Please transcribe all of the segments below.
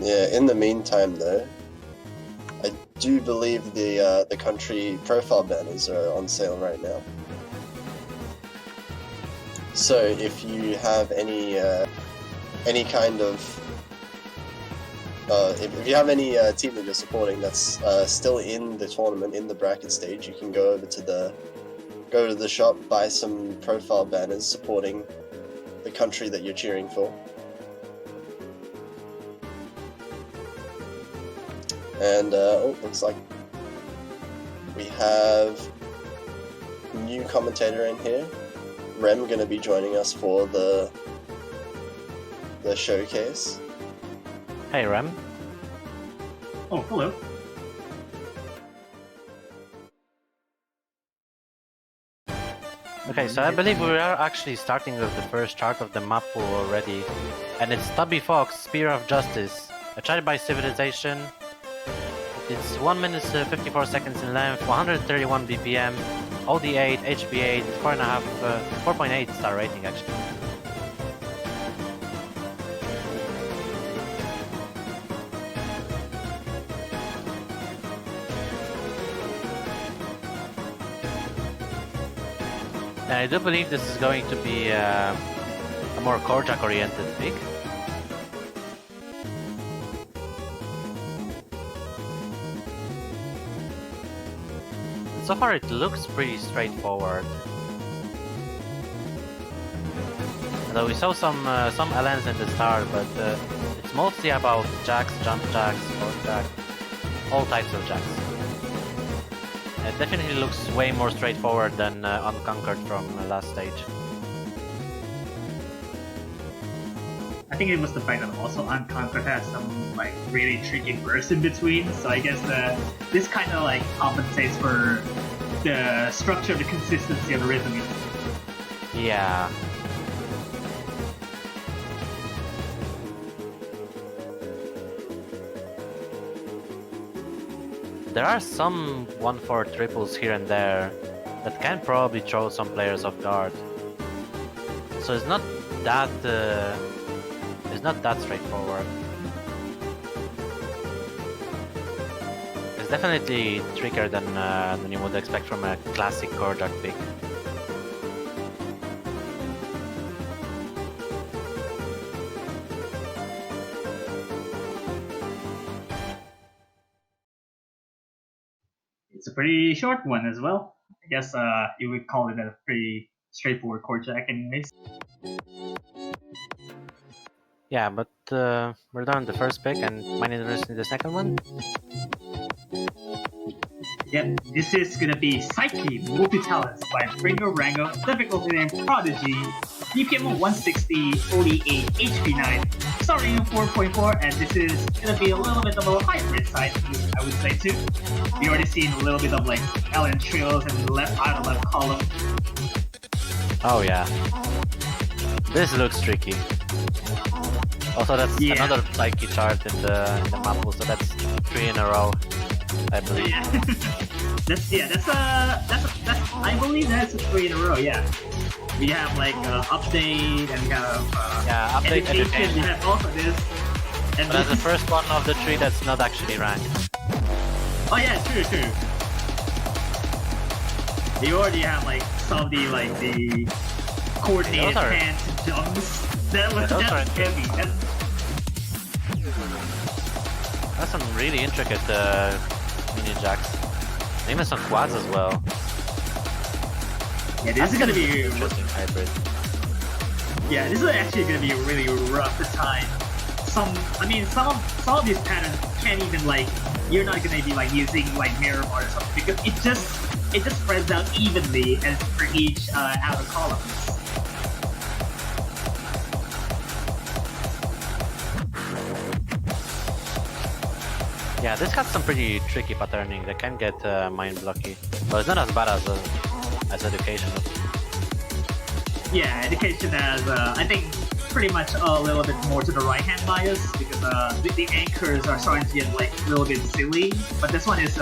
Yeah, in the meantime though, I do believe the country profile banners are on sale right now. So if you have any kind of if you have any team that you're supporting that's still in the tournament, in the bracket stage, you can go over to the shop, buy some profile banners supporting the country that you're cheering for. And looks like we have a new commentator in here. Rem gonna be joining us for the showcase. Hey Rem. Oh, hello. Okay, so I believe we are actually starting with the first chart of the map pool already. And it's Tubby Fox, Spear of Justice. A child by civilization. It's 1 minute 54 seconds in length, 131 BPM, OD8, HB8, 4.8 star rating actually. And I do believe this is going to be a more Korjak oriented pick. So far it looks pretty straightforward. Although we saw some LNs in the start, but it's mostly about jacks, jump jacks, fork jack, all types of jacks. It definitely looks way more straightforward than Unconquered from last stage. I think it was the fact that also Unconquered has some like really tricky bursts in between, so I guess this kind of like compensates for the structure, the consistency of the rhythm. Yeah. There are some 1-4 triples here and there that can probably throw some players off guard. So it's not that straightforward. It's definitely trickier than you would expect from a classic Korjak pick. It's a pretty short one as well. I guess you would call it a pretty straightforward Korjak anyways. Yeah, but we're done with the first pick, and mine interested in the second one. Yep, this is gonna be Psyche Multi-Talents by Ringo Rango, difficulty name Prodigy, BPM 160, OD8, HP9, starting at 4.4, and this is gonna be a little bit of a hybrid side, I would say too. We already seen a little bit of like LN trills and left out of left column. Oh yeah. This looks tricky. Also, that's another Psyche chart in the map pool, so that's 3 in a row, I believe. Yeah. that's I believe that's a 3 in a row. Yeah, we have like update and we have update education. We have also this, and but that's the first one of the 3 that's not actually ranked. Oh yeah, true. You already have like some of the coordinated hands and jumps. That's heavy. That's some really intricate mini jacks. Even some quads as well. Yeah, this is gonna be interesting hybrid. Yeah, this is actually gonna be a really rough time. Some of these patterns can't even like, you're not gonna be like using like mirror bar or something because it just spreads out evenly as for each outer column. Yeah, this has some pretty tricky patterning that can get mind blocky, but it's not as bad as education. Yeah, education has I think pretty much a little bit more to the right hand bias because the anchors are starting to get like a little bit silly, but this one is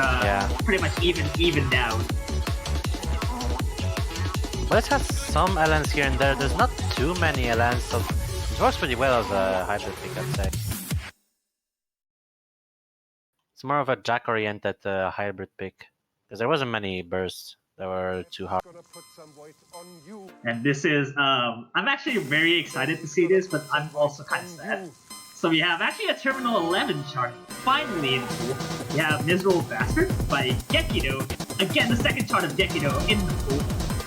pretty much even down. But it has some LNs here and there. There's not too many LNs, so it works pretty well as a hybrid pick, I'd say. It's more of a jack-oriented hybrid pick. Because there wasn't many bursts that were too hard. And this is, I'm actually very excited to see this, but I'm also kind of sad. So we have actually a Terminal 11 chart finally in pool. We have Miserable Bastard by Gekido. Again, the second chart of Gekido in the pool.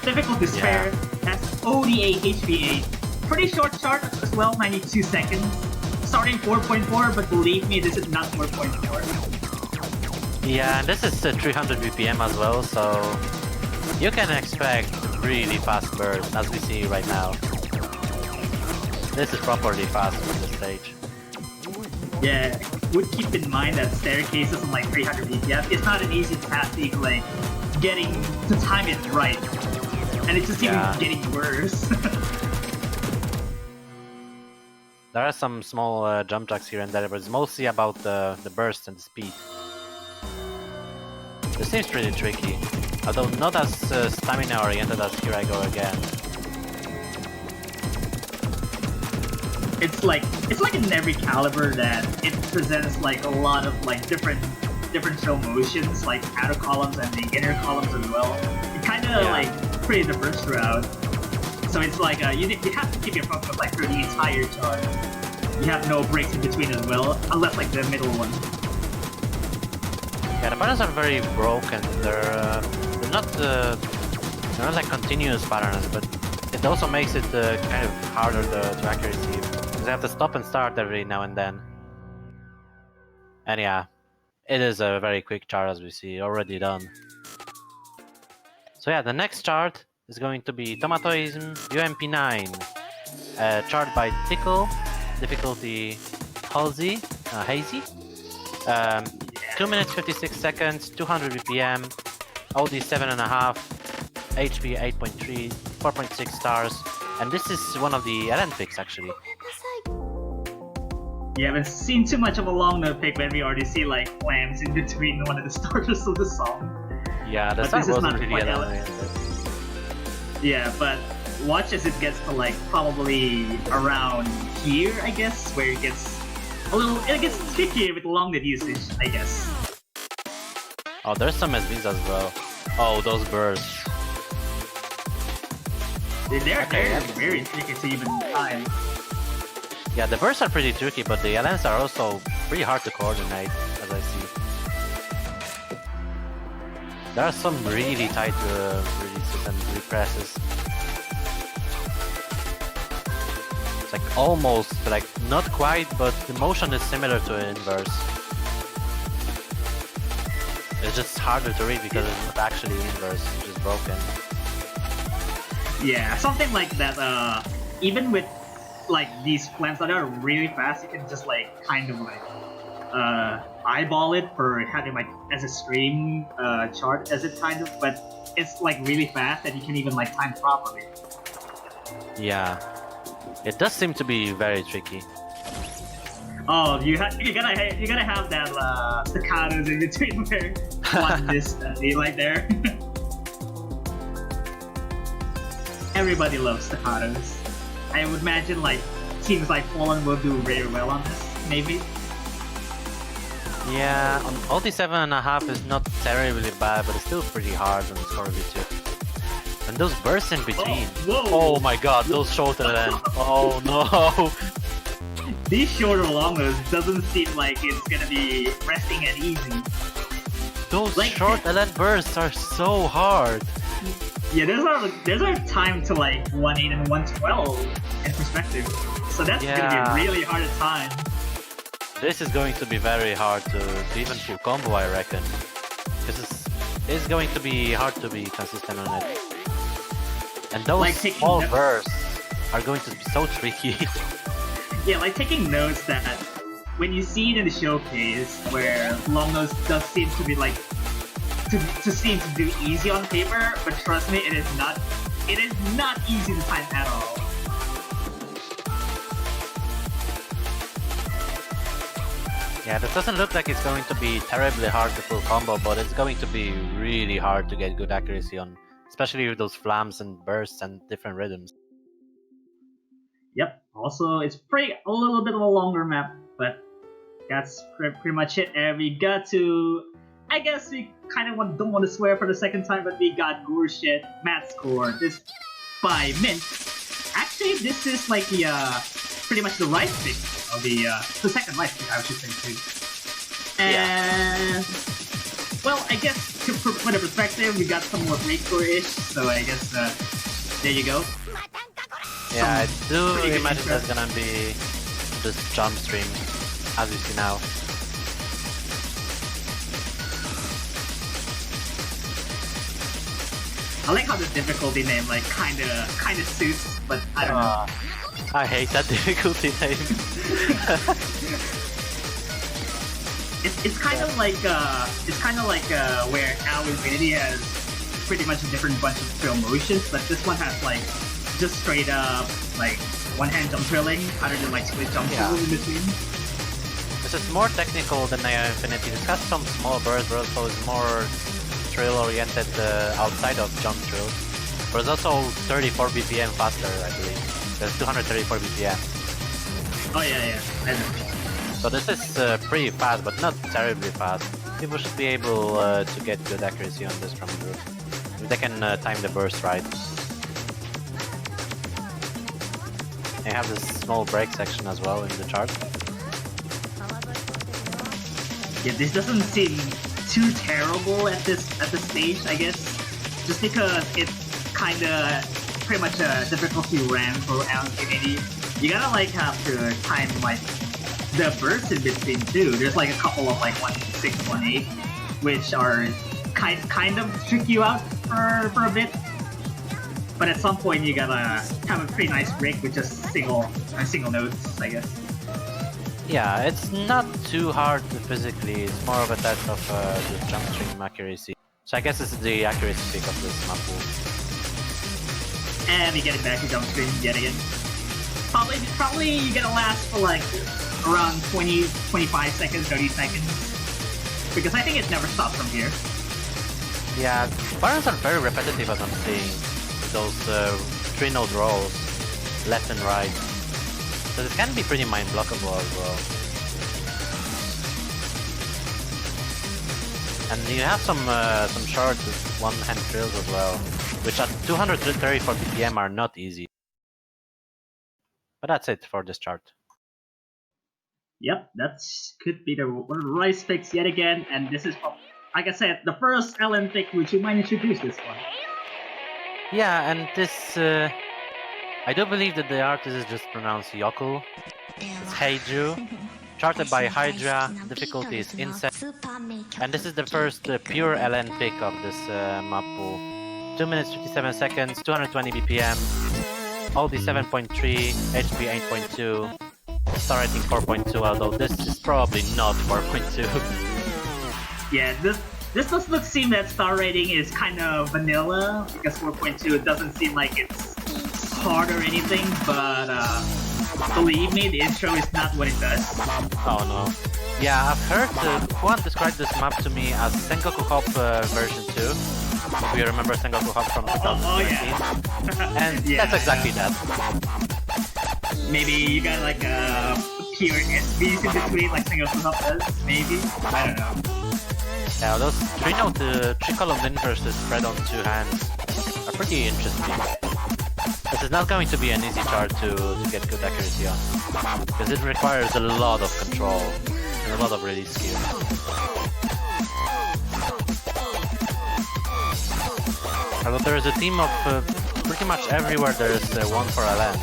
Difficult Despair has ODA HPA. Pretty short chart as well, 92 seconds. Starting 4.4, but believe me, this is not 4.4. Yeah, and this is 300 BPM as well, so you can expect really fast bursts as we see right now. This is properly fast for the stage. Yeah, would keep in mind that staircases on like 300 BPM, it's not an easy task to like getting to time it right. And it's just even getting worse. There are some small jump jacks here and there, but it's mostly about the burst and the speed. This seems pretty tricky, although not as stamina oriented as Here I Go Again. It's like in every caliber that it presents like a lot of like different show motions, like outer columns and the inner columns as well. It kind of like pretty diverse throughout. So it's like you have to keep your focus like through the entire chart. You have no breaks in between as well, unless like the middle one. Yeah, the patterns are very broken. They're not like continuous patterns, but it also makes it kind of harder to accuracy. Because you have to stop and start every now and then. And yeah, it is a very quick chart as we see, already done. So yeah, the next chart is going to be Tomatoism UMP9. Chart by Tickle, difficulty Hazy. 2 minutes 56 seconds, 200 BPM, OD 7.5, HP 8.3, 4.6 stars, and this is one of the LN picks actually. You haven't seen too much of a long note pick when we already see like clams in between one of the starters of the song. Yeah, the song wasn't really LN. Yeah, but watch as it gets to like probably around here, I guess, where it gets it gets trickier with long net usage, I guess. Oh, there's some SBs as well. Oh, those bursts. They're very tricky to even time. Yeah, the bursts are pretty tricky, but the LNs are also pretty hard to coordinate, as I see. There are some really tight releases and represses. It's like almost, like not quite, but the motion is similar to an inverse. It's just harder to read because it's not actually inverse, it's just broken. Yeah, something like that, even with like these plans that are really fast, you can just like kind of like eyeball it for having like as a stream chart as it kind of, but it's like really fast and you can even like time properly. Yeah, it does seem to be very tricky. Oh, you're gonna have that staccatos in between where one this like there. Everybody loves staccatos. I would imagine like teams like Fallen will do very well on this, maybe. Yeah, OD 7.5 is not terribly bad, but it's still pretty hard on Scorpio too. And those bursts in between. Oh my god, those shorter than. Oh no! These shorter longos doesn't seem like it's gonna be resting and easy. Those like, short LN bursts are so hard. Yeah, there's a time to like 1.8 and 1.12 in perspective. So that's gonna be really hard at time. This is going to be very hard to even full combo, I reckon. Because it's going to be hard to be consistent on it. And those like small bursts are going to be so tricky. Yeah, like taking notes that when you see it in the showcase where long nose does seem to be like to seem to do easy on paper, but trust me, it is not easy to time at all. Yeah, that doesn't look like it's going to be terribly hard to full combo, but it's going to be really hard to get good accuracy on, especially with those flams and bursts and different rhythms. Yep. Also, it's a little bit of a longer map, but that's pretty much it. And we got to, I guess we kind of don't want to swear for the second time, but we got Gorshit Math Score this by Mint. Actually, this is like the pretty much the right pick of the second right pick, I should say too. And well, I guess to put a perspective, we got some more break score-ish, so I guess there you go. Yeah, I do pretty good imagine intro. there's gonna be this jump stream, as you see now. I like how the difficulty name like kind of suits, but I don't know. I hate that difficulty name. It's kind of like where Al Infinity has pretty much a different bunch of trail motions, but this one has like just straight up like one hand jump trailing, other than like split jump Yeah. in between. This is more technical than Neo Infinity. This has some small bursts, but also is more trail oriented outside of jump trails. But it's also 34 BPM faster, I believe. There's 234 BPM. Oh yeah, I know. So this is pretty fast, but not terribly fast. People should be able to get good accuracy on this from group. If they can time the burst right. They have this small break section as well in the chart. Yeah, this doesn't seem too terrible at this stage, I guess, just because it's kind of pretty much a difficulty ramp for Al Infinity. You gotta like have to time like the bursts in between too. There's like a couple of like 1.6, 1.8, which are kind of trick you out for a bit. But at some point you gotta have a pretty nice break with just single notes, I guess. Yeah, it's not too hard physically. It's more of a test of the jump stream accuracy. So I guess this is the accuracy pick of this map pool. And we get it back to jump stream yet again. Probably you're gonna last for like around 20, 25 seconds, 30 seconds. Because I think it never stops from here. Yeah, buttons are very repetitive as I'm seeing. Those 3-node rolls, left and right. So this can be pretty mind-blockable as well. And you have some short one-hand drills as well, which at 234 BPM are not easy. But that's it for this chart. Yep, that could be one of the right picks yet again, and this is, like I said, the first LN pick. Would you mind introduce this one? Yeah, and this... I do believe that the artist is just pronounced Yoku. It's Heiju, charted by Hydra, difficulty is Insect, and this is the first pure LN pick of this map pool. 2 minutes 57 seconds, 220 BPM, Oldie 7.3, HP 8.2, star rating 4.2, although this is probably not 4.2. Yeah, this does seem that star rating is kind of vanilla, because 4.2 it doesn't seem like it's hard or anything, but believe me, the intro is not what it does. Oh no. Yeah, I've heard Juan described this map to me as Sengoku Hop version 2. If you remember Sengoku Hop from 2017. Yeah. And Yeah. that's exactly that. Maybe you got like a pure SBs in between, like Single Hop does, maybe? I don't know. Yeah, those 3-node 3-column inverses spread on 2 hands are pretty interesting. This is not going to be an easy chart to get good accuracy on, because it requires a lot of control and a lot of release skill. Although there is a team of pretty much everywhere there is one for LN.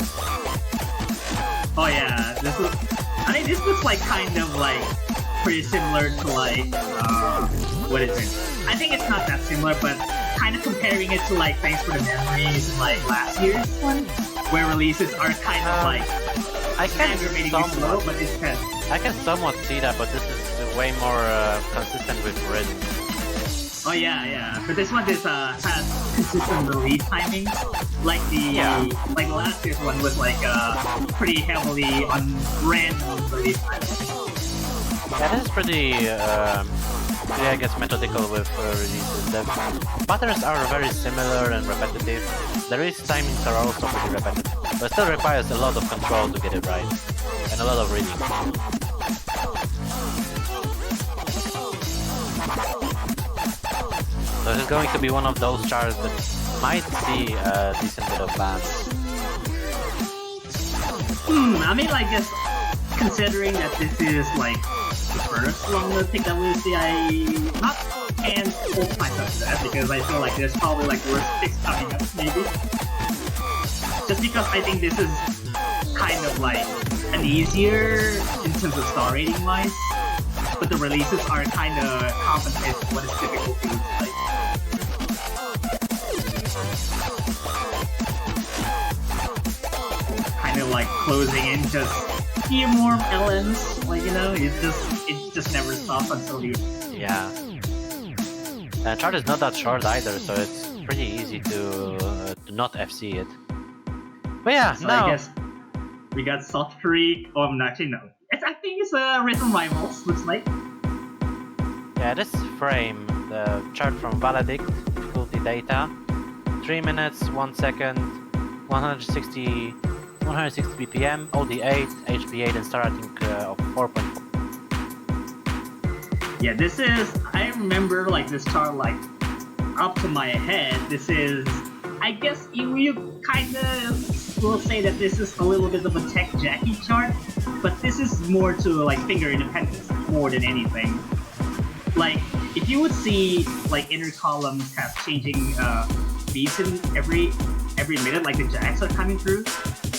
Oh yeah, this looks like kind of like pretty similar to like, what is it? I think it's not that similar, but kind of comparing it to like Thanks for the Memories, like last year's one, where releases are kind of like I can aggravatingly slow, but it's kind of... I can somewhat see that, but this is way more consistent with rhythm. Oh yeah, but this one has consistent release timing, like like last year's one was like pretty heavily on random release timing. Yeah, this is pretty, I guess, methodical with releases. The patterns are very similar and repetitive. The release timings are also pretty repetitive, but still requires a lot of control to get it right, and a lot of reading. So this is going to be one of those charts that might see a decent bit of bans. I mean, like, just considering that this is like the first long-load pick that we'll see, not can't hold myself to that because I feel like there's probably like worse picks coming up, maybe. Just because I think this is kind of like an easier in terms of star rating wise, but the releases are kind of compensate for what its difficulty looks like. Kind of like closing in just few more LMs, like, you know, it just never stops until you. Yeah. And chart is not that short either, so it's pretty easy to not FC it. But yeah, So now I guess we got Soft Creek. Oh, actually no. I think it's Rhythm Rivals. Looks like. yeah, this frame, the chart from Valedict, difficulty data, 3 minutes, 1 second, 160 BPM, OD8, HP8, and star rating of 4.4. Yeah, this is. I remember like this chart like up to my head. This is. I guess you kind of will say that this is a little bit of a tech Jackie chart, but this is more to like finger independence more than anything. Like if you would see like inner columns have changing beats in every minute, like the jacks are coming through.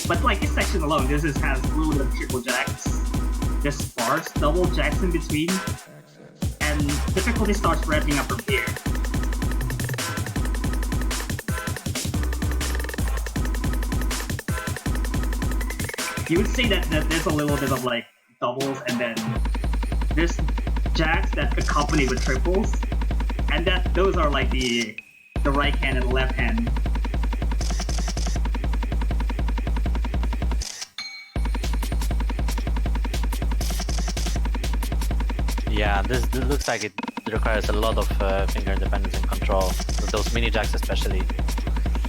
But like this section alone, this has a little bit of triple jacks. There's sparse double jacks in between, and difficulty starts ramping up from here. You would say that there's a little bit of like doubles, and then there's jacks that accompany with triples, and that those are like the right hand and the left hand. Yeah, this looks like it requires a lot of finger independence and control, with those mini jacks especially.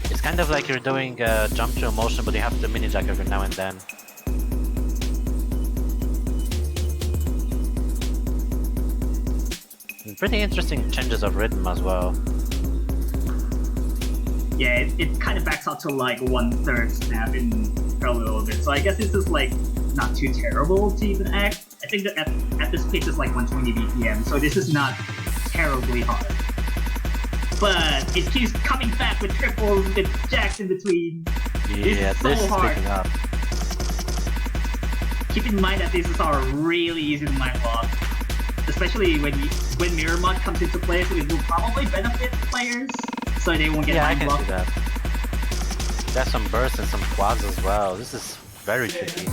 It's kind of like you're doing a jump through motion, but you have to mini jack every now and then. And pretty interesting changes of rhythm as well. Yeah, it kind of backs out to like 1/3 snap in a little bit. So I guess this is like not too terrible to even act. I think that at this pace it's like 120 BPM, so this is not terribly hard. But it keeps coming back with triples, with jacks in between. Yeah, this is so hard. Picking up. Keep in mind that these are really easy to mind block, especially when mirror mod comes into play, so it will probably benefit players, so they won't get mind blocked. Yeah, I can see that. There's some bursts and some quads as well. This is very tricky.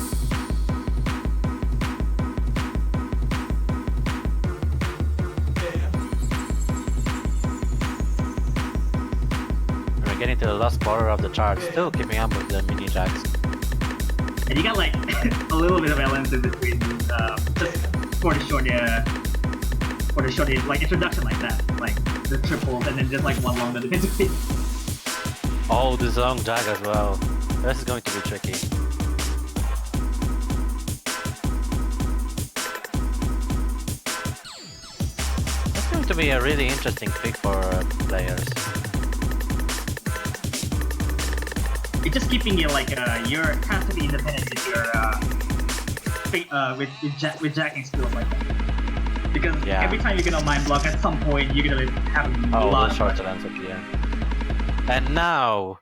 We're getting to the last border of the chart, still keeping up with the mini jacks. And you got like a little bit of LMs in between, just for the short like introduction like that, like the triples, and then just like one long in between. Oh, this long jack as well. This is going to be tricky. That's going to be a really interesting pick for players. It's just keeping it like you have to be independent with your with jacking skills like that. Because every time you're gonna mind block, at some point you're gonna have a lot of short lands at the end. And now,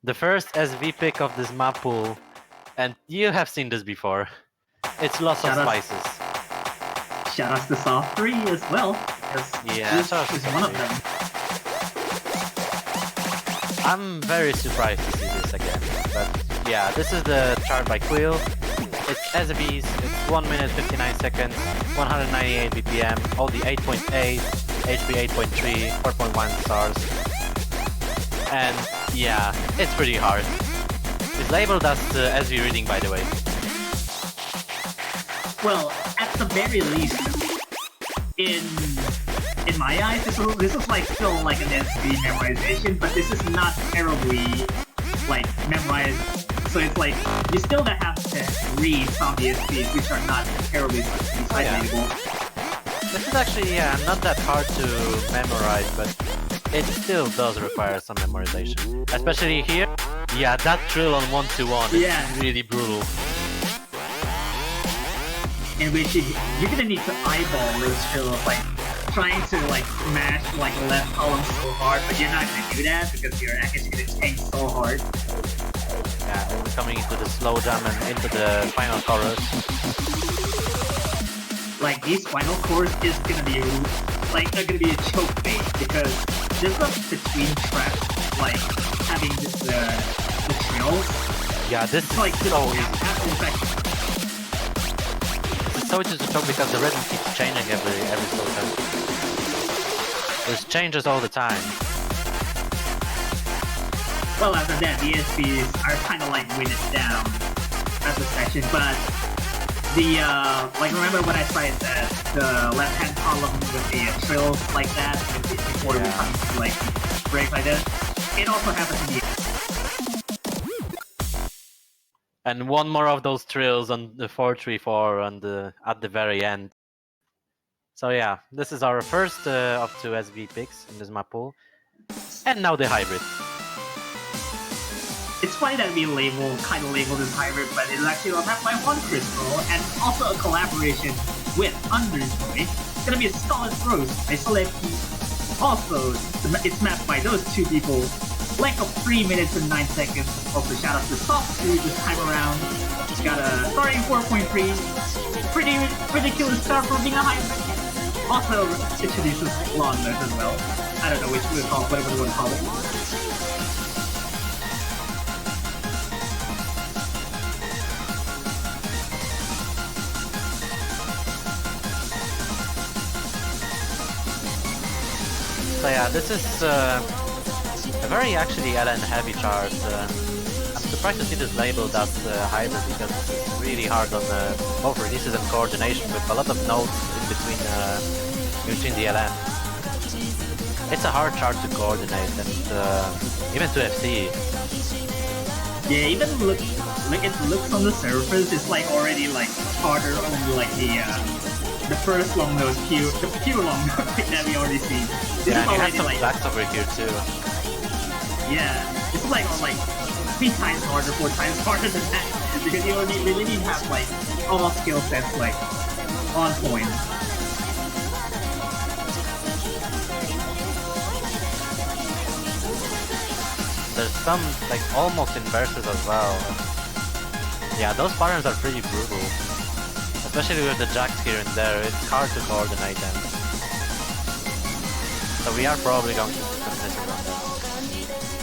the first SV pick of this map pool, and you have seen this before. It's lots of spices. Shout outs to Soft 3 as well, because this is one of them. I'm very surprised to see this again, but yeah, this is the chart by Quill. It's SVs, it's 1 minute 59 seconds, 198 BPM, OD 8.8, HP 8.3, 4.1 stars. And yeah, it's pretty hard. It's labeled as SV reading, by the way. Well, at the very least, in my eyes, this is like still like an SV memorization, but this is not terribly like memorized. So it's like you still have to read some of the SVs, which are not terribly readable. This is actually not that hard to memorize, but it still does require some memorization. Especially here. Yeah, that trill on 1-2-1 is Yeah. really brutal. In which you're gonna need to eyeball those trills, like trying to like smash like left column so hard, but you're not gonna do that because your act is gonna tank so hard. Yeah, we're coming into the slow jam and into the final chorus. Like these final chorus is gonna be like are gonna be a choke bait because there's a between track like having the trills. Yeah, this It's is like so easy. in fact, It's so easy to choke because the rhythm keeps changing every slow jam. There's changes all the time. well after that the SPs are kinda like weighted down as a section, but the like remember when I tried the left hand column with the trills like that before we come to like break like that? It also happens in the And one more of those trills on the 4-3-4 on the at the very end. So yeah, this is our first of 2 SV picks in this map pool. And now the hybrid. It's funny that we kind of label this hybrid, but it's actually a map by one crystal and also a collaboration with Underjoy. It's gonna be a solid roast by Solepki. Also, it's mapped by those two people. Length of 3 minutes and 9 seconds. Also, shout out to Soft 2 this time around. It's got a starting 4.3. Pretty ridiculous start for being a hybrid. Also, introduces long notes as well. I don't know which we would call whatever we want to call it. So yeah, this is a very actually LN heavy chart. I'm surprised to see this labeled as hybrid because it's really hard on both releases and coordination with a lot of notes in between the LN. It's a hard chart to coordinate and even to FC. Yeah, even look it looks on the surface, it's like already like harder on like the first long nose the pure long nose that we already see. This Yeah, is and you have already some like blacks over here too. yeah, this is like 3 times harder, 4 times harder than that because you really need to have like all skill sets like on point. There's some like almost inverses as well. Yeah, those patterns are pretty brutal. Especially with the jacks here and there, it's hard to coordinate them. So we are probably going to see some misses on them.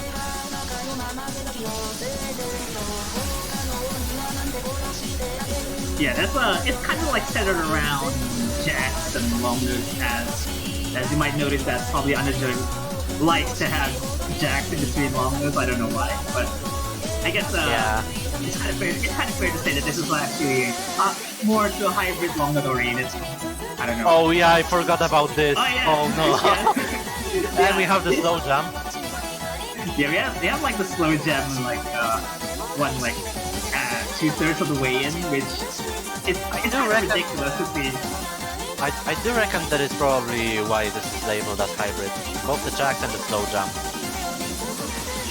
Yeah, it's kind of like centered around jacks and long nose as you might notice that probably Underjoy likes to have jacks in between long nose. I don't know why, but I guess Yeah. it's kind of fair to say that this is actually more to a hybrid long node oriented. I don't know. Oh yeah, I forgot about this. Oh, yeah. Oh no. Yeah. And we have the slow jump. Yeah, we have like the slow jam like one like 2/3 of the way in, which it's kind of ridiculous to see. I do reckon that is probably why this is labeled as hybrid. Both the jacks and the slow jump.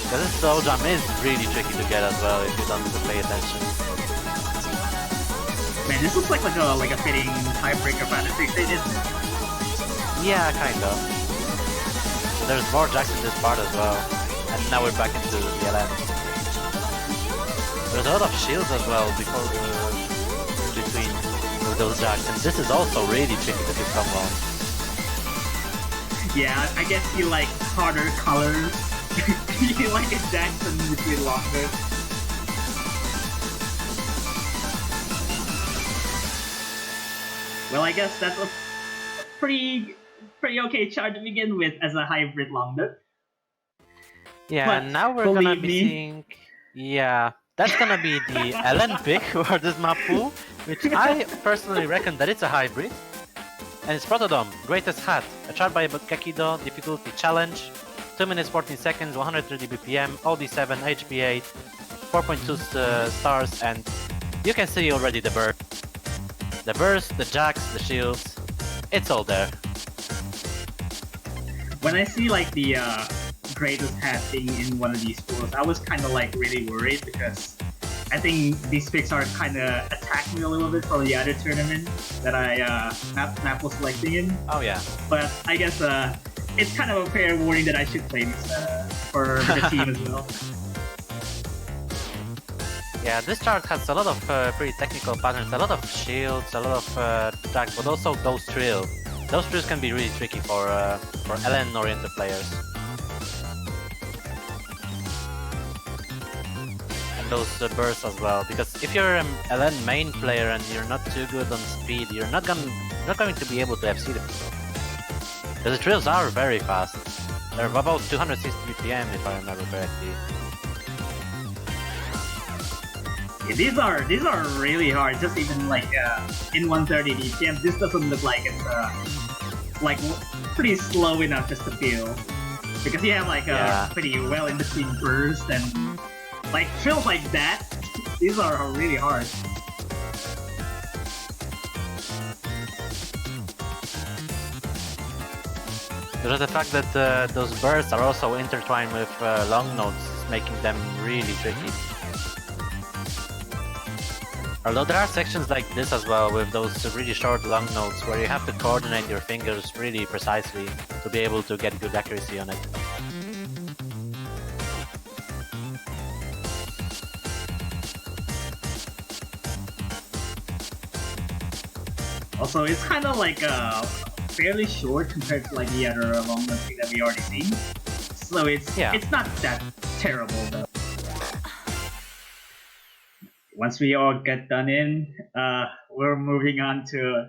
Because this slow jump is really tricky to get as well if you don't pay attention. Man, this looks like a fitting tiebreaker battle isn't it? Yeah, kind of. There's more jacks in this part as well. And now we're back into the LN. There's a lot of shields as well before between with those jacks, and this is also really tricky to do someone. Yeah, I guess you like harder colors. You like a Jackson between longer. Well, I guess that's a pretty okay chart to begin with as a hybrid longer. Yeah, But and now we're gonna believe be me- seeing. Yeah, that's gonna be the LN pick for this map pool, which I personally reckon that it's a hybrid. And it's Protodome, Greatest Hat, a chart by Kekido, difficulty challenge, 2 minutes 14 seconds, 130 BPM, OD7, HP8, 4.2 stars, and you can see already the burst. The burst, the jacks, the shields, it's all there. when I see like the greatest hat thing in one of these pools, I was kind of like really worried because I think these picks are kind of attacking me a little bit from the other tournament that Map was selecting in. Oh yeah. But I guess it's kind of a fair warning that I should play this for the team as well. Yeah, this chart has a lot of pretty technical patterns, a lot of shields, a lot of attacks, but also those trills. Those trills can be really tricky for LN-oriented players. And those bursts as well, because if you're an LN main player and you're not too good on speed, you're not going to be able to FC them. Because the trills are very fast. They're about 260 BPM if I remember correctly. Yeah, these are really hard. Just even like in 130 BPM, this doesn't look like it's like pretty slow enough just to feel. Because you have like a pretty well in between burst and like trills like that. These are really hard. There's the fact that those bursts are also intertwined with long nodes, making them really tricky. Although there are sections like this as well, with those really short long nodes, where you have to coordinate your fingers really precisely to be able to get good accuracy on it. Also, it's kind of like fairly short compared to like the other long nodes that we already seen. So it's not that terrible though. Once we all get done in, we're moving on to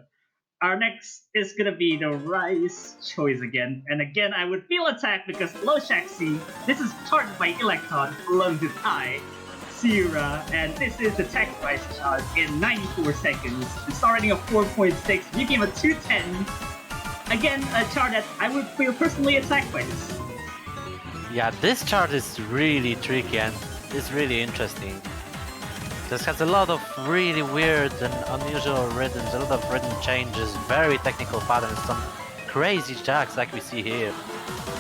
our next is gonna be the Rise choice again. And again, I would feel attacked because Low Shaxi, this is charged by Electron, along with I, Sierra, and this is the tech Rise charge in 94 seconds. The starting of 4.6, you give a 210. Again, a chart that I would feel personally attacked by this. Yeah, this chart is really tricky and it's really interesting. This has a lot of really weird and unusual rhythms, a lot of rhythm changes, very technical patterns, some crazy jacks like we see here.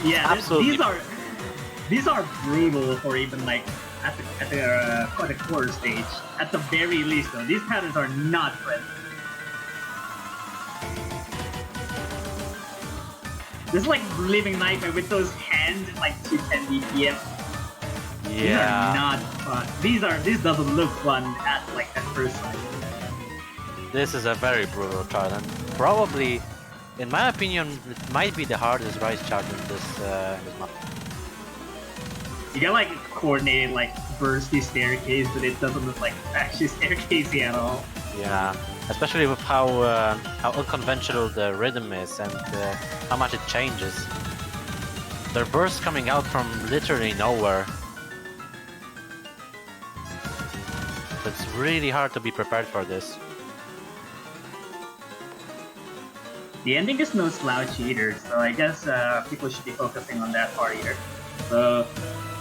Yeah, absolutely. These are brutal for even like at the quarter stage. At the very least, though, these patterns are not friendly. This is like Living Nightmare with those hands at like 210 BPM. Yeah. These are not fun. This doesn't look fun at like at first sight. This is a very brutal chart and probably, in my opinion, it might be the hardest Rise chart in this map. You got like coordinated like bursty staircase, but it doesn't look like actually staircasey at all. Yeah, especially with how unconventional the rhythm is and how much it changes. There are bursts coming out from literally nowhere. It's really hard to be prepared for this. The ending is no slouch either, so I guess people should be focusing on that part either. So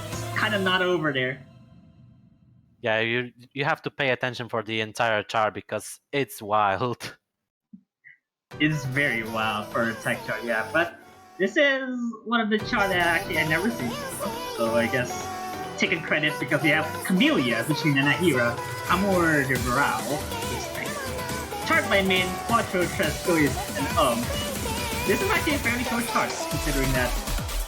it's kind of not over there. Yeah, you have to pay attention for the entire chart because it's wild. It's very wild for a tech chart, yeah. But this is one of the charts that actually I never seen before, so I guess taking credit because we have Camellia between Anahira, Amor de Brow, chart by main, Quattro, Trescois, and This is actually a fairly short chart, considering that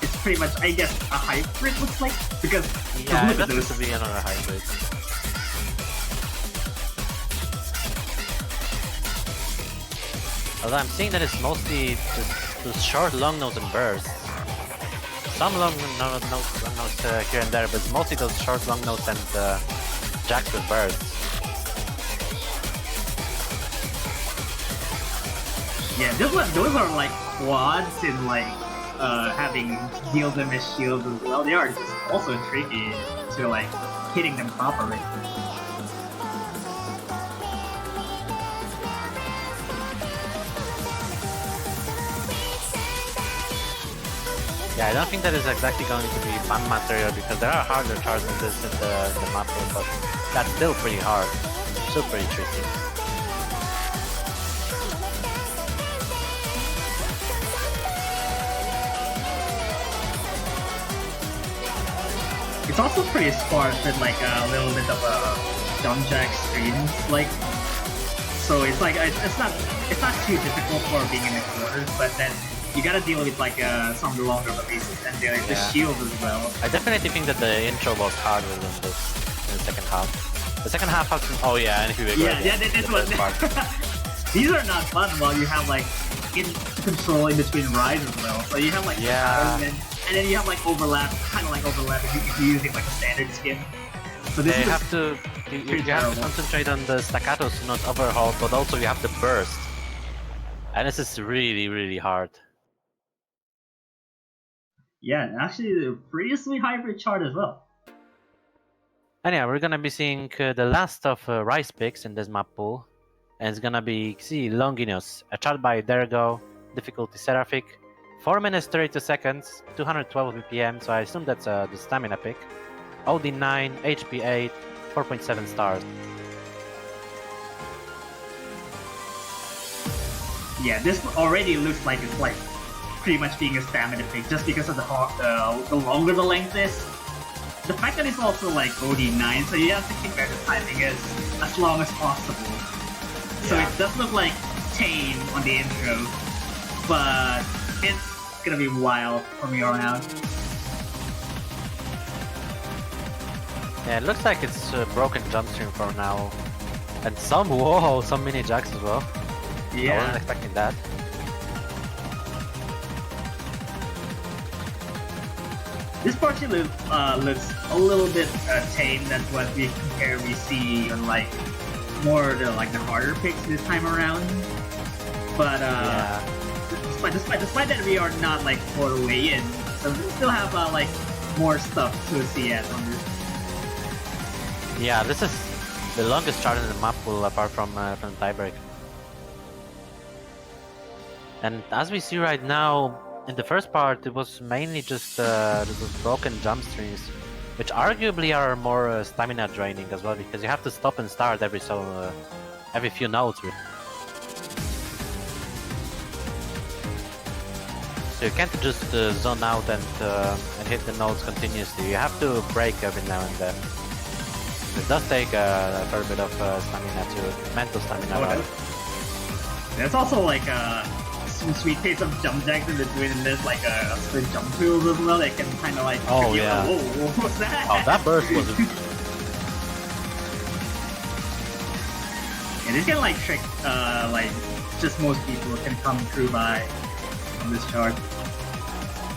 it's pretty much, I guess, a hybrid looks like, because yeah, look at that's those. to be another hybrid. Although I'm seeing that it's mostly just those short long notes and bursts. Some long notes here and there, but it's mostly those short long notes and jacks with bursts. Yeah, those are like quads and like having heal them as shields as well. They are just also tricky to like hitting them properly. Yeah, I don't think that is exactly going to be fun material because there are harder charts than this in the map, but that's still pretty hard. Still pretty tricky. It's also pretty sparse with like a little bit of a jump jack streams, like. So it's like it's not too difficult for being in the quarters, but then you gotta deal with like some of the longer releases and the shield as well. I definitely think that the intro was harder than this in the second half. The second half has some, oh yeah, and if you this one. These are not fun while you have like control in between rides as well. So you have like and then you have like overlap, kind of like overlap if you're using like a standard skin. So this you have to concentrate on the staccatos to not overhaul, but also you have the burst. And this is really hard. Yeah, actually a pretty hybrid chart as well. And yeah, we're gonna be seeing the last of rice picks in this map pool. And it's gonna be Longinus, a chart by Dergo, difficulty Seraphic, 4 minutes 32 seconds, 212 BPM, so I assume that's the stamina pick. OD 9, HP 8, 4.7 stars. Yeah, this already looks like it's like pretty much being a stamina pick just because of the longer the length is. The fact that it's also like OD 9, so you have to keep the timing as long as possible. So it does look like tame on the intro, but it's gonna be wild from here on out. Yeah, it looks like it's a broken jump stream for now. And some mini jacks as well. Yeah. I wasn't expecting that. This partially looks a little bit tame than what we see on like more the harder picks this time around. But despite that we are not like all the way in, so we still have like more stuff to see at on this. Yeah, this is the longest chart in the map pool apart from tiebreak. And as we see right now, in the first part it was mainly just those broken jump streams, which arguably are more stamina draining as well, because you have to stop and start every few nodes. So you can't just zone out and hit the nodes continuously. You have to break every now and then. It does take a fair bit of stamina to mental stamina. There's also like some sweet taste of jump jacks in between, and there's like a split jump tools as well that can kind of like. Oh yeah. Whoa, what's that? Oh, that burst was. And this can like trick like just most people can come through by on this chart.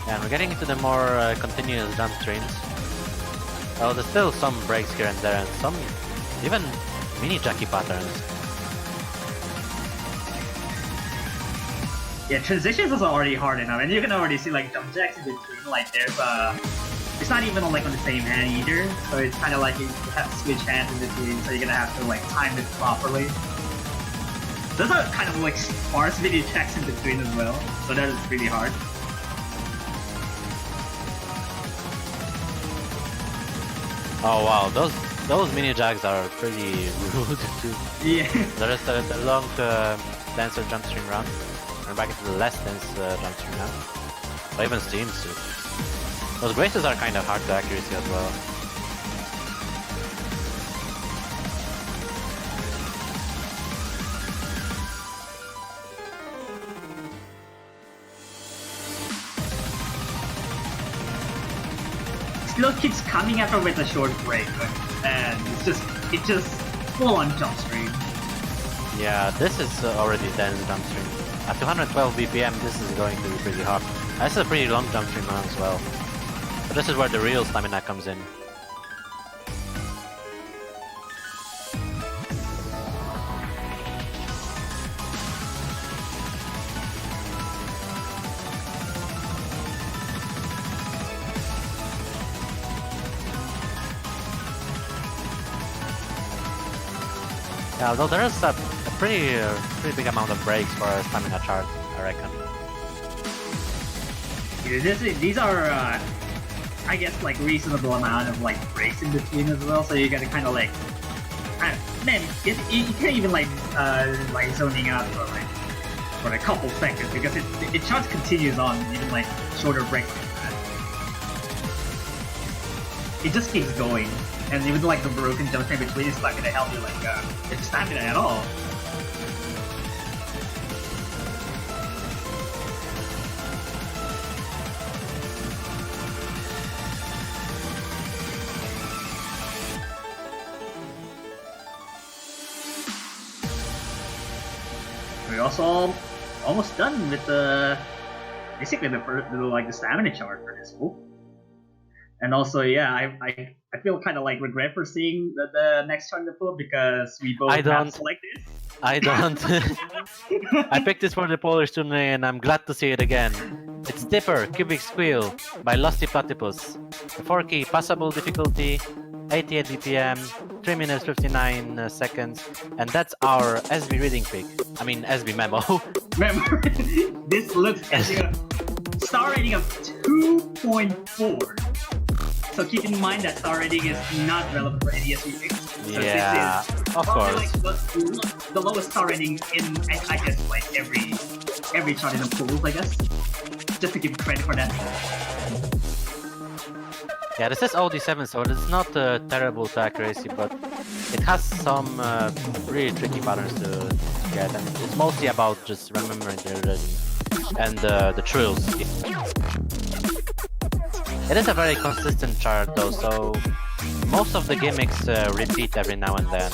Yeah, we're getting into the more continuous jump streams. Oh, there's still some breaks here and there, and some even mini jacky patterns. Yeah, transitions is already hard enough, and you can already see like jump jacks in between. Like there's it's not even like on the same hand either, so it's kind of like you have to switch hands in between, so you're gonna have to like time it properly. Those are kind of like sparse video checks in between as well, so that is really hard. Oh wow, those mini jags are pretty rude too. Yeah. There is the long denser jump stream run. We're back into the less dense jump stream now. Or even streams too. Those graces are kind of hard to accuracy as well. Still keeps coming after with a short break, and it's just full on jump stream. Yeah, this is already dense jump stream. At 212 BPM, this is going to be pretty hard. This is a pretty long jump stream run as well. But this is where the real stamina comes in. Yeah, although there is a pretty big amount of breaks for a stamina chart, I reckon. Yeah, these are, I guess, like reasonable amount of like breaks in between as well. So you gotta kind of like, man, you can't even like zoning out for a couple seconds because it chart continues on even like shorter breaks like that. it just keeps going. And even like the broken jump in between is not gonna help you like get stamina at all. We're also almost done with the basically the stamina chart for this pool. And also, yeah, I feel kind of like regret for seeing the next chart in the pool because we both have to select this. I don't. I picked this for the Polish tournament and I'm glad to see it again. It's Dipper, Cubic Squeal by Lusty Platypus. The 4-key passable difficulty, 88 BPM, 3 minutes 59 seconds, and that's our SB reading pick. I mean SB memo. Remember, this looks at a star rating of 2.4. So keep in mind that star rating is not relevant for any SB picks. So yeah, this is of course. like the lowest star rating in, I guess, like every chart in the pools, I guess. Just to give credit for that. Yeah, this is OD7, so it's not terrible to accuracy, but it has some really tricky patterns to get, and it's mostly about just remembering the rhythm and the trills. It is a very consistent chart though, so most of the gimmicks repeat every now and then.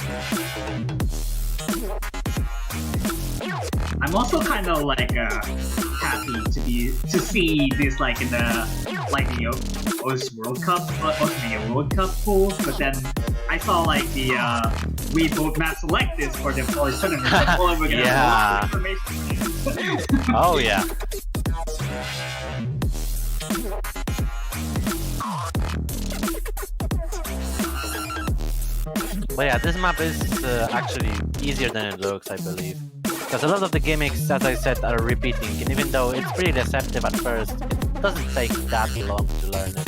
I'm also kind of like happy to see this like in the O's World Cup, World Cup pool, but then I saw like the we both map select this for the Polish tournament. So we're gonna have a lot of information. Oh yeah. But yeah, this map is actually easier than it looks, I believe. Because a lot of the gimmicks, as I said, are repeating, and even though it's pretty deceptive at first, it doesn't take that long to learn it.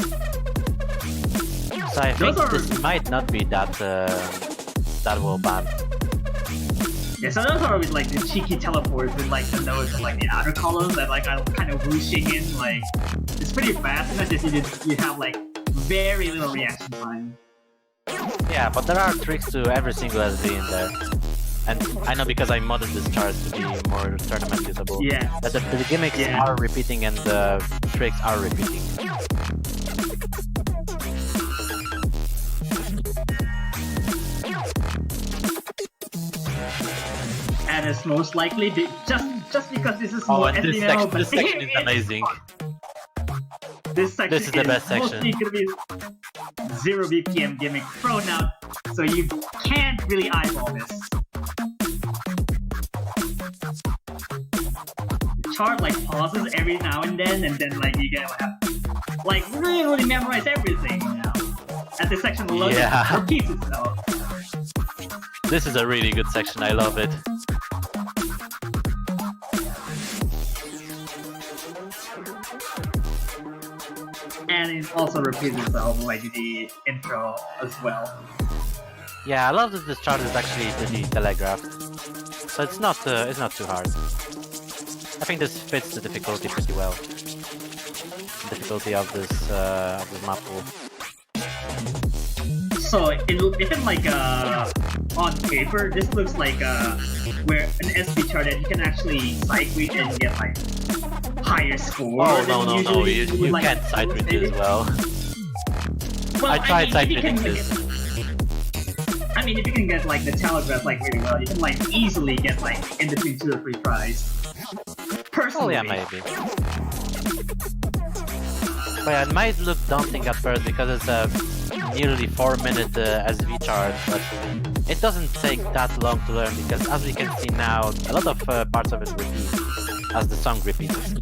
So I think this might not be that well banned. Yeah, so those are with like the cheeky teleports with like the nodes and like the outer columns that like are kind of whooshing in, like it's pretty fast, and just you have like very little reaction time. Yeah, but there are tricks to every single SB in there. And I know because I modded this chart to be more tournament usable. Yeah. That the gimmicks are repeating and the tricks are repeating. And it's most likely just because this is more SBO, this section is amazing. This section is the best section. Mostly gonna be 0 BPM gimmick thrown out, so you can't really eyeball this. The chart like pauses every now and then like you gotta have like really memorize everything now. And this section alone repeats itself. This is a really good section, I love it. And it also repeats itself like the intro as well. Yeah, I love that this chart is actually pretty telegraphed, so it's not too hard. I think this fits the difficulty pretty well. The difficulty of this map pool. So even like on paper, this looks like where an SB chart that you can actually side read and get like higher score. Oh no, you like, can't side read this as well. Well, I tried side reading this. I mean, if you can get like the telegraph like really well, you can like easily get like in between 2 or 3 tries. Personally. Oh yeah, maybe. But yeah, it might look daunting at first because it's a nearly 4-minute SV chart, but it doesn't take that long to learn because as we can see now, a lot of parts of it repeat as the song repeats.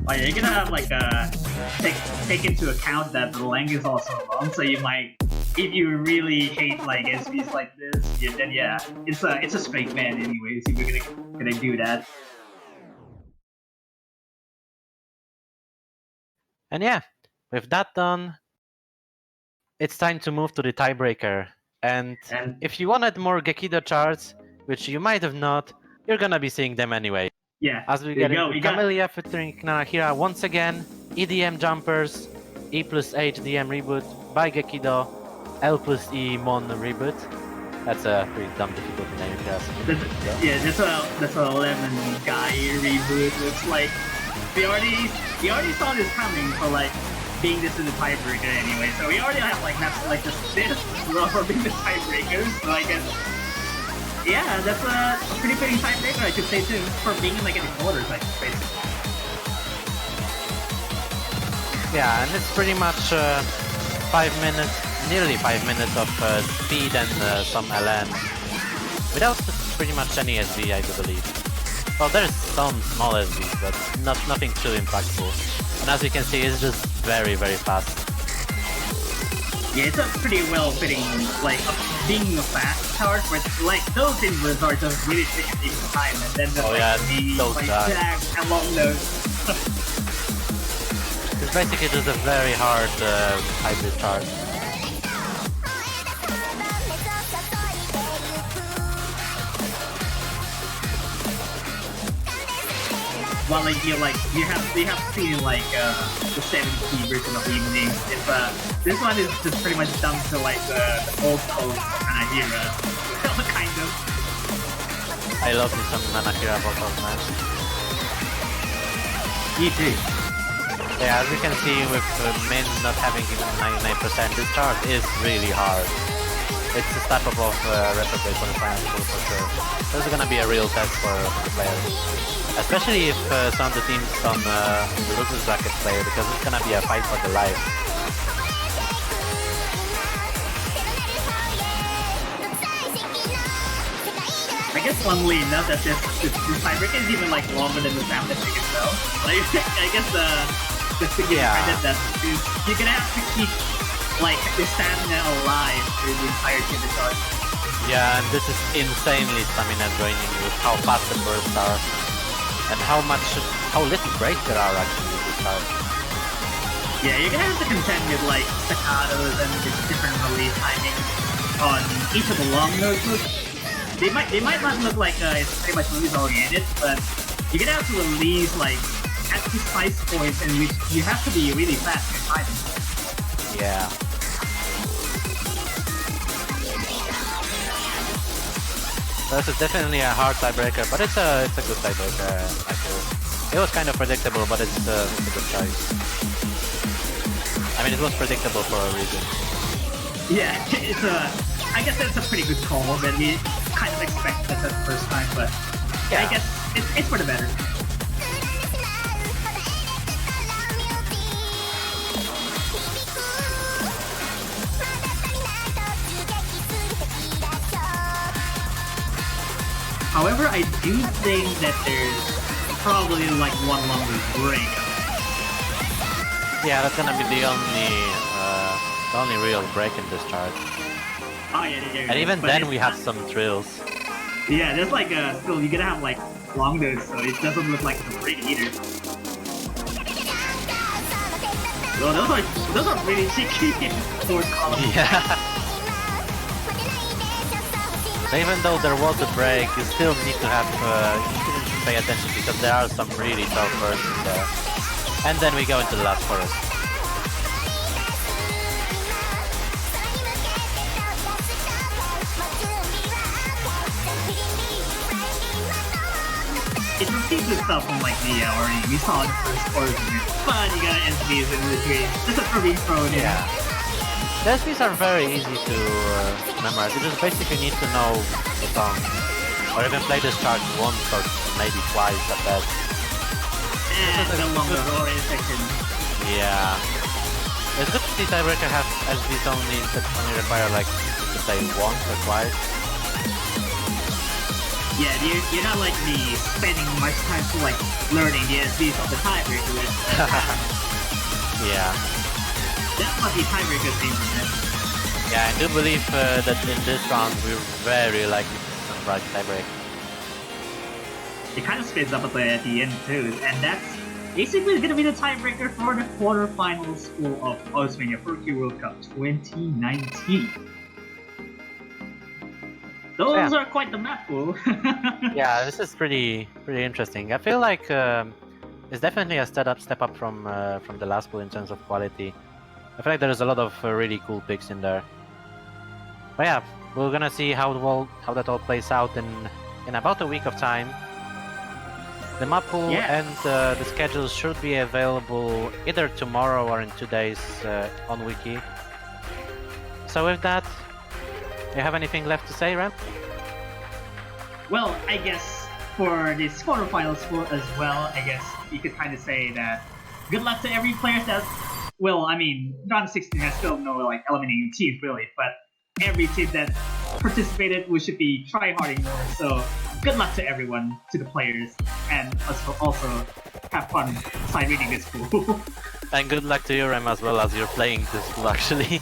Oh yeah, you're gonna have like take into account that the length is also long, so you might, if you really hate like SVs like this, then yeah, it's a straight man anyways. If you're gonna do that. And yeah, with that done, it's time to move to the tiebreaker. And if you wanted more Gekido charts, which you might have not, you're gonna be seeing them anyway. Yeah. As we get into Camellia featuring Nanahira once again, EDM jumpers, E plus H DM reboot, by Gekido, L plus E Mon reboot. That's a pretty dumb difficulty name if you ask me. Yeah, that's what a lemon guy reboot looks like. We already saw this coming for like being this in the tiebreaker anyway. So we already have like maps like this for being the tiebreaker. So I guess yeah, that's a pretty fitting tiebreaker I should say too for being like in the quarters like basically. Yeah, and it's pretty much 5 minutes, nearly 5 minutes of speed and some LN. Without pretty much any SV, I do believe. Well, there's some small SVs, but nothing too impactful. And as you can see, it's just very, very fast. Yeah, it's a pretty well-fitting, like, being a fast charge, but like those inverts are just really taking time, and then just those like jabs and long nose. It's basically just a very hard hybrid charge. Well, like you have seen like the 70 version of evening. If this one is just pretty much done to like the old code kind of era, kind of. I love me some Manakira vocals, man. Me too. Yeah, as you can see with Min not having even 99%, this charge is really hard. It's the type of retrograde for the final pool for sure. This is gonna be a real test for the players. Especially if some of the teams on the losers bracket play, because it's gonna be a fight for the life. I guess funnily enough that this tiebreaker is even like longer than the Stamina pick itself. Like I guess the thing credit that you're gonna have to keep like the stamina alive through the entirety of the charge. Yeah, and this is insanely stamina draining with how fast the bursts are. And how little breaks there are actually in this charge. Yeah, you're gonna have to contend with like staccatos and different release timing on each of the long nodes. They might not look like it's pretty much release oriented, but you're gonna have to release like at precise points in which you have to be really fast in timing. Yeah. This is definitely a hard tiebreaker, but it's a good tiebreaker. I feel it was kind of predictable, but it's a good choice. I mean, it was predictable for a reason. Yeah, I guess it's a pretty good call that we kind of expected that the first time, but yeah. I guess it's for the better. However, I do think that there's probably like one longer break. Yeah, that's gonna be the only real break in this chart. Oh yeah, and even then we have some thrills. Yeah, there's like still you're gonna have like long nodes, so it doesn't look like it's a break either. So those are really cheeky fourth column. Yeah. Even though there was a break, you still need to have you need to pay attention because there are some really tough bursts in there. And then we go into the last forest. It repeats itself from like the already. We saw the first chorus of it, but you got SBs in the game. Just for being thrown in. Yeah. The SBs are very easy to memorize. You just basically need to know the song. Or even play this chart once or maybe twice at best. Yeah, the longer orientation. Yeah. It's good to see tiebreaker have SBs that only require like to play once or twice. Yeah, you're not like me spending much time to like learning the SBs of the tiebreaker list. Yeah. That must be tiebreaker thing, man. Yeah, I do believe that in this round we're very likely to surprise tiebreak. It kind of speeds up at the end too, and that's basically going to be the tiebreaker for the quarterfinals of Osmania Furky World Cup 2019. Those are quite the map pool. Yeah, this is pretty interesting. I feel like it's definitely a step up from the last pool in terms of quality. I feel like there's a lot of really cool picks in there. But yeah, we're gonna see how that all plays out in about a week of time. The map pool and the schedules should be available either tomorrow or in 2 days on Wiki. So with that, you have anything left to say, Ram? Well, I guess for this quarterfinals as well, I guess you could kind of say that good luck to every player that. Well, I mean, round 16 has still no like eliminating teams really, but every team that participated we should be tryharding more. So good luck to everyone, to the players, and also have fun side reading this pool. And good luck to you, Ram, as well as you're playing this pool actually.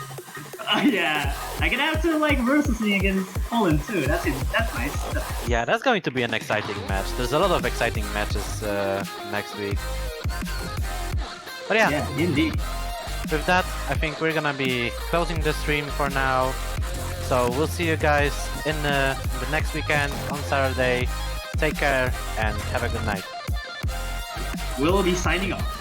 Yeah, I can have to like versus me against Poland too. That's nice. Yeah, that's going to be an exciting match. There's a lot of exciting matches next week. But yeah, indeed. With that, I think we're gonna be closing the stream for now. So we'll see you guys in the next weekend on Saturday. Take care and have a good night. We'll be signing off.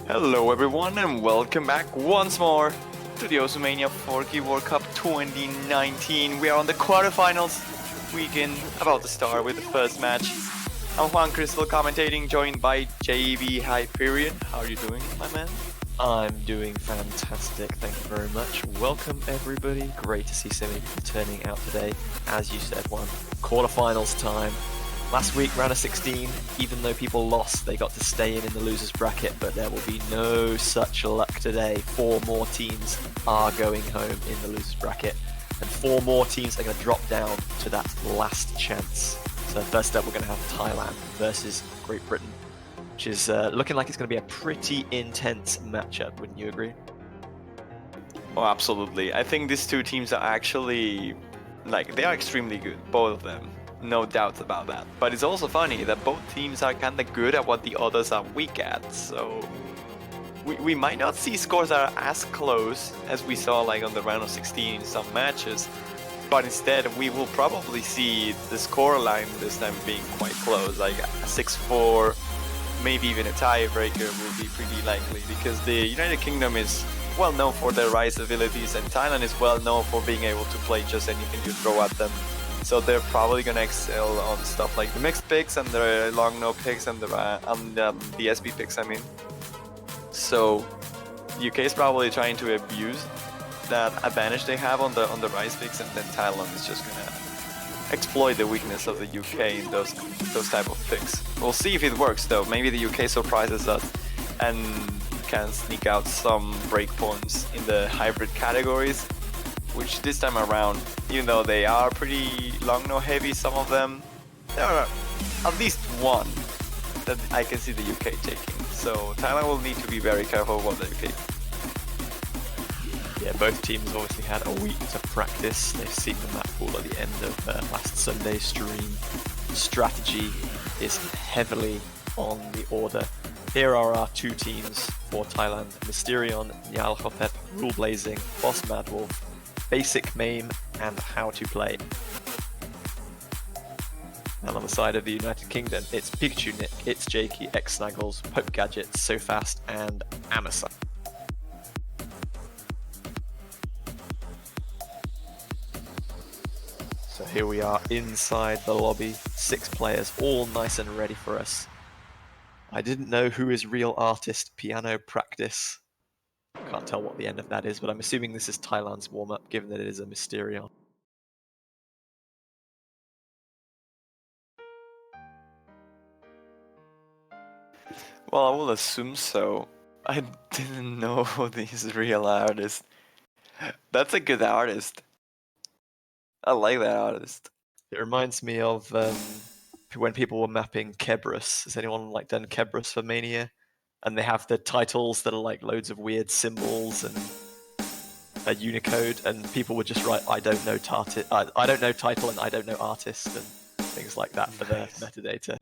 Hello everyone and welcome back once more to the Mania 4K World Cup 2019. We are on the quarterfinals weekend, about to start with the first match. I'm Juan Crystal commentating, joined by JV Hyperion. How are you doing, my man? I'm doing fantastic, thank you very much. Welcome everybody, great to see so many people turning out today. As you said, Juan, quarterfinals time. Last week, round of 16, even though people lost, they got to stay in the losers bracket, but there will be no such luck today. 4 more teams are going home in the losers bracket, and 4 more teams are going to drop down to that last chance. So first up, we're going to have Thailand versus Great Britain, which is looking like it's going to be a pretty intense matchup, wouldn't you agree? Oh, absolutely. I think these two teams are actually, they are extremely good, both of them. No doubts about that. But it's also funny that both teams are kind of good at what the others are weak at, so we might not see scores that are as close as we saw on the round of 16 in some matches, but instead we will probably see the score line this time being quite close, like a 6-4, maybe even a tiebreaker will be pretty likely, because the United Kingdom is well known for their rise abilities and Thailand is well known for being able to play just anything you throw at them. So they're probably gonna excel on stuff like the mixed picks and the long no picks and the SB picks, I mean. So UK is probably trying to abuse that advantage they have on the rise picks, and then Thailand is just gonna exploit the weakness of the UK in those type of picks. We'll see if it works though. Maybe the UK surprises us and can sneak out some breakpoints in the hybrid categories, which this time around, even though they are pretty long no heavy, some of them, there are at least one that I can see the UK taking. So Thailand will need to be very careful what the UK. Yeah, both teams obviously had a week to practice. They've seen the map pool at the end of last Sunday's stream. Strategy is heavily on the order. Here are our 2 teams for Thailand: Mysterion, Nyalhotep, Rule Blazing, Boss Madwolf, Basic Mame, and How to Play. And on the side of the United Kingdom, it's Pikachu Nick, It's Jakey, X Snaggles, Pope Gadget, So Fast, and Amasa. So here we are inside the lobby, 6 players, all nice and ready for us. I didn't know who is real artist piano practice. Can't tell what the end of that is, but I'm assuming this is Thailand's warm-up, given that it is a Mysterion. Well, I will assume so. I didn't know this real artist. That's a good artist. I like that artist. It reminds me of when people were mapping Kebrus. Has anyone done Kebrus for Mania? And they have the titles that are loads of weird symbols and a Unicode, and people would just write, I don't know I don't know title and I don't know artist and things like that for their metadata.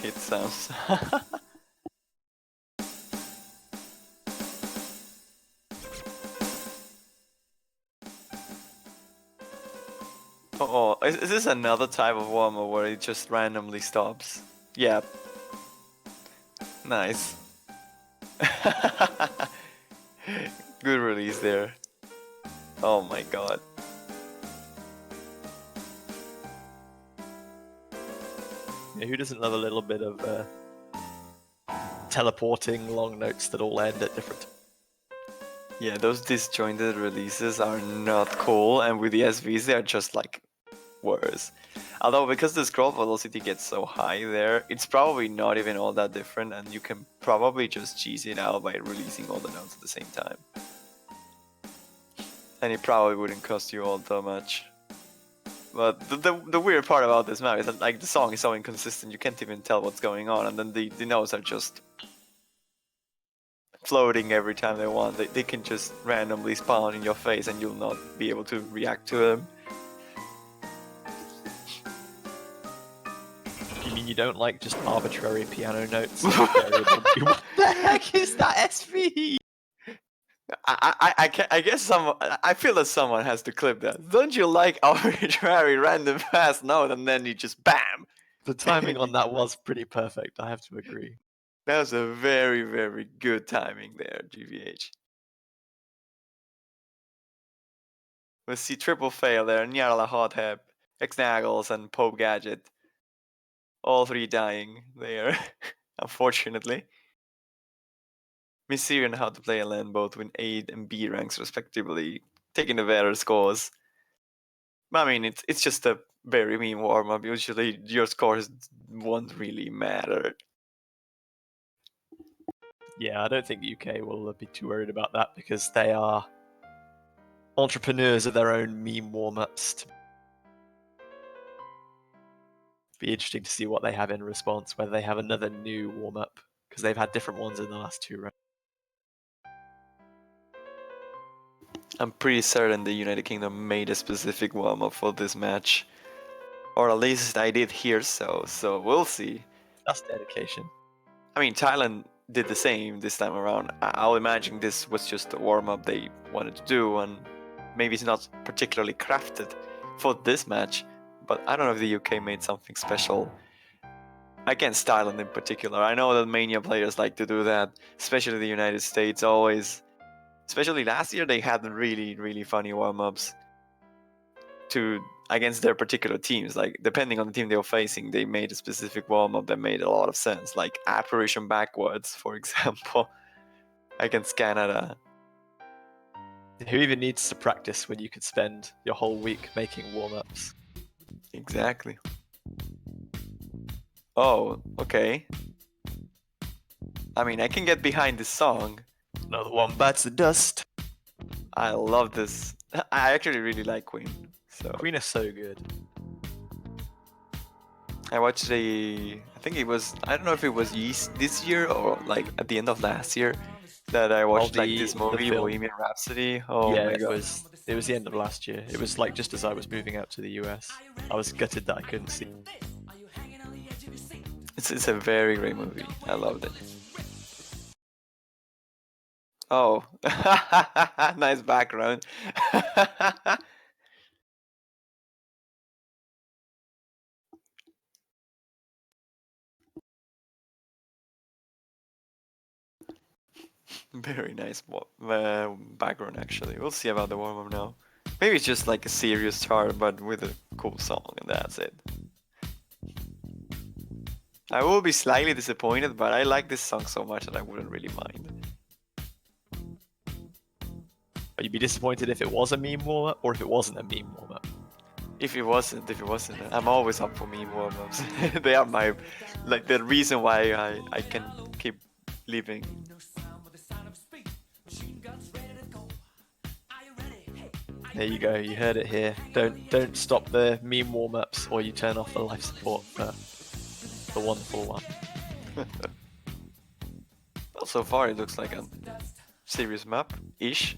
Hit sounds. Oh, is this another type of warm-up where it just randomly stops? Yeah. Nice. Good release there. Oh my god. Yeah, who doesn't love a little bit of teleporting long notes that all end at different? Yeah, those disjointed releases are not cool, and with the SVs they are just like worse. Although because the scroll velocity gets so high there, it's probably not even all that different, and you can probably just cheese it out by releasing all the notes at the same time. And it probably wouldn't cost you all that much. But the weird part about this map is that like the song is so inconsistent, you can't even tell what's going on, and then the notes are just floating every time they want. They can just randomly spawn in your face and you'll not be able to react to them. You mean you don't like just arbitrary piano notes? What the heck is that SV? I guess I feel that someone has to clip that. Don't you like arbitrary random fast note and then you just BAM! The timing on that was pretty perfect, I have to agree. That was a very, very good timing there, GVH. We'll see triple fail there, Nyarla Hothep, Xnaggles, and Pope Gadget. All three dying there, unfortunately. Mysterion and how to play a land both win A and B ranks respectively, taking the better scores. I mean, it's just a very mean warm-up. Usually your scores won't really matter. Yeah, I don't think the UK will be too worried about that because they are entrepreneurs of their own meme warm-ups. Be interesting to see what they have in response, whether they have another new warm-up, because they've had different ones in the last 2 rounds. I'm pretty certain the United Kingdom made a specific warm-up for this match. Or at least I did hear so we'll see. That's dedication. I mean, Thailand did the same this time around. I'll imagine this was just a warm-up they wanted to do, and maybe it's not particularly crafted for this match, but I don't know if the UK made something special against Thailand in particular. I know that Mania players like to do that, especially the United States always. Especially last year, they had really, really funny warm-ups against their particular teams. Like, depending on the team they were facing, they made a specific warm-up that made a lot of sense. Like apparition backwards, for example, against Canada. Who even needs to practice when you could spend your whole week making warm-ups? Exactly. Oh, okay. I mean, I can get behind this song. Another one bites the dust. I love this. I actually really like Queen. So Queen is so good. I watched I think it was, I don't know if it was this year or like at the end of last year that I watched like this movie, Bohemian Rhapsody. Oh yeah, my god. It was the end of last year. It was like just as I was moving out to the US. I was gutted that I couldn't see. It's a very great movie. I loved it. Oh, nice background. Very nice background, actually. We'll see about the warm-up now. Maybe it's just like a serious chart, but with a cool song, and that's it. I will be slightly disappointed, but I like this song so much that I wouldn't really mind. But you'd be disappointed if it was a meme warm-up or if it wasn't a meme warm-up. If it wasn't, I'm always up for meme warm-ups. They are like the reason why I can keep living. There you go, you heard it here. Don't stop the meme warm-ups or you turn off the life support for the wonderful one. Well, so far it looks like a serious map-ish.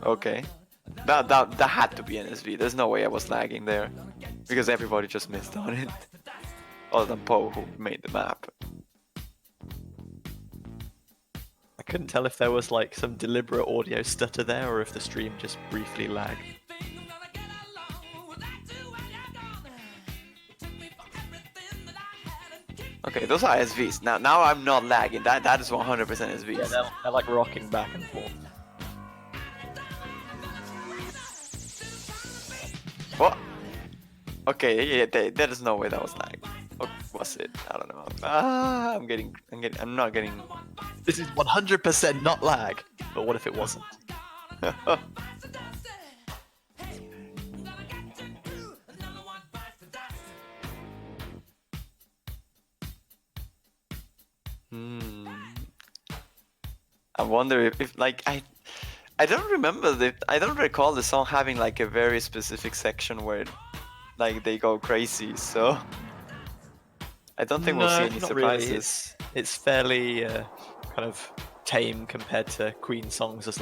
Okay. That had to be NSV. There's no way I was lagging there. Because everybody just missed on it. Other than Poe, who made the map. I couldn't tell if there was like some deliberate audio stutter there or if the stream just briefly lagged. Okay, those are SVs. Now I'm not lagging. That is 100% SVs. Yeah, they're like rocking back and forth. What? Okay, yeah, there is no way that was lag. Or was it? I don't know. I'm not getting. This is 100% not lag. But what if it wasn't? I wonder if like I don't remember I don't recall the song having like a very specific section where like they go crazy, so I don't think we'll see any not surprises. Really. It's fairly kind of tame compared to Queen songs, as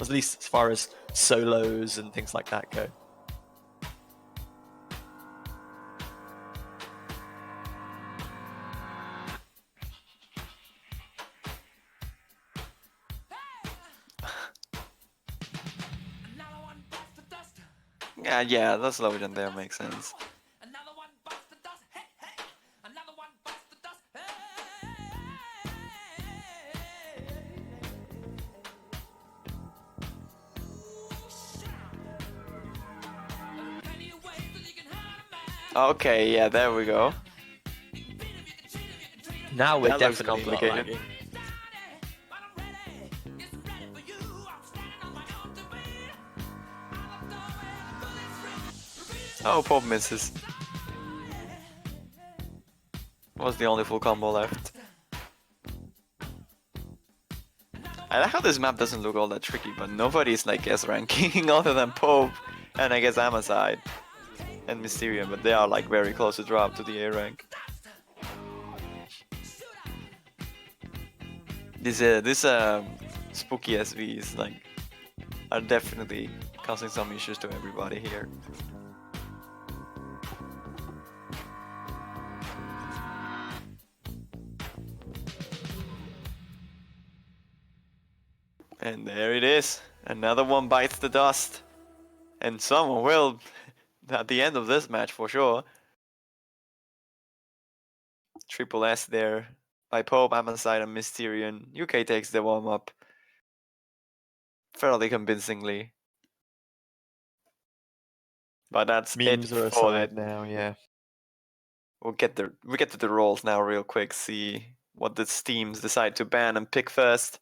least as far as solos and things like that go. Yeah, the slogan there makes sense. Okay, yeah, there we go. Now we're That looks definitely not complicated. lagging. Oh, Pope misses. Was the only full combo left. I like how this map doesn't look all that tricky, but nobody's like S ranking other than Pope and I guess Amazide and Mysterium, but they are like very close to drop to the A rank. These spooky SVs like are definitely causing some issues to everybody here. And there it is. Another one bites the dust. And someone will at the end of this match for sure. Triple S there by Pope, Amazide, and Mysterion. UK takes the warm up fairly convincingly. But that's Memes it are for aside it. now, yeah. We get to the roles now real quick. See what the teams decide to ban and pick first.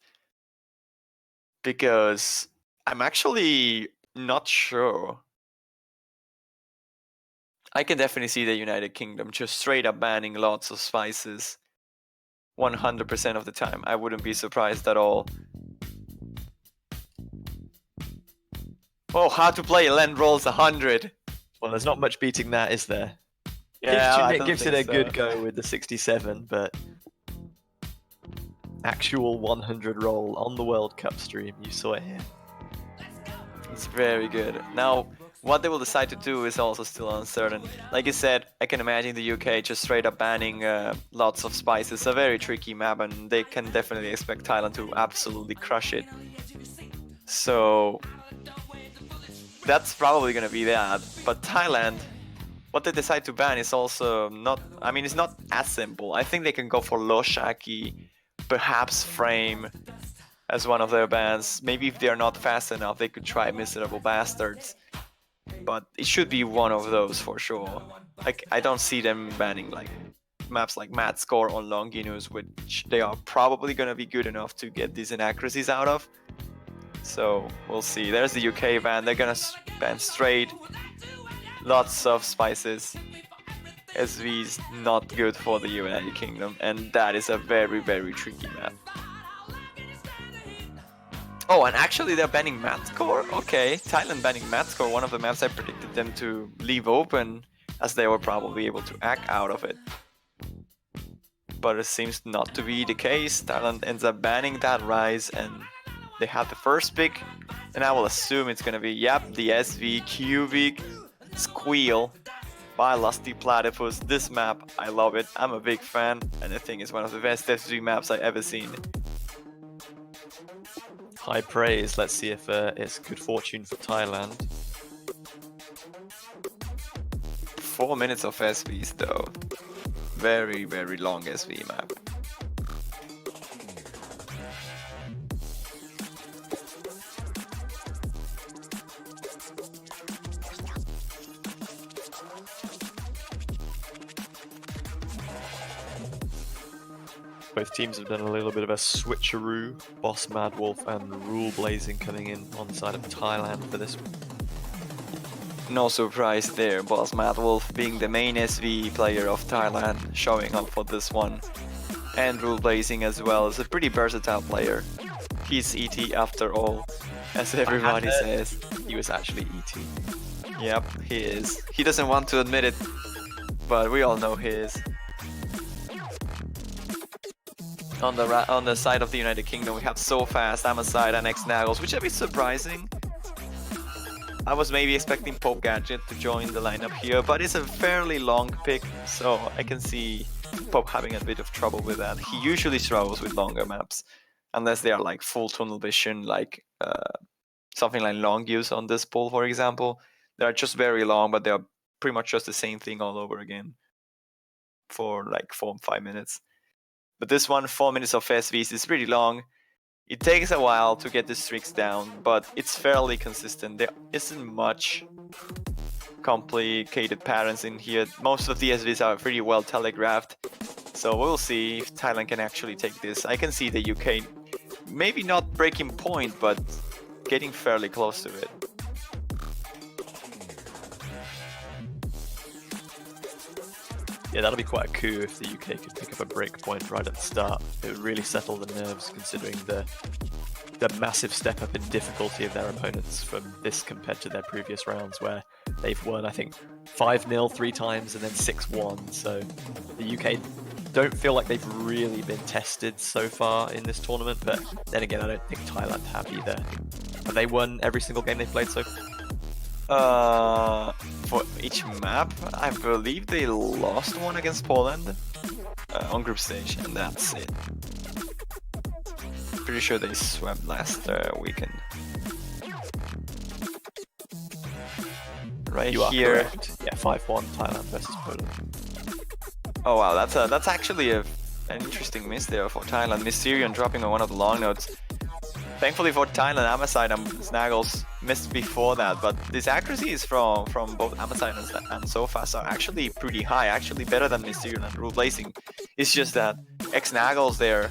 Because I'm actually not sure. I can definitely see the United Kingdom just straight up banning lots of spices 100% of the time. I wouldn't be surprised at all. Oh, how to play land rolls 100. Well, there's not much beating that, is there? Yeah, It gives it a good go with the 67, but actual 100 roll on the World Cup stream, you saw it here. It's very good. Now, what they will decide to do is also still uncertain. Like I said, I can imagine the UK just straight up banning lots of spices. It's a very tricky map, and they can definitely expect Thailand to absolutely crush it. So that's probably gonna be that. But Thailand, what they decide to ban is also not, I mean, it's not as simple. I think they can go for Loshaki, perhaps Frame as one of their bans. Maybe if they're not fast enough, they could try Miserable Bastards. But it should be one of those for sure. Like, I don't see them banning like maps like Mad Score on Longinus, which they are probably gonna be good enough to get decent accuracies out of. So we'll see. There's the UK ban. They're gonna ban straight. Lots of spices. SV's not good for the United Kingdom, and that is a very, very tricky map. Oh, and actually they're banning Matscore? Okay, Thailand banning Matscore, one of the maps I predicted them to leave open, as they were probably able to act out of it. But it seems not to be the case. Thailand ends up banning that Rise, and They have the first pick, and I will assume it's gonna be, yep, the SV Cubic Squeal by Lusty Platypus. This map, I love it. I'm a big fan, and I think it's one of the best SV maps I've ever seen. High praise. Let's see if it's good fortune for Thailand. 4 minutes of SVs though. Very, very long SV map. Both teams have done a little bit of a switcheroo. Boss Mad Wolf and Rule Blazing coming in on the side of Thailand for this one. No surprise there, Boss Mad Wolf being the main SV player of Thailand, showing up for this one. And Rule Blazing as well is a pretty versatile player. He's ET after all, as everybody says. He was actually ET. Yep, he is. He doesn't want to admit it, but we all know he is. On the side of the United Kingdom, we have So Fast, Amoside, and X-Naggles, which is a bit surprising. I was maybe expecting Pope Gadget to join the lineup here, but it's a fairly long pick, so I can see Pope having a bit of trouble with that. He usually struggles with longer maps, unless they are like full tunnel vision, like something like Long Use on this pool, for example. They are just very long, but they are pretty much just the same thing all over again for like 4 or 5 minutes. But this one, 4 minutes of SVs, is pretty long. It takes a while to get the streaks down, but it's fairly consistent. There isn't much complicated patterns in here. Most of the SVs are pretty well telegraphed. So we'll see if Thailand can actually take this. I can see the UK maybe not breaking point, but getting fairly close to it. Yeah, that'll be quite a coup if the UK could pick up a break point right at the start. It would really settle the nerves, considering the massive step up in difficulty of their opponents from this compared to their previous rounds, where they've won, I think, 5-0 3 times and then 6-1. So the UK don't feel like they've really been tested so far in this tournament. But then again, I don't think Thailand have either. Have they won every single game they've played so far? For each map, I believe they lost one against Poland on group stage, and that's it. Pretty sure they swept last weekend. Right You are here. correct. Yeah, 5-1 Thailand versus Poland. Oh wow, that's actually an interesting miss there for Thailand. Mysterion dropping on one of the long notes. Thankfully for Thailand, Amoside and Snaggles missed before that, but these accuracies from both Amoside and So Fast are actually pretty high, actually better than Mysterion and Rule Blazing. It's just that X-Naggles there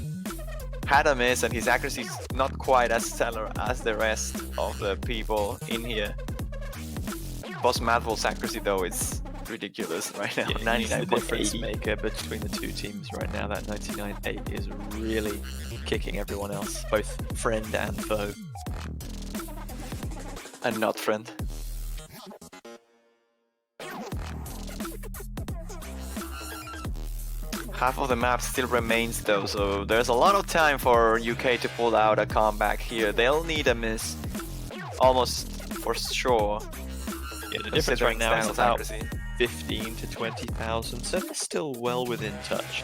had a miss, and his accuracy is not quite as stellar as the rest of the people in here. Boss Madvol's accuracy though is ridiculous right now. Yeah, he's the difference 99.80. maker between the two teams right now. That 99.8 is really kicking everyone else, both friend and foe. And not friend. Half of the map still remains though, so there's a lot of time for UK to pull out a comeback here. They'll need a miss almost for sure. Yeah, the difference right considering now is Stanley's about accuracy. 15 to 20,000, so they're still well within touch.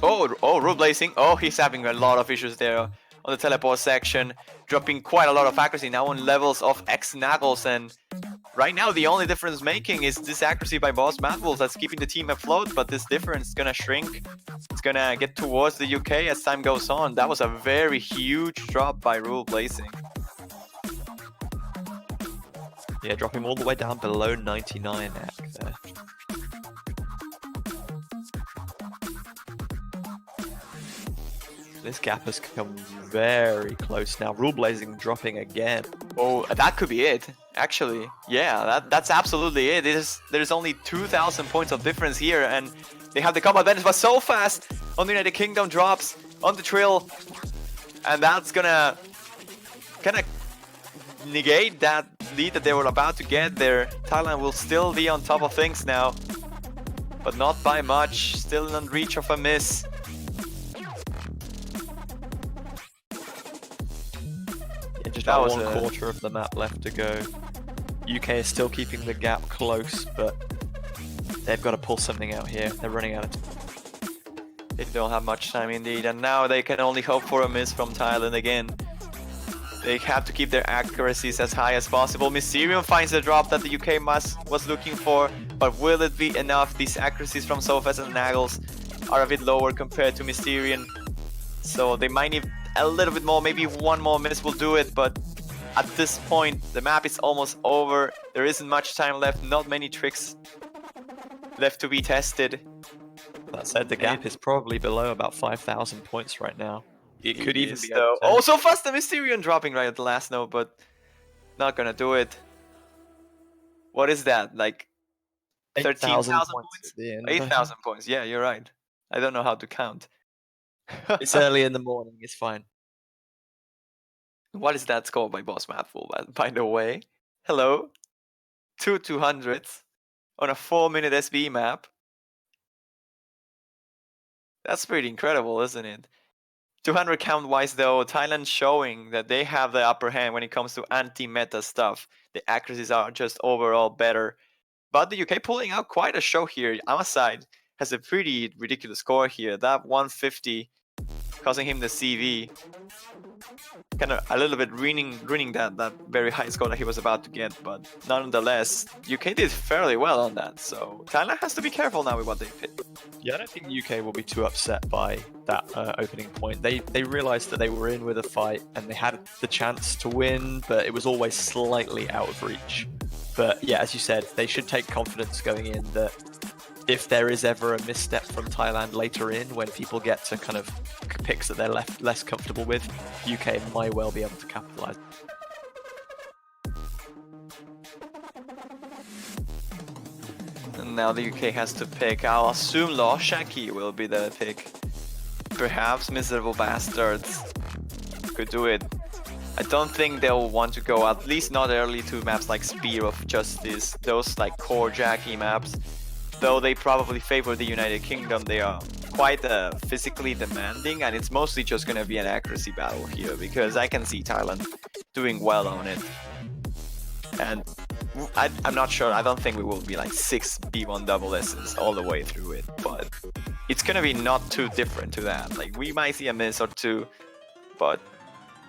Oh, Rule Blazing. Oh, he's having a lot of issues there on the teleport section, dropping quite a lot of accuracy now on levels of X-Naggles, and right now the only difference making is this accuracy by Boss Madwolf that's keeping the team afloat, but this difference is gonna shrink. It's gonna get towards the UK as time goes on. That was a very huge drop by Rule Blazing. Yeah, dropping all the way down below 99 act there. This gap has come very close now. Rule Blazing dropping again. Oh, that could be it, actually. Yeah, that's absolutely it. There's only 2,000 points of difference here, and they have the combat advantage, but So Fast on the United Kingdom drops on the Trill, and that's gonna kind of negate that lead that they were about to get there. Thailand will still be on top of things now, but not by much. Still in reach of a miss. That About was one a- quarter of the map left to go. UK is still keeping the gap close, but they've got to pull something out here. They're running out of time. They don't have much time indeed, and now they can only hope for a miss from Thailand again. They have to keep their accuracies as high as possible. Mysterium finds the drop that the UK was looking for, but will it be enough? These accuracies from Sofas and Naggles are a bit lower compared to Mysterium, so they might need a little bit more. Maybe one more miss will do it, but at this point, the map is almost over. There isn't much time left, not many tricks left to be tested. That said, the gap is probably below about 5,000 points right now. It could even be though. over 10. Oh, so fast the Mysterium dropping right at the last note, but not gonna do it. What is that? Like 13,000 8,000 points? at the end. 8,000 points. Yeah, you're right. I don't know how to count. It's early in the morning, it's fine. What is that score by Boss Mathful, by the way? Hello? 200s on a 4-minute SB map. That's pretty incredible, isn't it? 200 count wise though, Thailand showing that they have the upper hand when it comes to anti-meta stuff. The accuracies are just overall better. But the UK pulling out quite a show here. Amaside has a pretty ridiculous score here. That 150 causing him the CV. Kind of a little bit ruining that very high score that he was about to get, but nonetheless, UK did fairly well on that, so Thailand has to be careful now with what they pick. Yeah, I don't think the UK will be too upset by that opening point. They realized that they were in with a fight and they had the chance to win, but it was always slightly out of reach. But yeah, as you said, they should take confidence going in that if there is ever a misstep from Thailand later in, when people get to kind of picks that they're less comfortable with, UK might well be able to capitalize. And now the UK has to pick. I'll assume Law Shaki will be the pick. Perhaps Miserable Bastards could do it. I don't think they'll want to go, at least not early, to maps like Spear of Justice, those like core Jackie maps. Though they probably favor the United Kingdom, they are quite physically demanding, and it's mostly just going to be an accuracy battle here, because I can see Thailand doing well on it. And I'm not sure, I don't think we will be like 6 B1 double S's all the way through it, but it's going to be not too different to that. Like, we might see a miss or two, but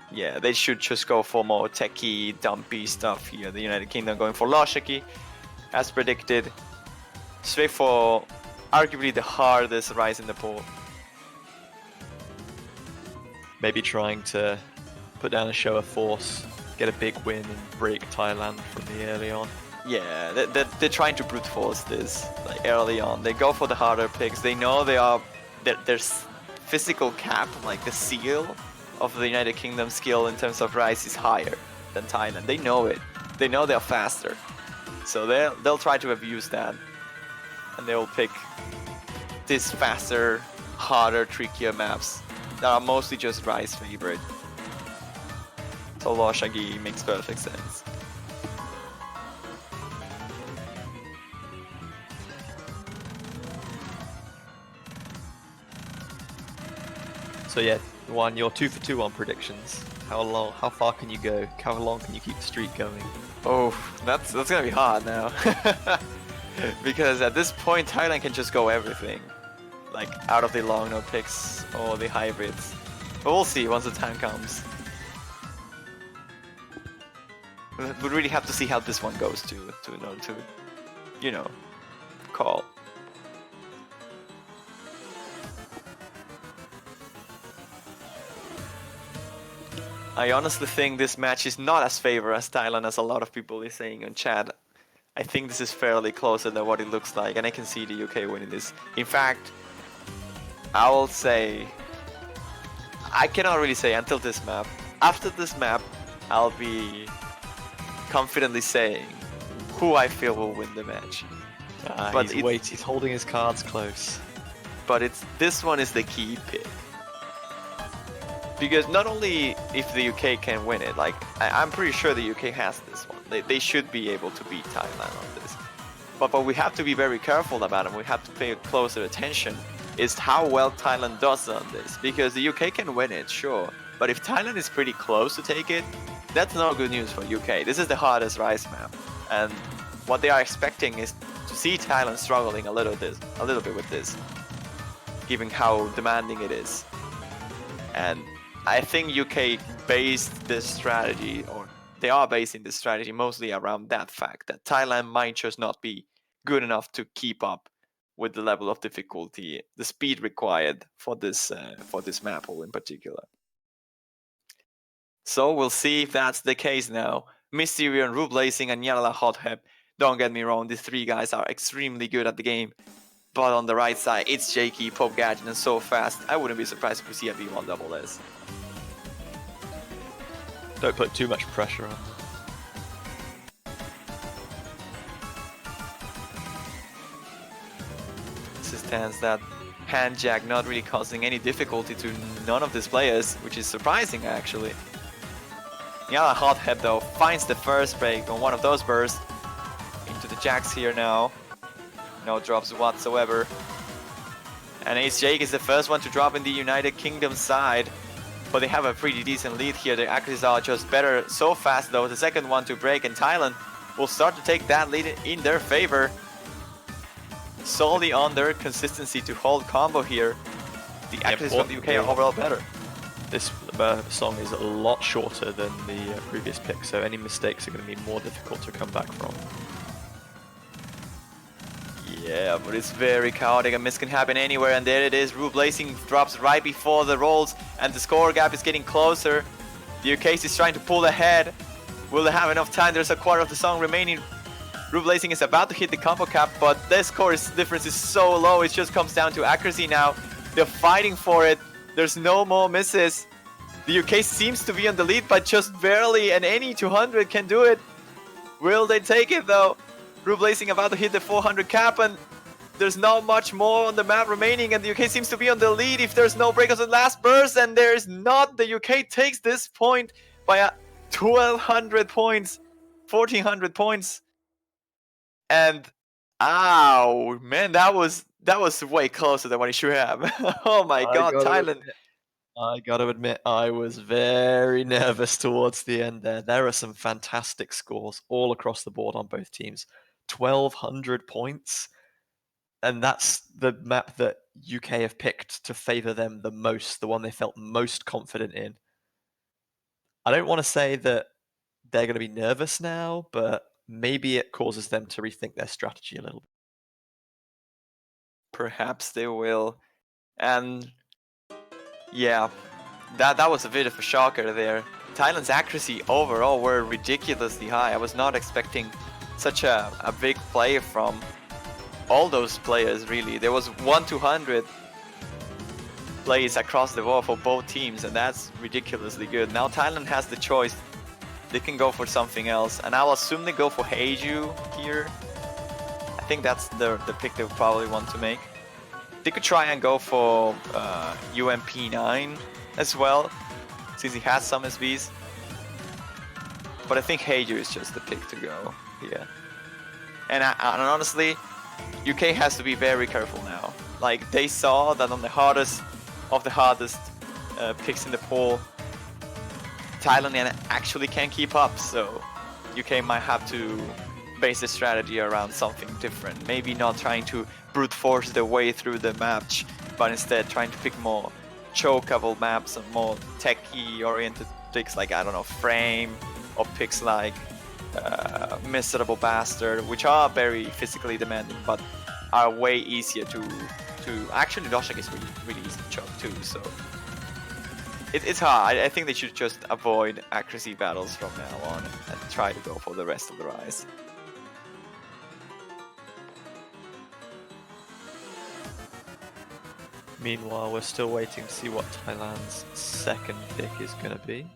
yeah, they should just go for more techie, dumpy stuff here. The United Kingdom going for Loshiki, as predicted. Straight for arguably the hardest rise in the pool. Maybe trying to put down a show of force, get a big win and break Thailand from the early on. Yeah, they're trying to brute force this like early on. They go for the harder picks. They know their physical cap, like the seal of the United Kingdom skill in terms of rise is higher than Thailand. They know it. They know they're faster. So they'll try to abuse that. And they will pick these faster, harder, trickier maps that are mostly just Rise favorite. So Loshagi makes perfect sense. So yeah, Juan, you're 2 for 2 on predictions. How far can you go? How long can you keep the streak going? Oh, that's gonna be hard now. Because at this point, Thailand can just go everything. Like, out of the long note picks or the hybrids. But we'll see once the time comes. We really have to see how this one goes to you know, call. I honestly think this match is not as favored as Thailand as a lot of people are saying on chat. I think this is fairly closer than what it looks like, and I can see the UK winning this. In fact, I will say, I cannot really say until this map. After this map, I'll be confidently saying who I feel will win the match. But he's holding his cards close. But this one is the key pick. Because not only if the UK can win it, like I'm pretty sure the UK has this one. They should be able to beat Thailand on this. But we have to be very careful about it. We have to pay closer attention is how well Thailand does on this. Because the UK can win it, sure. But if Thailand is pretty close to take it, that's no good news for UK. This is the hardest Rise map, and what they are expecting is to see Thailand struggling a little bit with this, given how demanding it is. And I think UK based this strategy, or they are basing this strategy mostly around that fact that Thailand might just not be good enough to keep up with the level of difficulty, the speed required for this map hole in particular. So we'll see if that's the case now. Mysterio, Rue Blazing, and Yala Hothep. Don't get me wrong, these three guys are extremely good at the game. But on the right side, it's Jakey, Pope Gadget, and So Fast. I wouldn't be surprised if we see a V1 double S. Don't put too much pressure on. This stands that hand jack not really causing any difficulty to none of these players, which is surprising actually. Yala Hothead though finds the first break on one of those bursts into the jacks here now. No drops whatsoever. And Ace Jake is the first one to drop in the United Kingdom side. But they have a pretty decent lead here. The accuracies are just better. So Fast though, the second one to break, and Thailand will start to take that lead in their favor. Solely on their consistency to hold combo here. The accuracies from the UK are overall better. This song is a lot shorter than the previous pick, so any mistakes are going to be more difficult to come back from. Yeah, but it's very chaotic. A miss can happen anywhere, and there it is. Rue Blazing drops right before the rolls, and the score gap is getting closer. The UK is trying to pull ahead. Will they have enough time? There's a quarter of the song remaining. Rue Blazing is about to hit the combo cap, but the score difference is so low. It just comes down to accuracy now. They're fighting for it. There's no more misses. The UK seems to be on the lead, but just barely, and any 200 can do it. Will they take it though? Rue Blazing about to hit the 400 cap, and there's not much more on the map remaining, and the UK seems to be on the lead if there's no break on the last burst, and there's not. The UK takes this point by 1,200 points, 1,400 points, and ow, man, that was way closer than what it should have. Oh my god, Thailand. I gotta admit, I was very nervous towards the end there. There are some fantastic scores all across the board on both teams. 1,200 points, and that's the map that UK have picked to favor them the most, the one they felt most confident in. I don't want to say that they're going to be nervous now, but maybe it causes them to rethink their strategy a little bit. Perhaps they will. And yeah, that was a bit of a shocker there. Thailand's accuracy overall were ridiculously high. I was not expecting such a big play from all those players, really. There was 1-200 plays across the board for both teams, and that's ridiculously good. Now Thailand has the choice. They can go for something else, and I'll assume they go for Heiju here. I think that's the pick they would probably want to make. They could try and go for UMP9 as well, since he has some SVs. But I think Heiju is just the pick to go here. And honestly, UK has to be very careful now. Like, they saw that on the hardest of the hardest picks in the pool, Thailand actually can keep up, so UK might have to base the strategy around something different. Maybe not trying to brute force their way through the match, but instead trying to pick more chokeable maps and more techie oriented picks like, I don't know, Frame, or picks like Miserable Bastard, which are very physically demanding but are way easier to actually Doshak is really easy to choke too, so it's hard. I think they should just avoid accuracy battles from now on and try to go for the rest of the Rise. Meanwhile, we're still waiting to see what Thailand's second pick is going to be.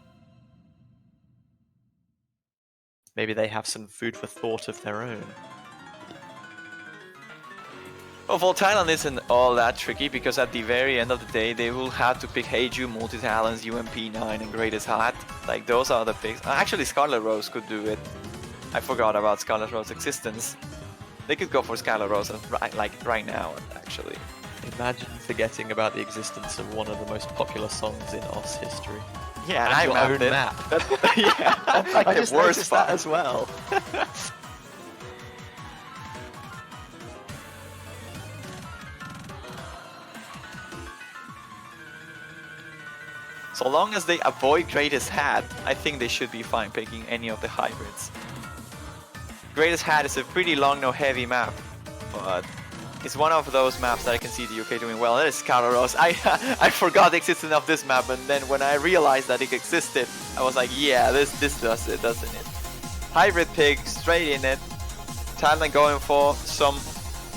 Maybe they have some food for thought of their own. Well, Thailand isn't all that tricky, because at the very end of the day, they will have to pick Heiju, Multi-Talents, UMP9, and Greatest Hat. Like, those are the picks. Actually, Scarlet Rose could do it. I forgot about Scarlet Rose's existence. They could go for Scarlet Rose right now, actually. Imagine forgetting about the existence of one of the most popular songs in OS history. Yeah, and And I your mapped own it. map. Yeah, I the just worst noticed that part. as well. So long as they avoid Greatest Hat, I think they should be fine picking any of the hybrids. Greatest Hat is a pretty long, no heavy map, but it's one of those maps that I can see the UK doing well. That is Scalaros. I forgot the existence of this map, and then when I realized that it existed, I was like, yeah, this does it, doesn't it? Hybrid pick, straight in it. Thailand going for some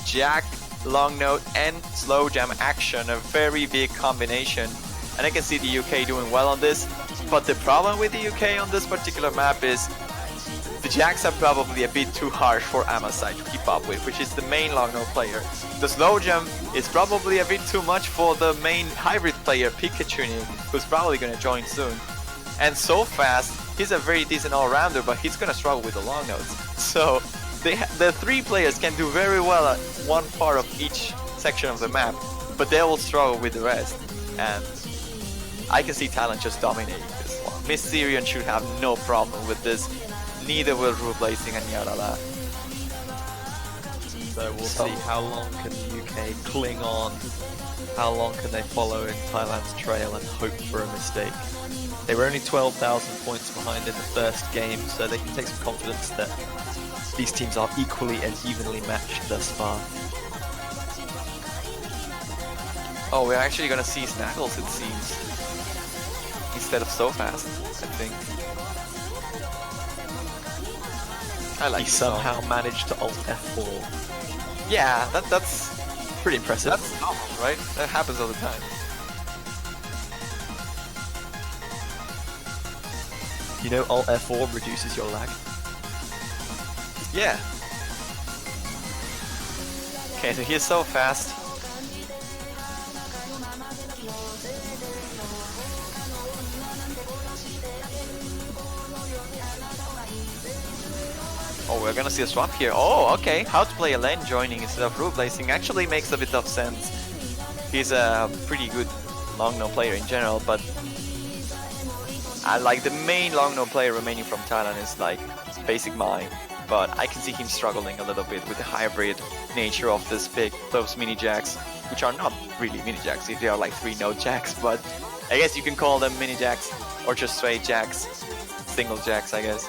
Jack, long note, and slow jam action, a very big combination. And I can see the UK doing well on this, but the problem with the UK on this particular map is the Jacks are probably a bit too harsh for Amasai to keep up with, which is the main long note player. The slow jump is probably a bit too much for the main hybrid player, Pikachu, who's probably going to join soon. And so fast, he's a very decent all-rounder, but he's going to struggle with the long notes. So the three players can do very well at one part of each section of the map, but they will struggle with the rest. And I can see Thailand just dominating this one. Mysterion should have no problem with this. Neither will Rule Blazing and Yarala. So we'll see how long can the UK cling on, how long can they follow in Thailand's trail and hope for a mistake. They were only 12,000 points behind in the first game, so they can take some confidence that these teams are equally and evenly matched thus far. Oh, we're actually gonna see Snaggles, it seems, instead of so fast, I think. I like He this song. somehow managed to alt F4. Yeah, that's Pretty impressive. that's normal, right? That happens all the time. You know alt F4 reduces your lag. Yeah. Okay, so he's so fast. Oh, we're gonna see a swap here. Oh, okay. How to play a lane joining instead of Rule Blazing actually makes a bit of sense. He's a pretty good long no player in general, but I like the main long no player remaining from Thailand is like basic Mai, but I can see him struggling a little bit with the hybrid nature of this pick, those mini jacks, which are not really mini jacks, they are like 3-node jacks, but I guess you can call them mini jacks or just straight jacks, single jacks, I guess.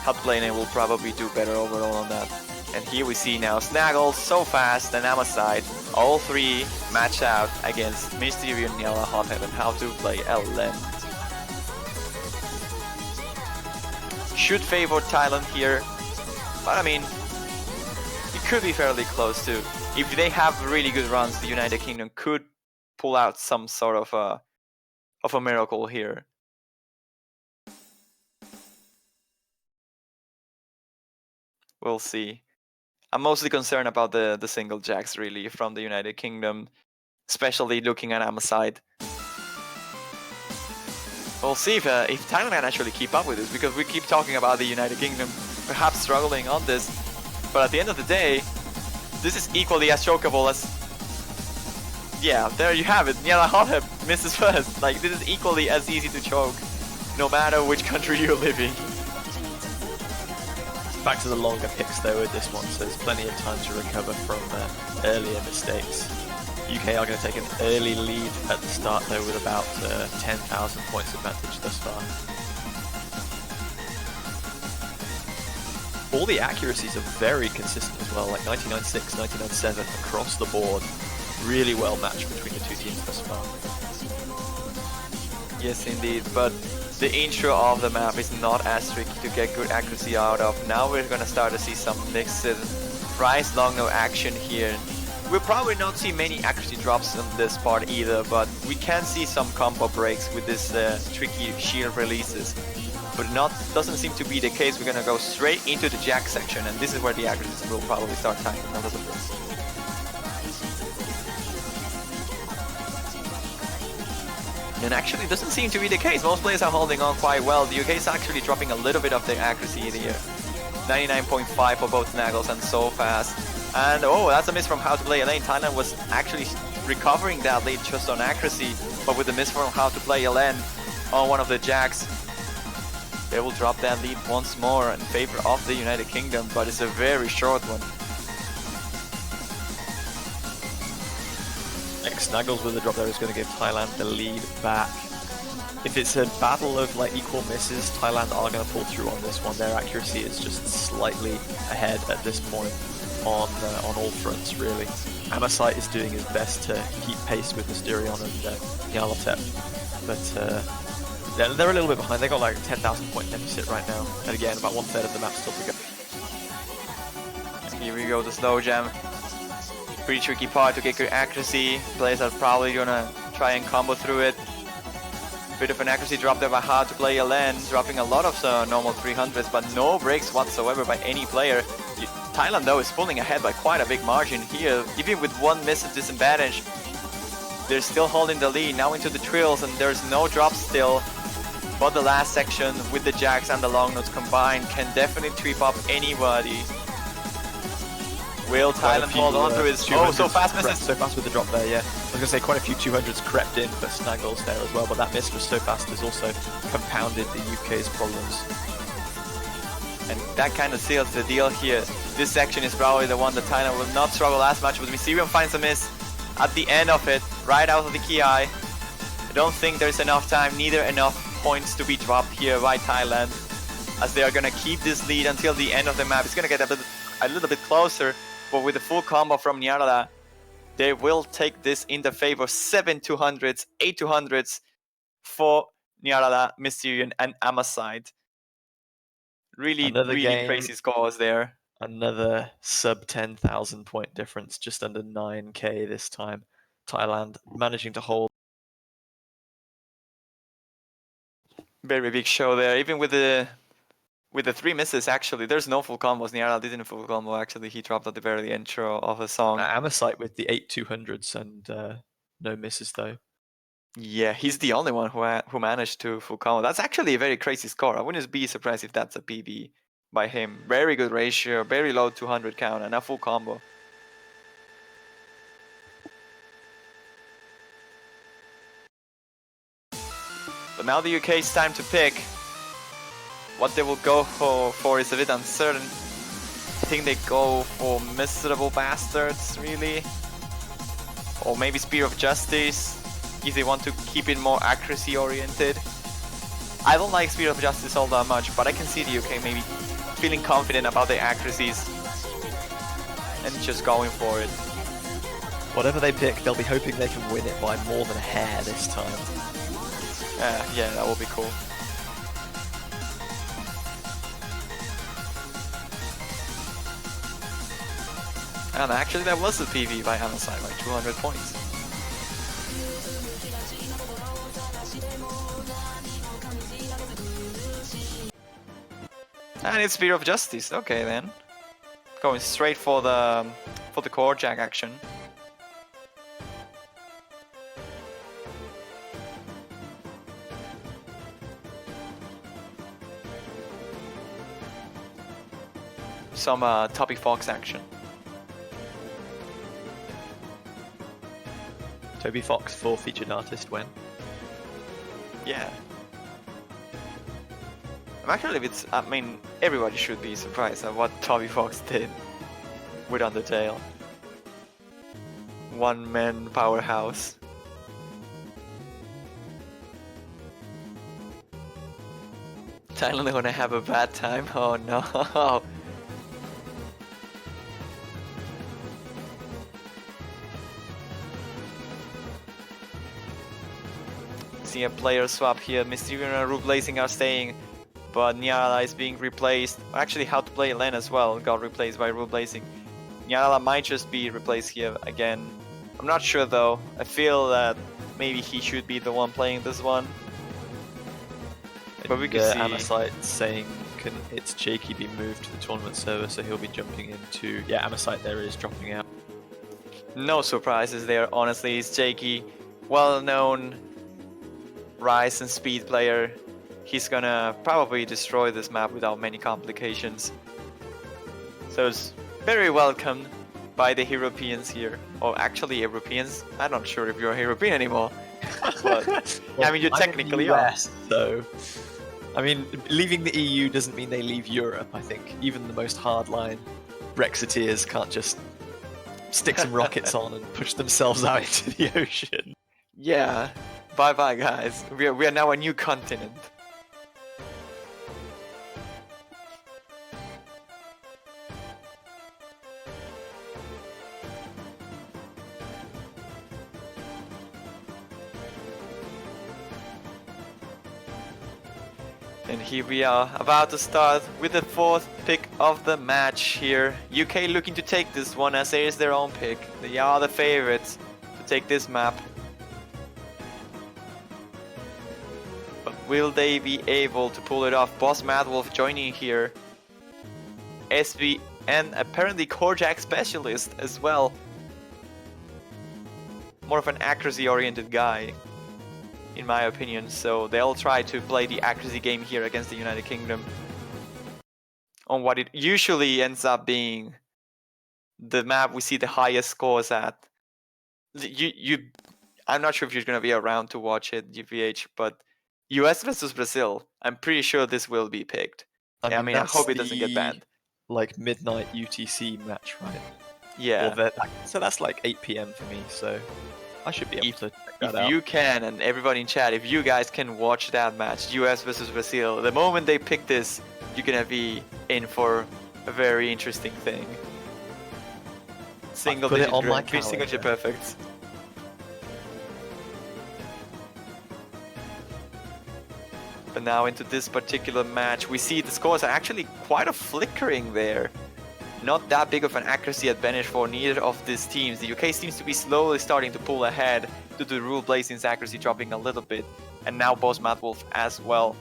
Hub laning will probably do better overall on that. And here we see now Snaggles so fast and Amaside, all three match out against Mysterion, Yellow, Hothead, and how to play LN. Should favor Thailand here, but I mean, it could be fairly close too. If they have really good runs, the United Kingdom could pull out some sort of a miracle here. We'll see. I'm mostly concerned about the single jacks really from the United Kingdom, especially looking at Amaside. We'll see if Thailand can actually keep up with this, because we keep talking about the United Kingdom perhaps struggling on this, but at the end of the day, this is equally as chokeable as... Yeah, there you have it. Nyala Hothead misses first. Like, this is equally as easy to choke, no matter which country you're living. Back to the longer picks though with this one, so there's plenty of time to recover from earlier mistakes. UK are going to take an early lead at the start though with about 10,000 points advantage thus far. All the accuracies are very consistent as well, like 99.6, 99.7 across the board. Really well matched between the two teams thus far. Yes indeed, but the intro of the map is not as tricky to get good accuracy out of. Now we're gonna start to see some mixed price long no action here. We'll probably not see many accuracy drops on this part either, but we can see some combo breaks with this tricky shield releases. But doesn't seem to be the case. We're gonna go straight into the jack section, and this is where the accuracy will probably start tying a little bit. And actually doesn't seem to be the case. Most players are holding on quite well. The UK is actually dropping a little bit of their accuracy here. 99.5 for both Snaggles and so fast. And oh, that's a miss from How to Play a Lane. Thailand was actually recovering that lead just on accuracy, but with the miss from how to play LN on one of the jacks, they will drop that lead once more in favor of the United Kingdom, but it's a very short one. Snuggles with the drop there is going to give Thailand the lead back. If it's a battle of like equal misses, Thailand are going to pull through on this one. Their accuracy is just slightly ahead at this point on all fronts, really. Amasite is doing his best to keep pace with Mysterion and Nyarlathotep, but they're a little bit behind. They got like a 10,000 point deficit right now, and again, about 1/3 of the map still to go. Here we go, the slow jam. Pretty tricky part to get good accuracy. Players are probably gonna try and combo through it. Bit of an accuracy drop there by how to play LN, dropping a lot of normal 300s, but no breaks whatsoever by any player. Thailand though is pulling ahead by quite a big margin here, even with one miss of disadvantage. They're still holding the lead now into the trills, and there's no drop still. But the last section with the jacks and the long notes combined can definitely trip up anybody. Will Thailand hold on to his... Oh, so fast misses! So fast with the drop there, yeah. I was going to say quite a few 200s crept in for Snaggles there as well, but that miss was so fast has also compounded the UK's problems. And that kind of seals the deal here. This section is probably the one that Thailand will not struggle as much with. Mysterion finds a miss at the end of it, right out of the Ki. I don't think there's enough time, neither enough points to be dropped here by Thailand, as they are going to keep this lead until the end of the map. It's going to get a little bit closer. But with the full combo from Nyarla, they will take this in the favor. 7 200s, 8 200s for Nyarla, Mysterion, and Amasite. Really crazy scores there. Another sub 10,000 point difference, just under 9k this time. Thailand managing to hold. Very big show there, even with the 3 misses. Actually, there's no full combos. Nyarla didn't full combo. Actually, he dropped at the very intro of a song. Amasite with the 8 200s and no misses though. Yeah, he's the only one who managed to full combo. That's actually a very crazy score. I wouldn't be surprised if that's a PB by him. Very good ratio, very low 200 count, and a full combo. But now the UK's time to pick. What they will go for is a bit uncertain. I think they go for Miserable Bastards, really. Or maybe Spear of Justice, if they want to keep it more accuracy oriented. I don't like Spear of Justice all that much, but I can see the UK maybe feeling confident about their accuracies and just going for it. Whatever they pick, they'll be hoping they can win it by more than a hair this time. Yeah, that will be cool. And actually that was the PV by Amasite, like 200 points. And it's Spear of Justice, okay then. Going straight for the core jack action. Some Toby Fox action. Toby Fox for featured artist when? Yeah. I mean, everybody should be surprised at what Toby Fox did with Undertale. One-man powerhouse. Thailand are gonna have a bad time, oh no. See a player swap here. Mysterion and Ru Blazing are staying, but Nyarla is being replaced. Actually, How to Play Len as well got replaced by Ru Blazing. Nyarla might just be replaced here again. I'm not sure though. I feel that maybe he should be the one playing this one. But we can see Amasite saying, can its Jakey be moved to the tournament server, so he'll be jumping into... Yeah, Amasite there is dropping out. No surprises there, honestly. It's Jakey, well-known rise and speed player. He's gonna probably destroy this map without many complications. So it's very welcome by the Europeans here. Or actually Europeans. I'm not sure if you're a European anymore. But I mean, you I'm in the technically are. US, so I mean, leaving the EU doesn't mean they leave Europe. I think even the most hardline Brexiteers can't just stick some rockets on and push themselves out into the ocean. Yeah. Bye bye, guys. We are now a new continent. And here we are, about to start with the fourth pick of the match here. UK looking to take this one as it is their own pick. They are the favorites to take this map. But will they be able to pull it off? Boss Madwolf joining here. SV and apparently Korjak specialist as well. More of an accuracy oriented guy, in my opinion, so they'll try to play the accuracy game here against the United Kingdom on what it usually ends up being the map we see the highest scores at. I'm not sure if you're going to be around to watch it, GVH, but US versus Brazil, I'm pretty sure this will be picked. I mean I that's hope it doesn't get the, banned. Like midnight UTC match, right? Yeah. So that's like 8 p.m. for me, so I should be able to check that If out. you can, and everybody in chat, if you guys can watch that match, US versus Brazil, the moment they pick this, you're gonna be in for a very interesting thing. Single put it digit on my grade, single digit perfect. But now into this particular match, we see the scores are actually quite a flickering there. Not that big of an accuracy advantage for neither of these teams. The UK seems to be slowly starting to pull ahead due to Rule Blazing's accuracy dropping a little bit. And now Boss Madwolf as well.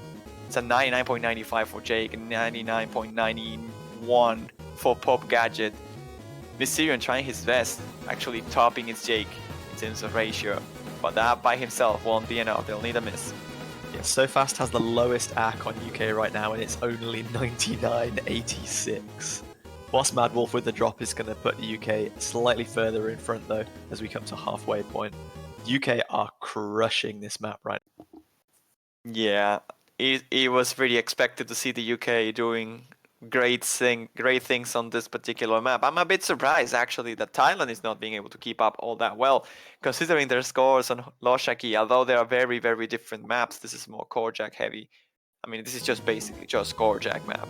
It's a 99.95 for Jake and 99.91 for Pop Gadget. Mysterion trying his best, actually topping its Jake in terms of ratio. But that by himself won't be enough, they'll need a miss. Yeah, SoFast has the lowest AC on UK right now, and it's only 99.86. Boss Madwolf with the drop is going to put the UK slightly further in front though, as we come to halfway point. The UK are crushing this map right now. Yeah, it was really expected to see the UK doing great things on this particular map. I'm a bit surprised actually that Thailand is not being able to keep up all that well, considering their scores on Loshaki. Although they are very, very different maps, this is more Korjak heavy. I mean, this is just basically just Korjak map.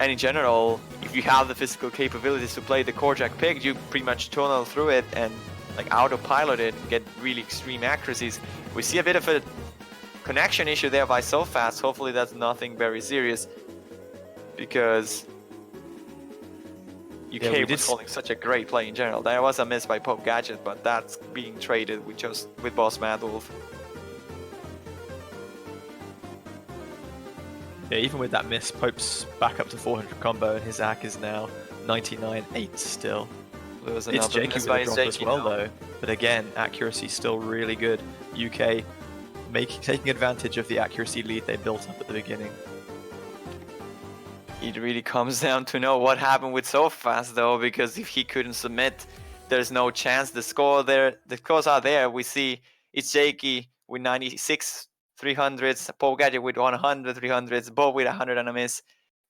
And in general, if you have the physical capabilities to play the Korjak pick, you pretty much tunnel through it and like autopilot it and get really extreme accuracies. We see a bit of a connection issue there by SoFast. Hopefully that's nothing very serious, because UK was holding such a great play in general. There was a miss by Pop Gadget, but that's being traded with Boss Madwolf. Yeah, even with that miss, Pope's back up to 400 combo, and his AC is now 99.8 still. There was It's another Jakey miss with by a drop as Jakey well now. though. But again, accuracy still really good. UK taking advantage of the accuracy lead they built up at the beginning. It really comes down to know what happened with SoFast though, because if he couldn't submit, there's no chance. The scores are there. We see it's Jakey with 96 300s, Paul Gadget with 100 300s, Bob with 100 and a miss.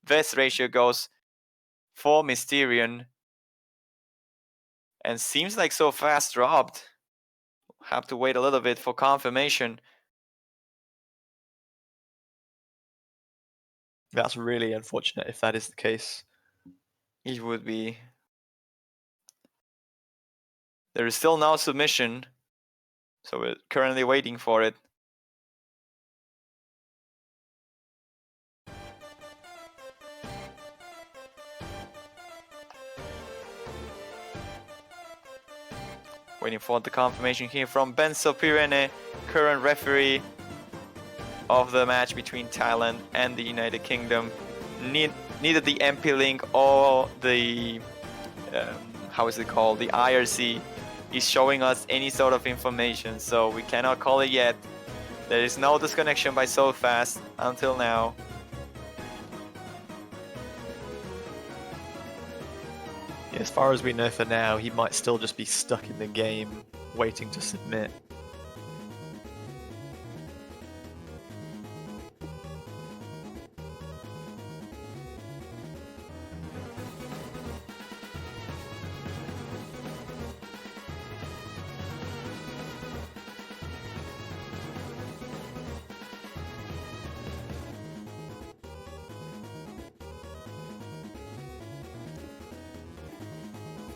Best ratio goes for Mysterion, and seems like SoFast dropped. Have to wait a little bit for confirmation. That's really unfortunate if that is the case. It would be. There is still no submission, so we're currently waiting for it. Waiting for the confirmation here from Ben Sopirene, current referee of the match between Thailand and the United Kingdom. Neither the MP link or the how is it called, the IRC is showing us any sort of information, so we cannot call it yet. There is no disconnection by SoFast until now. Yeah, As far as we know for now, he might still just be stuck in the game, waiting to submit.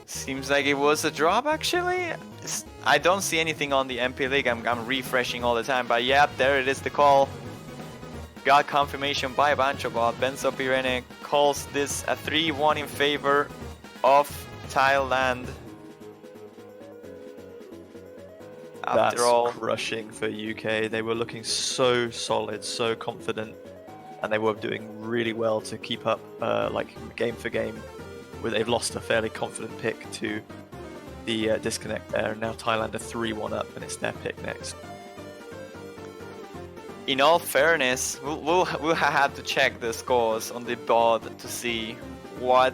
Seems like it was a drop, actually. I don't see anything on the MP League. I'm refreshing all the time, but yeah, there it is, the call. Got confirmation by Banchobot. Benzo Pirene calls this a 3-1 in favor of Thailand. That's After all, crushing for UK. They were looking so solid, so confident, and they were doing really well to keep up, like game for game. Where they've lost a fairly confident pick to the disconnect there, and now Thailand are 3-1 up, and it's their pick next. in all fairness, we'll have to check the scores on the board to see what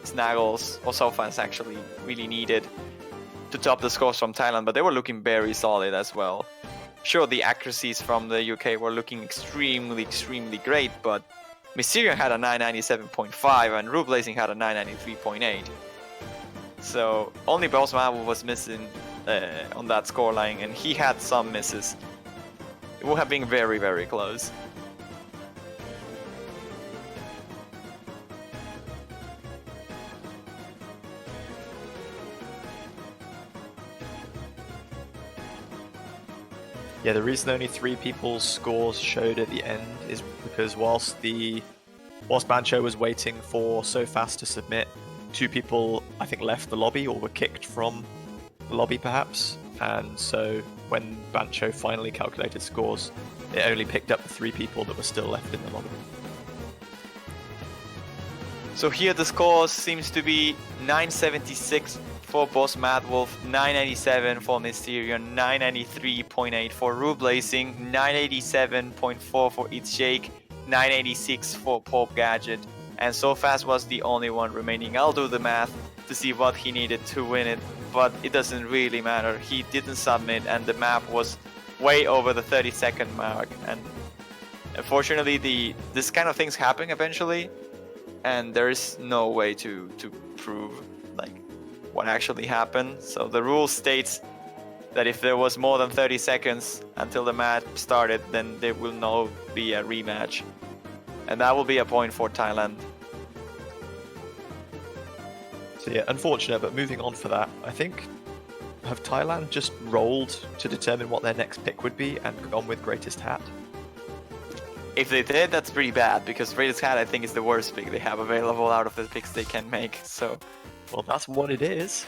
Snaggles or Sofans actually really needed to top the scores from Thailand, but they were looking very solid as well. Sure, the accuracies from the UK were looking extremely great, but Mysterion had a 997.5 and Rue Blazing had a 993.8. So only Bosmabu was missing on that scoreline, and he had some misses. It would have been very close. Yeah, the reason only 3 people's scores showed at the end is because whilst Bancho was waiting for SoFast to submit, 2 people I think left the lobby or were kicked from the lobby perhaps, and so when Bancho finally calculated scores, it only picked up the 3 people that were still left in the lobby. So here the scores seems to be 976 for Boss Madwolf, 997 for Mysterion, 993.8 for Rue Blazing, 987.4 for It's Jake, 986 for Pope Gadget, and SoFast was the only one remaining. I'll do the math to see what he needed to win it, but it doesn't really matter. He didn't submit, and the map was way over the 30-second mark. And unfortunately, this kind of things happen eventually, and there is no way to prove like what actually happened. So the rule states that if there was more than 30 seconds until the match started, then there will not be a rematch, and that will be a point for Thailand. So yeah, unfortunate, but moving on for that, I think, have Thailand just rolled to determine what their next pick would be and gone with Greatest Hat? If they did, that's pretty bad, because Greatest Hat I think is the worst pick they have available out of the picks they can make, so... Well, that's what it is.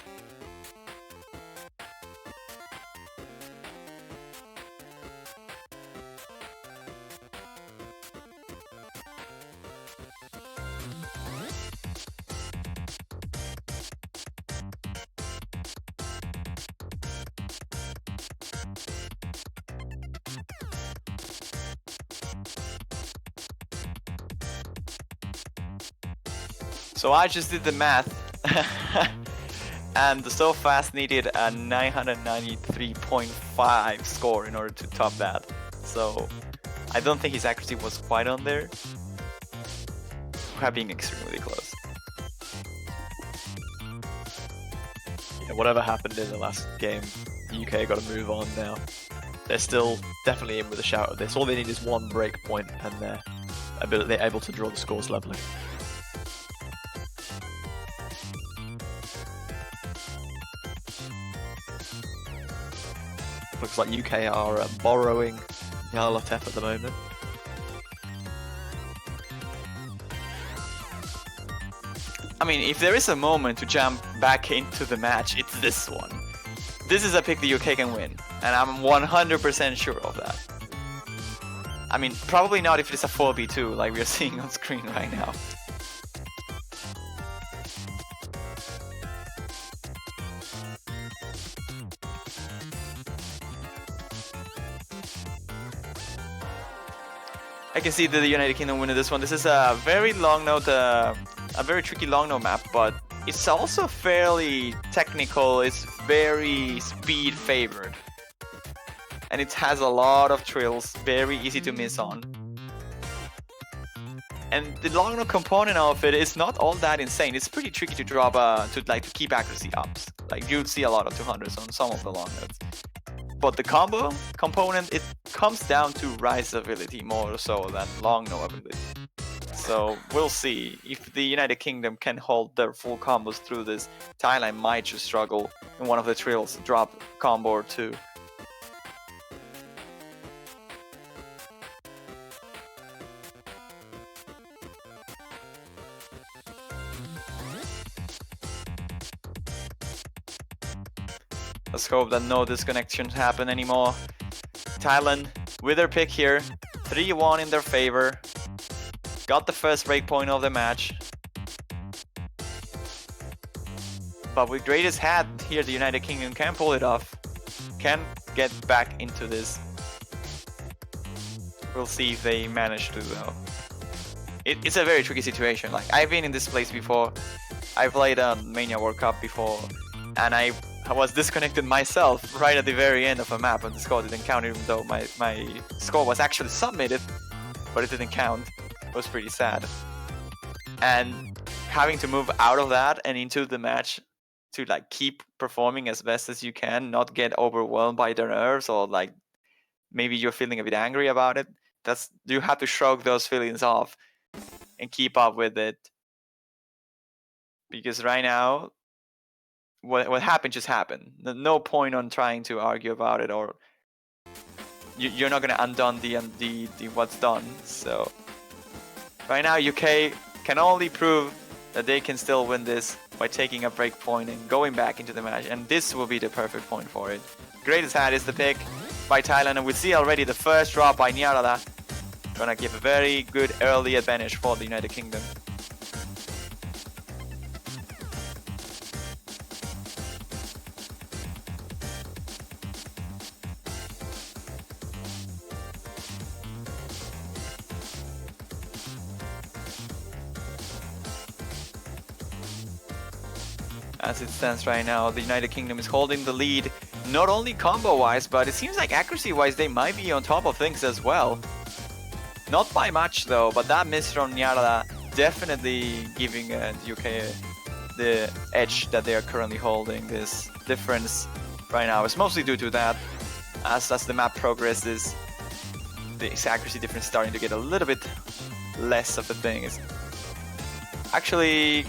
So I just did the math, and the SoFast needed a 993.5 score in order to top that. So I don't think his accuracy was quite on there. We're being extremely close. Yeah, whatever happened in the last game, the UK got to move on now. They're still definitely in with a shout at this. All they need is one break point, and they're able to draw the scores leveling. Looks like UK are borrowing Nyarlathotep at the moment. I mean, if there is a moment to jump back into the match, it's this one. This is a pick the UK can win, and I'm 100% sure of that. I mean, probably not if it's a 4v2 like we're seeing on screen right now. I can see the United Kingdom winning this one. This is a very long note a very tricky long no map, but it's also fairly technical. It's very speed favored. And it has a lot of trills, very easy to miss on. And the long no component of it is not all that insane. It's pretty tricky to drop to keep accuracy ups. Like you'd see a lot of 200s on some of the long notes. But the combo component, it comes down to rise ability more so than long no ability. So we'll see if the United Kingdom can hold their full combos through this. Thailand might just struggle in one of the trills, drop combo or two. Let's hope that no disconnections happen anymore. Thailand with their pick here, 3-1 in their favor. Got the first breakpoint of the match. But with greatest hat here, the United Kingdom can pull it off. Can get back into this. We'll see if they manage to though. It's a very tricky situation. Like I've been in this place before. I played a Mania World Cup before, and I was disconnected myself right at the very end of a map, and the score didn't count, even though my score was actually submitted, but it didn't count. It was pretty sad. And having to move out of that and into the match to like keep performing as best as you can, not get overwhelmed by the nerves, or like maybe you're feeling a bit angry about it. You have to shrug those feelings off and keep up with it. Because right now, what happened just happened. No point on trying to argue about it, or you're not gonna undo the what's done. So right now, UK can only prove that they can still win this by taking a break point and going back into the match, and this will be the perfect point for it. Greatest hat is the pick by Thailand, and we see already the first drop by Nyarala. Gonna give a very good early advantage for the United Kingdom. As it stands right now, the United Kingdom is holding the lead, not only combo-wise, but it seems like accuracy-wise they might be on top of things as well. Not by much though, but that miss from Nyarala definitely giving the UK the edge that they are currently holding. This difference right now is mostly due to that. As the map progresses, the accuracy difference is starting to get a little bit less of a thing. It's actually,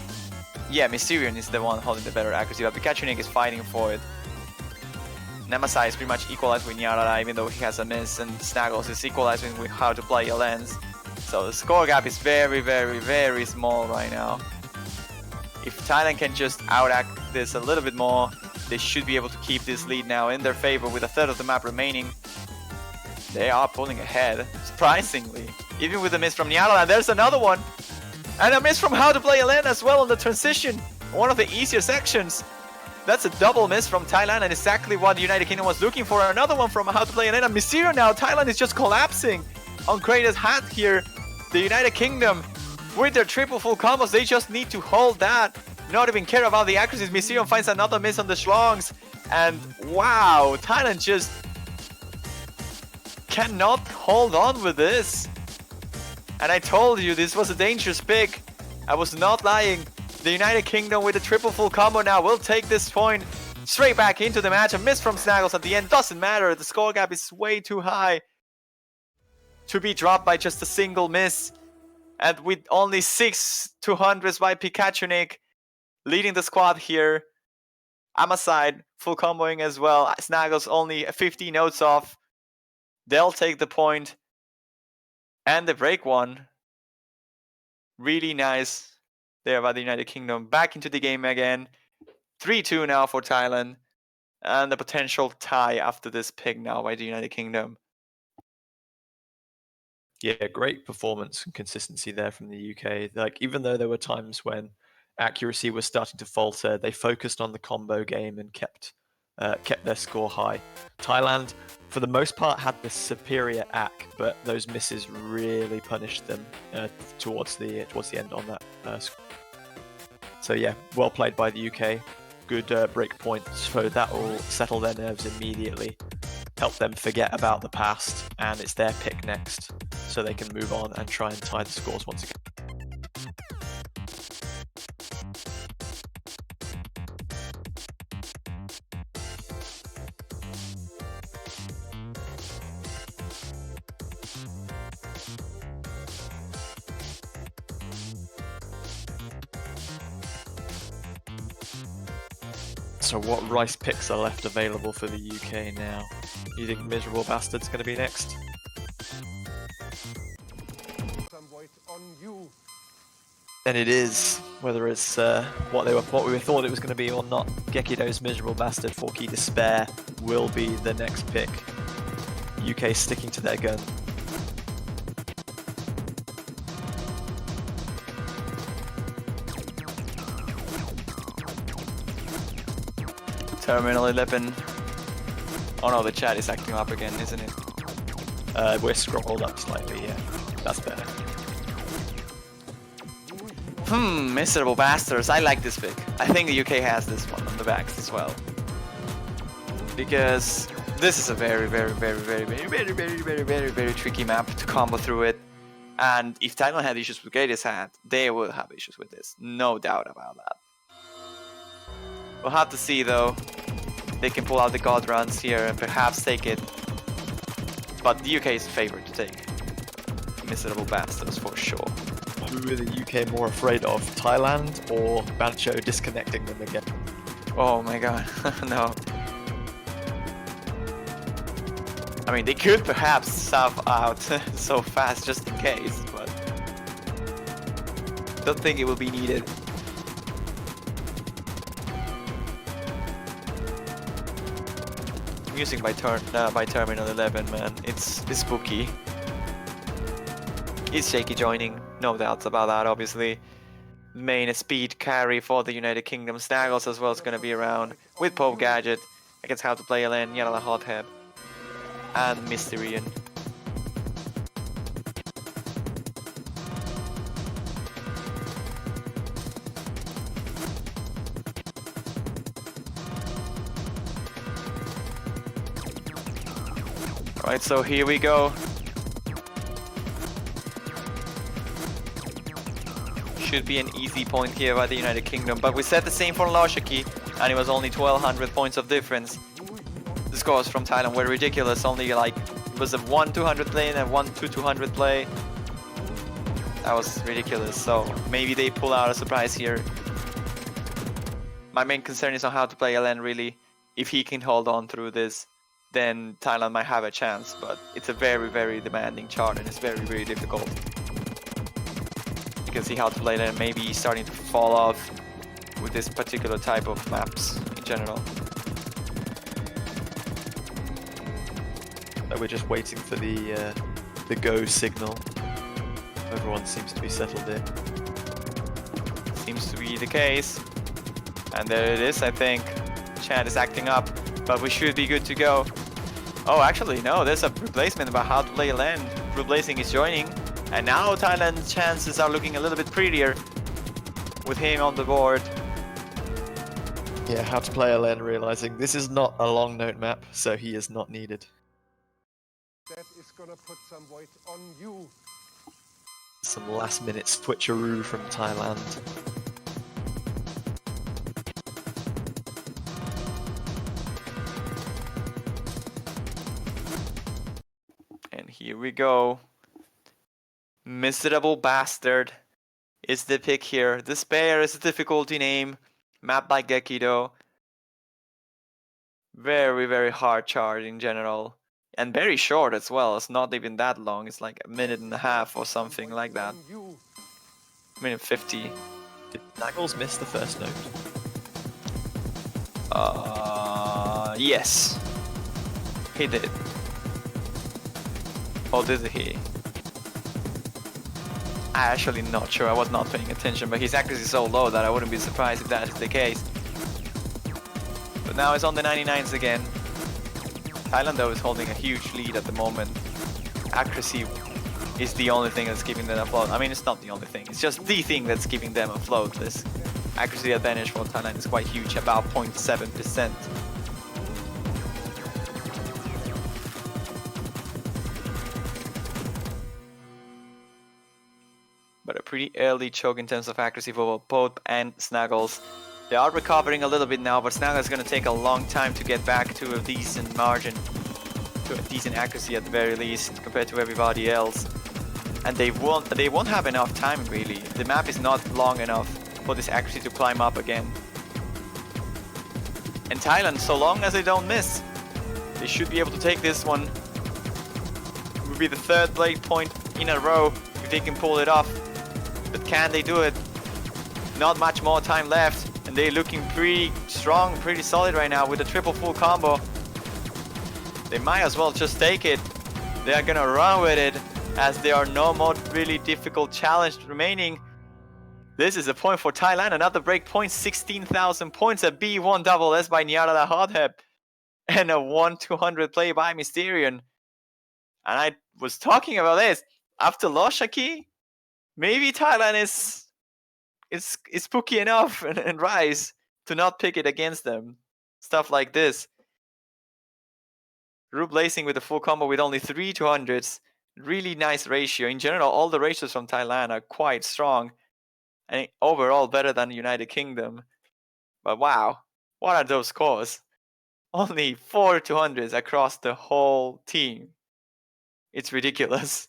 yeah, Mysterion is the one holding the better accuracy, but Pikachu is fighting for it. Nemasai is pretty much equalized with Nyarala, even though he has a miss, and Snaggles is equalizing with how to play a lens. So the score gap is very, very, very small right now. If Thailand can just outact this a little bit more, they should be able to keep this lead now in their favor with a third of the map remaining. They are pulling ahead, surprisingly. Even with the miss from Nyarala, there's another one! And a miss from how to play a lens as well on the transition. One of the easier sections. That's a double miss from Thailand, and exactly what the United Kingdom was looking for. Another one from how to play an end. And Mysterion now, Thailand is just collapsing on greatest hat here. The United Kingdom, with their triple full combos, they just need to hold that. Not even care about the accuracies. Mysterion finds another miss on the schlongs. And wow, Thailand just cannot hold on with this. And I told you this was a dangerous pick. I was not lying. The United Kingdom with a triple full combo now will take this point straight back into the match. A miss from Snaggles at the end doesn't matter. The score gap is way too high to be dropped by just a single miss. And with only 6 200s by Pikachu leading the squad here. Amaside full comboing as well. Snaggles only 50 notes off. They'll take the point. And the break one. Really nice there by the United Kingdom. Back into the game again. 3-2 now for Thailand. And the potential tie after this pick now by the United Kingdom. Yeah, great performance and consistency there from the UK. Like, even though there were times when accuracy was starting to falter, they focused on the combo game and kept their score high. Thailand, for the most part, had the superior AC, but those misses really punished them towards the end on that So yeah, well played by the UK. Good break point, so that will settle their nerves immediately, help them forget about the past, and it's their pick next, so they can move on and try and tie the scores once again. So what rice picks are left available for the UK now? You think Miserable Bastard's going to be next? And it is, whether it's what we thought it was going to be or not. Gekido's Miserable Bastard, 4-key Despair will be the next pick. UK sticking to their gun. Terminal 11. Oh no, the chat is acting up again, isn't it? We're scrolled up slightly, yeah. That's better. Miserable Bastards. I like this pick. I think the UK has this one on the backs as well. Because this is a very tricky map to combo through it. And if Thailand had issues with Gator's hand, they will have issues with this. No doubt about that. We'll have to see though. They can pull out the God runs here and perhaps take it. But the UK is favored to take Miserable Bastards for sure. Who are the UK more afraid of? Thailand or Bancho disconnecting them again? Oh my god, no. I mean, they could perhaps sub out so fast just in case, but don't think it will be needed. Music by Terminal 11, man, it's spooky. Is Shaky joining? No doubts about that, obviously. Main speed carry for the United Kingdom. Snaggles as well is going to be around with Pope Gadget against How to Play LN, Yala Hothead, and Mysterian. Alright, so here we go. Should be an easy point here by the United Kingdom, but we said the same for Loshiki, and it was only 1200 points of difference. The scores from Thailand were ridiculous, only like, it was a 1-200 play and a 1-200 play. That was ridiculous, so maybe they pull out a surprise here. My main concern is on How to Play LN really. If he can hold on through this, then Thailand might have a chance, but it's a very demanding chart and it's very difficult. You can see How to Play LN maybe starting to fall off with this particular type of maps in general. So we're just waiting for the go signal. Everyone seems to be settled in. Seems to be the case. And there it is, I think. Chat is acting up, but we should be good to go. Oh, actually, no, there's a replacement about How to Play LN. Replacing is joining. And now Thailand's chances are looking a little bit prettier with him on the board. Yeah, How to Play LN realizing this is not a long note map, so he is not needed. That is gonna put some weight on you. Some last minute switcheroo from Thailand. And here we go. Miserable Bastard is the pick here. Despair is a difficulty name. Map by Gekido. Very hard chart in general. And very short as well. It's not even that long. It's like a minute and a half or something like that. Minute 50. Did Naggles miss the first note? Yes. He did. Or did he? I'm actually not sure. I was not paying attention, but his accuracy is so low that I wouldn't be surprised if that is the case. But now it's on the 99s again. Thailand though is holding a huge lead at the moment. Accuracy is the only thing that's keeping them afloat. I mean, it's not the only thing. It's just the thing that's keeping them afloat accuracy advantage for Thailand is quite huge, about 0.7%. But a pretty early choke in terms of accuracy for both and Snuggles. They are recovering a little bit now, but Snuggles is going to take a long time to get back to a decent margin, to a decent accuracy at the very least, compared to everybody else. And they won't have enough time really. The map is not long enough for this accuracy to climb up again. And Thailand, so long as they don't miss, they should be able to take this one. It will be the third blade point in a row if they can pull it off. But can they do it? Not much more time left, and they're looking pretty strong, pretty solid right now with a triple full combo. They might as well just take it. They are gonna run with it, as there are no more really difficult challenge remaining. This is a point for Thailand, another break point, 16,000 points, a B1 double S by Nyarala Hodheb, and a 1-200 play by Mysterion. And I was talking about this after Loshaki. Maybe Thailand is spooky enough and Rise to not pick it against them. Stuff like this. Rube Lacing with a full combo with only 3 200s. Really nice ratio. In general, all the ratios from Thailand are quite strong. And overall better than the United Kingdom. But wow, what are those scores? Only 4 200s across the whole team. It's ridiculous.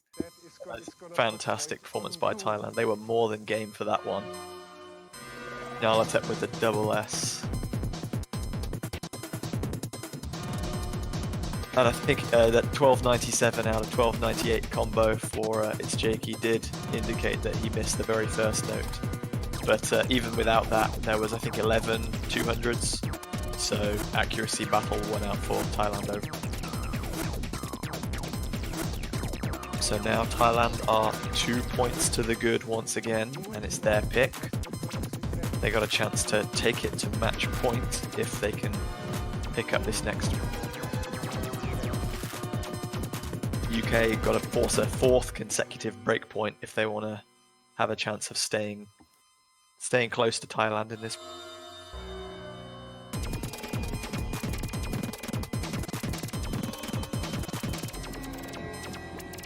Fantastic performance by Thailand. They were more than game for that one. Nyarlathotep with the double S. And I think that 1297 out of 1298 combo for its Jakey did indicate that he missed the very first note. But even without that, there was I think 11 200s. So accuracy battle went out for Thailand over. So now Thailand are 2 points to the good once again, and it's their pick. They got a chance to take it to match point if they can pick up this next one. UK got to force a 4th consecutive breakpoint if they want to have a chance of staying close to Thailand in this.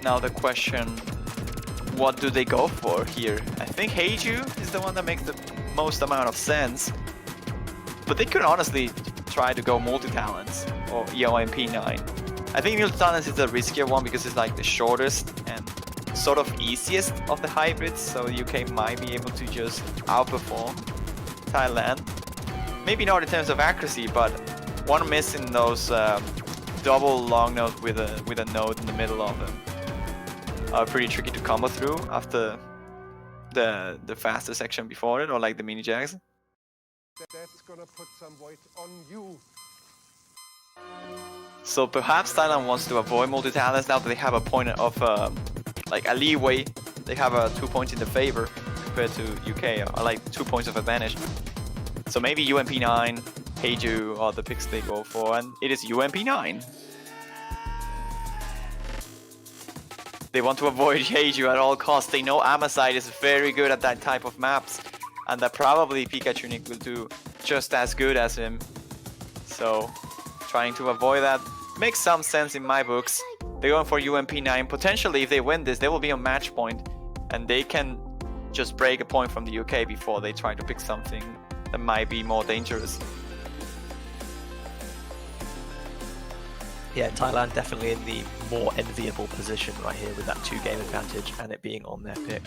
Now the question, what do they go for here? I think Heiju is the one that makes the most amount of sense. But they could honestly try to go multi-talents or EOMP9. I think multi-talents is the riskier one because it's like the shortest and sort of easiest of the hybrids. So UK might be able to just outperform Thailand. Maybe not in terms of accuracy, but one miss in those double long note with a node in the middle of them are pretty tricky to combo through after the faster section before it, or like the mini jags. That's gonna put some weight on you. So perhaps Thailand wants to avoid multi-talents now that they have a point of like a leeway. They have 2 points in the favor compared to UK, or like 2 points of advantage. So maybe UMP9, Heiju are the picks they go for, and it is UMP9. They want to avoid Heiju at all costs. They know Amosite is very good at that type of maps, and that probably Pikachu Nick will do just as good as him. So trying to avoid that makes some sense in my books. They're going for UMP9. Potentially, if they win this, they will be on match point, and they can just break a point from the UK before they try to pick something that might be more dangerous. Yeah, Thailand definitely in the more enviable position right here with that 2-game advantage and it being on their pick.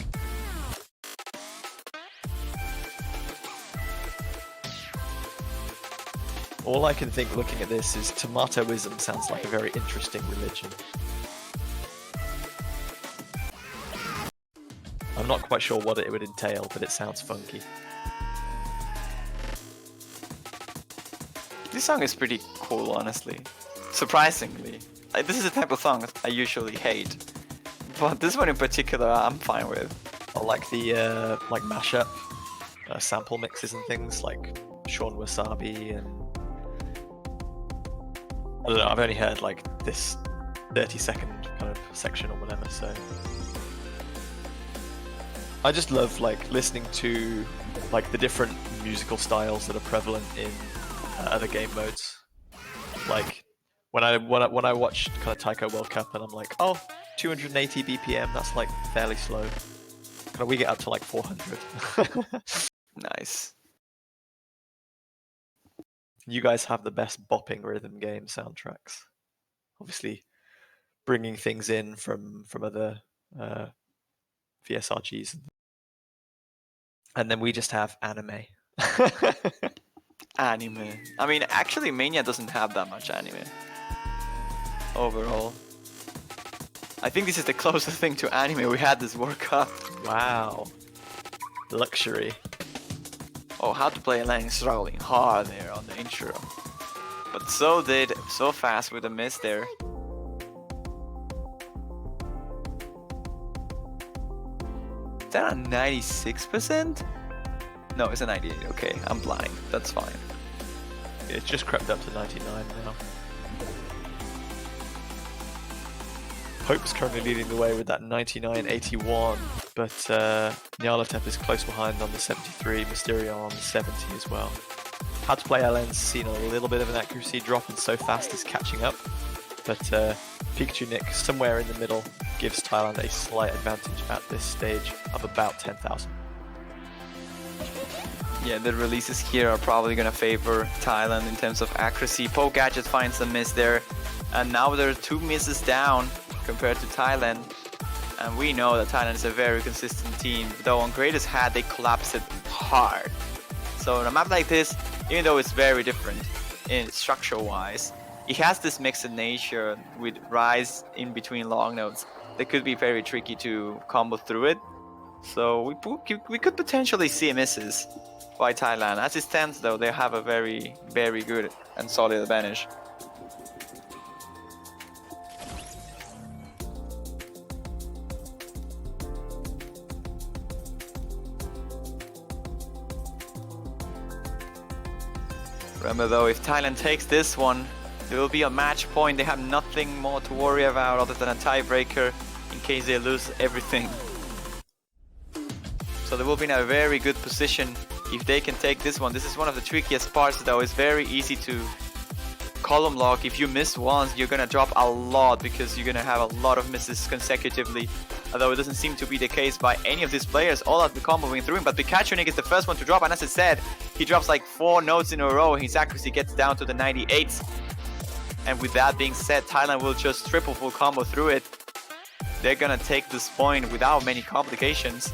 All I can think looking at this is tomatoism sounds like a very interesting religion. I'm not quite sure what it would entail, but it sounds funky. This song is pretty cool, honestly. Surprisingly. Like, this is the type of song I usually hate. But this one in particular, I'm fine with. I like the like mashup sample mixes and things like Sean Wasabi and I don't know, I've only heard like this 30-second kind of section or whatever, so I just love like listening to like the different musical styles that are prevalent in other game modes. Like when I watch kind of Taiko World Cup and I'm like, oh, 280 BPM, that's like fairly slow. Kind of we get up to like 400. Nice. You guys have the best bopping rhythm game soundtracks. Obviously, bringing things in from other VSRGs, and then we just have anime. Anime. I mean, actually, Mania doesn't have that much anime. Overall. I think this is the closest thing to anime we had this World Cup. Wow, luxury. Oh, how to play Lang struggling hard there on the intro. But so fast with a miss there. Is that a 96%? No, it's a 98. Okay, I'm blind. That's fine. It's just crept up to 99 now. Pope's currently leading the way with that 99.81, but Nyarlathotep is close behind on the 73, Mysterio on the 70 as well. How to play LN's seen a little bit of an accuracy drop, and so fast is catching up, but Pikachu Nick somewhere in the middle gives Thailand a slight advantage at this stage of about 10,000. Yeah, the releases here are probably going to favor Thailand in terms of accuracy. Poke Gadget finds a miss there, and now there are 2 misses down compared to Thailand. And we know that Thailand is a very consistent team, though on Greatest Hat they collapse it hard. So on a map like this, even though it's very different in structure-wise, it has this mixed nature with rise in between long nodes that could be very tricky to combo through it. So we could potentially see misses by Thailand. As it stands though, they have a very, very good and solid advantage. Remember though, if Thailand takes this one, it will be a match point. They have nothing more to worry about other than a tiebreaker in case they lose everything. So they will be in a very good position if they can take this one. This is one of the trickiest parts though. It's very easy to column lock. If you miss once, you're gonna drop a lot because you're gonna have a lot of misses consecutively. Although it doesn't seem to be the case by any of these players. All of the comboing through him, but Pikachu Nick is the first one to drop, and as I said, he drops like 4 notes in a row. His accuracy gets down to the 98s. And with that being said, Thailand will just triple full combo through it. They're gonna take this point without many complications.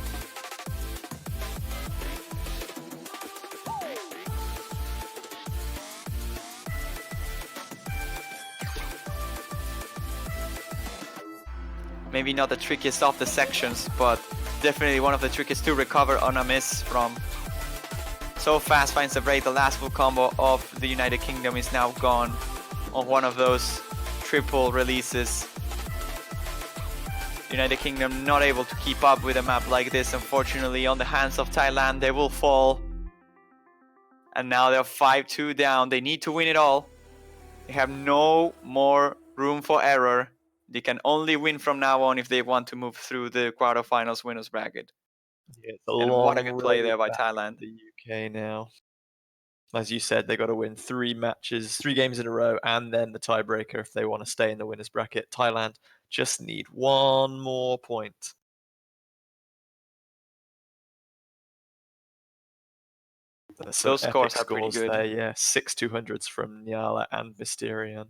Maybe not the trickiest of the sections, but definitely one of the trickiest to recover on a miss from. So fast finds a break. The last full combo of the United Kingdom is now gone on one of those triple releases. United Kingdom not able to keep up with a map like this, unfortunately. On the hands of Thailand, they will fall. And now they're 5-2 down. They need to win it all. They have no more room for error. They can only win from now on if they want to move through the quarterfinals winners bracket. Yeah, it's a And long what a good play road there by back Thailand. to the UK now. As you said, they got to win 3 games in a row, and then the tiebreaker if they want to stay in the winners bracket. Thailand just need 1 more point. Those scores are pretty good. There, yeah, 6 200s from Nyala and Mysterion.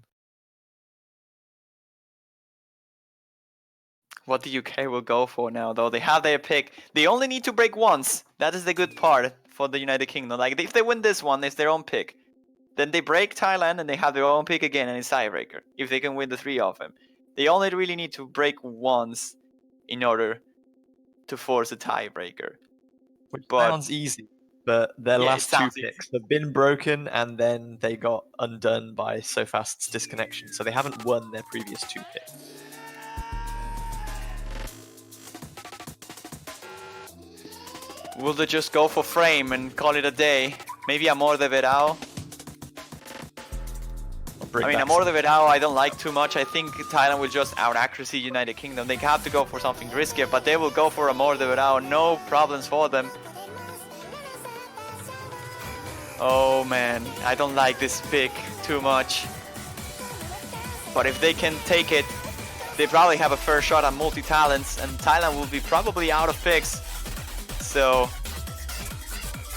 What the UK will go for now, though, they have their pick. They only need to break once. That is the good part for the United Kingdom. Like, if they win this one, it's their own pick. Then they break Thailand and they have their own pick again, and it's tiebreaker. If they can win the 3 of them, they only really need to break once in order to force a tiebreaker. Which But sounds easy, but their last 2 picks have been broken, and then they got undone by SoFast's disconnection. So they haven't won their previous 2 picks. Will they just go for frame and call it a day? Maybe Amor de Verao? bring I mean, back Amor de some- Verao I don't like too much. I think Thailand will just out-accuracy United Kingdom. They have to go for something riskier, but they will go for Amor de Verao. No problems for them. Oh man, I don't like this pick too much. But if they can take it, they probably have a fair shot at multi-talents, and Thailand will be probably out of picks. So,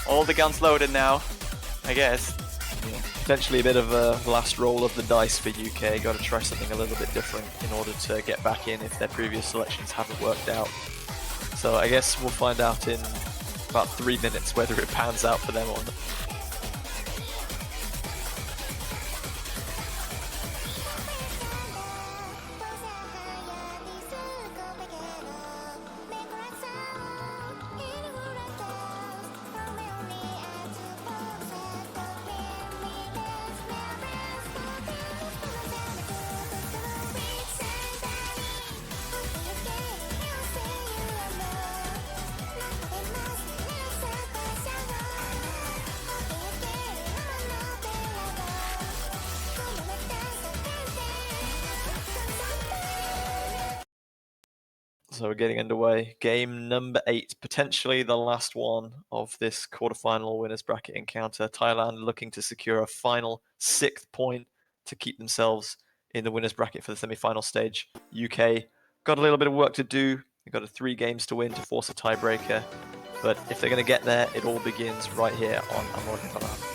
all the guns loaded now, I guess. Yeah. Potentially a bit of a last roll of the dice for UK. Got to try something a little bit different in order to get back in if their previous selections haven't worked out. So I guess we'll find out in about 3 minutes whether it pans out for them or not. So we're getting underway. Game number 8, potentially the last one of this quarterfinal winners bracket encounter. Thailand looking to secure a final 6th point to keep themselves in the winners bracket for the semi-final stage. UK got a little bit of work to do. They've got 3 games to win to force a tiebreaker. But if they're going to get there, it all begins right here on Amor de Verao.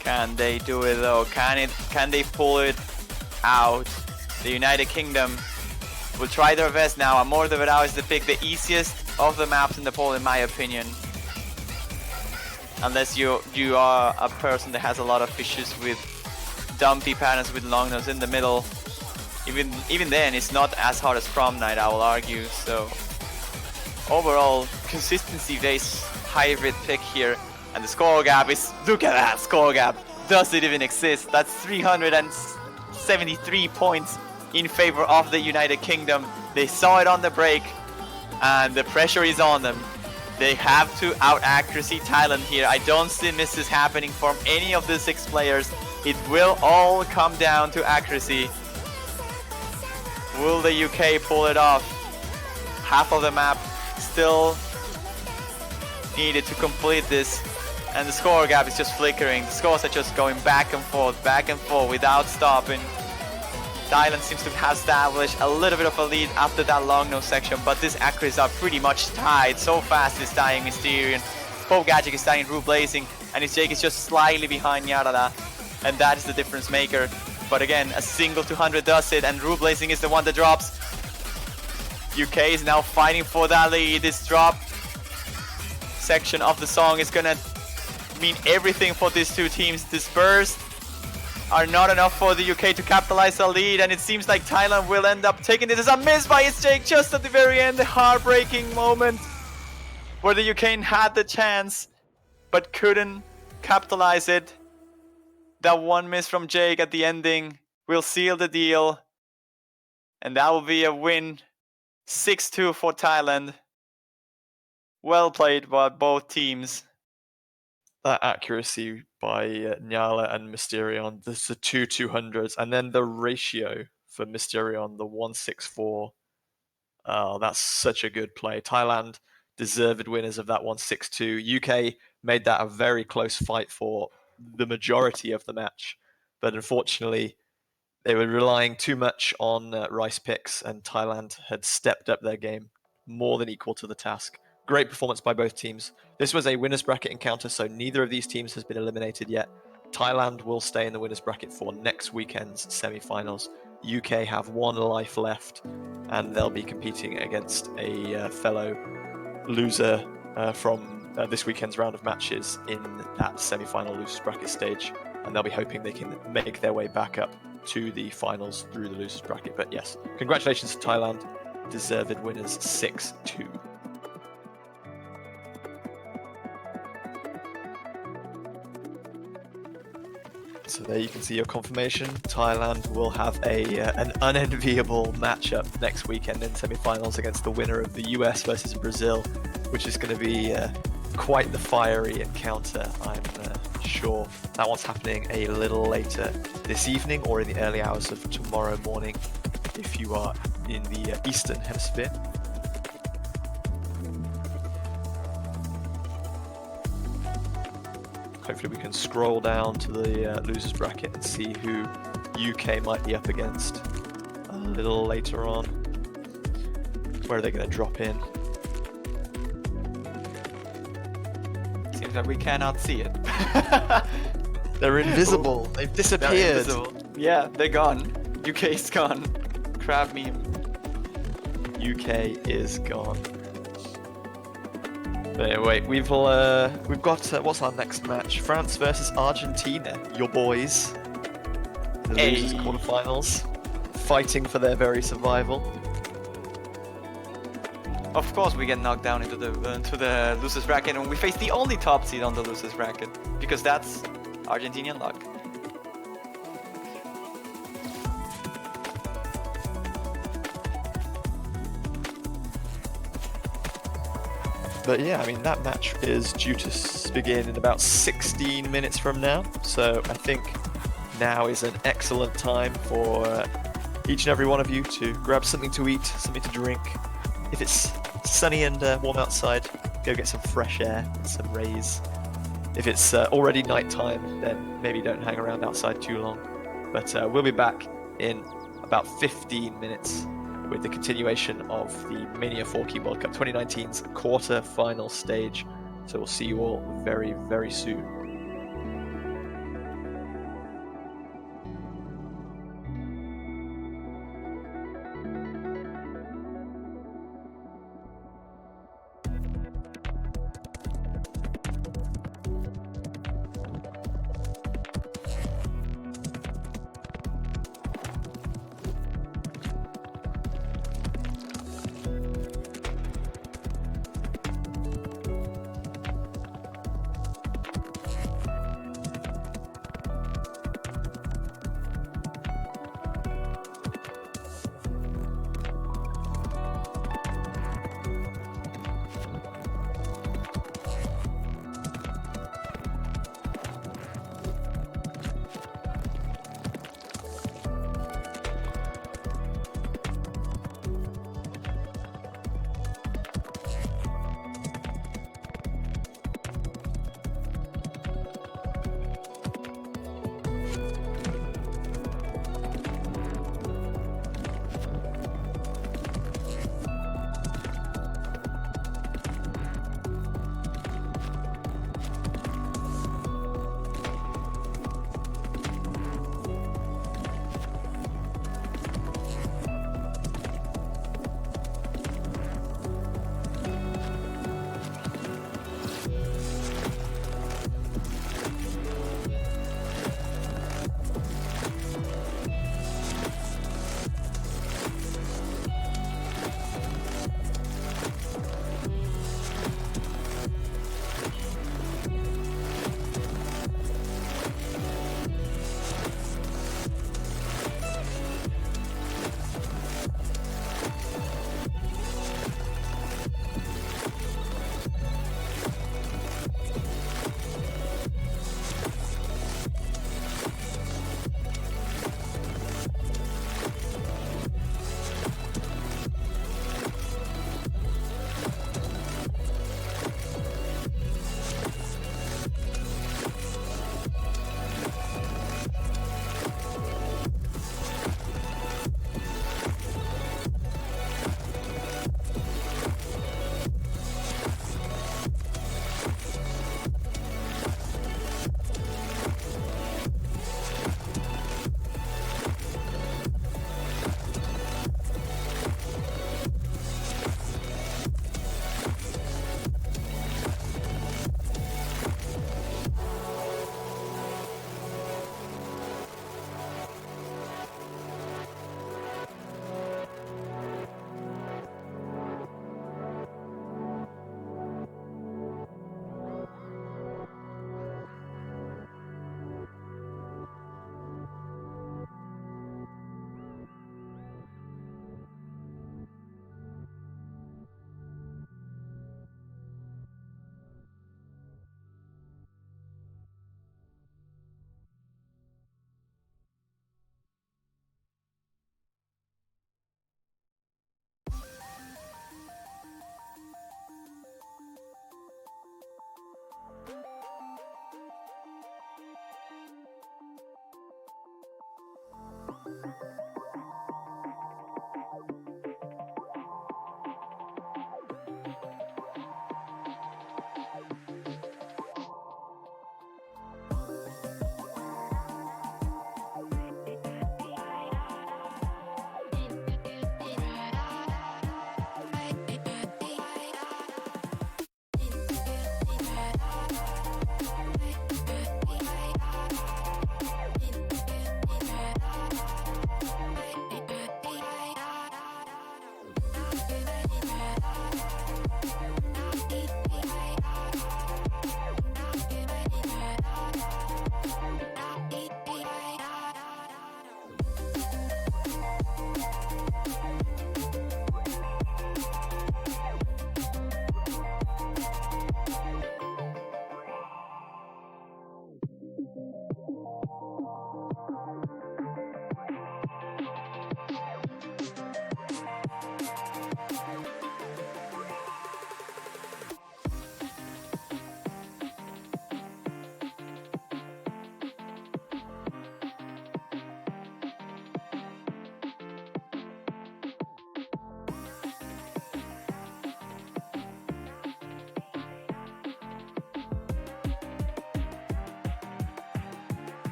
Can they do it though? Can they pull it out? The United Kingdom will try their best now. Amor de Verao is the pick, the easiest of the maps in the poll in my opinion. Unless you are a person that has a lot of issues with dumpy patterns with long nose in the middle. Even then it's not as hard as Prom Night, I will argue. So overall consistency based hybrid pick here. And the score gap is, look at that score gap. Does it even exist? That's 373 points in favor of the United Kingdom. They saw it on the break and the pressure is on them. They have to out-accuracy Thailand here. I don't see misses happening from any of the 6 players. It will all come down to accuracy. Will the UK pull it off? Half of the map still needed to complete this. And the score gap is just flickering. The scores are just going back and forth without stopping. Thailand seems to have established a little bit of a lead after that long nose section, but these accuracies are pretty much tied. So fast is dying Mysterion. Pope Gadget is dying Rue Blazing, and his Jake is just slightly behind Yarada. And that is the difference maker. But again, a single 200 does it, and Rue Blazing is the one that drops. UK is now fighting for that lead. This drop section of the song is gonna mean everything for these 2 teams. Dispersed are not enough for the UK to capitalize the lead, and it seems like Thailand will end up taking it as a miss by its Jake just at the very end. The heartbreaking moment where the UK had the chance but couldn't capitalize it. That one miss from Jake at the ending will seal the deal, and that will be a win. 6-2 for Thailand. Well played by both teams. That accuracy by Nyala and Mysterion, the 2 200s, and then the ratio for Mysterion, the 164. Oh, that's such a good play. Thailand deserved winners of that 162. UK made that a very close fight for the majority of the match, but unfortunately they were relying too much on rice picks, and Thailand had stepped up their game more than equal to the task. Great performance by both teams. This was a winners bracket encounter, so neither of these teams has been eliminated yet. Thailand will stay in the winners bracket for next weekend's semi-finals. UK have 1 life left, and they'll be competing against a fellow loser from this weekend's round of matches in that semi-final losers bracket stage, and they'll be hoping they can make their way back up to the finals through the losers bracket. But yes, congratulations to Thailand, deserved winners 6-2. So there you can see your confirmation. Thailand will have an unenviable matchup next weekend in semi-finals against the winner of the US versus Brazil which is going to be quite the fiery encounter, I'm sure. That one's happening a little later this evening or in the early hours of tomorrow morning if you are in the Eastern Hemisphere. Hopefully we can scroll down to the losers bracket and see who UK might be up against a little later on. Where are they going to drop in? Seems like we cannot see it. They're invisible. They've disappeared. They're invisible. Yeah, they're gone. UK's gone. Crab meme. UK is gone. But anyway, we've got what's our next match? France versus Argentina. Your boys, the losers quarterfinals, fighting for their very survival. Of course, we get knocked down into the losers bracket, and we face the only top seed on the losers bracket because that's Argentinian luck. But yeah, I mean, that match is due to begin in about 16 minutes from now. So I think now is an excellent time for each and every one of you to grab something to eat, something to drink. If it's sunny and warm outside, go get some fresh air and some rays. If it's already nighttime, then maybe don't hang around outside too long. But we'll be back in about 15 minutes with the continuation of the Mania 4Key World Cup 2019's quarter-final stage. So we'll see you all very, very soon.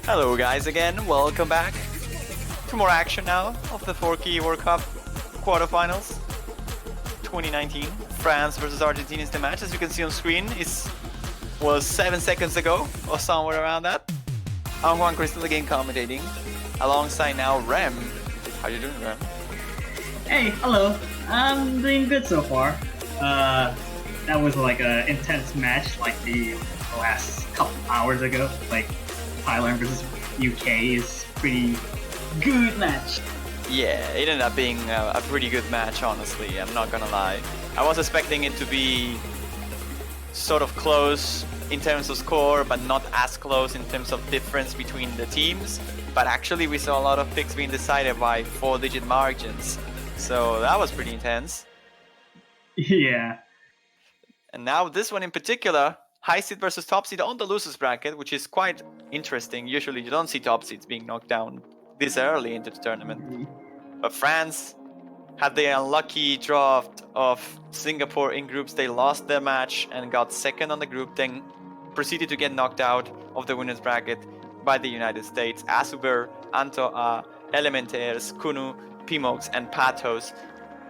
Hello guys again, welcome back to more action now of the 4K World Cup Quarterfinals 2019. France versus Argentina is the match. As you can see on screen, was 7 seconds ago or somewhere around that. I'm Juan Crystal again commentating, alongside now Rem. How you doing, Rem? Hey, hello. I'm doing good so far. That was like an intense match, like the last couple hours ago. Like Thailand versus UK is pretty good match. Yeah, it ended up being a pretty good match, honestly. I'm not gonna lie. I was expecting it to be sort of close in terms of score, but not as close in terms of difference between the teams. But actually, we saw a lot of picks being decided by 4-digit margins. So that was pretty intense. Yeah. And now this one in particular, high seed versus top seed on the losers bracket, which is quite interesting. Usually you don't see top seeds being knocked down this early into the tournament. But France had the unlucky draft of Singapore in groups. They lost their match and got second on the group, then proceeded to get knocked out of the winners bracket by the United States. Asuber, Antoa, Elementaires, Kunu, Pimox, and Patos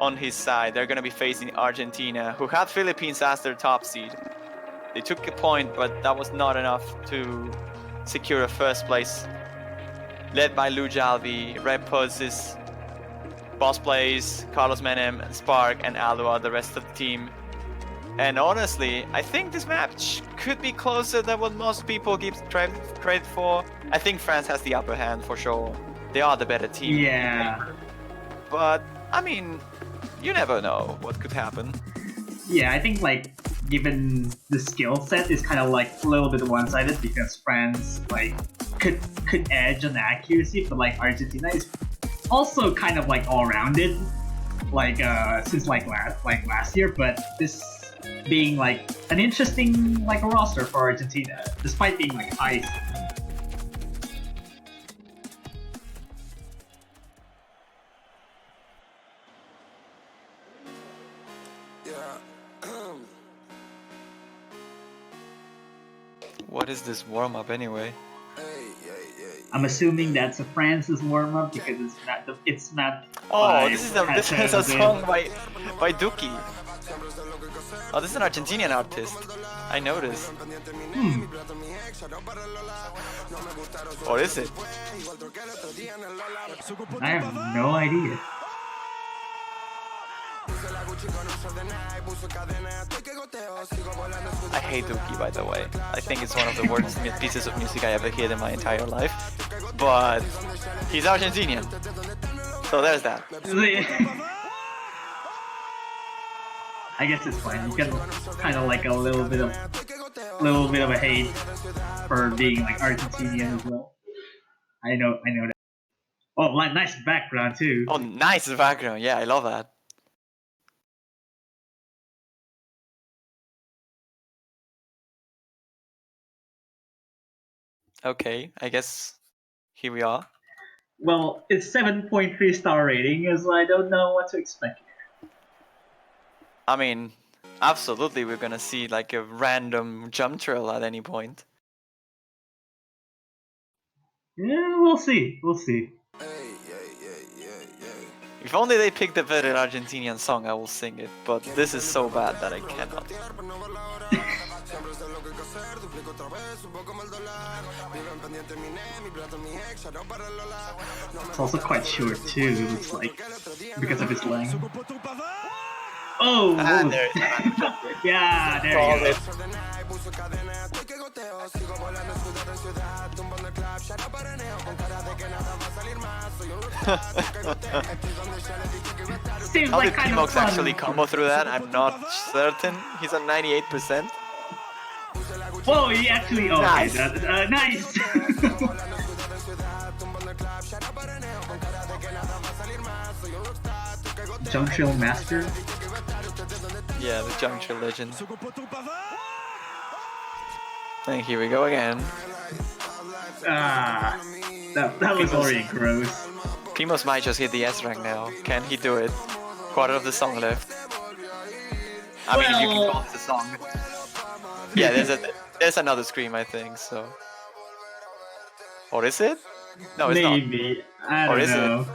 on his side. They're going to be facing Argentina, who had Philippines as their top seed. They took a point, but that was not enough to secure a first place. Led by Lou Jalvi, Red Poses, Boss Plays, Carlos Menem, Spark, and Alua, the rest of the team. And honestly, I think this match could be closer than what most people give credit for. I think France has the upper hand for sure. They are the better team. Yeah. But, I mean, you never know what could happen. Yeah, I think like given the skill set is kind of like a little bit one-sided because France like could edge on the accuracy, but like Argentina is also kind of like all-rounded, like since like last year. But this being like an interesting like roster for Argentina, despite being like high. What is this warm-up anyway? I'm assuming that's a France's warm-up because it's not. Oh, this is a song by Duki. Oh, this is an Argentinian artist. I noticed. What is it? I have no idea. I hate Duki, by the way. I think it's one of the worst pieces of music I ever heard in my entire life. But he's Argentinian, so there's that. I guess it's fine. You get kind of like a little bit of a hate for being like Argentinian as well. I know that. Oh, like nice background too. Oh, nice background. Yeah, I love that. Okay, I guess here we are. Well, it's 7.3 star rating, so I don't know what to expect. I mean, absolutely, we're gonna see like a random jump trail at any point. Yeah, we'll see. We'll see. If only they picked a better Argentinian song, I will sing it. But this is so bad that I cannot. It's also quite short too, it looks like, because of its length. Oh! There. Yeah, there you go. Seems How like did kind of Pimox fun. actually combo through that? I'm not certain. He's on 98%. Whoa, he actually... Oh, Nice. Okay, nice! Juncture Master? Yeah, the Juncture Legend. And here we go again. Ah, that was already gross. Pimos might just hit the S rank now. Can he do it? Quarter of the song left. I mean, if you can call it the song. Yeah, there's another scream, I think, so. Or is it? No, it's not. Maybe. I Or don't is it? know.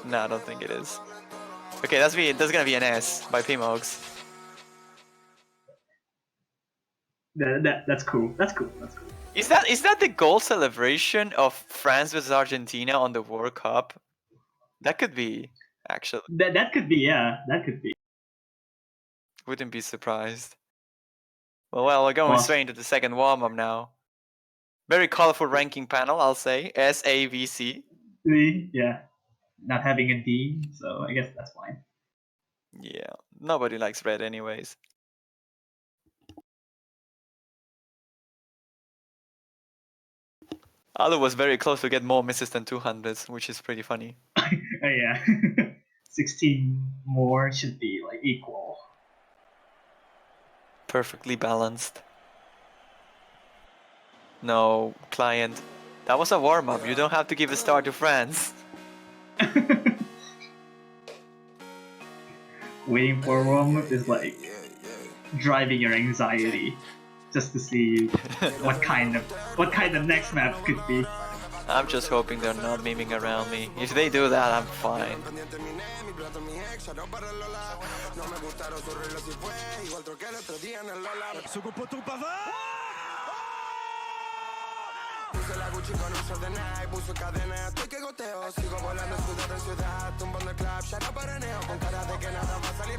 No, I don't think it is. Okay, that's gonna be an S by Pimogs. That's cool. That's cool. That's cool. Is that the goal celebration of France versus Argentina on the World Cup? That could be, actually. That could be, yeah. That could be. Wouldn't be surprised. Well, we're going Well, straight into the second warm-up now. Very colorful ranking panel, I'll say. SAVC. yeah. Not having a D, so I guess that's fine. Yeah, nobody likes red anyways. Alu was very close to get more misses than 200s, which is pretty funny. Yeah. 16 more should be like equal. Perfectly balanced. No, client. That was a warm-up. You don't have to give a star to France. Waiting for a warm-up is like driving your anxiety just to see what kind of next map could be. I'm just hoping they're not memeing around me. If they do that, I'm fine.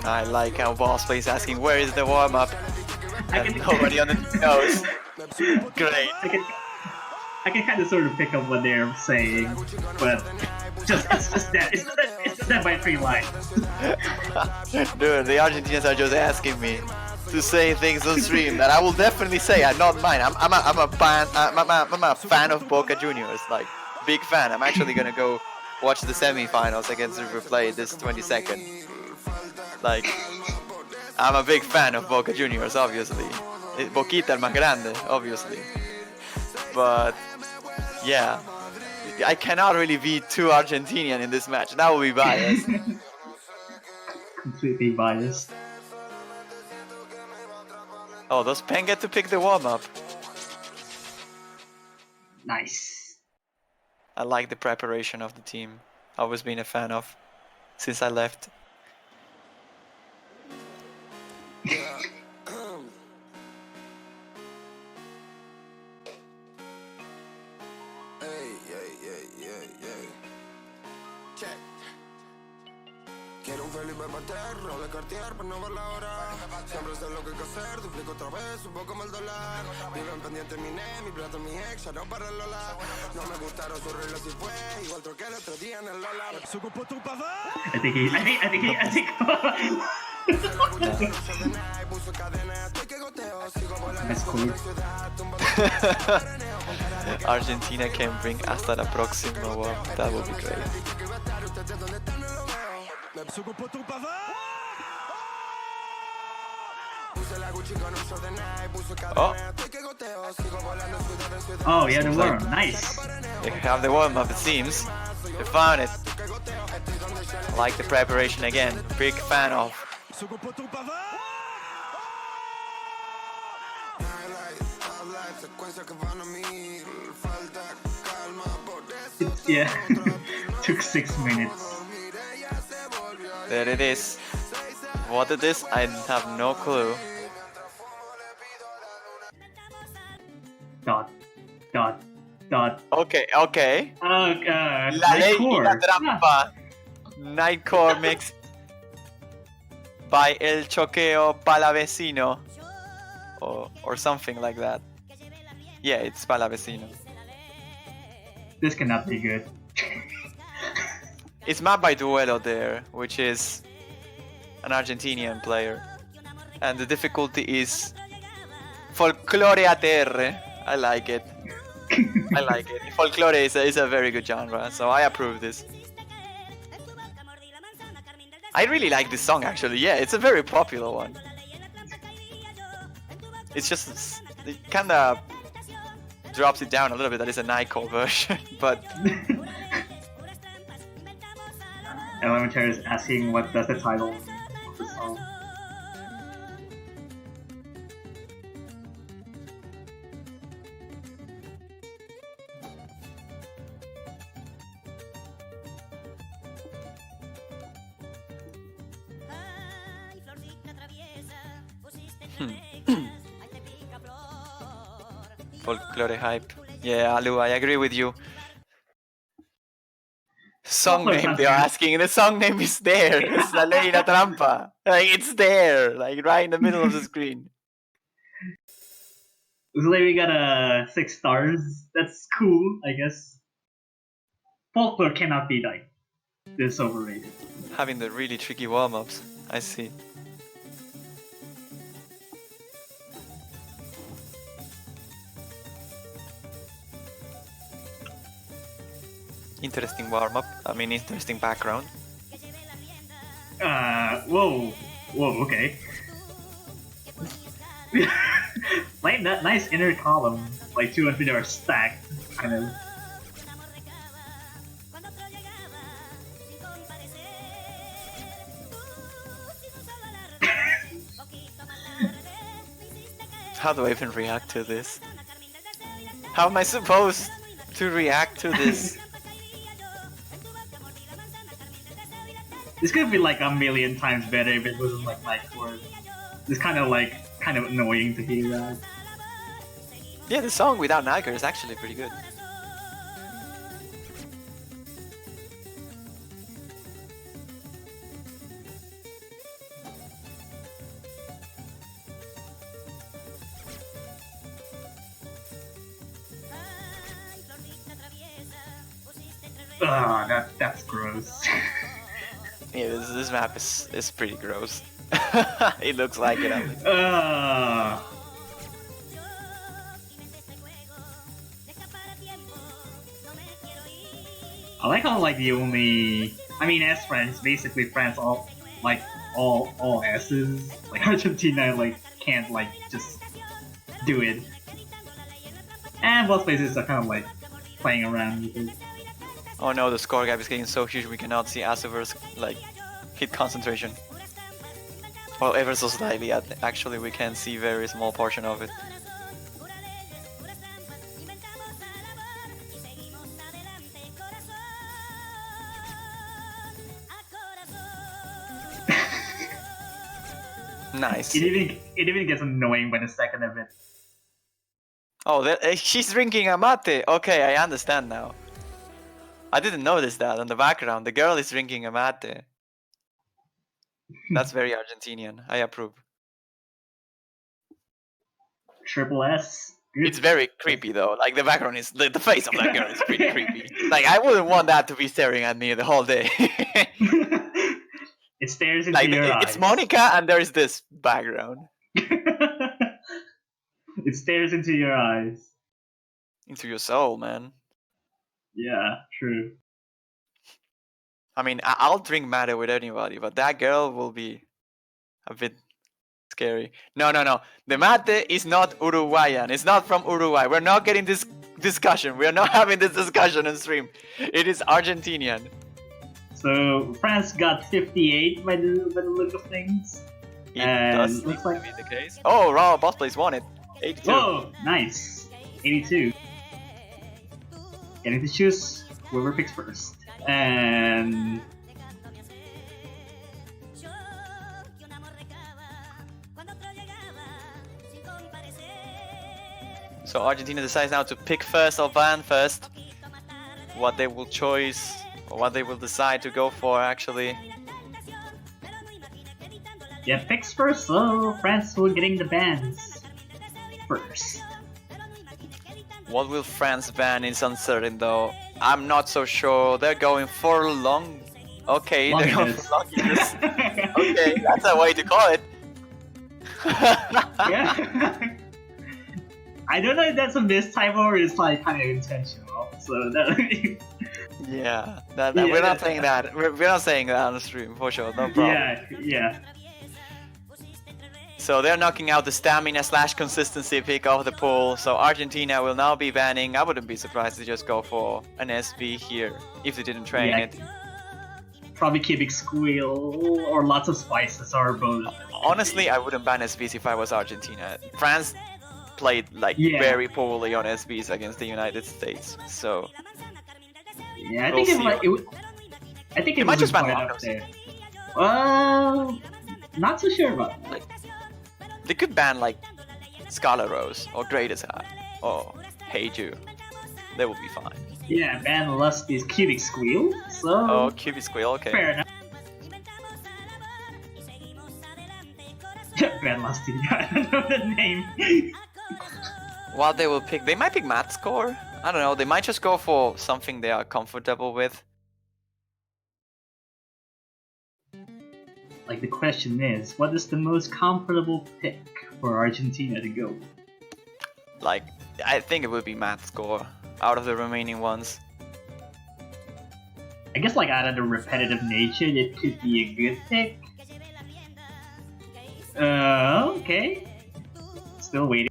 I like how Boss plays asking where is the warm-up and nobody on the team knows. Great. I can kind of sort of pick up what they're saying, but it's just that by 3 lines. Dude, the Argentinians are just asking me to say things on stream that I will definitely say. I'm not mine. I'm a fan of Boca Juniors, like big fan. I'm actually gonna go watch the semifinals against River Plate this 22nd. Like, I'm a big fan of Boca Juniors, obviously. Boquita el más grande, obviously. But yeah, I cannot really be too Argentinian in this match. That would be biased. Completely biased. Oh, does Pen get to pick the warm-up? Nice. I like the preparation of the team. Always been a fan of since I left. Quiero un Felipe Pater, roble Cartier para no ver la hora. Siempre sé lo que hay que hacer, duplico otra vez, un poco como el dólar. Viven pendiente mi ne, mi plato, mi ex, ya no para el Lola. No me gustaron sus reglas y fue igual troqué el otro día en el Lola. I think That's cool. Argentina can bring hasta la próxima war. That would be great. Oh, Oh, yeah, the worm. Nice. they have the warm-up, it seems. They found it. I like the preparation again. Big fan of. Yeah. Took 6 minutes. There it is. What it is, I have no clue. Dot. Okay. La La ley y la trampa. Nightcore mix by El Choqueo Palavecino. Or something like that. Yeah, it's Palavecino. This cannot be good. It's made by Duelo there, which is an Argentinian player. And the difficulty is Folklore ATR. I like it. I like it. Folklore is a very good genre, so I approve this. I really like this song actually, yeah, it's a very popular one. It's just, it kinda drops it down a little bit, that is a Nightcore version, but... Elementary is asking what does the title of the song. Folklore hype. Yeah, Alu, I agree with you. Song Folklore name they're country. asking, the song name is there. It's La Ley La Trampa. Like, it's there, like right in the middle of the screen. Looks like we got 6 stars. That's cool, I guess. Folklore cannot be like this overrated. Having the really tricky warm-ups. I see. Interesting warm-up. I mean, interesting background. Whoa, okay. Like that nice inner column, like 2 and 3 are stacked, kind of. How do I even react to this? How am I supposed to react to this? This could be like a million times better if it wasn't like my chord. It's kind of annoying to hear that. Yeah, the song without Niger is actually pretty good. That's gross. Yeah, this map is pretty gross. It looks like it at least. I like how like the only, I mean, as friends, basically France all S's. Like Argentina like can't like just do it, and both places are kind of like playing around with it. Oh no, the score gap is getting so huge we cannot see Asuver's like hit concentration. Well, ever so slightly. Actually, we can see very small portion of it. Nice. It even gets annoying by the second of it. Oh, she's drinking a mate. Okay, I understand now. I didn't notice that on the background. The girl is drinking a mate. That's very Argentinian. I approve. Triple S. Good. It's very creepy though. Like the background is the face of that girl is pretty creepy. Like I wouldn't want that to be staring at me the whole day. It stares into like your eyes. it's Monica and there's this background. It stares into your eyes. Into your soul, man. Yeah, true. I mean, I'll drink mate with anybody, but that girl will be a bit scary. No. The mate is not Uruguayan. It's not from Uruguay. We're not getting this discussion. We're not having this discussion on stream. It is Argentinian. So France got 58 by the look of things. It And does seem looks to like- be the case. Oh, Raw Boss Plays won it. 82. Whoa, nice. 82. Getting to choose whoever picks first. And So Argentina decides now to pick first or ban first. What they will choose, or what they will decide to go for actually. yeah, picks first, so France will getting the bans first. What will France ban is uncertain though. I'm not so sure. They're going for long. Okay, they're going for longiness. Okay, that's a way to call it. Yeah. I don't know if that's a mistype or it's like kind of intentional. So that. Yeah, Yeah, we're not saying that. We're not saying that on the stream for sure. No problem. yeah. So they're knocking out the stamina / consistency pick of the pool. So Argentina will now be banning. I wouldn't be surprised to just go for an SB here if they didn't train it. Probably cubic squeal or lots of spices or both. Honestly, I wouldn't ban SBs if I was Argentina. France played like Yeah. very poorly on SBs against the United States. So Yeah, I We'll think it see. might. I think It it might was just ban quite up Longos. there. Not so sure about that. They could ban like Scarlet Rose or Greatest Hat or Heiju. They will be fine. Yeah, ban Lusty's Cubic Squeal. So Oh, Cupid Squeal, okay. fair enough. Ban Lusty. I don't know the name. What they will pick? They might pick Mat Score. I don't know. They might just go for something they are comfortable with. Like the question is, what is the most comfortable pick for Argentina to go? Like, I think it would be Mat Score out of the remaining ones. I guess like out of the repetitive nature, it could be a good pick. Okay. Still waiting.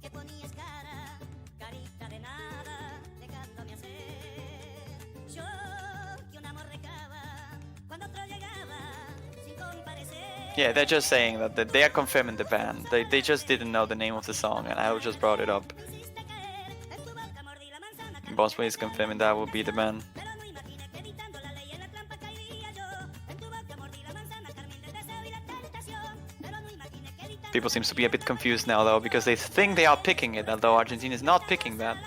Yeah, they're just saying that they are confirming the ban. They just didn't know the name of the song, and I just brought it up. Bossplay is confirming that will be the ban. People seems to be a bit confused now though, because they think they are picking it, although Argentina is not picking that.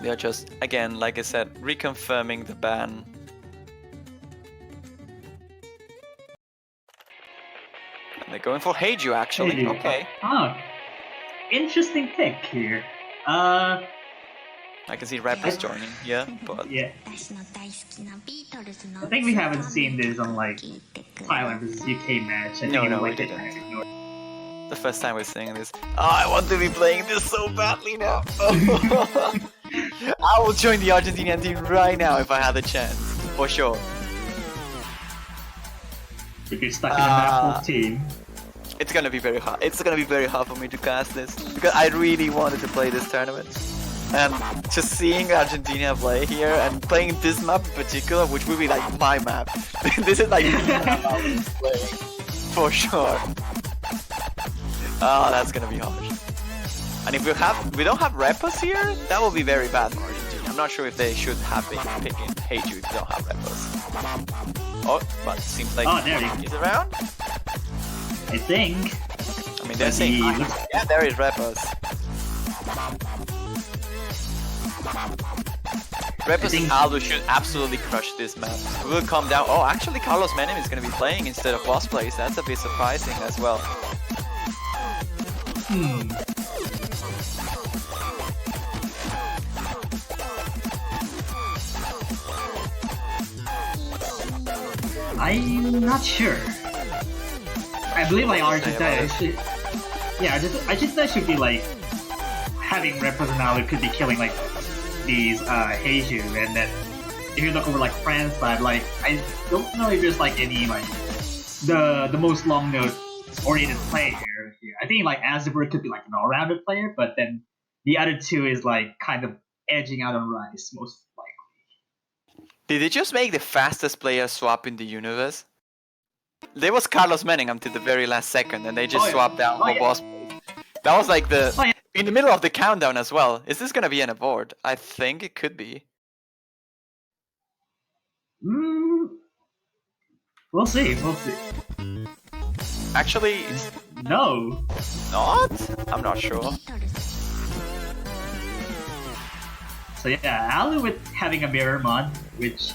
They are just, again, like I said, reconfirming the ban. And they're going for Heiju actually, Heiju. okay. Oh, interesting pick here. I can see rappers joining, yeah, but... Yeah. I think we haven't seen this on like Thailand vs UK match. I think No, it was, we like they didn't. kind of ignored. The first time we're seeing this. Oh, I want to be playing this so badly now. I will join the Argentinian team right now if I had the chance, for sure. If you're stuck in a map team. It's gonna be very hard. It's gonna be very hard for me to cast this because I really wanted to play this tournament. And just seeing Argentina play here and playing this map in particular, which will be like my map. This is like the map I will play for sure. Oh, that's gonna be harsh. And if we don't have Repos here, that will be very bad for Argentina. I'm not sure if they should have been picking Heiju if they don't have Repos. Oh, but it seems like he's around. I think. I mean, they're saying, yeah, there is Repos. Repos and Aldo should absolutely crush this map. We will come down. Oh, actually, Carlos Menem is going to be playing instead of Boss Plays. That's a bit surprising as well. I'm not sure. I believe like Argentina should. Yeah, Argentina should be like having Representative could be killing like these Heiju, and then if you look over like France side, like I don't know if there's like any like the most long note oriented player here. I think like Azabur could be like an all-rounded player, but then the other two is like kind of edging out on Rice most likely. Did they just make the fastest player swap in the universe? There was Carlos Menem until the very last second, and they just swapped out for Boss Plays. That was like the in the middle of the countdown as well. Is this gonna be an abort? I think it could be. We'll see. We'll see. Actually, No. not? I'm not sure. So yeah, Alu with having a mirror mod, which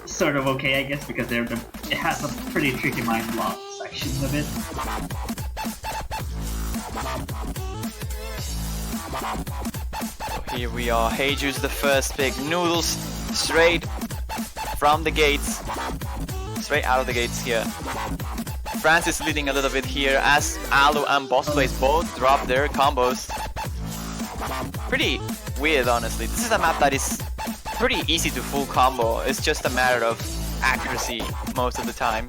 is sort of okay, I guess, because it has a pretty tricky mind block section of it. Here we are. Heiju's the first pick. Noodles straight from the gates. Straight out of the gates here. France is leading a little bit here as Alu and Boss Plays both drop their combos. Pretty weird, honestly. This is a map that is pretty easy to full combo. It's just a matter of accuracy most of the time.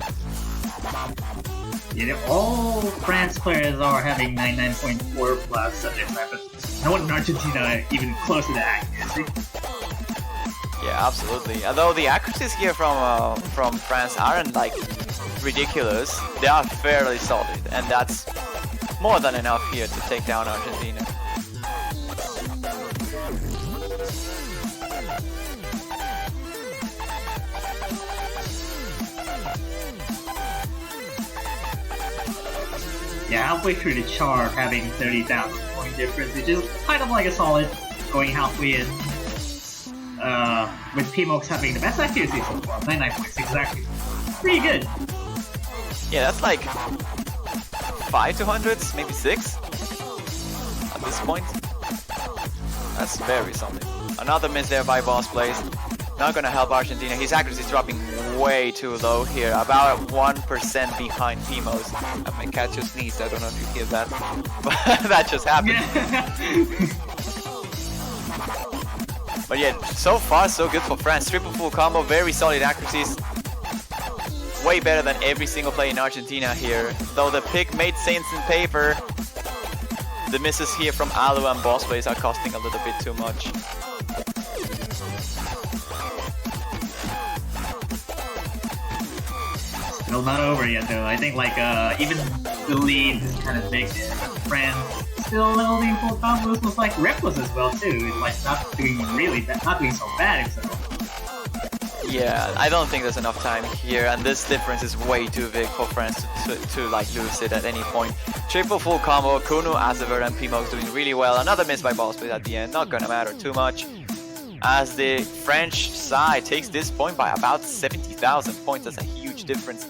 Yeah, all France players are having 99.4 plus on their map, but no one in Argentina even close to that accuracy. Yeah, absolutely. Although the accuracies here from France aren't like ridiculous, they are fairly solid, and that's more than enough here to take down Argentina. Yeah, halfway through the chart, having 30,000 point difference, which is kind of like a solid going halfway in. With Pmox having the best accuracy so far, 99.6 exactly. Pretty good. Yeah, that's like 5 200s, maybe 6 at this point. That's very solid. Another miss there by Boss Blaze. Not gonna help Argentina. His accuracy is dropping way too low here, about 1% behind Pmox. I might catch your sneeze, I don't know if you hear that, but that just happened. But yeah, so far so good for France. Triple full combo, very solid accuracies. Way better than every single play in Argentina here. Though the pick made sense in paper, the misses here from Alu and Boss Blaze are costing a little bit too much. Still not over yet though. I think like even the lead is kind of big there. But France still holding full combos was like reckless as well too. It's like not doing really bad, not doing so bad himself. Yeah, I don't think there's enough time here, and this difference is way too big for France to like lose it at any point. Triple full combo, Kuno, Azever, and Pmox doing really well. Another miss by Boss Blaze at the end, not gonna matter too much. As the French side takes this point by about 70,000 points, that's a huge difference.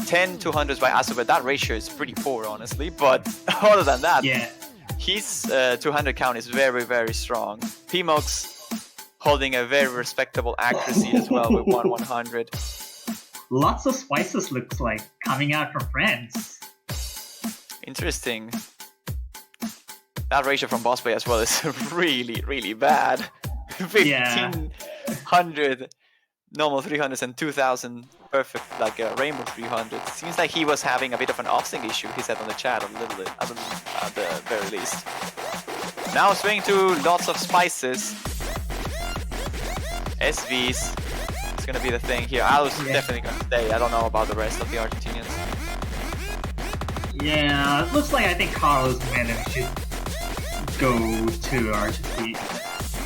10 200s by Azever, that ratio is pretty poor honestly, but other than that, yeah, his 200 count is very, very strong. Pmox holding a very respectable accuracy as well with 1/100. Lots of spices looks like coming out from France. Interesting. That ratio from Boss Blaze as well is really, really bad. 1500 normal 300s and 2000 perfect, like a rainbow 300. Seems like he was having a bit of an off-sync issue, he said on the chat a little bit, at the very least. Now swinging to lots of spices. SVs, it's gonna be the thing here. Alu's definitely gonna stay. I don't know about the rest of the Argentinians. Yeah, it looks like I think Carlos Menem should go to Argentina.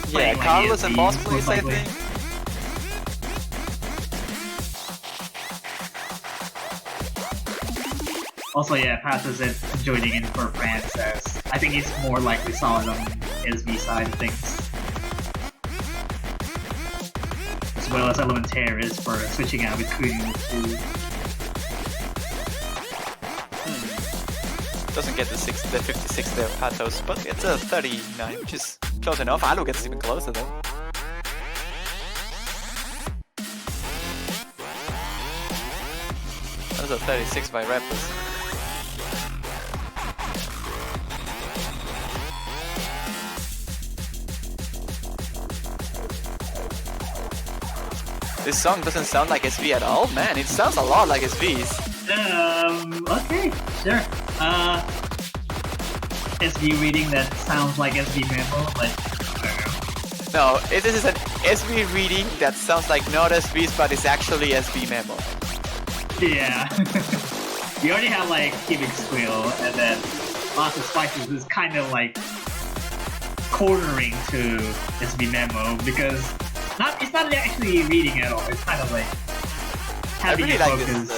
Yeah, Carlos and Boss Blaze, I think. Also, yeah, Passes it joining in for France as I think it's more likely solid on SV side of things. As well as Elementaire is for switching out with Kuno too. Doesn't get the 56 there, Patos, but it's a 39, which is close enough. Alu gets even closer though. That was a 36 by Repus. This song doesn't sound like SV at all, man. It sounds a lot like SV's. Okay, sure. SV reading that sounds like SV memo, but I don't know. No, this is an SV reading that sounds like not SV's, but it's actually SV memo. Yeah. We already have like Cubic Squill, and then lots of spices is kind of like cornering to SV memo because it's not actually reading at all. It's kind of like having a focus.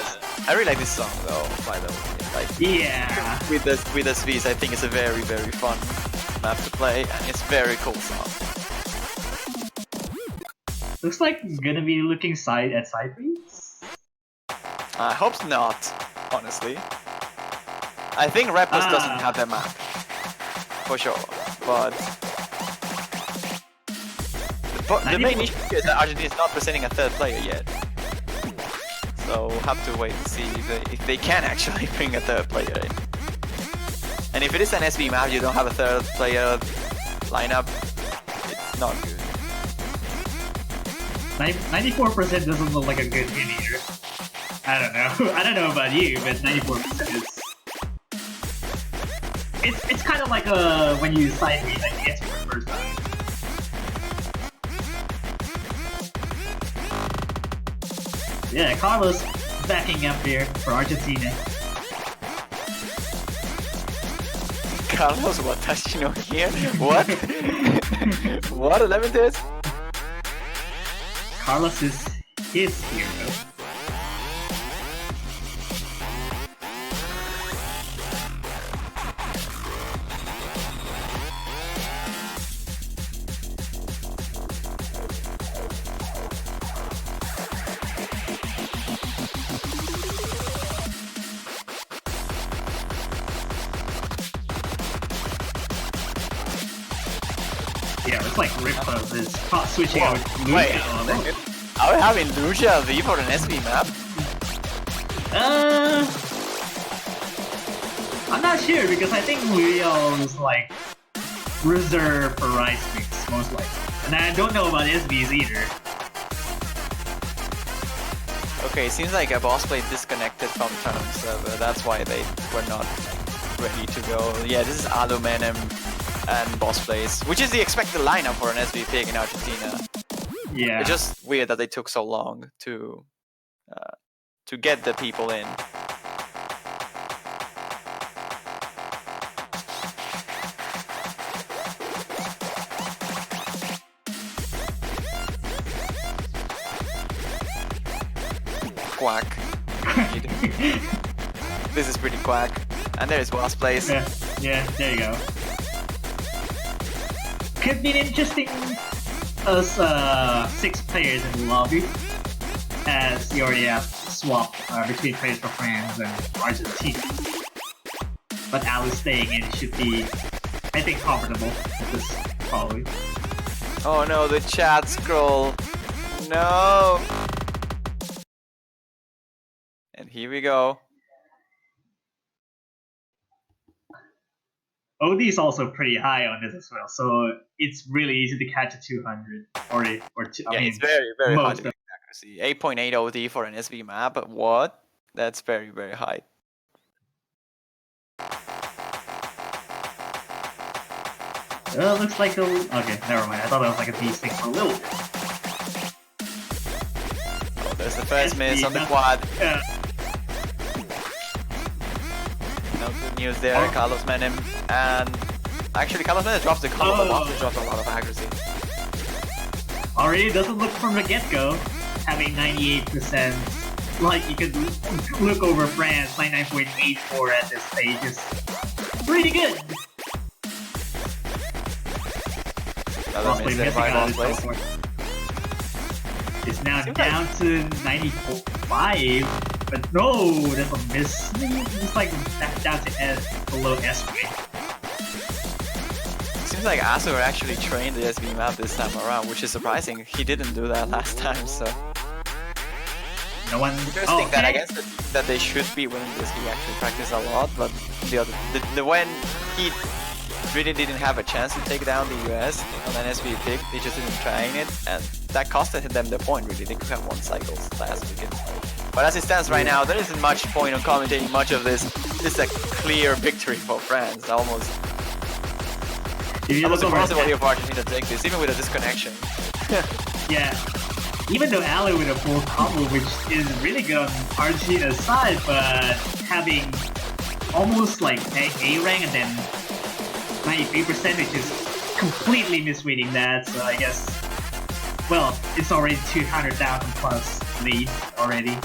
I really like this song though, by the way. Like, yeah. With the SVs, I think it's a very, very fun map to play, and it's a very cool song. Looks like gonna be looking at side reads. I hope not, honestly. I think Repus doesn't have that map, for sure, but the main issue is that Argentina is not presenting a third player yet. So we'll have to wait and see if they can actually bring a third player in. And if it is an SV map, you don't have a third player lineup, it's not good. 94% doesn't look like a good win either. I don't know. I don't know about you, but 94% is... It's kind of like when you side read like the answer for the first time. Yeah, Carlos backing up here for Argentina. Carlos, what does she know here? What? What? 11 days? Carlos is his hero. Yeah, it's like Rippo is switching out Lucia. Wait, are we having Lucia V for an SV map? I'm not sure because I think Luio's like reserved for Rice Mix, most likely. And I don't know about SVs either. Okay, seems like a boss play disconnected from tournament server. That's why they were not ready to go. Yeah, this is Aluminum and boss plays, which is the expected lineup for an SV pick in Argentina. Yeah. It's just weird that they took so long to get the people in. Quack. This is pretty quack. And there's boss plays. Yeah, there you go. Could be interesting as 6 players in the lobby, as you already have swapped between players for France and Argentina. But Alice staying in should be, I think, comfortable at this probably. Oh no, the chat scroll. No. And here we go. OD is also pretty high on this as well, so it's really easy to catch a 200 or two. Yeah, it's very, very high accuracy. 8.8 OD for an SV map, but what? That's very, very high. Looks like okay, never mind. I thought that was like a beast thing for a little bit. Oh, there's the first miss on the quad. No good news there, Carlos Menem. And actually, Carlos Menem drops the combo, but also drops a lot of accuracy. Already doesn't look from the get-go, having 98%. Like, you could look over France, 99.84 at this stage is pretty good. Another miss there by boss plays. It's now down to 94.5, but no, that's a miss. It's like back down to below S rank. Seems like Azur actually trained the SV map this time around, which is surprising. He didn't do that last time, so. No one. Interesting that I guess that they should be winning this. He actually practiced a lot, but when he really didn't have a chance to take down the US on an SV pick, they just didn't train it, and that costed them the point. Really, they could have won cycles last weekend. But as it stands right now, there isn't much point on commentating much of this. This is a clear victory for France, almost. Almost impossible here for Argentina to take this, even with a disconnection. Yeah. Even though Ali with a full combo, which is really good on Argentina's side, but having almost like A rank and then 93%, which is completely misreading that, so I guess, well, it's already 200,000 plus lead already.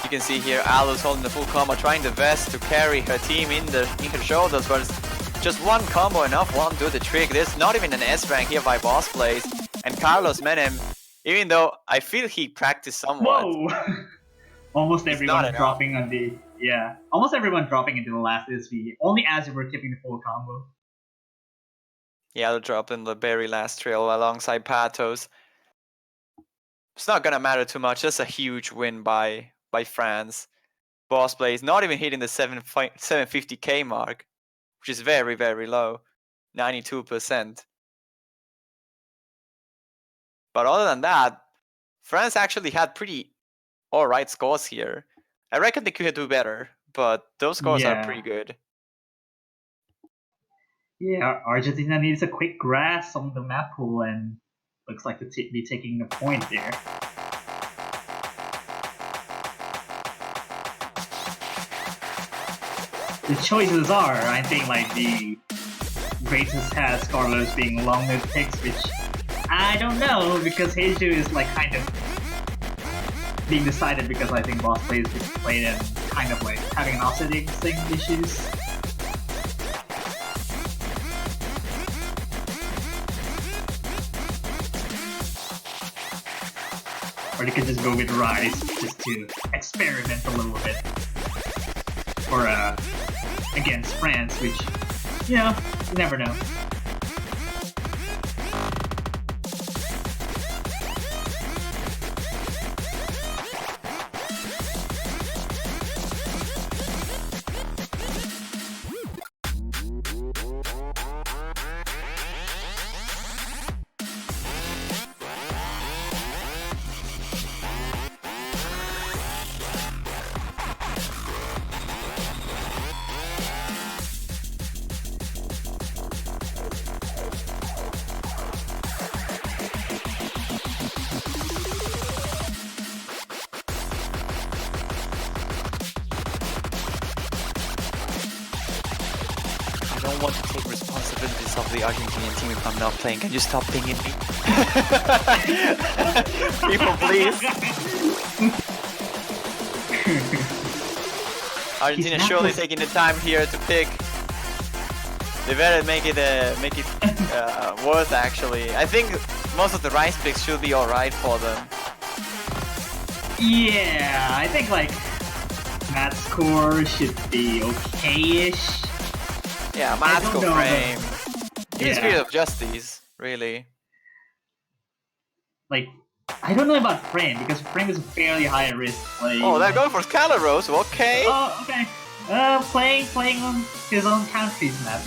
You can see here Alu's holding the full combo, trying the best to carry her team in her shoulders, but just one combo enough won't do the trick. There's not even an S rank here by boss plays, and Carlos Menem, even though I feel he practiced somewhat. Whoa! Almost everyone dropping on the almost everyone dropping into the last SV. Only Azur were keeping the full combo. Yeah, they'll drop in the very last trail alongside Patos. It's not gonna matter too much. That's a huge win by France. Boss plays not even hitting the 750k mark, which is very, very low, 92%. But other than that, France actually had pretty alright scores here. I reckon they could do better, but those scores are pretty good. Yeah, Argentina needs a quick grasp on the map pool and looks like to be taking the point there. The choices are, I think, like the greatest has Carlos being long-lived picks, which I don't know, because Heiju is like kind of being decided because I think boss players just played and kind of like having an offsetting issues. Or they could just go with Rise just to experiment a little bit. Or against France, which you know, you never know. I don't want to take responsibilities of the Argentinian team if I'm not playing. Can you stop pinging me? People, please. Argentina surely taking the time here to pick. They better make it worth actually. I think most of the rice picks should be alright for them. Yeah, I think like Matt score should be okay-ish. Yeah, I Matsko don't know, frame. Even yeah. Spirit of Justice, really. Like, I don't know about frame because frame is a fairly high risk play. Oh, they're going for Scalaros, okay. Oh, okay. Playing on his own country's map.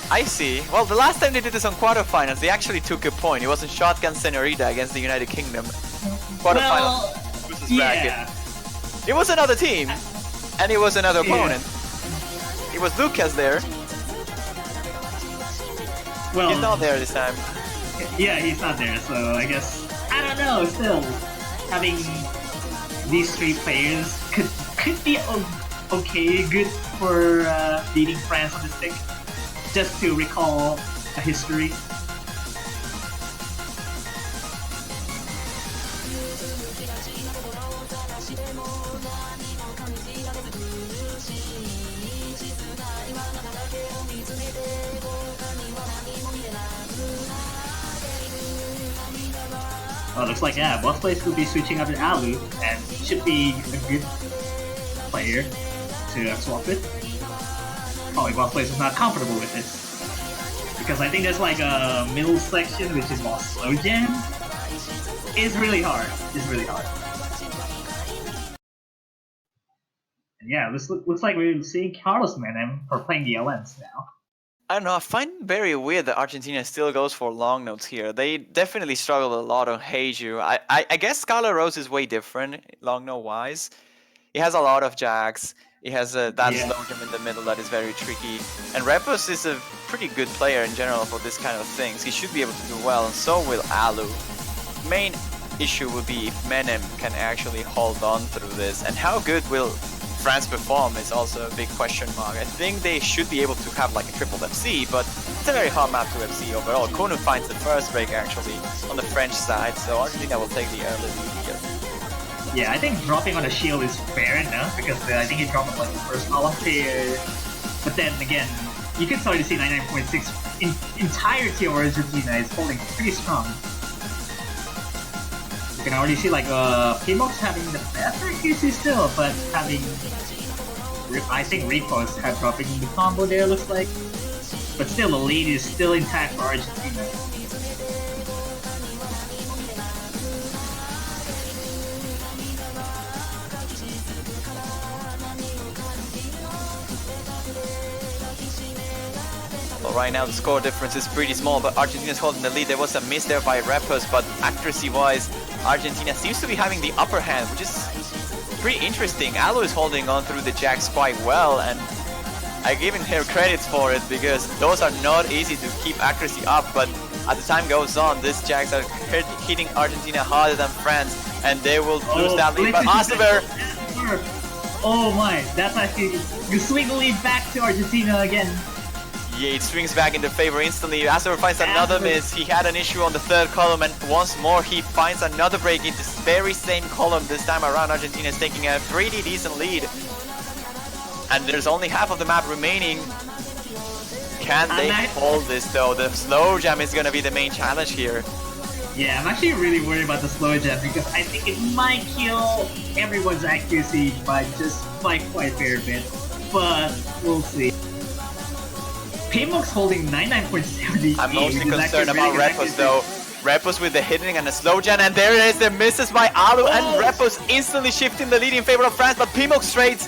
I see. Well, the last time they did this on quarterfinals, they actually took a point. It was in Shotgun Senorita against the United Kingdom. Quarterfinals versus bracket. Yeah. It was another team, and it was another opponent. It was Lucas there. Well, He's not there this time. yeah, he's not there, so I guess I don't know. Still, having these three players could be okay, good for beating France on the stick. Just to recall a history. Well, looks like both players will be switching up to Alu, and should be a good player to swap with. Probably both players is not comfortable with this. Because I think there's like a middle section which is more slow jam. It's really hard. It's really hard. And yeah, this looks like we're seeing Carlos Menem for playing the LNs now. I don't know, I find it very weird that Argentina still goes for long notes here. They definitely struggled a lot on Heiju. I guess Scala Rose is way different, long note wise. He has a lot of jacks. He has that slow jump in the middle that is very tricky. And Repus is a pretty good player in general for this kind of things. He should be able to do well, and so will Alu. Main issue would be if Menem can actually hold on through this, and how good will France perform is also a big question mark. I think they should be able to have like a triple FC, but it's a very hard map to FC overall. Konu finds the first break actually on the French side, so Argentina will take the early lead here. Yeah, I think dropping on the shield is fair enough, because I think he dropped on like the first column here. But then again, you can start to see 99.6 entirety of Argentina is holding pretty strong. You can already see like P-Box having the best accuracy still, but having I think Repos have dropping the combo there looks like. But still the lead is still intact for Argentina. Well, right now the score difference is pretty small, but Argentina is holding the lead. There was a miss there by Repos, but accuracy-wise, Argentina seems to be having the upper hand, which is pretty interesting. Alu is holding on through the jacks quite well, and I give him credits for it, because those are not easy to keep accuracy up, but as the time goes on, these jacks are hitting Argentina harder than France, and they will lose that lead. But Astaver... Oh my, that's actually... You swing the lead back to Argentina again. Yeah, it swings back into favor instantly. Astaver finds another miss. He had an issue on the third column, and once more he finds another break in this very same column. This time around, Argentina is taking a pretty decent lead. And there's only half of the map remaining. Can they hold this though? The slow jam is gonna be the main challenge here. Yeah, I'm actually really worried about the slow jam, because I think it might kill everyone's accuracy by quite a fair bit. But we'll see. Paymox holding 99.78. I'm mostly which is actually concerned really about good Repos accuracy. though. Repos with the hitting and a slow gen, and there it is, the misses by Alu, and Repos instantly shifting the lead in favor of France, but Pimox straight.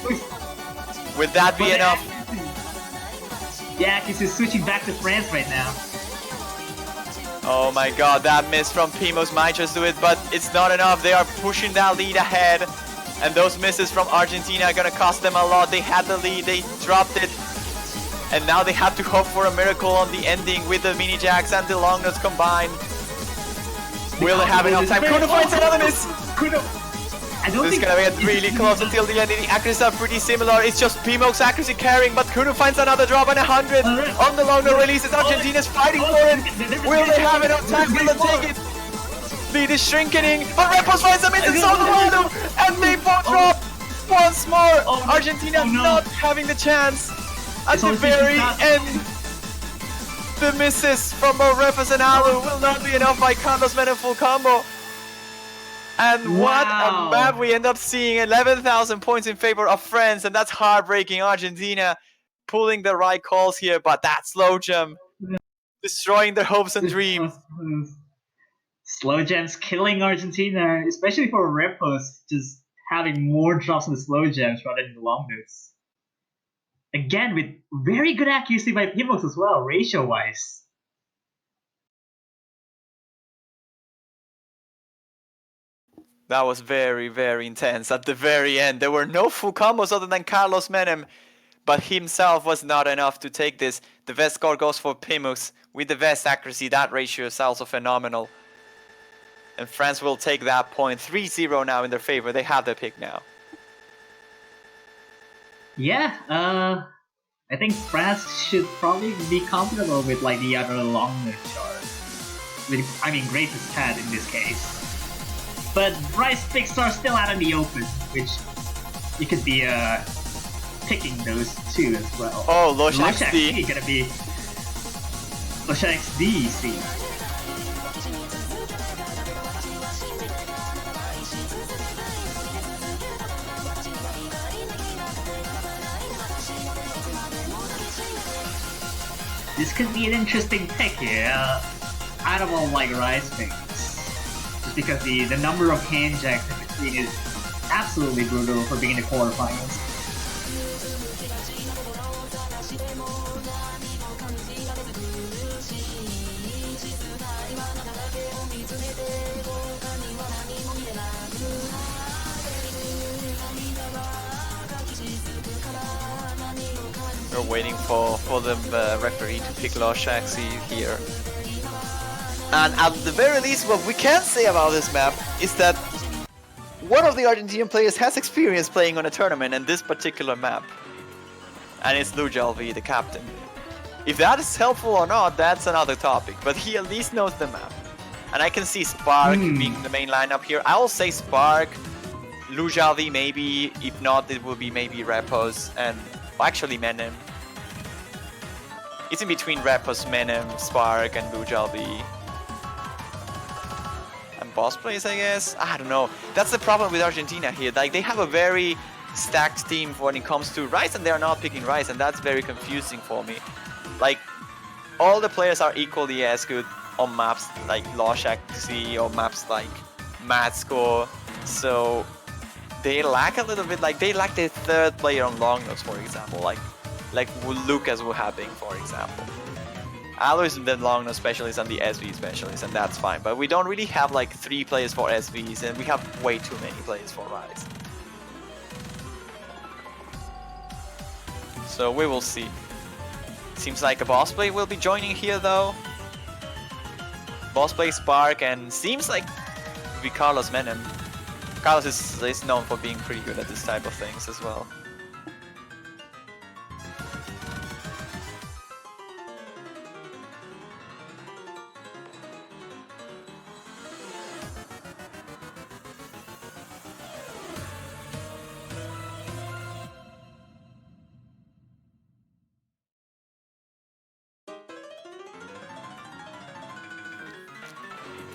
Will that be But the enough? accuracy- Yeah, he's switching back to France right now. Oh my god, that miss from Pimox might just do it, but it's not enough. They are pushing that lead ahead, and those misses from Argentina are gonna cost them a lot. They had the lead, they dropped it, and now they have to hope for a miracle on the ending with the mini jacks and the long nuts combined. Will they have enough time? Kuno finds another miss! Kuno. I don't This is think gonna get really close until the end. The accuracies are pretty similar. It's just Pimox accuracy carrying, but Kuno finds another drop and 100 on the long nut releases. Argentina's fighting for it. Will they have enough time? Will they take it? Lead is shrinking, but Repos finds a miss and so do and they both drop once more. Argentina not having the chance at the very end. The misses from both Repos and Alu will not be enough by Carlos Menem full combo. And what a map we end up seeing. 11,000 points in favor of France, and that's heartbreaking. Argentina pulling the right calls here, but that slow jump destroying their hopes and dreams. Slow gems killing Argentina, especially for Repos, just having more drops on the slow gems rather than the long notes. Again, with very good accuracy by Pimox as well, ratio-wise. That was very, very intense. At the very end, there were no full combos other than Carlos Menem, but himself was not enough to take this. The best score goes for Pimox with the best accuracy. That ratio is also phenomenal. And France will take that point. 3-0 now in their favor. They have their pick now. Yeah, I think France should probably be comfortable with like the other long note chart. I mean, greatest pad in this case. But Bryce picks are still out in the open, which you could be picking those two as well. Oh, Losha XD. Gonna be Losha XD, see. This could be an interesting pick here, out of all like Rice picks. Just because the number of hand jacks in between is absolutely brutal for being in the quarterfinals. We're waiting for the referee to pick Loshaxi here. And at the very least, what we can say about this map is that one of the Argentinian players has experience playing on a tournament in this particular map. And it's Lujalvi, the captain. If that is helpful or not, that's another topic. But he at least knows the map. And I can see Spark being the main lineup here. I will say Spark, Lujalvi maybe. If not, it will be maybe Repos and actually Menem. It's in between Repos, Menem, Spark, and Lujalvi. And boss plays, I guess? I don't know. That's the problem with Argentina here. Like, they have a very stacked team when it comes to Rice, and they're not picking Rice, and that's very confusing for me. Like, all the players are equally as good on maps like Loshaxi or maps like Mad Score. So they lack a little bit, like they lack the third player on long notes, for example, like Lucas Wuhabing, for example. Alo is the long note specialist and the SV specialist, and that's fine. But we don't really have like 3 players for SVs, and we have way too many players for Rise. So we will see. Seems like a boss play will be joining here though. Boss play Spark, and seems like it will be Carlos Menem. Carlos is known for being pretty good at this type of things as well.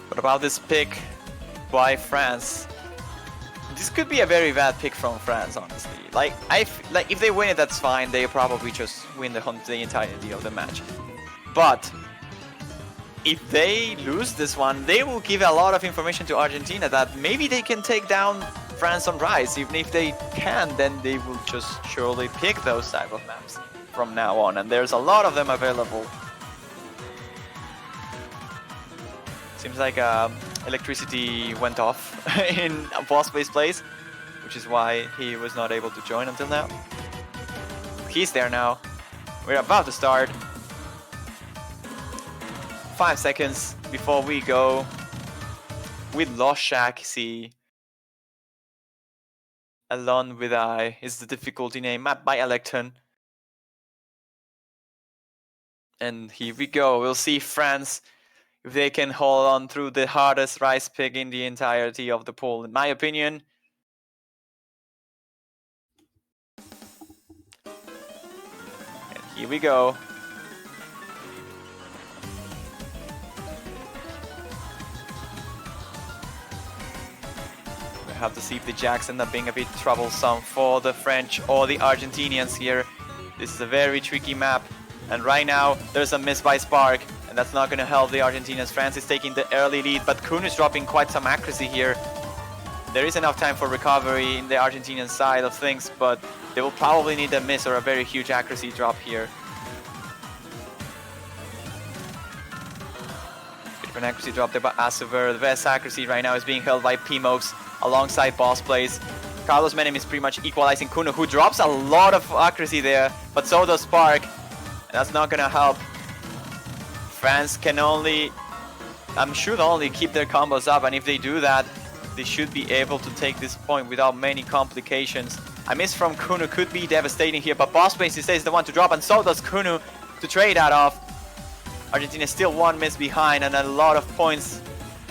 What about this pick by France? This could be a very bad pick from France, honestly. Like if they win it, that's fine. They probably just win the entirety of the match. But if they lose this one, they will give a lot of information to Argentina that maybe they can take down France on Rise. Even if they can, then they will just surely pick those type of maps from now on. And there's a lot of them available. Seems like electricity went off in Boss Play's place, which is why he was not able to join until now. He's there now. We're about to start. 5 seconds before we go. We lost Shaxi. Alone with I is the difficulty name, mapped by Electon. And here we go. We'll see France if they can hold on through the hardest Rise pick in the entirety of the pool, in my opinion. And here we go. We have to see if the Jacks end up being a bit troublesome for the French or the Argentinians here. This is a very tricky map. And right now, there's a miss by Spark. And that's not going to help the Argentinians. France is taking the early lead, but Kun is dropping quite some accuracy here. There is enough time for recovery in the Argentinian side of things, but they will probably need a miss or a very huge accuracy drop here. Bit of an accuracy drop there by Asuver. The best accuracy right now is being held by Pmox alongside Boss Plays. Carlos Menem is pretty much equalizing Kuno, who drops a lot of accuracy there, but so does Spark. And that's not going to help. France can only, should only keep their combos up, and if they do that, they should be able to take this point without many complications. A miss from Kuno could be devastating here, but Boss Plays is the one to drop, and so does Kuno to trade that off. Argentina still one miss behind, and a lot of points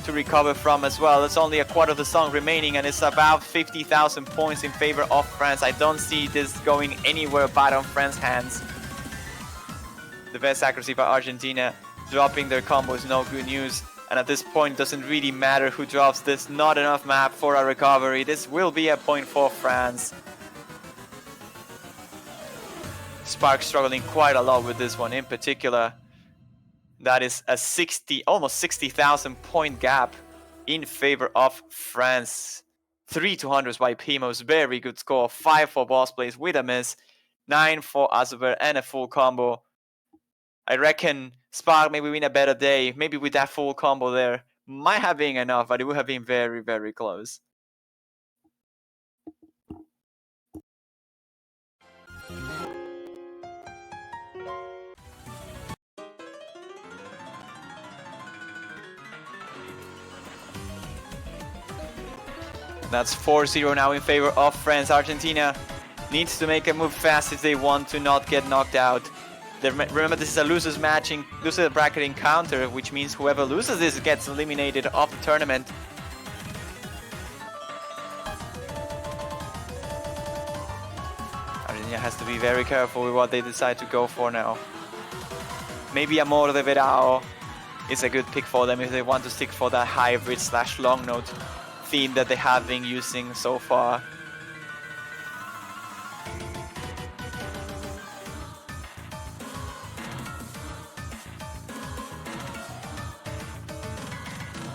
to recover from as well. It's only a quarter of the song remaining, and it's about 50,000 points in favor of France. I don't see this going anywhere but on France's hands. The best accuracy by Argentina. Dropping their combo is no good news, and at this point doesn't really matter who drops this. Not enough map for a recovery. This will be a point for France. Spark struggling quite a lot with this one in particular. That is a almost 60,000 point gap in favor of France. 3 200s by Pmox, very good score. 5 for Boss Plays with a miss. 9 for Azuber and a full combo. I reckon Spark maybe win a better day, maybe with that full combo there. Might have been enough, but it would have been very, very close. That's 4-0 now in favor of France. Argentina needs to make a move fast if they want to not get knocked out. Remember, this is a loser's bracket encounter, which means whoever loses this gets eliminated off the tournament. Argentina has to be very careful with what they decide to go for now. Maybe Amor de Verao is a good pick for them if they want to stick for that hybrid / long note theme that they have been using so far.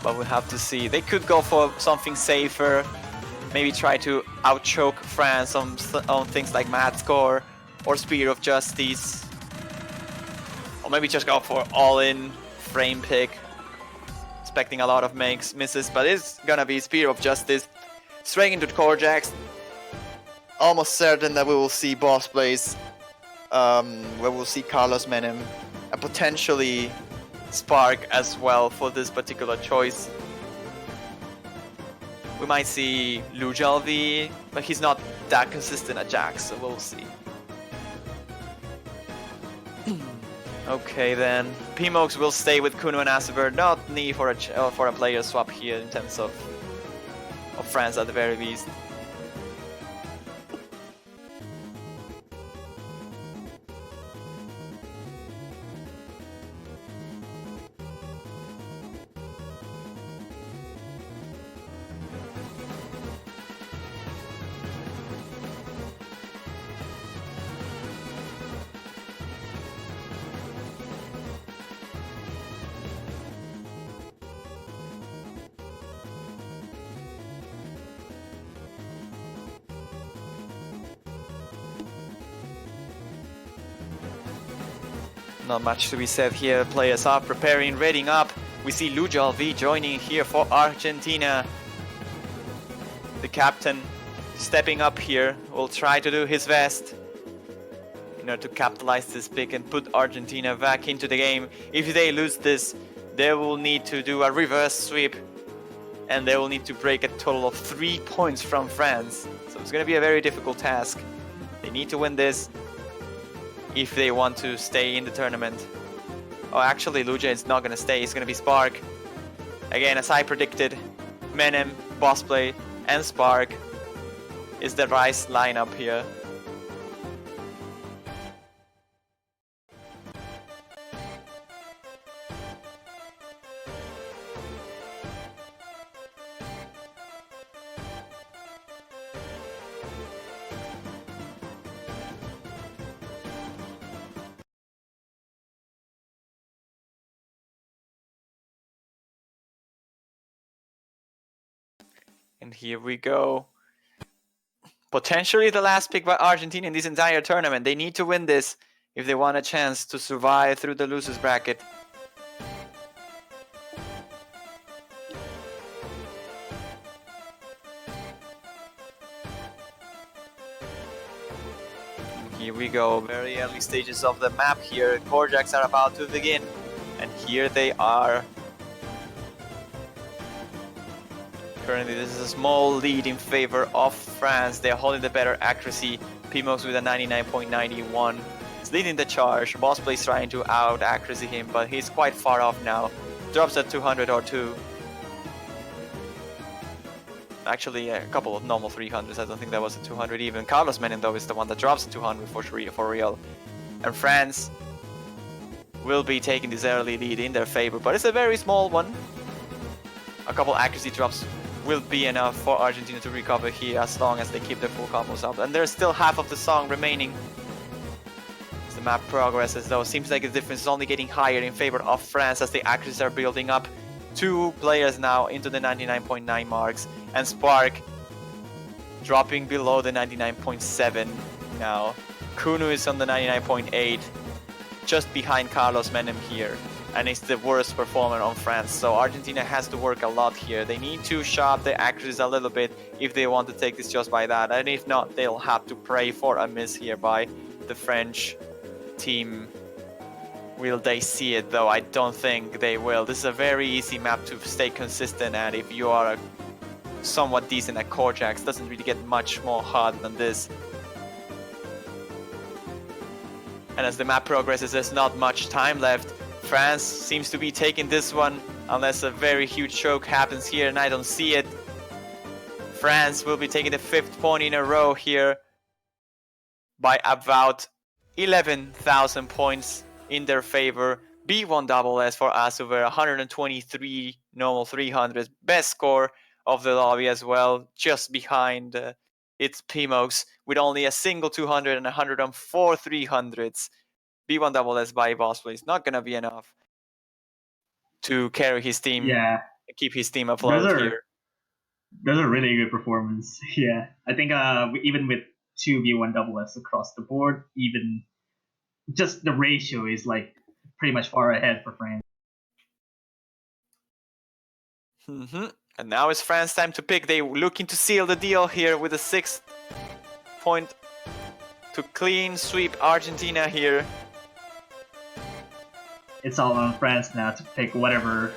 But we'll have to see. They could go for something safer. Maybe try to outchoke France on things like Mad Score or Spear of Justice. Or maybe just go for all-in frame pick. Expecting a lot of misses, but it's gonna be Spear of Justice. Straight into Core Jacks. Almost certain that we will see Boss Plays. Where we'll see Carlos Menem. And potentially Spark as well for this particular choice. We might see Lujalvi, but he's not that consistent at Jax, so we'll see. Okay then, Pmox will stay with Kuno and Asuber. Not need for a player swap here in terms of France at the very least. Not much to be said here. Players are preparing, readying up. We see Lujal V joining here for Argentina. The captain stepping up here will try to do his best in order to capitalize this pick and put Argentina back into the game. If they lose this, they will need to do a reverse sweep and they will need to break a total of 3 points from France. So it's going to be a very difficult task. They need to win this if they want to stay in the tournament. Oh, actually, Luja is not going to stay. It's going to be Spark. Again, as I predicted, Menem, Bossplay, and Spark is the Rice lineup here. And here we go. Potentially the last pick by Argentina in this entire tournament. They need to win this if they want a chance to survive through the losers bracket. Here we go, very early stages of the map here. Korjaks are about to begin, and here they are. Currently, this is a small lead in favor of France. They're holding the better accuracy. Pimox with a 99.91 is leading the charge. Bossplay is trying to out accuracy him, but he's quite far off now. Drops at 200 or 2. Actually, a couple of normal 300s. I don't think that was a 200 even. Carlos Menem, though, is the one that drops a 200 for real. And France will be taking this early lead in their favor, but it's a very small one. A couple accuracy drops will be enough for Argentina to recover here as long as they keep their full combos up. And there's still half of the song remaining. As the map progresses, though, seems like the difference is only getting higher in favor of France as the accuracies are building up. 2 players now into the 99.9 marks, and Spark dropping below the 99.7 now. Kunu is on the 99.8, just behind Carlos Menem here, and it's the worst performer on France. So Argentina has to work a lot here. They need to sharp the accuracies a little bit if they want to take this just by that, and if not, they'll have to pray for a miss here by the French team. Will they see it, though? I don't think they will. This is a very easy map to stay consistent at if you are somewhat decent at Korjaks. Doesn't really get much more hard than this. And as the map progresses, there's not much time left. France seems to be taking this one, unless a very huge choke happens here, and I don't see it. France will be taking the 5th point in a row here by about 11,000 points in their favor. B1SS for Asuver, 123 normal 300s, best score of the lobby as well, just behind its Pimox with only a single 200 and 104 300s. B1SS by Bossplay is not gonna be enough to carry his team, Yeah, keep his team afloat here. Those are really good performance. Yeah, I think even with 2 B1SS across the board, even just the ratio is like pretty much far ahead for France. And now it's France time to pick. They looking to seal the deal here with a 6th point to clean sweep Argentina here. It's all on France now to pick whatever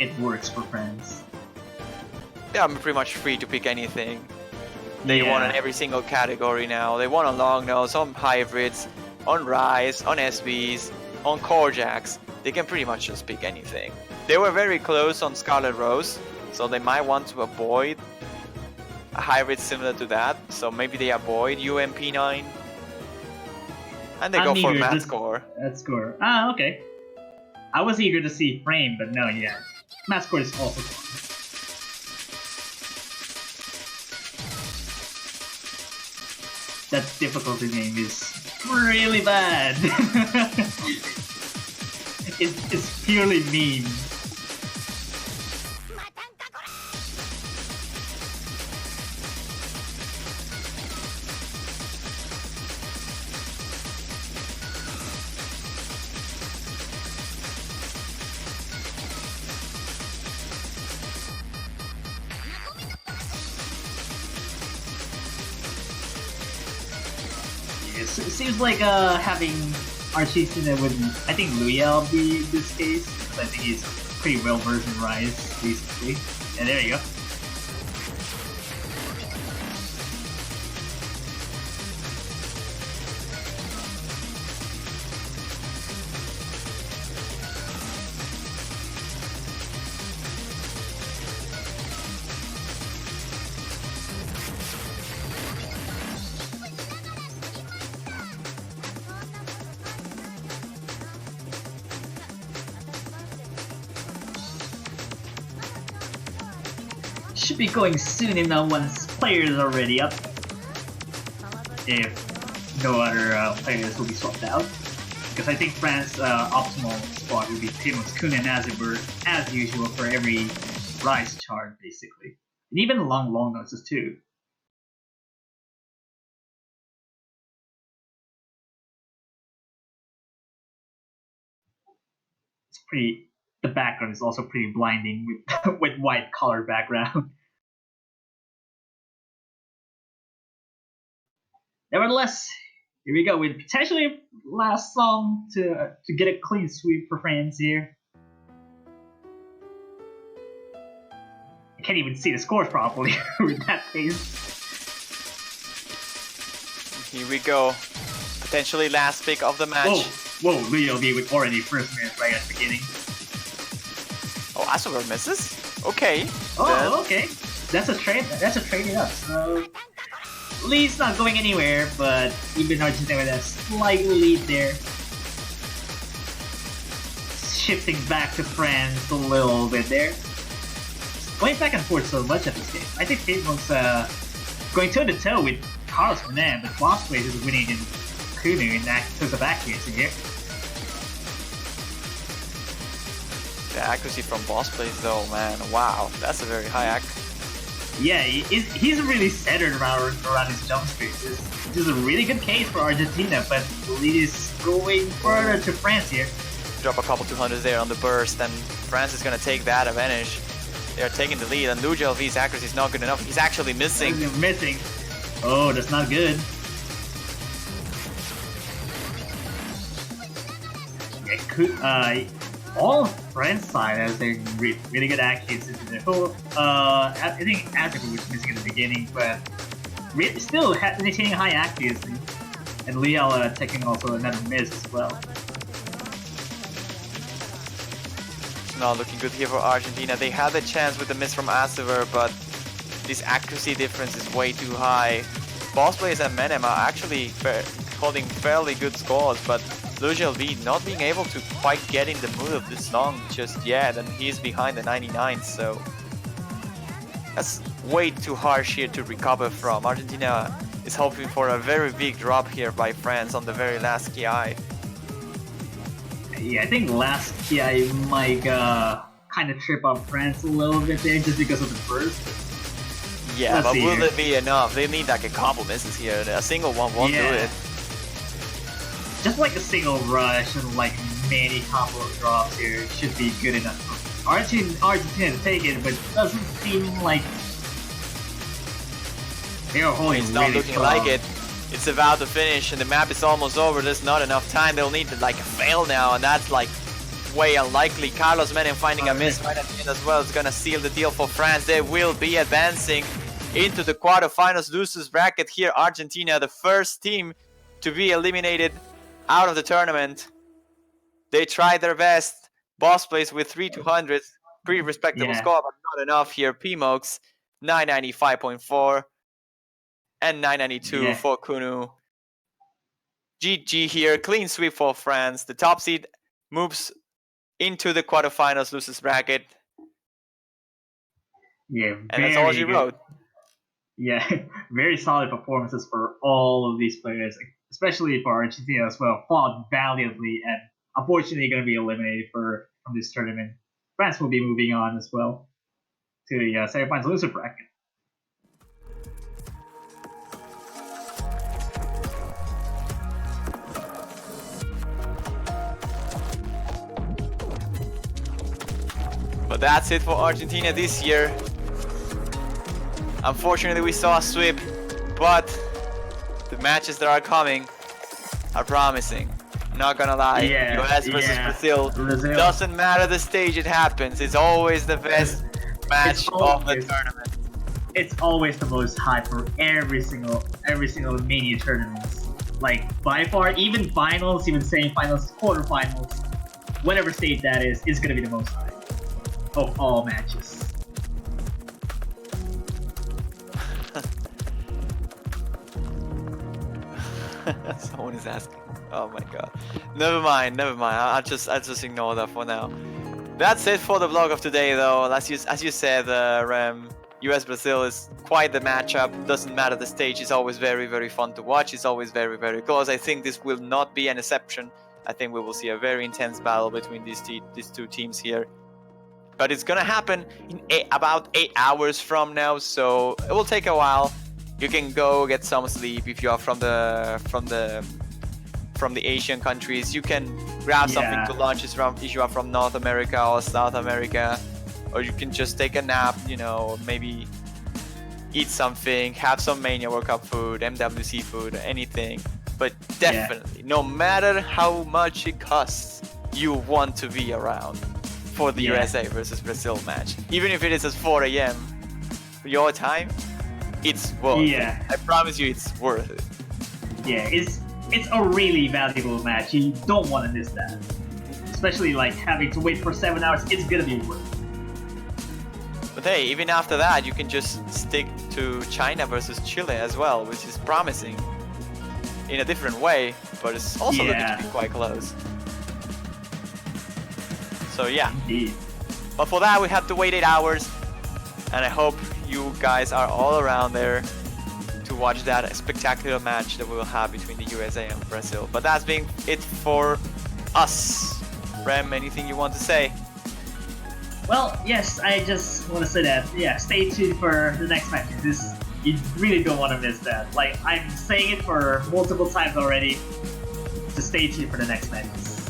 it works for France. Yeah, I'm pretty much free to pick anything. They won in every single category now. They won on long nose, on hybrids, on Rise, on SBs, on Korjaks. They can pretty much just pick anything. They were very close on Scarlet Rose, so they might want to avoid a hybrid similar to that. So maybe they avoid UMP9. And they go for Math Score. Score. Ah, okay. I was eager to see Frame, but no, yeah. Math Score is also fun. That difficulty name is really bad. It's purely mean. It seems like having Argentina with, I think, Luyel be this case, because I think he's pretty well versed in Rise, basically. And there you go. Should be going soon enough once players are ready up. If no other players will be swapped out. Because I think France's optimal squad will be Timo's, Kun, and Azibur as usual for every Rise chart, basically. And even long noses too. It's pretty. The background is also pretty blinding with with white color background. Nevertheless, here we go with potentially last song to get a clean sweep for France here. I can't even see the scores properly with that pace. Here we go. Potentially last pick of the match. Whoa, Leo B with already first minute right at the beginning. Oh, Asuver misses? Okay. Oh, okay. That's a trade it up. So Lee's not going anywhere, but even Argentina with a slight lead there. Shifting back to France a little bit there. Going back and forth so much at this game. I think Tatemo's going toe-to-toe with Carlos Fernand, but Boss Place is winning in Kunu in terms of accuracy here. The accuracy from boss plays though, man, wow, that's a very high accuracy. Yeah, he's really centered around his jump streaks. This is a really good case for Argentina, but the lead is going further to France here. Drop a couple 200s there on the burst, and France is going to take that advantage. They're taking the lead, and Lujo V's accuracy is not good enough. He's actually missing. He's missing. Oh, that's not good. Yeah, all France side has a really good accuracy to their whole. I think Azure was missing in the beginning, but still maintaining high accuracy. And Liel taking also another miss as well. It's not looking good here for Argentina. They had a chance with the miss from Asuver, but this accuracy difference is way too high. Boss players and Menem are actually holding fairly good scores, but Lujo V not being able to quite get in the mood of this song just yet, and he's behind the 99, so that's way too harsh here to recover from. Argentina is hoping for a very big drop here by France on the very last KI. Yeah, I think last KI might kind of trip up France a little bit there just because of the burst. Yeah, but will it be enough? They need like a couple misses here. A single one won't do it. Just like a single rush and like many combo drops here should be good enough. Argentina to take it, but it doesn't seem like they are holding. It's not really looking strong. like it. It's about to finish, and the map is almost over. There's not enough time. They'll need to like fail now, and that's like way unlikely. Carlos Menem finding a miss right at the end as well. It's gonna seal the deal for France. They will be advancing into the quarterfinals losers bracket here. Argentina, the first team to be eliminated out of the tournament. They tried their best. Boss plays with 3 200s. Pretty respectable score, but not enough here. P-Mokes, 995.4 and 992 for Kunu. GG here. Clean sweep for France. The top seed moves into the quarterfinals losers bracket. Yeah, and that's all she wrote. Yeah, very solid performances for all of these players, especially for Argentina as well. Fought valiantly and unfortunately going to be eliminated from this tournament. France will be moving on as well to the semifinals loser bracket. But that's it for Argentina this year. Unfortunately, we saw a sweep, but the matches that are coming are promising. Not gonna lie, Yeah, US versus yeah. Brazil. Brazil. Doesn't matter the stage it happens. It's always the best match of the always- tournament. It's always the most hype for every single mania tournaments. Like by far, even finals, even semifinals, quarterfinals, whatever stage that is gonna be the most hype of all matches. Someone is asking. Oh my god. Never mind. I'll just ignore that for now. That's it for the vlog of today, though. As you said, Rem, US Brazil is quite the matchup. Doesn't matter the stage. It's always very, very fun to watch. It's always very, very close. I think this will not be an exception. I think we will see a very intense battle between these two teams here. But it's gonna happen in about 8 hours from now, so it will take a while. You can go get some sleep if you are from the Asian countries. You can grab something to lunch if you are from North America or South America, or you can just take a nap. You know, maybe eat something, have some Mania World Cup food, MWC food, anything. But definitely, no matter how much it costs, you want to be around for the USA versus Brazil match, even if it is at 4 a.m. your time. It's worth it. I promise you, it's worth it. Yeah, it's a really valuable match. You don't want to miss that. Especially like having to wait for 7 hours. It's gonna be worth it. But hey, even after that, you can just stick to China versus Chile as well, which is promising in a different way, but it's also looking to be quite close. So yeah. Indeed. But for that, we have to wait 8 hours, and I hope you guys are all around there to watch that spectacular match that we will have between the USA and Brazil. But that's been it for us. Rem, anything you want to say? Well, yes, I just want to say that, stay tuned for the next match. You really don't want to miss that. Like, I'm saying it for multiple times already. Just stay tuned for the next matches.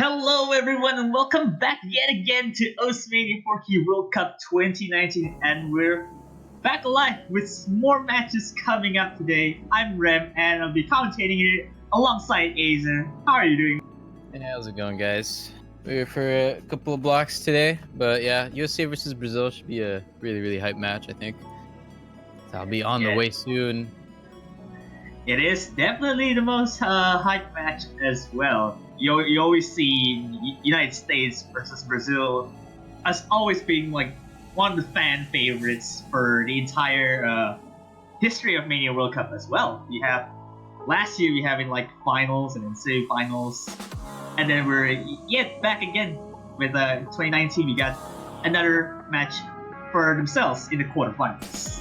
Hello, everyone, and welcome back yet again to Mania 4K World Cup 2019, and we're back alive with more matches coming up today. I'm Rem, and I'll be commentating it alongside Azer. How are you doing? Hey, how's it going, guys? We're here for a couple of blocks today, but yeah, USA versus Brazil should be a really hype match, I think. So I'll be on the way soon. It is definitely the most hype match as well. You always see United States versus Brazil as always being like one of the fan favorites for the entire history of Mania World Cup as well. We have last year we have in like finals and then semi-finals, and then we're yet back again with 2019. We got another match for themselves in the quarterfinals.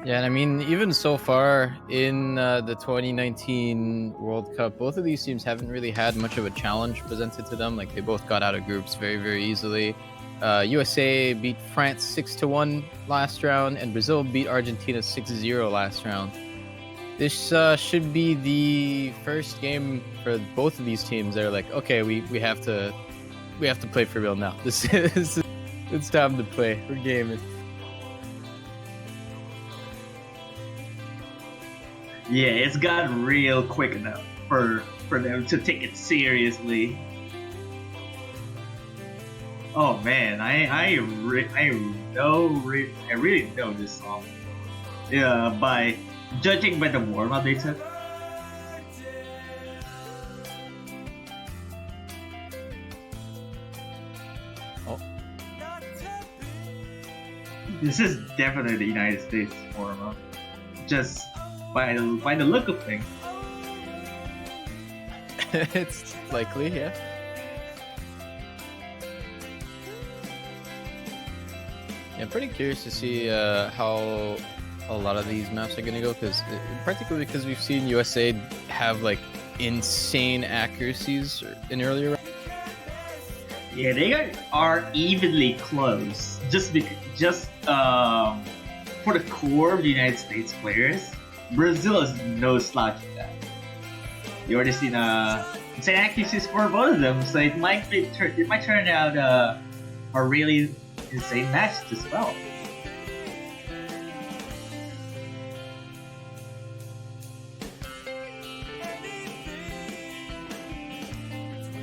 Yeah, and I mean, even so far in the 2019 World Cup, both of these teams haven't really had much of a challenge presented to them. Like, they both got out of groups very easily. USA beat France 6-1 last round, and Brazil beat Argentina 6-0 last round. This should be the first game for both of these teams. They're like, okay, we have to play for real now. It's time to play. We're gaming. Yeah, it's got real quick enough for them to take it seriously. Oh man, I really know this song. Yeah, by judging by the warm up they took. Oh. This is definitely the United States warm up. Just by the look of things. It's likely, yeah. Yeah, I'm pretty curious to see how a lot of these maps are gonna go, particularly because we've seen USA have like insane accuracies in earlier rounds. Yeah, they are evenly close. Just for the core of the United States players, Brazil is no slouch at that. You already seen insane accuracies for both of them, so it might turn out a really insane match as well.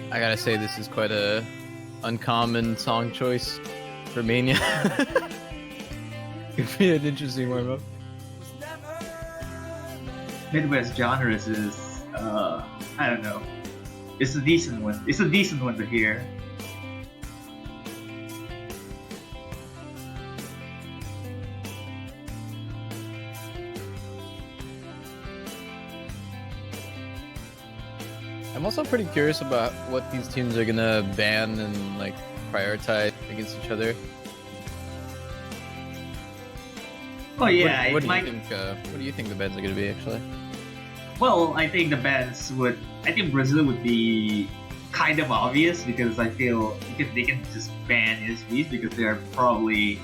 I gotta say, this is quite a uncommon song choice for Mania. It'd be an interesting warm-up. Midwest genres is I don't know. It's a decent one. It's a decent one to hear. I'm also pretty curious about what these teams are gonna ban and like prioritize against each other. Oh yeah, what do you think the bans are gonna be actually? Well, I think the bans would. I think Brazil would be kind of obvious because I feel because they can just ban SVs because they are probably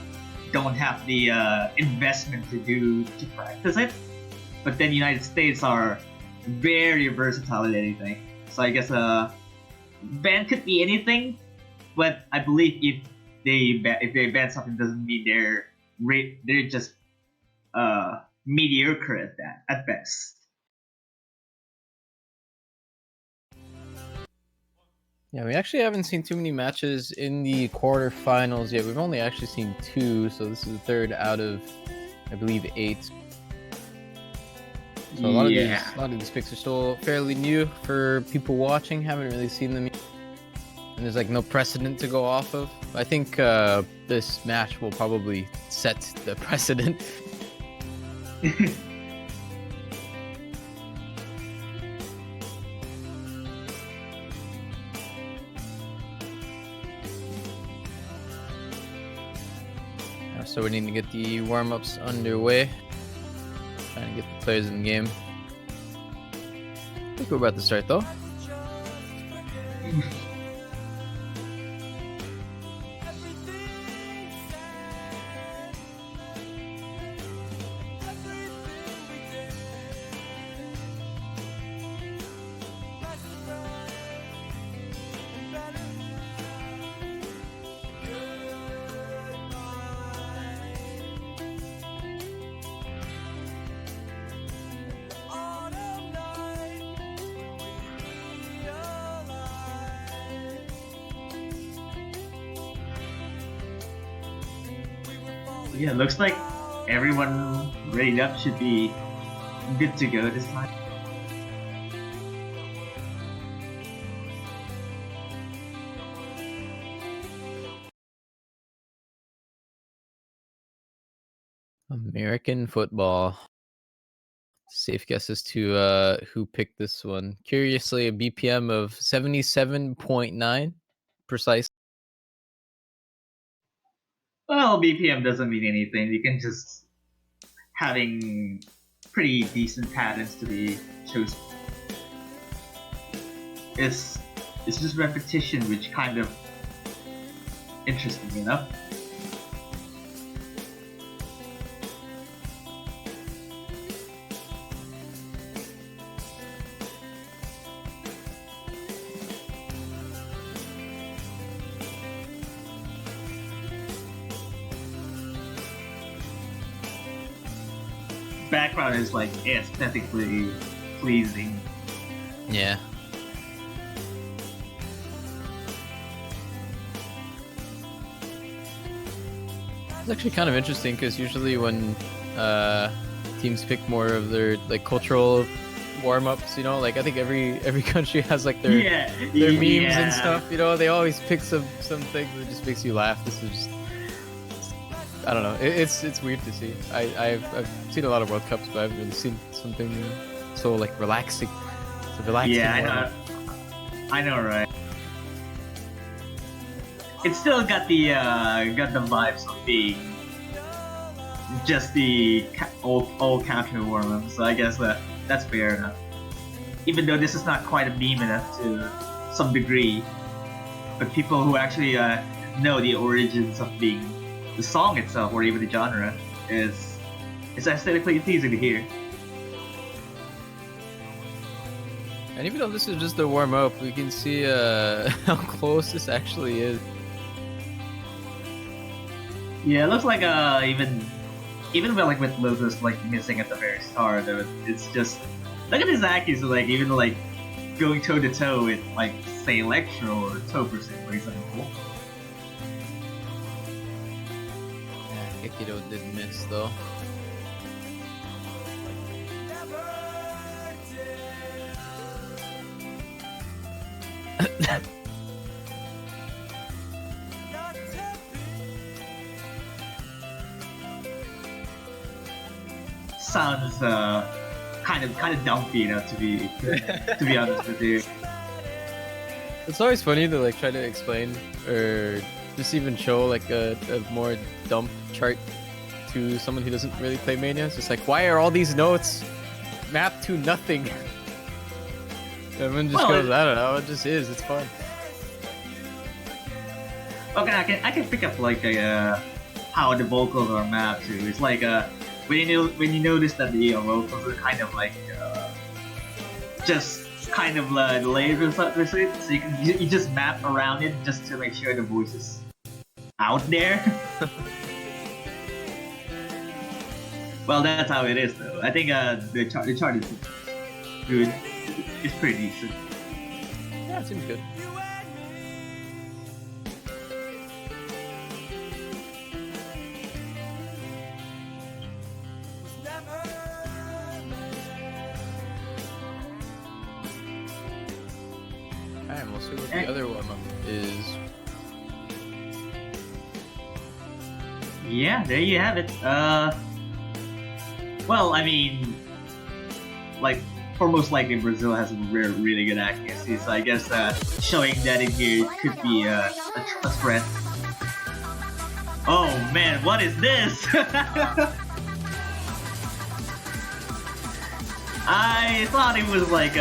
don't have the investment to practice it. But then United States are very versatile at anything. So I guess ban could be anything. But I believe if they ban something, doesn't mean they're just mediocre at that at best. Yeah, we actually haven't seen too many matches in the quarterfinals yet. We've only actually seen 2, so this is the third out of, I believe, 8. So a lot of these picks are still fairly new for people watching. Haven't really seen them yet. And there's like no precedent to go off of. I think this match will probably set the precedent. So we need to get the warm-ups underway. Trying to get the players in the game. I think we're about to start though. Yeah, looks like everyone ready up should be good to go this time. American football. Safe guess as to who picked this one. Curiously, a BPM of 77.9 precise. Well, BPM doesn't mean anything. You can just having pretty decent patterns to be chosen. It's just repetition, which kind of interesting enough. Background is like aesthetically pleasing. Yeah. It's actually kind of interesting because usually when teams pick more of their like cultural warm-ups, you know, like I think every country has like their memes and stuff, you know, they always pick some things that just makes you laugh. This is just, I don't know, it's weird to see. I've seen a lot of World Cups, but I haven't really seen something so like relaxing. It's a relaxing. Yeah, I know, right? It's still got the vibes of being just the old counter warm-up, so I guess that's fair enough. Even though this is not quite a meme enough to some degree, but people who actually know the origins of being the song itself or even the genre it's aesthetically pleasing to hear. And even though this is just a warm-up, we can see how close this actually is. Yeah, it looks like even like with Lopez like missing at the very start, it's just look at his actions, like even like going toe to toe with like say Electro or Toperson, for example. Yeah, Gekido did miss though. Sounds kind of dumpy, you know, to be honest with you. It's always funny to like try to explain or just even show like a more dump chart to someone who doesn't really play Mania. It's just like, why are all these notes mapped to nothing? Everyone just goes, I don't know, it just is. It's fun. Okay, I can pick up like how the vocals are mapped to. It's like when you notice that the vocals are kind of like just kind of layers or something, so you just map around it just to make sure the voice is out there. Well, that's how it is though. I think the chart is good. It's pretty decent. Yeah, it seems good. Alright, we'll see what the other warm-up is. Yeah, there you have it. Well, I mean, like, for most likely Brazil has really good accuracy, so I guess showing that in here could be a threat. Oh man, what is this? I thought it was like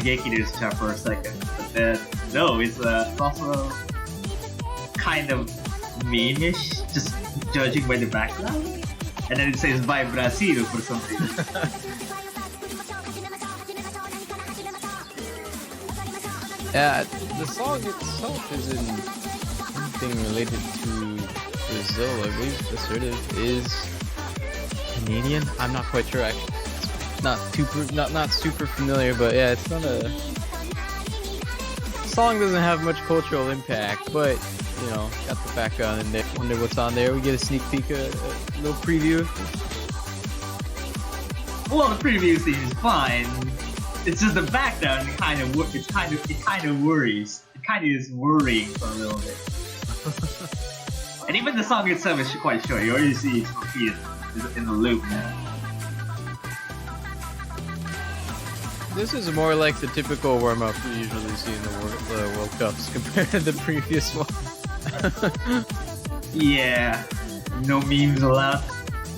Gekido's chart for a second, but then no, it's also kind of meme-ish, just judging by the background. And then it says by Brazil for something. Yeah, the song itself isn't anything related to Brazil. I believe the assertive is Canadian. I'm not quite sure. Actually, not super familiar, but yeah, it's song doesn't have much cultural impact, but you know, got the background in there. Wonder what's on there. We get a sneak peek, a little preview. Well, the preview seems fine. It's just the background. It kind of worries. It kind of is worrying for a little bit. And even the song itself is quite short. You already see it's repeated in the loop now. This is more like the typical warm-up we usually see in the World Cups compared to the previous one. Yeah, no memes allowed.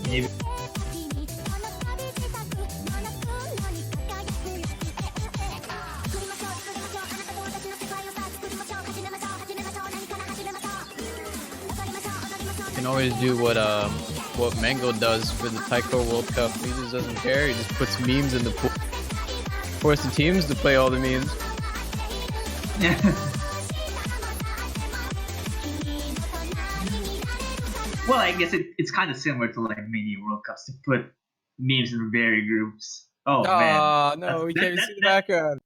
Maybe. You can always do what Mango does for the Taiko World Cup. He just doesn't care. He just puts memes in the pool. Force the teams to play all the memes. Well, I guess it's kind of similar to like mini World Cups to put memes in varied groups. Oh man! No, we can't even see the background.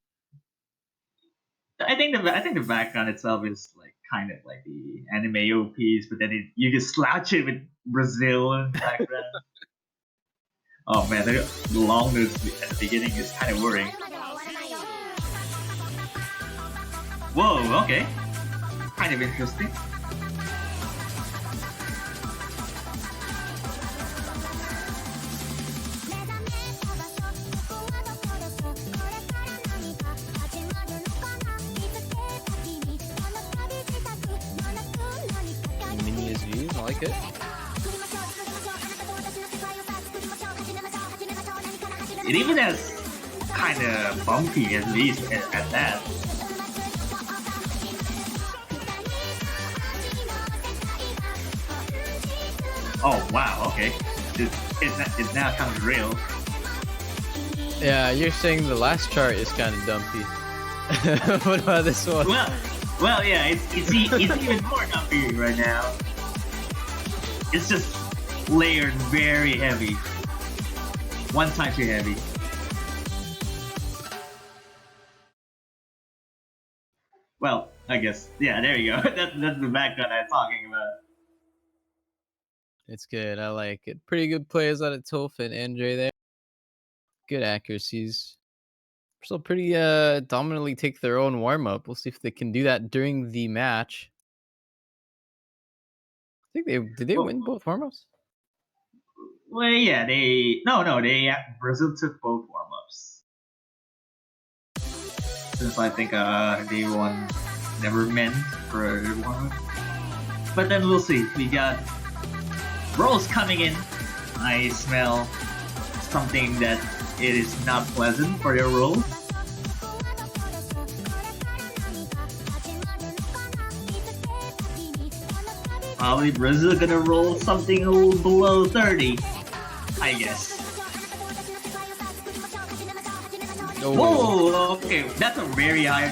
I think the background itself is like kind of like the anime OPs, but then you just slouch it with Brazil in the background. Oh man, the longness at the beginning is kind of worrying. Whoa, okay. Kind of interesting. Mini SVs, I like it. It even has kind of bumpy SVs at that. Oh wow, okay. It's now kind of real. Yeah, you're saying the last chart is kind of dumpy. What about this one? Well, yeah, it's even more dumpy right now. It's just layered very heavy. One time too heavy. Well, I guess, yeah, there you go. That's the background I'm talking about. It's good. I like it. Pretty good plays out of Toph and Andre there. Good accuracies. Still pretty dominantly take their own warm-up. We'll see if they can do that during the match. I think did they win both warm-ups? Well, yeah, Brazil took both warm-ups. Since I think they won never meant for a warm-up. But then we'll see. We got rolls coming in. I smell something that it is not pleasant for their rolls. Probably Brazil gonna roll something a little below 30, I guess. Oh. Whoa, okay, that's a very high.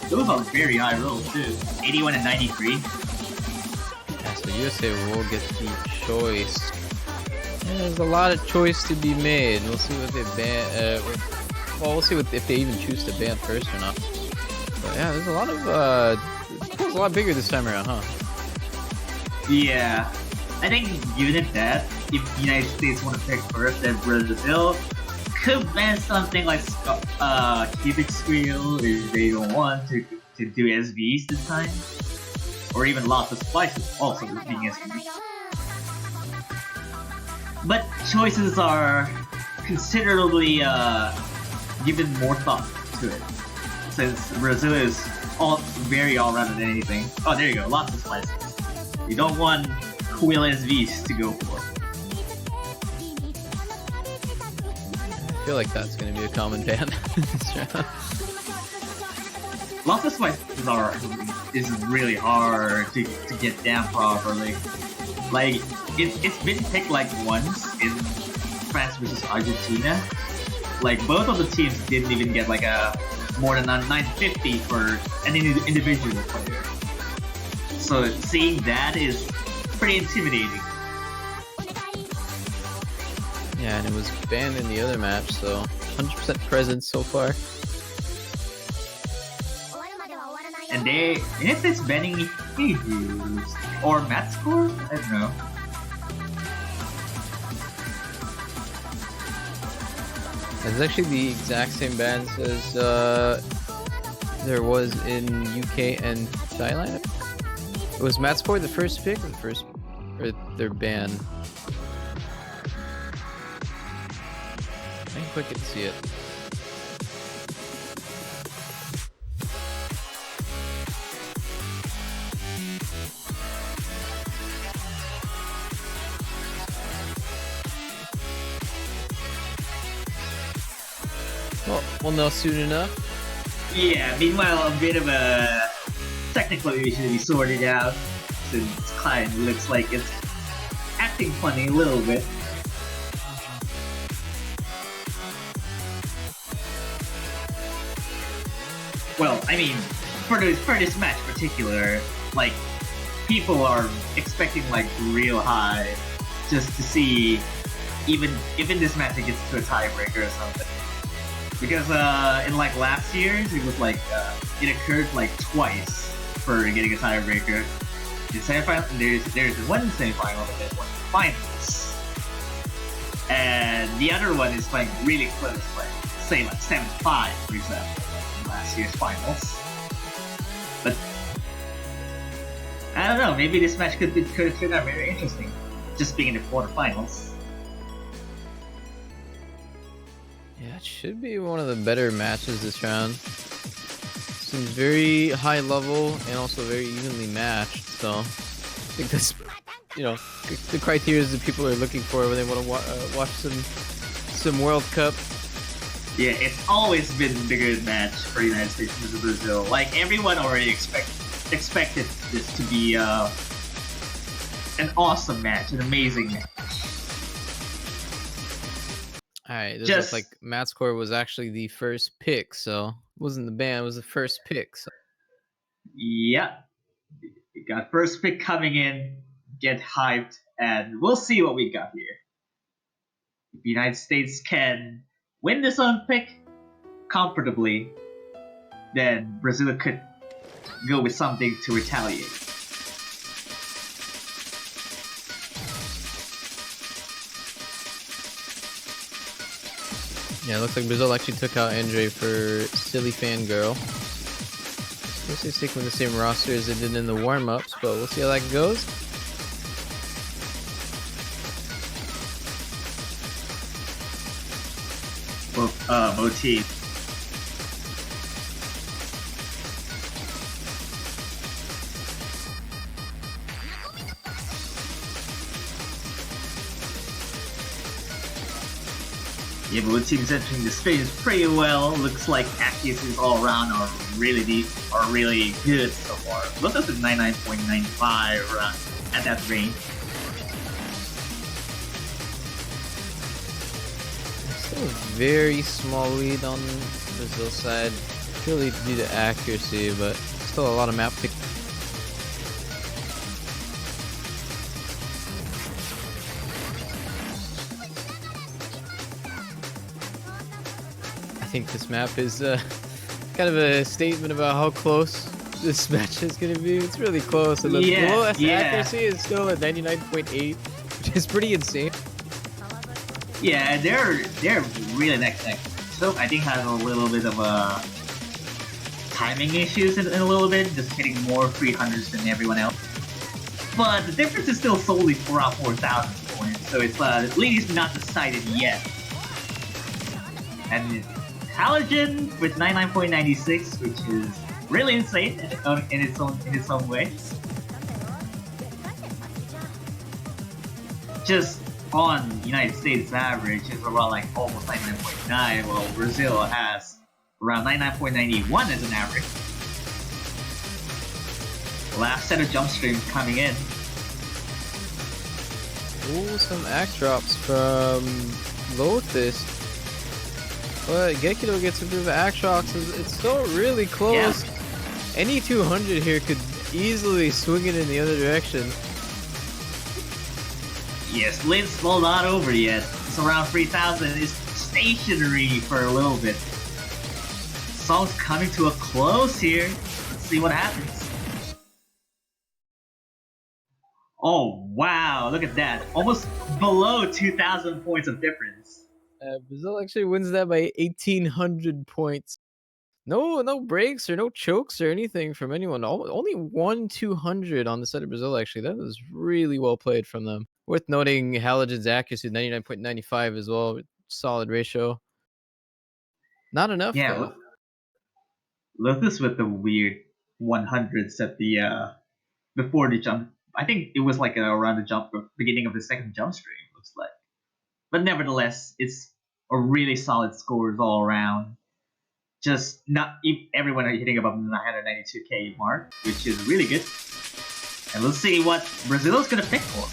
Those are very high rolls too. 81 and 93. Yeah, so USA will get the choice. Yeah, there's a lot of choice to be made. We'll see what they ban. Well, we'll see if they even choose to ban first or not. But yeah, there's a lot of. It's a lot bigger this time around, huh? Yeah, I think given that, if the United States want to pick first, then Brazil could ban something like cubic squeal if they don't want to do SVs this time, or even lots of spices also being SVs. But choices are considerably given more thought to it, since Brazil is very all-rounded than anything. Oh, there you go, lots of spices. You don't want Quill SVs to go for. I feel like that's going to be a common ban. Lots of spices is really hard to get down properly. Like it's been picked like once in France versus Argentina. Like both of the teams didn't even get like more than a 950 for an individual player. So seeing that is pretty intimidating. Yeah, and it was banned in the other match, so 100% present so far. And if it's banning Hebrews or match score, I don't know. It's actually the exact same bans as there was in UK and Thailand. Was Matsport the first pick or their ban? I think I could see it. Well, we'll know soon enough. Yeah, meanwhile, a bit of a technical issue to be sorted out, since Klein looks like it's acting funny a little bit. Well, I mean, for this match in particular, like, people are expecting like real high just to see even this match it gets to a tiebreaker or something. Because in like last year's, it was like it occurred like twice for getting a tiebreaker. In semifinal, there's one semifinal and there's one finals, and the other one is like really close, like say like 7-5 for example, in last year's finals. But I don't know, maybe this match could turn out very interesting, just being in the quarterfinals. Yeah, it should be one of the better matches this round. Seems very high level and also very evenly matched. So I think that's, you know, the criteria that people are looking for when they want to watch some World Cup. Yeah, it's always been the good match for the United States versus Brazil. Like everyone already expected this to be an awesome match, an amazing match. Alright, this looks like Mattscore was actually the first pick, so it wasn't the ban, it was the first pick. So. Yeah, we got first pick coming in, get hyped, and we'll see what we got here. If the United States can win this on pick comfortably, then Brazil could go with something to retaliate. Yeah, it looks like Brazil actually took out Andre for Silly Fangirl. Guess they stick with the same roster as they did in the warm-ups, but we'll see how that goes. Well, motif. Yeah, but team's entering the space pretty well. Looks like accuracies all around are really good so far. Look at the 99.95 around at that range. Still a very small lead on Brazil's side, purely due to accuracy, but still a lot of map pick. I think this map is kind of a statement about how close this match is going to be. It's really close, and the lowest accuracy is still at 99.8, which is pretty insane. Yeah, they're really neck to neck. So I think has a little bit of timing issues in a little bit, just hitting more 300s than everyone else. But the difference is still solely around 4,000 points, so it's the lead is not decided yet. And Halogen with 99.96, which is really insane in its own way. Just on United States average is around like almost 99.9, while Brazil has around 99.91 as an average. Last set of jump streams coming in. Ooh, some act drops from Lotus. But Gekido gets a bit of act drops. It's still really close. Yeah. Any 200 here could easily swing it in the other direction. Yes, lid's still not over yet. It's around 3,000. It's stationary for a little bit. Song's coming to a close here. Let's see what happens. Oh wow, look at that. Almost below 2,000 points of difference. Brazil actually wins that by 1,800 points. No breaks or no chokes or anything from anyone. Only 1,200 on the side of Brazil, actually. That was really well played from them. Worth noting, Halogen's accuracy, 99.95 as well. Solid ratio. Not enough, Yeah, though. Lotus with the weird 100s at the before the jump. I think it was like around the jump beginning of the second jump stream. Looks like, but nevertheless, it's a really solid scores all around. Just not everyone are hitting above the 992k mark, which is really good. And let's see what Brazil is gonna pick for.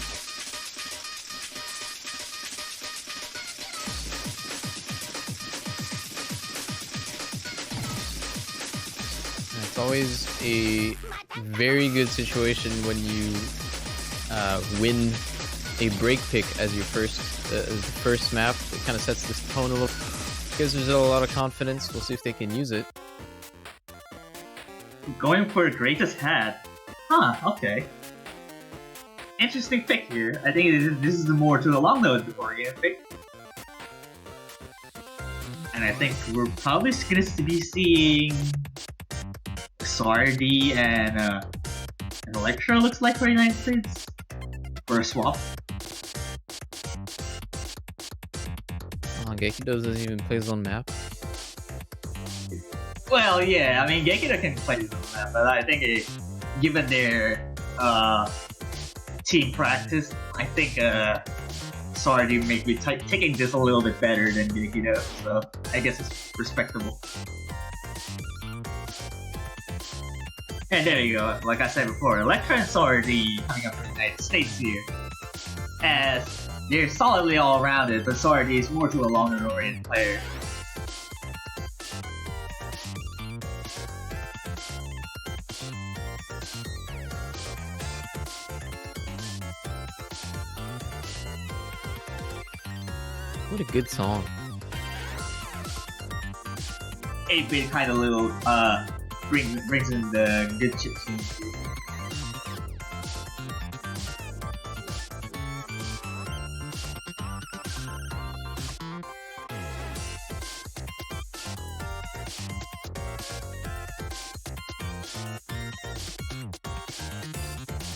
It's always a very good situation when you win a break pick as your first map. It kind of sets this tone a little. Gives Brazil a lot of confidence. We'll see if they can use it. Going for the greatest hat. Huh, okay. Interesting pick here. I think this is more to the long node oriented pick. And I think we're probably going to be seeing Sardi and Electra, looks like, for the United States. For a swap. Gekido doesn't even play his own map. Well, yeah, I mean, Gekido can play his own map, but I think given their team practice, I think Sardi may be taking this a little bit better than Gekido, so I guess it's respectable. And there you go, like I said before, Electra and Sardi coming up from the United States here. As they're solidly all-rounded, but Sardi is more to a longer-oriented player. What a good song. 8-bit kind of little brings in the good chip tunes.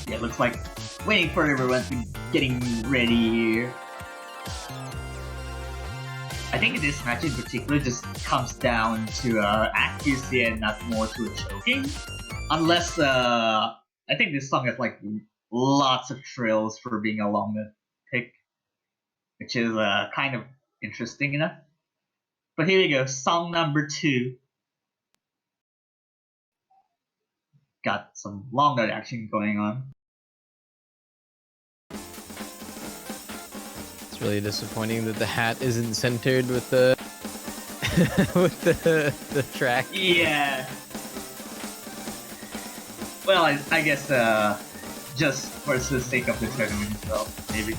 Yeah, it looks like waiting for everyone to getting ready here. I think this match in particular just comes down to accuracy and not more to a choking. Unless, I think this song has like lots of trills for being a long pick, which is kind of interesting enough. But here you go, song number 2. Got some long note action going on. It's really disappointing that the hat isn't centered with the with the track. Yeah. Well, I guess just for the sake of the tournament itself, maybe.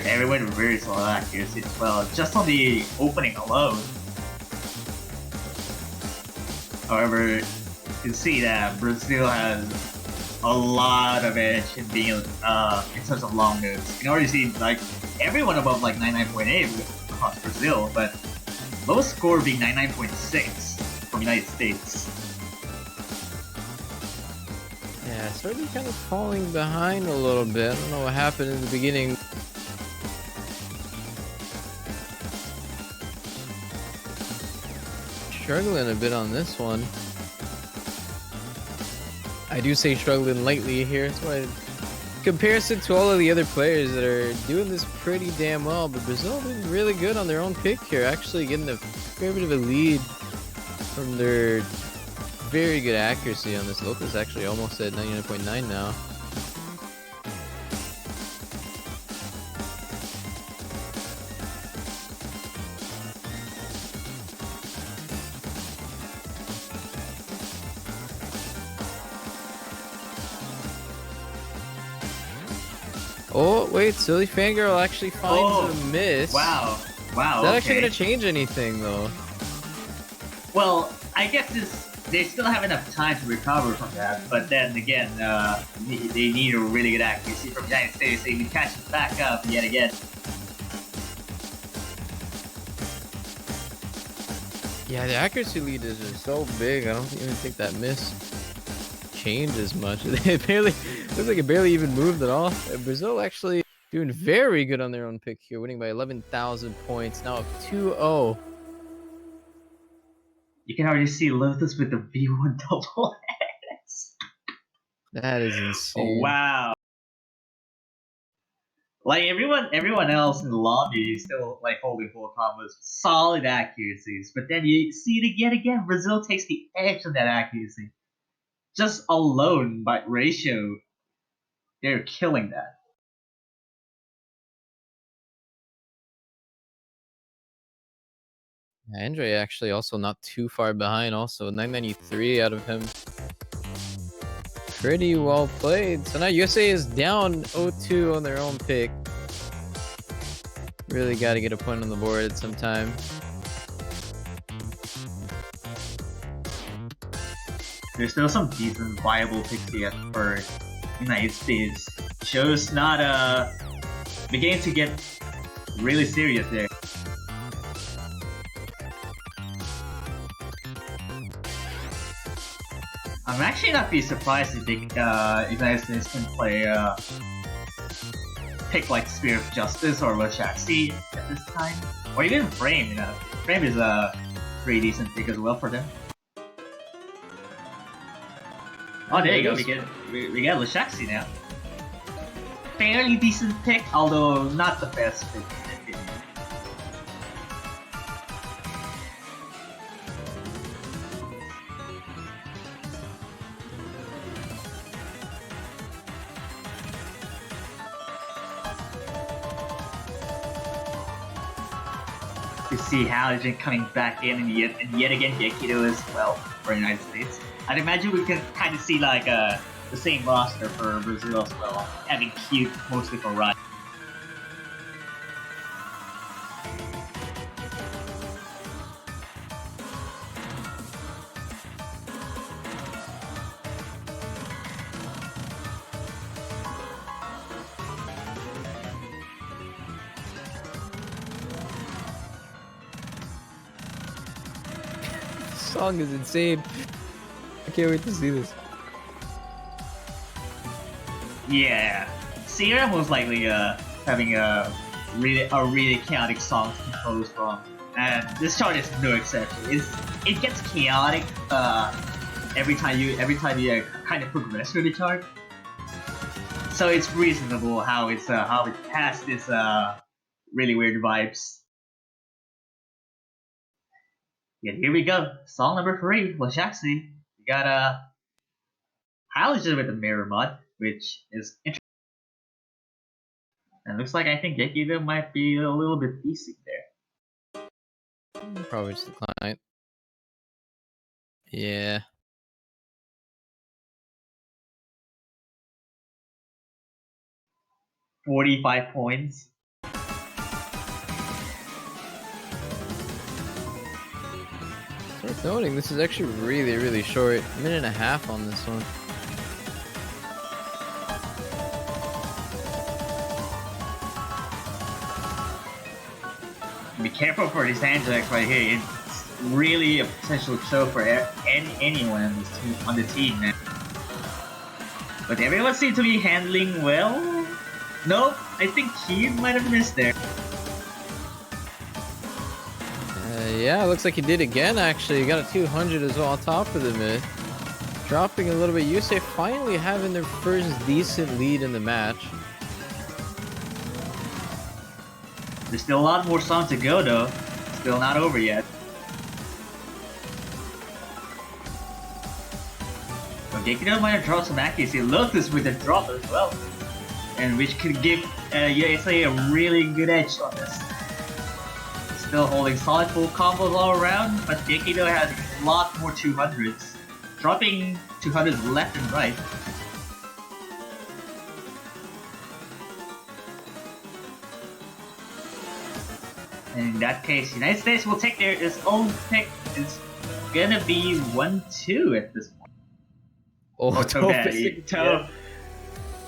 Everyone very slow accuracy as well, just on the opening alone. However, you can see that Brazil has a lot of edge in being in terms of long notes. You can already see like everyone above like 99.8 across Brazil, but lowest score being 99.6 from United States. Yeah, started kind of falling behind a little bit. I don't know what happened in the beginning. Struggling a bit on this one. I do say struggling lightly here. That's why, in comparison to all of the other players that are doing this pretty damn well, but Brazil did really good on their own pick here, actually getting a fair bit of a lead from their very good accuracy on this. Lopez actually almost at 99.9 now. Oh, wait, Silly Fangirl actually finds a miss. Wow. Is that actually going to change anything, though? Well, I guess they still have enough time to recover from that, but then again, they need a really good accuracy from United States. They can catch it back up yet again. Yeah, the accuracy lead is just so big. I don't even think that miss changes much. It barely looks like it barely even moved at all. Brazil actually doing very good on their own pick here, winning by 11,000 points. Now up 2-0. You can already see Lotus with the V1 double S. That is Oh, insane. wow. Like everyone else in the lobby is still like holding full combos, solid accuracies. But then you see it again. Brazil takes the edge on that accuracy. Just alone by ratio, they're killing that. Andre actually also not too far behind. Also 993 out of him. Pretty well played. So now USA is down 0-2 on their own pick. Really got to get a point on the board at some time. There's still some decent viable picks here for United States. Show's not beginning to get really serious there. I'm actually not be surprised if United States can play pick like Spear of Justice or Lashaxi at this time, or even Frame. Frame is a pretty decent pick as well for them. Oh, there you go. We get Lashaxi now. Fairly decent pick, although not the best pick. To see Halogen coming back in and yet again Gekido as well for the United States. I'd imagine we can kind of see like the same roster for Brazil as well, having Cute mostly for Riot. This song is insane. I can't wait to see this. Yeah, Sierra most likely having a really chaotic song to compose from, and this chart is no exception. It gets chaotic every time you kind of progress through the chart. So it's reasonable how it has this really weird vibes. Yeah, here we go. Song number 3, Lashaxi. We got Halogen with the mirror mod, which is interesting. And looks like I think Gekido might be a little bit decent there. Probably just the client. Yeah. $45 points. Worth noting, this is actually really short. A minute and a half on this one. Be careful for this Angelic right here. It's really a potential choke for anyone on the team, man. But everyone seems to be handling well. Nope, I think he might have missed there. Yeah, looks like he did again, actually. He got a 200 as well on top of the mid. Dropping a little bit. USA finally having their first decent lead in the match. There's still a lot more songs to go, though. Still not over yet. So Gekido might have dropped some accuracy. Lotus with a drop as well. And which could give USA a really good edge on this. Still holding solid full combos all around, but Gekido has a lot more 200s. Dropping 200s left and right. And in that case, United States will take its own pick. It's gonna be 1-2 at this point. Oh, Toe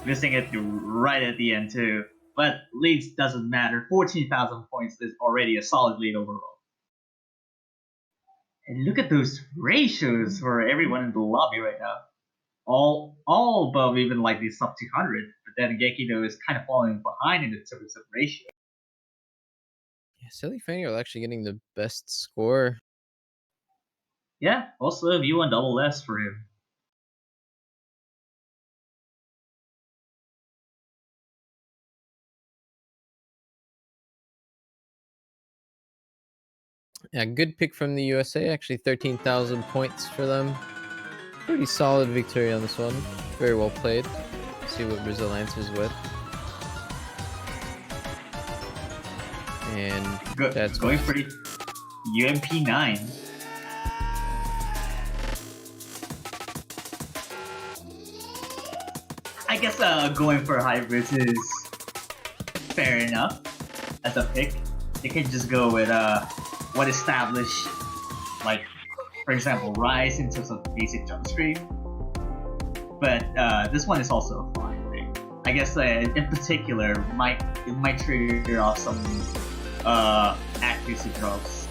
missing it right at the end too. But leads doesn't matter. 14,000 points is already a solid lead overall. And look at those ratios for everyone in the lobby right now. All above even like the sub 200. But then Gekido is kind of falling behind in the terms of ratio. Yeah, Silly Fangirl actually getting the best score. Yeah, also V1 double S for him. Yeah, good pick from the USA. Actually, 13,000 points for them. Pretty solid victory on this one. Very well played. Let's see what Brazil answers with. And that's going for the UMP9. I guess going for hybrids is fair enough as a pick. You can just go with what established, like for example, Rise in terms of basic jump stream. But this one is also a fine thing. I guess in particular, it might trigger off some accuracy drops.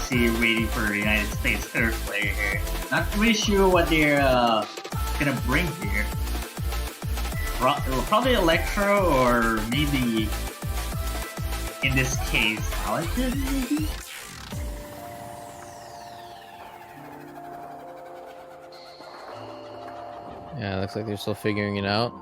See, waiting for United States third player here. Not really sure what they're gonna bring here. Probably Electro, or maybe in this case, Talented, maybe? yeah, looks like they're still figuring it out.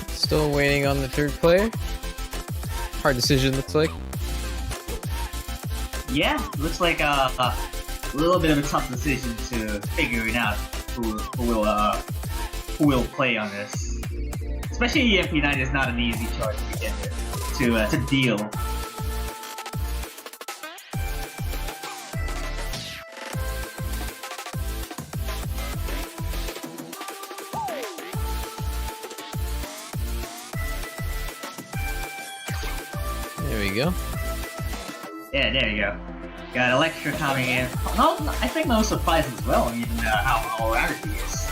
Still waiting on the third player. Hard decision, looks like. Yeah, looks like a little bit of a tough decision to figuring out who will play on this. Especially MP9 is not an easy choice to get to deal. There we go. Yeah, there you go. Got Electra coming in. No, I think no surprises as well. I mean, how average he is.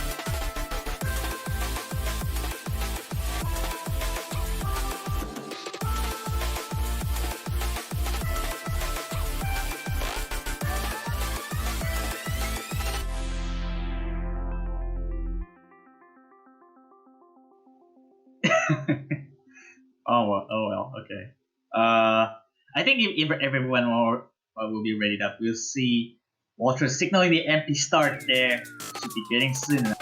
Oh well, okay. I think if everyone will be ready up, we'll see Walter signaling the MP start there. Should be getting soon.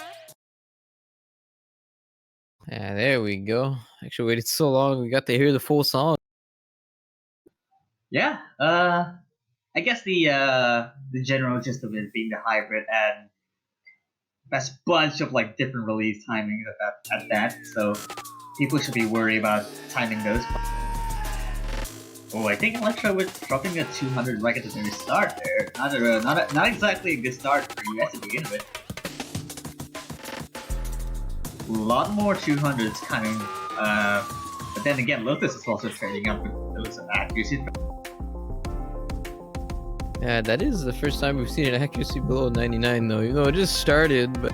Yeah, there we go. Actually waited so long, we got to hear the full song. Yeah, I guess the general gist of it being the hybrid and that's a bunch of like different release timings at that, so people should be worried about timing those. Oh, I think Electra was dropping a 200 right at the very start there. Not exactly a good start for US to begin with. A lot more 200s coming, but then again, Lotus is also trading up with those accuracy. Yeah, that is the first time we've seen an accuracy below 99 though, even though it just started, but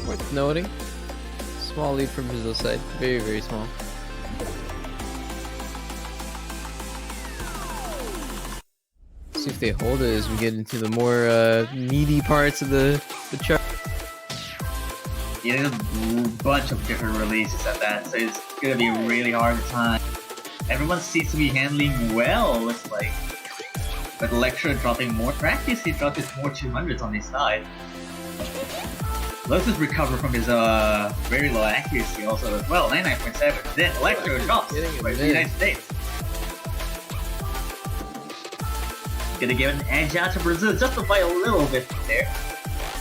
worth noting. Small lead from Brazil side. Very, very small. See if they hold it as we get into the more meaty parts of the chart. Yeah, there's a bunch of different releases at that, so it's gonna be a really hard time. Everyone seems to be handling well, looks like. But Electro dropping more practice, he dropped his more 200s on his side. Lotus recovered from his very low accuracy also as well, 99.7. Then Electro drops by the United States. Gonna give an edge out to Brazil just by a little bit there.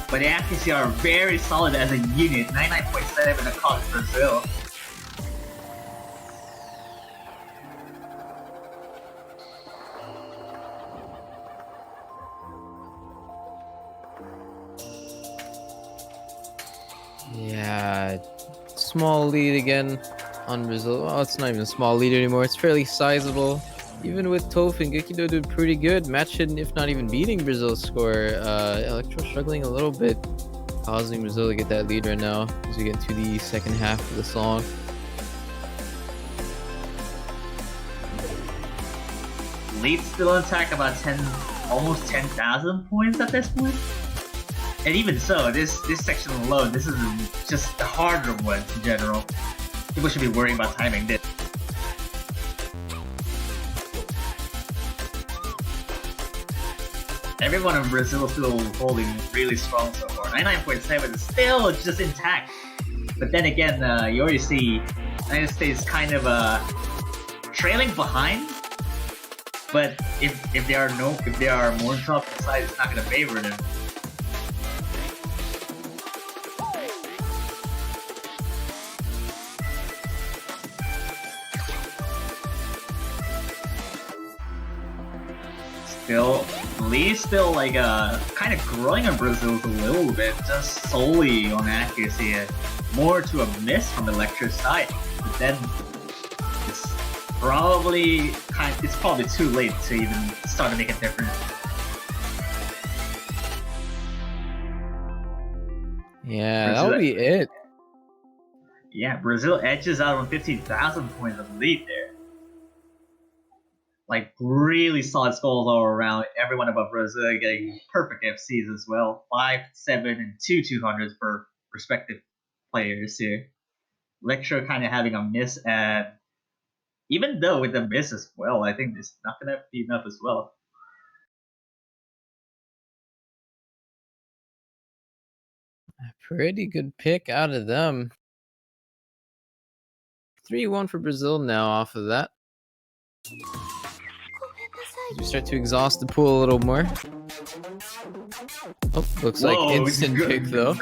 But the accuracy are very solid as a unit, 99.7 across Brazil. Yeah, small lead again on Brazil. Well, it's not even a small lead anymore. It's fairly sizable. Even with Toph and Gekido doing pretty good, matching if not even beating Brazil's score. Electro struggling a little bit, causing Brazil to get that lead right now as we get into the second half of the song. Lead still intact, about almost 10,000 points at this point. And even so, this section alone, this is just the harder one in general. People should be worrying about timing this. Everyone in Brazil is still holding really strong so far. 99.7 is still just intact. But then again, you already see United States kind of trailing behind. But if there are more top inside, it's not gonna favor them. Lee's still like kind of growing on Brazil a little bit, just solely on accuracy, more to a miss from Electro's side. But then it's probably too late to even start to make a difference. Yeah, that'll be it. Yeah, Brazil edges out on 15,000 points of lead there. Like, really solid scores all around. Everyone above Brazil getting perfect FCs as well. 5, 7, and 2 200s for respective players here. Electro kind of having a miss at... Even though with the miss as well, I think it's not going to be enough as well. A pretty good pick out of them. 3-1 for Brazil now off of that. We start to exhaust the pool a little more. Oh, looks like instant pick though.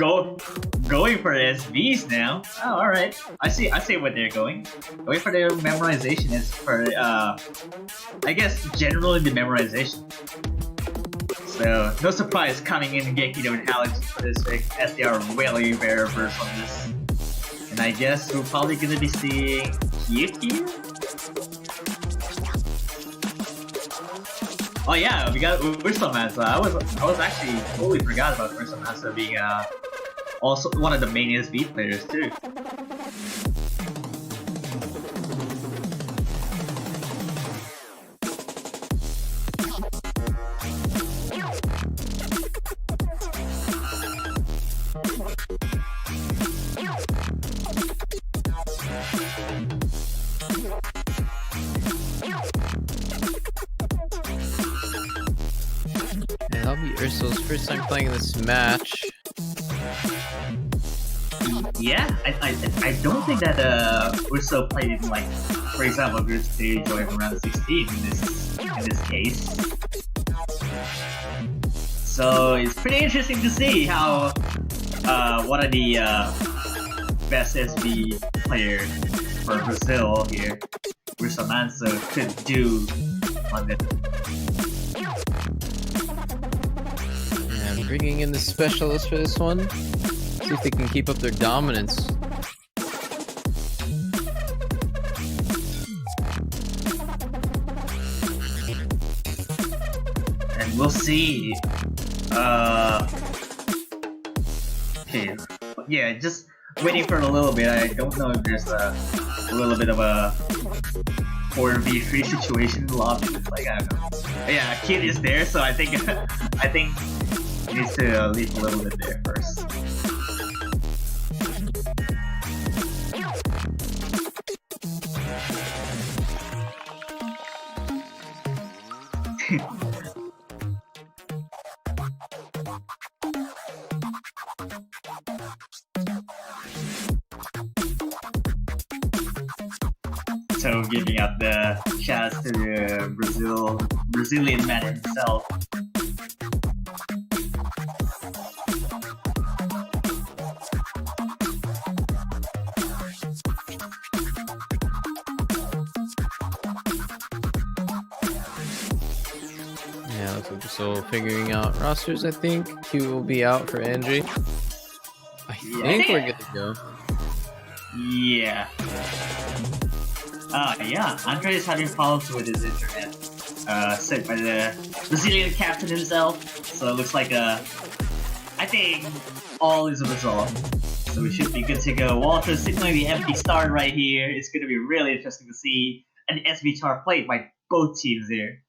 Going for SBs now. Oh, all right. I see what they're going. Going for their memorization is for I guess generally the memorization. So no surprise coming in and getting and Alex for this pick, as they are really very versed on this. And I guess we're probably gonna be seeing Kiev here. Oh yeah, we got Ursa Mansa. I was actually totally forgot about Ursa Mansa being also one of the main SB players too. That'll be Ursul's first time playing this match. Yeah, I don't think that Urso played in, like, for example, group stage or even round 16 in this case. So it's pretty interesting to see how one of the best SB player for Brazil here, Urso Manso, could do on this. And bringing in the specialist for this one. See if they can keep up their dominance. And we'll see. Okay. Yeah, just waiting for a little bit. I don't know if there's a little bit of a 4v3 situation in the lobby. Like, I don't know. But yeah, Kid is there, so I think he needs to leave a little bit there first. So giving up the shots to the Brazilian man himself. Yeah, so figuring out rosters, I think. Q will be out for Andre. I think we're good to go. Yeah. Yeah, Andre is having problems with his internet. Sent by the Brazilian captain himself. So it looks like I think all is resolved. So we should be good to go. Walter signaling the empty start right here. It's going to be really interesting to see an SB chart played by both teams here.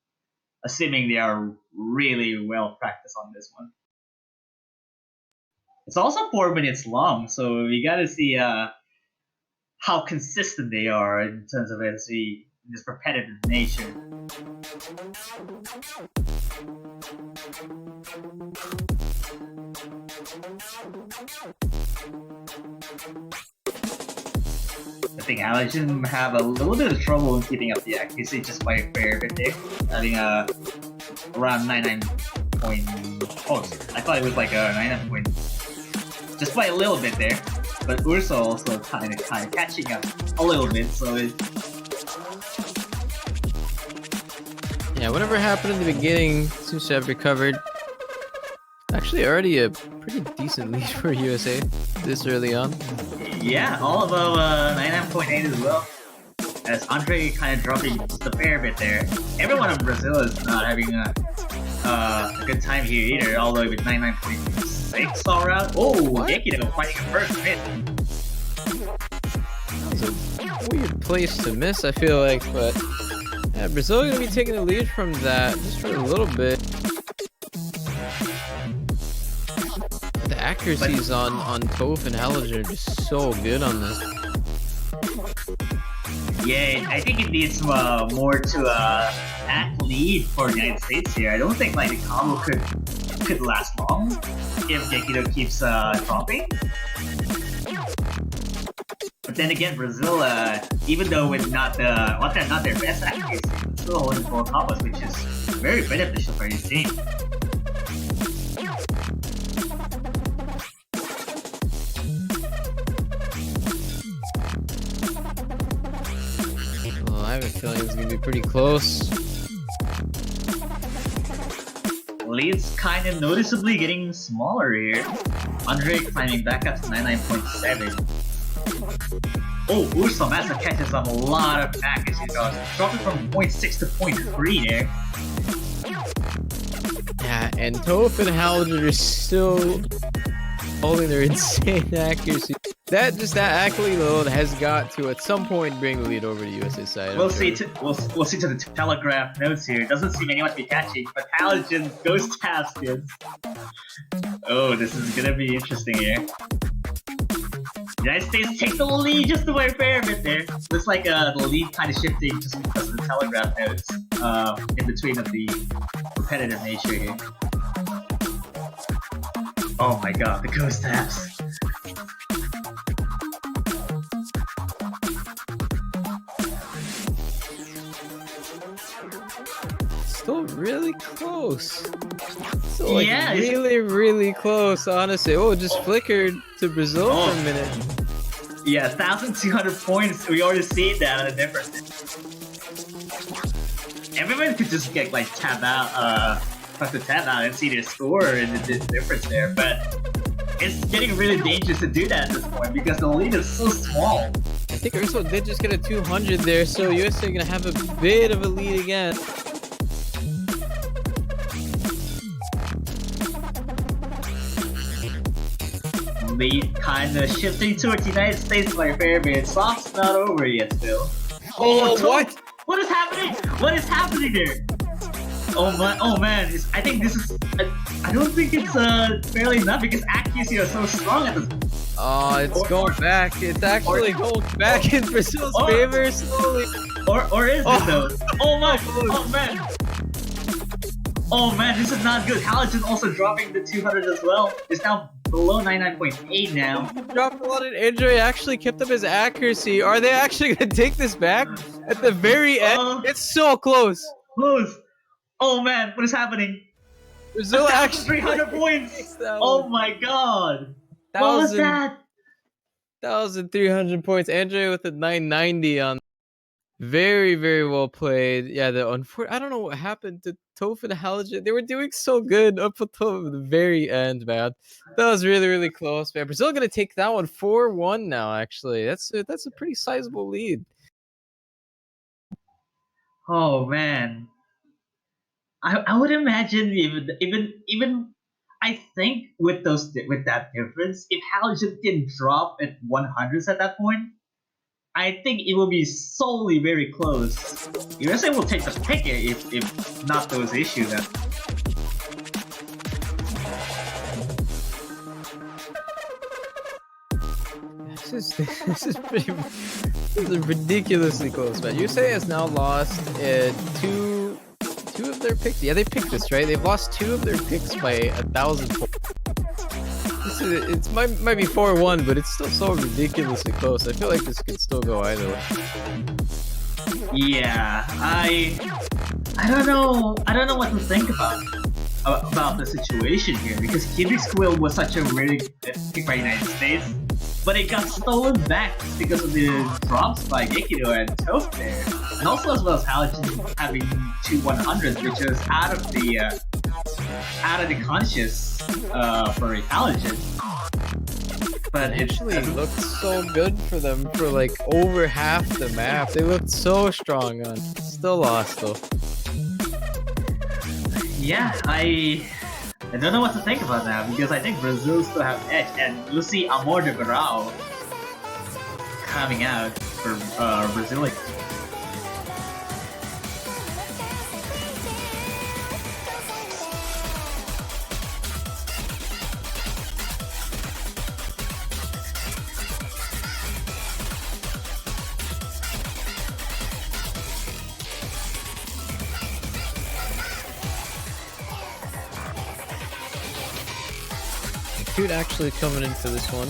Assuming they are really well practiced on this one. It's also 4 minutes long, so we gotta see how consistent they are in terms of SB in this repetitive nature. I think Allergen have a little bit of trouble in keeping up the accuracy just by a fair bit there. Having around 99 point. Oh, I thought it was like a 99 point. Just by a little bit there. But Urso also kind of catching up a little bit, so it. Yeah, whatever happened in the beginning seems to have recovered. Actually, already a pretty decent lead for USA this early on. Yeah, all above 99.8 as well. As Andre kind of dropping just a fair bit there. Everyone in Brazil is not having a good time here either, all the way with 99.6 all around. Oh, Gekido finding a first hit. That was a weird place to miss, I feel like, but yeah, Brazil gonna be taking the lead from that just for a little bit. The accuracies on Toph and Halogen are just so good on this. Yeah, I think it needs more to act lead for the United States here. I don't think like the combo could last long if Gekido keeps dropping. But then again, Brazil, even though with not their best accuracy, still holding 4 combos, which is very beneficial for his team. Well, I have a feeling it's gonna be pretty close. Lead's kind of noticeably getting smaller here. Andre climbing back up to 99.7. Oh, Urso Massa catches up a lot of package. He goes dropping from 0.6 to 0.3 there. Yeah, and Toph and Halogen are still holding their insane accuracy. That accolade load has got to at some point bring the lead over to USA side. We'll see to the telegraph notes here. It doesn't seem anyone to be catching, but Halogen goes to Haskins. Oh, this is gonna be interesting here. United States take the lead just by a fair bit there. Looks like the lead kind of shifting just because of the telegraph notes in between of the repetitive nature here. Oh my god, the ghost taps. Still really close. Still like Yeah, really close, honestly. Oh, it just flickered to Brazil for a minute. Yeah, 1,200 points. We already see that the difference. Everyone could just get like tap out and see their score and the difference there, but it's getting really dangerous to do that at this point because the lead is so small. I think Urso did just get a 200 there, so USA gonna have a bit of a lead again. lead kind of shifting towards the United States by a fair bit. Soft's not over yet still. Oh, what? What is happening? What is happening here? Oh man, I think this is... I don't think it's fairly enough because accuracy is so strong at this point. Oh, it's going back. It's actually going back in Brazil's favor slowly. Or is it though? Oh my! Oh man, this is not good. Halogen also dropping the 200 as well. It's now below 99.8 now. Dropped a lot of Andre actually kept up his accuracy. Are they actually gonna take this back at the very end? It's so close. Close. Oh man, what is happening? Brazil actually 300 points. Oh my god. What was that? 1,300 points. Andre with a 990 on. Very, very well played. Yeah, I don't know what happened to Toph and Halogen. They were doing so good up until the very end, man. That was really, really close, man. Brazil gonna take that one 4-1 now. Actually, that's a pretty sizable lead. Oh man. I would imagine even I think with that difference, if Halogen didn't drop at 100s at that point, I think it will be solely very close. USA will take the pick if not those issues. This is ridiculously close, man. USA has now lost two of their picks. Yeah, they picked this, right? They've lost 2 of their picks by 1,000 points. It might be 4-1, but it's still so ridiculously close. I feel like this could still go either way. Yeah, I don't know what to think about the situation here because Cubic Squill was such a really good pick by United States, but it got stolen back because of the drops by Gekido and Toph there, and also as well as Halogen having 2 100s, which is out of the conscious for Halogen. But it actually looked so good for them for like over half the map. They looked so strong on. Still lost though. Yeah, I don't know what to think about that because I think Brazil still have edge, and you'll see Amor de Barao coming out for Brazil. Dude actually coming into this one.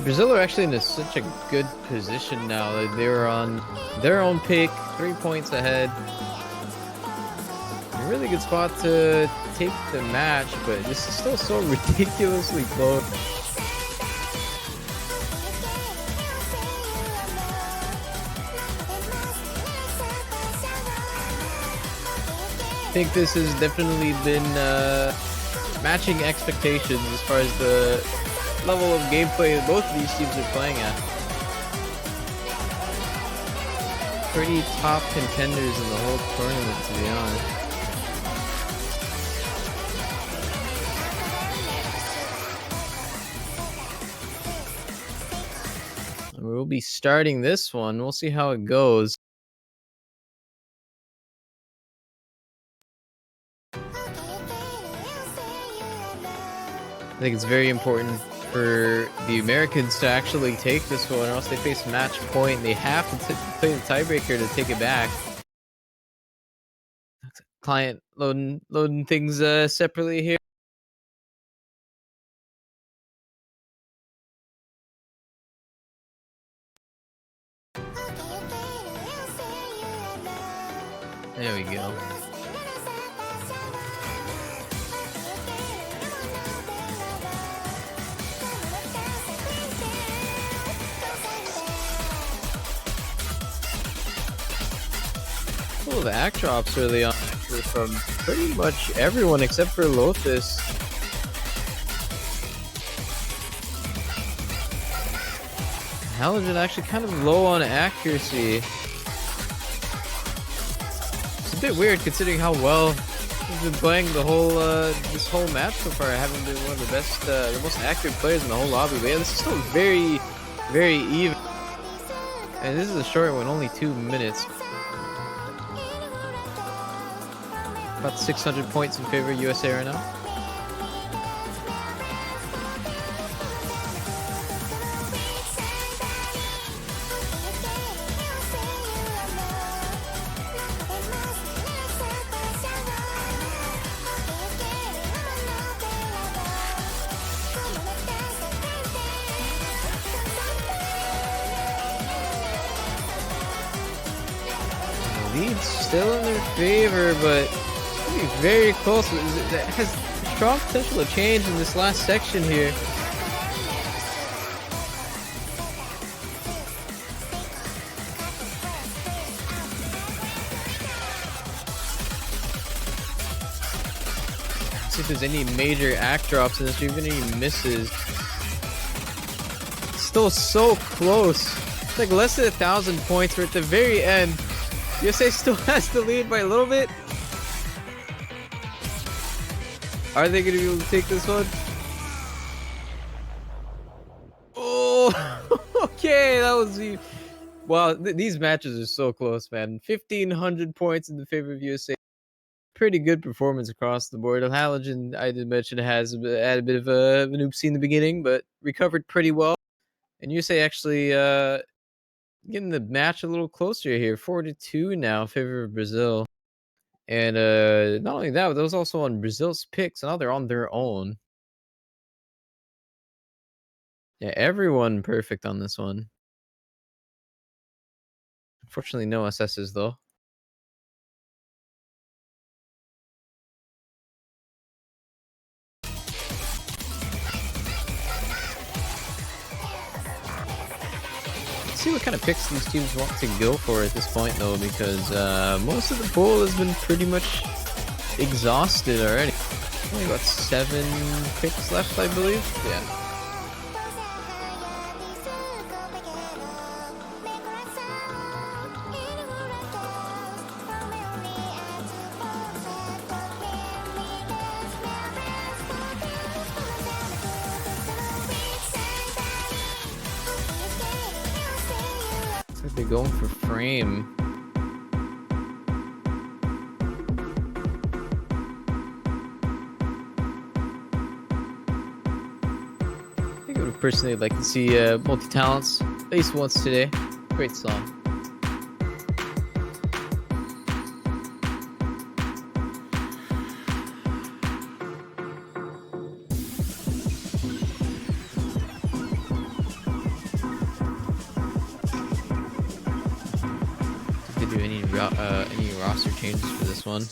Brazil are actually in such a good position now. They were on their own pick, 3 points ahead. A really good spot to take the match, but this is still so ridiculously close. I think this has definitely been matching expectations as far as the level of gameplay that both of these teams are playing at. Pretty top contenders in the whole tournament, to be honest. We'll be starting this one. We'll see how it goes. I think it's very important for the Americans to actually take this one, or else they face match point. They have to play the tiebreaker to take it back. Client loading things separately here. There we go. Full of act drops early on, actually, from pretty much everyone except for Lotus. Halogen actually kind of low on accuracy. a bit weird considering how well he's been playing the whole this whole match so far, having been one of the best, the most active players in the whole lobby. But yeah, this is still very, very even. And this is a short one, only 2 minutes. About 600 points in favor of USA right now. Lead's still in their favor, but it's gonna be very close. That has strong potential to change in this last section here. See if there's any major act drops in this, or even any misses. Still so close. It's like less than 1,000 points. We're at the very end. USA still has the lead by a little bit. Are they going to be able to take this one? Oh, okay, that was the... Wow, these matches are so close, man. 1,500 points in the favor of USA. Pretty good performance across the board. Halogen, I did mention, has had a bit of an oopsie in the beginning, but recovered pretty well. And USA actually getting the match a little closer here. 4-2 now in favor of Brazil. And not only that, but that was also on Brazil's picks. Now they're on their own. Yeah, everyone perfect on this one. Unfortunately, no SSs though. Let's see what kind of picks these teams want to go for at this point though, because most of the pool has been pretty much exhausted already. Only got 7 picks left, I believe. Yeah. Looks like they're going for frame. I would personally like to see Multi-Talents at least once today. Great song. If they do any roster changes for this one.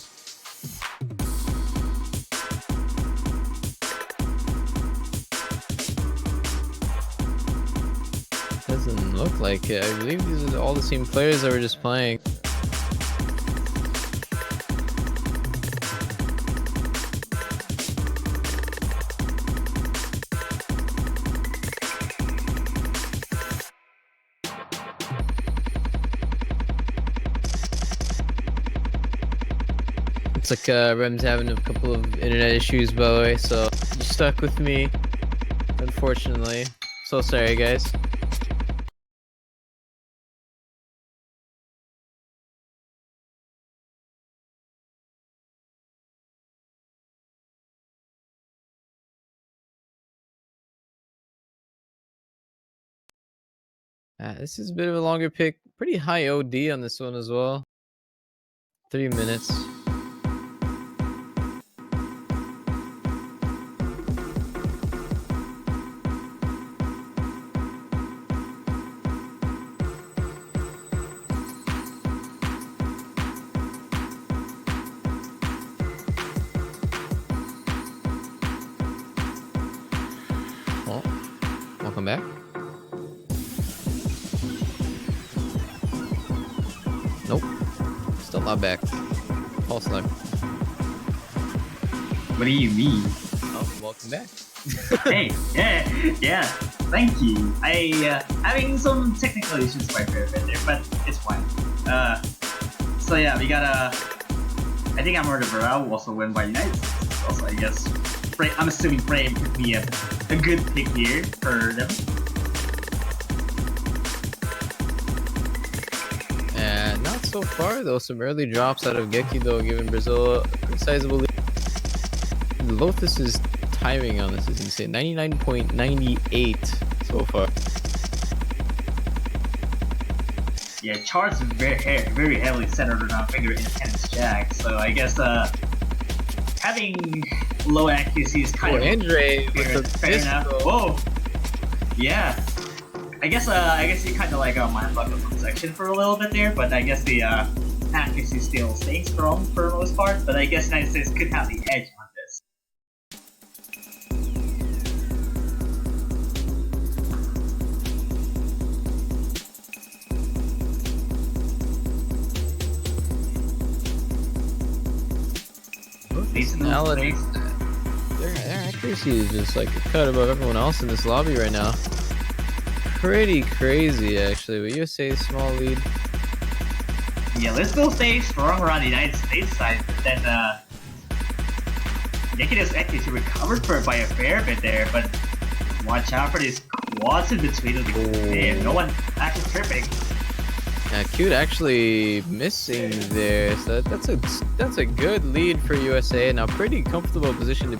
Doesn't look like it. I believe these are all the same players that were just playing. Looks like Rem's having a couple of internet issues, by the way, so you're stuck with me, unfortunately. So sorry, guys. This is a bit of a longer pick. Pretty high OD on this one as well. 3 minutes. Oh, welcome back. Nope. Still not back. False alarm. What do you mean? Oh, welcome back. Hey, yeah. Thank you. I having some technical issues quite a bit there, but it's fine. So yeah, we got a I think Amor de Vera will also win by United States. Also, I guess I'm assuming Frame could be a good pick here for them. And not so far though. Some early drops out of Geki though, giving Brazil a sizable lead. Lotus's timing on this is insane. 99.98 so far. Yeah, charts very heavily centered around finger independence jack. So I guess having low accuracy is kind of Andre with the fair fist, enough. though. Whoa, yeah. I guess you kind of like mind block the section for a little bit there, but I guess the accuracy still staying strong for the most part. But I guess United States could have the edge on this. Personality. Their accuracy is just like a cut above everyone else in this lobby right now. Pretty crazy, actually. But USA's small lead. Yeah, let's still stay strong around the United States side, but then Nikitas actually recovered by a fair bit there, but watch out for these quads in between of the game. No one actually tripping. Cute actually missing there, so that's a good lead for USA. Now pretty comfortable position.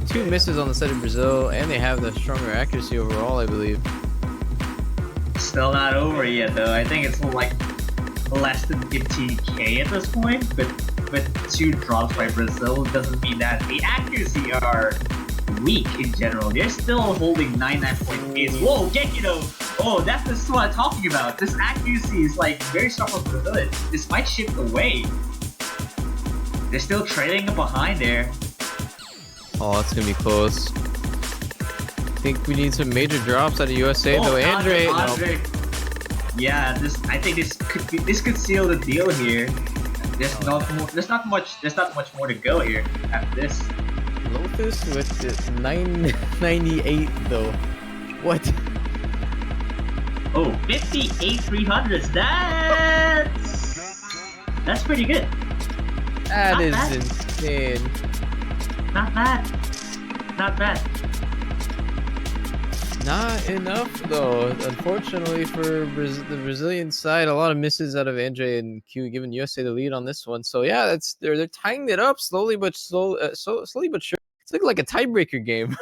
Two misses on the side of Brazil, and they have the stronger accuracy overall, I believe. Still not over yet though. I think it's like less than 15k at this point, but with 2 drops by Brazil doesn't mean that the accuracy are weak in general. They're still holding 99.8. Whoa, Gekito! Oh, that's what I'm talking about. This accuracy is like very strong for Brazil. This might shift away. They're still trailing behind there. Oh, it's gonna be close. I think we need some major drops out of USA though. Andre. No. Yeah, I think this could seal the deal here. There's not much more to go here after this. Lotus with the 998 though. What? Oh, 58 300s. That's pretty good. That Not is bad. insane. Not bad. Not bad. Not enough though. Unfortunately for the Brazilian side, a lot of misses out of Andre and Q, giving USA the lead on this one. So yeah, they're tying it up slowly but slowly but sure. It's like a tiebreaker game.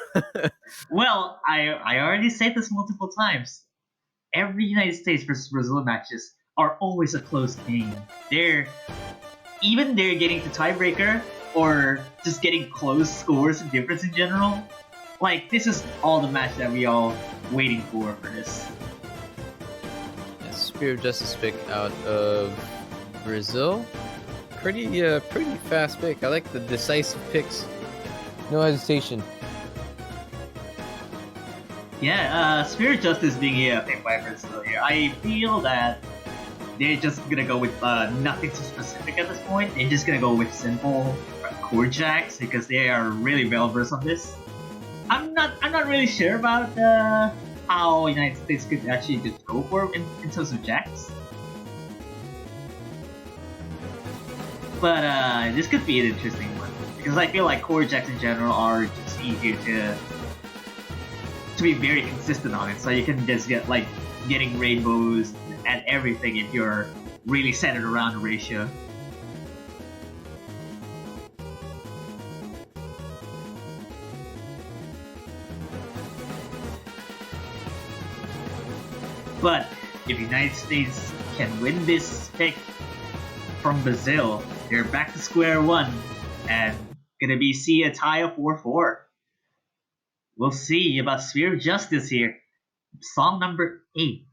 Well, I already said this multiple times. Every United States versus Brazil matches are always a close game. They're getting to tiebreaker or just getting close scores and difference in general. Like, this is all the match that we all waiting for this. Yeah, Spear of Justice pick out of Brazil. Pretty fast pick. I like the decisive picks. No hesitation. Yeah, Spirit Justice being a pick by Brazil here. I feel that they're just gonna go with nothing too specific at this point. They're just gonna go with simple chord jacks because they are really well versed on this. I'm not really sure about how United States could actually just go for it in terms of jacks. But this could be an interesting one because I feel like chord jacks in general are just easier to be very consistent on it. So you can just get like getting rainbows and everything if you're really centered around the ratio. But if United States can win this pick from Brazil, they're back to square one and gonna see a tie of 4-4. We'll see about Sphere of Justice here. Song number 8.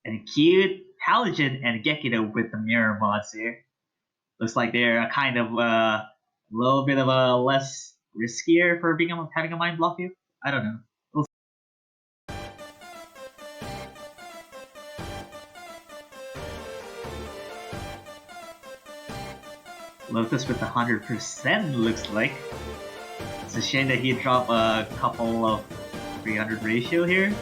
And cute Halogen and Gekito with the mirror mods here. Looks like they're a kind of a little bit of a less riskier for having a mind block here. I don't know. We'll Lotus with 100% looks like. It's a shame that he dropped a couple of 300 ratio here.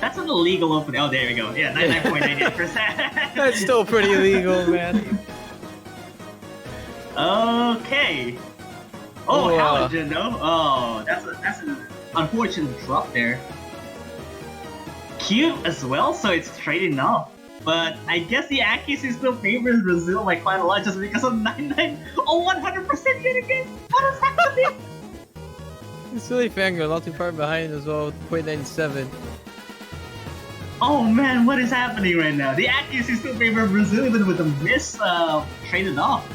That's an illegal open. Oh, there we go. Yeah, 99.98%. That's still pretty illegal, man. Okay. Oh, Oh, Halogen though. Oh, that's an unfortunate drop there. Cute as well, so it's trading off. But I guess the accuracy still favors Brazil by quite a lot just because of 99. Oh, 100% yet again. What is happening? Silly Fangirl not too far behind as well with 0.97. Oh man, what is happening right now? The accuracy still favors Brazil even with the miss traded off.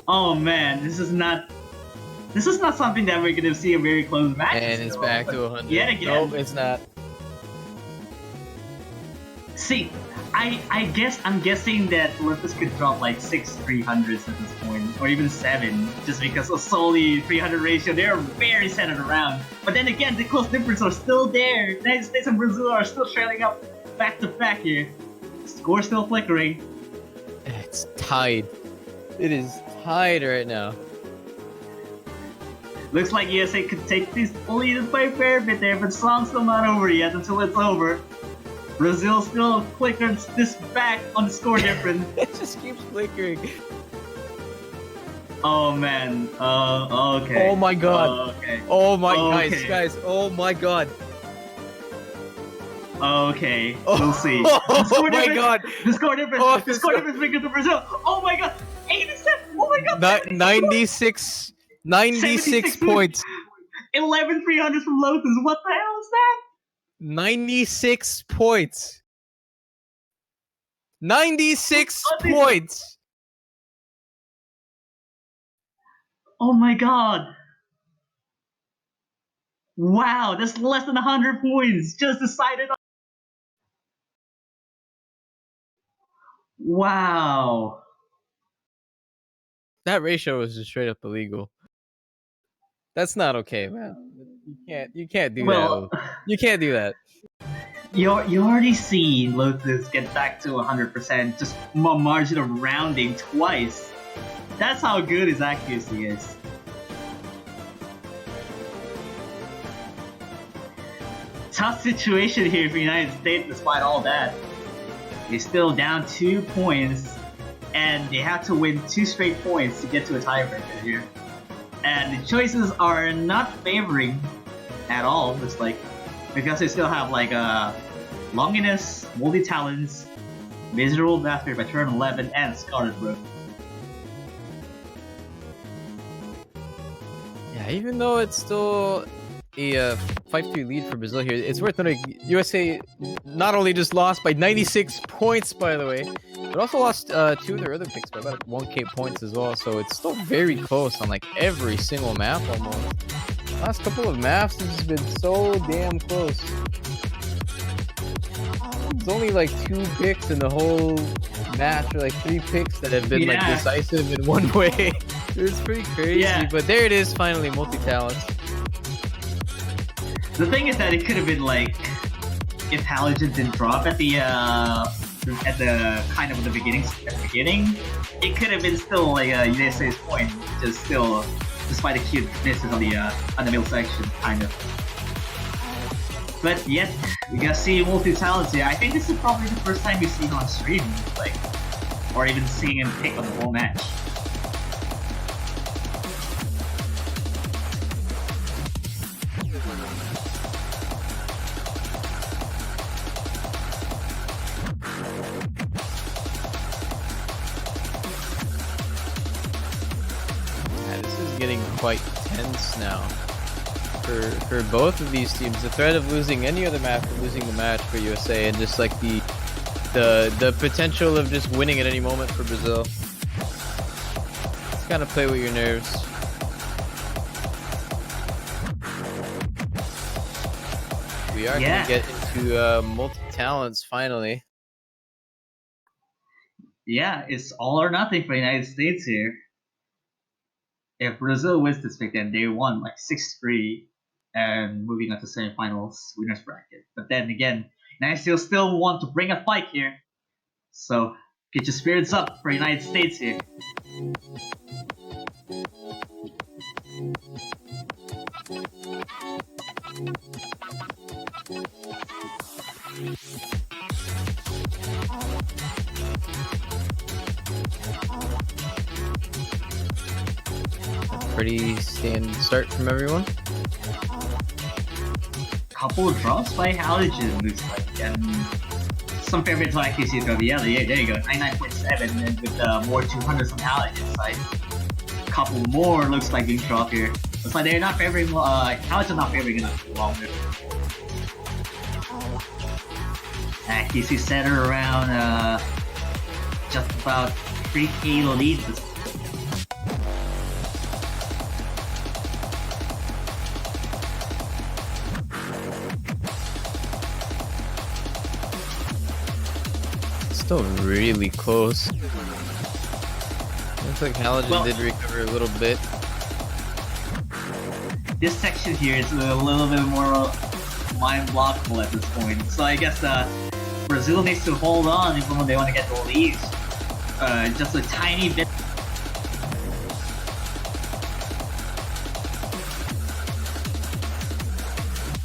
Oh man, this is not something that we're gonna see a very close match. And it's back to 100. Yet again. Nope, it's not. See, I'm guessing that Olympus could drop like 6 300s at this point, or even 7, just because of solely 300 ratio. They're very centered around. But then again, the close difference are still there. United States and Brazil are still trailing up back to back here. Score still flickering. It's tied. It is tied right now. Looks like USA could take this lead by a fair bit there, but song's still not over yet until it's over. Brazil still flickers this back on the score difference. It just keeps flickering. Oh man. Okay. Oh my god. Okay. Oh my Okay. guys. Oh my god. Okay. Oh. We'll see. Oh my god. The score difference. Oh, the score difference bigger to Brazil. Oh my god. 87. Oh my god. 96 76 points. 11 300s from Lotus. What the hell is that? 96 points. 96 points. Oh my god. Wow, that's less than 100 points. Just decided on. Wow. That ratio was just straight up illegal. That's not okay, man. You can't do Well, that. You can't do that. you already seen Lotus get back to 100%, just a margin of rounding twice. That's how good his accuracy is. Tough situation here for the United States despite all that. They're still down 2 points, and they have to win 2 straight points to get to a tiebreaker here. And the choices are not favoring at all, looks like, because they still have like Longinus, Multi-Talents, Miserable Master by turn 11, and Scarlet Road. Yeah, even though it's still a 5-3 lead for Brazil here, it's worth noting USA not only just lost by 96 points, by the way, but also lost 2 of their other picks by about 1k points as well. So it's still very close on like every single map almost. Last couple of maps have just been so damn close. There's only like 2 picks in the whole match, or like 3 picks that have been like decisive in one way. It's pretty crazy, but there it is finally, multi-talents. The thing is that it could have been like if Halogen didn't drop at the kind of the beginning. It could have been still like USA's point, just still despite the cute misses on the middle section, kind of. But yet we gotta see multi-talents here. I think this is probably the first time we see him on stream, like, or even seeing him pick on the whole match. Getting quite tense now for both of these teams. The threat of losing any other match or losing the match for USA, and just like the potential of just winning at any moment for Brazil. Just gotta play with your nerves. We are gonna get into multi-talents finally. Yeah, it's all or nothing for the United States here. If Brazil wins this pick, then they won like 6-3 and moving on to semifinals winners bracket. But then again, United States still want to bring a fight here. So get your spirits up for United States here. pretty standard start from everyone. Couple of drops by Halogen looks like, and some favorites like you see from the other. Yeah, there you go, 99.7, and with more 200s from Halogen side. Couple more looks like being dropped here. Looks like they're not favoring. Halogen not favoring enough longer. Accuracy center around just about 3k lead. Still really close. Looks like Halogen did recover a little bit. This section here is a little bit more mind-blockable at this point. So I guess Brazil needs to hold on if they want to get the lead. Just a tiny bit.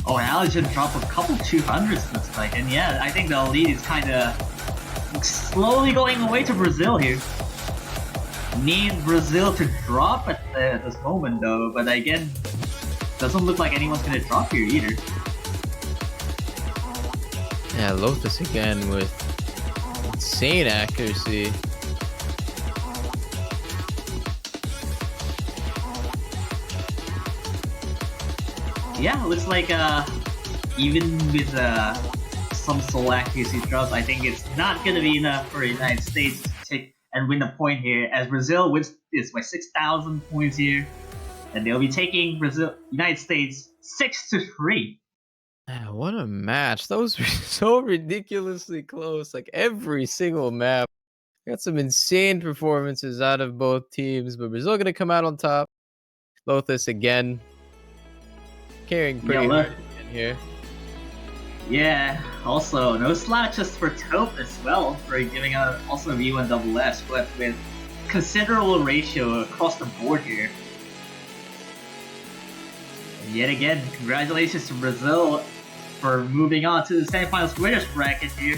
Oh, Halogen dropped a couple 200s looks like, and yeah, I think the lead is kind of slowly going away to Brazil here. Need Brazil to drop at this moment though, but again, doesn't look like anyone's gonna drop here either. Yeah, Lotus again with insane accuracy. Yeah, looks like even with some solo accuracy drops, I think it's not gonna be enough for the United States to take and win the point here, as Brazil wins this by 6,000 points here, and they'll be taking United States 6-3. Man, what a match! That was so ridiculously close. Like every single map, got some insane performances out of both teams, but Brazil gonna come out on top. Lotus again, carrying pretty hard in here. Yeah, also no slouches for Taupe as well for giving out also a V1 double S, but with considerable ratio across the board here. And yet again, congratulations to Brazil for moving on to the semifinals winners bracket here.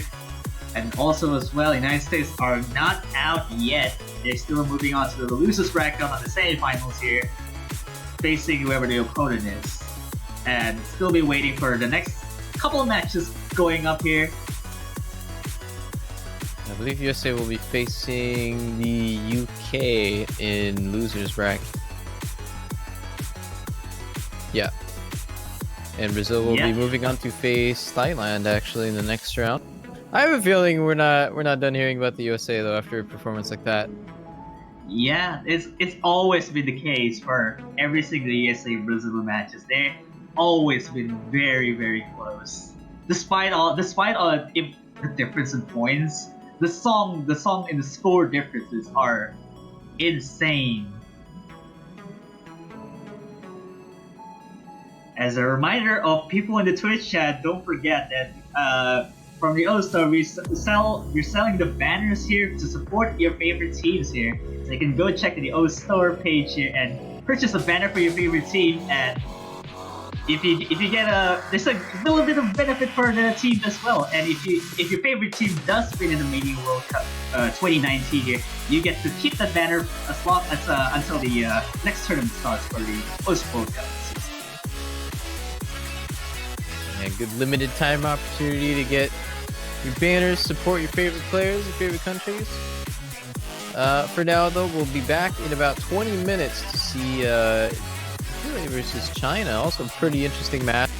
And also as well, United States are not out yet. They're still moving on to the losers bracket on the semifinals here, facing whoever the opponent is. And still be waiting for the next couple of matches going up here. I believe USA will be facing the UK in losers bracket. Yeah. And Brazil will be moving on to face Thailand actually in the next round. I have a feeling we're not done hearing about the USA though after a performance like that. Yeah, it's always been the case for every single USA Brazil matches. They've always been very, very close. Despite all the difference in points, the song and the score differences are insane. As a reminder of people in the Twitch chat, don't forget that from the All-Star, we're selling the banners here to support your favorite teams here. So you can go check the All-Star page here and purchase a banner for your favorite team. And if you get there's a little bit of benefit for the team as well. And if your favorite team does win in the Mania World Cup 2019 here, you get to keep that banner as long as until the next tournament starts for the Post-World Cup. And good limited time opportunity to get your banners, support your favorite players, your favorite countries. For now though, we'll be back in about 20 minutes to see Chile versus China. Also pretty interesting match.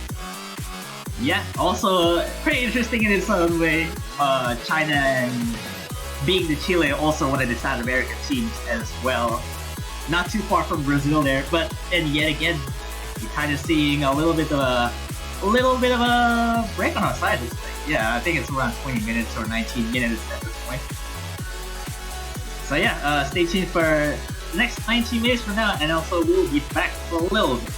Yeah, also pretty interesting in its own way. China and being the Chile also one of the South American teams as well. Not too far from Brazil there, and yet again, we're kind of seeing a little bit of a break on our side this thing. Yeah, I think it's around 20 minutes or 19 minutes at this point. So yeah, stay tuned for the next 19 minutes from now, and also we'll be back for a little bit.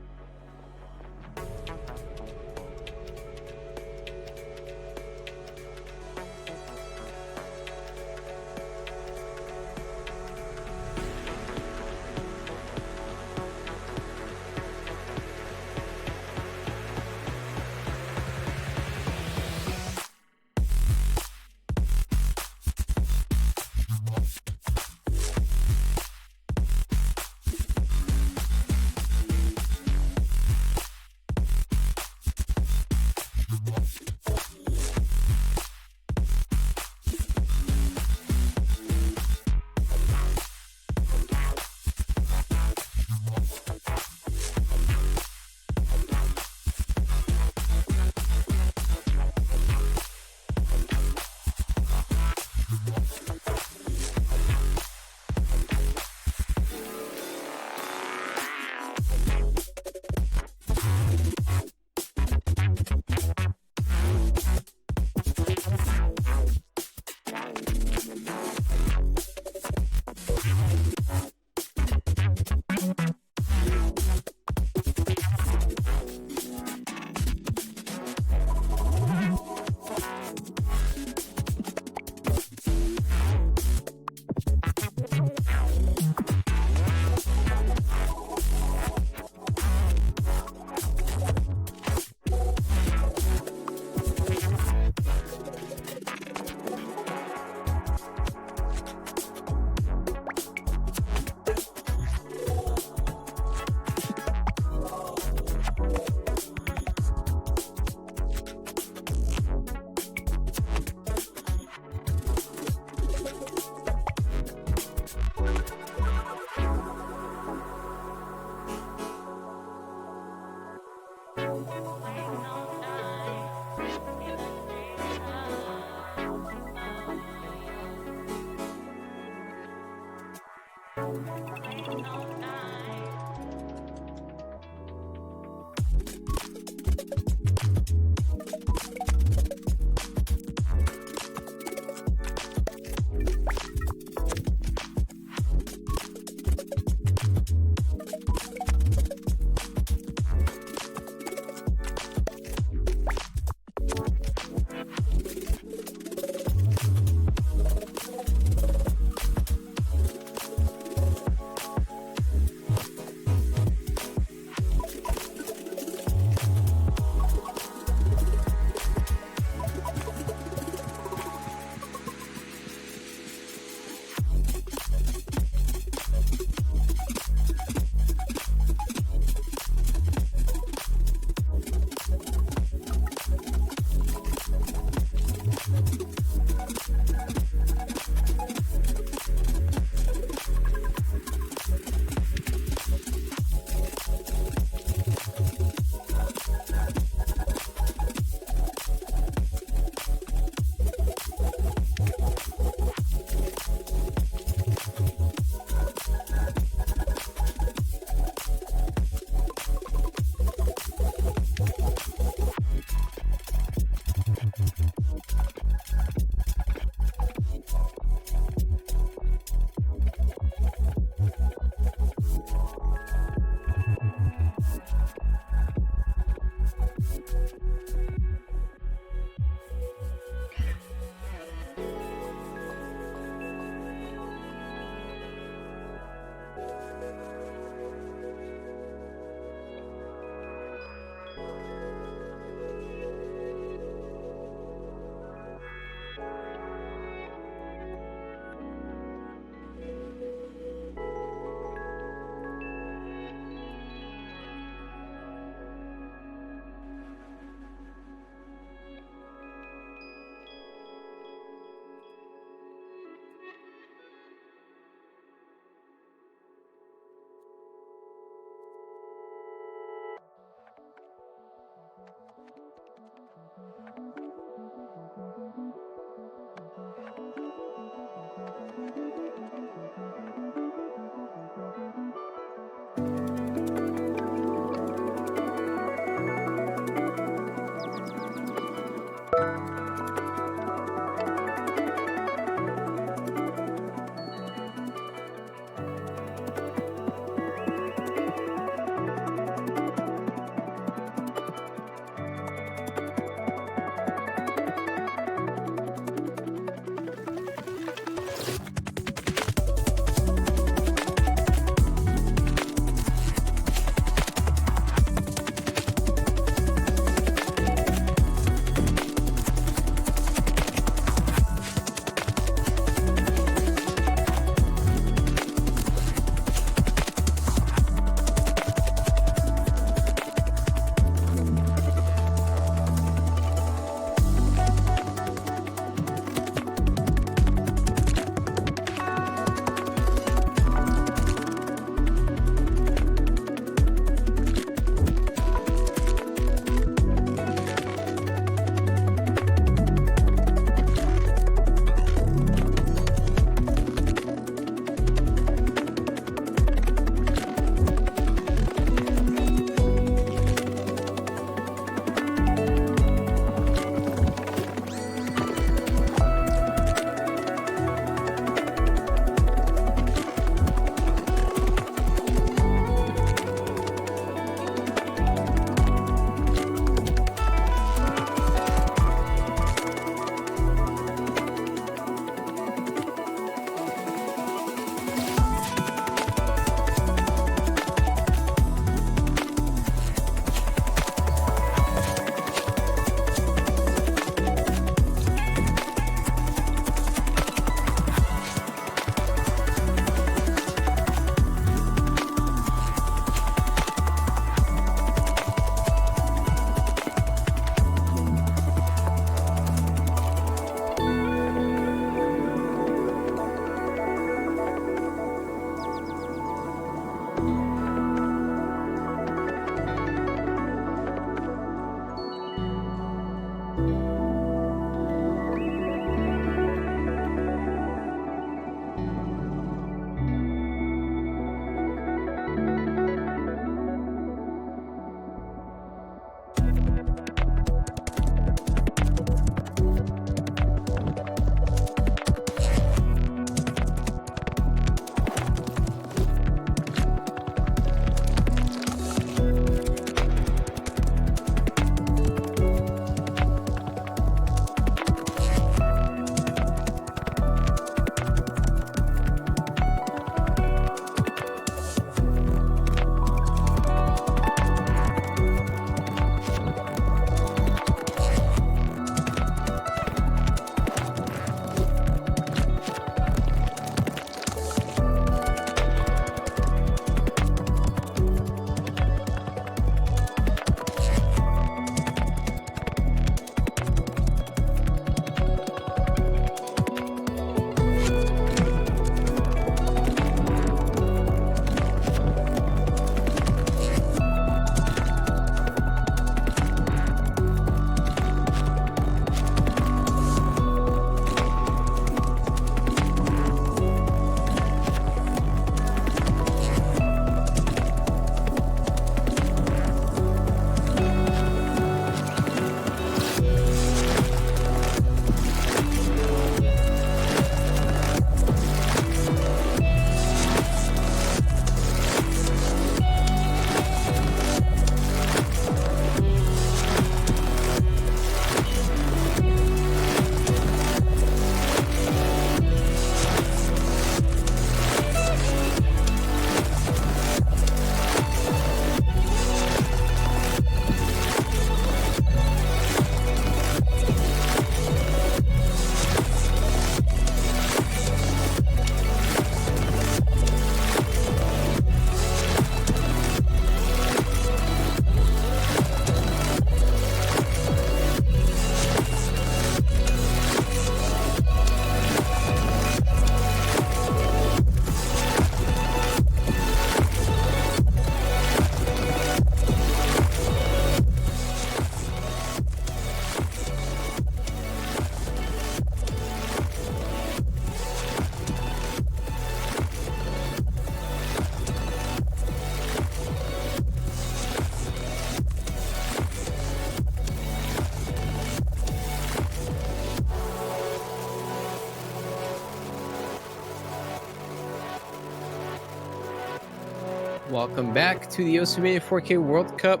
Welcome back to the Yosemite 4K World Cup.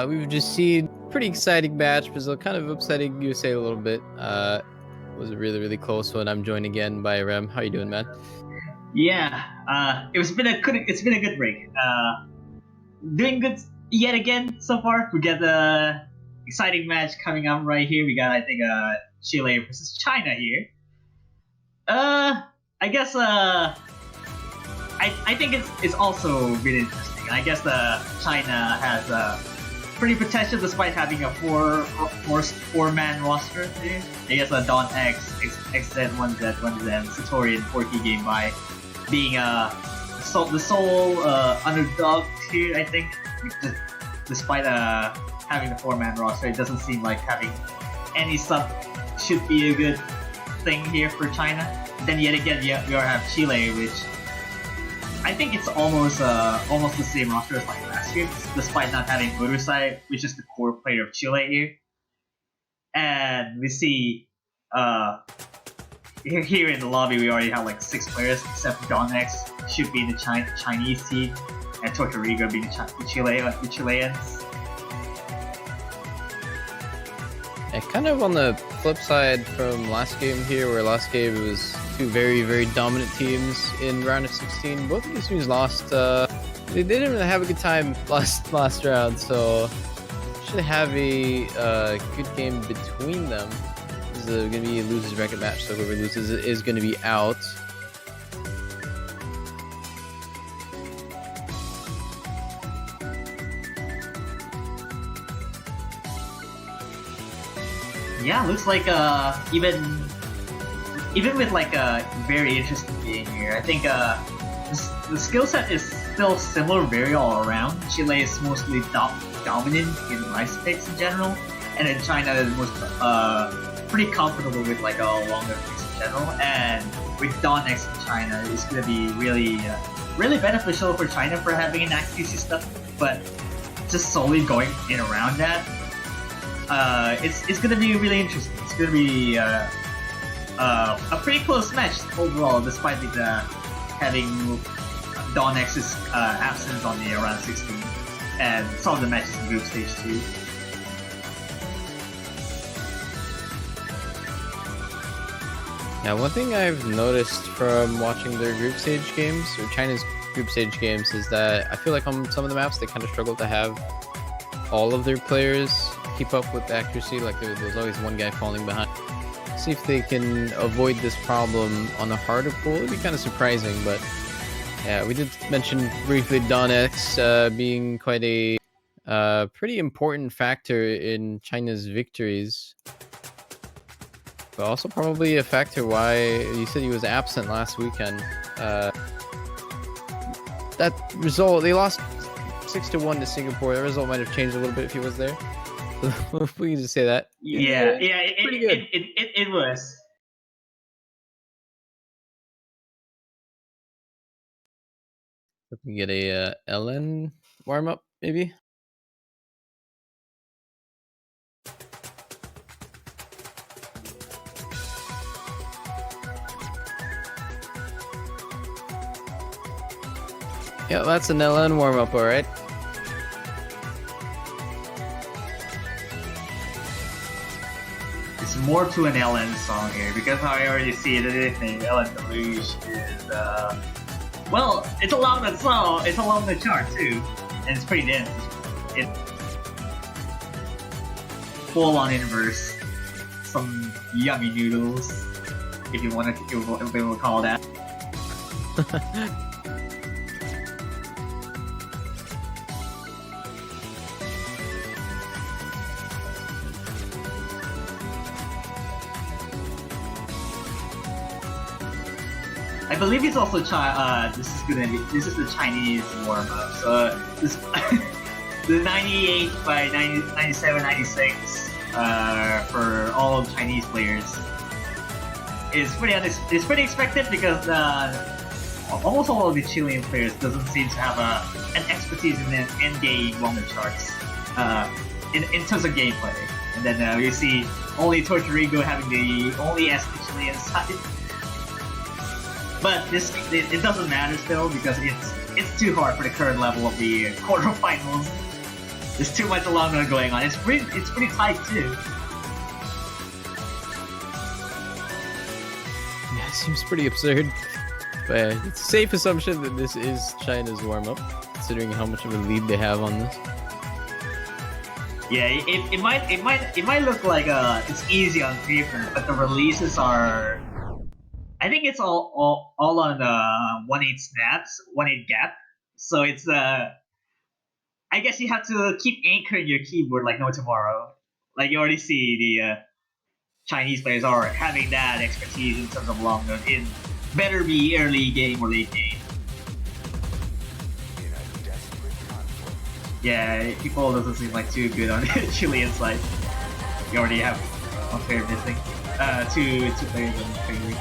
We've just seen pretty exciting match, but it's kind of upsetting USA a little bit. It was a really, really close one. I'm joined again by Rem. How you doing, man? Yeah, it's been a good break. Doing good yet again so far. We got the exciting match coming up right here. We got, I think, Chile versus China here. I guess I think it's also really interesting. I guess China has pretty potential despite having a four-man roster there. I guess Don X, XZ, 1Z, 1Z, Satori, and Porky game by being the sole underdog here. I think despite having the four-man roster, it doesn't seem like having any sub should be a good thing here for China. Then yet again, we have Chile, which I think it's almost the same roster as like last year, despite not having Urusai, which is the core player of Chile here. And we see here in the lobby, we already have like 6 players, except Don X should be in the Chinese team, and Tortorigo being the Chileans. And kind of on the flip side from last game here, where last game it was 2 very, very dominant teams in round of 16. Both of these teams lost. They didn't really have a good time last round, so should have a good game between them. This is going to be a losers bracket match, so whoever loses is going to be out. Yeah, looks like even with like a very interesting game here, I think the skill set is still similar, very all around. Chile is mostly dominant in rice picks in general, and then China is most pretty comfortable with like a longer picks in general. And with Don X in China, it's gonna be really beneficial for China for having an accuracy stuff, but just solely going in around that. It's gonna be really interesting. It's gonna be a pretty close match overall, despite having Don X's absence on the round 16 and some of the matches in group stage 2. Now, one thing I've noticed from watching their group stage games, or China's group stage games, is that I feel like on some of the maps they kind of struggle to have all of their players keep up with the accuracy. Like there's always one guy falling behind. See if they can avoid this problem on a harder pool. It'd be kind of surprising, but yeah, we did mention briefly Don X being quite a pretty important factor in China's victories, but also probably a factor why you said he was absent last weekend. That result, they lost 6-1 to Singapore. That result might have changed a little bit if he was there. We can just say that. Yeah, pretty good. It was. If we get a LN warm up, maybe. Yeah, that's an LN warm up, all right. It's more to an LN song here, because I already see that LN Deluge is well, it's along the song, it's along the chart too, and it's pretty dense. It's full on inverse, some yummy noodles, if you want to call that. I believe it's also this is the Chinese warm up. So this the 98 by 97, 96 for all Chinese players is pretty expected, because almost all of the Chilean players doesn't seem to have an expertise in game longer charts in terms of gameplay. And then you see only Tortorigo having the only ethnic Chilean side. But it doesn't matter still because it's too hard for the current level of the quarterfinals. There's too much long run going on. It's pretty tight too. Yeah, it seems pretty absurd. But it's a safe assumption that this is China's warm-up, considering how much of a lead they have on this. Yeah, it might look like it's easy on paper, but the releases are. I think it's all on 1/8 snaps, 1/8 gap. So it's I guess you have to keep anchoring your keyboard like no tomorrow. Like you already see the Chinese players are having that expertise in terms of long run. It better be early game or late game. Yeah, people doesn't seem like too good on the Chilean side. You already have one player missing. Two players on the league.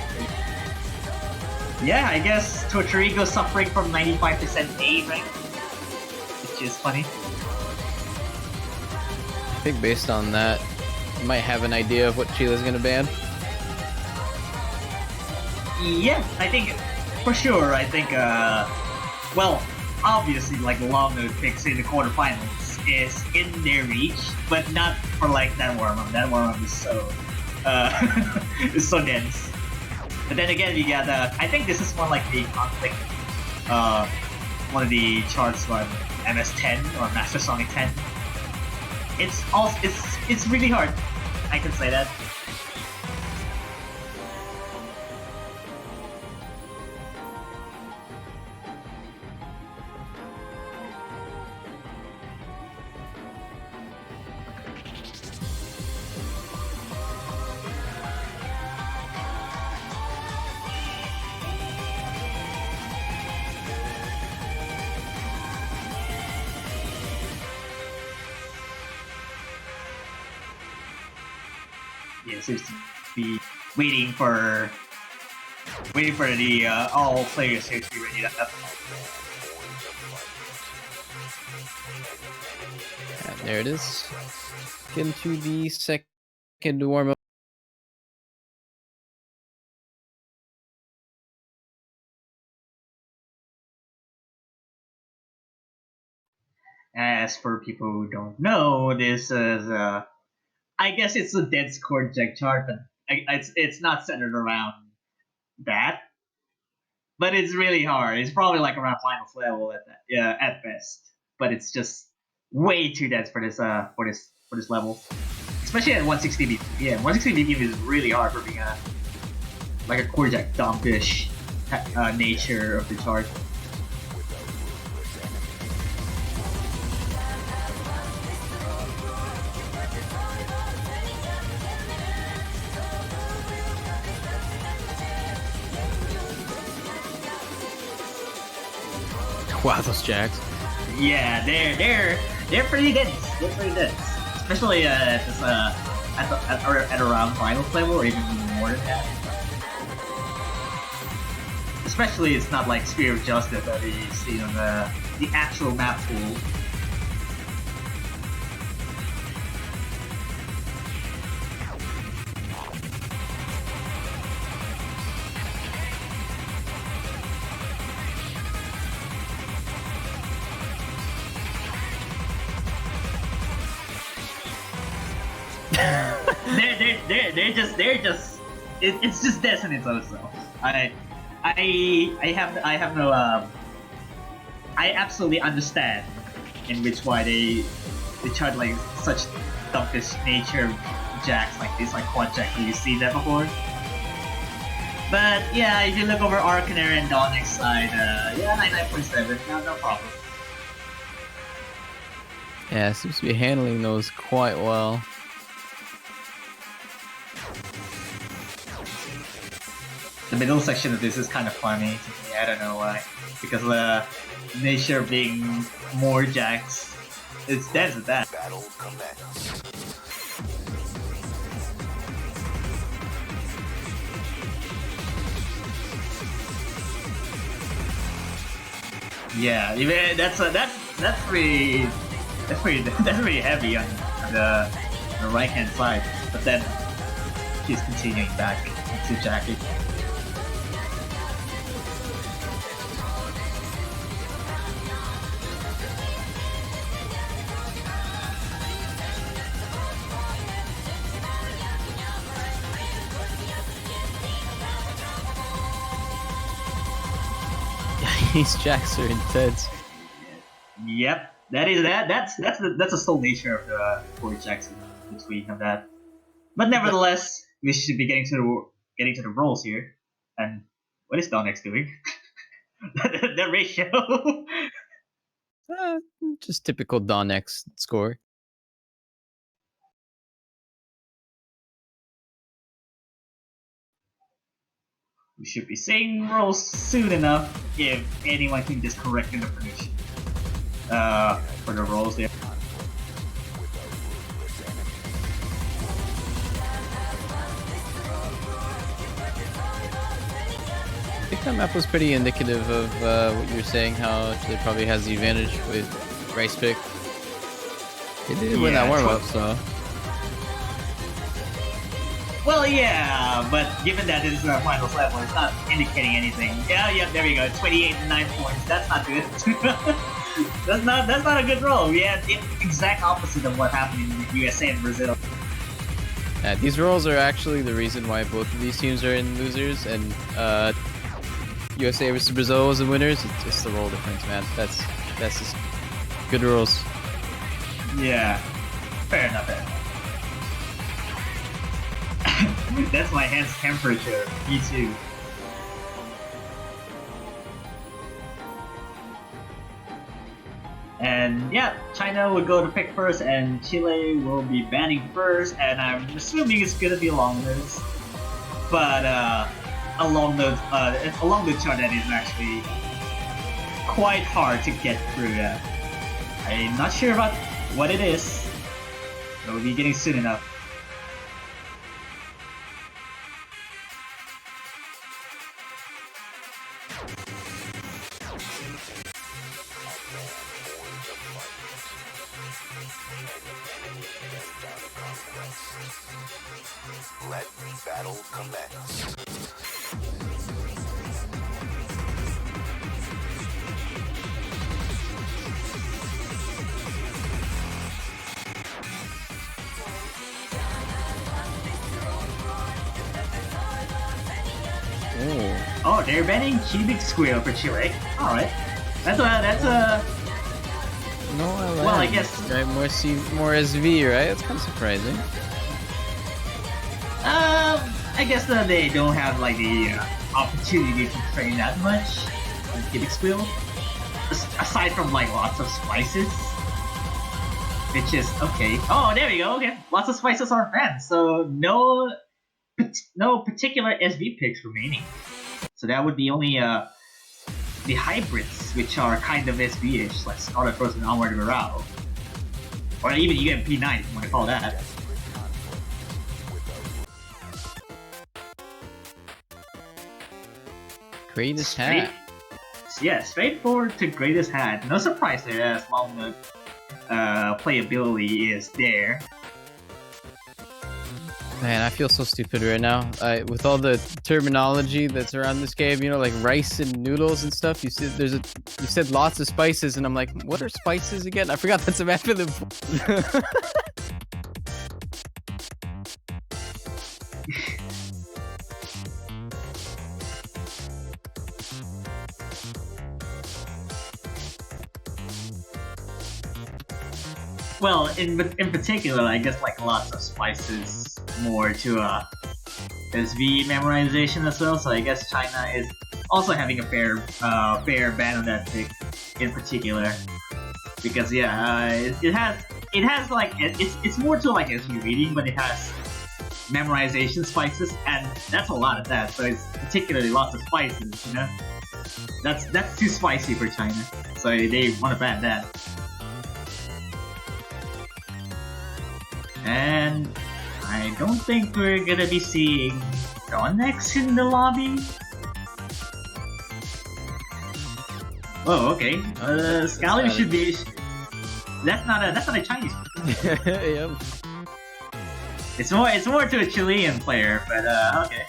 Yeah, I guess Tortorigo suffering from 95% aim, right? Which is funny. I think based on that, you might have an idea of what Chile's gonna ban. Yeah, I think for sure. I think well, obviously like long note picks in the quarterfinals is in their reach, but not for like that warm up. That warm up is so is so dense. But then again, you got I think this is more like the conflict. One of the charts on MS10 or Master Sonic 10. It's really hard. I can say that. Yeah, seems to be waiting for the all players here to be ready up. And there it is. Get into the second warm-up. As for people who don't know, this is I guess it's a dead score jack chart, but it's not centered around that. But it's really hard. It's probably like around finals level at best. But it's just way too dense for this level, especially at 160 BPM. Yeah, 160 BPM is really hard for being a core jack dumpish nature of the chart. Wow, those jacks. Yeah, they're pretty dense. They're pretty dense, especially at this at around finals level or even more than that. Especially, it's not like Spear of Justice that we see on the actual map pool. they're just it's just death in its own self. I have no I absolutely understand in which why they chart like such dumpish nature jacks like this, like quad jack. Have you seen that before? But yeah, if you look over Arcaner and Donix side, yeah, 99.7, no problem. Yeah, seems to be handling those quite well. The middle section of this is kind of funny to me. I don't know why, because the nature of being more jacks, it's dense at that. Battle commence. Yeah, even that's pretty heavy on the right hand side. But then he's continuing back to jacking. These jacks are intense. Yep, that's a sole nature of the four checks in between of that. But nevertheless, we should be getting to the rolls here. And what is Donex doing? the ratio. Just typical Donex score. We should be seeing rolls soon enough if anyone can just correct the prediction for the rolls there. I think that map was pretty indicative of what you were saying, how Chile probably has the advantage with Rice Pick. They did win that warm-up, so... Well, yeah, but given that this is our finals level, it's not indicating anything. Yeah, there we go. 28 and 9 points. That's not good. that's not a good roll. Yeah, the exact opposite of what happened in the USA and Brazil. Yeah, these rolls are actually the reason why both of these teams are in losers, and USA versus Brazil was the winners. It's just the roll difference, man. That's just good rolls. Yeah, fair enough. That's my hand's temperature. Me too. And yeah, China would go to pick first, and Chile will be banning first. And I'm assuming it's gonna be along this, but along the chart that is actually quite hard to get through. I'm not sure about what it is. But we'll be getting soon enough. Let battle commence. Oh, they're banning cubic square for Chile. All right, that's a. No, Well, I guess right, more SV, right? That's kind of surprising. I guess that they don't have like the opportunity to train that much on cubic square. Aside from like lots of spices, which is okay. Oh, there we go. Okay, lots of spices are banned, so no particular SV picks remaining. So that would be only the hybrids, which are kind of SV-ish, like Scarlet Frost and Onward Morale. Or even UMP9 if you want to call that. Greatest hat. Yeah, straightforward to greatest hat. No surprise there, as long as playability is there. Man, I feel so stupid right now. With all the terminology that's around this game, you know, like rice and noodles and stuff. You said lots of spices, and I'm like, what are spices again? I forgot that's a map of the. Well, in particular, I guess like lots of spices more to SV memorization as well. So I guess China is also having a fair ban on that pick in particular, because yeah, it has like it's more to like SV reading, but it has memorization spices, and that's a lot of that. So it's particularly lots of spices, you know. That's too spicy for China, so they want to ban that. And I don't think we're gonna be seeing Donex in the lobby. Oh, okay. Scally should be. That's not a Chinese. Yep. It's more to a Chilean player, but okay.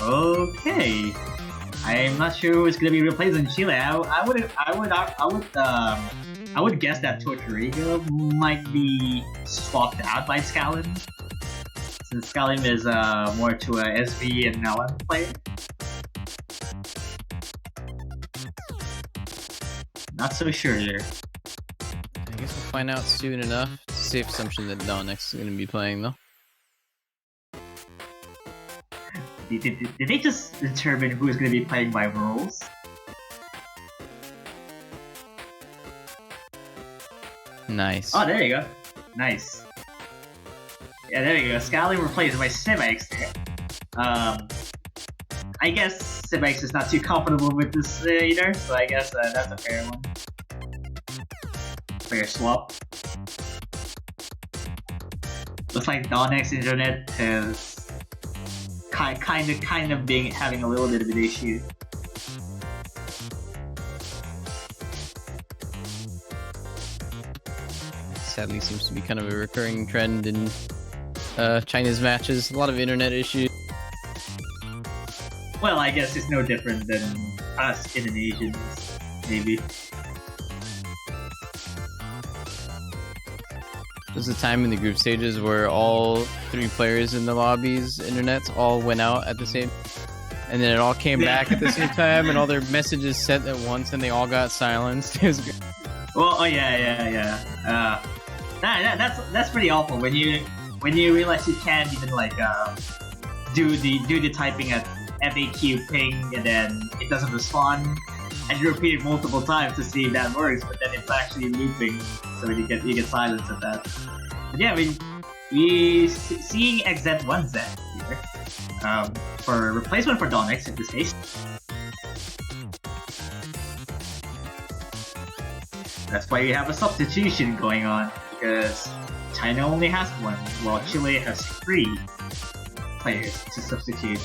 Okay. I'm not sure who's gonna be replacing Chile. I would guess that Tortorigo might be swapped out by Scalim, since Scalim is more to a SV and LM player. Not so sure here. I guess we'll find out soon enough. Safe assumption that Donix is going to be playing though. Did they just determine who is going to be playing by roles? Nice. Oh, there you go. Nice. Yeah, there you go. Scaling replaced by Simex. I guess Simex is not too comfortable with this either, so I guess that's a fair one. Fair swap. Looks like Donix internet is kind of having a little bit of an issue. Sadly, seems to be kind of a recurring trend in China's matches. A lot of internet issues. Well, I guess it's no different than us Indonesians, maybe. There's a time in the group stages where all 3 players in the lobbies, internets, all went out at the same, and then it all came back at the same time, and all their messages sent at once, and they all got silenced. It was good. Well, oh yeah. That's pretty awful when you realize you can't even like do the typing at FAQ ping and then it doesn't respond, and you repeat it multiple times to see if that works, but then it's actually looping, so you get silenced at that. But yeah, I mean, we seeing XZ1Z here for replacement for Donix in this case. That's why we have a substitution going on, because China only has 1, while Chile has 3 players to substitute.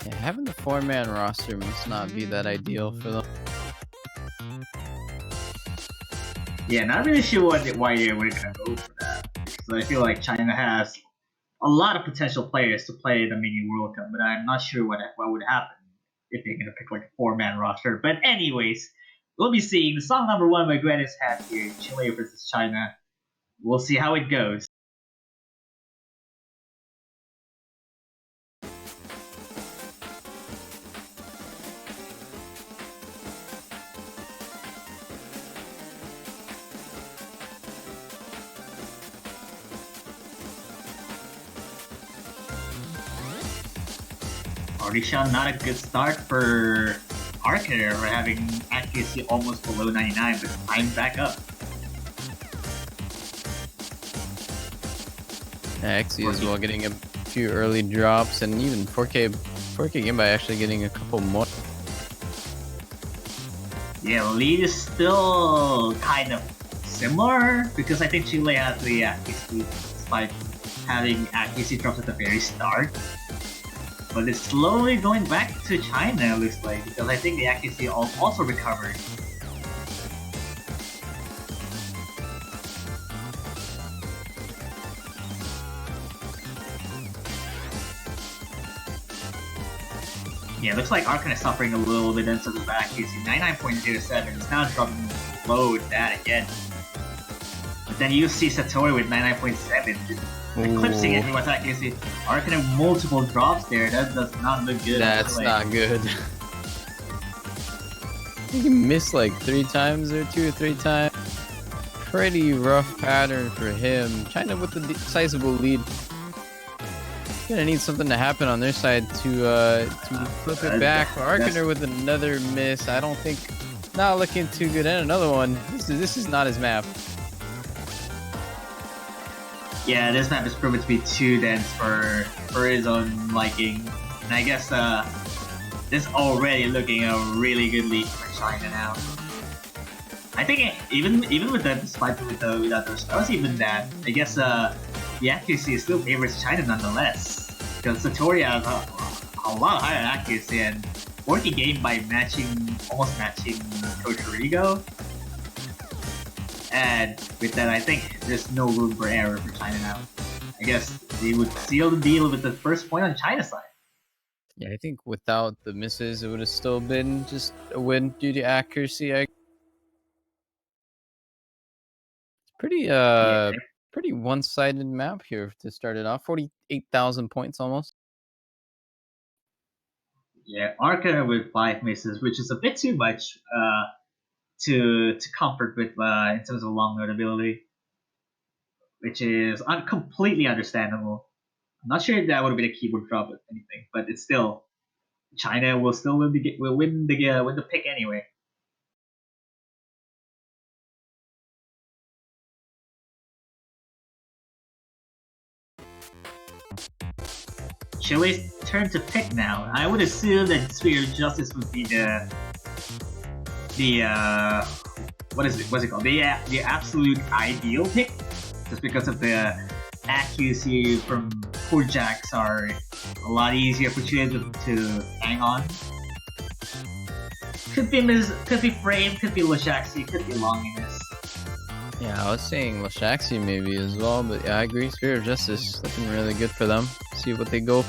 Yeah, having the 4-man roster must not be that ideal for them. Yeah, not really sure why we're gonna go for that, because I feel like China has a lot of potential players to play the Mini World Cup, but I'm not sure what would happen if they're gonna pick like a 4-man roster. But anyways, we'll be seeing the song number 1 by Grannis Hat here, Chile versus China. We'll see how it goes. Orisha, not a good start for Arcaner for having accuracy almost below 99, but I'm back up. Axie as well getting a few early drops, and even 4K Gamebot actually getting a couple more. Yeah, the lead is still kind of similar, because I think Chile has the accuracy despite having accuracy drops at the very start. But it's slowly going back to China, it looks like, because I think the accuracy also recovered. Yeah, it looks like Arcan is suffering a little bit in terms of accuracy. 99.07 is now dropping below that again. But then you see Satori with 99.7. Eclipsing it with accuracy. Arcan have multiple drops there. That does not look good. That's not good. I think he missed like 3 times or 2 or 3 times. Pretty rough pattern for him. China with the sizable lead. Gonna need something to happen on their side to flip it back. Arcaner with another miss. I don't think, not looking too good. And another one. This is not his map. Yeah, this map is proven to be too dense for his own liking. And I guess this already looking a really good lead for China now. I think even with that, despite without those spells, even that, I guess the accuracy still favors China nonetheless. Because Satori has a lot higher accuracy, and 40 game by almost matching Coach Rigo. And with that, I think there's no room for error for China now. I guess They would seal the deal with the first point on China's side. Yeah, I think without the misses, it would have still been just a win due to accuracy. It's pretty pretty one-sided map here to start it off. 48,000 points almost. Yeah, Arca with 5 misses, which is a bit too much to comfort with in terms of long note ability, which is completely understandable. I'm not sure if that would have been a keyboard drop or anything, but it's still China will still win the pick anyway. Chile's turn to pick now. I would assume that Spear of Justice would be the what's it called? The absolute ideal pick, just because of the accuracy from poor jacks are a lot easier for Chile to hang on. Could be Frame, could be Lashaxi, could be Longinus. Yeah, I was saying Lashaxi maybe as well, but yeah, I agree. Spirit of Justice looking really good for them. See what they go.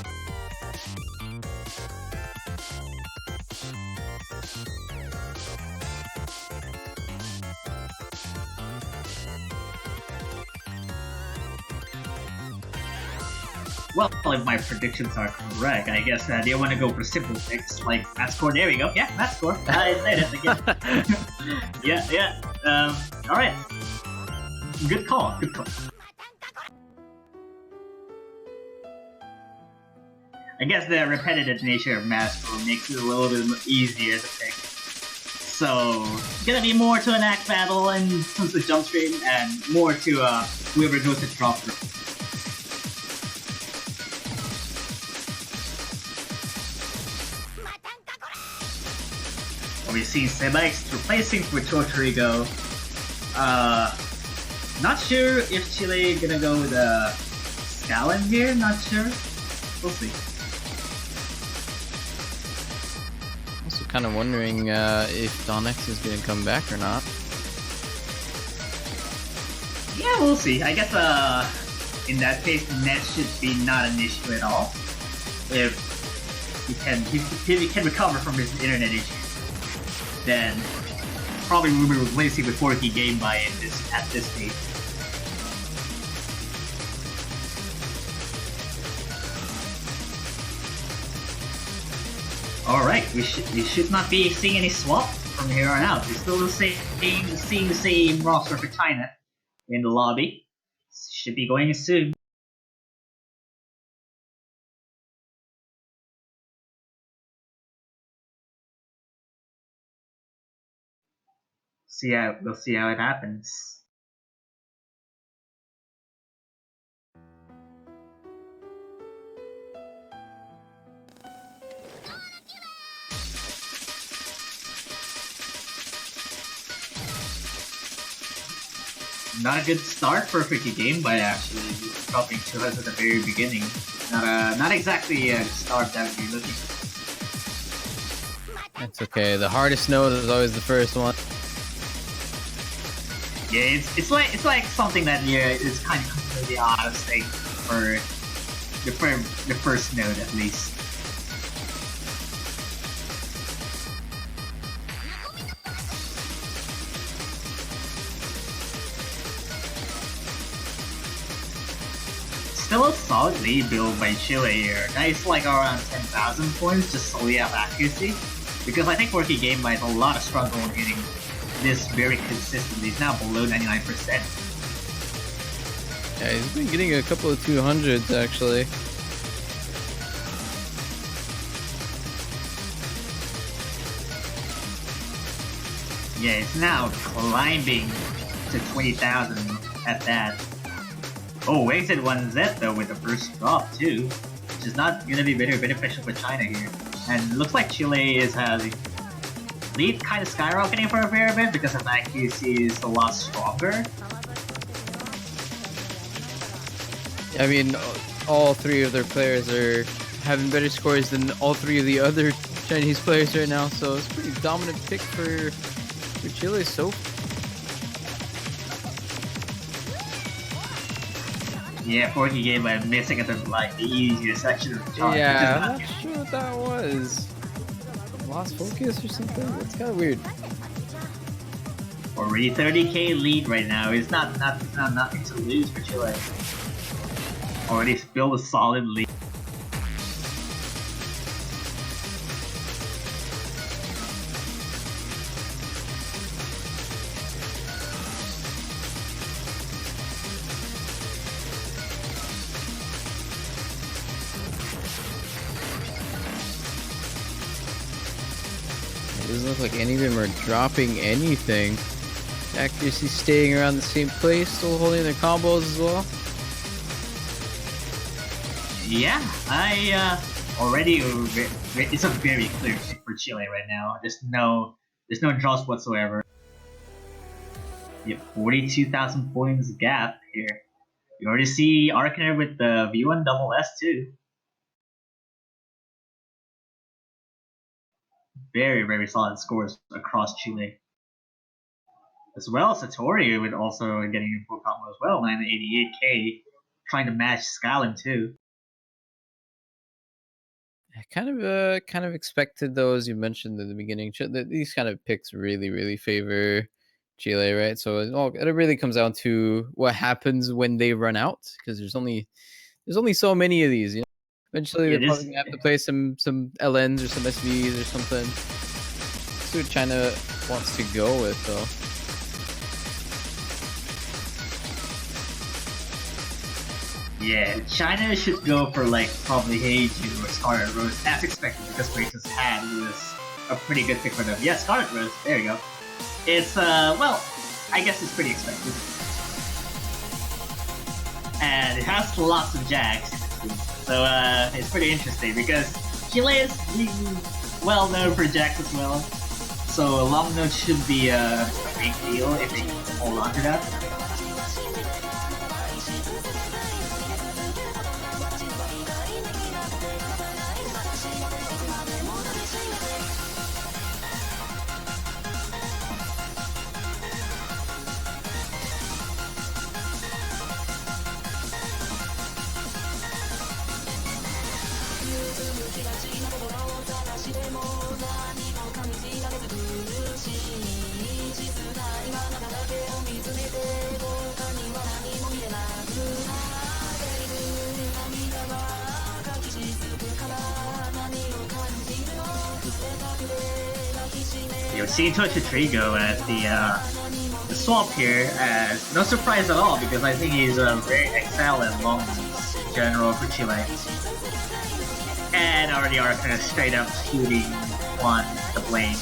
Well, if my predictions are correct, I guess they want to go for simple picks like match score. There we go. Yeah, match score. I said it again. yeah. All right. Good call. Good call. I guess the repetitive nature of match score makes it a little bit easier to pick. So, gonna be more to an act battle and comes to jump stream, and more to whoever goes to drop through. We've seen Sebaix replacing for Tortorigo. Not sure if Chile gonna go with a Scallon here, not sure. We'll see. Also kind of wondering if Donx is gonna come back or not. Yeah, we'll see. I guess in that case, net should be not an issue at all. If he can recover from his internet issues, then probably we'll be replacing with 4K game by at this stage. Alright, we should not be seeing any swap from here on out. We're still seeing the same roster for China in the lobby. Should be going soon. We'll see how it happens. Not a good start for a freaky game, but actually dropping 2 heads at the very beginning. Not exactly a start that would be looking for. It's okay. The hardest note is always the first one. Yeah, it's like something that is kind of completely out of sync for the first note at least. Still a solid lead build by Chile here. Nice, like around 10,000 points just solely off accuracy. Because I think 4K Game might have a lot of struggle in hitting this very consistently. He's now below 99%. Yeah, he's been getting a couple of 200s actually. Yeah, it's now climbing to 20,000 at that. Oh, wasted 1Z though with the first drop too, which is not gonna be very beneficial for China here. And looks like Chile has lead kind of skyrocketing for a fair bit because of accuracy is a lot stronger. I mean, all 3 of their players are having better scores than all 3 of the other Chinese players right now, so it's a pretty dominant pick for Chile so. Yeah, Forky game by missing at the the easier section of the chart. Yeah, I'm not sure what that was. Lost focus or something? That's kind of weird. Already 30k lead right now. It's not nothing to lose for Chile. Already built a solid lead. It doesn't look like any of them are dropping anything. Accuracy staying around the same place, still holding their combos as well. Yeah, already it's a very clear pick for Chile right now. There's no draws whatsoever. You have 42,000 points gap here. You already see Arcaner with the V1 double S too. Very, very solid scores across Chile. As well as Satori with also getting a full combo as well, 988k, trying to match Skyrim too. I kind of expected though, as you mentioned in the beginning, that these kind of picks really favor Chile, right? So it really comes down to what happens when they run out, because there's only so many of these. You know, eventually they're probably gonna have to play some LNs or some SVs or something. That's what China wants to go with, though. Yeah, China should go for like probably Heiju or Scarlet Rose as expected, because Grace's hand was a pretty good pick for them. Yeah, Scarlet Rose, there you go. It's well, I guess it's pretty expected. And it has lots of Jax, so it's pretty interesting because Chile is well known for Jax as well. So a long note should be a big deal if they can hold on to that. You're seeing Tocha Trigo as the swap here, as no surprise at all, because I think he's a very excellent long general for Chile. And already are kind of straight up shooting on the blame.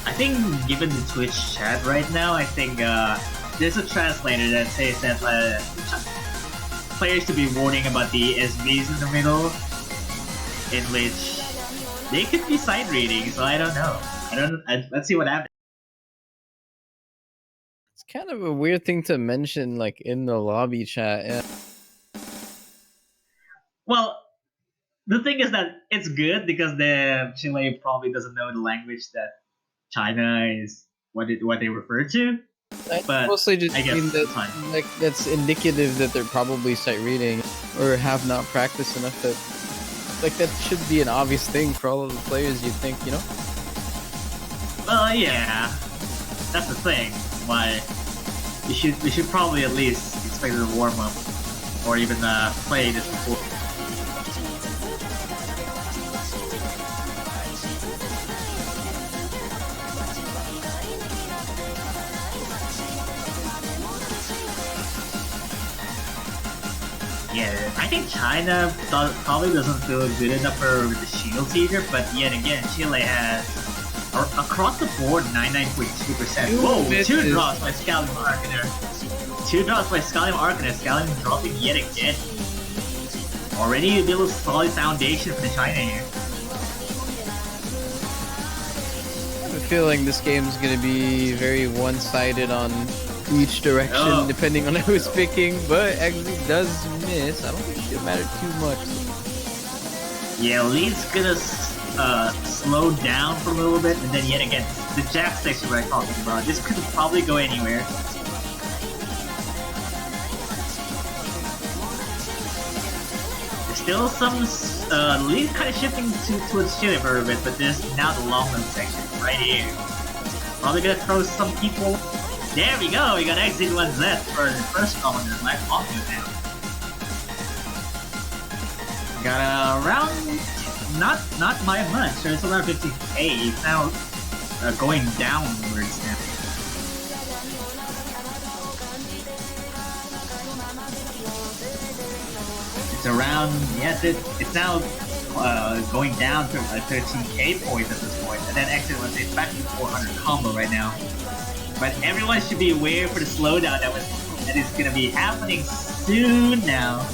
I think given the Twitch chat right now, I think there's a translator that says that players to be warning about the SBs in the middle, in which they could be side reading, so I don't know. Let's see what happens. It's kind of a weird thing to mention, like in the lobby chat. Yeah. Well, the thing is that it's good because the Chile probably doesn't know the language that China is what they refer to. But mostly just I guess mean that, like, that's indicative that they're probably sight reading or have not practiced enough. That, like, that should be an obvious thing for all of the players, you'd think, you know? Well, yeah, that's the thing. Why we should probably at least expect a warm up or even play this before. Yeah, I think China probably doesn't feel good enough for the shields either, but yet again, Chile has across the board 99.2%. Whoa, 2 drops by Scaling Arcaner. 2 drops by Scaling Arcaner. Scaling dropping yet again. Already built a solid foundation for the China here. I have a feeling this game is going to be very one-sided on each direction, depending on who's picking, but actually does miss. I don't think didn't matter too much. Yeah, lead's gonna slow down for a little bit, and then yet again, the jack section we're talking about, this could probably go anywhere. There's still some lead kind of shifting towards Chile for a bit, but this now the long run section right here. Probably gonna throw some people. There we go, we got exit 1Z for the first comment in like long now. Got around not by much, so it's around 50k. It's now going downwards now. It's around, yes, it's now going down to 13k points at this point, and then exit was a back to 400 combo right now. But everyone should be aware for the slowdown that is going to be happening soon now.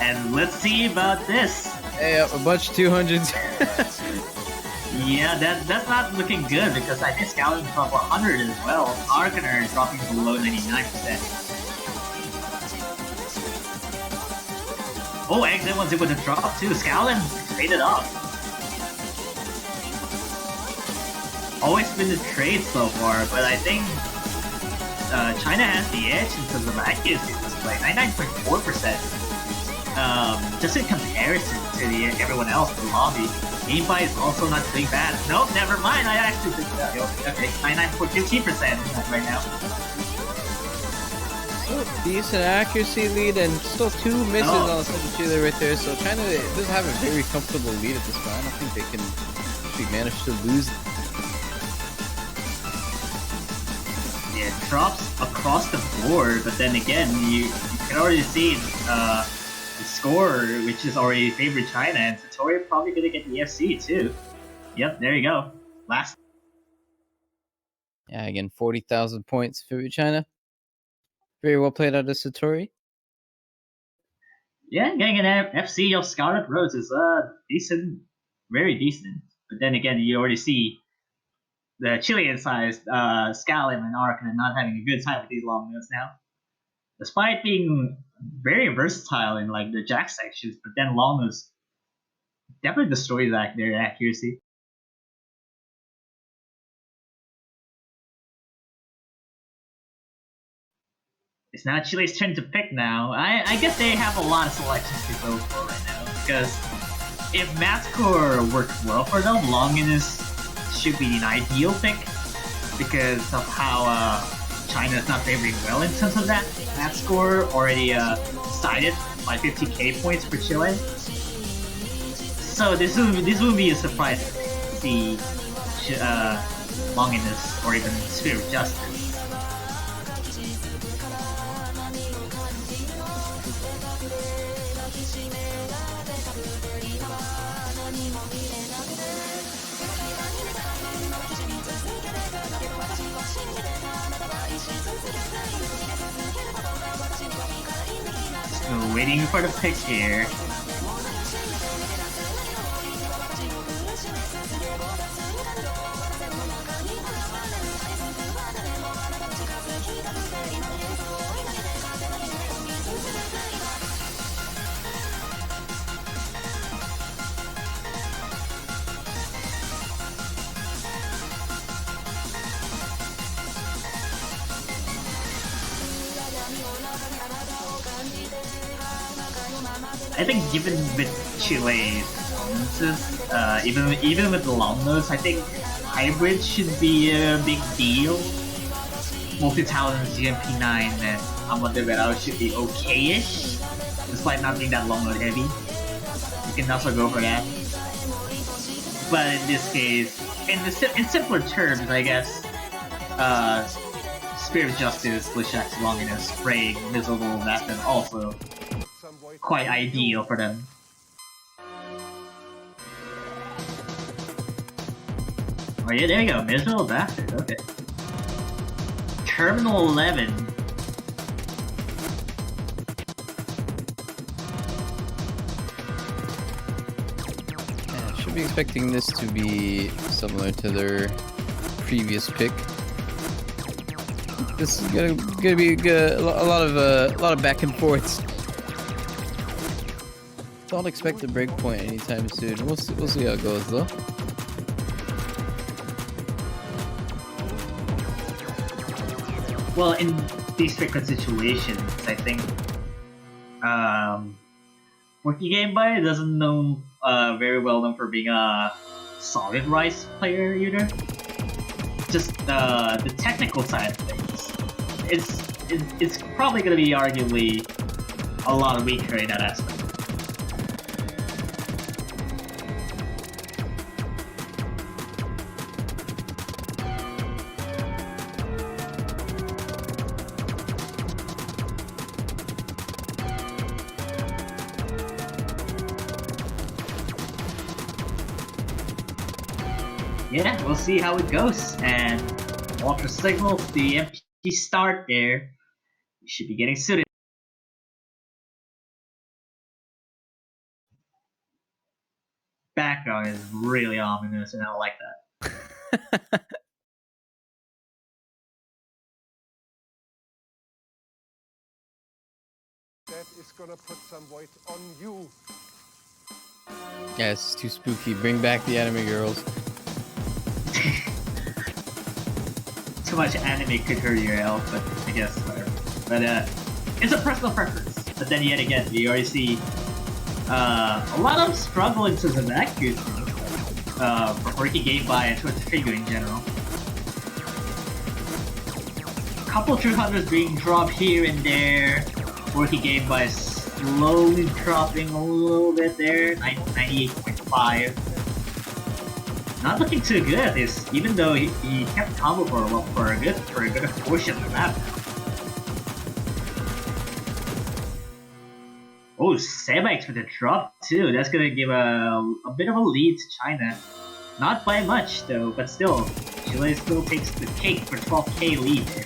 And let's see about this. Hey, a bunch 200s. Yeah, that's not looking good because I think Scouting dropped 100 as well. Arcaner is dropping below 99%. Oh, Exit was able to drop too. Scowlin traded up. Always been the trade so far, but I think China has the edge in terms of accuracy at this point. 99.4%. Just in comparison to everyone else in the lobby. GameFi is also not doing bad. Nope, never mind. I actually think that. Okay, 99.15% right now. So decent accuracy lead and still 2 misses on Chile right there. So China does have a very comfortable lead at this point. I don't think they can actually manage to lose. Yeah, it drops across the board, but then again, you can already see the score, which is already favored China, and Satori probably gonna get the FC too. Yep, there you go. Last. Yeah, again, 40,000 points for China. Very well played out of Satori. Yeah, getting an FC of Scarlet Rose is decent, very decent. But then again, you already see the Chilean-sized Scalim and Arcanen not having a good time with these long notes now. Despite being very versatile in like the jack sections, but then long notes definitely destroys their accuracy. It's now Chile's turn to pick now. I guess they have a lot of selections to go for right now, because if Matscore works well for them, Longinus should be an ideal pick because of how China is not favoring well in terms of that. Matscore already cited by 50k points for Chile. So this will be a surprise to see Longinus or even Spirit of Justice. So waiting for the pick here. I think given with Chile's performances, even with the long notes, I think hybrid should be a big deal. Multi-talent GMP9 and Amodeverao should be okay-ish, despite not being that long note heavy. You can also go for that. But in this case, in simpler terms, I guess, Spirit of Justice, Lishak's Longinus, Frey, Miserable, that's been also quite ideal for them. Oh yeah, there you go, Miserable Bastard, okay. Terminal 11. Yeah, should be expecting this to be similar to their previous pick. this is gonna be a lot of back and forths. Don't expect a break point anytime soon. We'll see how it goes though. Well, in these frequent situations, I think Working Game By doesn't know very well known for being a solid Rise player either. Just the technical side of things, it's probably going to be arguably a lot weaker in that aspect. Yeah, we'll see how it goes. And Ultra Signals, the MP start there. We should be getting suited. Background is really ominous, and I don't like that. That is gonna put some weight on you. Yeah, it's too spooky. Bring back the anime girls. Too much anime could hurt your health, but I guess whatever. But it's a personal preference. But then yet again, we already see a lot of struggle in terms of accuracy for Working Game By and towards Trigo in general. Couple True Hunters being dropped here and there. Working Game By slowly dropping a little bit there, 98.5. Not looking too good at this, even though he kept combo for a good portion of the map. Oh, Sebix with a drop too. That's gonna give a bit of a lead to China. Not by much though, but still, Chile still takes the cake for 12k lead there.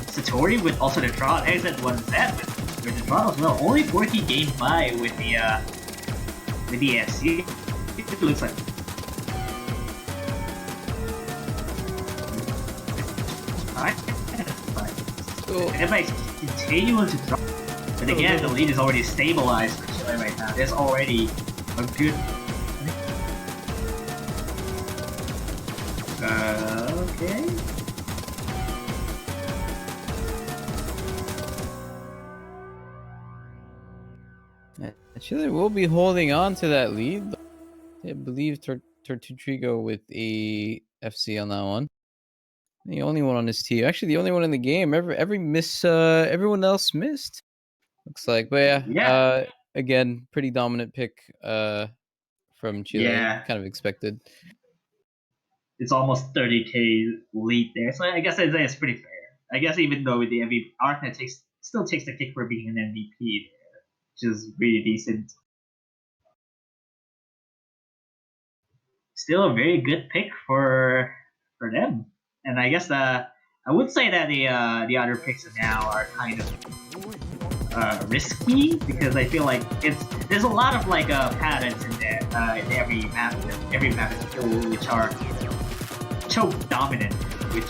Satori with also the draw. Exit 1Z with the draw as well. Only 4K Game By with the FC. It looks like. Alright. Everybody's continuing to drop. But again, the lead is already stabilized for Chile right now. There's already a good. Okay. Chile will be holding on to that lead. I believe Tortutrigo with a FC on that one. The only one on his team. Actually, the only one in the game. Everyone else missed. Looks like, but yeah. Again, pretty dominant pick from Chile. Yeah. Kind of expected. It's almost 30k lead there, so I guess it's pretty fair. I guess even though with the MVP, Arknet still takes the kick for being an MVP there, which is really decent. Still a very good pick for them, and I guess I would say that the other picks now are kind of risky because I feel like there's a lot of like patterns in there in every map is full, which are choke dominant, which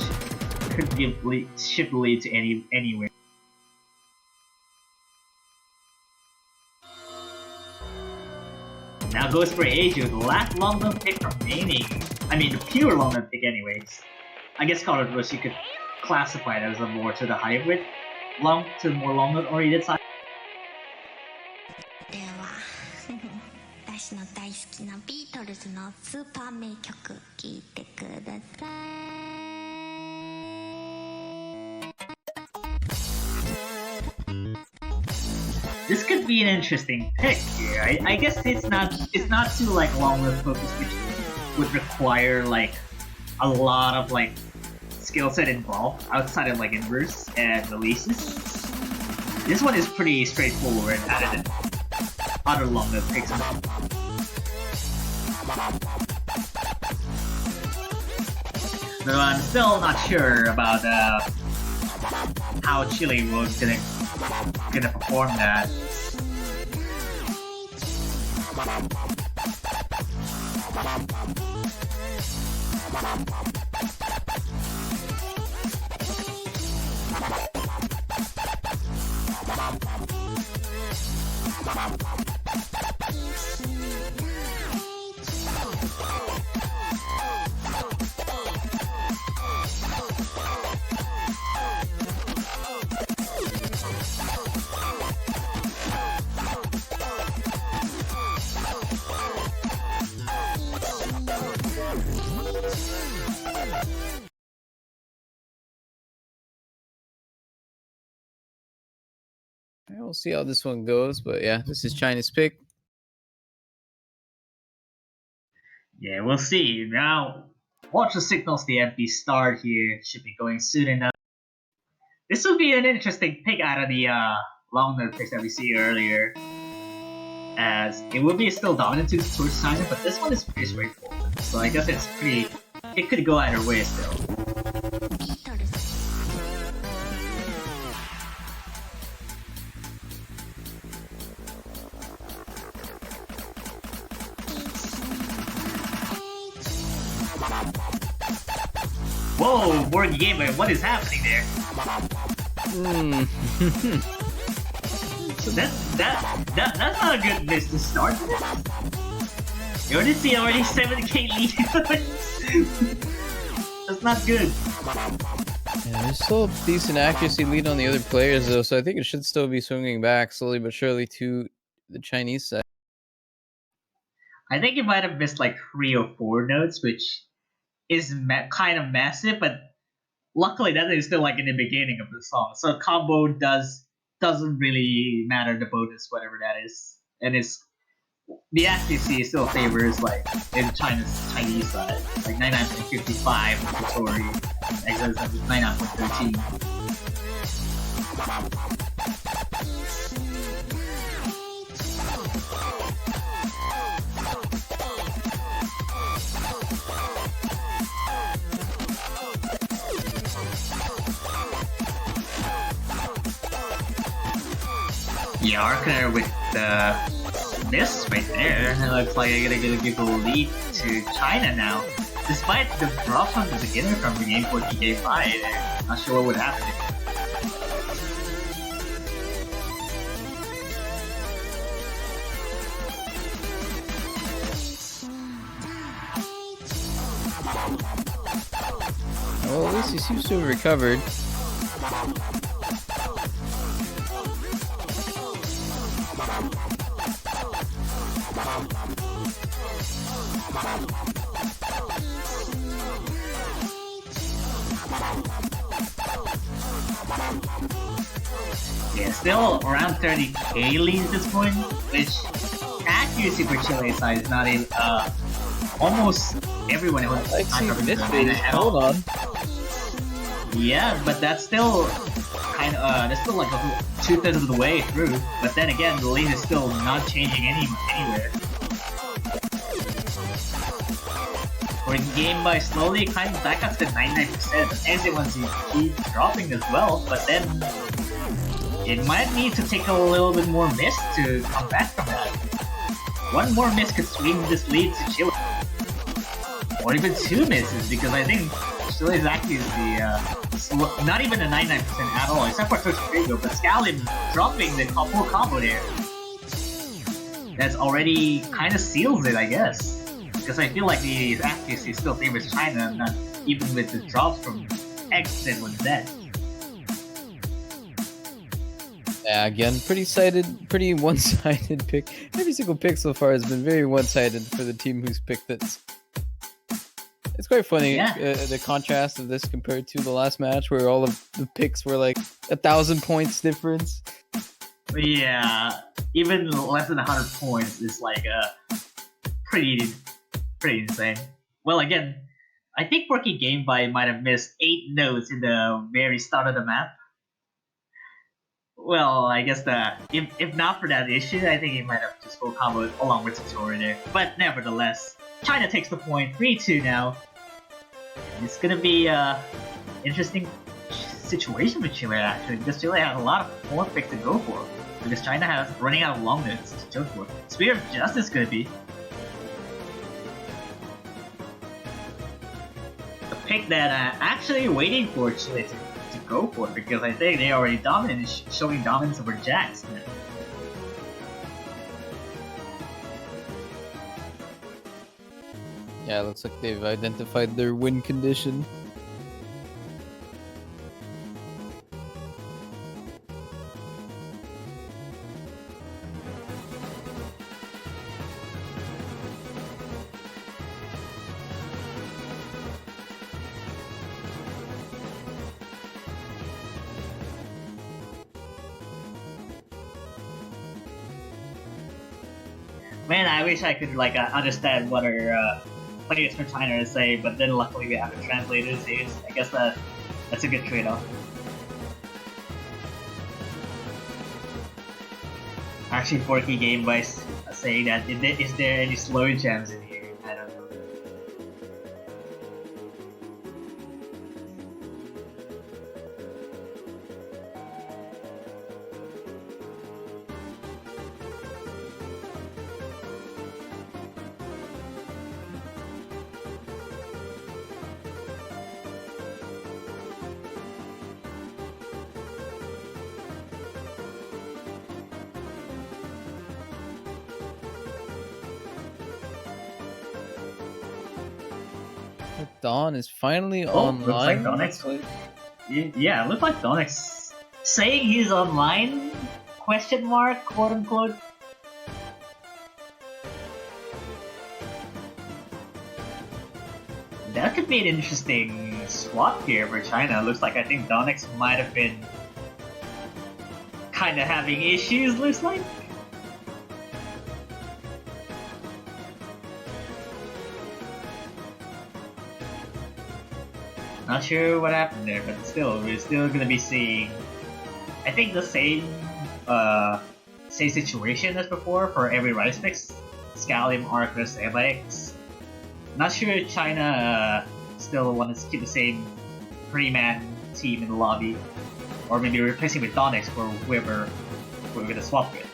should lead to anywhere. Now goes for Asia, the last long run pick remaining. I mean, the pure long run pick, anyways. I guess Colored Rush you could classify it as a more to the hybrid, more long run oriented side. では私の大好きなビートルズのスーパー名曲聴いてください。This could be an interesting pick here. I guess it's not too like long run focused, which would require like a lot of like skill set involved outside of like inverse and releases. This one is pretty straightforward other than other long run picks. Though I'm still not sure about how Chile was gonna perform that. We'll see how this one goes, but yeah, this is China's pick. Yeah, we'll see. Now, watch the signals the empty start here. Should be going soon enough. This will be an interesting pick out of the long note picks that we see earlier. As it will be still dominant towards China, but this one is pretty straightforward. So I guess it's pretty. It could go either way still. Whoa, board game, what is happening there? So that's not a good miss to start. You already see 7k lead. That's not good. Yeah, there's still a decent accuracy lead on the other players though, so I think it should still be swinging back slowly but surely to the Chinese side. I think you might have missed like 3 or 4 notes, which is kind of massive, but luckily that is still like in the beginning of the song. So combo doesn't really matter, the bonus, whatever that is. And it's the accuracy still favors like in Chinese side. Like 99.55 for Tori, Exo 99.13. Yeah, Arcaner with the miss right there. It looks like they're gonna give a lead to China now. Despite the drop from the beginner from the game 40 game 5, not sure what would happen. Well, at least he seems to have recovered. Yeah, still around 30k lead at this point, which accuracy for Chile side is not even almost everyone was Like, not covering this the phase, at hold all. on. Yeah, but that's still kind of that's still like 2/3 of the way through. But then again, the lead is still not changing anywhere. We're game by slowly climbing back up to 99%. But exit ones you keep dropping as well, but then it might need to take a little bit more miss to come back from that. One more miss could swing this lead to Chile. Or even 2 misses, because I think Chile's accuracy, not even a 99% at all, except for Tochifigo, but Scalim dropping the full combo there. That's already kind of seals it, I guess. Because I feel like the accuracy still favors China, not even with the drops from X that was dead. Yeah, again, pretty one-sided pick. Every single pick so far has been very one-sided for the team who's picked this. It's quite funny, Yeah. The contrast of this compared to the last match where all of the picks were like 1,000 points difference. Yeah, even less than 100 points is like pretty insane. Well, again, I think Porky Gameby might have missed 8 notes in the very start of the map. Well, I guess if not for that issue, I think he might have just full combo along with Satori there. But nevertheless, China takes the point, 3-2 now. And it's gonna be interesting situation with Chile actually, because Chile has a lot of more picks to go for. Because China has running out of long notes to go for. Spear of Justice could be the pick that actually waiting for Chile to go for, because I think they already dominant, showing dominance over Jax. Yeah, looks like they've identified their win condition. Man, I wish I could like understand what our players from China are saying, but then luckily we have the translators here. So I guess that's a good trade-off. Actually, Forky Game by saying that is there any slow jams in here? I don't know. Dawn is finally Oh, looks like online. Donix. Yeah, looks like Donix saying he's online? Question mark, quote unquote. That could be an interesting swap here for China. Looks like I think Donix might have been kind of having issues. Looks like. Not sure what happened there, but still, we're still gonna be seeing, I think, the same situation as before for every Rice Mix. Scallium, Arcus, Ebix. Not sure China still wants to keep the same 3-man team in the lobby, or maybe replacing with Donix for whoever we're gonna swap with.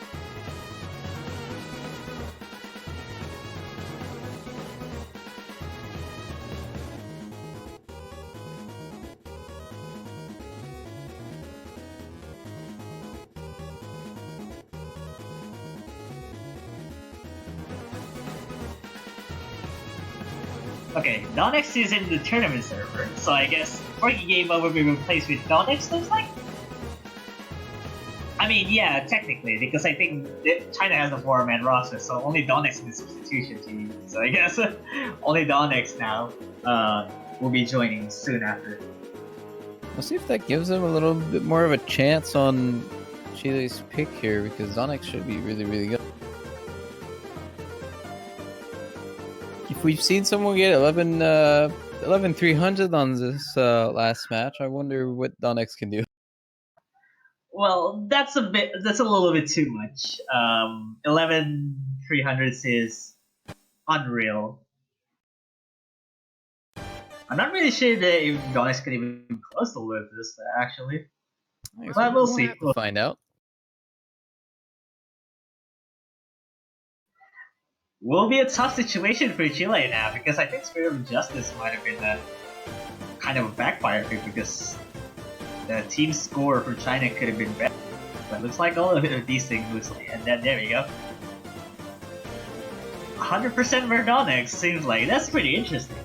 Okay, Donix is in the tournament server, so I guess Forky Game will be replaced with Donix, looks like? I mean, yeah, technically, because I think China has a 4-man roster, so only Donix in the substitution team. So I guess only Donix now will be joining soon after. We'll see if that gives them a little bit more of a chance on Chile's pick here, because Donix should be really, really good. If we've seen someone get 11,300 on this last match, I wonder what Donix can do. Well, that's a little bit too much. 11,300s is unreal. I'm not really sure that if Donix can even come close to live this, actually. But we'll see. We'll find out. Will be a tough situation for Chile now, because I think Spirit of Justice might have been a kind of a backfire here, because the team score for China could have been better. But it looks like all of these things looks like, and then there we go. 100% Verdonix seems like that's pretty interesting.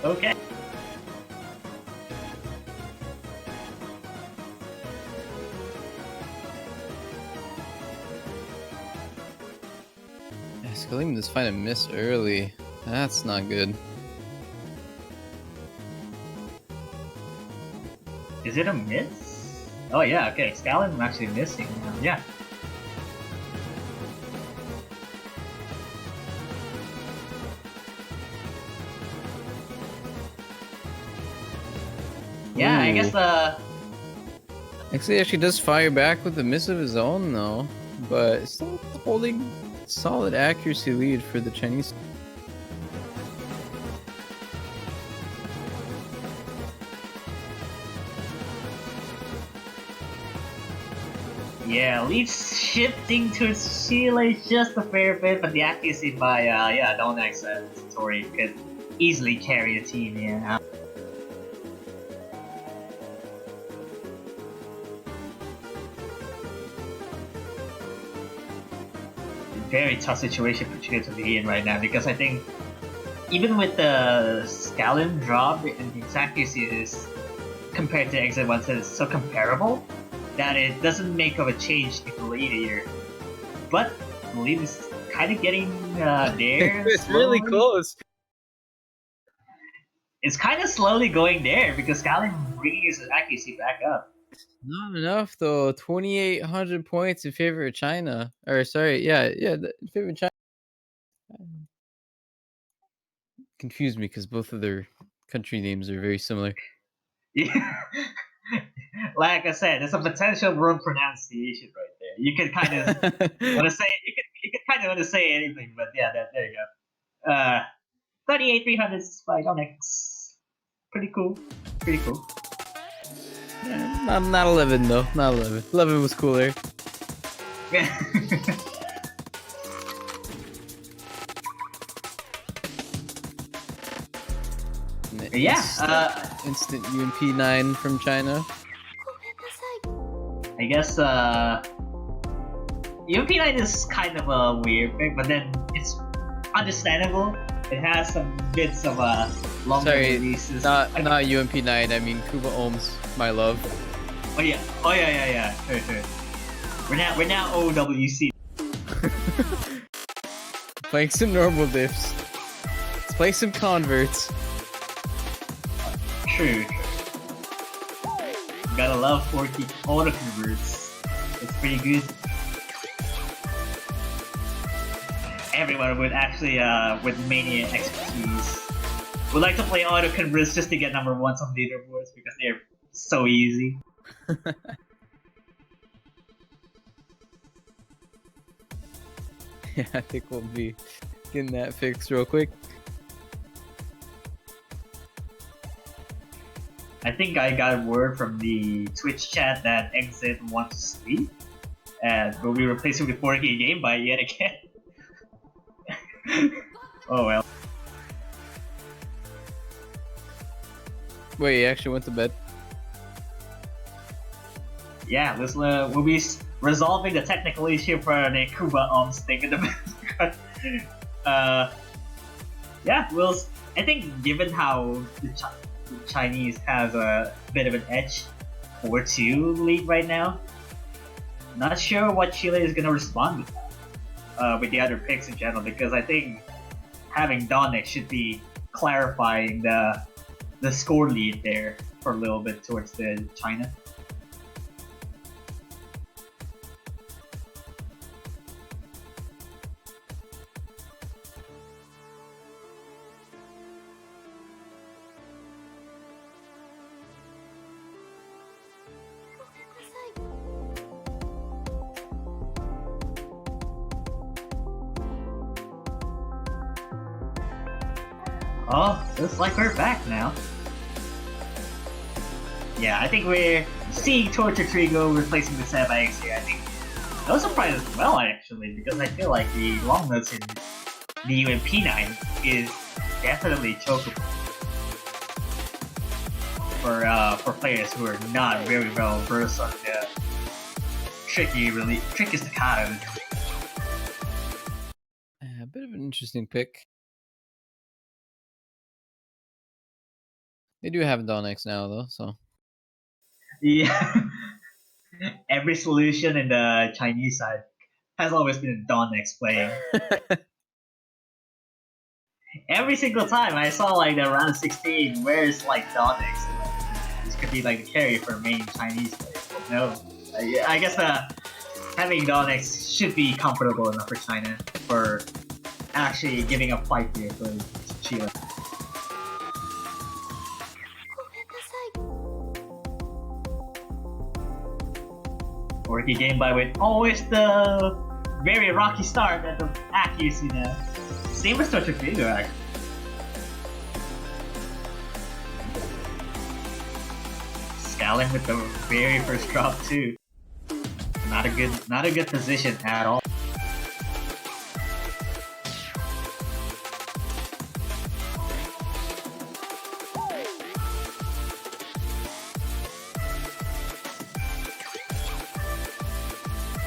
Okay. Scallium just find a miss early. That's not good. Is it a miss? Oh yeah, okay. Scallium actually missing now. Yeah. Yeah, I guess Actually, does fire back with a miss of his own though, but still holding solid accuracy lead for the Chinese. yeah, lead shifting towards Chile just a fair bit, but the accuracy by Donix and Satori could easily carry the team here. very tough situation for Chile to be in right now, because I think even with the Scallon drop and the accuracy is compared to Exit 1 it's so comparable that it doesn't make of a change in the lead here. But the lead is kind of getting there. It's really close. It's kind of slowly going there because Scallon bringing his accuracy back up. Not enough though. 2,800 points in favor of China. Or sorry, in favor of China. Confused me because both of their country names are very similar. Yeah. Like I said, there's a potential wrong pronunciation right there. You can kind of want to say you can kind of want to say anything, but yeah, there you go. 38,300 by Onyx. Pretty cool. Pretty cool. Not 11 though. Not 11. 11 was cooler. Yeah. Instant UMP 9 from China. I guess UMP9 is kind of a weird pick, but then it's understandable. It has some bits of longer releases. Not UMP 9. I mean Kuba Ohms, my love. Oh yeah. Sure. We're now OWC. Playing some normal diffs. Let's play some converts. True. Gotta love 40 auto converts. It's pretty good. Everyone would actually, with mania expertise, would like to play auto converts just to get number ones on leaderboards because they're so easy. Yeah, I think we'll be getting that fixed real quick. I think I got word from the Twitch chat that Exit wants to sleep and will be replacing the 4K game by yet again. Oh well. Wait, he actually went to bed? Yeah, we'll be resolving the technical issue for the Kuba thing in the background. Yeah, I think given how the Chinese has a bit of an edge 4-2 lead right now, not sure what Chile is gonna respond with that, with the other picks in general, because I think having Donick should be clarifying the score lead there for a little bit towards the China. Oh, looks like we're back now. Yeah, I think we're seeing Torture Trigo replacing the Seba X here. I think no surprise as well, actually, because I feel like the long notes in the UMP9 is definitely chokeable for players who are not very well versed on the tricky staccato. A bit of an interesting pick. They do have Donex now, though, so. Yeah. Every solution in the Chinese side has always been Donex playing. Every single time I saw like the round 16, where's like Donex? This could be like the carry for main Chinese players. But no. I guess having Donex should be comfortable enough for China for actually giving a fight here for Chile. Worky game by with always the very rocky start at the accuracy now. Same as Torture Figure actually. Scallon with the very first drop too. Not a good position at all.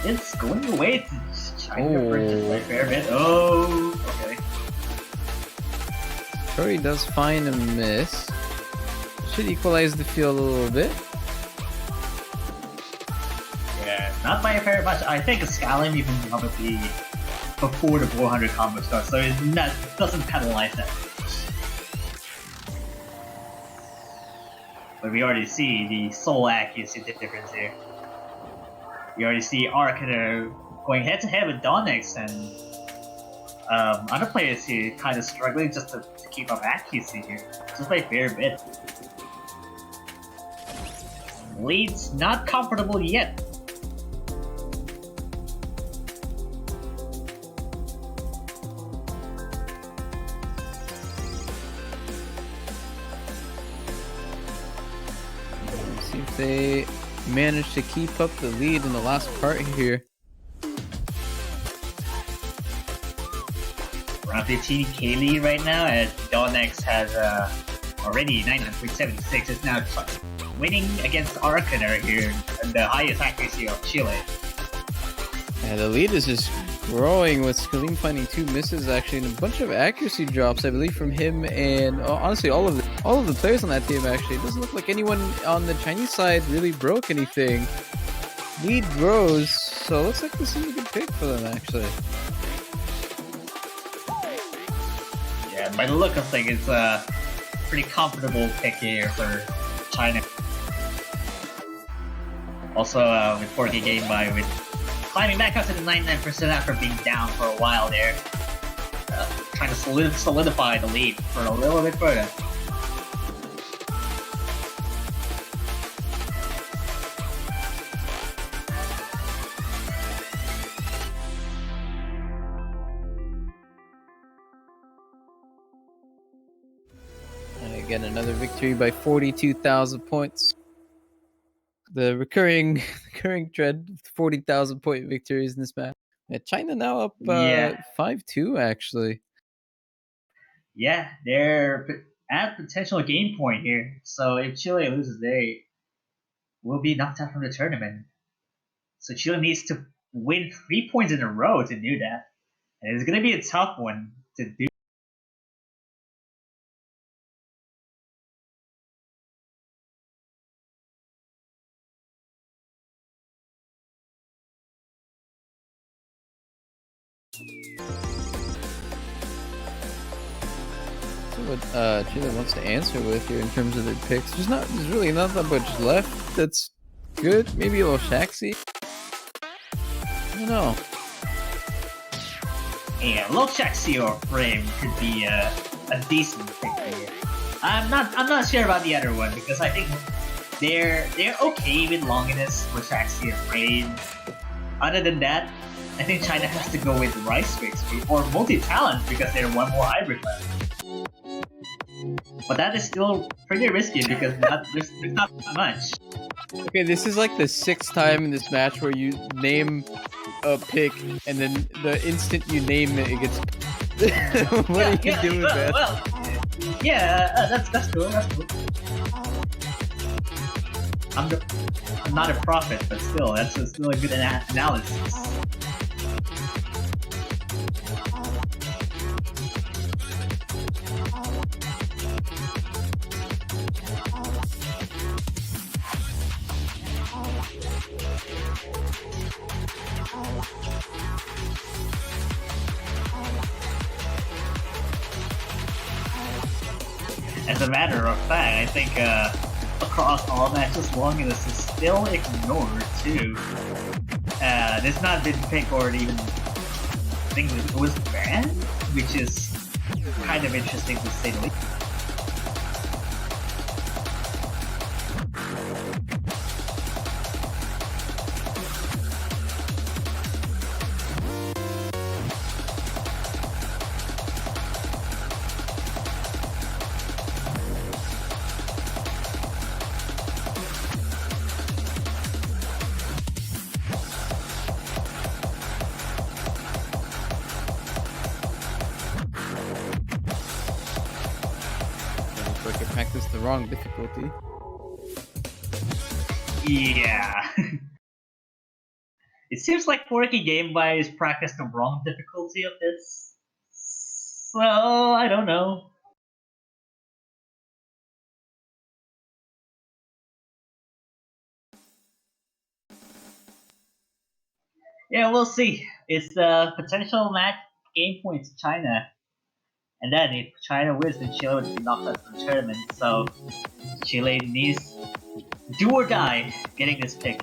It's going away to China up first just by a fair bit. Oh, okay. Curry does find a miss. Should equalize the field a little bit. Yeah, not by a fair much. I think Scalim even probably before the 400 combo starts, so it doesn't penalize that much. But we already see the soul accuracy difference here. We already see Arcaner going head to head with Donix, and other players here kind of struggling just to keep up accuracy here, just by a fair bit. Lead's not comfortable yet. Let's see if they manage to keep up the lead in the last part here. Around 15k lead right now, as Donix has already 99.76. Is now winning against Arcaner here, the highest accuracy of Chile. Yeah, the lead is just growing with Skalim finding 2 misses actually, and a bunch of accuracy drops, I believe, from him and honestly all of the players on that team. Actually, it doesn't look like anyone on the Chinese side really broke anything. Lead grows, so it looks like this is a good pick for them actually. Yeah, by the look of things, it's a pretty comfortable pick here for China. Also, with 4K game by with climbing back up to the 99% after being down for a while there. Trying to solidify the lead for a little bit further. And again, another victory by 42,000 points. The recurring trend, 40,000 point victories in this match. Yeah, China now up 5-2 actually. Yeah, they're at potential game point here. So if Chile loses, they will be knocked out from the tournament. So Chile needs to win 3 points in a row to do that. And it's going to be a tough one to do. So what Chile wants to answer with here in terms of their picks. There's really not that much left that's good. Maybe a little Shaxi. I don't know. Yeah, Low Shaxi or Frame could be a decent pick here. I'm not sure about the other one because I think they're okay with Longinus for Shaxi and Frame. Other than that, I think China has to go with Rice Fix or Multi-Talent because they're one more hybrid left. But that is still pretty risky because there's not much. Okay, this is like the 6th time in this match where you name a pick and then the instant you name it, it gets. What are you doing, man? Well, that's cool. That's cool. I'm not a prophet, but still, that's still a good analysis. As a matter of fact, I think across all matches, Longinus is still ignored too. There's not been pick or even things it was banned, which is kind of interesting to say the least. Practice the wrong difficulty. Yeah. It seems like Quirky Game By is practiced the wrong difficulty of this. So, I don't know. Yeah, we'll see. It's the potential match game point to China. And then if China wins, then Chile would be knocked out from the tournament. So Chile needs do or die getting this pick.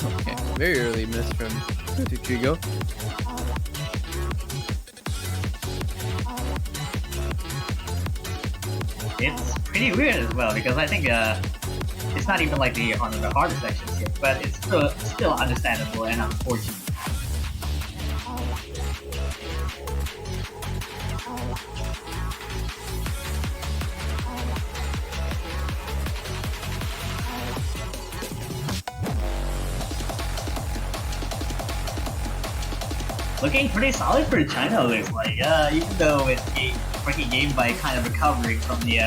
Okay, very early miss from Trigo. It's pretty weird as well because I think it's not even like one of the hardest sections yet, but it's still understandable and unfortunate. Looking pretty solid for China, looks like. Even though it's a freaking game by kind of recovering from the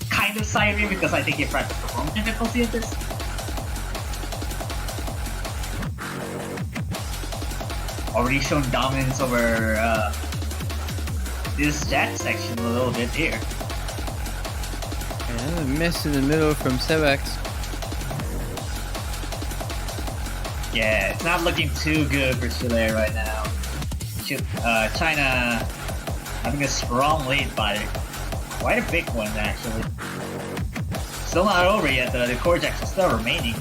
kind of siren because I think he practiced the wrong difficulty of this. Already shown dominance over this Jack section a little bit here. And a miss in the middle from Sevax. Yeah, it's not looking too good for Chile right now. China having a strong lead by quite a big one, actually. Still not over yet, though. The core jacks are still remaining.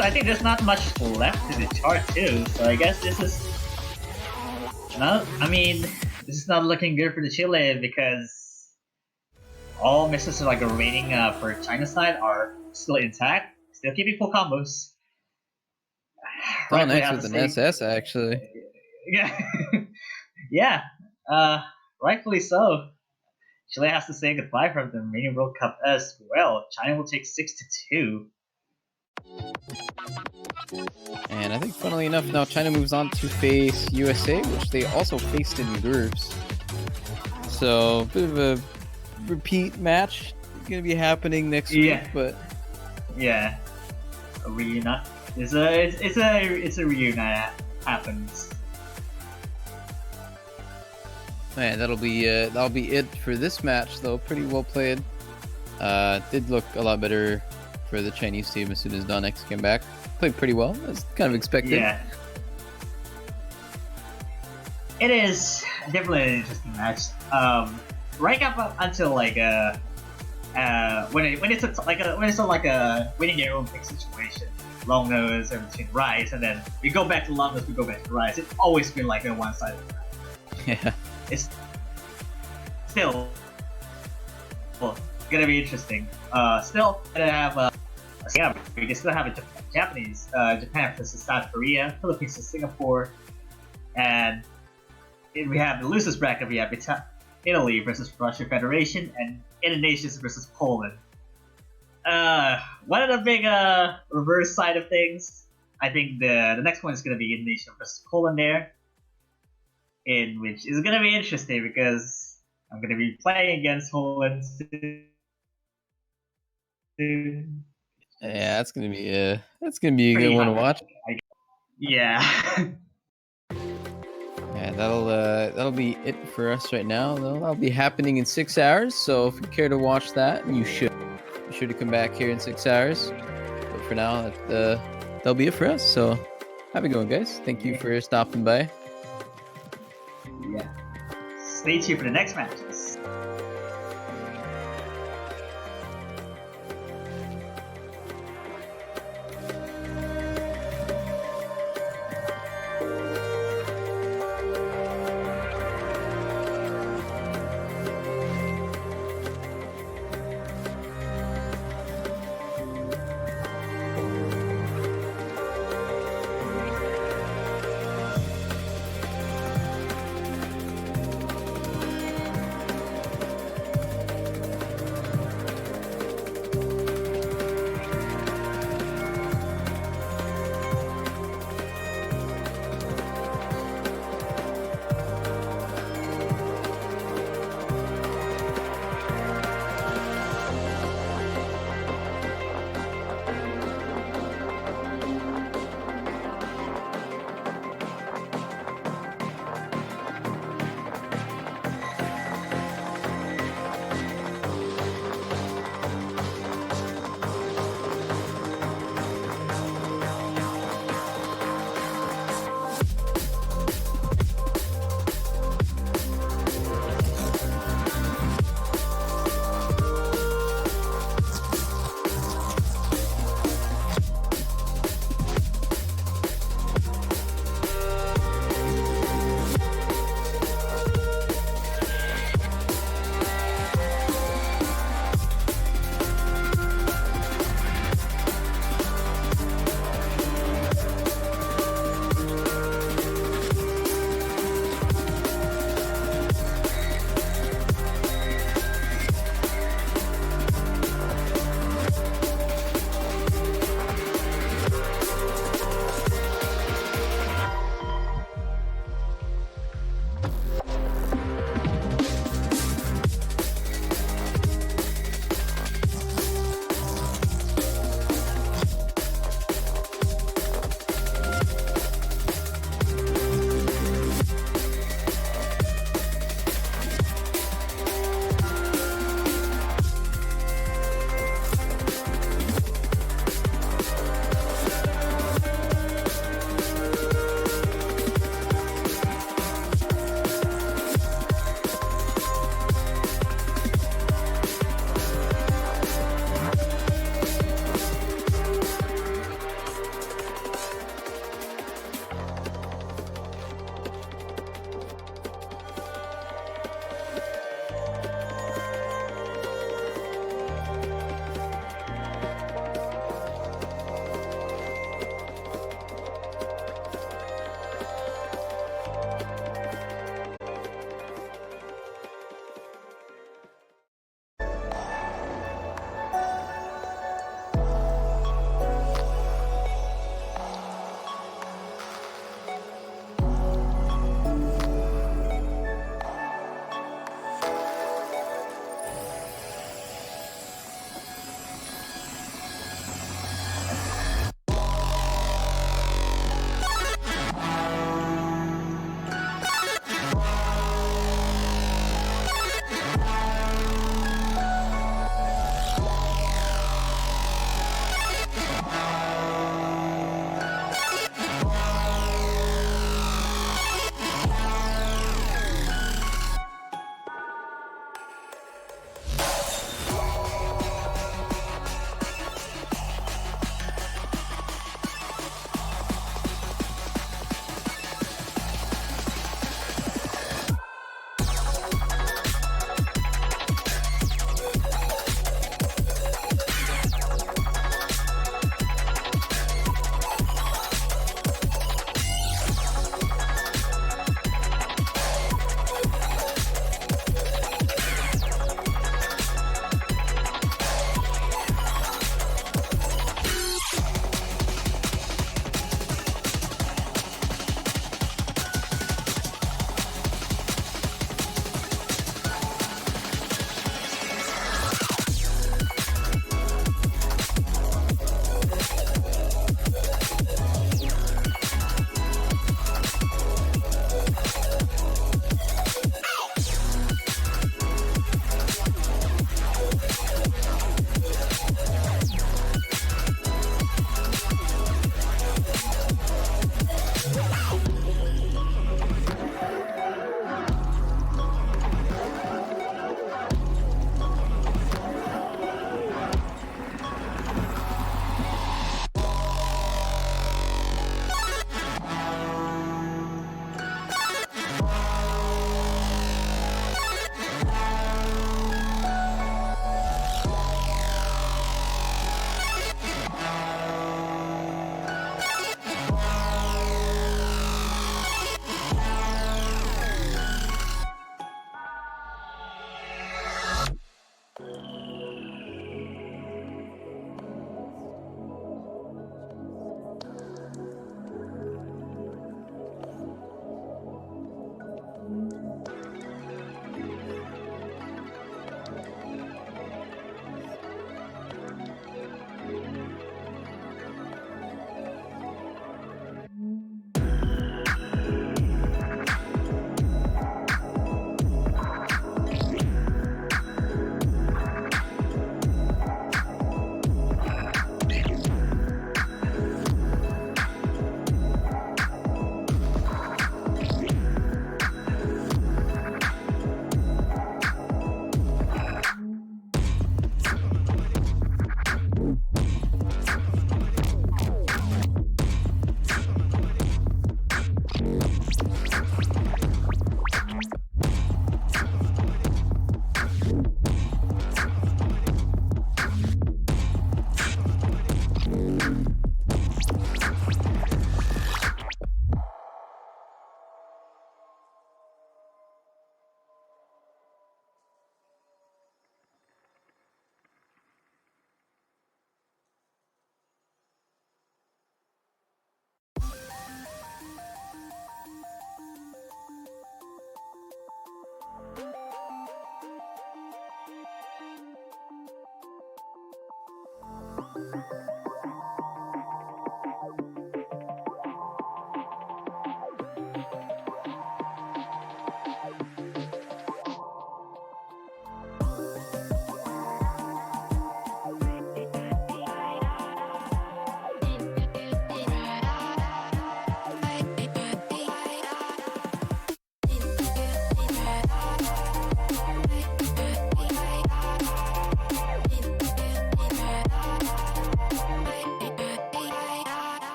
I think there's not much left to the chart too, so I guess this is this is not looking good for the Chile because all misses like remaining for China's side are still intact, still keeping full combos. Oh, next with an SS actually. Yeah, yeah, rightfully so. Chile has to say goodbye from the Mini World Cup as well. China will take 6-2. And I think, funnily enough, now China moves on to face USA, which they also faced in groups. So, a bit of a repeat match going to be happening next week, but yeah, a reunion. It's a reunion that happens. Man, that'll be it for this match, though. Pretty well played. Did look a lot better for the Chinese team as soon as Don X came back. Played pretty well. That's kind of expected. Yeah. It is definitely an interesting match. Right up until like when it's like a winning your own pick situation. Long nose and between Rise, and then we go back to long nose, we go back to Rise. It's always been like a one-sided match. Yeah. It's still gonna be interesting. Still gonna have we can still have a Japanese, Japan versus South Korea, Philippines versus Singapore, and we have the losers bracket. We have Italy versus Russian Federation and Indonesia versus Poland. One of the big reverse side of things, I think the next one is gonna be Indonesia versus Poland there, in which is gonna be interesting because I'm gonna be playing against Poland soon. Yeah, that's gonna be a good one to watch. Yeah. Yeah, that'll be it for us right now. That'll be happening in 6 hours. So if you care to watch that, you should. Be sure to come back here in 6 hours. But for now, that'll be it for us. So have a good one, guys. Thank you for stopping by. Yeah. Stay tuned for the next matches.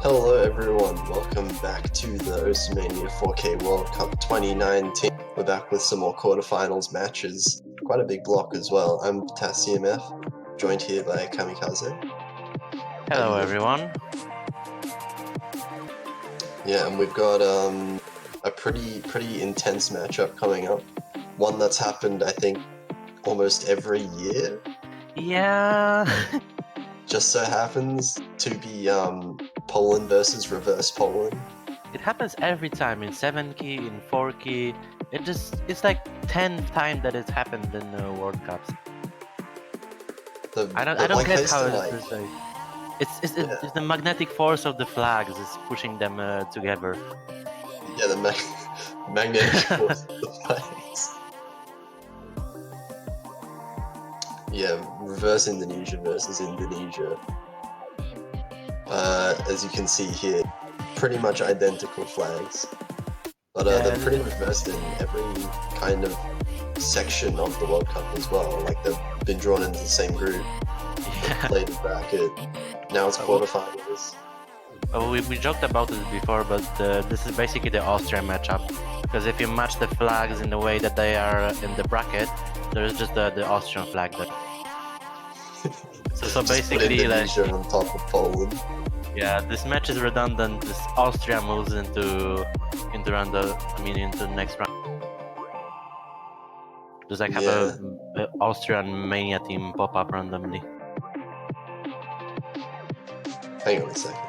Hello everyone, welcome back to the Mania 4K World Cup 2019. We're back with some more quarterfinals matches, quite a big block as well. I'm Potassium F, joined here by Kamikaze. Hello, everyone. Yeah, and we've got a pretty intense matchup coming up. One that's happened, I think, almost every year. Yeah. Just so happens to be Poland versus reverse Poland. It happens every time in 7 key, in 4 key. It's like 10th time that it's happened in the World Cups. I don't get how it's this way. It's the magnetic force of the flags is pushing them together. Yeah, the magnetic force of the flags. Yeah, reverse Indonesia versus Indonesia. As you can see here, pretty much identical flags. But they're pretty much versed in every kind of section of the World Cup as well. Like, they've been drawn into the same group, played a bracket, now it's quarterfinals. Oh, we joked about this before, but this is basically the Austria matchup. Because if you match the flags in the way that they are in the bracket, there's just the Austrian flag there. So basically, put Indonesia on top of Poland. Yeah, this match is redundant. This Austria moves into the next round. Just like have a Austrian mania team pop up randomly. Hang on a second.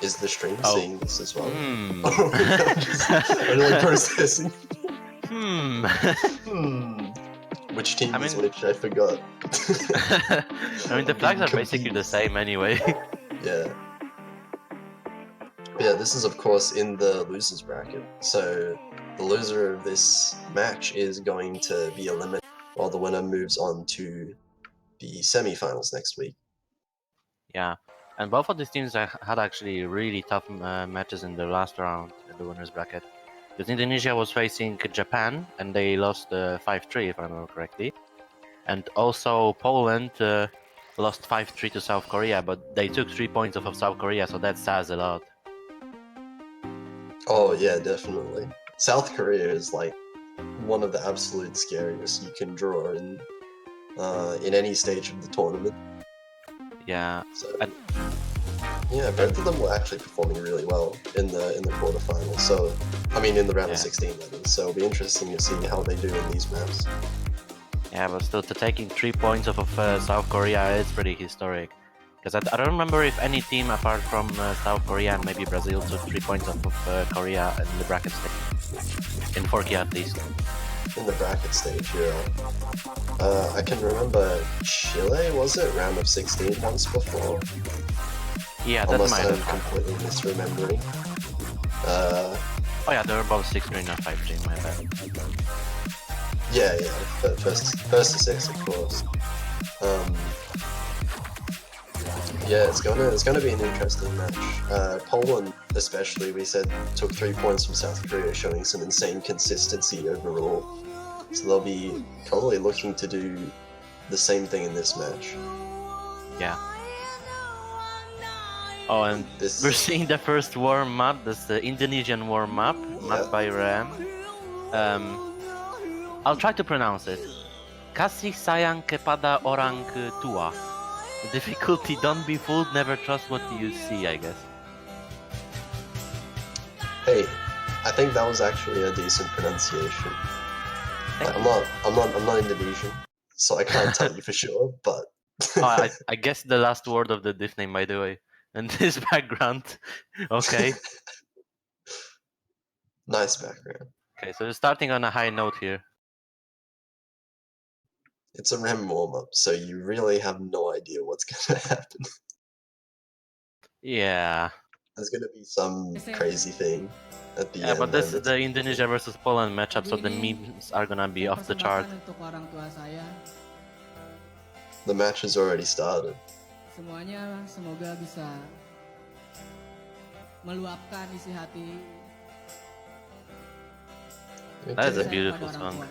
Is the stream seeing this as well? I'm like processing. Which team is which? I forgot. I mean, the flags are basically the same anyway. Yeah. Yeah, this is of course in the losers bracket. So the loser of this match is going to be eliminated, while the winner moves on to the semi-finals next week. Yeah, and both of these teams had actually really tough matches in the last round in the winners bracket. Because Indonesia was facing Japan, and they lost 5-3, if I remember correctly. And also Poland lost 5-3 to South Korea, but they took 3 points off of South Korea, so that says a lot. Oh yeah, definitely. South Korea is like one of the absolute scariest you can draw in any stage of the tournament. Yeah. So, yeah, both of them were actually performing really well in the quarterfinals. So, I mean, in the round of 16, that is. So it'll be interesting to see how they do in these maps. Yeah, but still, taking 3 points off of South Korea is pretty historic. Because I don't remember if any team apart from South Korea and maybe Brazil took 3 points off of Korea in the bracket stage. In 4K at least. In the bracket stage, yeah. I can remember Chile, was it? Round of 16 once before? Yeah, that might have I'm completely misremembering. Oh yeah, they were both 6-3 and 5-3, my bad. Yeah, first to 6, of course. Yeah, it's gonna be an interesting match. Poland, especially, we said, took 3 points from South Korea, showing some insane consistency overall. So they'll be probably looking to do the same thing in this match. Yeah. Oh, and we're seeing the first warm-up. That's the Indonesian warm-up, mapped by Ram. I'll try to pronounce it. Kasih sayang kepada orang tua. Difficulty, don't be fooled, never trust what you see, I guess. Hey, I think that was actually a decent pronunciation. I'm not Indonesian, so I can't tell you for sure, but... I guess the last word of the diff name, by the way. And this background, okay. Nice background. Okay, so we're starting on a high note here. It's a REM warm-up, so you really have no idea what's gonna happen. Yeah. There's gonna be some crazy thing at the end. Yeah, but this is the Indonesia versus Poland matchup, so the memes are gonna be off the chart. The match has already started. Semuanya semoga bisa meluapkan isi hati. That is a beautiful song.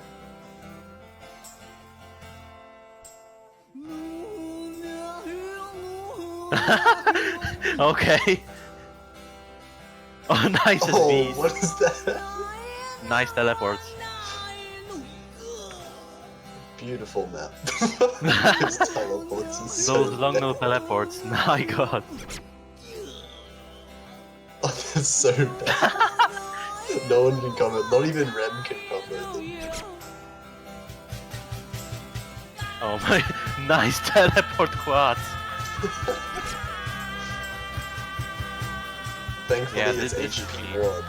Okay. Oh, nice Oh, SVs. what is that? Nice teleports. Beautiful map. His teleports is so Those long bad. no teleports. My god. Oh, that's so bad. No one can comment. Not even Rem can comment them. Oh my. Nice teleport quads. Thankfully, Yeah, it's this is me. HP1.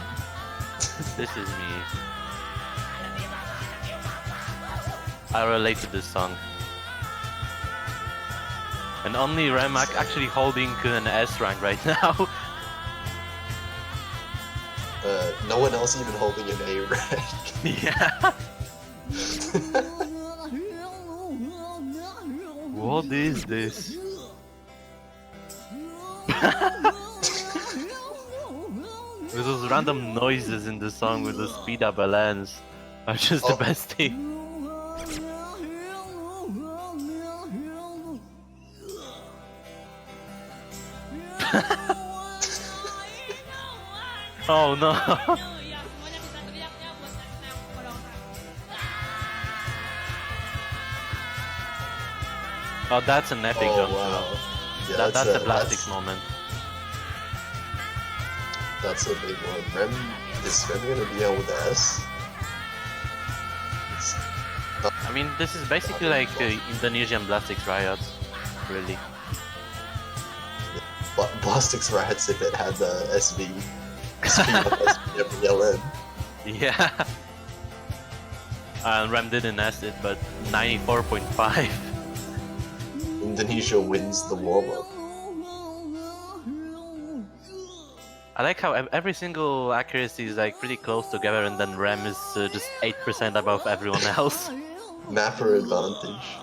This is me. I relate to this song. And only Remak actually holding an S rank right now. No one else even holding an A rank. Yeah. What is this? With those random noises in the song with the speed up LNs are just the best thing. Oh no. Oh, that's an epic jump. Wow. Yeah, That's a Blastix moment. That's a big one. Is Rem gonna be able to S? I mean, this is basically like Indonesian Blastix riots, really. Blastix riots if it had the SV. Speed up SV every LN. Yeah. And Rem didn't S it, but 94.5. Indonesia wins the warm-up. I like how every single accuracy is like pretty close together, and then Rem is just 8% above everyone else. Mapper advantage.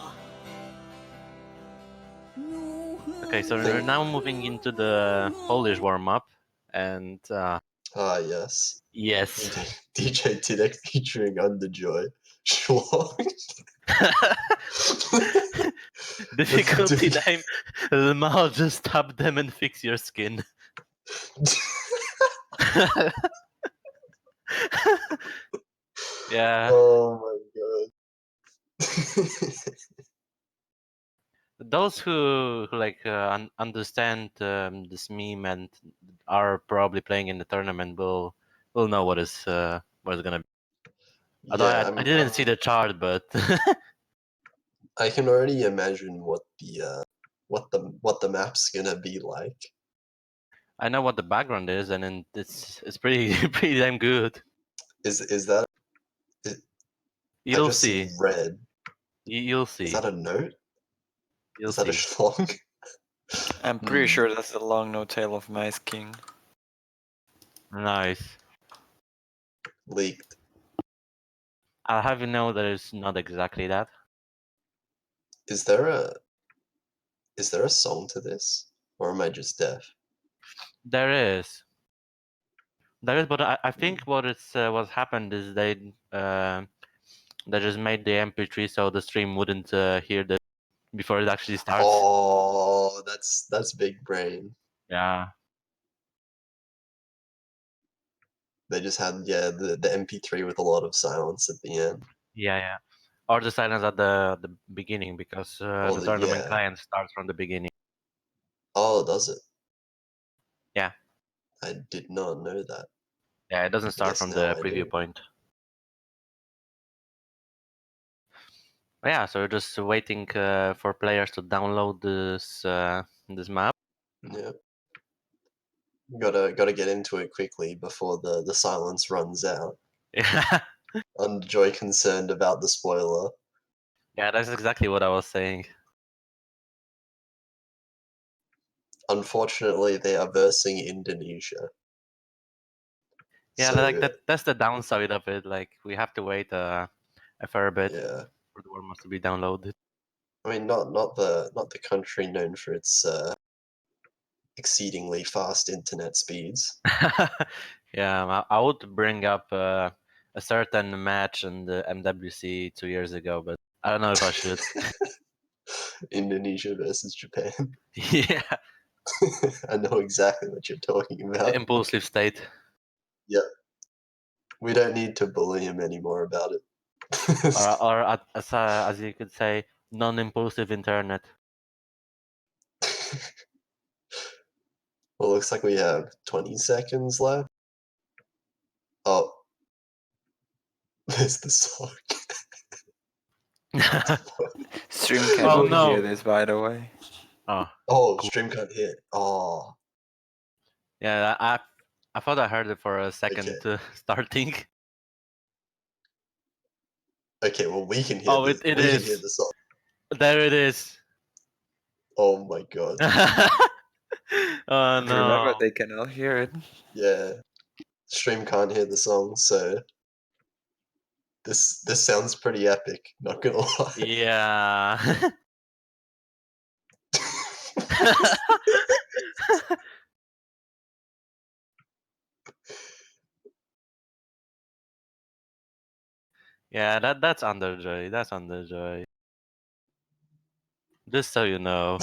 Okay, so we're now moving into the Polish warm-up, and yes. yes. DJ Tidek featuring Underjoy. Schlong. Difficulty name. Lemar, just tap them and fix your skin. Yeah. Oh my god. Those who like understand this meme and are probably playing in the tournament will know what is gonna be. Although Yeah, I didn't see the chart, but I can already imagine what the map's gonna be like. I know what the background is, and it's pretty pretty damn good. Is that? You'll I just see. red. You'll see. Is that a note? You'll Is that a see. schlong? I'm pretty sure that's the long no tail of Mice King. Nice. Leaked. I'll have you know that it's not exactly that. Is there a song to this, or am I just deaf? There is, but I think what happened is they just made the MP3 so the stream wouldn't hear the before it actually starts. Oh, that's big brain. Yeah. They just had the MP3 with a lot of silence at the end. Yeah. Or the silence at the beginning because the tournament client starts from the beginning. Oh, does it? Yeah. I did not know that. Yeah, it doesn't start from the preview point. But yeah, so we're just waiting for players to download this map. Yeah. Gotta get into it quickly before the silence runs out. Yeah. Underjoy concerned about the spoiler. Yeah, that's exactly what I was saying. Unfortunately, they are versing Indonesia. Yeah, So, like that's the downside of it. Like we have to wait a fair bit for the warm-ups to be downloaded. I mean, not the country known for its exceedingly fast internet speeds. Yeah, I would bring up a certain match in the MWC 2 years ago, but I don't know if I should. Indonesia versus Japan. Yeah. I know exactly what you're talking about. Impulsive state. Yep. We don't need to bully him anymore about it. Or as you could say, non-impulsive internet. Well, looks like we have 20 seconds left. Oh. There's the song. Stream can't Oh, really no. hear this, by the way. Oh, Oh, Cool. stream can't hit. Oh, yeah. I thought I heard it for a second starting. okay. Well, we can hear. Oh, this. it We can is. hear the song. There it is. Oh my god. Oh no. Remember, they cannot hear it. Yeah. Stream can't hear the song, so this sounds pretty epic. Not gonna lie. Yeah. Yeah, that's Underjoy. That's Underjoy. Just so you know.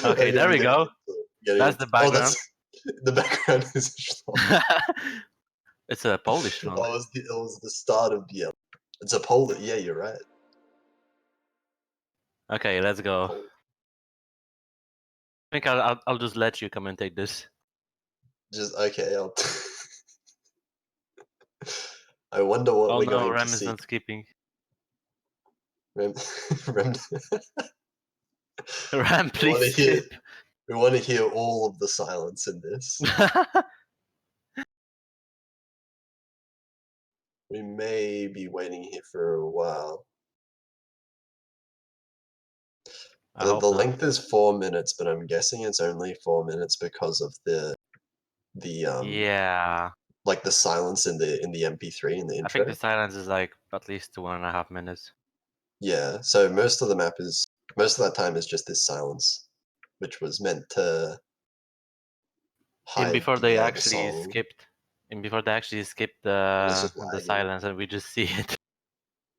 Okay, there we go. That's the Oh, background. that's the background is a schlong. It's a Polish song. Oh, it was the start of the. It's a Polish. Yeah, you're right. Okay, let's go. Polish. I think I'll just let you commentate this. Just okay. I wonder what Oh we're no, going Rem to is see. not skipping. Rem, Rem, Rem, we want to please hear. skip. We want to hear all of the silence in this. We may be waiting here for a while. I The hope not. length is 4 minutes, but I'm guessing it's only 4 minutes because of the Yeah. like the silence in the MP3 in the I intro. think the silence is like at least 1.5 minutes. Yeah, so most of that time is just this silence, which was meant to hide And before they the actually song. skipped It's just the lagging. silence, and we just see it.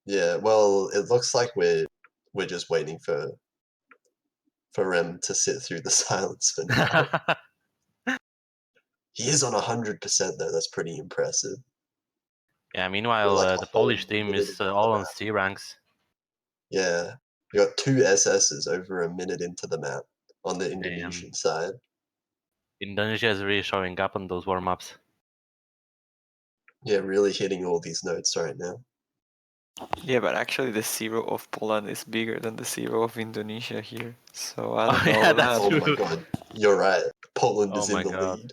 Yeah, well, it looks like we're just waiting for Rem to sit through the silence for now. He is on 100% though. That's pretty impressive. Yeah. Meanwhile, We're like a the whole Polish team minute is into all the on map. C ranks. Yeah, we got 2 SSs over a minute into the map on the Damn. Indonesian side. Indonesia is really showing up on those warm-ups. Yeah, really hitting all these notes right now. Yeah, but actually the zero of Poland is bigger than the zero of Indonesia here. So I don't Oh know yeah, about that's that. Oh true. my god, you're right. Poland Oh is in my the god. lead.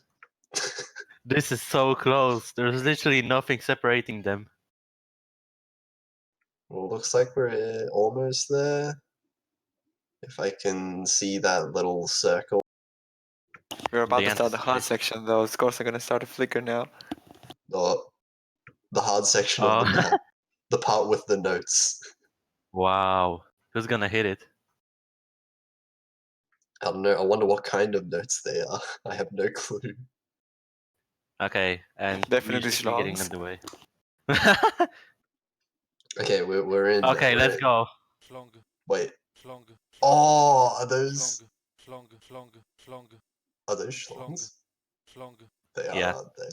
This is so close. There's literally nothing separating them. Well, looks like we're almost there. If I can see that little circle. We're about The to start the hard anticipation. section though. Of course, I'm gonna start a flicker now. Oh, the hard section of the Oh. map. The part with the notes. Wow. Who's gonna hit it? I don't know. I wonder what kind of notes they are. I have no clue. Okay, and Definitely we should be getting schlongs. underway. Okay, we're in. Okay, we're let's in. go. Wait. Oh, are those schlongs? They are, Yeah. aren't they?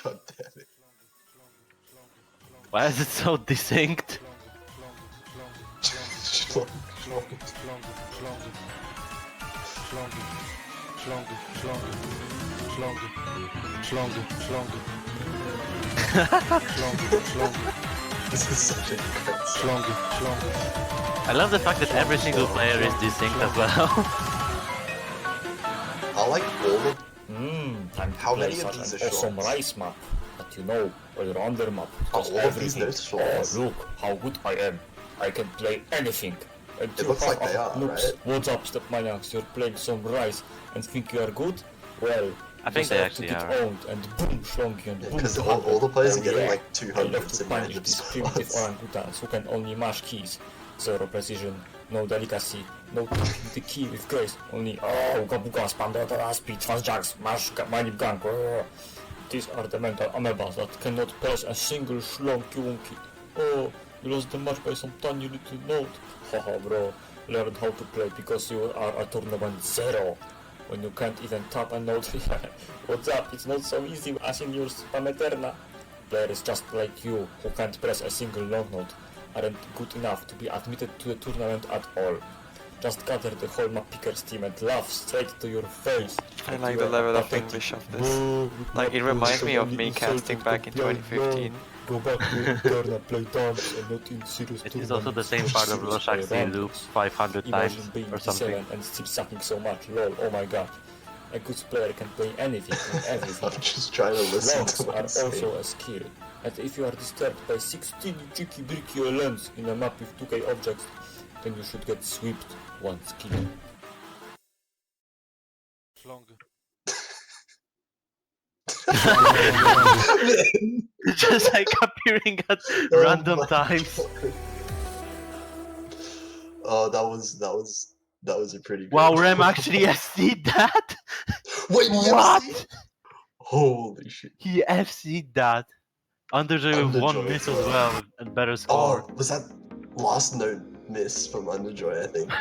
God damn it. Why is it so distinct? Schlong, schlong. This is such a great song. I love the fact that every single player is distinct as well. I like all of. Time to How play many of such these an are awesome shorts? rice map that you know, all-rounder map. Does all of these everything. notes shorts? Oh, look how good I am. I can play anything. And It looks like they are, noobs, right? What's up, step maniacs? You're playing some rice and think you are good? Well, I think just they have actually to get are. owned and boom, schlonky and boom. Because 200. all the players Oh, are getting yeah. like I love 200s to in punish random these primitive spots. orangutans who can only mash keys. Zero precision, no delicacy, no tapping the key with grace. Only uga buga, spam the speed, fast jacks, mash, manip gang. These are the mental amebas that cannot press a single schlonky wonky. Oh, you lost the match by some tiny little note. Haha, bro. learn how to play because you are a tournament 0 when you can't even tap a note. What's up? It's not so easy as in your spam eterna. Players just like you who can't press a single long note aren't good enough to be admitted to the tournament at all. Just gather the whole map pickers team and laugh straight to your face. I like the level of English of this. Like, it reminds me of me casting back in 2015. Go back to Eterna, play dance and not in serious It is also the same part of Loshaxi loop 500 times Imagine being or something. D7 and still sucking so much, lol, oh my god. A good player can play anything and everything. I'm just trying to listen Longs to what are I'm saying. also a skill, and if you are disturbed by 16 tricky bricky lands in a map with 2k objects, then you should get swept once killed. Just like appearing at random times. Oh, that was a pretty good. Wow, Rem actually FC'd that? Wait, what? FC? Holy shit. He FC'd that. Underjoy with one miss as well and better score. Oh, was that last note miss from Underjoy, I think?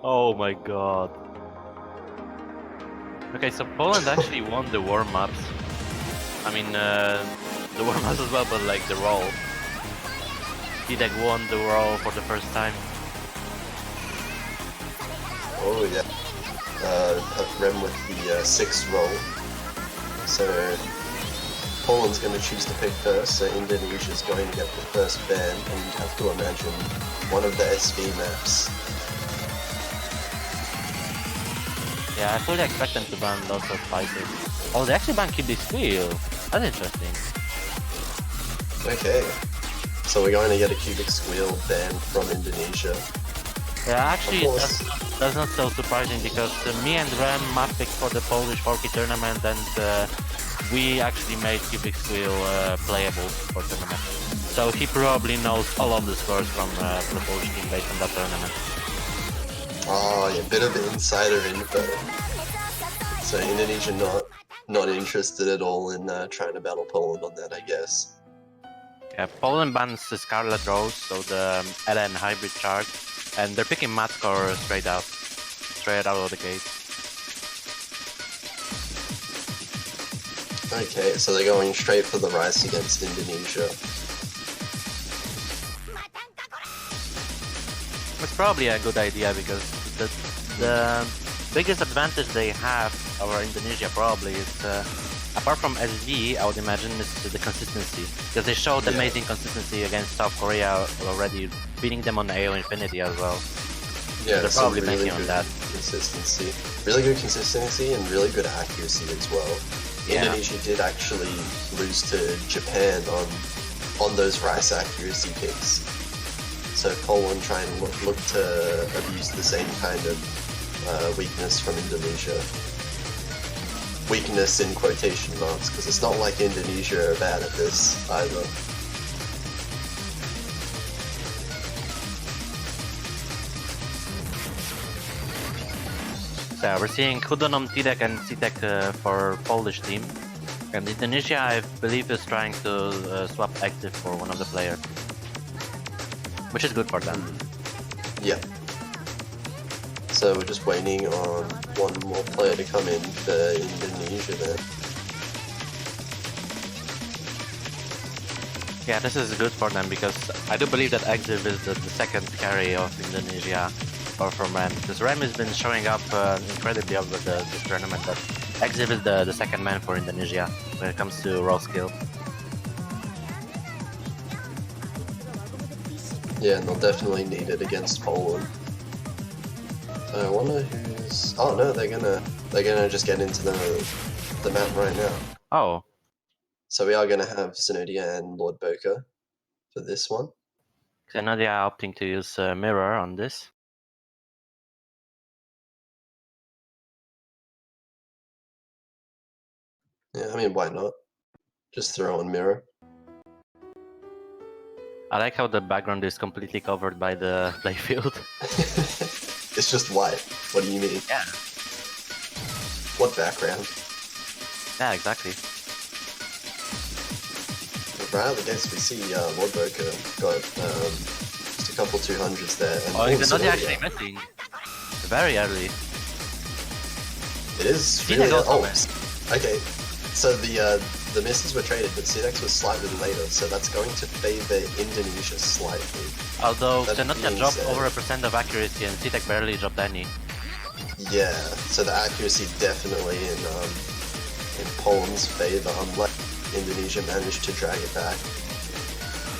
Oh my god. Okay, so Poland actually won the warm-ups. I mean, the warm-ups as well, but like the roll. Tidek won the roll for the first time. Oh yeah. Rem with the 6th roll. So Poland's going to choose to pick first, so Indonesia's going to get the first ban, and you'd have to imagine one of the SV maps. Yeah, I fully expect them to ban lots of spices. Oh, they actually banned Cubic Squeal. That's interesting. Okay. So we're going to get a Cubic Squeal ban from Indonesia. Yeah, actually, that's not so surprising because me and Rem map picked for the Polish 4K tournament, and we actually made Cubic Squeal playable for tournament. So he probably knows all of the scores from the Polish team based on that tournament. Oh, yeah, bit of insider info. So Indonesia not interested at all in trying to battle Poland on that, I guess. Yeah, Poland bans the Scarlet Rose, so the LN hybrid chart, and they're picking Matcore straight out of the gate. Okay, so they're going straight for the Rice against Indonesia. It's probably a good idea because the biggest advantage they have over Indonesia probably is, apart from SV, I would imagine, is the consistency. Because they showed amazing consistency against South Korea already, beating them on AO Infinity as well. Yeah, they're probably banking on that. Consistency. Really good consistency and really good accuracy as well. Yeah. Indonesia did actually lose to Japan on those Rice accuracy picks. So Poland try and look to abuse the same kind of weakness from Indonesia. Weakness in quotation marks, because it's not like Indonesia are bad at this either. So we're seeing Kudonom, Tidek and Citek for Polish team. And Indonesia, I believe, is trying to swap active for one of the players. Which is good for them. Yeah. So we're just waiting on one more player to come in for Indonesia then. Yeah, this is good for them because I do believe that Exif is the second carry of Indonesia, or from Ren. Because Ren has been showing up incredibly over this tournament, but Exif is the second man for Indonesia when it comes to raw skill. Yeah, and they'll definitely need it against Poland. I wonder who's... Oh no, they're gonna just get into the map right now. Oh. So we are gonna have Synodia and Lord Boca for this one. So now they are opting to use Mirror on this. Yeah, I mean, why not? Just throw on Mirror. I like how the background is completely covered by the playfield. It's just white. What do you mean? Yeah. What background? Yeah, exactly. Right out of the gates, we see Lord Boca got just a couple 200s there. And Oh, he's not Zenodia. actually missing. Very early. It is He really... goes Oh, for it. okay. So the misses were traded, but Sidex was slightly later, so that's going to favor Indonesia slightly. Although That Zenodia being dropped said- over 1% of accuracy and Citek barely dropped any. Yeah, so the accuracy definitely in Poland's favor, unless Indonesia managed to drag it back.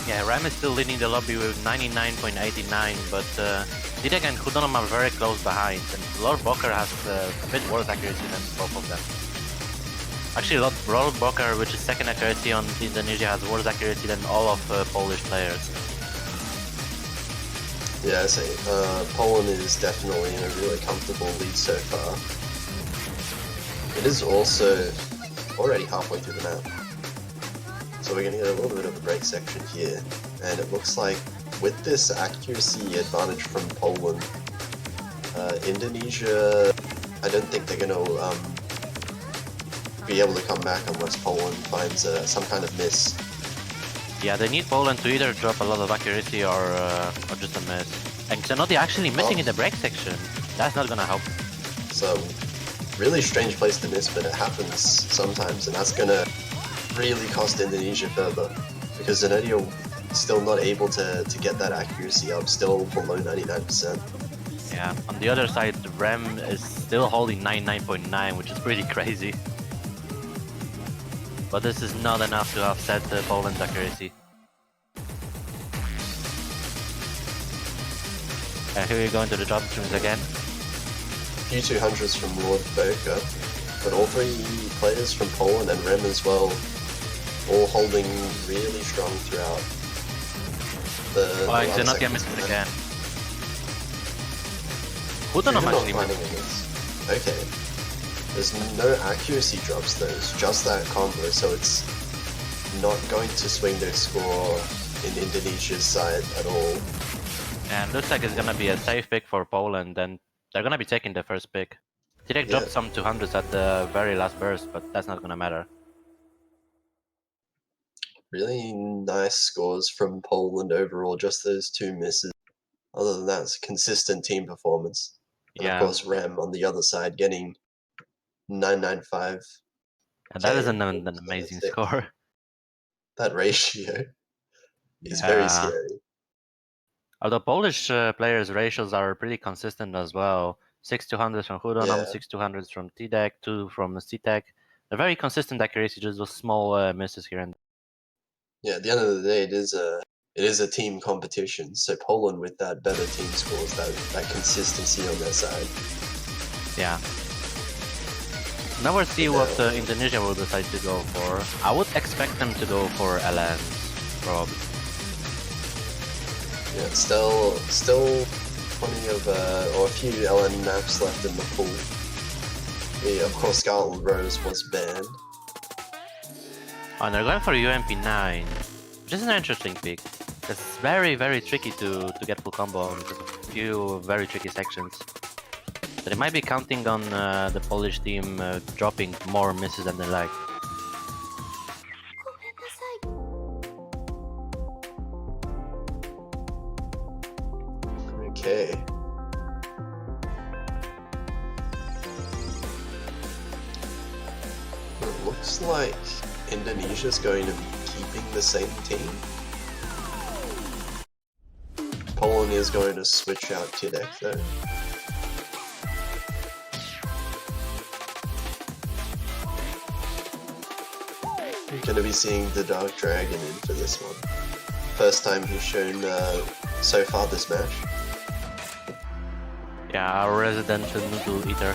Yeah, Ram is still leading the lobby with 99.89, but Citek and Hudonom are very close behind, and Lord Boker has a bit worse accuracy than both of them. Actually, Lord Boker, which is second accuracy on Indonesia, has worse accuracy than all of Polish players. Yeah, I say, Poland is definitely in a really comfortable lead so far. It is also already halfway through the map. So we're going to get a little bit of a break section here, and it looks like with this accuracy advantage from Poland, Indonesia, I don't think they're going to be able to come back unless Poland finds some kind of miss. Yeah, they need Poland to either drop a lot of accuracy or just a miss. And Xenodia actually missing in the break section. That's not gonna help. So, really strange place to miss, but it happens sometimes, and that's gonna really cost Indonesia further, because Zenodia still not able to get that accuracy up, still below 99%. Yeah, on the other side, the Rem is still holding 99.9, which is pretty crazy. But this is not enough to offset Poland's accuracy. And here we go into the drop streams again. Few 200s from Lord Boker, but all three players from Poland and Rem as well, all holding really strong throughout the Oh, latter Xenodia sections missed of it the again. You're Hudonom not actually finding missed. a miss. Okay. There's no accuracy drops though, it's just that combo, so it's not going to swing their score in Indonesia's side at all. And looks like it's gonna be a safe pick for Poland, and they're gonna be taking the first pick. Citek dropped some 200s at the very last burst, but that's not gonna matter. Really nice scores from Poland overall, just those two misses. Other than that, it's a consistent team performance. And Yeah. of course, Rem on the other side getting 995. And that is an Okay, amazing thick. score. That ratio is Yeah. very scary. Although Polish players' ratios are pretty consistent as well. 6 200s from Hudonom, Yeah. 6 200s from Tidek, 2 from Citek. A very consistent accuracy, just those small misses here and there. Yeah, at the end of the day, it is a team competition. So Poland with that better team scores, that consistency on their side. Yeah. Now we'll see what Indonesia will decide to go for. I would expect them to go for LNs, probably. Yeah, still plenty of or a few LN maps left in the pool. Yeah, of course, Scarlet Rose was banned. Oh, and they're going for UMP9, which is an interesting pick. It's very, very tricky to get full combo on just a few very tricky sections. So they might be counting on the Polish team dropping more misses than they like. Okay. It looks like Indonesia's going to be keeping the same team. Poland is going to switch out Tidek though. You're going to be seeing the Dark Dragon in for this one. First time he's shown so far this match. Yeah, our resident noodle eater.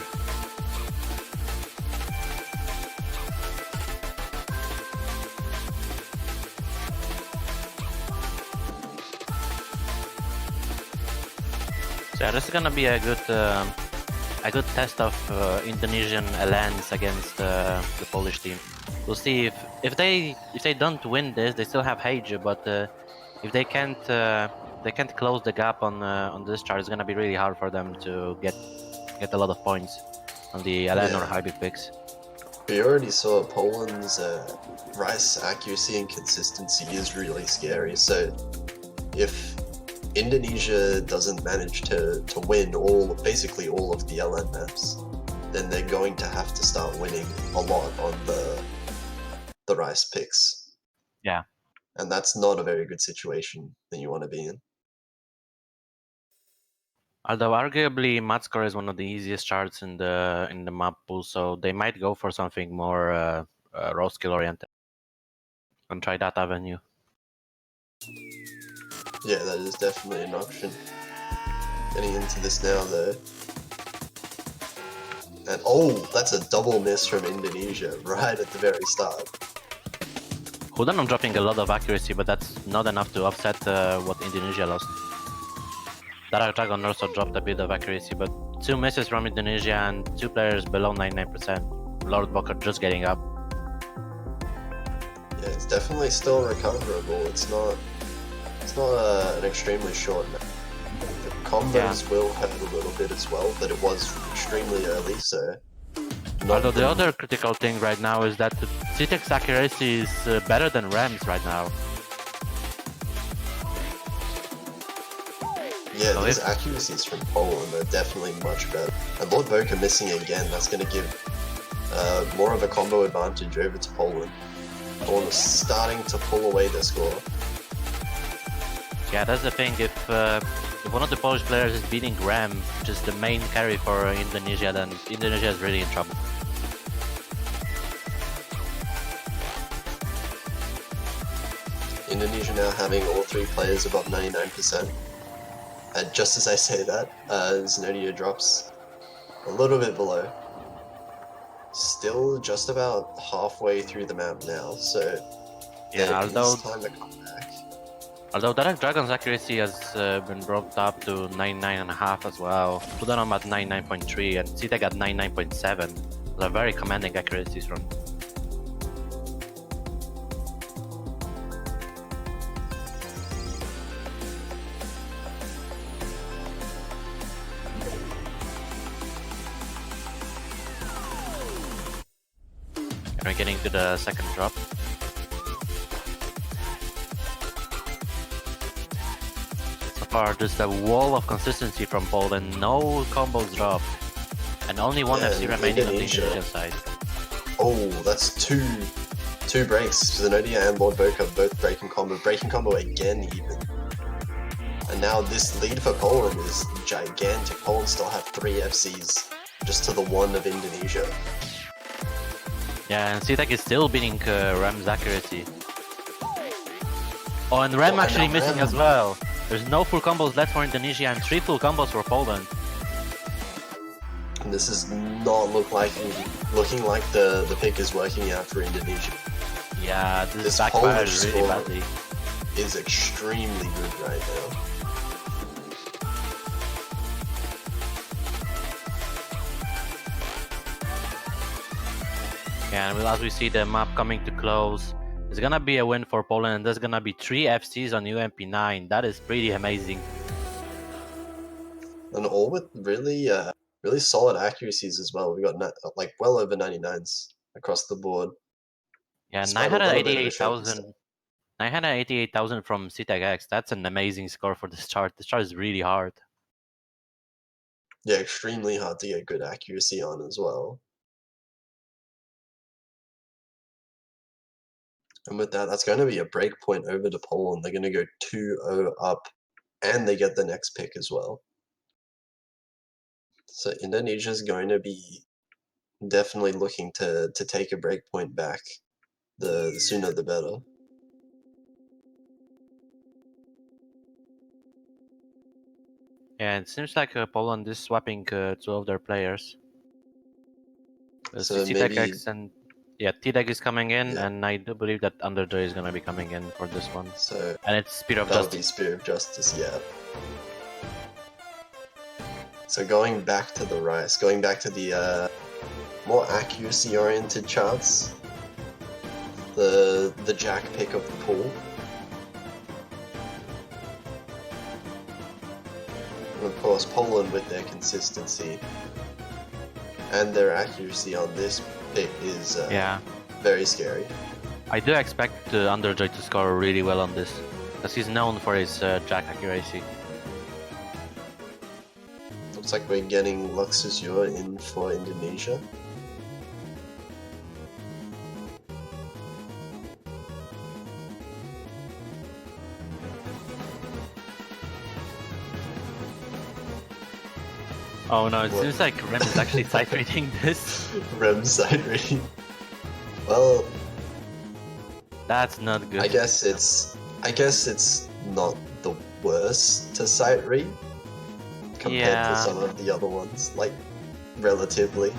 So yeah, this is gonna be a good test of Indonesian LNs against the Polish team. We'll see if they don't win this, they still have Hage, but if they can't close the gap on this chart, it's gonna be really hard for them to get a lot of points on the LN or hybrid picks. We already saw Poland's Rice accuracy and consistency is really scary. So if Indonesia doesn't manage to win basically all of the LN maps, then they're going to have to start winning a lot on the rice picks. Yeah. And that's not a very good situation that you want to be in. Although arguably Matskor is one of the easiest charts in the map pool, so they might go for something more raw skill oriented and try that avenue. Yeah, that is definitely an option. Getting into this now though. And oh, that's a double miss from Indonesia right at the very start. Hudan dropping a lot of accuracy, but that's not enough to offset what Indonesia lost. Dark Dragon also dropped a bit of accuracy, but 2 misses from Indonesia and 2 players below 99%. Lord Booker just getting up. Yeah, it's definitely still recoverable. It's not an extremely short map. The combos will hurt a little bit as well, but it was extremely early, so... Although the other critical thing right now is that CTEC's accuracy is better than Ram's right now. Yeah, these accuracies from Poland are definitely much better. And Lord Boca missing again, that's going to give more of a combo advantage over to Poland. Poland is starting to pull away their score. Yeah, that's the thing. If one of the Polish players is beating Ram, which is the main carry for Indonesia, then Indonesia is really in trouble. Indonesia now having all 3 players above 99%. And just as I say that, Zenodia drops a little bit below. Still just about halfway through the map now, so yeah, although time to come back. Although Dark Dragon's accuracy has been brought up to 99.5 as well. Hudanam at 99.3 and CTEC at 99.7. Those are very commanding accuracies from. We're getting to the second drop. So far, just a wall of consistency from Poland. No combos drop, and only one FC remaining on the Indonesian side. Oh, that's two breaks. Zenodia and Lord Boca both breaking combo again even. And now this lead for Poland is gigantic. Poland still have 3 FCs, just to the 1 of Indonesia. Yeah, and CTEC is still beating Ram's accuracy. Oh, and Ram actually missing as well. There's no full combos left for Indonesia and 3 full combos for Poland. And this is not looking like the pick is working out for Indonesia. Yeah, this backfires really badly. Is extremely good right now. Yeah, and as we see the map coming to close, it's gonna be a win for Poland, and there's gonna be 3 FCs on UMP9. That is pretty amazing. And all with really solid accuracies as well. We got like well over 99s across the board. Yeah, 988,000 from CTEC. That's an amazing score for this chart. This chart is really hard. Yeah, extremely hard to get good accuracy on as well. And with that, that's going to be a break point over to Poland. They're going to go 2-0 up, and they get the next pick as well. So Indonesia is going to be definitely looking to take a break point back. The sooner the better. Yeah, it seems like Poland is swapping 2 of their players. So CTEC and TDEC is coming in, and I do believe that Underjoy is going to be coming in for this one. So and it's Spear of Justice. That'll be Spear of Justice, yeah. So going back to the rice, going back to the more accuracy-oriented charts, the Jack pick of the pool. And of course, Poland with their consistency and their accuracy on this pick is very scary. I do expect Underjoy to score really well on this, because he's known for his Jack accuracy. Looks like we're getting Luxusure in for Indonesia. Oh no, it What? seems like Rem is actually side reading this. Rem side reading. Well, That's not good. I guess it's not the worst to sight read compared to some of the other ones, like relatively.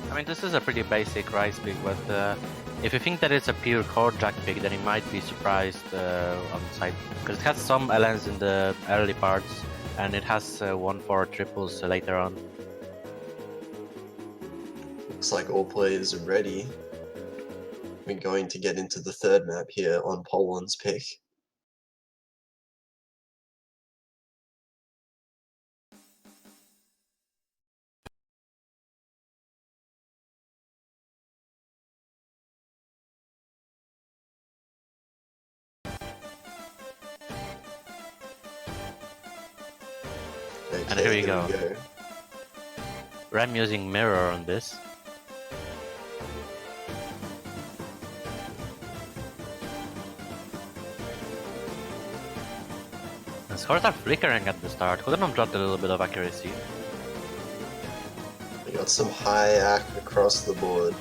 I mean, this is a pretty basic Rice pick, but if you think that it's a pure core Jack pick, then you might be surprised on side, because it has some LNs in the early parts, and it has 1-4 triples later on. Looks like all players are ready. We're going to get into the third map here on Poland's pick. Okay, And here we go. Rem using mirror on this. The scores are flickering at the start. Couldn't have dropped a little bit of accuracy. We got some high ac across the board.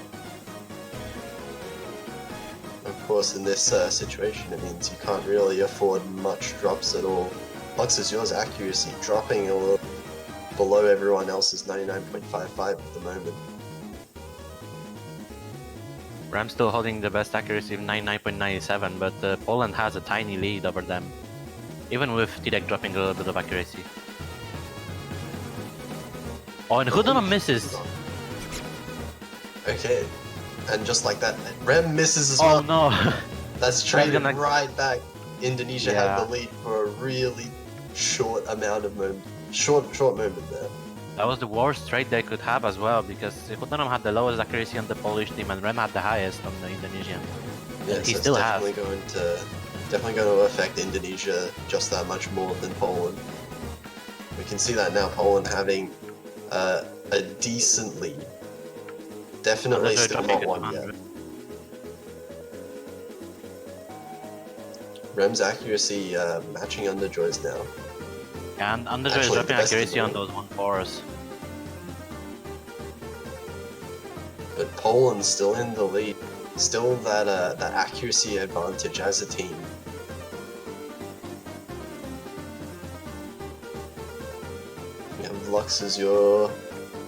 Of course, in this situation, it means you can't really afford much drops at all. Luxusure's accuracy dropping a little below everyone else's 99.55 at the moment. Rem still holding the best accuracy of 99.97, but Poland has a tiny lead over them, even with Tidek dropping a little bit of accuracy. Oh, and Hudona misses! Okay, and just like that, Rem misses as well. Oh no! That's traded gonna- right back. Indonesia had the lead for a really short amount of moment. Short moment there. That was the worst trade they could have as well, because Hudona had the lowest accuracy on the Polish team and Rem had the highest on the Indonesian. Yeah, he so still it's has. definitely going to affect Indonesia just that much more than Poland. We can see that now. Poland having a decent lead. Definitely Underjoy still dropping not it one yet. 100. Rem's accuracy matching Underjoy's now. Yeah, and Underjoy is Actually, dropping the best accuracy in on the those 1-4s. But Poland's still in the lead. Still that accuracy advantage as a team. We have Luxusure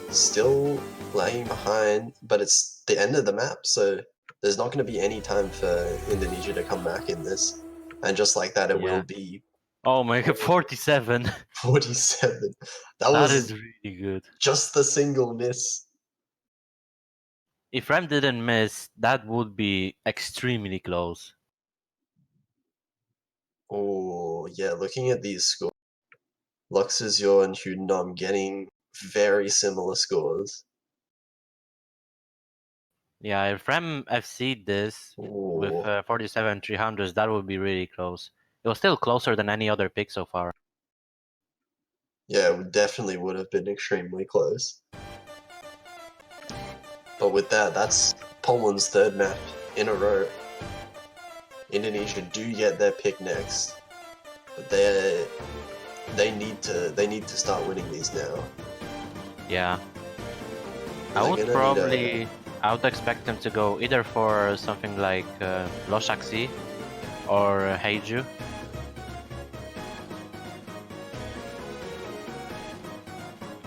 still lagging behind, but it's the end of the map, so there's not going to be any time for Indonesia to come back in this. And just like that, it will be Oh my god, 47! 47. That That was is really good. just the single miss. If Rem didn't miss, that would be extremely close. Oh, yeah, looking at these scores, Luxusure and Hudenom getting very similar scores. Yeah, if Rem FC'd this with 47 300s, that would be really close. It was still closer than any other pick so far. Yeah, it definitely would have been extremely close. But with that, that's Poland's third map in a row. Indonesia do get their pick next, but they need to start winning these now. Yeah. They're I would gonna probably... I would expect them to go either for something like Loshaksi or Heiju.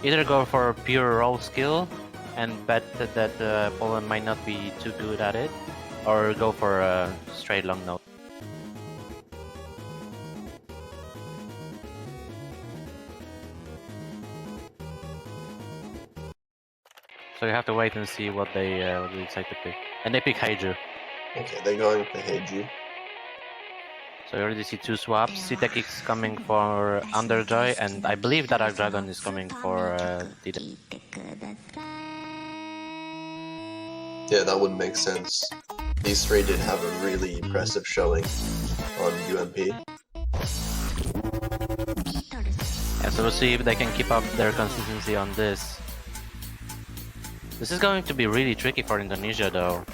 Either go for pure roll skill and bet that Poland might not be too good at it, or go for a straight long note. So you have to wait and see what they decide to pick. And they pick Heiju. Okay, they're going for Heiju. So you already see two swaps. Citek is coming for Underjoy, and I believe that our Dragon is coming for Tidek. Yeah, that would make sense. These three did have a really impressive showing on UMP. Yeah, so we'll see if they can keep up their consistency on this. This is going to be really tricky for Indonesia though.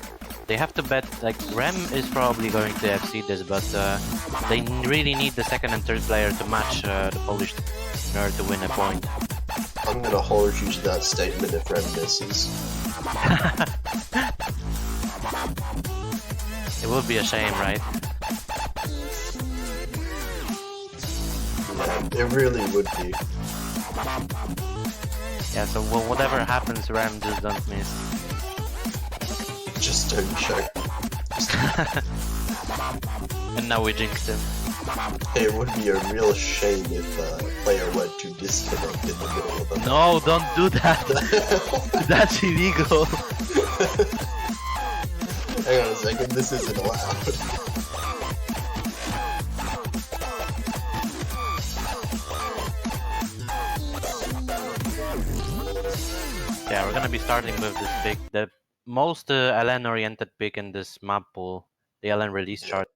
They have to bet, like, Rem is probably going to FC this, but they really need the second and third player to match the Polish in order to win a point. I'm gonna hold you to that statement if Rem misses. It would be a shame, right? Yeah, it really would be. Yeah, so whatever happens, Rem just don't miss. Just don't choke. And now we jinxed him. It would be a real shame if a player were to disconnect in the middle of a No, don't do that! That's illegal! Hang on a second, this isn't allowed. Yeah, we're gonna be starting with this pick, the most LN-oriented pick in this map pool, the LN release chart.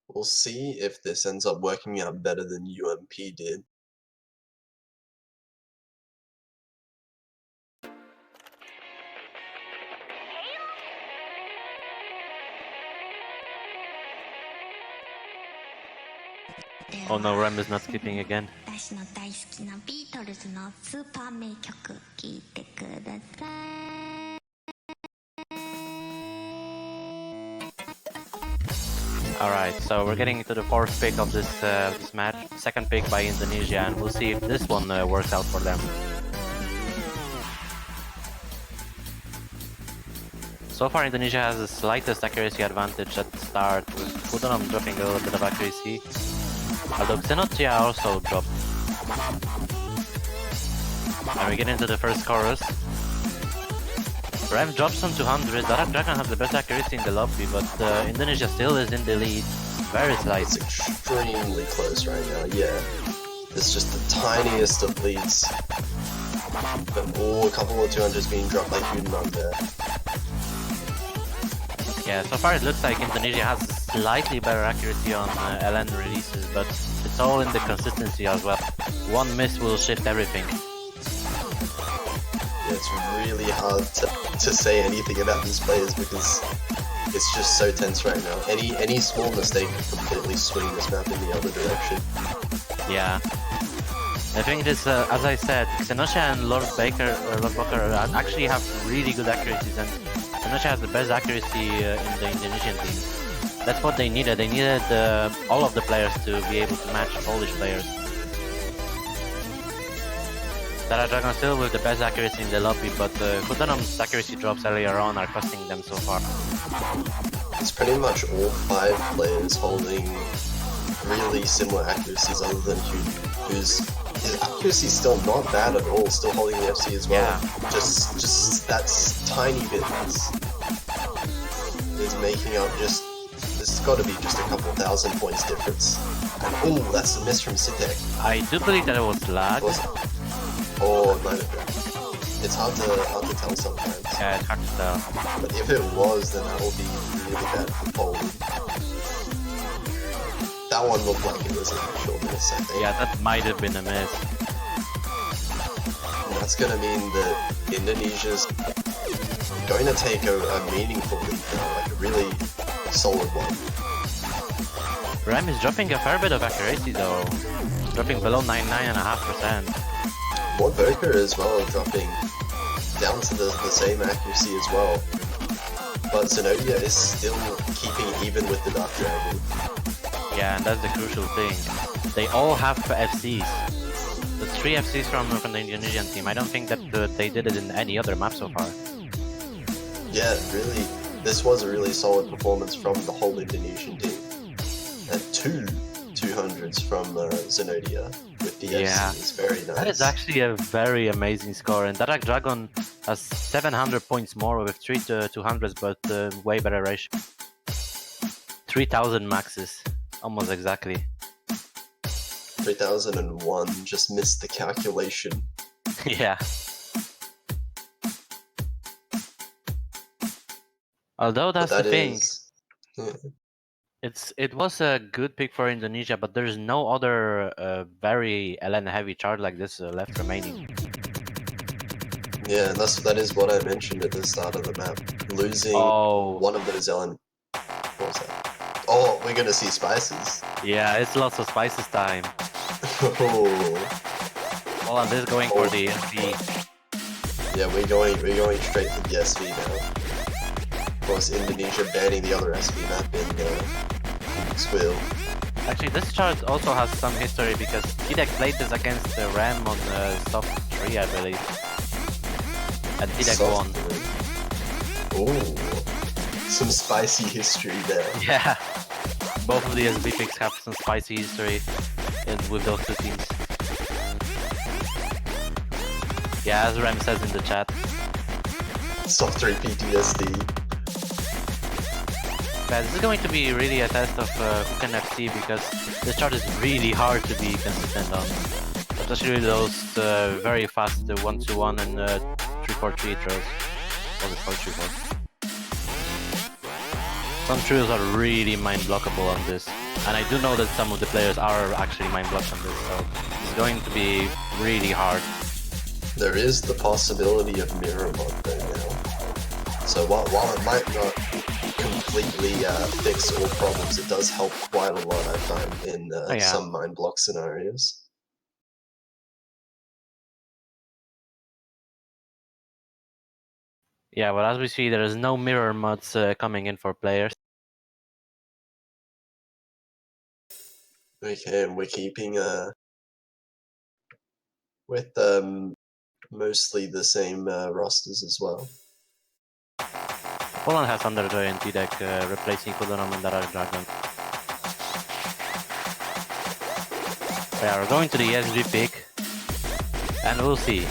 We'll see if this ends up working out better than UMP did. Oh no, Rem is not skipping again. 私の大好きなビートルズのスーパー名曲聴いてください。 Alright, so we're getting into the fourth pick of this this match. Second pick by Indonesia, and we'll see if this one works out for them. So far, Indonesia has the slightest accuracy advantage at the start, with Kudonom dropping a little bit of accuracy. Although Xenotia also dropped. And we get into the first chorus. Rem drops on 200, Darak Dragon has the best accuracy in the lobby, but Indonesia still is in the lead. Very slight. It's extremely close right now, yeah. It's just the tiniest of leads. But a couple of 200s being dropped by Hudenman there. Yeah, so far it looks like Indonesia has slightly better accuracy on LN releases, but it's all in the consistency as well. One miss will shift everything. Yeah, it's really hard to say anything about these players because it's just so tense right now. Any small mistake could completely swing this map in the other direction. Yeah. I think this, as I said, Xenosha and Lord Baker actually have really good accuracies, and Xenosha has the best accuracy in the Indonesian team. That's what they needed. They needed all of the players to be able to match Polish players. Dara Dragon still with the best accuracy in the lobby, but Kudonom's accuracy drops earlier on are costing them so far. It's pretty much all 5 players holding really similar accuracies other than whose his accuracy is still not bad at all, still holding the FC as well. Yeah. Just that's tiny bit less is making up just, this has got to be just a couple thousand points difference. And oh, that's a miss from Sitek. I do believe that it was lag. Or it might have been. It's hard to tell sometimes. Yeah, it's hard to tell. But if it was, then that will be really bad for Poland. That one looked like it was an actual miss, I think. Yeah, that might have been a miss. And that's going to mean that Indonesia's going to take a meaningful lead now, like a really solid one. Rem is dropping a fair bit of accuracy though. Dropping below 99.5%. Lord Boker as well, dropping down to the same accuracy as well. But Zenodia is still keeping even with the Dark Dragon. Yeah, and that's the crucial thing. They all have FCs. The 3 FCs from the Indonesian team. I don't think that they did it in any other map so far. Yeah, really, this was a really solid performance from the whole Indonesian team. And 2 200s from Zenodia with the FCs, very nice. That is actually a very amazing score, and Darak Dragon has 700 points more with 3 200s, but way better ratio. 3000 maxes, almost exactly. 3001, just missed the calculation. Yeah. Although that's the thing. Yeah. It was a good pick for Indonesia, but there's no other very LN heavy chart like this left remaining. Yeah, that is what I mentioned at the start of the map. Losing one of those LN. What was that? Oh, we're gonna see spices. Yeah, it's lots of spices time. Poland is going for the SV. Yeah, we're going straight to the SV now. Of course, Indonesia banning the other SV map in Squill. Actually, this chart also has some history because Tidek played this against Ram on soft 3, I believe. And Tidek won. Ooh, some spicy history there. Yeah, both of the SB picks have some spicy history with those two teams. Yeah, as Ram says in the chat. Soft 3 PTSD. Yeah, this is going to be really a test of who can FC because this chart is really hard to be consistent on. Especially those very fast 1-2-1 and 3-4-3 throws. What is it, 4-3-4? Some trios are really mind-blockable on this. And I do know that some of the players are actually mind-blocked on this, so it's going to be really hard. There is the possibility of mirror mod though now. So while it might not completely fix all problems, it does help quite a lot, I find, in some mind block scenarios. Yeah, well, as we see, there is no mirror mods coming in for players. Okay, and we're keeping with mostly the same rosters as well. Poland has Underjoy and Tidek replacing Kudonom and Dark Dragon. We are going to the SG pick, and we'll see.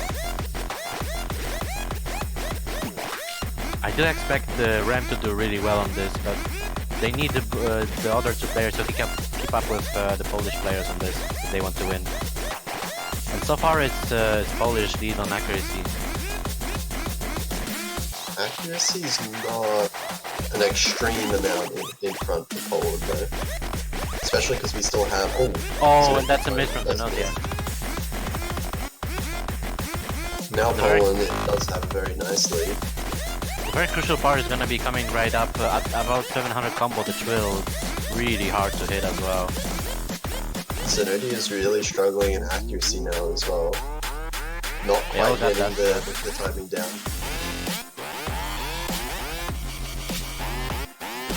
I do expect the Ram to do really well on this, but they need the other two players to keep up with the Polish players on this if they want to win. And so far it's Polish lead on accuracy. Accuracy is not an extreme amount in front of Poland though. Especially because we still have... Oh, and that's a miss from the node, yeah. Now Poland does have a very nice lead. The very crucial part is going to be coming right up at about 700 combo. The Twill really hard to hit as well. Zenodi is really struggling in accuracy now as well. Not quite getting the timing down.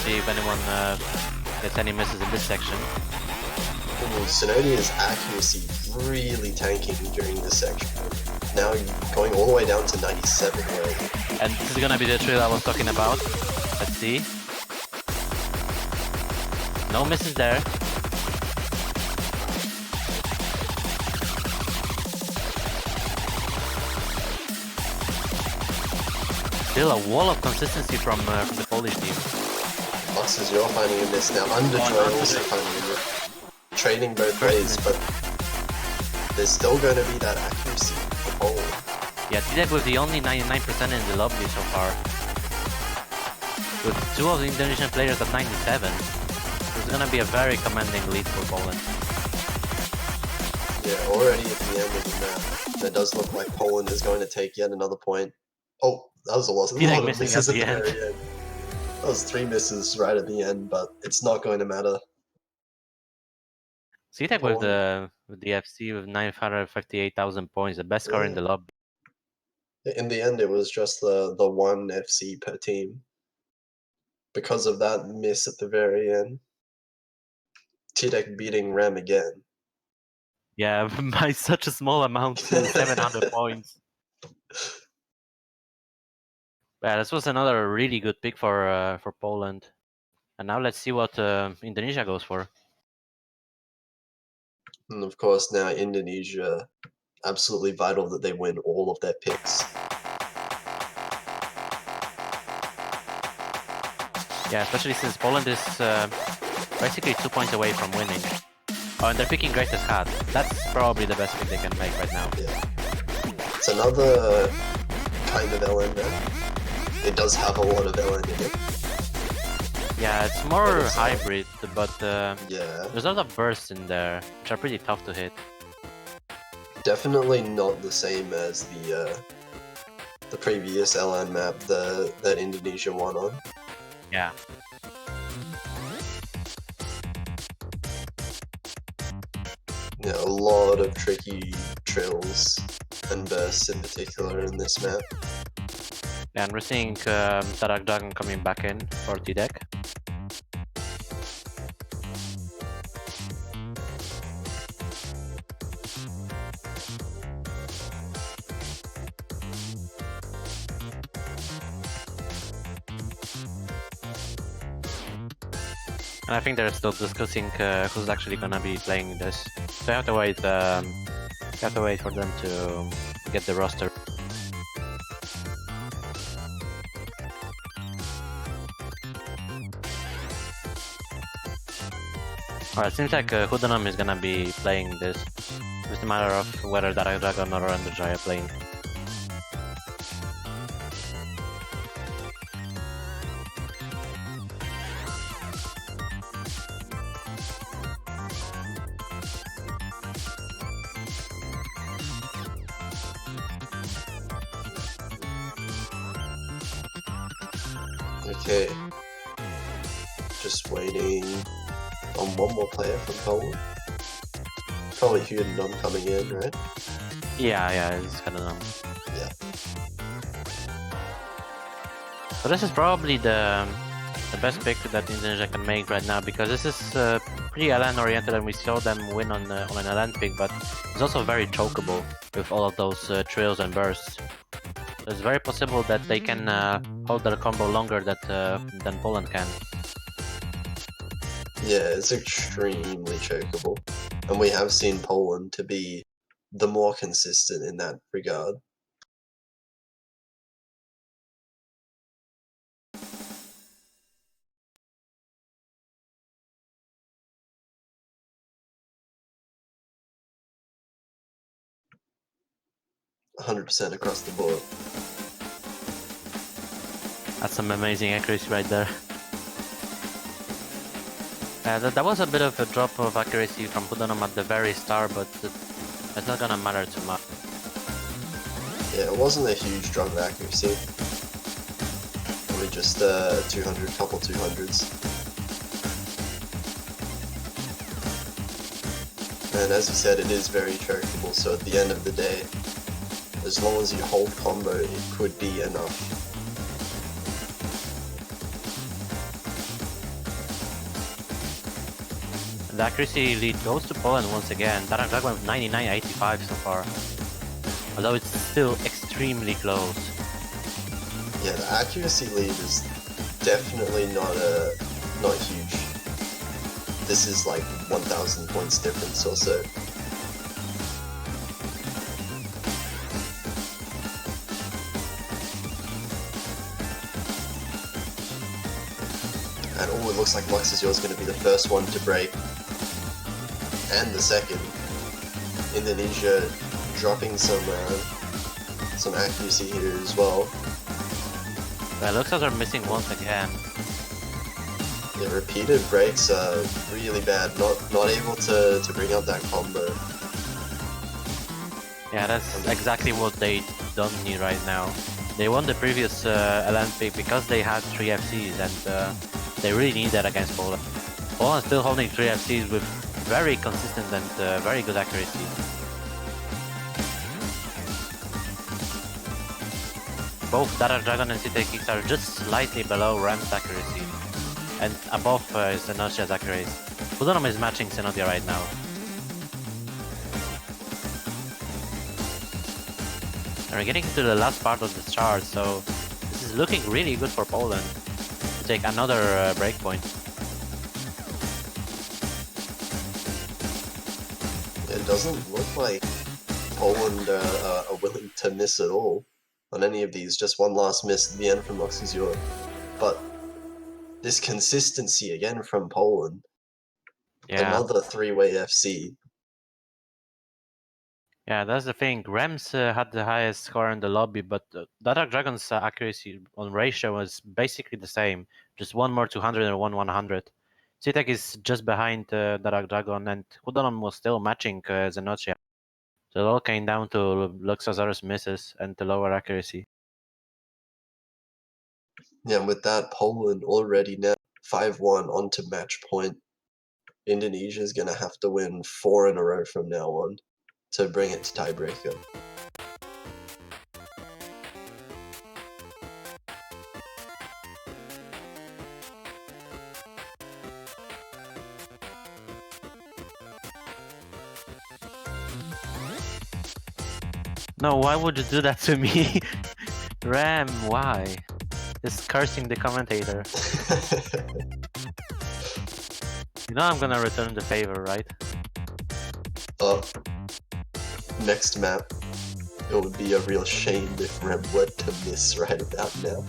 See if anyone gets any misses in this section. Zenodia's accuracy really tanking during this section. Now going all the way down to 97 already. And this is gonna be the trail I was talking about. Let's see. No misses there. Still a wall of consistency from the Polish team. Boxes, you're finding a miss now. Underjoy also finding a miss. Trading both ways, but there's still going to be that accuracy for Poland. Yeah, Tidek was the only 99% in the lobby so far. With two of the Indonesian players at 97, it's going to be a very commanding lead for Poland. Yeah, already at the end of the map, that does look like Poland is going to take yet another point. Oh, that was a lot of misses at the very end. That was 3 misses right at the end, but it's not going to matter. Tidek with the FC with 958,000 points, the best score in the lobby. In the end, it was just the one FC per team. Because of that miss at the very end. Tidek beating Ram again. Yeah, by such a small amount, 700 points. Yeah, this was another really good pick for Poland. And now let's see what Indonesia goes for. And of course, now Indonesia, absolutely vital that they win all of their picks. Yeah, especially since Poland is basically 2 points away from winning. Oh, and they're picking Greatest Hat. That's probably the best pick they can make right now. Yeah. It's another kind of LN there. It does have a lot of LN in it. Yeah, it's more But it's, hybrid, but yeah, there's a lot of bursts in there, which are pretty tough to hit. definitely not the same as the previous LN map that Indonesia won on. Yeah. Yeah, a lot of tricky trills and bursts in particular in this map. Yeah, and we're seeing Tarak Dragon coming back in for T-Deck. And I think they're still discussing who's actually gonna be playing this. So you have to wait. You have to wait for them to get the roster. Alright, seems like Hoodanum is gonna be playing this. It's just a matter of whether Dark Dragon or Enderjay are playing. Okay. Just waiting on one more player from Poland. Probably Hudendom coming in, right? Yeah, it's kind of dumb. Yeah. So this is probably the best pick that Indonesia can make right now, because this is pretty LN oriented and we saw them win on an LN pick, but it's also very chokeable with all of those trills and bursts. So it's very possible that they can hold their combo longer than Poland can. Yeah, it's extremely chokeable. And we have seen Poland to be the more consistent in that regard. %100% across the board. That's some amazing accuracy right there. That was a bit of a drop of accuracy from Hoodanum at the very start, but it's not gonna matter too much. Yeah, it wasn't a huge drop of accuracy. Probably just 200, couple 200s. And as you said, it is very chokeable, so at the end of the day, as long as you hold combo, it could be enough. The accuracy lead goes to Poland once again. Dark Dragon with 99.85 so far. Although it's still extremely close. Yeah, the accuracy lead is definitely not huge. This is like 1,000 points difference or so. And oh, it looks like Luxazure is going to be the first one to break. And the second. Indonesia dropping some accuracy here as well. Well, Luxazure are missing once again. The repeated breaks are really bad, not able to bring out that combo. Yeah, that's exactly what they don't need right now. They won the previous LN pick because they had 3 FCs, and they really need that against Poland. Poland's still holding 3 FCs with very consistent and very good accuracy. Both Dark Dragon and CT Kicks are just slightly below Ram's accuracy, and above Zenosia's accuracy. Hoodanum is matching Zenodia right now. And we're getting to the last part of the chart, so this is looking really good for Poland to take another breakpoint. It doesn't look like Poland are willing to miss at all on any of these. Just one last miss at the end from Luxazure. But this consistency again from Poland. Yeah. Another 3-way FC. Yeah, that's the thing. Rems had the highest score in the lobby, but Dark Dragon's accuracy on ratio was basically the same. Just one more 200 and one 100. Citek is just behind Dark Dragon, and Hudonon was still matching Zenocia. So it all came down to Luxasaurus misses and the lower accuracy. Yeah, and with that, Poland already now 5-1 onto match point. Indonesia's going to have to win 4 in a row from now on to bring it to tiebreaker. No, why would you do that to me? Ram, why? Just cursing the commentator. You know I'm gonna return the favor, right? Next map, it would be a real shame if Rem were to miss right about now.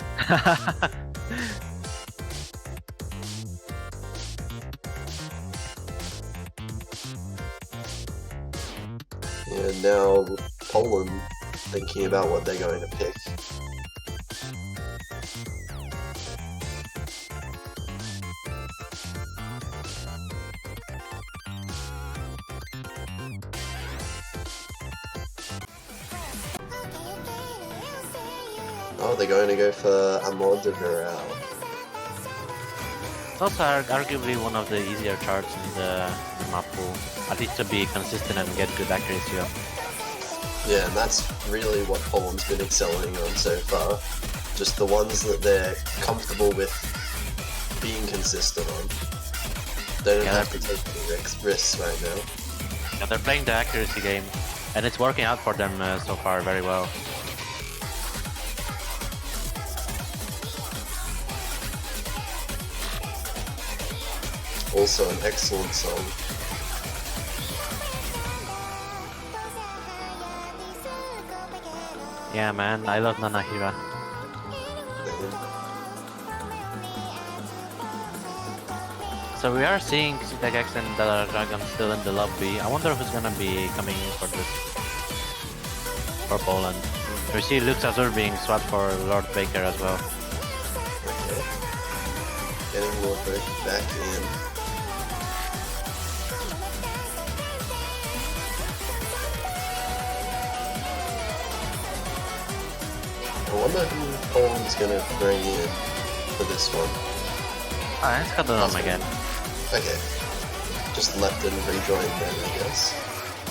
And now Poland thinking about what they're going to pick. Oh, they're going to go for Amor de Viral. It's also arguably one of the easier charts in the map pool. At least to be consistent and get good accuracy up. Yeah, and that's really what Poland's been excelling on so far. Just the ones that they're comfortable with being consistent on. They don't have to take any risks right now. Yeah, they're playing the accuracy game, and it's working out for them so far very well. Also an excellent song. Yeah, man, I love Nanahira. So we are seeing Citagex and Dark Dragon still in the lobby. I wonder who's gonna be coming in for this. For Poland. We see Luxazur being swapped for Lord Baker as well. Okay. Getting Lord Baker back in. I wonder who Poland's gonna bring in for this one. Ah, it's Kadonam again. Okay. Just left and rejoined then, I guess.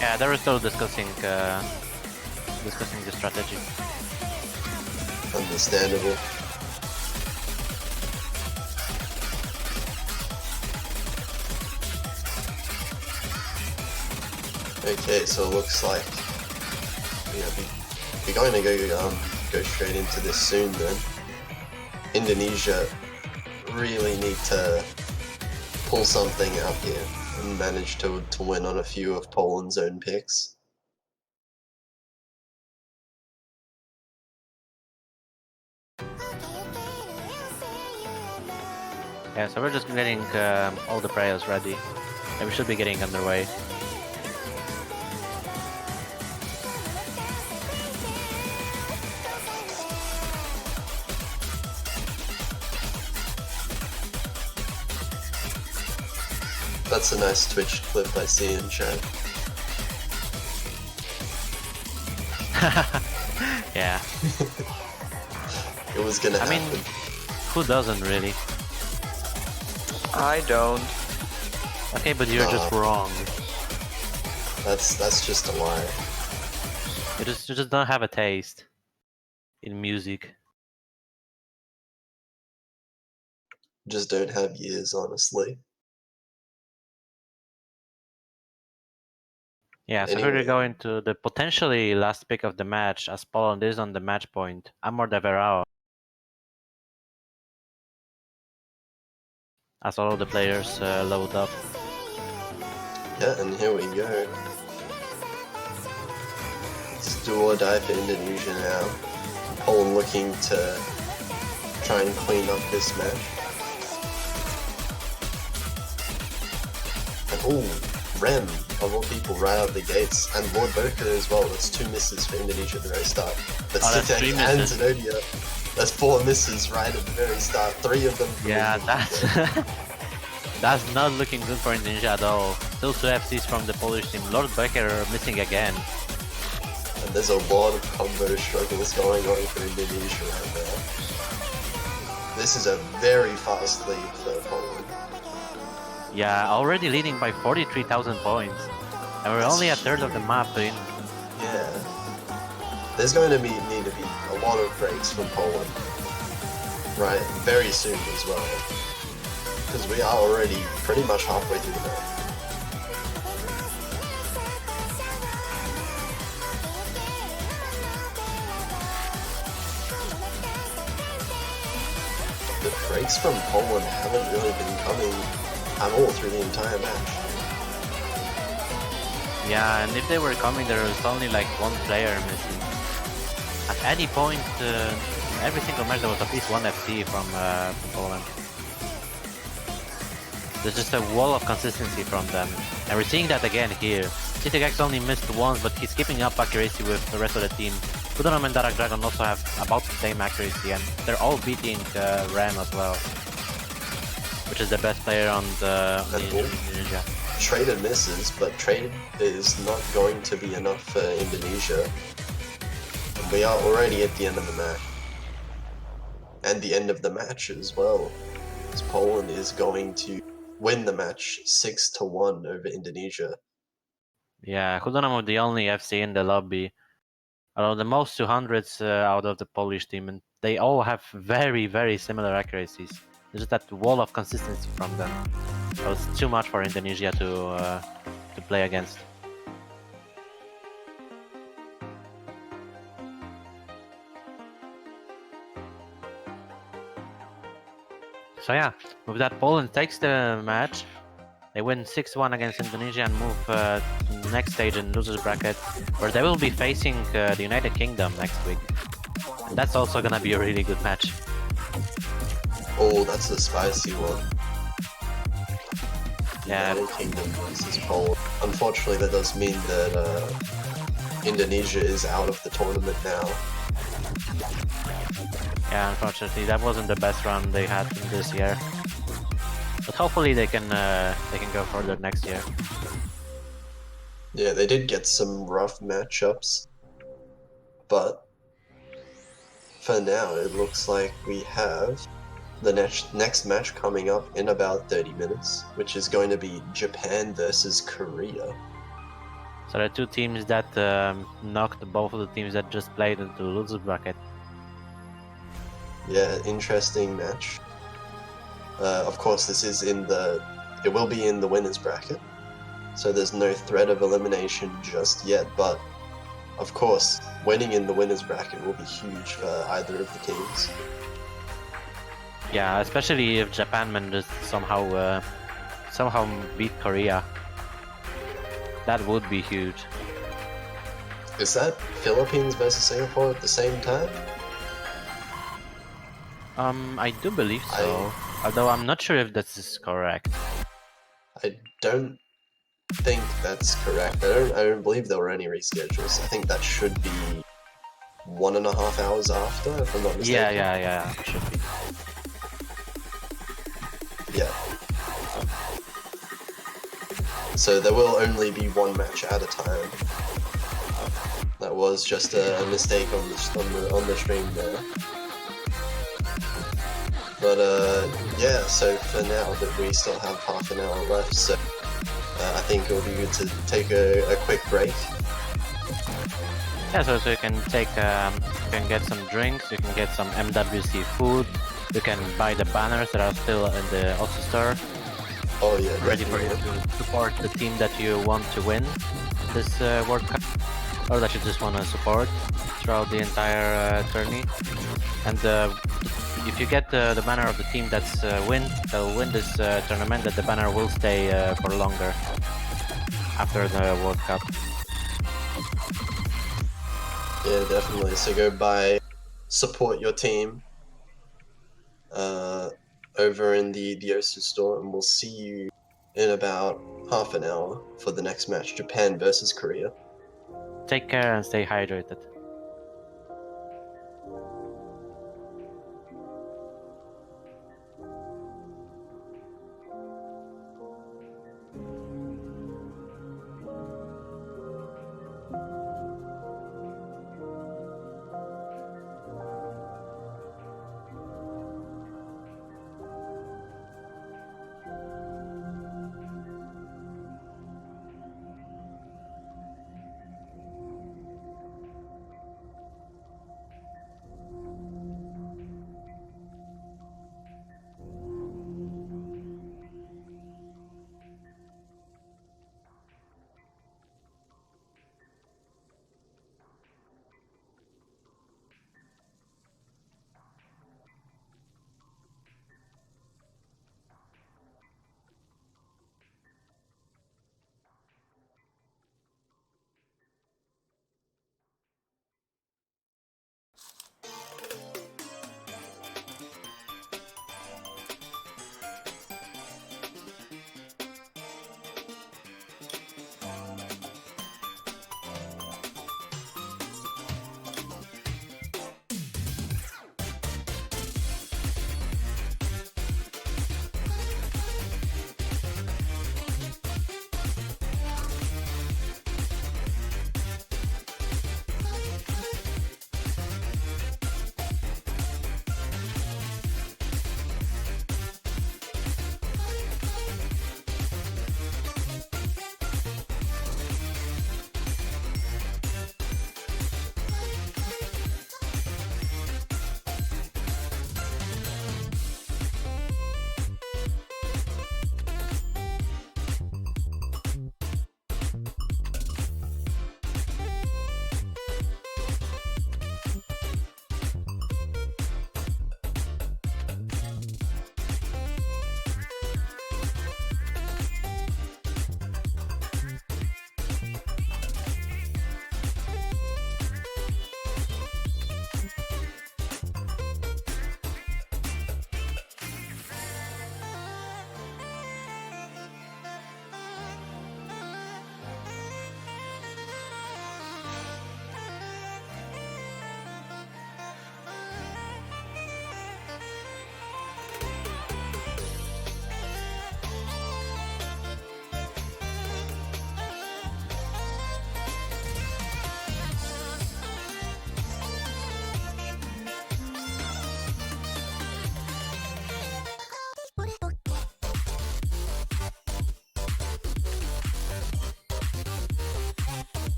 Yeah, they were still discussing the strategy. Understandable. Okay, so it looks like we're going to go straight into this soon then. Indonesia really need to pull something out here and manage to win on a few of Poland's own picks. Yeah, so we're just getting all the players ready. And we should be getting underway. That's a nice Twitch clip I see in chat. Yeah. It was gonna happen. I mean, who doesn't really? I don't. Okay, but you're just wrong. That's just a lie. You just don't have a taste in music. Just don't have years, honestly. Yeah, so Anyway. here we go into the potentially last pick of the match, as Poland is on the match point. Amor de Verao. As all of the players load up. Yeah, and here we go. It's do or die for Indonesia now. Poland looking to try and clean up this match. And ooh, Rem of all people, right out the gates. And Lord Boker as well. That's 2 misses for Indonesia at the very start. But Oh, that's 3 Sitek and misses. Zenodia, that's 4 misses right at the very start. 3 of them. for Yeah, Indonesia. that's not looking good for Indonesia at all. Still 2 FCs from the Polish team. Lord Becker missing again. And there's a lot of combo struggles going on for Indonesia right there. This is a very fast lead for Poland. Yeah, already leading by 43,000 points. And we're only a third of the map in. Yeah. There's going to need to be a lot of breaks from Poland. Right, very soon as well. Because we are already pretty much halfway through the map. The breaks from Poland haven't really been coming at all through the entire match. Yeah, and if they were coming, there was only like 1 player missing. At any point, every single match there was at least 1 FC from Poland. There's just a wall of consistency from them. And we're seeing that again here. CTX only missed once, but he's keeping up accuracy with the rest of the team. Kudonom and Dark Dragon also have about the same accuracy, and they're all beating Ram as well, which is the best player on the Indonesia. Trader misses, but Trader is not going to be enough for Indonesia. And we are already at the end of the match. And the end of the match as well. As Poland is going to win the match 6-1 over Indonesia. Yeah, Kudonom was the only FC in the lobby. The most 200s out of the Polish team, and they all have very, very similar accuracies. There's just that wall of consistency from them. So it's too much for Indonesia to play against. So yeah, with that, Poland takes the match. They win 6-1 against Indonesia and move to the next stage in losers bracket, where they will be facing the United Kingdom next week. And that's also gonna be a really good match. Oh, that's a spicy one. Yeah. United Kingdom versus Poland. Unfortunately, that does mean that Indonesia is out of the tournament now. Yeah, unfortunately, that wasn't the best run they had this year. But hopefully they can go further next year. Yeah, they did get some rough matchups, but for now it looks like we have the next match coming up in about 30 minutes, which is going to be Japan versus Korea. So the 2 teams that knocked both of the teams that just played into the losers bracket. Yeah, interesting match. Of course, this is it will be in the winners bracket, so there's no threat of elimination just yet, but of course, winning in the winners bracket will be huge for either of the teams. Yeah, especially if Japan manages somehow beat Korea. That would be huge. Is that Philippines versus Singapore at the same time? I do believe so. Although I'm not sure if this is correct. I don't think that's correct. I don't believe there were any reschedules. I think that should be 1.5 hours after, if I'm not mistaken. Yeah, it should be. Yeah. So there will only be 1 match at a time. That was just a mistake on the stream there. But yeah, so for now that we still have half an hour left, so I think it'll be good to take a quick break. Yeah, so you can take, you can get some drinks, you can get some MWC food, you can buy the banners that are still in the Otsu store. Oh yeah, ready for you to support the team that you want to win this World Cup, or that you just want to support throughout the entire tourney. And if you get the banner of the team that's they'll win this tournament, that the banner will stay for longer after the World Cup. Yeah, definitely. So go buy, support your team over in the Osu store, and we'll see you in about half an hour for the next match, Japan versus Korea. Take care and stay hydrated.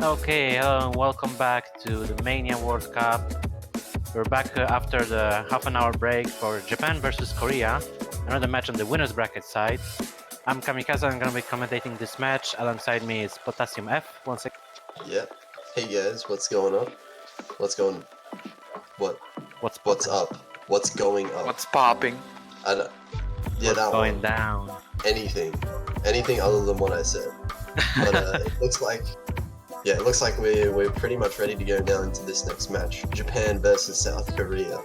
Okay, hello and welcome back to the Mania World Cup. We're back after the half-an-hour break for Japan versus Korea. Another match on the winners bracket side. I'm Kamikaze, I'm gonna be commentating this match. Alongside me is Potassium F once again. Yeah. Hey guys, what's going on? What's going? What? What's up? What's going up? What's popping? I don't. Yeah, What's that going one. down? Anything other than what I said. But it looks like, yeah, it looks like we're pretty much ready to go down into this next match. Japan versus South Korea.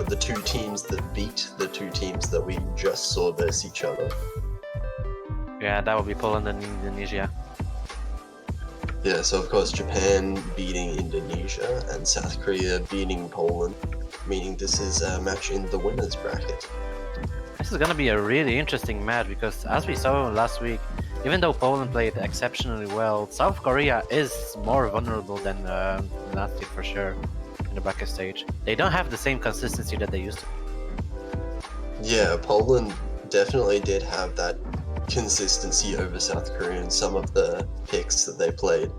The two teams that beat the two teams that we just saw versus each other. Yeah, that would be Poland and Indonesia. Yeah, so of course Japan beating Indonesia and South Korea beating Poland, meaning this is a match in the winners bracket. This is gonna be a really interesting match because, as we saw last week, even though Poland played exceptionally well, South Korea is more vulnerable than last week for sure in the bracket stage. They don't have the same consistency that they used to. Yeah, Poland definitely did have that consistency over South Korea in some of the picks that they played,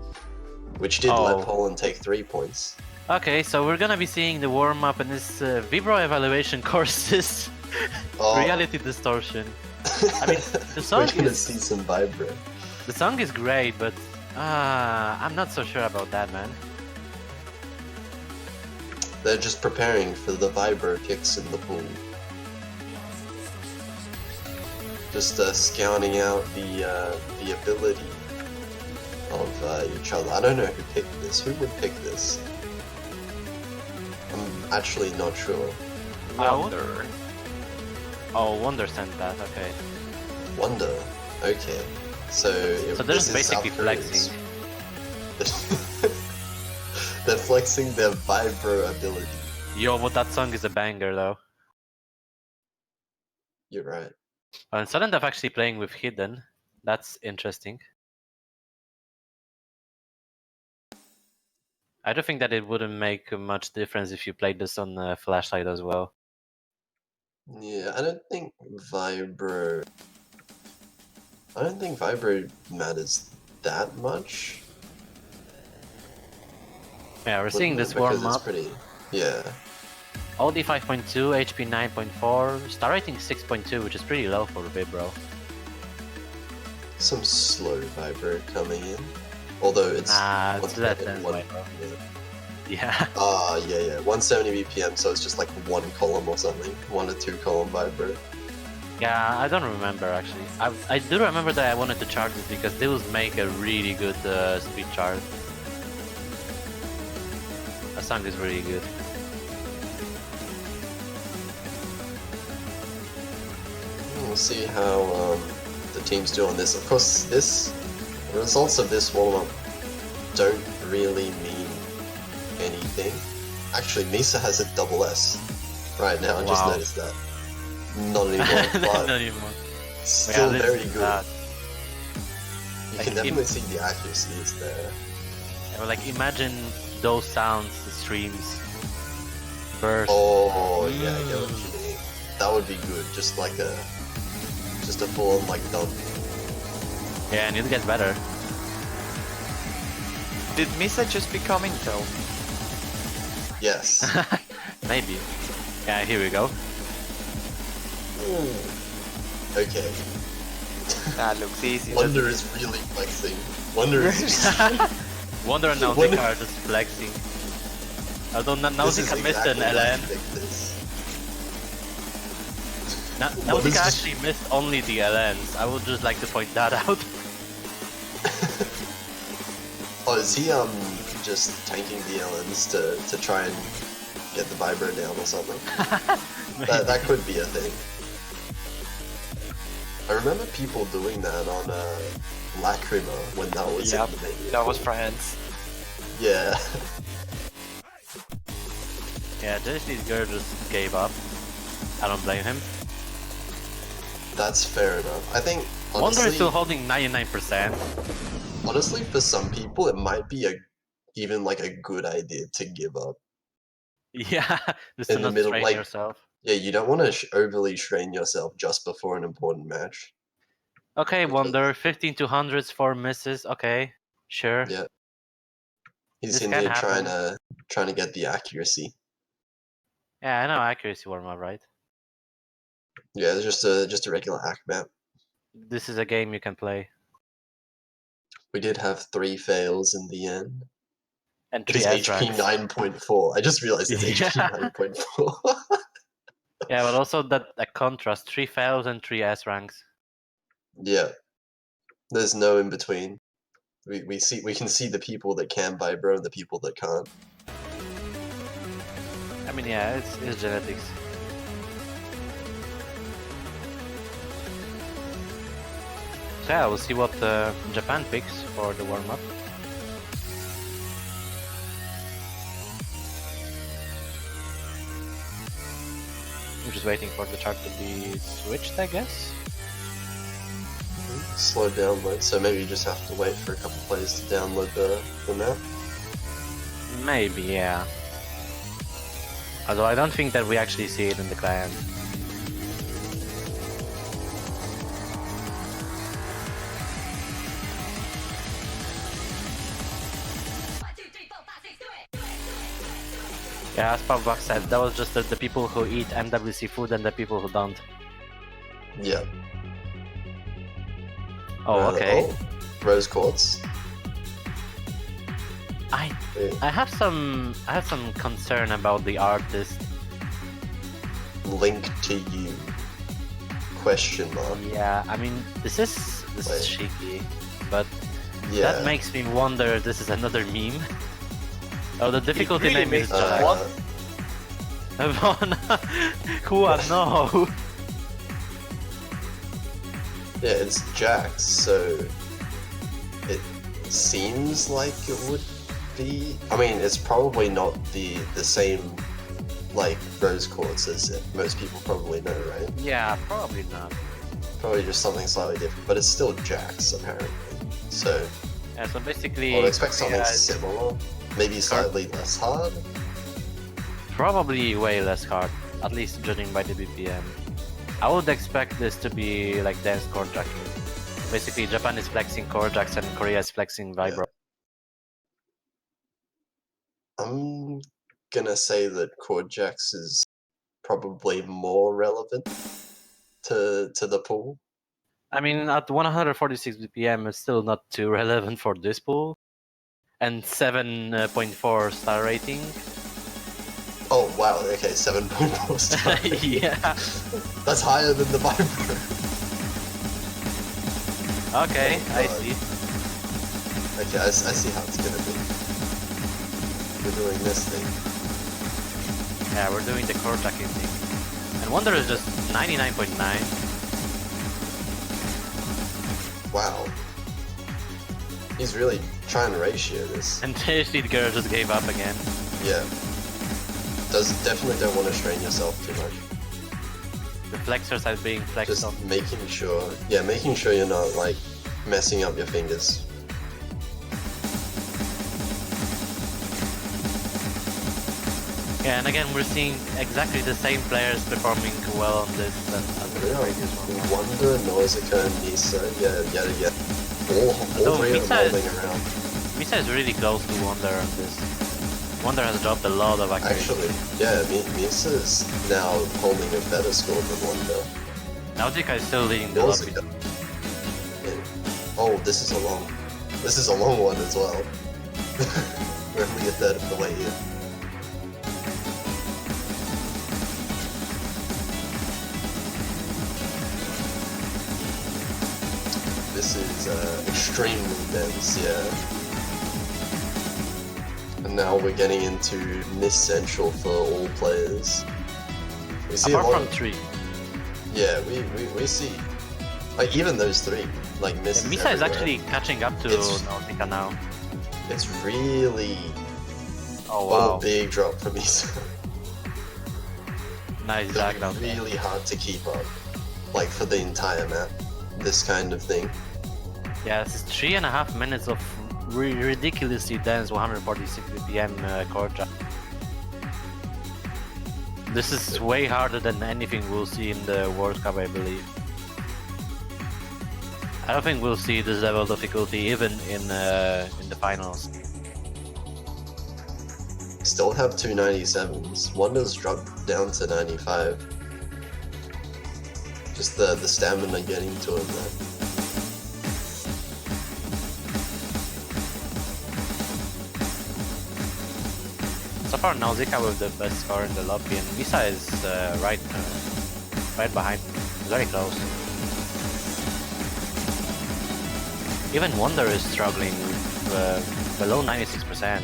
which did let Poland take 3 points. Okay, so we're gonna be seeing the warm-up and this Vibro evaluation courses. Reality distortion. I mean, the song we're gonna see some vibro. The song is great, but I'm not so sure about that, man. They're just preparing for the vibro picks in the pool. Just scouting out the ability of each other. I don't know who picked this. Who would pick this? I'm actually not sure. Wonder. Oh, Wonder sent that. Okay. Wonder. Okay. So they're just basically flexing. They're flexing their vibro ability. Yo, but that song is a banger, though. You're right. And Sudden Death actually playing with Hidden. That's interesting. I don't think that it wouldn't make much difference if you played this on Flashlight as well. Yeah, I don't think vibro matters that much. Yeah, we're seeing this warm up. Yeah. OD 5.2, HP 9.4, star rating 6.2, which is pretty low for Vibro. Some slow vibro coming in. Although it's less than Vibro. Yeah. Yeah. 170 BPM, so it's just like one column or something. 1 to 2 column vibro. Yeah, I don't remember actually. I do remember that I wanted to chart this because they would make a really good speed chart. That song is really good. We'll see how the teams do on this. Of course, the results of this warm-up don't really mean anything. Actually, Misa has a double S right now. I just noticed that. Not anymore, but not anymore. Still very good. You Like can definitely see the accuracy is there. Yeah, like imagine those sounds, the streams, burst. Oh yeah, I get what you mean. That would be good. Just a full-on like dub. Yeah, and it gets better. Did Misa just become Intel? Yes. Maybe. Yeah, here we go. Okay. That looks easy. Wonder is really flexing. Wonder is Wonder and Nausicaa are just flexing. Although Nausicaa missed an LN. Nausicaa actually missed only the LNs. I would just like to point that out. Oh, is he just tanking the LNs to try and get the vibro down or something? that could be a thing. I remember people doing that on Lacrima when that was in the menu. That was France. Yeah. Yeah, this girl just gave up. I don't blame him. That's fair enough. I think honestly, Wonder is still holding 99%. Honestly, for some people, it might be even like a good idea to give up. Yeah, just in to the not middle, strain like yourself. Yeah, you don't want to overly strain yourself just before an important match. Okay, Wonder, 15 to 100s, 4 misses. Okay, sure. Yeah, He's This in can here happen. trying to get the accuracy. Yeah, I know accuracy warm up, right? Yeah, it's just a regular hack map. This is a game you can play. We did have 3 fails in the end. And It 3 is S HP ranks. 9.4. I just realized it's HP Yeah. 9.4. Yeah, but also that contrast, 3 fails and 3 S ranks. Yeah. There's no in between. We can see the people that can vibro and the people that can't. I mean, yeah, it's genetics. So yeah, we'll see what Japan picks for the warm-up. I'm just waiting for the chart to be switched, I guess. Slow download, so maybe you just have to wait for a couple players to download the map. Maybe, yeah. Although I don't think that we actually see it in the client. Yeah, as Pavlak said, that was just the people who eat MWC food and the people who don't. Yeah. Oh, okay. Oh, rose quartz. I have some concern about the artist. Link to you. Question mark. Yeah, I mean this is cheeky, but Yeah. that makes me wonder if this is another meme. Oh, the difficulty really name is makes me Jack. Who I know. Yeah, it's Jax, so it seems like it would be. I mean, it's probably not the same like rose quartz as most people probably know, right? Yeah, probably not. Probably just something slightly different, but it's still Jax apparently. So Yeah, so basically, I would expect something yeah, similar, maybe slightly less hard. probably way less hard, at least judging by the BPM. I would expect this to be like dance chord jacking. Basically, Japan is flexing chord jacks and Korea is flexing vibro. I'm gonna say that chord Jax is probably more relevant to the pool. I mean, at 146 BPM, it's still not too relevant for this pool. And 7.4 star rating. Oh wow, okay, 7.4 star. Yeah. That's higher than the vibro. Okay, Oh, I God. see. Okay, I see how it's gonna be. We're doing this thing. Yeah, we're doing the chord jacking thing. And Wonder is just 99.9. Wow. He's really trying to ratio this. And Tasty Girl just gave up again. Yeah. Definitely don't want to strain yourself too much. The flexors are being flexed Just on. making sure you're not like messing up your fingers. Yeah, and again, we're seeing exactly the same players performing well on this as the Yeah, previous one. Wonder, Nausicaa, and Misa, yeah. All three of them rolling around. Misa is really close to Wonder on this. Wonder has dropped a lot of accuracy. Actually, yeah, Misa's now holding a better score than Wonder. Nausicaa is still leading the lobby. Nausicaa. Yeah. Oh, this is a long one as well. We're only a third of the way here. This is extremely dense, yeah. And now we're getting into Miss Central for all players. We see Apart a lot from of, 3. yeah, we see like even those 3 like misses. Misa is everywhere. actually catching up to Nausicaa now. It's really Oh wow. big drop for Misa. Nice Zag down there. Really hard to keep up, like for the entire map. This kind of thing. Yeah, this is 3.5 minutes of ridiculously dense 146 BPM chord jack. This is way harder than anything we'll see in the World Cup, I believe. I don't think we'll see this level of difficulty even in the finals. Still have two 97s. Wonder's dropped down to 95. Just the stamina getting to him there. So far, Nausicaa with the best score in the lobby, and Misa is right behind, very close. Even Wonder is struggling with below 96%.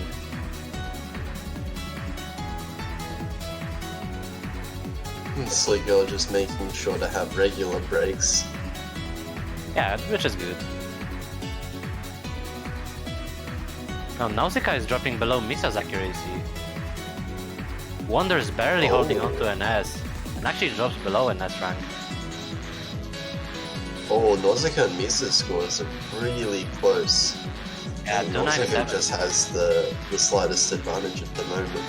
Sleek Girl just making sure to have regular breaks. Yeah, which is good. Now Nausicaa is dropping below Misa's accuracy. Wonder is barely holding on to an S, and actually drops below an S rank. Oh, Nausicaa and Misa's scores are really close. Yeah, and Nausicaa just has the slightest advantage at the moment.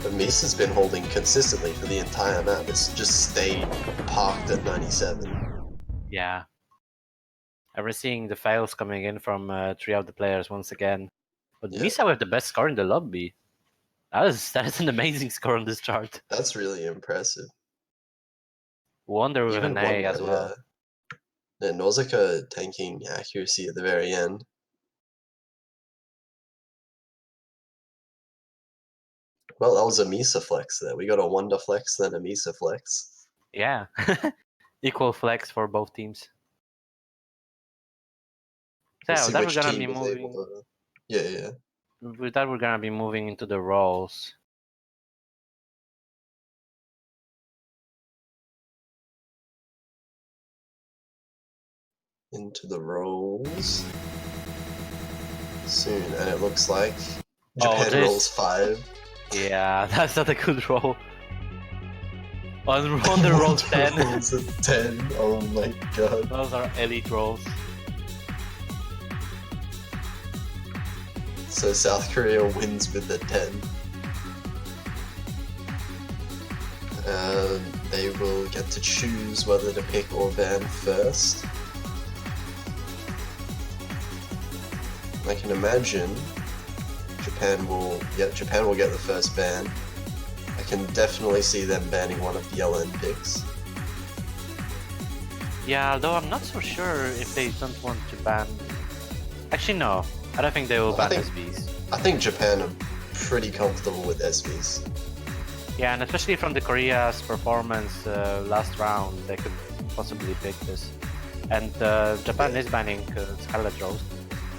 But Misa's been holding consistently for the entire map. It's just stayed parked at 97. Yeah. And we're seeing the fails coming in from three of the players once again. But Yeah. Misa with the best score in the lobby. That is an amazing score on this chart. That's really impressive. Wonder with Even an A Wonder, as well. Yeah, Nausicaa tanking accuracy at the very end. Well, that was a Misa flex there. We got a Wonder flex, then a Misa flex. Yeah. Equal flex for both teams. So We'll yeah, see then we're which gonna team be is able moving. to... Yeah. With that, we're gonna be moving into the roles. Into the rolls soon, and it looks like Japan rolls 5. Yeah, that's not a good roll. On the roll 10. Rolls at 10. Oh my god. Those are elite rolls. So South Korea wins with the 10. They will get to choose whether to pick or ban first. I can imagine Japan will get the first ban. I can definitely see them banning one of the LN picks. Yeah, although I'm not so sure if they don't want to ban... Actually no, I don't think they will ban SVs. I think Japan are pretty comfortable with SVs. Yeah, and especially from the Korea's performance last round, they could possibly pick this. And Japan is banning Scarlet Rose.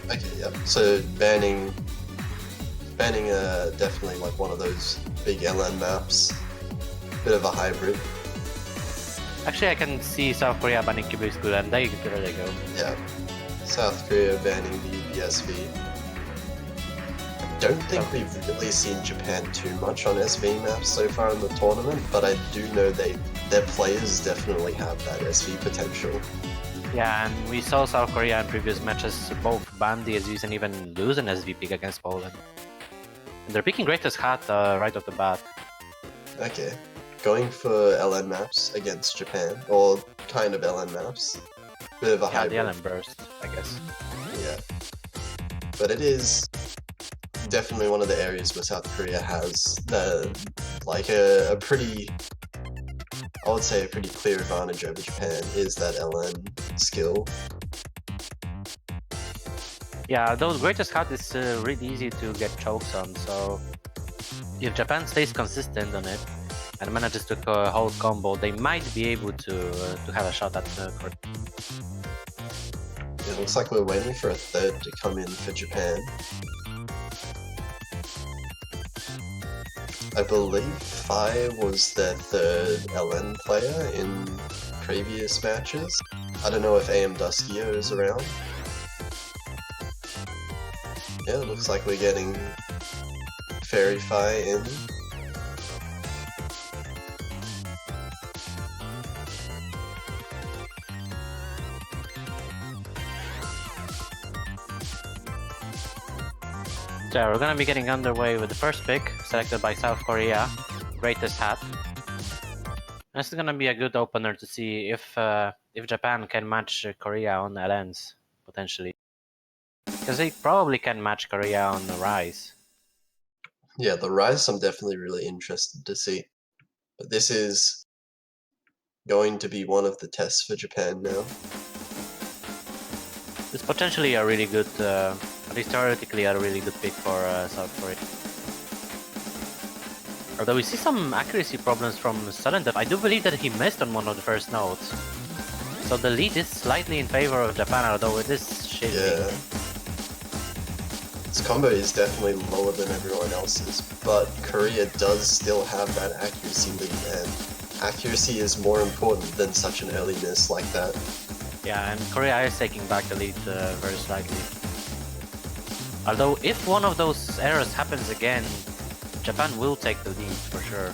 Okay, yeah. So banning definitely like one of those big LN maps. Bit of a hybrid. Actually, I can see South Korea banning Cubic School, and there you go. Yeah. South Korea banning the SV. I don't think we've really seen Japan too much on SV maps so far in the tournament, but I do know their players definitely have that SV potential. Yeah, and we saw South Korea in previous matches both ban the SVs and even lose an SV pick against Poland. And they're picking Greatest Hat right off the bat. Okay. Going for LN maps against Japan, or kind of LN maps. Bit of a hybrid. Yeah, the LN burst, I guess. Yeah. But it is definitely one of the areas where South Korea has a pretty, I would say a pretty clear advantage over Japan is that LN skill. Yeah, those Greatest Hat is really easy to get chokes on, so if Japan stays consistent on it and manages to hold combo, they might be able to have a shot at Korea. It looks like we're waiting for a third to come in for Japan. I believe Fai was their third LN player in previous matches. I don't know if AM Duskio is around. Yeah, it looks like we're getting Fairy Fai in. So we're gonna be getting underway with the first pick, selected by South Korea, Greatest Hat. This is gonna be a good opener to see if Japan can match Korea on LNs, potentially. Because they probably can match Korea on the Rise. Yeah, the Rise I'm definitely really interested to see. But this is going to be one of the tests for Japan now. It's potentially a really good, at least theoretically, a really good pick for South Korea. Although we see some accuracy problems from Sudden Death, I do believe that he missed on one of the first notes. So the lead is slightly in favor of Japan, although it is shitty. Yeah. His combo is definitely lower than everyone else's, but Korea does still have that accuracy lead, and accuracy is more important than such an early miss like that. Yeah, and Korea is taking back the lead very slightly. Although if one of those errors happens again, Japan will take the lead for sure,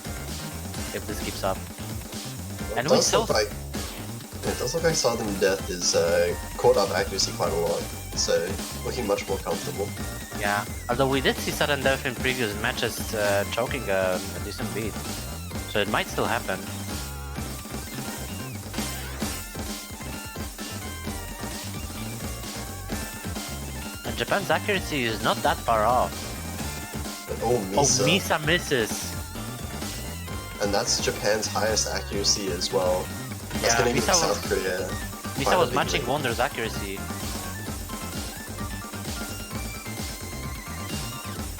if this keeps up. It And we does still... look like Southern Death is caught up accuracy quite a lot, so looking much more comfortable. Yeah, although we did see Sudden Death in previous matches choking a decent beat, so it might still happen. And Japan's accuracy is not that far off. But, oh, Misa. Oh, Misa misses! And that's Japan's highest accuracy as well. That's Yeah, gonna give Misa South Korea Misa was big matching lead. Wonder's accuracy.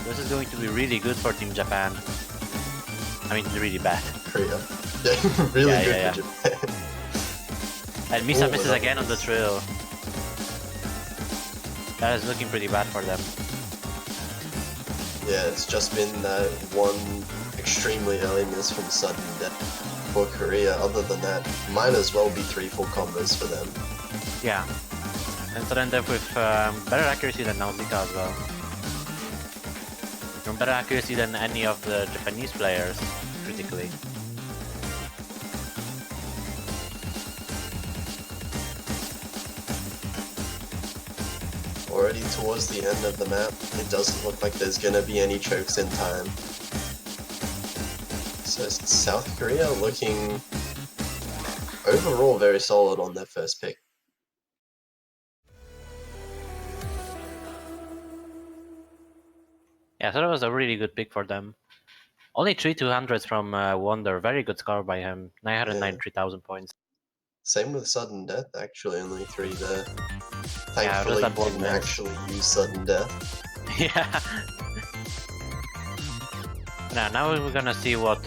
This is going to be really good for Team Japan. I mean, really bad. Korea. Yeah, really Yeah, good yeah, for Japan. And Misa Oh, misses that again on the was- trill. That is looking pretty bad for them. Yeah, it's just been that one extremely early miss from Sudden Death for Korea. Other than that, might as well be 3 full combos for them. Yeah. And Sudden Death with better accuracy than Nausicaa as well. And better accuracy than any of the Japanese players, critically. Already towards the end of the map, it doesn't look like there's gonna be any chokes in time. So South Korea looking overall very solid on their first pick. Yeah, so that was a really good pick for them. Only 3 200s from Wonder, very good score by him. 993,000 points. Same with Sudden Death, actually, only 3 there. Yeah, Thankfully, that one didn't miss. actually use Sudden Death. Yeah. Now we're gonna see what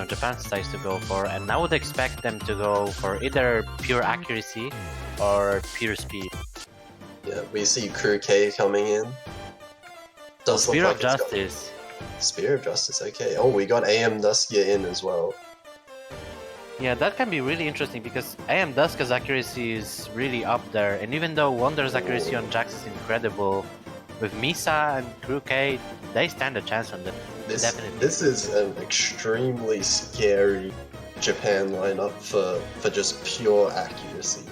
Japan decides to go for, and I would expect them to go for either pure accuracy or pure speed. Yeah, we see Crew K coming in. Does look Spear like of it's got- Justice. Spear of Justice, okay. Oh, we got AM Duskia in as well. Yeah, that can be really interesting because AM Duska's accuracy is really up there, and even though Wonder's accuracy on Jax is incredible, with Misa and Crew K, they stand a chance on them. Definitely. This is an extremely scary Japan lineup for just pure accuracy.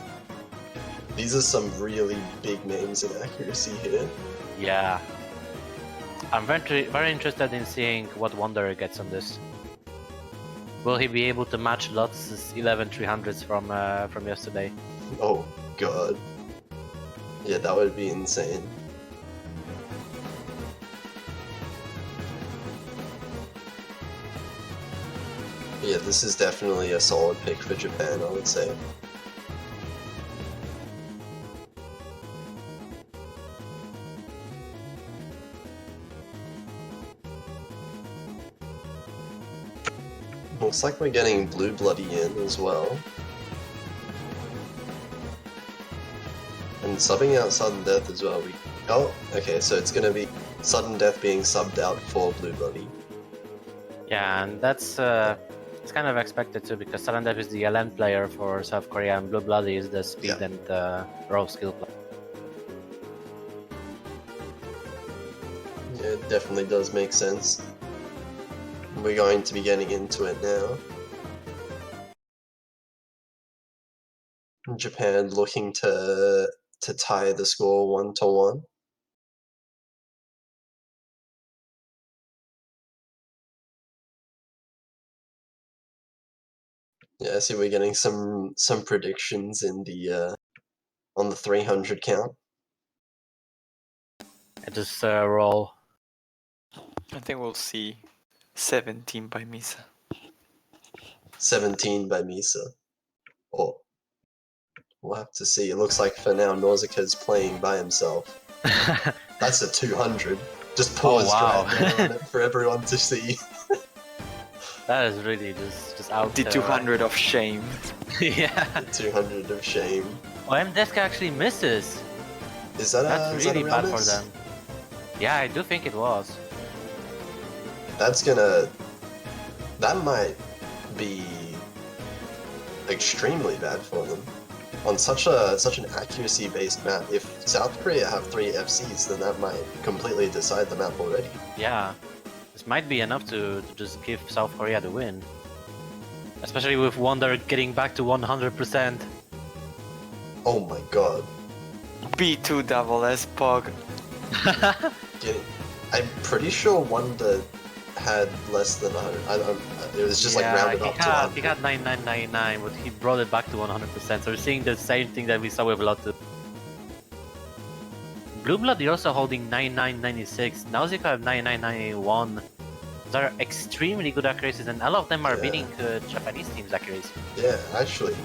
These are some really big names in accuracy here. Yeah. I'm very interested in seeing what Wonder gets on this. Will he be able to match Lotz's 11 300s from yesterday? Oh god. Yeah, that would be insane. Yeah, this is definitely a solid pick for Japan, I would say. Looks like we're getting Blue Bloody in as well. And subbing out Sudden Death as well. Oh, okay, so it's gonna be Sudden Death being subbed out for Blue Bloody. Yeah, and that's it's kind of expected too, because Sudden Death is the LN player for South Korea, and Blue Bloody is the speed and raw skill player. Yeah, it definitely does make sense. We're going to be getting into it now. Japan looking to tie the score 1-1. Yeah, I see we're getting some predictions in the on the 300 count. I just roll. I think we'll see 17 by Misa. 17 by Misa. Oh, we'll have to see. It looks like for now Nausicaa's playing by himself. That's a 200. Just pause wow. right there on it for everyone to see. That is really just out The there. 200 of shame. Yeah. The 200 of shame. Oh, MDeska actually misses. Is that That's is that really a real bad for miss? them. Yeah, I do think it was. That's gonna... That might be extremely bad for them. On such an accuracy-based map, if South Korea have 3 FCs, then that might completely decide the map already. Yeah. This might be enough to just give South Korea the win. Especially with Wonder getting back to 100%. Oh my god. B2 double S Pog. I'm pretty sure Wonder had less than 100. It was just like rounded up to 100. He got 9999, but he brought it back to 100%. So we're seeing the same thing that we saw with Lotte. Blue Blood, you're also holding 9996. Nausicaa have 9991. Those are extremely good accuracies, and all of them are beating Japanese teams' accuracy. Yeah, actually,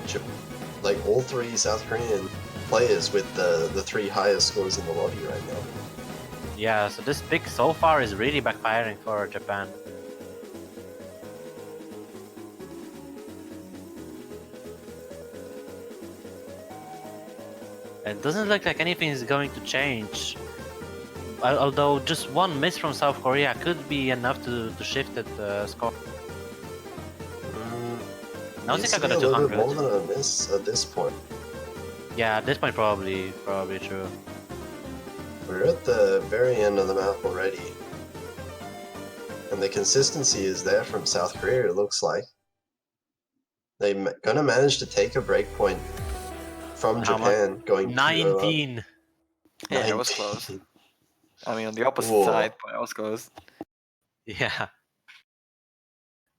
like all 3 South Korean players with the 3 highest scores in the lobby right now. Yeah, so this pick so far is really backfiring for Japan. It doesn't look like anything is going to change. Although just one miss from South Korea could be enough to shift the score. Nausicaa got a 200. More than a miss at this point. Yeah, at this point probably true. We're at the very end of the map already. And the consistency is there from South Korea, it looks like. They're gonna manage to take a breakpoint from Japan, going 19! Yeah, it was close. I mean, on the opposite side, but it was close. Yeah.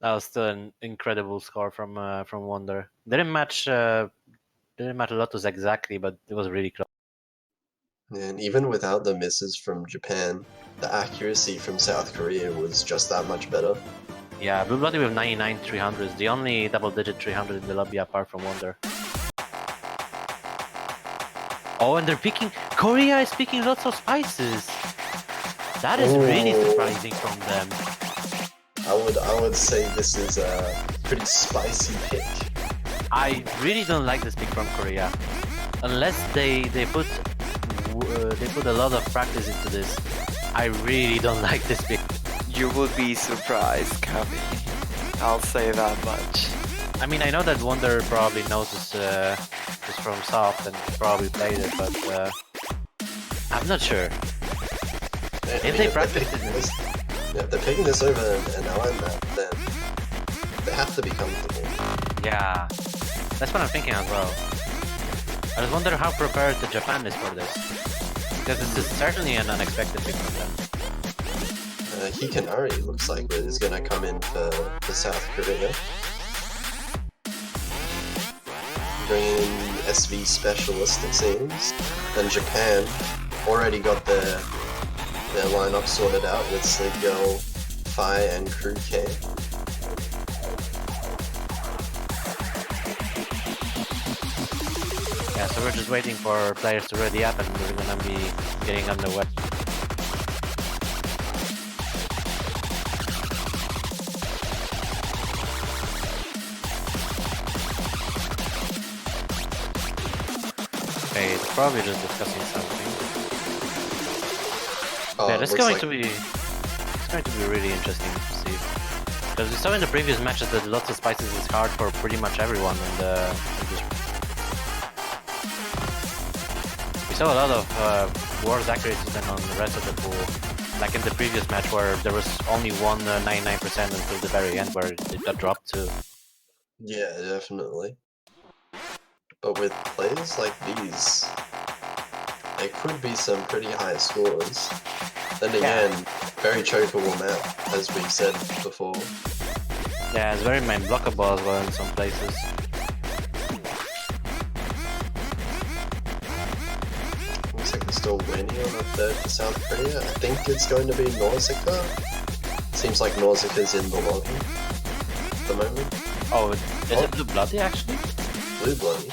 That was still an incredible score from Wonder. Didn't match Lotus exactly, but it was really close. And even without the misses from Japan, the accuracy from South Korea was just that much better. Yeah, Blue Bloody with 99 300s, the only double-digit 300 in the lobby apart from Wonder. Oh, and they're picking... Korea is picking lots of spices! That is really surprising from them. I would say this is a pretty spicy pick. I really don't like this pick from Korea. Unless they put a lot of practice into this. I really don't like this pick. You will be surprised, Kami. I'll say that much. I mean, I know that Wonder probably knows this from soft and probably played it, but I'm not sure. If they practice it... If they're picking this over an LN map, then they have to be comfortable. Yeah, that's what I'm thinking as well. I just wonder how prepared the Japan is for this. Because this is certainly an unexpected pick for them. Hikanari looks like is going to come in for South Korea. Bringing in SV Specialist, it seems. And Japan already got their lineup sorted out with Sleep Girl, Fi, and Crew K. Yeah, so we're just waiting for players to ready up and we're gonna be getting underway. Okay, they're probably just discussing something. Yeah, it's going to be really interesting to see. Because we saw in the previous matches that lots of spices is hard for pretty much everyone, and we saw a lot of worse accuracy than on the rest of the pool. Like in the previous match where there was only one 99% until the very end where it got dropped to. Yeah, definitely. But with players like these, there could be some pretty high scores. Then again, very chokeable map, as we said before. Yeah, it's very main blockable as well in some places. Looks like there's still waiting on a third for South Korea. I think it's going to be Nausicaa. Seems like Nausicaa's in the lobby at the moment. Oh, is it Blue Bloody actually? Blue Bloody.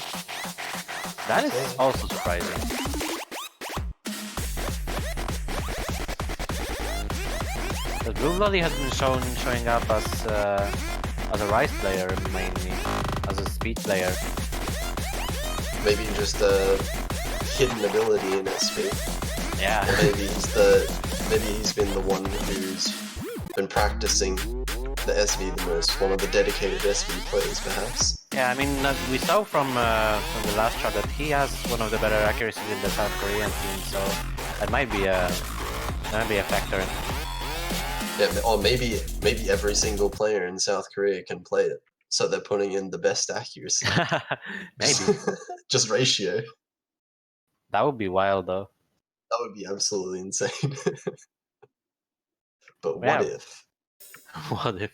That is also surprising. The Blue Bloody has been showing up as a Rice player mainly, as a speed player. Maybe just a hidden ability in SP. Yeah. Or maybe he's been the one who's been practicing the SV the most. One of the dedicated SV players, perhaps. Yeah, I mean, we saw from the last shot that he has one of the better accuracies in the South Korean team, so that might be a factor. Yeah, or maybe every single player in South Korea can play it, so they're putting in the best accuracy. Maybe. Just ratio. That would be wild, though. That would be absolutely insane. But Yeah. what if? What if?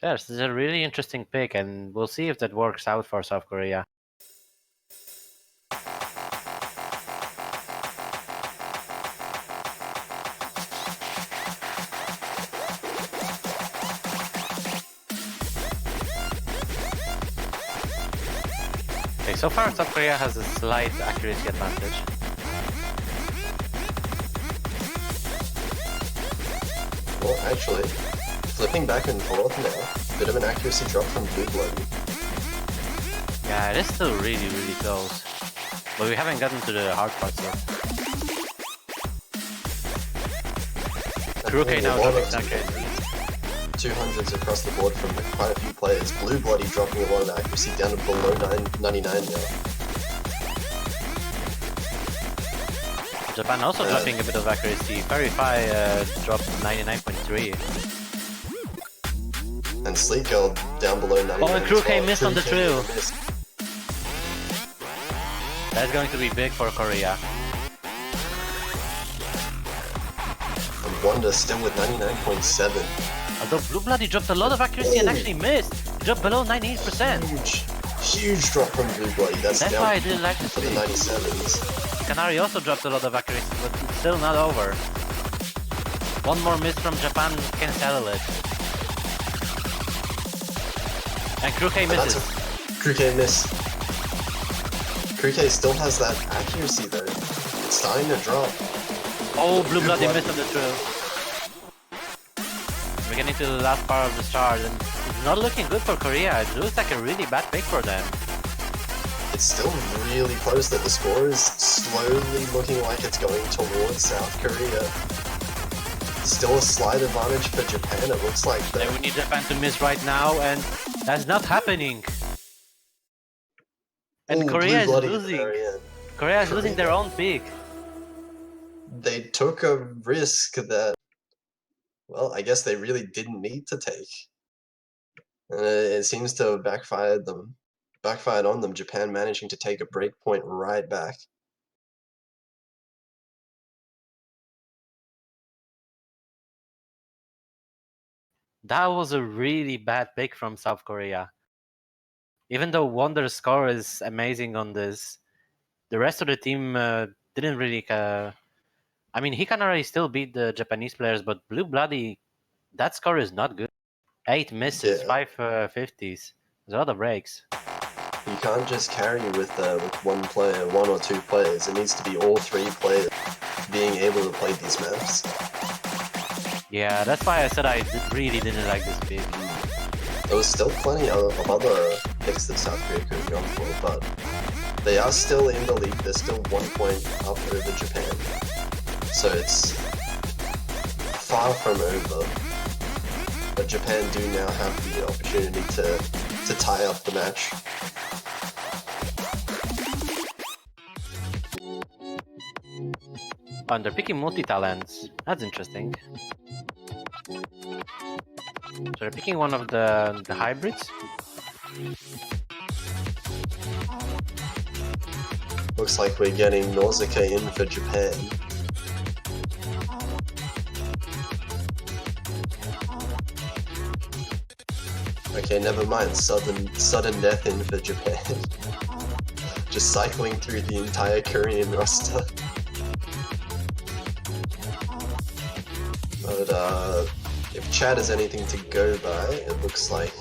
Yes, this is a really interesting pick, and we'll see if that works out for South Korea. Okay, so far South Korea has a slight accuracy advantage. Well, actually, flipping back and forth now, bit of an accuracy drop from Blue Bloody. Yeah, it is still really, really close. But we haven't gotten to the hard parts yet. Krookie now dropping accuracy. 200s across the board from quite a few players. Blue Bloody dropping a lot of accuracy down to below 99 now. Japan also dropping a bit of accuracy. Very dropped 99.3. And Sleek Girl down below 99. Oh, and Krookie missed on the Krookie trill. missed. That's going to be big for Korea. And Wonder still with 99.7. Although Blue Bloody dropped a lot of accuracy and actually missed. He dropped below 98%. Huge drop from Blue Bloody. That's why down I didn't like this for the pick. 97s. Canary also dropped a lot of accuracy, but it's still not over. One more miss from Japan can settle it. And Krookie misses. Krookie miss. Krookie still has that accuracy though. It's starting to drop. Oh, Blue Bloody missed on the drill. We're getting to the last part of the chart, and it's not looking good for Korea. It looks like a really bad pick for them. It's still really close that the score is slowly looking like it's going towards South Korea. Still a slight advantage for Japan, it looks like. And we need Japan to miss right now, and that's not happening. And Ooh, Korea is Blue Bloody losing. very end. Korea is losing their own pick. They took a risk that, well, I guess they really didn't need to take. And it seems to have backfired on them, Japan managing to take a break point right back. That was a really bad pick from South Korea. Even though Wonder's score is amazing on this, the rest of the team didn't really... I mean, he can already still beat the Japanese players, but Blue Bloody, that score is not good. 8 misses, 5 50s. There's a lot of breaks. You can't just carry with one player, one or two players. It needs to be all three players being able to play these maps. Yeah, that's why I said I really didn't like this pick. There was still plenty of other picks that South Korea could have gone for, but they are still in the lead. They're still 1 point up over Japan. So it's far from over. But Japan do now have the opportunity to tie up the match. Oh, and they're picking multi-talents. That's interesting. So they're picking one of the hybrids. Looks like we're getting Nausicaa in for Japan. Okay, never mind. Sudden death in for Japan. Just cycling through the entire Korean roster. But if Chad has anything to go by, it looks like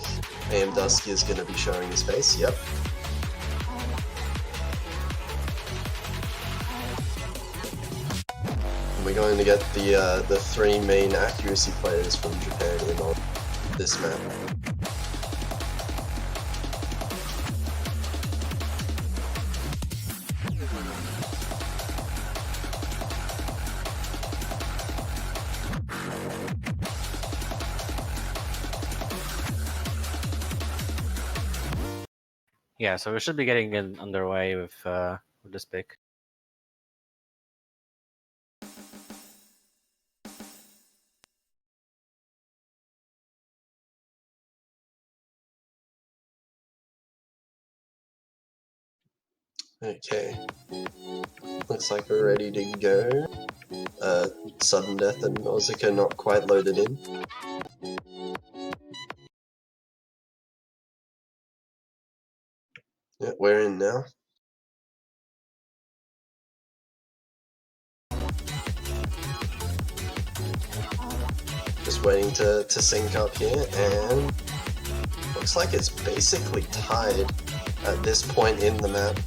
AM Dusky is going to be showing his face. Yep. And we're going to get the three main accuracy players from Japan in on this map. Yeah, so we should be getting it underway with this pick. Okay. Looks like we're ready to go. Sudden Death and Nausicaa not quite loaded in. Yeah, we're in now. Just waiting to sync up here, and looks like it's basically tied at this point in the map.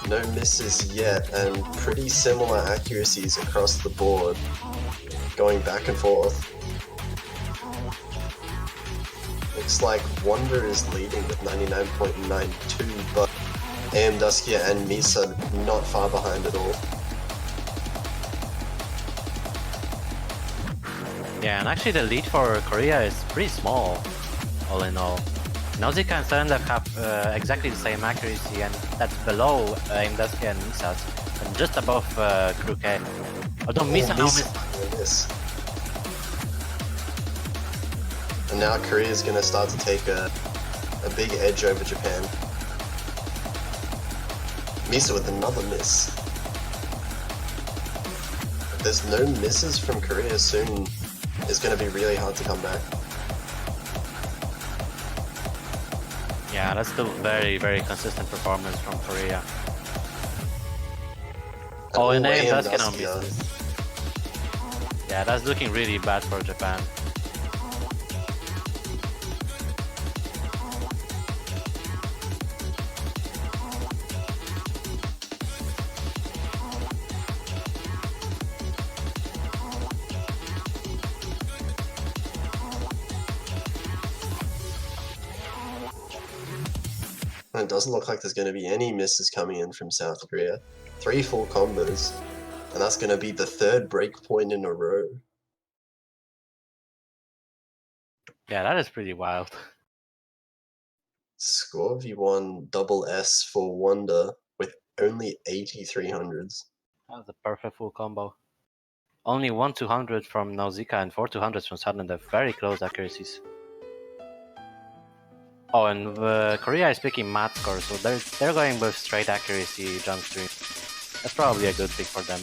No misses yet, and pretty similar accuracies across the board, going back and forth. Looks like Wonder is leading with 99.92, but AM Duskia and Misa not far behind at all. Yeah, and actually the lead for Korea is pretty small, all in all. Nausicaa and Sudden Death have exactly the same accuracy, and that's below Imdusky and Misa's, and just above Crew K. Although Misa now missed. And now Korea is going to start to take a big edge over Japan. Misa with another miss. If there's no misses from Korea soon, it's going to be really hard to come back. Yeah, that's still very, very consistent performance from Korea. Oh, and AM Dusky now misses. Yeah, that's looking really bad for Japan. It doesn't look like there's going to be any misses coming in from South Korea. 3 full combos, and that's going to be the third break point in a row. Yeah, that is pretty wild. Score V1 double S for Wonder with only 8300s. That's a perfect full combo. Only 1 200 from Nausicaa and 4 200s from Sudden Death. Very close accuracies. Oh, and Korea is picking math score, so they're going with straight accuracy jump stream. That's probably a good pick for them.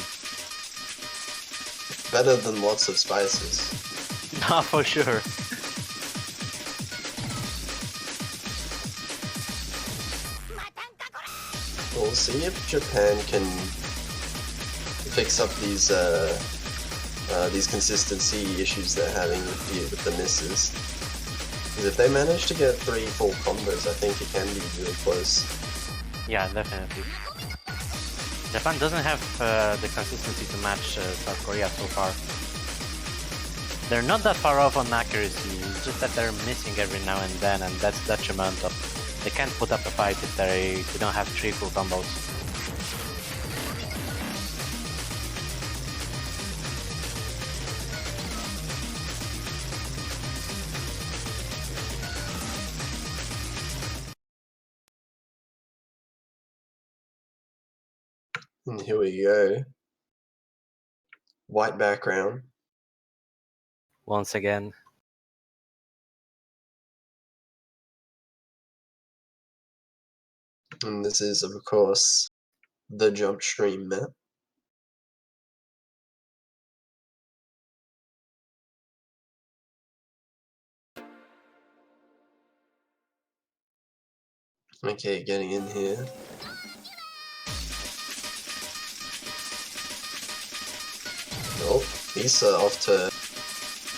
Better than lots of spices. Nah, for sure. We'll see if Japan can fix up these consistency issues they're having with the misses. Because if they manage to get 3 full combos, I think it can be really close. Yeah, definitely. Japan doesn't have the consistency to match South Korea so far. They're not that far off on accuracy, it's just that they're missing every now and then, and that's detrimental. They can't put up a fight if they don't have 3 full combos. And here we go. White background. Once again. And this is, of course, the jump stream map. Okay, getting in here. Oh, Misa off to a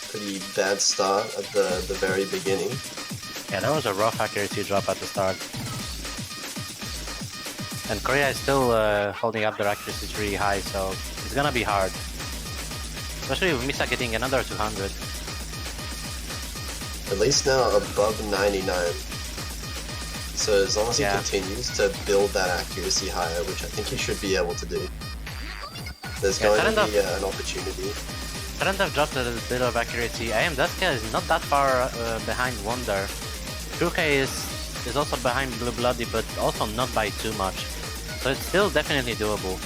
pretty bad start at the very beginning. Yeah, that was a rough accuracy drop at the start. And Korea is still holding up their accuracy really high, so it's gonna be hard. Especially with Misa getting another 200. At least now above 99. So as long as he continues to build that accuracy higher, which I think he should be able to do, there's going to be an opportunity. Sarandov dropped a little bit of accuracy. I am Daska is not that far behind Wonder. Kruke is also behind Blue Bloody, but also not by too much. So it's still definitely doable.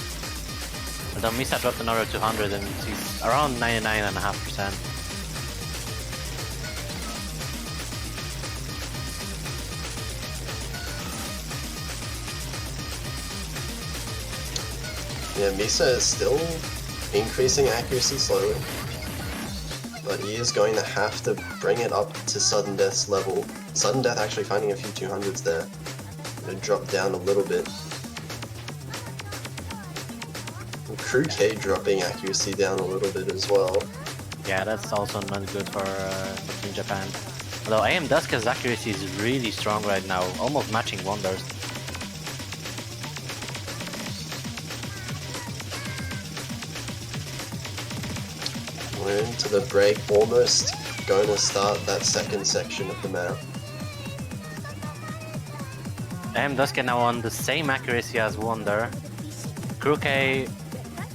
Although Misa dropped another 200 and he's around 99.5%. Yeah, Misa is still increasing accuracy slowly, but he is going to have to bring it up to Sudden Death's level. Sudden Death actually finding a few 200s there. Gonna drop down a little bit. And Crew K dropping accuracy down a little bit as well. Yeah, that's also not good for Team Japan. Although AM Duska's accuracy is really strong right now, almost matching Wonder's. We're into the break, almost going to start that second section of the map. AM Duska now on the same accuracy as Wonder. Kruke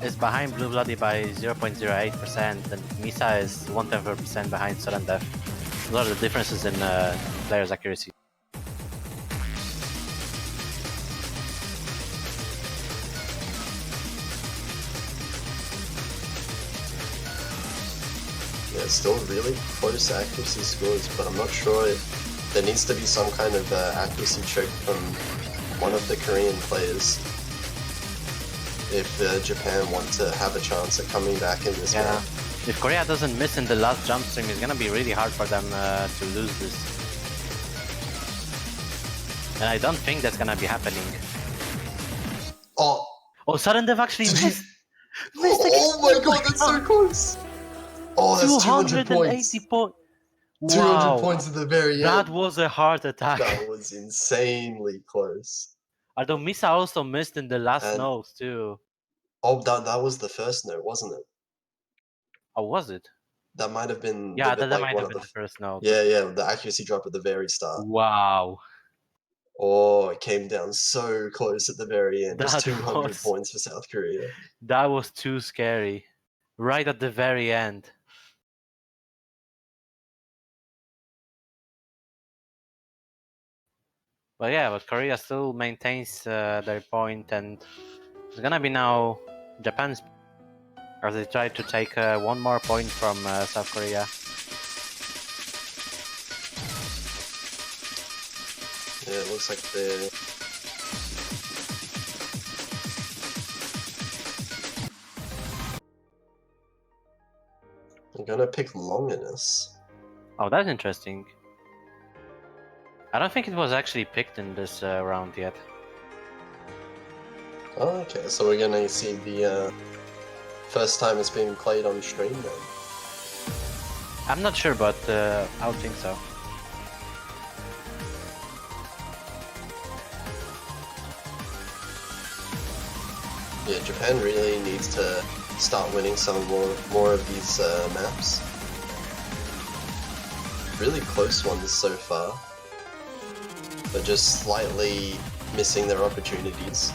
is behind Blue Bloody by 0.08%, and Misa is 1/10% behind Sudden Death. Those are the differences in players' accuracy. Yeah, it's still really close accuracy scores, but I'm not sure if there needs to be some kind of accuracy choke from one of the Korean players if Japan want to have a chance at coming back in this map. If Korea doesn't miss in the last jump stream, it's gonna be really hard for them to lose this. And I don't think that's gonna be happening. Oh! Oh, Sudden Death actually missed! Oh my god, that's so close! Oh, that's 200 points! 200 points at the very end. That was a heart attack. That was insanely close. Although Misa also missed in the last note too. Oh, that was the first note, wasn't it? Oh, was it? That might have been that might have been the first note. Yeah, the accuracy drop at the very start. Wow. Oh, it came down so close at the very end. Just That 200 was- points for South Korea. That was too scary. Right at the very end. But yeah, but Korea still maintains their point, and it's gonna be now Japan's as they try to take one more point from South Korea. Yeah, it looks like they're... I'm gonna pick Longinus. Oh, that's interesting. I don't think it was actually picked in this round yet. Oh, okay, so we're gonna see the first time it's being played on stream then. I'm not sure, but I would think so. Yeah, Japan really needs to start winning some more of these maps. Really close ones so far, but just slightly missing their opportunities.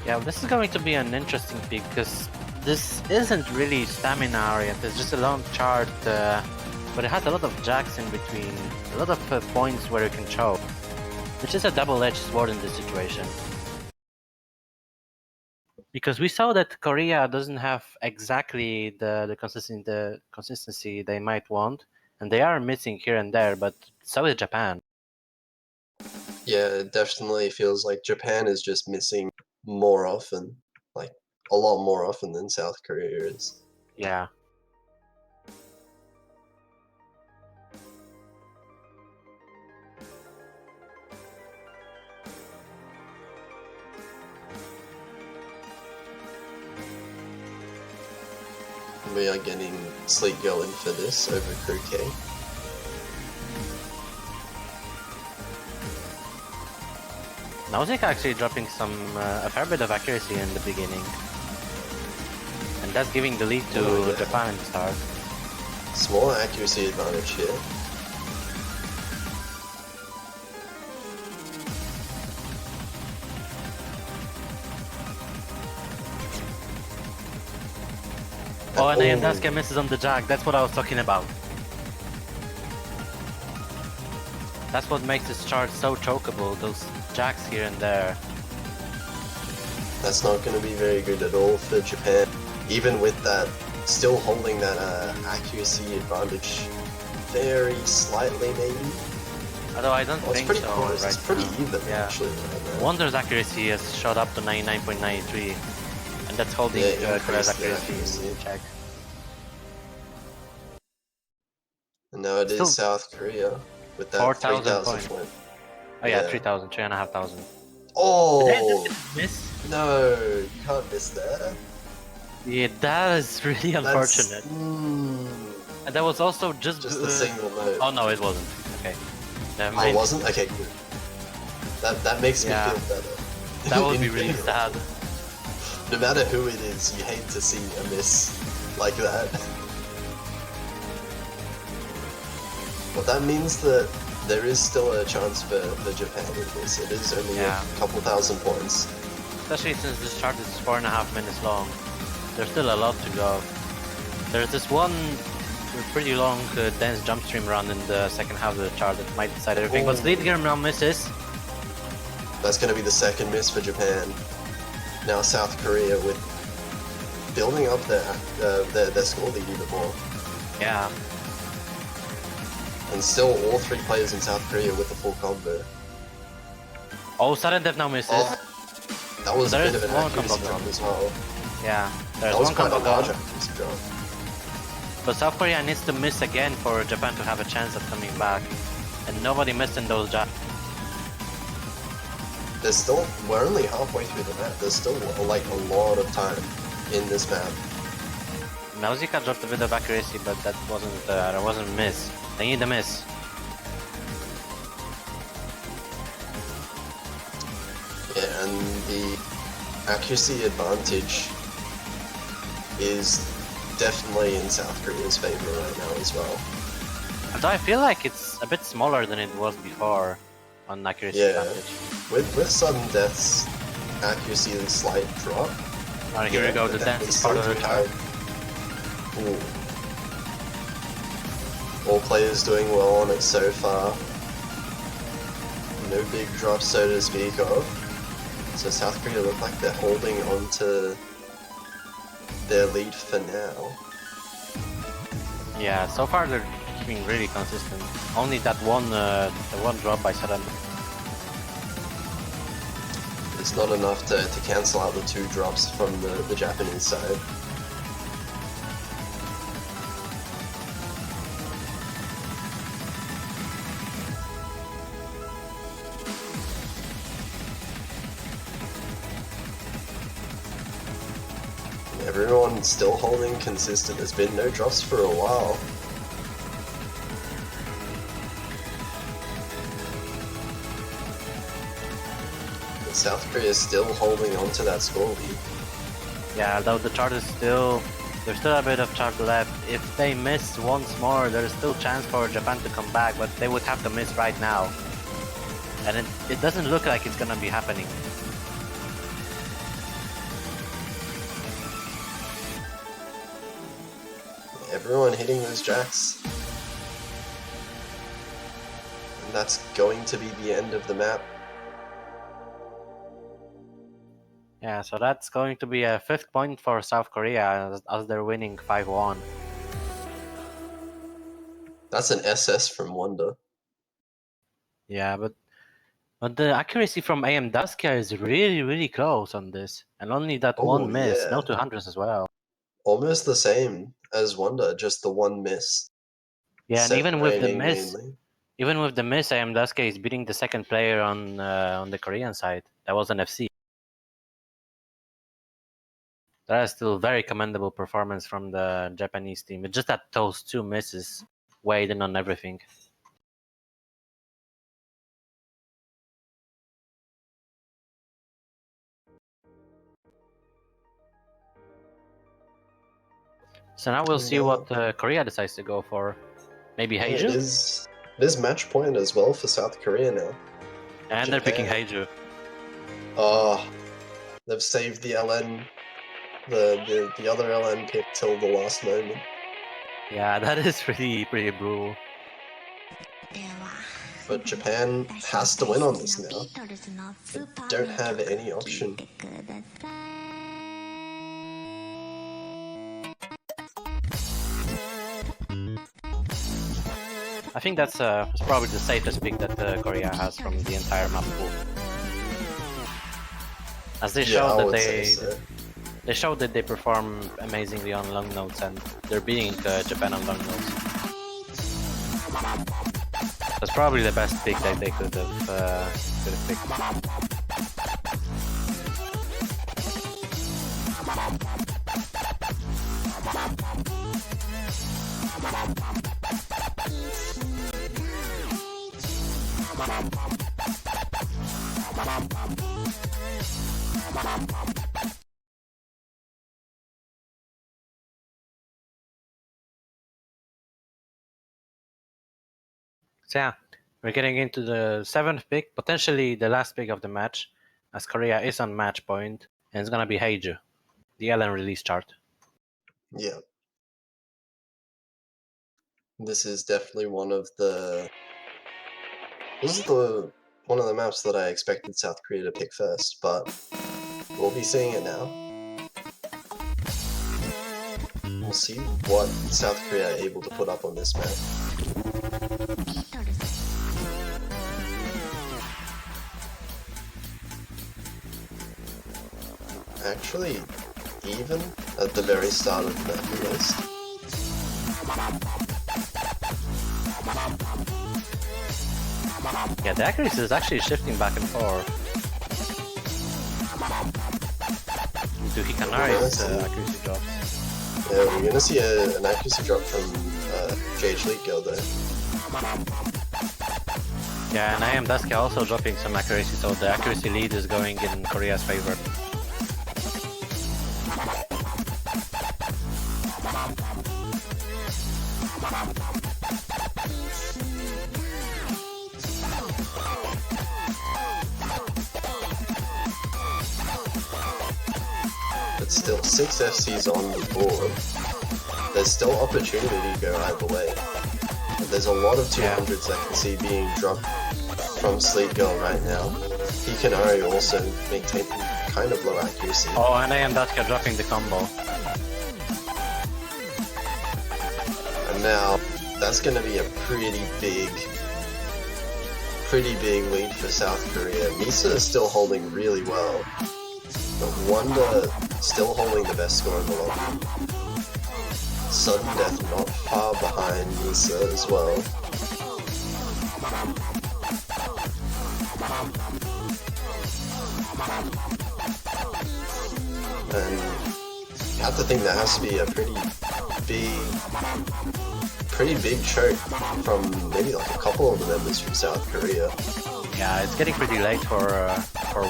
Yeah, this is going to be an interesting pick because this isn't really stamina oriented, it's just a long chart, but it has a lot of jacks in between, a lot of points where you can choke, which is a double-edged sword in this situation. Because we saw that Korea doesn't have exactly the consistency they might want, and they are missing here and there, but so is Japan. Yeah, it definitely feels like Japan is just missing more often. Like, a lot more often than South Korea is. Yeah. We are getting Sleek going for this over Crew K. Nausicaa actually dropping a fair bit of accuracy in the beginning. And that's giving the lead to Japan in the start. Small accuracy advantage here. Oh, and Ayandasuke misses on the jag. That's what I was talking about. That's what makes this chart so chokeable, those jacks here and there. That's not going to be very good at all for Japan. Even with that, still holding that accuracy advantage very slightly maybe. Although I don't think pretty so close. right It's pretty now. even Yeah. actually right now. Wonder's accuracy has shot up to 99.93, and that's holding Korea's increased the accuracy in check. And now it is Still South Korea with that 4,000 3,000 points. point. Oh yeah, Yeah. 3,000, 3,500. Oh! Miss? No, you can't miss that. Yeah, that is really unfortunate. And that was also just a single note. Oh no, it wasn't. Okay. Never Oh, mind. it wasn't? Okay, good. That makes me Yeah. feel better. That would In be really theory. sad. No matter who it is, you hate to see a miss like that. But that means that there is still a chance for Japan in this. It is only a couple thousand points. Especially since this chart is 4.5 minutes long. There's still a lot to go. There's this one pretty long dense jump stream run in the second half of the chart that might decide everything. But Sleet now misses. That's going to be the second miss for Japan. Now South Korea with building up their score lead even more. Yeah. And still all three players in South Korea with the full combo. Oh, sudden death now misses. Oh, that was There a bit is of an one accuracy combo drop as well. Yeah, there's That was one quite a combo large gone. accuracy drop. But South Korea needs to miss again for Japan to have a chance of coming back. And nobody missed in those jabs. We're only halfway through the map. There's still like a lot of time in this map. Nausicaa dropped a bit of accuracy, but that wasn't a miss. They need a miss. Yeah, and the accuracy advantage is definitely in South Korea's favor right now as well. Although I feel like it's a bit smaller than it was before on accuracy Yeah, advantage. with sudden death's accuracy slight drop. Alright, here we go, the dance is part of the chart. Ooh. All players doing well on it so far. No big drops so to speak of. So South Korea look like they're holding on to their lead for now. Yeah, so far they're keeping really consistent. Only that one drop by Sudden. It's not enough to cancel out the two drops from the Japanese side. Everyone still holding consistent. There's been no drops for a while. But South Korea is still holding on to that score lead. Yeah, though the chart is still... There's still a bit of chart left. If they miss once more, there's still chance for Japan to come back, but they would have to miss right now. And it doesn't look like it's gonna be happening. Everyone hitting those jacks. And that's going to be the end of the map. Yeah, so that's going to be a 5th point for South Korea as they're winning 5-1. That's an SS from Wonder. Yeah, but But the accuracy from AM Daskia is really, really close on this. And only that Oh, one miss. yeah. No 200s as well. Almost the same as Wonder, just the one miss. Yeah, and even with the Separating miss, mainly. AM Daskia is beating the second player on the Korean side. That was an FC. That is still very commendable performance from the Japanese team. It's just that those two misses weighed in on everything. So now we'll see what Korea decides to go for. Maybe Yeah, Heiju? it is match point as well for South Korea now. And they're picking Japan. Heiju. Oh, they've saved the LN, the other LN pick till the last moment. Yeah, that is pretty brutal. But Japan has to win on this now. They don't have any option. I think that's probably the safest pick that Korea has from the entire map pool. As they showed that they showed that they perform amazingly on long notes, and they're beating Japan on long notes. That's probably the best pick that they could have picked. So yeah, we're getting into the 7th pick, potentially the last pick of the match, as Korea is on match point, and it's gonna be Heiju, the LN release chart. Yeah. This is definitely one of the... This is one of the maps that I expected South Korea to pick first, but we'll be seeing it now. We'll see what South Korea are able to put up on this map. Actually, even at the very start of the map, at least. Yeah, the accuracy is actually shifting back and forth. To Hikanari's accuracy drops. Yeah, we're gonna see an accuracy drop from JH League Girl there. Yeah, and AM Daskia also dropping some accuracy, so the accuracy lead is going in Korea's favor. But still, 6 FCs on the board. There's still opportunity to go either way. But there's a lot of 200s I can see being dropped from Sleep Girl right now. Hikanari also maintaining kind of low accuracy. Oh, and AM Daskia dropping the combo. And now, that's going to be a pretty big lead for South Korea. Misa is still holding really well. But Wonder still holding the best score in the lobby. Sudden Death not far behind Misa as well. And you have to think that has to be a pretty big choke from maybe like a couple of the members from South Korea. Yeah, it's getting pretty late for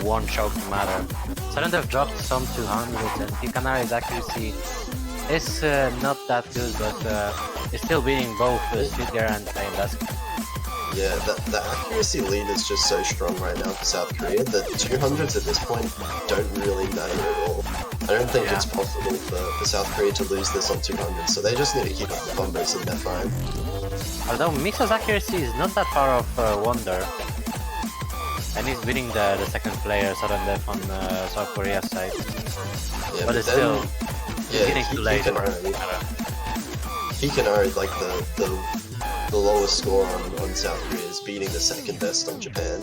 one choke to matter. Sudden Death dropped some 200s, and Hikanari's accuracy is not that good, but it's still beating both Stuttgart and AM Daskia. Yeah, the accuracy lead is just so strong right now for South Korea. The 200s at this point don't really matter at all. I don't think it's possible for South Korea to lose this on 200s, so they just need to keep up the combos and they're fine. Although Misa's accuracy is not that far off Wonder, and he's beating the second player, Sudden Death, on South Korea's side. Yeah, but it's still getting too late for Hikanari, like the lowest score on South Korea, is beating the second best on Japan.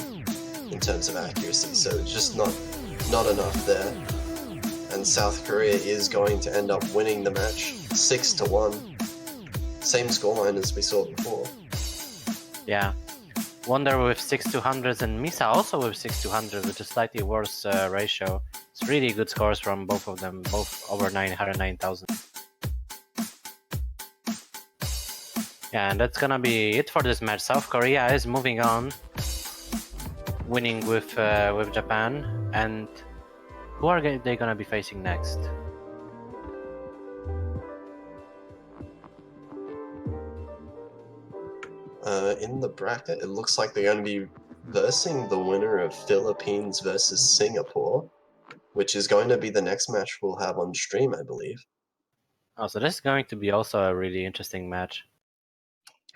in terms of accuracy, so it's just not enough there. And South Korea is going to end up winning the match 6-1. Same scoreline as we saw before. Yeah. Wonder with 6-200s and Misa also with 6-200 with a slightly worse ratio. It's really good scores from both of them, both over 9,000. Yeah, and that's gonna be it for this match. South Korea is moving on, winning with Japan. And who are they gonna be facing next? In the bracket, it looks like they're going to be versing the winner of Philippines versus Singapore, which is going to be the next match we'll have on stream, I believe. Oh, so this is going to be also a really interesting match.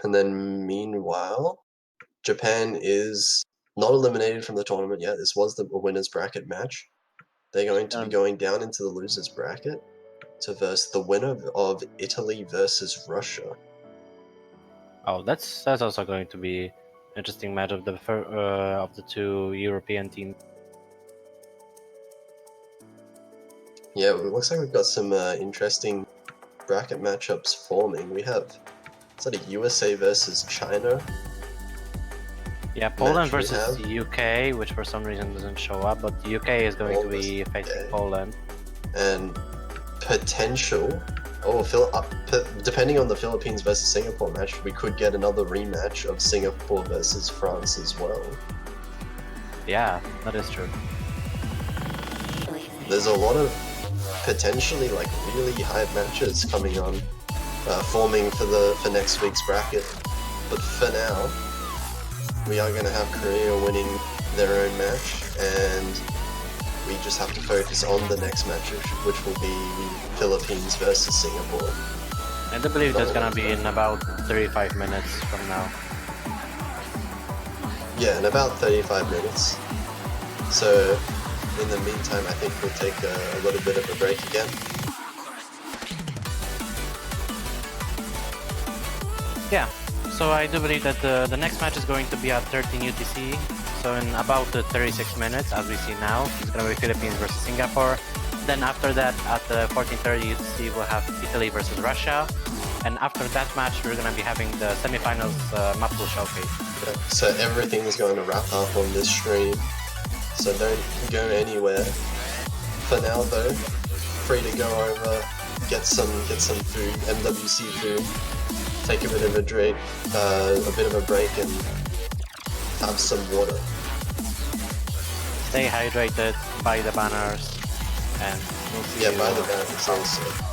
And then meanwhile, Japan is not eliminated from the tournament yet. This was the winner's bracket match. They're going to be going down into the loser's bracket to verse the winner of Italy versus Russia. Oh, that's also going to be interesting match of the two European teams. Yeah, it looks like we've got some interesting bracket matchups forming. We have, is that a USA versus China? Yeah, Poland match we versus have? the UK, which for some reason doesn't show up, but the UK is going to be facing Poland. And potential, depending on the Philippines versus Singapore match, we could get another rematch of Singapore versus France as well. Yeah, that is true. There's a lot of potentially like really high matches coming on, forming for next week's bracket. But for now, we are going to have Korea winning their own match, and we just have to focus on the next match, which will be Philippines versus Singapore. And I believe that's gonna be in about 35 minutes from now. Yeah, in about 35 minutes. So, in the meantime, I think we'll take a little bit of a break again. Yeah, so I do believe that the next match is going to be at 13 UTC. So in about 36 minutes, as we see now, it's going to be Philippines versus Singapore. Then after that, at 14:30 UTC, we'll have Italy versus Russia. And after that match, we're going to be having the semifinals map pool showcase. Okay, so everything is going to wrap up on this stream. So don't go anywhere. For now, though, free to go over, get some food, MWC food, take a bit of a drink, a bit of a break, and have some water. Stay hydrated, buy the banners, and we'll see you. Buy the banners also.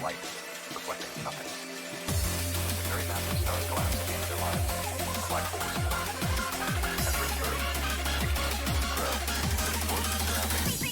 light reflecting nothing. Very massive stars collapse into their lives. Black holes entering the Earth, grow, and explode the surroundings.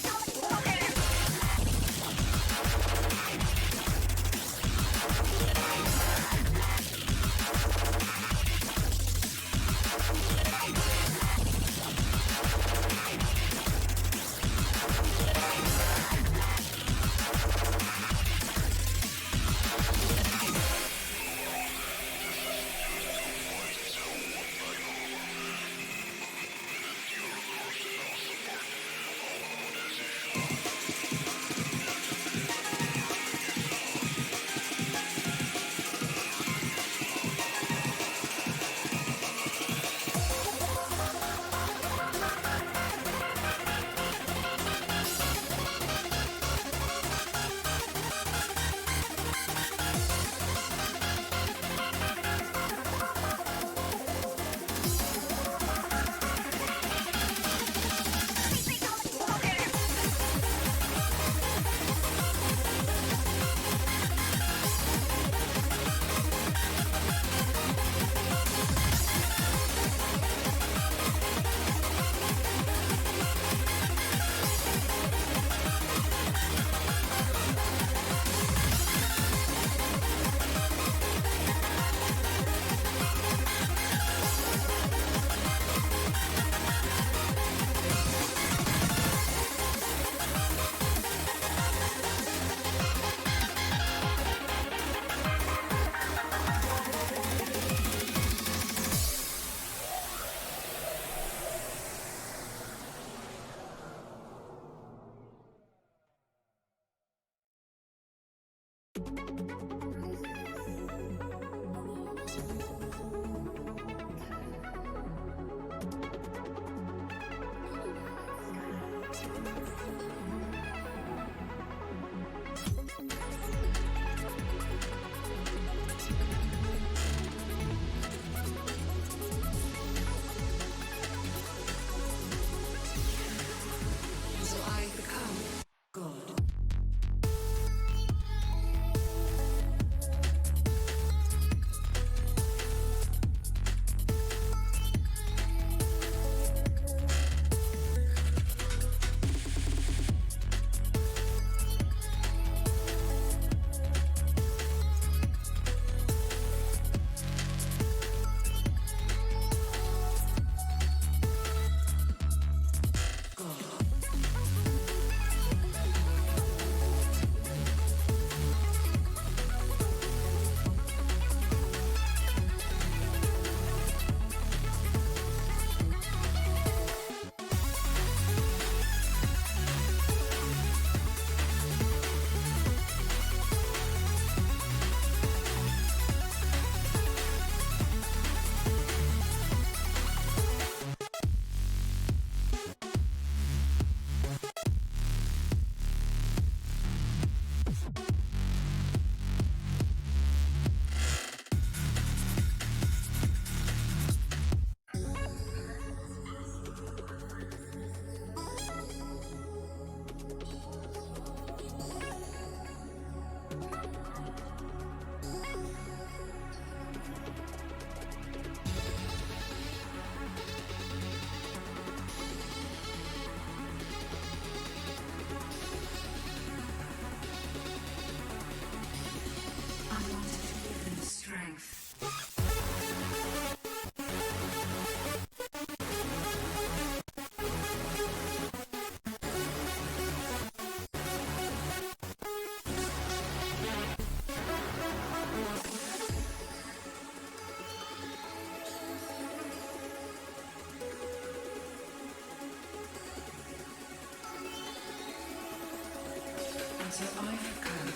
until I have come,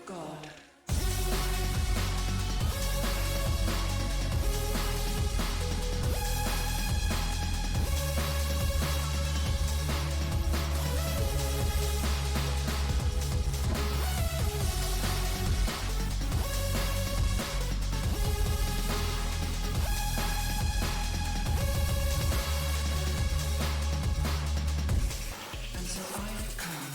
God. Until I have come.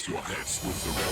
Your heads with the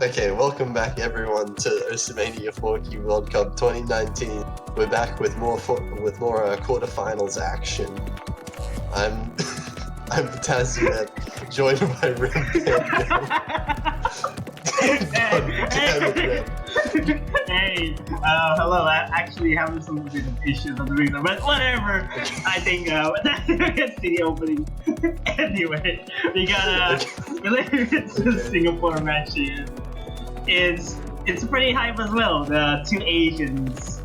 Okay, welcome back everyone to Oceania 4Q World Cup 2019. We're back with more quarterfinals action. I'm I'm Tazuet, joined by Red Hey, hello. I actually having some bit of issues on the reason, but whatever. I think that's the opening. Anyway, we got related to the Singapore match here. It's pretty hype as well. The two Asians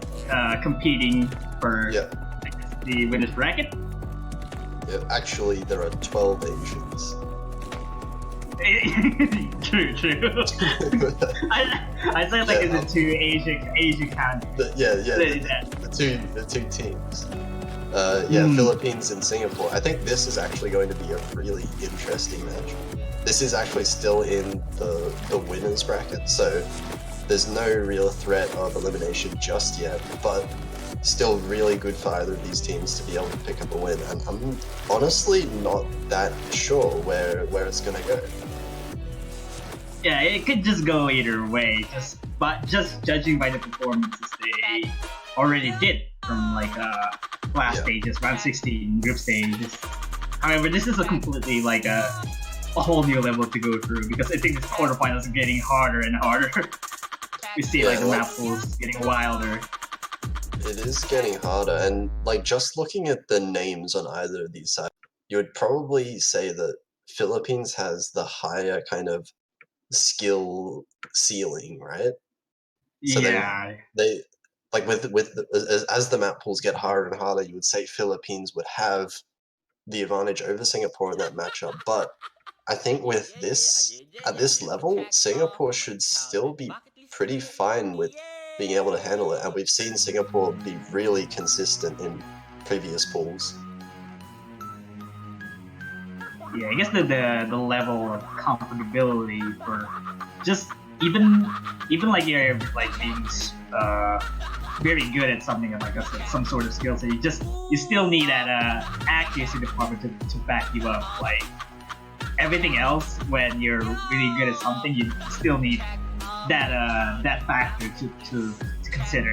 competing for the winners bracket. Yeah, actually, there are 12 Asians. True. I said like it's the two Asian countries. The two teams. Philippines and Singapore. I think this is actually going to be a really interesting match. This is actually still in the winners bracket, so there's no real threat of elimination just yet, but still really good for either of these teams to be able to pick up a win, and I'm honestly not that sure where it's gonna go. Yeah, it could just go either way, just judging by the performances they already did from like last stages, round 16, group stages. However, this is a completely like a whole new level to go through, because I think this quarterfinals is getting harder and harder. We see like the map pools getting wilder. It is getting harder, and like just looking at the names on either of these sides, you would probably say that Philippines has the higher kind of skill ceiling, right? So they like as the map pools get harder and harder, you would say Philippines would have the advantage over Singapore in that matchup, but I think with this, at this level, Singapore should still be pretty fine with being able to handle it, and we've seen Singapore be really consistent in previous pools. Yeah, I guess the level of comfortability for just even like you're like being very good at something like some sort of skill, so you still need that accuracy department to back you up. Like everything else, when you're really good at something, you still need that factor to consider.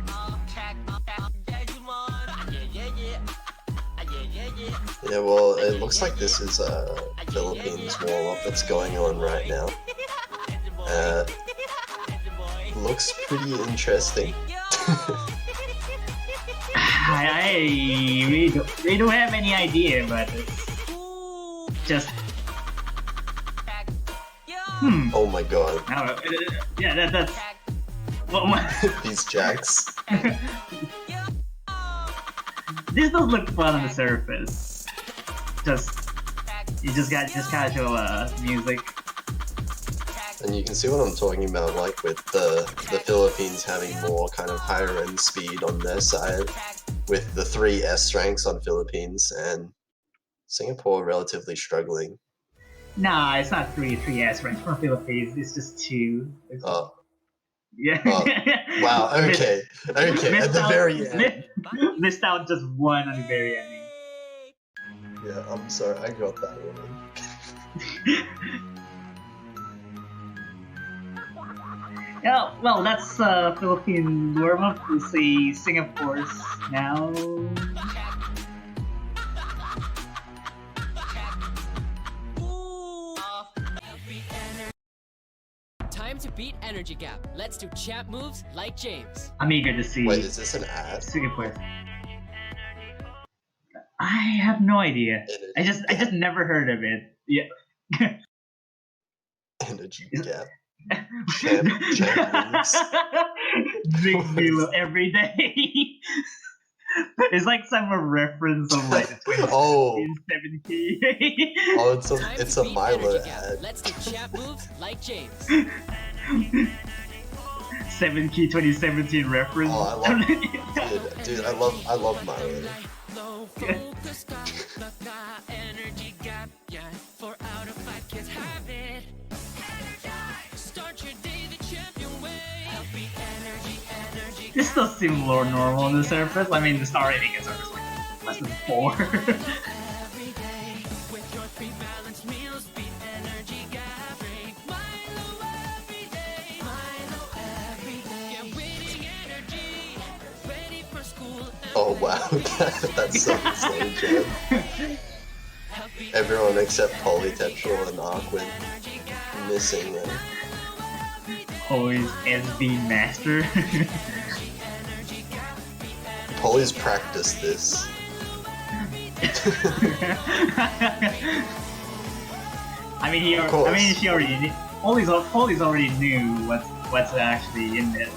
Yeah, well, it looks like this is a Philippines warm-up that's going on right now. Looks pretty interesting. I really don't have any idea, but just Oh my god. Yeah, that's these jacks. This does look fun on the surface. You just got casual music. And you can see what I'm talking about, like with the Philippines having more kind of higher end speed on their side, with the 3 S ranks on Philippines, and Singapore relatively struggling. Nah, it's not 3 S ranks for Philippines, it's just 2. Oh. Yeah. Oh. Wow, okay. At the very end. Missed out just 1 on the very end. Yeah, I'm sorry, I got that one. Yeah, well, that's Philippine warm-up. We'll see Singapore's now. Time to beat energy gap. Let's do champ moves like James. I'm eager to see. Wait, is this an ad? Singapore. I have no idea. I just never heard of it. Yeah. Energy gap. Champ moves. Drink Milo every day. It's like some reference of like the 2017. Oh, it's a Milo ad. Let's do champ moves like James. 7-key 2017 reference. Oh, I love it. Dude, I love Milo. This does seem more normal on the surface. I mean, the star rating is like less than 4. Wow, that's so insane, Jed. Everyone except Polytetral and Arkwin missing it. Always SB master. Poly's practiced this. I mean, she already. Poly's already knew what's actually in there.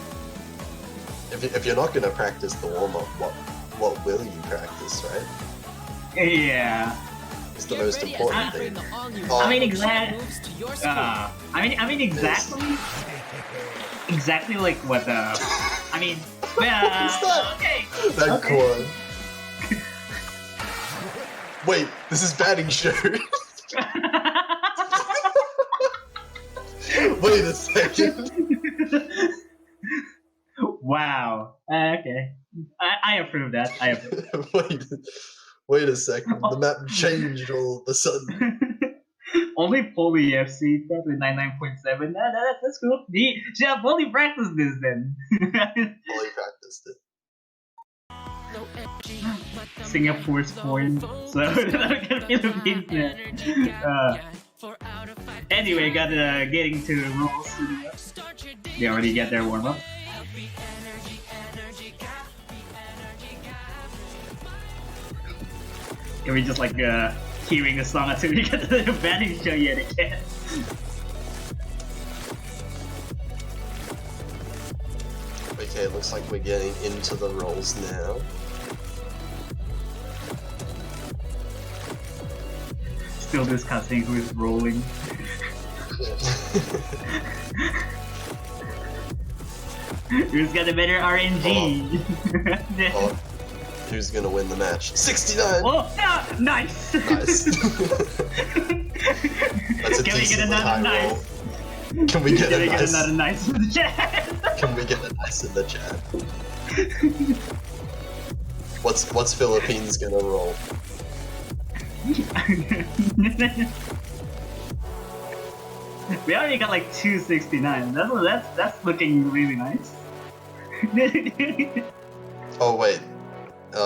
If you're not gonna practice the warm up, what will you practice, right? Yeah. It's the most important thing. I mean, exactly like what the. I mean, okay. That chord. Wait, this is batting show. Wait a second. Wow. Okay. I approve that. I approve. Wait a second. The map changed all of a sudden. Only Poly FC with 99.7. That's cool. Yeah, Poly practiced this then. Poly practiced it. Singapore's point. So Philippines. Anyway, getting to rules. They already get their warm up. Can we just like hearing the song until we get to the batting show yet again? Okay, looks like we're getting into the roles now. Still discussing who's rolling. Who's got a better RNG? Oh. Who's gonna win the match? 69! Oh, nice! Nice. That's a Can we get another nice? Roll. Can we get another nice in the chat? Can we get a nice in the chat? What's Philippines gonna roll? We already got like 269. That's looking really nice. Oh wait,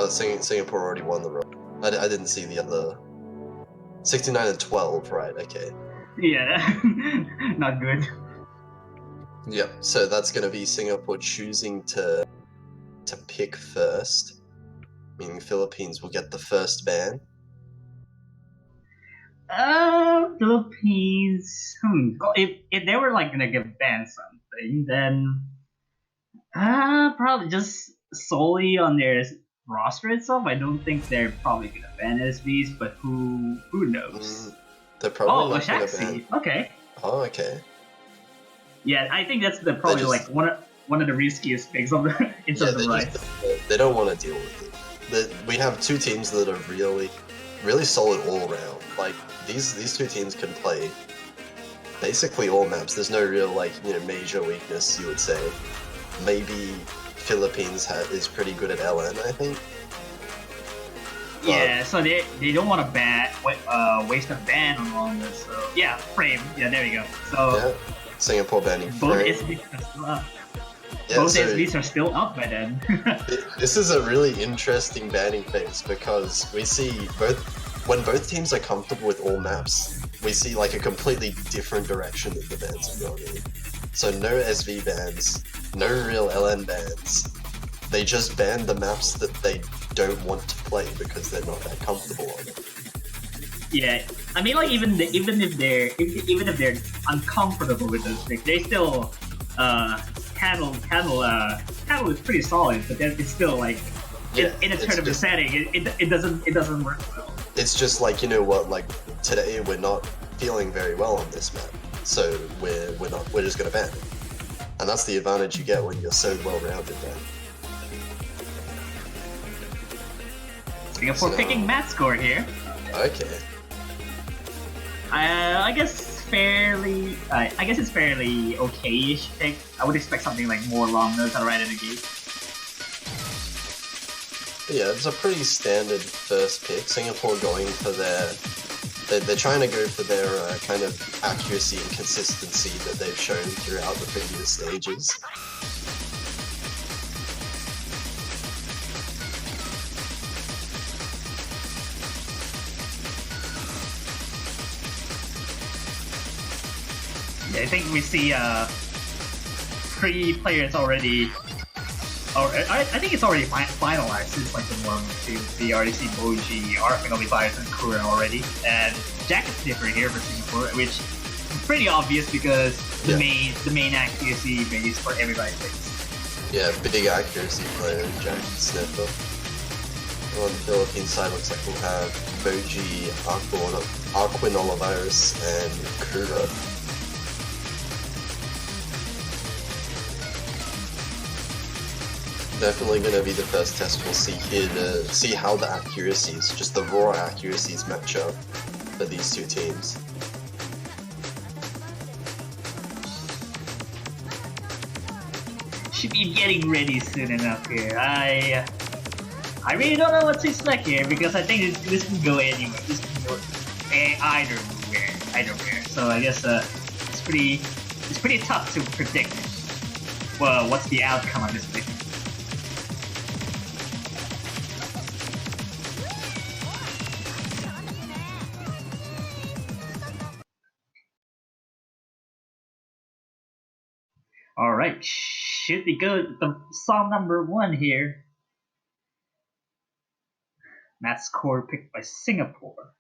Singapore already won the roll. I didn't see the other. 69 and 12, right? Okay. Yeah, not good. Yep. So that's gonna be Singapore choosing to pick first, meaning Philippines will get the first ban. Philippines. If they were like gonna give ban something, then probably just solely on their roster itself. I don't think they're probably gonna ban SVs, but who knows? They're probably not gonna Shaxi. ban. Okay. Oh, okay. Yeah, I think that's probably like one of the riskiest picks of the the right. They don't want to deal with it. We have two teams that are really solid all around. Like these two teams can play basically all maps. There's no real major weakness, you would say. Maybe Philippines is pretty good at LN, I think. Yeah, so they don't want to waste a ban on all this. So yeah, frame. Yeah, there we go. So yeah, Singapore banning both frame. SVs are still up. Yeah, both so SVs are still up by then. This is a really interesting banning phase because we see when both teams are comfortable with all maps, we see like a completely different direction that the bans are going in. So no SV bans, no real LN bans. They just ban the maps that they don't want to play because they're not that comfortable on it. Yeah, I mean, like even if they're uncomfortable with those picks, they still handle is pretty solid, but then it's still like in a tournament setting, it doesn't work well. It's just like, you know what, like today we're not feeling very well on this map, so we're just gonna ban it, and that's the advantage you get when you're so well rounded there. Singapore picking match score here. Okay. I guess fairly. I guess it's fairly okay-ish pick. I would expect something like more long nose right at the gate. Yeah, it's a pretty standard first pick. Singapore going for they're trying to go for their kind of accuracy and consistency that they've shown throughout the previous stages. I think we see 3 players already. Or I think it's already finalized since like the 1-2. We already see Boji, Arfinal Leviathan, and Kura already, and Jacket Sniffer here for Singapore, which is pretty obvious because the main accuracy base for everybody plays. Yeah, big accuracy player, Jacket Sniffer. On the Philippine side, looks like we'll have Boji, Arquinolavirus, and Kura. Definitely going to be the first test we'll see here to see how the accuracies, just the raw accuracies, match up for these two teams. Should be getting ready soon enough here. I really don't know what to expect here because I think this can go anywhere. This can go either way. So I guess it's pretty tough to predict. Well, what's the outcome of this thing? Alright, should we go to song number 1 here? Match score picked by Singapore.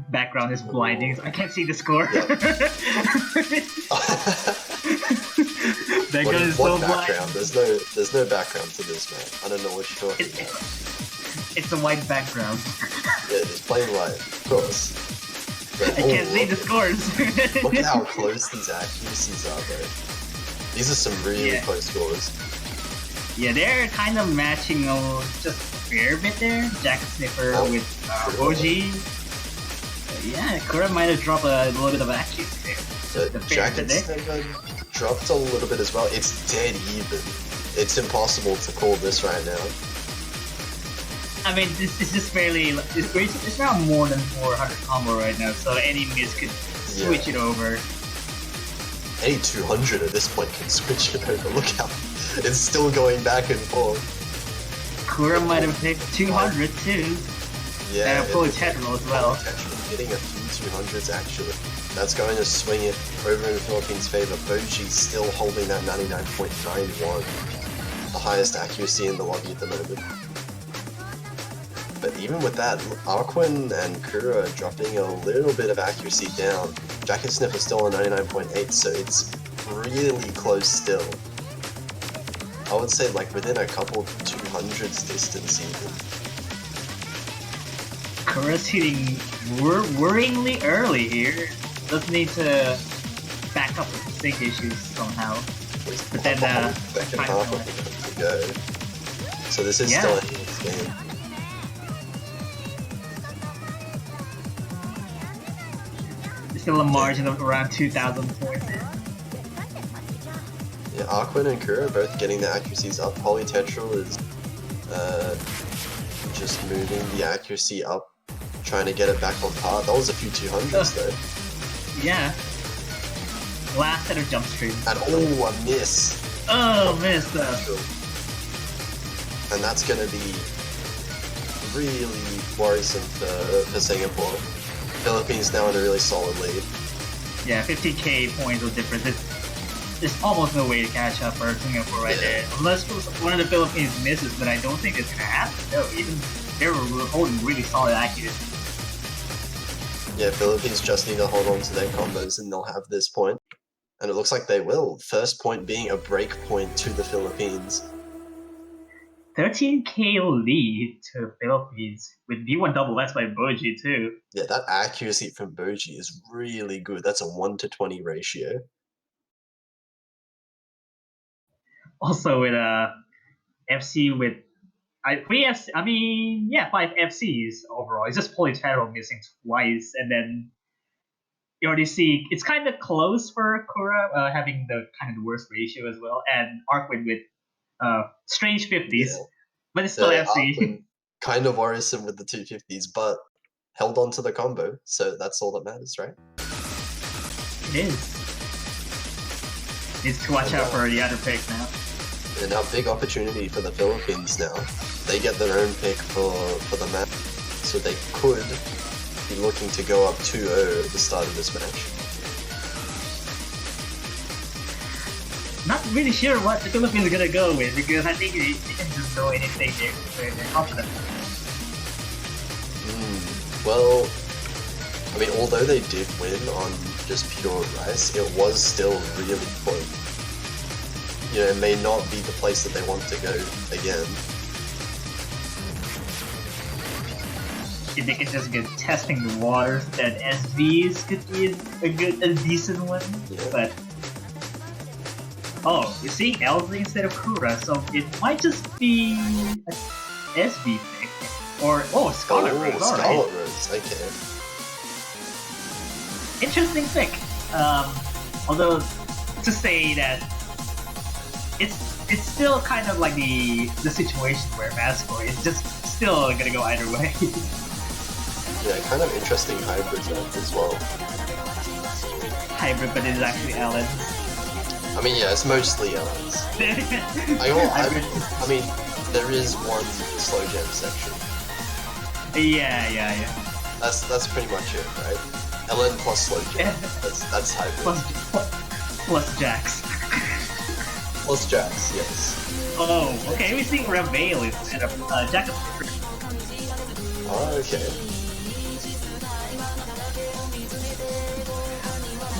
Background is blinding, so I can't see the score. Background is so background? blind. There's no background to this, man. I don't know what you're talking about. It's a white background. Yeah, it's plain white, of course. But, I can't see the scores. Look at how close these accuracies are, though. These are some really close scores. Yeah, they're kind of matching just a fair bit there. Jacket Sniffer with Boji. Yeah, Kura might have dropped a little bit of accuracy there. Jacket Sniffer dropped a little bit as well. It's dead even. It's impossible to call this right now. I mean, this is just barely. It's not more than 400 combo right now, so any miss could switch it over. Any 200 at this point can switch it over. Look how it's still going back and forth. Kura might have picked 200 too. Yeah, and a fully Tetrol as well. Getting a few 200s actually. That's going to swing it over in the Philippines' favor. Boji's still holding that 99.91, the highest accuracy in the lobby at the moment. But even with that, Arquin and Kura are dropping a little bit of accuracy down. Jacket Sniffer still on 99.8, so it's really close still. I would say like within a couple 200s distance even. Kura's hitting worryingly early here. Doesn't need to back up with the sync issues somehow. But then second half of it to go. So this is still a huge game. Still a margin of around 2,000 points. Yeah, Arquin and Kura both getting the accuracies up. Polytetral is just moving the accuracy up, trying to get it back on par. That was a few 200s though. Yeah. Last set of jump stream. And a miss. Oh, missed though. And that's going to be really worrisome for Singapore. Philippines now in a really solid lead. Yeah, 50k points of difference. There's almost no way to catch up for Singapore right there. Unless one of the Philippines misses, but I don't think it's going to happen. No, even they were holding really solid accuracy. Yeah, Philippines just need to hold on to their combos and they'll have this point. And it looks like they will. First point being a break point to the Philippines. 13k lead to Philippines with V1 double S by Boji too. Yeah, that accuracy from Boji is really good. That's a 1-to-20 ratio. Also with FC with 5 FCs overall. It's just Polytetral missing twice, and then you already see it's kind of close for Kura having the kind of the worst ratio as well, and Arquin with strange 50s, but it's still FC. Arquin kind of worrisome with the 250s, but held on to the combo, so that's all that matters, right? It is. Needs to watch out for the other picks now. And now big opportunity for the Philippines now. They get their own pick for the match, so they could be looking to go up 2-0 at the start of this match. Not really sure what the Philippines are gonna go with, because I think they can just go anything they're confident. Well, I mean, although they did win on just pure rice, it was still really close. You know, it may not be the place that they want to go again. If they can just get testing the waters, that SVs could be a decent one. Yeah. But oh, you're seeing LZ instead of Kura, so it might just be a SB pick. Or Scarlet Rose. Scarlet Rose, okay. Interesting pick. Although to say that it's still kind of like the situation where Masco is just still gonna go either way. Yeah, kind of interesting hybrid map as well. Hybrid, but it is actually Ellen. I mean, yeah, it's mostly Ellen's. I mean, there is one slow jam section. Yeah. That's pretty much it, right? Ellen plus slow jam. That's hybrid. Plus Jax. Plus Jax, yes. Oh, okay. We're seeing Reveal instead of Jax. Oh, okay.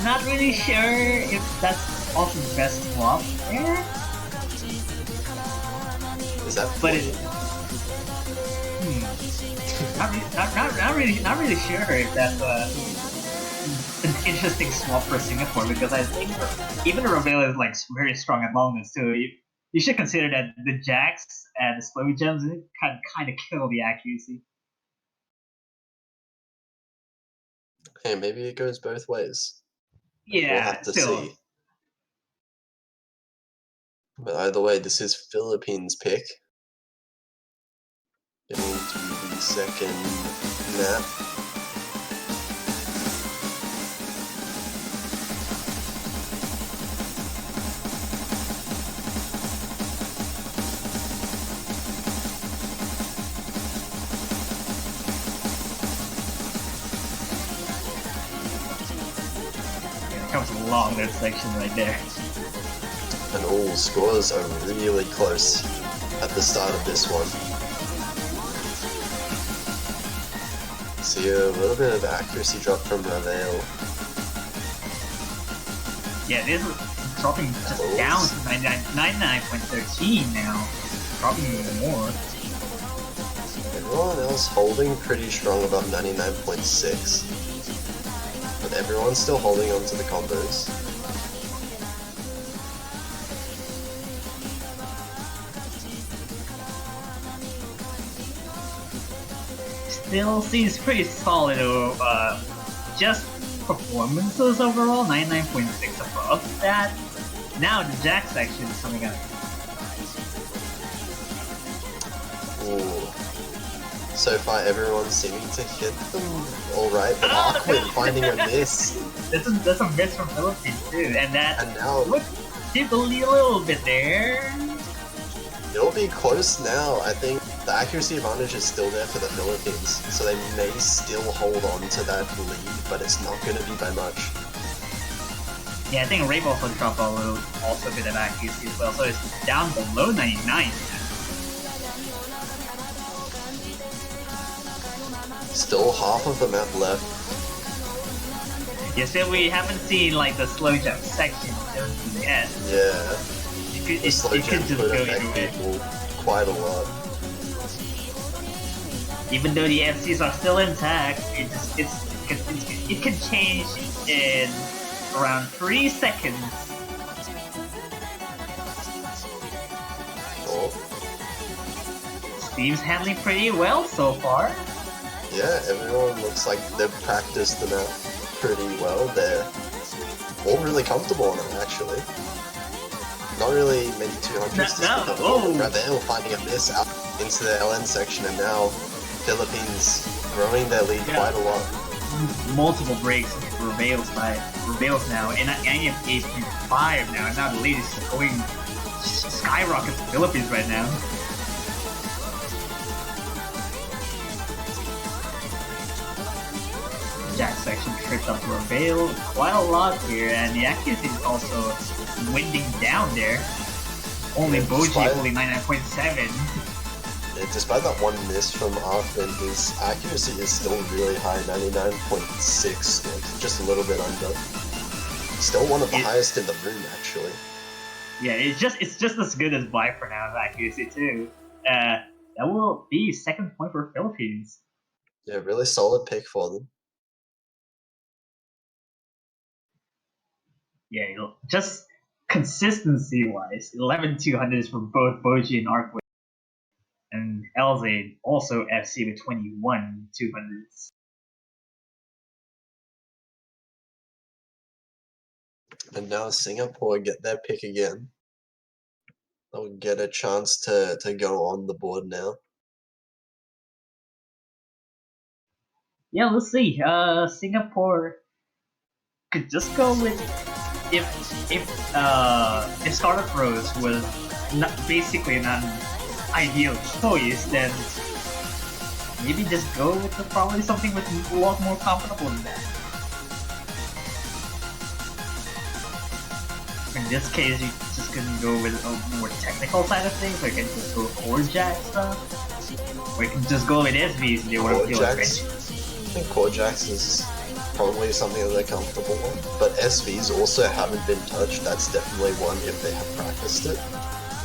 Not really sure if that's also the best swap there. Is that? But it. Not really sure if that's an interesting swap for Singapore, because I think even Reveal is like very strong at long distance too. You should consider that the Jax and the slow gems kind of kill the accuracy. Hey, maybe it goes both ways. Yeah, we'll have to see. But either way, this is Philippines pick. Getting into the second map. Comes along that section right there. And all scores are really close at the start of this one. See a little bit of accuracy drop from Ravel. Yeah, this is dropping just down to 99.13 now. Dropping even more. Everyone else holding pretty strong above 99.6. But everyone's still holding on to the combos. Still seems pretty solid, just performances overall, 99.6 above that. Now the Jax section is coming up. Ooh. So far everyone's seeming to hit them alright, but Aquin finding a miss. That's a miss from Philippines too, and now did a little bit there. It'll be close now. I think the accuracy advantage is still there for the Philippines, so they may still hold on to that lead, but it's not going to be by much. Yeah, I think Rape also dropped also a bit of accuracy as well, so it's down below 99. Still half of the map left. Yeah, still we haven't seen like the slow jump section yet. Yeah. The slow jump could affect people quite a lot. Even though the FCs are still intact, it can change in around 3 seconds. Oh. Steam's handling pretty well so far. Yeah, everyone looks like they've practiced the map pretty well. They're all really comfortable on it, actually. Not really many 200s. Ravel finding a miss out into the LN section, and now Philippines growing their lead quite a lot. multiple breaks prevails now, and I am 8.5 now. And now the lead is going skyrocket to the Philippines right now. Jack's actually tripped up Reveal quite a lot here, and the accuracy is also winding down there. Only Boji only 99.7. Despite that one miss from Arfin, his accuracy is still really high, 99.6, like just a little bit under. Still one of the highest in the room, actually. Yeah, it's just as good as Viper now, accuracy too. That will be second point for Philippines. Yeah, really solid pick for them. Yeah, just consistency-wise, 11,200s for both Boji and Arkway. And Elzade also FC with 21,200s. And now Singapore get their pick again. They'll get a chance to go on the board now. Yeah, let's see. Singapore could just go with if Startup Rose was basically an ideal choice, then maybe just go with probably something with a lot more comfortable than that. In this case, you just can go with a more technical side of things, or you can just go core jack stuff, or you can just go with SVs and they want to feel like I think core jacks is probably something that they're comfortable on, but SVs also haven't been touched. That's definitely one, if they have practiced it,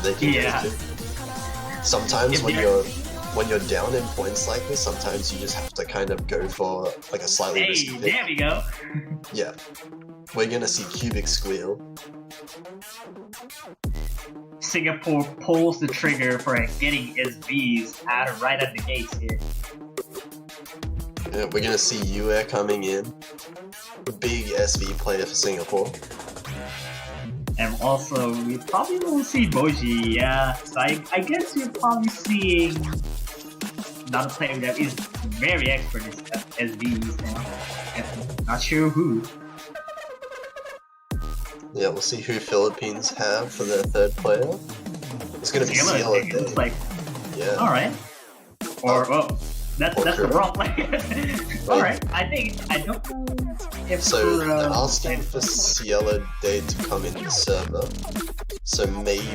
they can go to. Sometimes when you're down in points like this, sometimes you just have to kind of go for like a slightly risky pick. There we go. Yeah. We're gonna see Cubic squeal. Singapore pulls the trigger for getting SVs right at the gates here. Yeah, we're gonna see Yue coming in. A big SV player for Singapore. And also, we probably will see Boji, yeah. So I guess you're probably seeing another player that is very expert in SVs now. And not sure who. Yeah, we'll see who Philippines have for their third player. It's gonna be Cielo. It looks like. Yeah. Alright. Or, well, that's the wrong player. Alright, I don't know if so they're asking for Cielo Day to come in the server. So maybe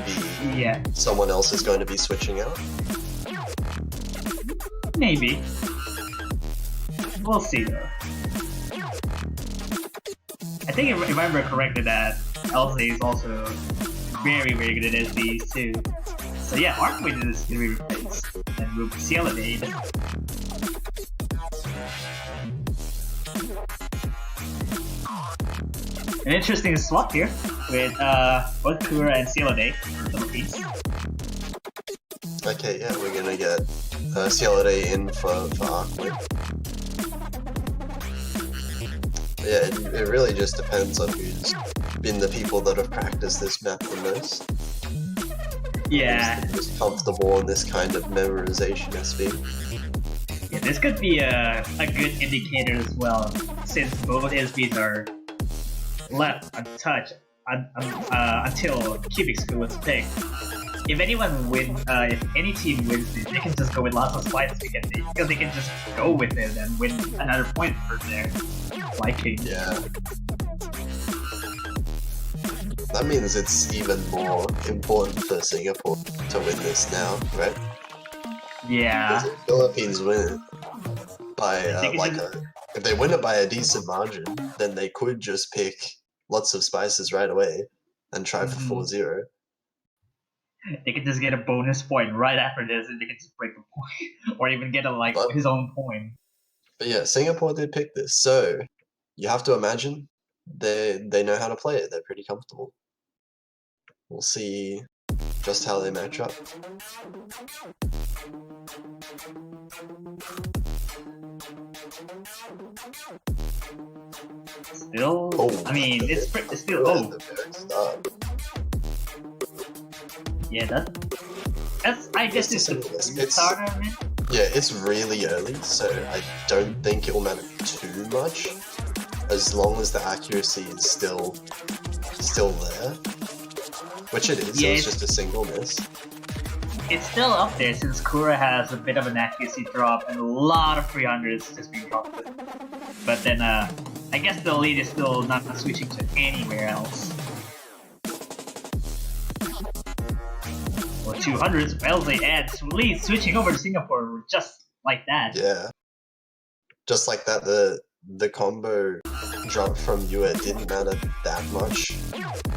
someone else is going to be switching out? Maybe. We'll see though. I think if I remember correctly that Elsa is also very, very good at SVs too. So yeah, Arkway is going to be replaced. And we'll see Elevate. An interesting swap here with both Kura and Cielo for Philippines. Okay, yeah, we're gonna get Cielo in for Arkway. Yeah, it really just depends on who's been the people that have practiced this map the most. Yeah. Who's comfortable in this kind of memorization SV. Yeah, this could be a good indicator as well, since both SVs are left untouched until Cubic School was picked. If any team wins this, they can just go with lots of spices because they can just go with it and win another point for their liking. Yeah. That means it's even more important for Singapore to win this now, right? Yeah. Because if Philippines win it by if they win it by a decent margin, then they could just pick lots of spices right away and try for 4-0. They can just get a bonus point right after this, and they can just break the point, or even get his own point. But yeah, Singapore did pick this, so you have to imagine they know how to play it. They're pretty comfortable. We'll see just how they match up. Still, I mean, it's still Yeah, that's I guess it's the starter. Yeah, it's really early, so I don't think it will matter too much, as long as the accuracy is still there, which it is. Yeah, It was just a single miss. It's still up there since Kura has a bit of an accuracy drop and a lot of 300s just being dropped. But then, I guess the lead is still not switching to anywhere else. Or 200s, Belze adds lead switching over to Singapore just like that. Yeah, just like that, the combo drop from Yue didn't matter that much.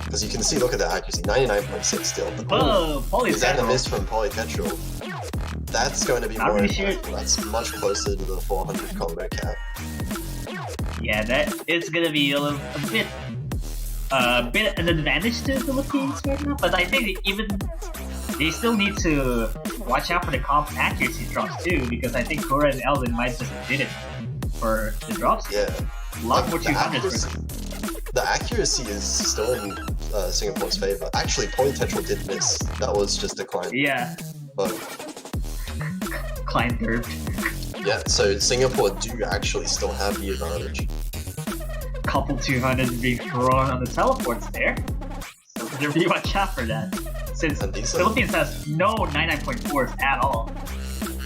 Because you can see, look at the accuracy, 99.6 still. Oh, Is that a Polytetrol. miss from Polytetrol? That's going to be Not more really sure. impactful. That's much closer to the 400 combo cap. Yeah, that is gonna be a bit an advantage to the Philippines right now. But I think even they still need to watch out for the comp accuracy drops too, because I think Kura and Elvin might just did it for the drops. Yeah. A lot more The 200s. The accuracy is still in Singapore's favor. Actually, Polytetrol did miss. That was just a client. Yeah, But client derp. yeah, so Singapore do actually still have the advantage. Couple 200s being thrown on the teleports there. So there be watch out for that. Since Philippines has no 99.4s at all.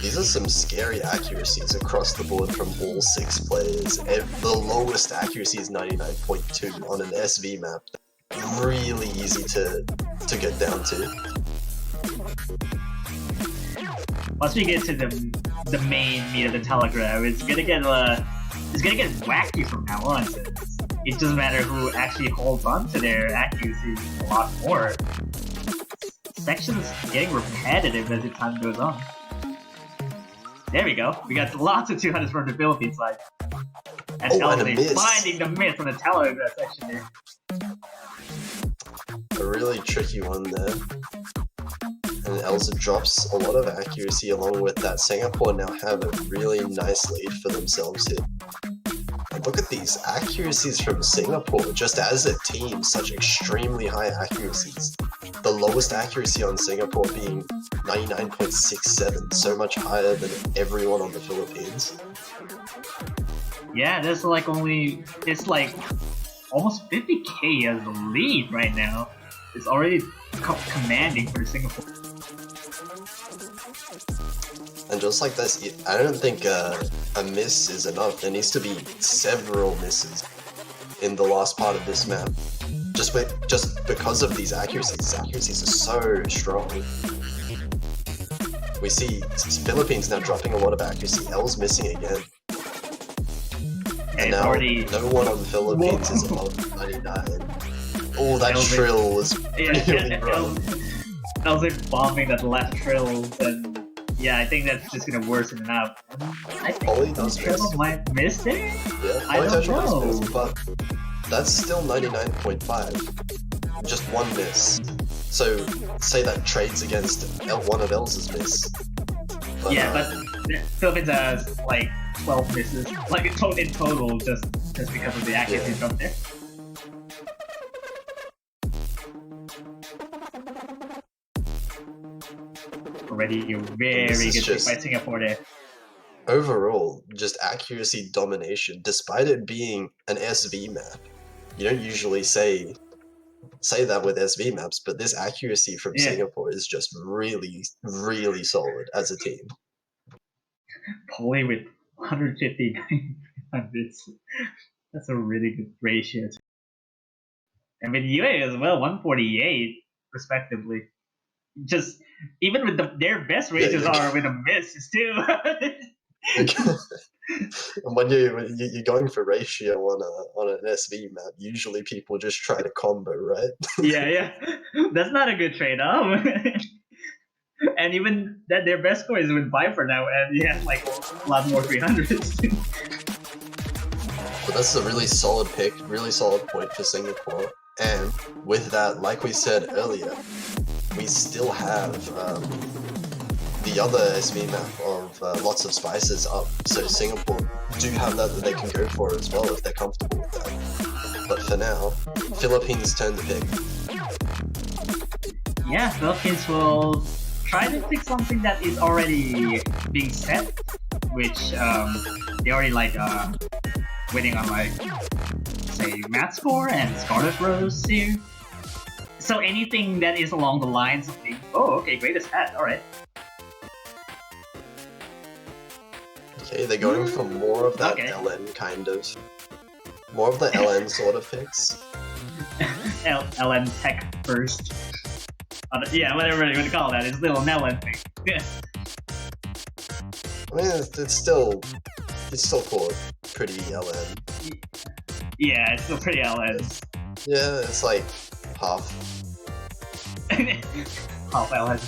These are some scary accuracies across the board from all 6 players. The lowest accuracy is 99.2 on an SV map. Really easy to get down to. Once we get to the main meat of the telegram, it's gonna get wacky from now on. Since it doesn't matter who actually holds on to their accuracy a lot more. Sections getting repetitive as the time goes on. There we go. We got lots of 200s from the Philippines side. And and a miss. finding the miss from the telegram section there. A really tricky one there. And Elsa drops a lot of accuracy along with that. Singapore now have a really nice lead for themselves here. And look at these accuracies from Singapore, just as a team, such extremely high accuracies. The lowest accuracy on Singapore being 99.67, so much higher than everyone on the Philippines. Yeah, it's like almost 50k as the lead right now. It's already commanding for the Singapore. And just like this, I don't think a miss is enough. There needs to be several misses in the last part of this map. Just because of these accuracies. These accuracies are so strong. We see Philippines now dropping a lot of accuracy. L's missing again. And now no one on the Philippines is above 99. Oh, that trill was really rough. L's bombing that last trill, and yeah, I think that's just gonna worsen it out. I think trill might miss there? Yeah, I don't know. Miss, but that's still 99.5. Just one miss. So, say that trades against one of L's miss. But, yeah, but Philippines has like 12 misses, like in total, just because of the accuracy drop there. Already a very good pick by Singapore there. Overall, just accuracy domination, despite it being an SV map. You don't usually say that with SV maps, but this accuracy from Singapore is just really, really solid as a team. Poly with 159 hundreds. That's a really good ratio. And with UA as well, 148 respectively. Just even with their best ratios are with a miss too. And when you're going for ratio on an SV map, usually people just try to combo, right? yeah, that's not a good trade-off. And even that their best score is with Viper now, and he has like a lot more 300s. But that's a really solid pick, really solid point for Singapore. And with that, like we said earlier, we still have the other SV map of lots of spices up. So Singapore do have that they can go for as well if they're comfortable with that. But for now, Philippines turn to pick. Yeah, Philippines will try to pick something that is already being set, which they already like winning on like say math score and Scarlet Rose here. So anything that is along the lines of the okay, greatest hat, alright. Okay, they're going for more of that LN kind of. More of the LN sort of picks. LN tech first. Yeah, whatever you would call that, it's still an LN pick. Yeah. I mean, it's still cool. Pretty LN. Yeah, it's still pretty LN. Yeah, it's like half. Half LN.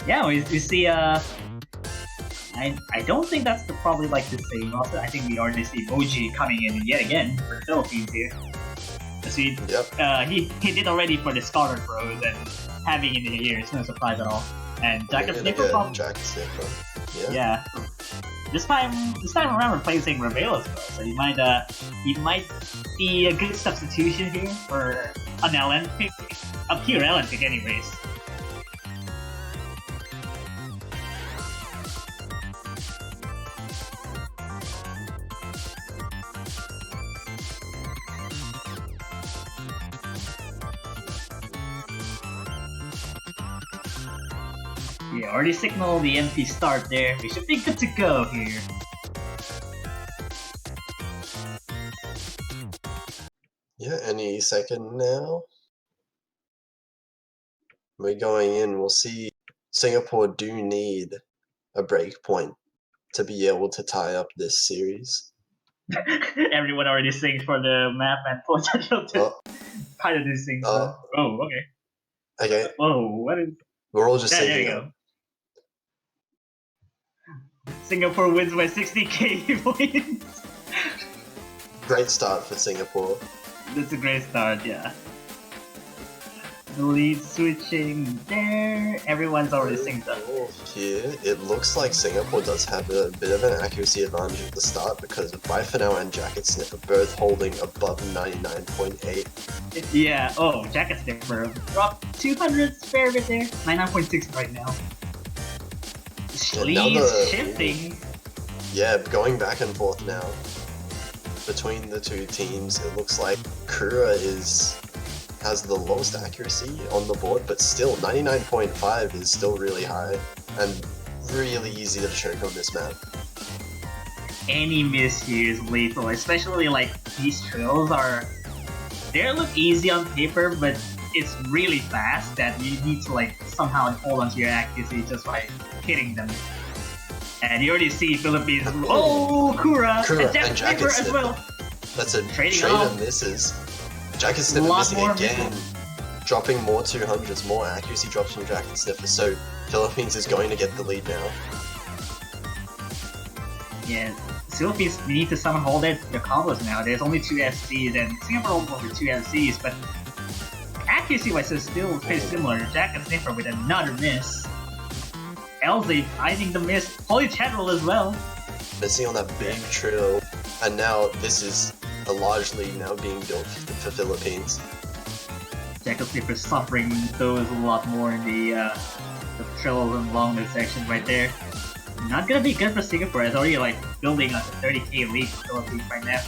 Yeah, we see I don't think that's probably like the same. Also, I think we already see Moji coming in yet again for the Philippines here. See, he did already for the Scarlet Rose, and having him in here is no surprise at all. And Jacket Sniffer probably. Jacket Sniffer. Yeah. This time around replacing Reveal as well, so he might be a good substitution here for an LN pick, a pure LN pick, anyways. Yeah, already signaled the MP start there. We should be good to go here. Yeah, any second now. We're going in. We'll see. Singapore do need a break point to be able to tie up this series. Everyone already sings for the map and potential to kind of do things. Oh, okay. Okay. Oh, what is? We're all just there singing. There you go. Singapore wins by 60k points. Great start for Singapore. That's a great start, yeah. The lead switching there. Everyone's already synced up. Here, it looks like Singapore does have a bit of an accuracy advantage at the start because Bifanow and Jacket Sniffer both holding above 99.8. Yeah, Jacket Sniffer dropped 200 spare bit there. 99.6 right now. Leads shifting. Yeah, going back and forth now. Between the two teams, it looks like Kura has the lowest accuracy on the board, but still 99.5 is still really high and really easy to choke on this map. Any miss here is lethal, especially like these trails they look easy on paper, but it's really fast that you need to like somehow hold onto your accuracy just by hitting them. And you already see Philippines. Kura and Jacket Sniffer as well. That's a trade of misses. Jacket Sniffer missing again, dropping more 200s, more accuracy drops from Jacket Sniffer, so Philippines is going to get the lead now. Yeah, Philippines need to somehow hold their combos now. There's only 2 FCs, and Singapore over 2 FCs, but accuracy-wise it's still pretty similar. Jacket Sniffer with another miss. LZ finding the miss. Holy Chadwell as well. Missing on that big trill, and now this is a large lead now being built for Philippines. Jacket Sniffer suffering those a lot more in the trills and long mid section right there. Not gonna be good for Singapore. It's already like building like a 30k lead for Philippines right now.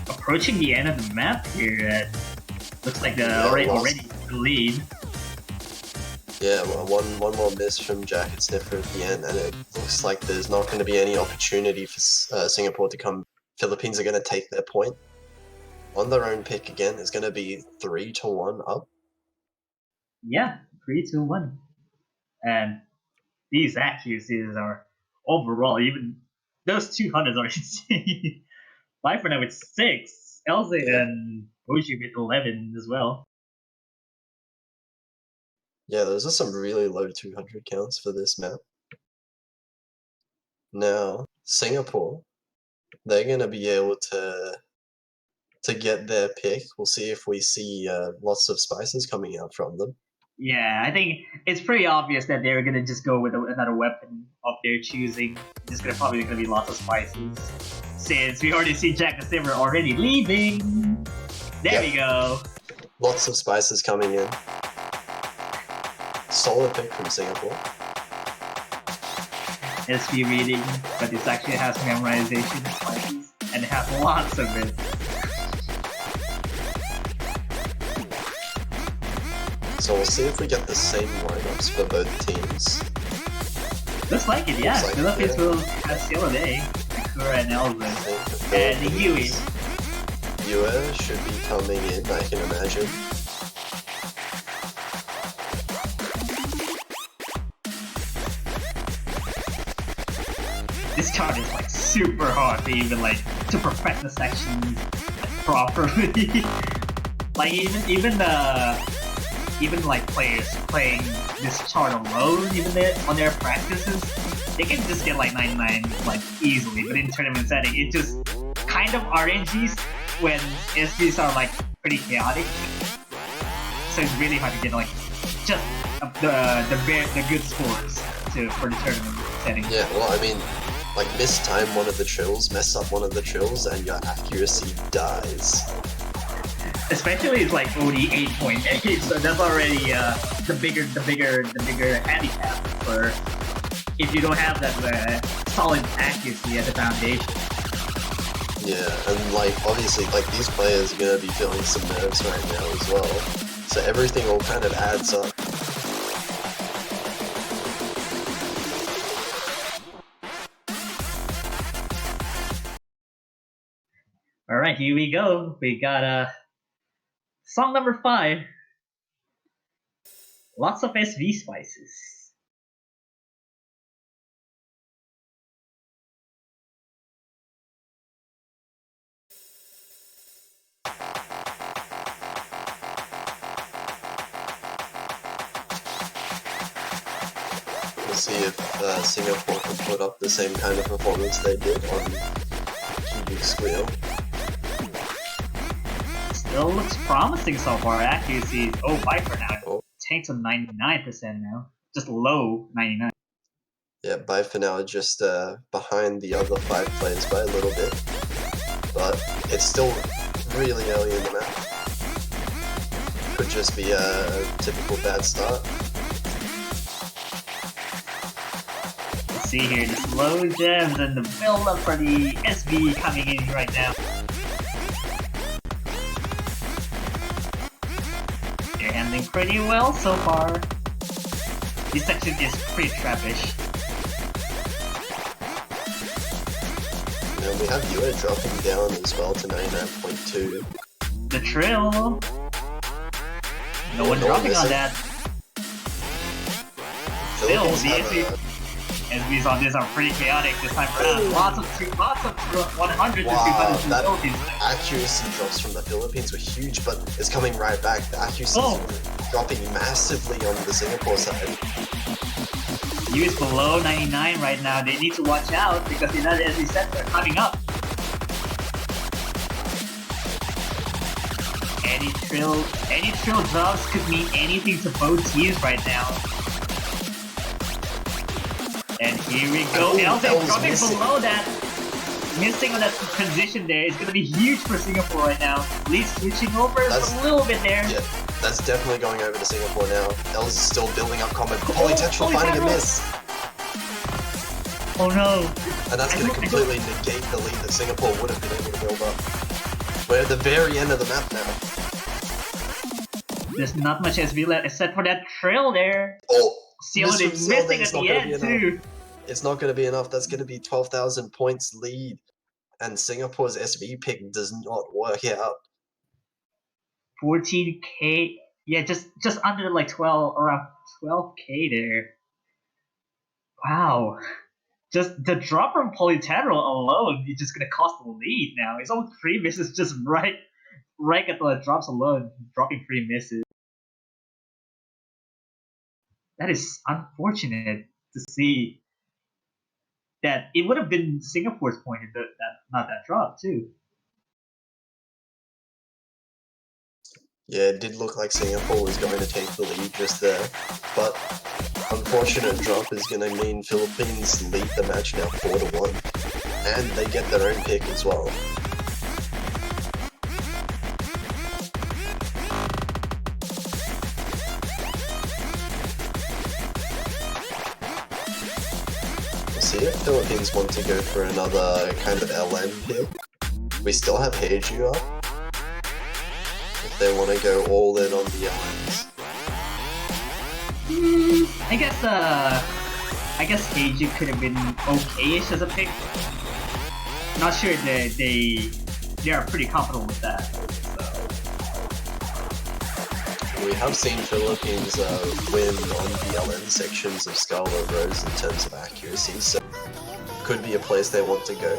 Approaching the end of the map here, looks like they're already the lead. Yeah, well, one more miss from Jacket Sniffer at the end, and it looks like there's not going to be any opportunity for Singapore to come. Philippines are going to take their point. On their own pick again, it's going to be 3-1 up. Yeah, 3-2-1. And these accuracies are overall, even those 200s are insane. Bifanow with 6, LZ and Boji with 11 as well. Yeah, those are some really low 200 counts for this map. Now, Singapore, they're going to be able to to get their pick. We'll see if we see lots of spices coming out from them. Yeah, I think it's pretty obvious that they're gonna just go with another weapon of their choosing. There's probably gonna be lots of spices, since we already see Jack the Simmer already leaving. There we go. Lots of spices coming in. Solid pick from Singapore. SP reading, but this actually has memorization of spices, and it has lots of it. So we'll see if we get the same lineups for both teams. Looks like it, yeah. Philippines will have Cielo Day, Akura and Elvin, and the Yui. Yue should be coming in, I can imagine. This card is like super hard to even like to perfect the sections properly. Like even like players playing this chart alone, on their practices, they can just get like 99 like easily. But in tournament setting, it just kind of RNGs when SPs are like pretty chaotic. So it's really hard to get like just the good scores for the tournament setting. Yeah, well, I mean, like mistime one of the trills, mess up one of the trills, and your accuracy dies. Especially it's like OD 8.8, so that's already the bigger handicap for if you don't have that solid accuracy as a foundation. Yeah, and like obviously like these players are gonna be feeling some nerves right now as well. So everything all kind of adds up. Alright, here we go. We got song number 5. Lots of SV spices. We'll see if Singapore can put up the same kind of performance they did on Cubic Squeal. Still looks promising so far. Accuracy, by for now. Tanked to 99% now. Just low 99. Yeah, by for now just behind the other 5 players by a little bit. But it's still really early in the map. Could just be a typical bad start. Let's see here, the slow gems and the build up for the SV coming in right now. They're handling pretty well so far. This section is pretty trappish. And we have Yue dropping down as well to 99.2. The trill. No one dropping on that. Still, the SBs on this are pretty chaotic this time around. Lots of 100 to 200 that Philippines. accuracy drops from the Philippines were huge, but it's coming right back. The accuracy is dropping massively on the Singapore side. U is below 99 right now. They need to watch out because the other SB sets are coming up. Any trill drops could mean anything to both teams right now. And here we go. Elvin dropping below that. Missing on that transition there is going to be huge for Singapore right now. At least switching over a little bit there. Yeah, that's definitely going over to Singapore now. Els is still building up combat. Polytetral finding a miss. Oh no. And that's going to completely negate the lead that Singapore would have been able to build up. We're at the very end of the map now. There's not much SB left except for that trail there. Sealed is missing at the end too. It's not going to be enough. That's going to be 12,000 points lead. And Singapore's SV pick does not work out. 14k. Yeah, just under like 12, around 12k there. Wow. Just the drop from Polyteral alone is just gonna cost the lead now. His own 3 misses just right at the drops alone, dropping 3 misses. That is unfortunate to see. That it would have been Singapore's point, not that drop too. Yeah, it did look like Singapore was going to take the lead just there, but unfortunate drop is going to mean Philippines lead the match now 4-1, and they get their own pick as well. See if Philippines want to go for another kind of LN pick. We still have Heiju up. If they want to go all in on the LNs. I guess Heiju could have been okay-ish as a pick. Not sure that they are pretty comfortable with that. We have seen Philippines win on the LN sections of Scarlet Rose in terms of accuracy, so could be a place they want to go.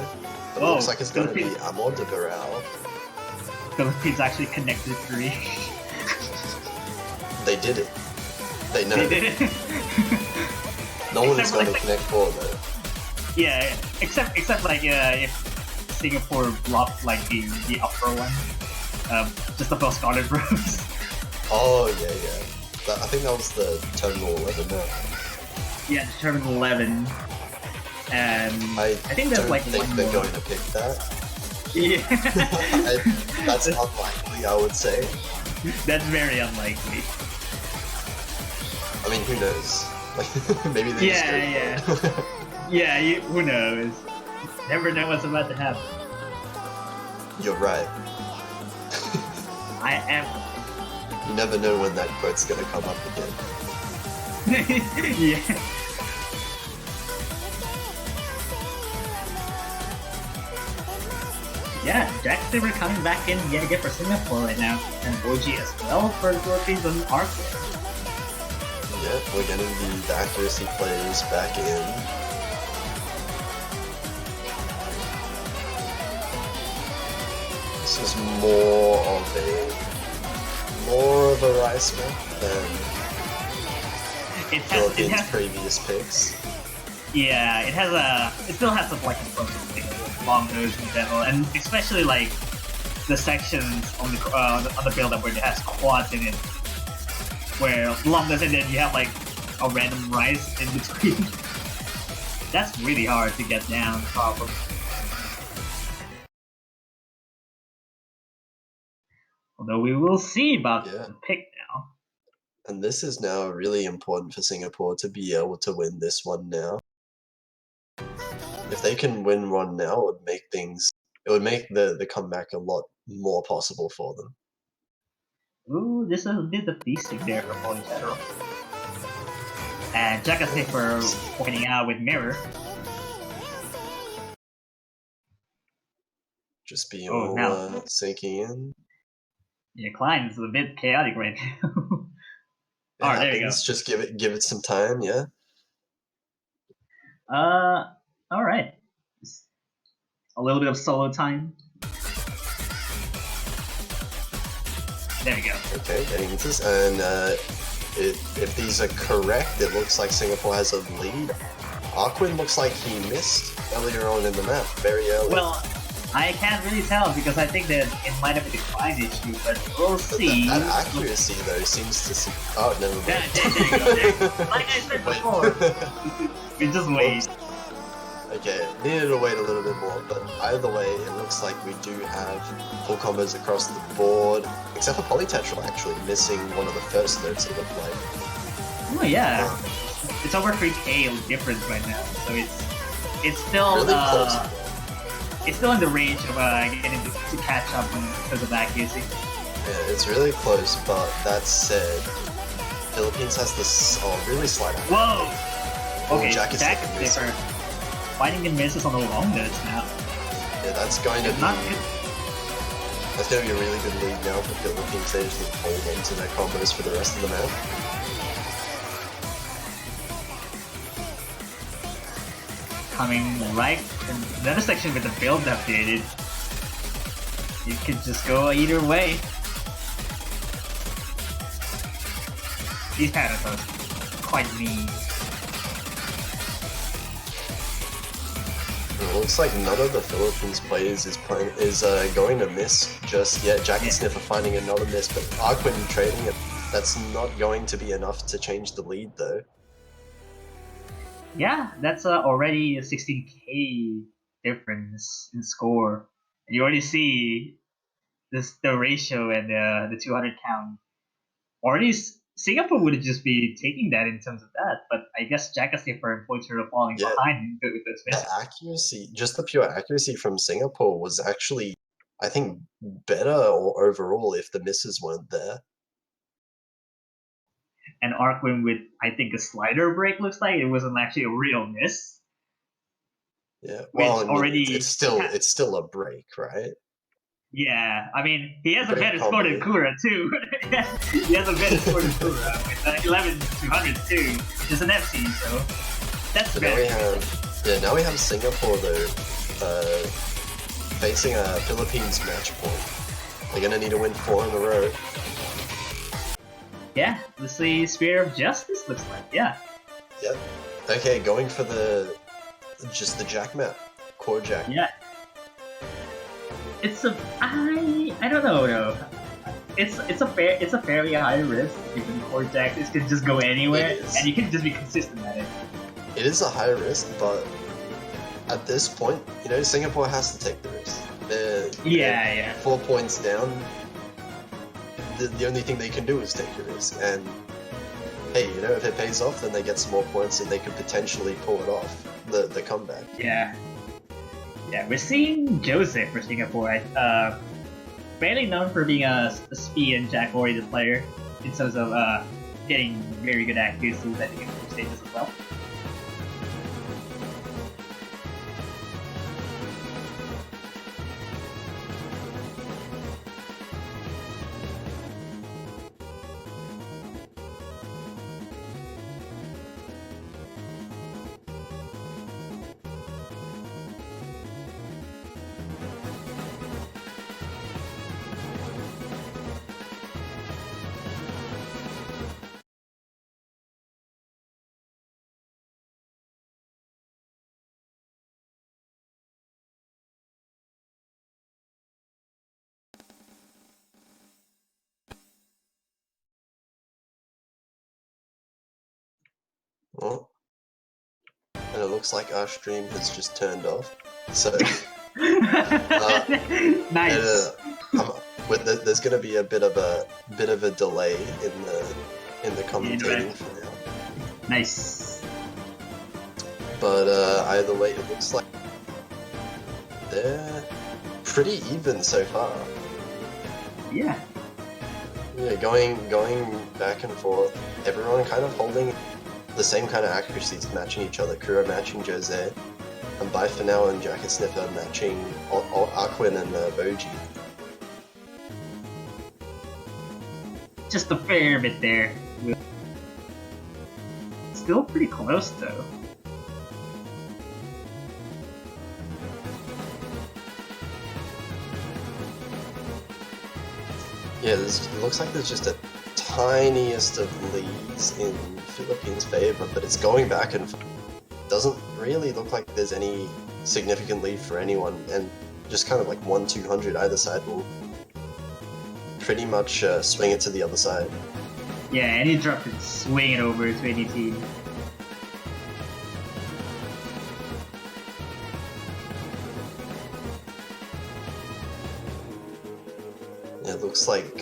But it looks like it's going to be Amor de Barao. Philippines actually connected 3. They did it. They know. They did it. No one is going to connect 4 though. Yeah, except like if Singapore blocked like the upper one, just above Scarlet Rose. Oh yeah. I think that was the Terminal 11. No? Yeah, Terminal 11. And I think that's like think they're going to pick that. Yeah. That's unlikely, I would say. That's very unlikely. I mean, who knows? Like, maybe they just go Yeah, who knows? Never know what's about to happen. You're right. I am. You never know when that quote's gonna come up again. Yeah. Yeah, Jack Saber coming back in yet again for Singapore right now, and OG as well for the Philippines on Arc. Yeah, we're getting the accuracy players back in. This is more of a rice map than Philippines' previous picks. Yeah, it still has some like explosive things, long nose in general, and especially like the sections on the build up where it has quads in it, where long nose and then you have like a random rise in between. That's really hard to get down, probably. Although we will see about the pick now. And this is now really important for Singapore to be able to win this one now. If they can win one now, it would make the comeback a lot more possible for them. Ooh, this is a bit of feasting there for Polytero. And Jack for pointing out with Mirror. Just be all sinking in. Yeah, Klein's a bit chaotic right now. Alright, there you go. Just give it some time, yeah. Alright. A little bit of solo time. There we go. Okay, getting into this, and if these are correct, it looks like Singapore has a lead. Arquin looks like he missed earlier on in the map, very early. Well, I can't really tell because I think that it might have a decline issue, but we'll see. That accuracy though seems to see. Oh, never mind. There you go. Like I said before, we just wait. Okay, needed to wait a little bit more, but either way, it looks like we do have full combos across the board, except for Polytetra actually missing one of the first notes it looked like. Oh yeah, it's over 3k difference right now, so it's still really close. It's still in the range of getting to catch up in terms of accuracy. Yeah, it's really close, but that said, Philippines has this really slight accuracy. Whoa! Okay, Jack is different. Fighting and misses on the long notes now. Yeah, that's going to be a really good lead now for Philippines. They just need to hold on to their combos for the rest of the map. Coming right in another section with the build updated. It could just go either way. These patterns are quite mean. It looks like none of the Philippines players is going to miss just yet. Jack and Sniff are finding another miss, but Arquin trading it. That's not going to be enough to change the lead, though. Yeah, that's already a 16k difference in score. And you already see the ratio and the 200 count. Already, Singapore would just be taking that in terms of that, but I guess Jack and Sniff are unfortunately falling behind with this miss. The accuracy, just the pure accuracy from Singapore was actually, I think, better overall if the misses weren't there. And Arquin with, I think, a slider break looks like. It wasn't actually a real miss. Yeah, well, I mean, already it's still a break, right? Yeah, I mean, he has a Great better score than combo. Kura, too. He has a better score than Kura with 11,200 too. It's an FC, so that's So better. now we have Singapore, though, facing a Philippines match point. They're going to need to win 4 in a row. Yeah, let's see, Spear of Justice looks like, yeah. Yep. Okay, going for just the Jack map. Core Jack. Yeah. It's I don't know though. It's a fairly high risk given core Jack. This could just go anywhere and you can just be consistent at it. It is a high risk, but at this point, Singapore has to take the risk. They're 4 points down. The only thing they can do is take the risk, and hey, if it pays off, then they get some more points and they could potentially pull it off, the comeback. Yeah, we're seeing Joseph for Singapore. Fairly known for being a speed and jack-oriented player in terms of getting very good accuracy, I think, in group stages as well. Oh. And it looks like our stream has just turned off. So nice. There's going to be a bit of a delay in the commentating for now. Nice. But either way, it looks like they're pretty even so far. Yeah. Yeah, going back and forth. Everyone kind of holding the same kind of accuracies, matching each other. Kura matching Jose, and by for now, and Jacket Sniffer matching Arquin and Boji. Just a fair bit there. Still pretty close though. Yeah, it looks like there's just a tiniest of leads in Philippines' favor, but it's going back and forth. Doesn't really look like there's any significant lead for anyone, and just kind of like 1-200 either side will pretty much swing it to the other side. Yeah, any drop can swing it over to any team. It looks like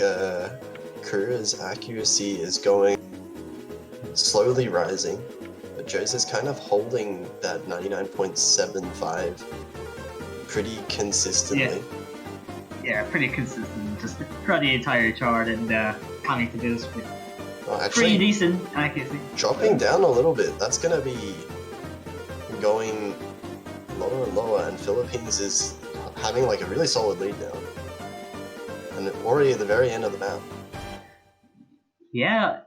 Kura's accuracy is going slowly rising, but Jose's kind of holding that 99.75 pretty consistently. Yeah, pretty consistent, just throughout the entire chart, and coming to this with pretty decent accuracy. Dropping down a little bit, that's going to be going lower and lower, and Philippines is having like a really solid lead now. And already at the very end of the map. Yeah.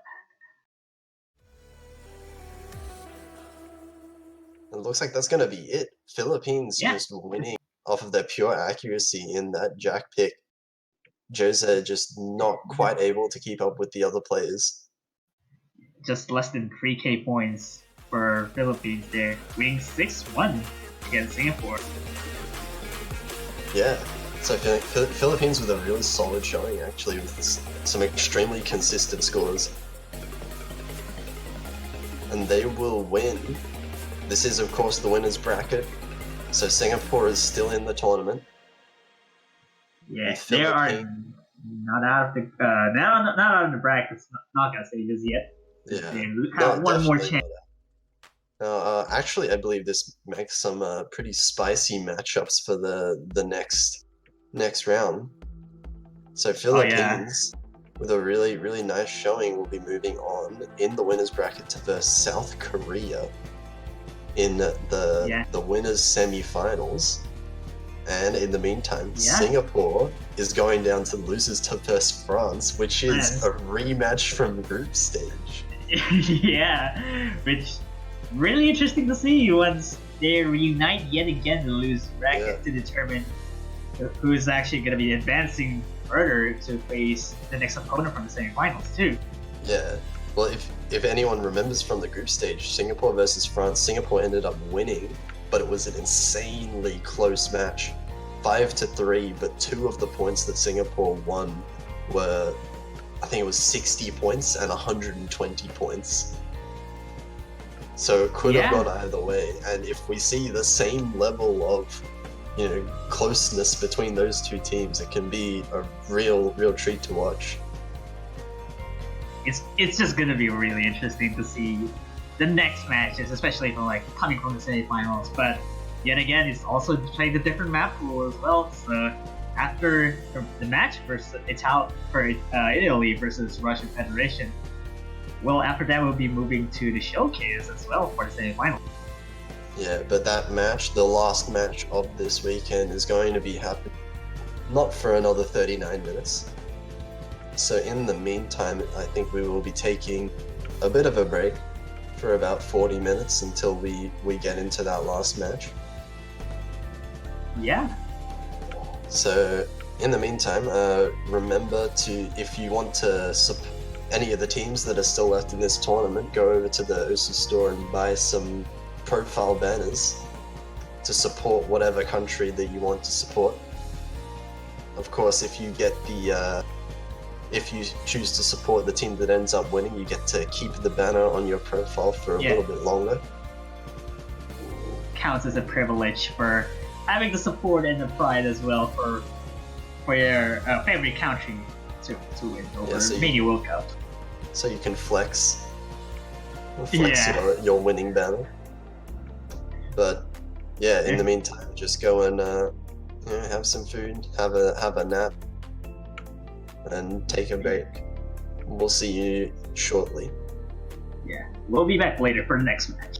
It looks like that's going to be it. Philippines just winning off of their pure accuracy in that Jack pick. Jose just not quite able to keep up with the other players. Just less than 3k points for Philippines there, winning 6-1. against Singapore. Yeah. So Philippines with a really solid showing, actually, with some extremely consistent scores. And they will win. This is, of course, the winner's bracket. So Singapore is still in the tournament. Yeah, they are not out of the not out of the brackets. Not gonna say just yet. Yeah, They have one more chance. Actually, I believe this makes some pretty spicy matchups for the next round. So Philippines, with a really nice showing, will be moving on in the winners bracket to verse South Korea in the winners semi-finals. And in the meantime, Singapore is going down to losers to verse France, which is a rematch from group stage. Yeah, which really interesting to see once they reunite yet again to lose bracket to determine who's actually going to be advancing further to face the next opponent from the semifinals too. Yeah. Well, if anyone remembers from the group stage, Singapore versus France, Singapore ended up winning, but it was an insanely close match. 5-3, but 2 of the points that Singapore won were, I think it was 60 points and 120 points. So it could have gone either way. And if we see the same level of, closeness between those two teams, it can be a real treat to watch. It's just gonna be really interesting to see the next matches, especially for coming from the semifinals. But yet again, it's also played a different map pool as well. So after the match versus Italy versus Russian Federation, well, after that we'll be moving to the showcase as well for the semifinals. Yeah, but that match, the last match of this weekend, is going to be happening not for another 39 minutes. So in the meantime, I think we will be taking a bit of a break for about 40 minutes until we get into that last match. Yeah. So in the meantime, remember to, if you want to support any of the teams that are still left in this tournament, go over to the OSU store and buy some profile banners to support whatever country that you want to support. Of course, if you get if you choose to support the team that ends up winning, you get to keep the banner on your profile for a little bit longer. Counts as a privilege for having the support and the pride as well for your favorite country to win over Mania World Cup. So you can flex your winning banner. But yeah, in the meantime, just go and have some food, have a nap, and take a break. We'll see you shortly. Yeah, we'll be back later for the next match.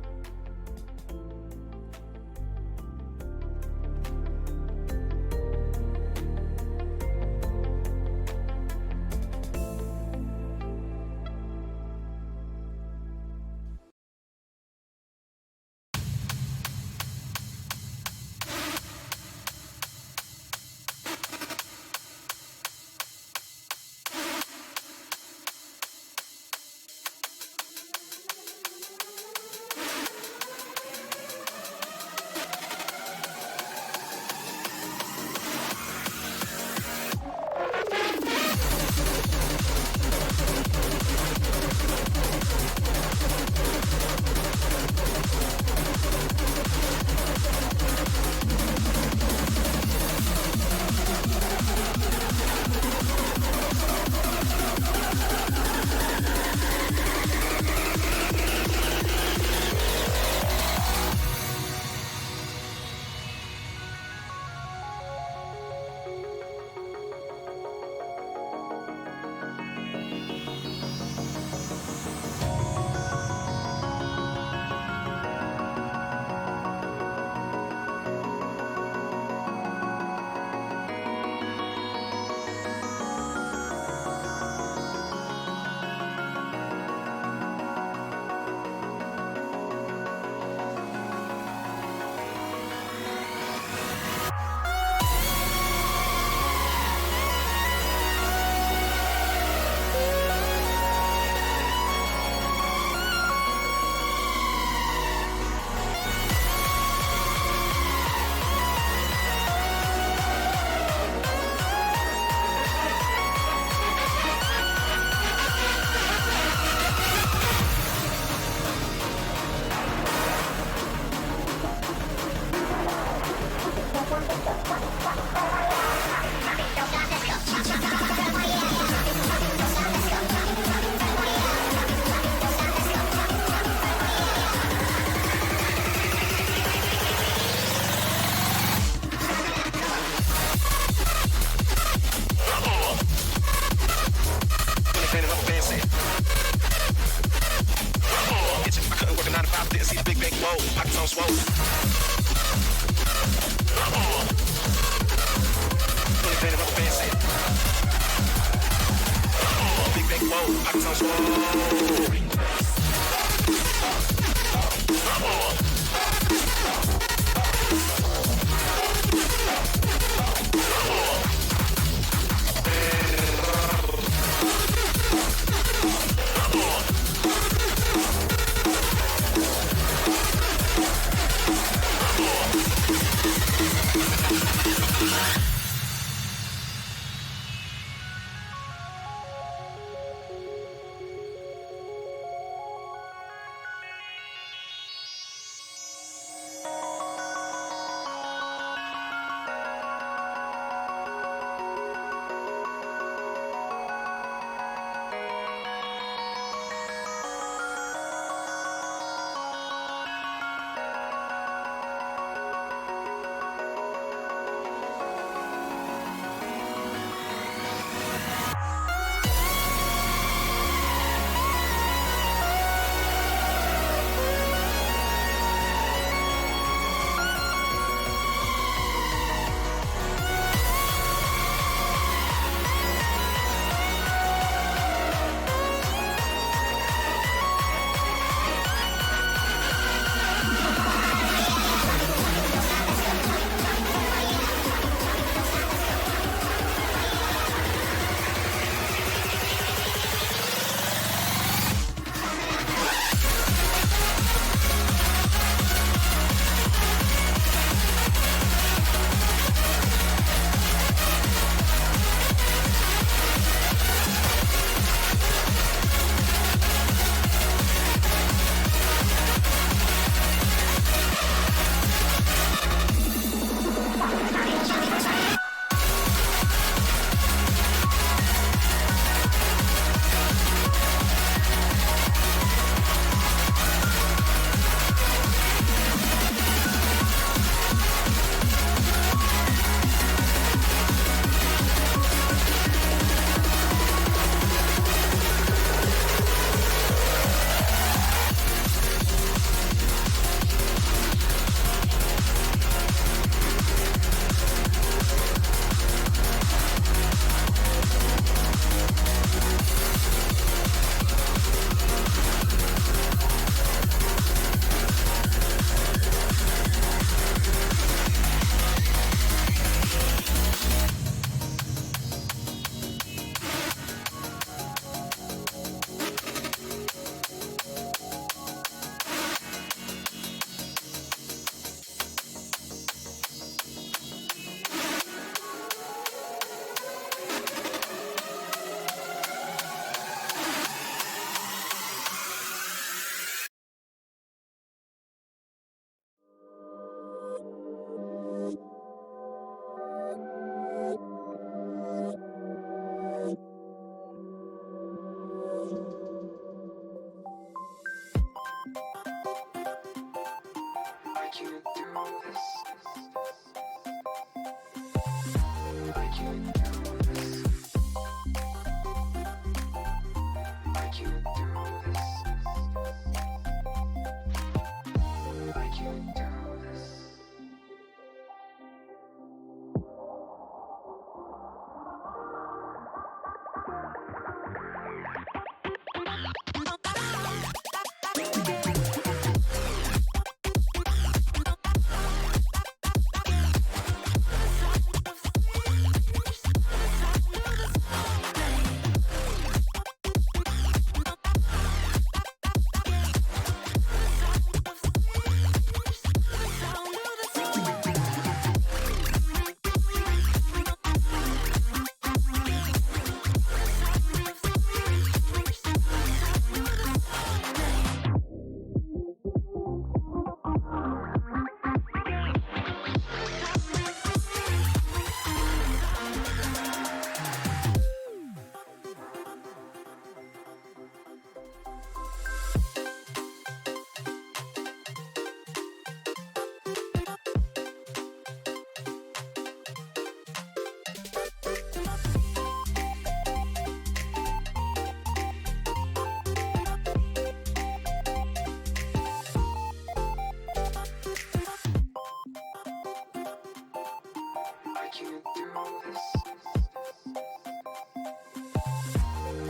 can't do this.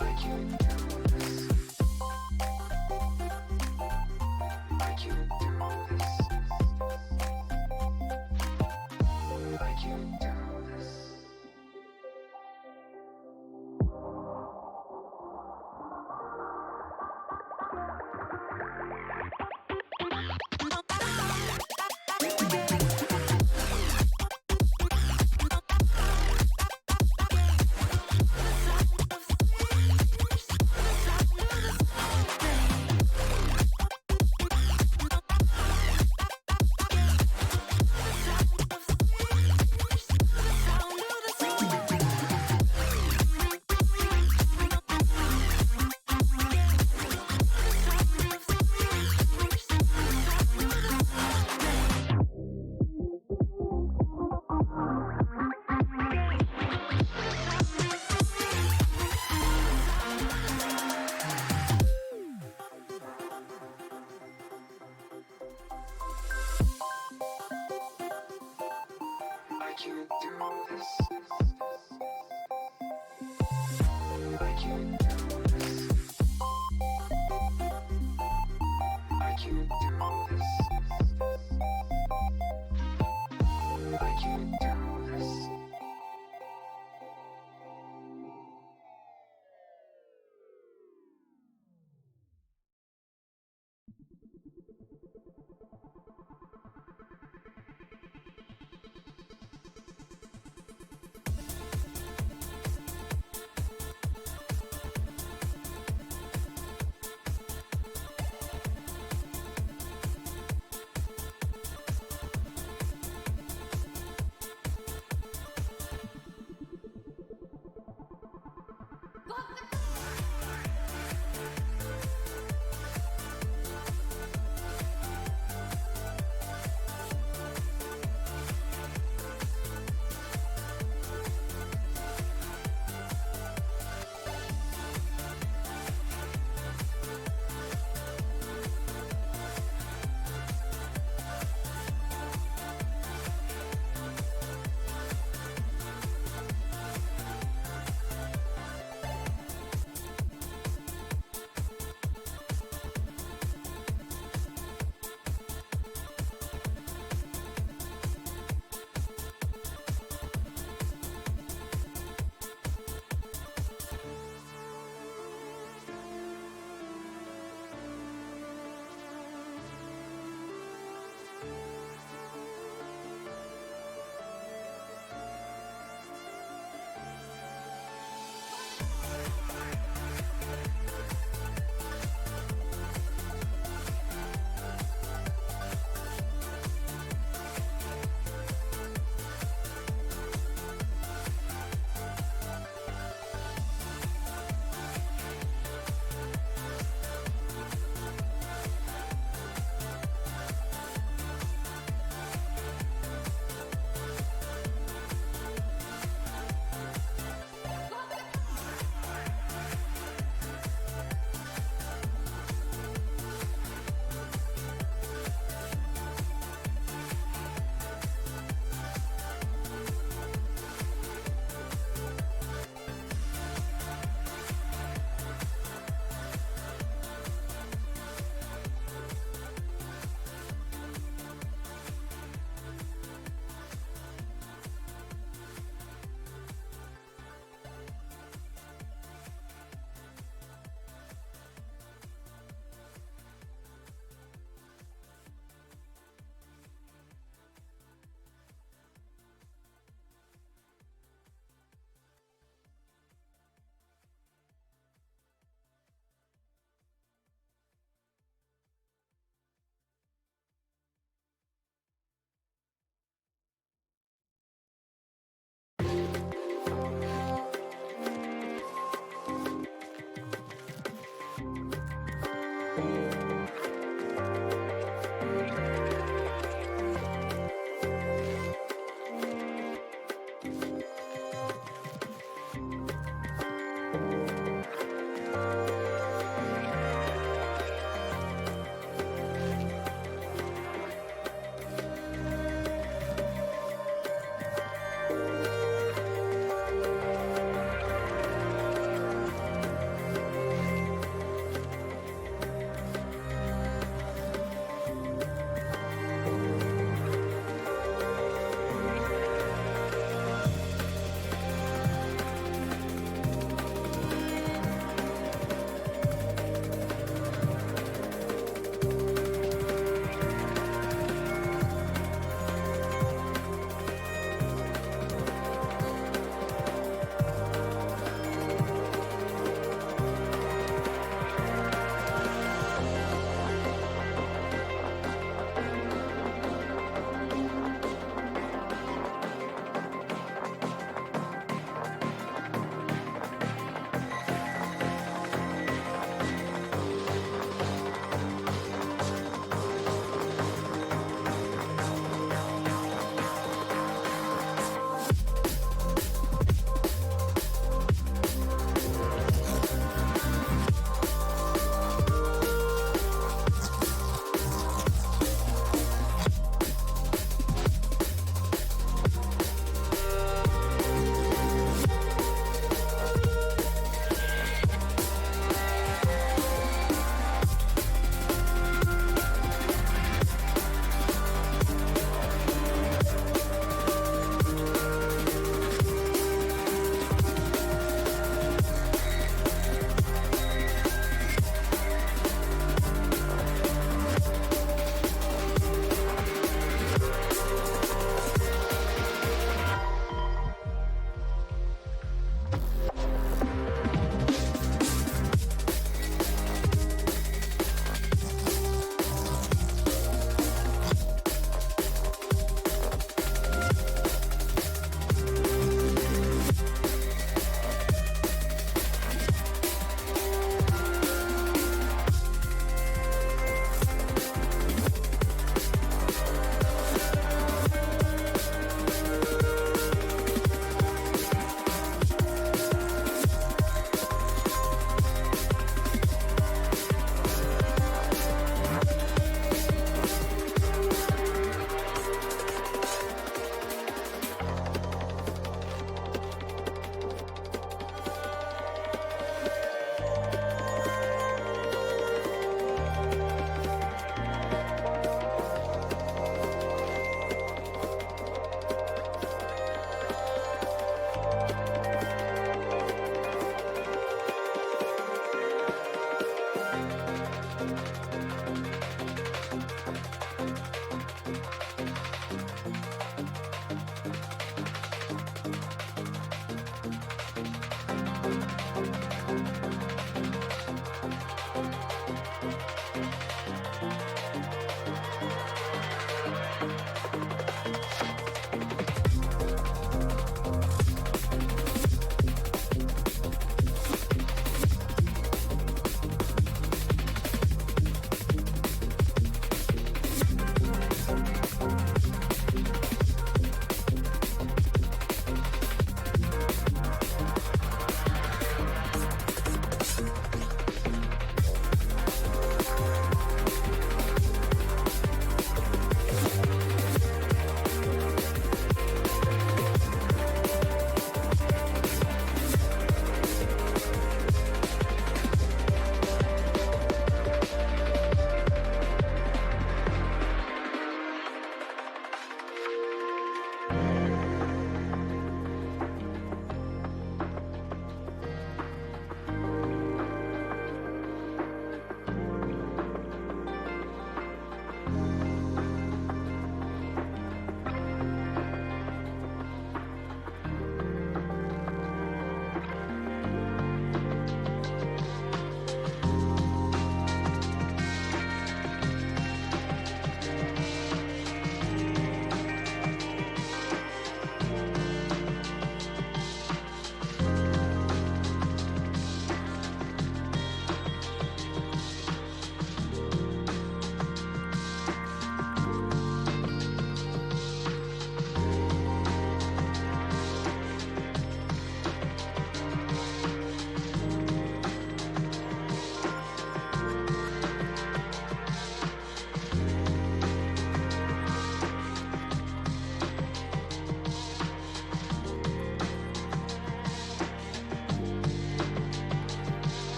I can't do this. I can't do this. I can't do this. I can't do this. I can't do this. I can't do this. I can't do this.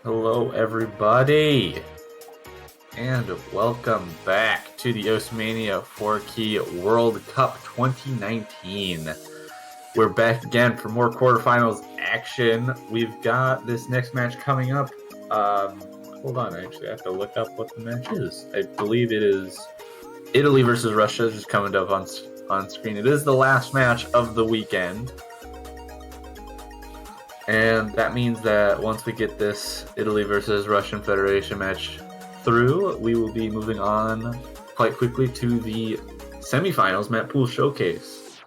Hello, everybody, and welcome back to the Osmania 4Key World Cup 2019. We're back again for more quarterfinals action. We've got this next match coming up. Hold on, I actually have to look up what the match is. I believe it is Italy versus Russia, just coming up on screen. It is the last match of the weekend. And that means that once we get this Italy versus Russian Federation match through, we will be moving on quite quickly to the semifinals Map Pool Showcase.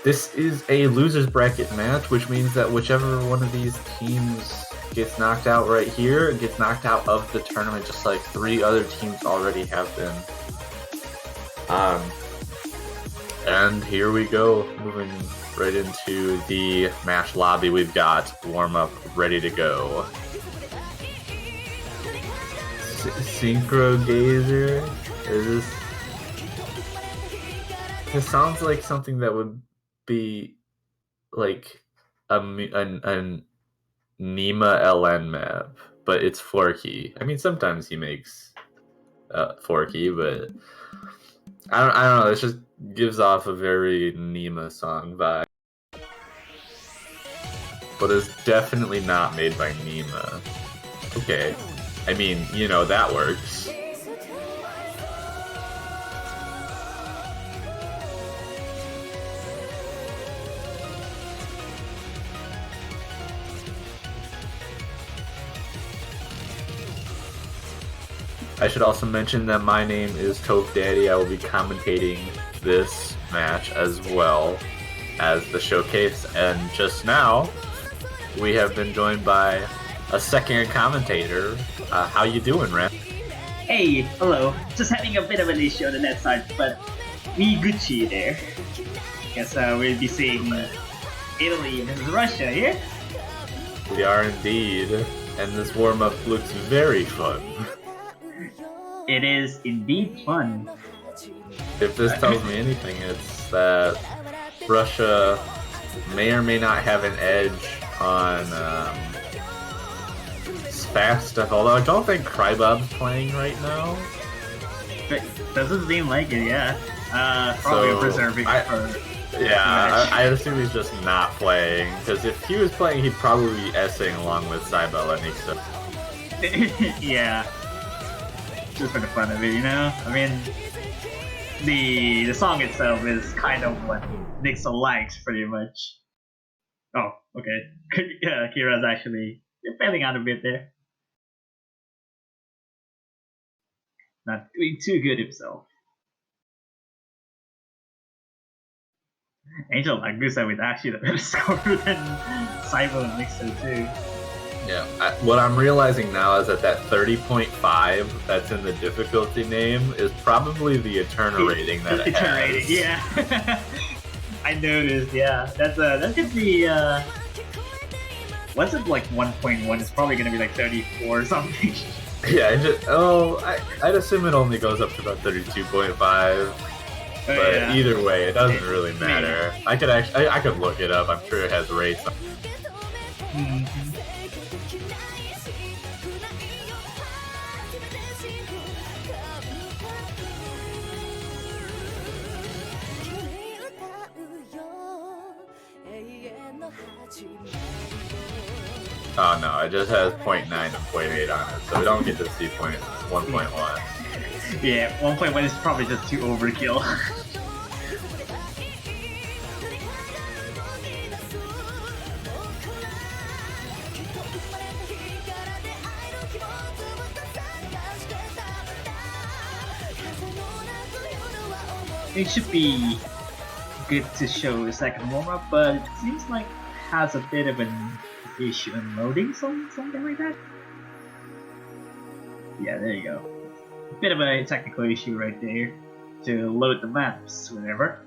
This is a loser's bracket match, which means that whichever one of these teams gets knocked out right here gets knocked out of the tournament, just like 3 other teams already have been. And here we go, moving right into the match lobby. We've got warm-up ready to go. Synchro Gazer? This sounds like something that would be like a Nima LN map, but it's Forky. I mean, sometimes he makes Forky, but I don't know. It just gives off a very Nima song vibe. But it's definitely not made by Nima. Okay. I mean, you know, that works. I should also mention that my name is Toph Daddy. I will be commentating this match as well as the showcase. And just now, we have been joined by a second commentator. How you doing, Ren? Hey, hello. Just having a bit of an issue on the net side, but we Gucci there. Guess we'll be seeing Italy versus Russia here. We are indeed, and this warm-up looks very fun. It is indeed fun. If this tells me anything, it's that Russia may or may not have an edge on fast stuff, although I don't think Crybob's playing right now. But doesn't seem like it, yeah. Probably So, preserving for... Yeah, I assume he's just not playing, because if he was playing, he'd probably be S-ing along with Saibel and Nixa. Yeah. Just for the fun of it, you know? I mean, the song itself is kind of what Nixa likes, pretty much. Oh, okay. Yeah, Kira's actually failing out a bit there. Not doing too good himself. Angel Agusa with actually the better score than Saibel and Nixa too. Yeah, what I'm realizing now is that 30.5 that's in the difficulty name is probably the Eterna rating that it has. Rating, yeah. I noticed, yeah. That's gonna be what's it like 1.1? It's probably gonna be like 34 or something. Yeah, I'd assume it only goes up to about 32.5. But yeah. Either way, it doesn't really matter. I could look it up. I'm sure it has rates. Oh no, it just has 0.9 and 0.8 on it, so we don't get to see 1.1. Yeah, 1.1 is probably just too overkill. It should be good to show a second warm-up, but it seems like it has a bit of an issue in loading, something like that. Yeah, there you go. A bit of a technical issue right there to load the maps whenever.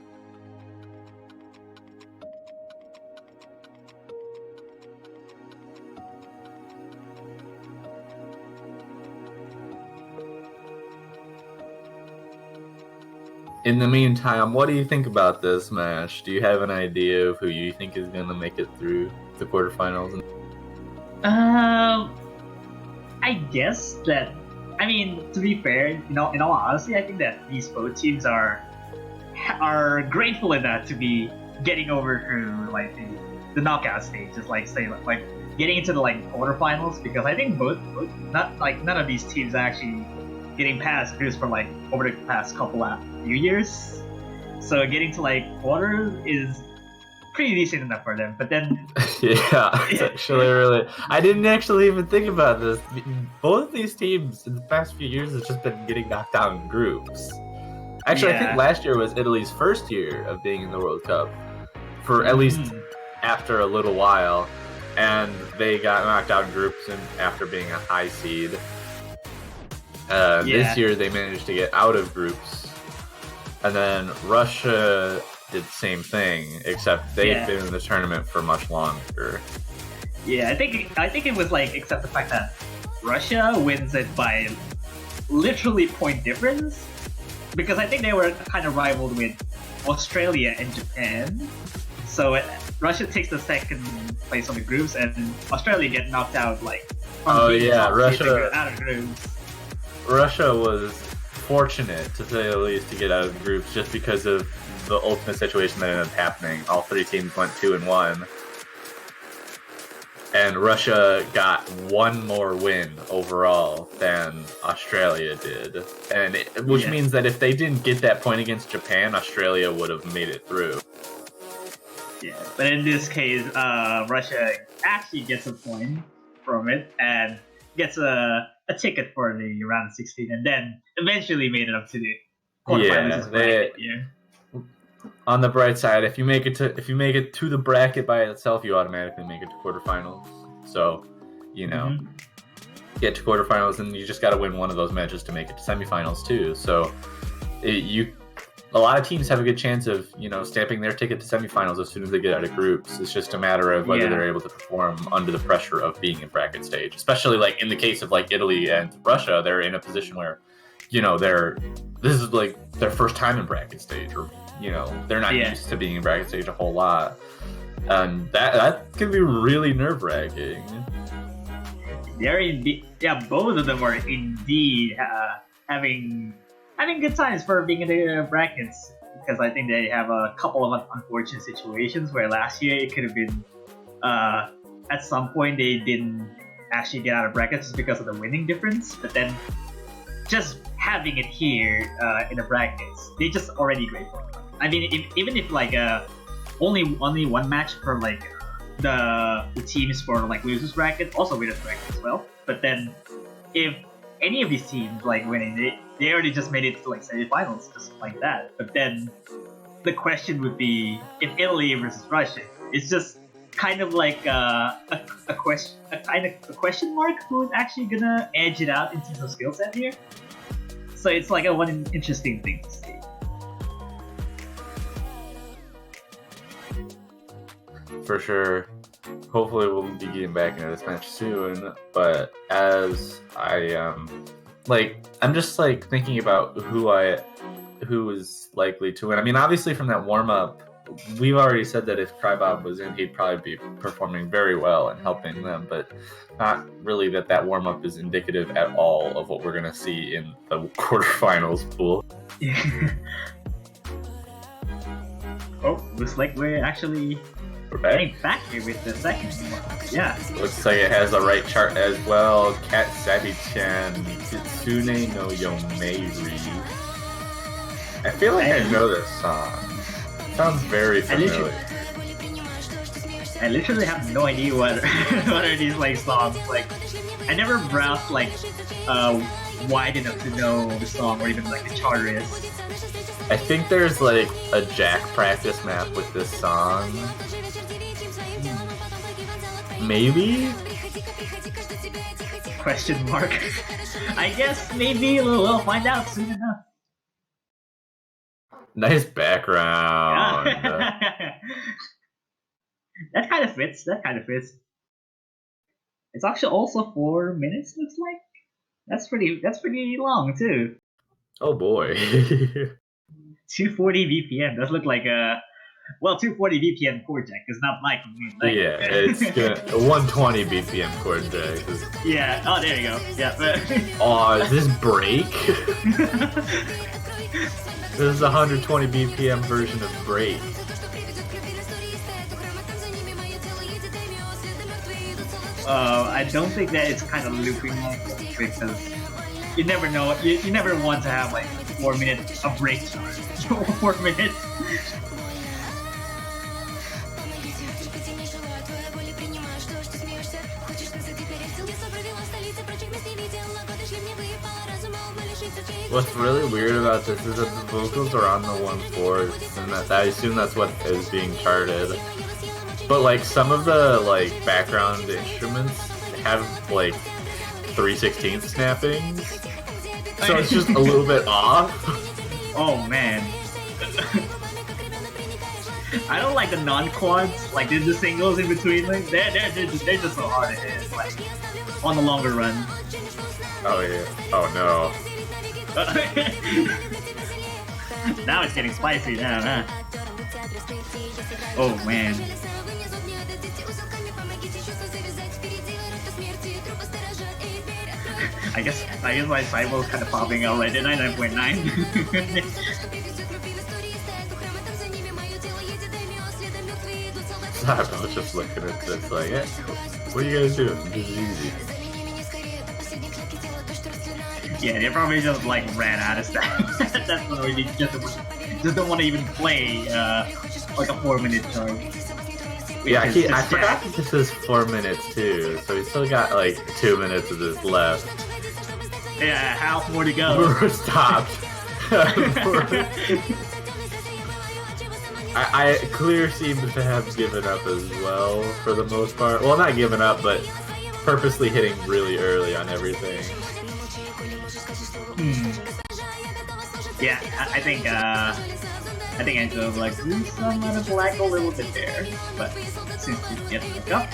In the meantime, what do you think about this match? Do you have an idea of who you think is going to make it through the quarterfinals? I guess that. I mean, to be fair, in all honesty, I think that these both teams are grateful enough to be getting over through like the knockout stage, just like say like getting into the like quarterfinals, because I think both not like none of these teams are actually getting past groups for like over the past few years. So getting to like quarters is pretty decent enough for them. But then yeah, it's actually really. I didn't actually even think about this. Both of these teams in the past few years have just been getting knocked out in groups. Actually, I think last year was Italy's first year of being in the World Cup, for at least after a little while, and they got knocked out in groups and after being a high seed. This year they managed to get out of groups, and then Russia did the same thing, except they've been in the tournament for much longer. Yeah, I think it was like, except the fact that Russia wins it by literally point difference, because I think they were kind of rivaled with Australia and Japan. So Russia takes the second place on the groups, and Australia get knocked out like. Russia out of groups. Russia was fortunate, to say the least, to get out of the groups just because of the ultimate situation that ended up happening. All three teams went 2-1. And Russia got one more win overall than Australia did. Which means that if they didn't get that point against Japan, Australia would have made it through. Yeah, but in this case, Russia actually gets a point from it and gets a ticket for the round 16, and then eventually made it up to the quarterfinals. On the bright side, if you make it to the bracket by itself, you automatically make it to quarterfinals. So, get to quarterfinals, and you just got to win one of those matches to make it to semifinals too. So, a lot of teams have a good chance of stamping their ticket to semifinals as soon as they get out of groups. It's just a matter of whether they're able to perform under the pressure of being in bracket stage. Especially like in the case of like Italy and Russia, they're in a position where this is like their first time in bracket stage, or they're not used to being in bracket stage a whole lot, and that can be really nerve-wracking. Both of them are indeed having good times for being in the brackets, because I think they have a couple of unfortunate situations where last year it could have been at some point they didn't actually get out of brackets just because of the winning difference, but then just having it here in the brackets, they just already grateful. I mean, even if like only one match for like the teams for like losers bracket, also winners bracket as well. But then if any of these teams like winning, they already just made it to like semifinals, just like that. But then the question would be, if Italy versus Russia, it's just kind of like a question mark who's actually gonna edge it out in terms of skill set here. So it's like one interesting thing to see. For sure. Hopefully we'll be getting back into this match soon. But as I'm just like thinking about who is likely to win. I mean, obviously from that warm up, we've already said that if Krybob was in, he'd probably be performing very well and helping them, but not really that warm up is indicative at all of what we're gonna see in the quarterfinals pool. Looks like we're getting back here with the second one. Yeah. Looks like it has the right chart as well. Kat Sabi-chan, Kitsune no Yomeiri. I feel like I know this song. It sounds very familiar. I literally have no idea what are these like songs. Like, I never browsed like wide enough to know the song or even like the chart is. I think there's like a Jack practice map with this song. Maybe? Question mark. I guess maybe we'll find out soon enough. Nice background. That kind of fits. It's actually also 4 minutes. Looks like that's pretty long too. Oh boy. 240 BPM. Does look like Well, 240 BPM core jack is not my commute. Like, Yeah, it's gonna 120 BPM chord jack. Yeah. Oh, there you go. Yeah. Oh, is this break? This is a 120 BPM version of break. I don't think that it's kind of looping because you never know. You never want to have like 4 minutes of break. 4 minutes. What's really weird about this is that the vocals are on the 1/4, and that I assume that's what is being charted. But like some of the like background instruments have like 3/16 snappings, so it's just a little bit off. Oh man. I don't like the non-quads, like the singles in between. Like, they're just so hard to hit, like on the longer run. Oh yeah. Oh no. Now it's getting spicy now, huh? Oh man. I guess my cyber is kind of popping out right at 99.9. I was just looking at this like, yeah, what are you guys doing? This is easy. Yeah, they probably just like ran out of stuff. That's what we just don't want to even play like a 4-minute chart. Yeah, I forgot that this is 4 minutes too, so we still got like 2 minutes of this left. Yeah, half more to go. We're stopped. I Clear seemed to have given up as well for the most part. Well, not given up, but purposely hitting really early on everything. Yeah, I think Angela was like, some of the black a little bit there, but since we get back up.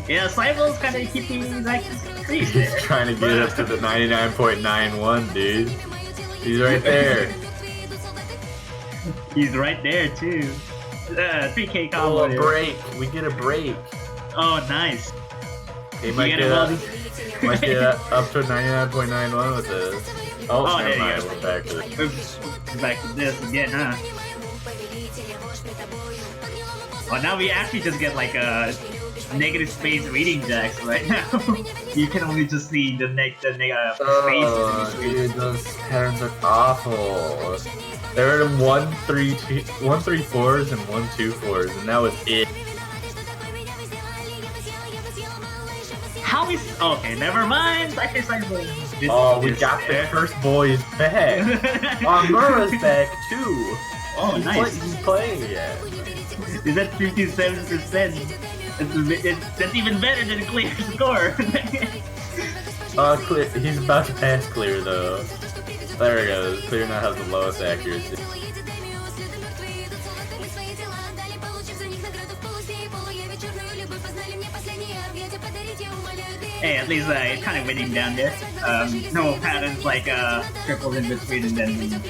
Yeah, Cybo's kind of keeping like crease there. He's trying to get up to the 99.91, dude. He's right there. He's right there too. 3K combo. Oh, a break. We get a break. Oh, nice. He might get up to 99.91 with this. Oh, never mind. We're back to this. We're back to this again, huh? Oh, now we actually just get like a negative space reading jacks right now. You can only just see the space. Oh, dude, those patterns are awful. There were 1/3/4s and 1/2/4s, and that was it. How is okay? Never mind. Oh, we got the first boys back. Mura's back too. Oh, nice. He's playing again. Is that 57%? That's even better than Clear's score. Clear. He's about to pass Clear though. There he goes. Clear now has the lowest accuracy. Hey, at least it's kind of winning down there. No patterns like triples in between and then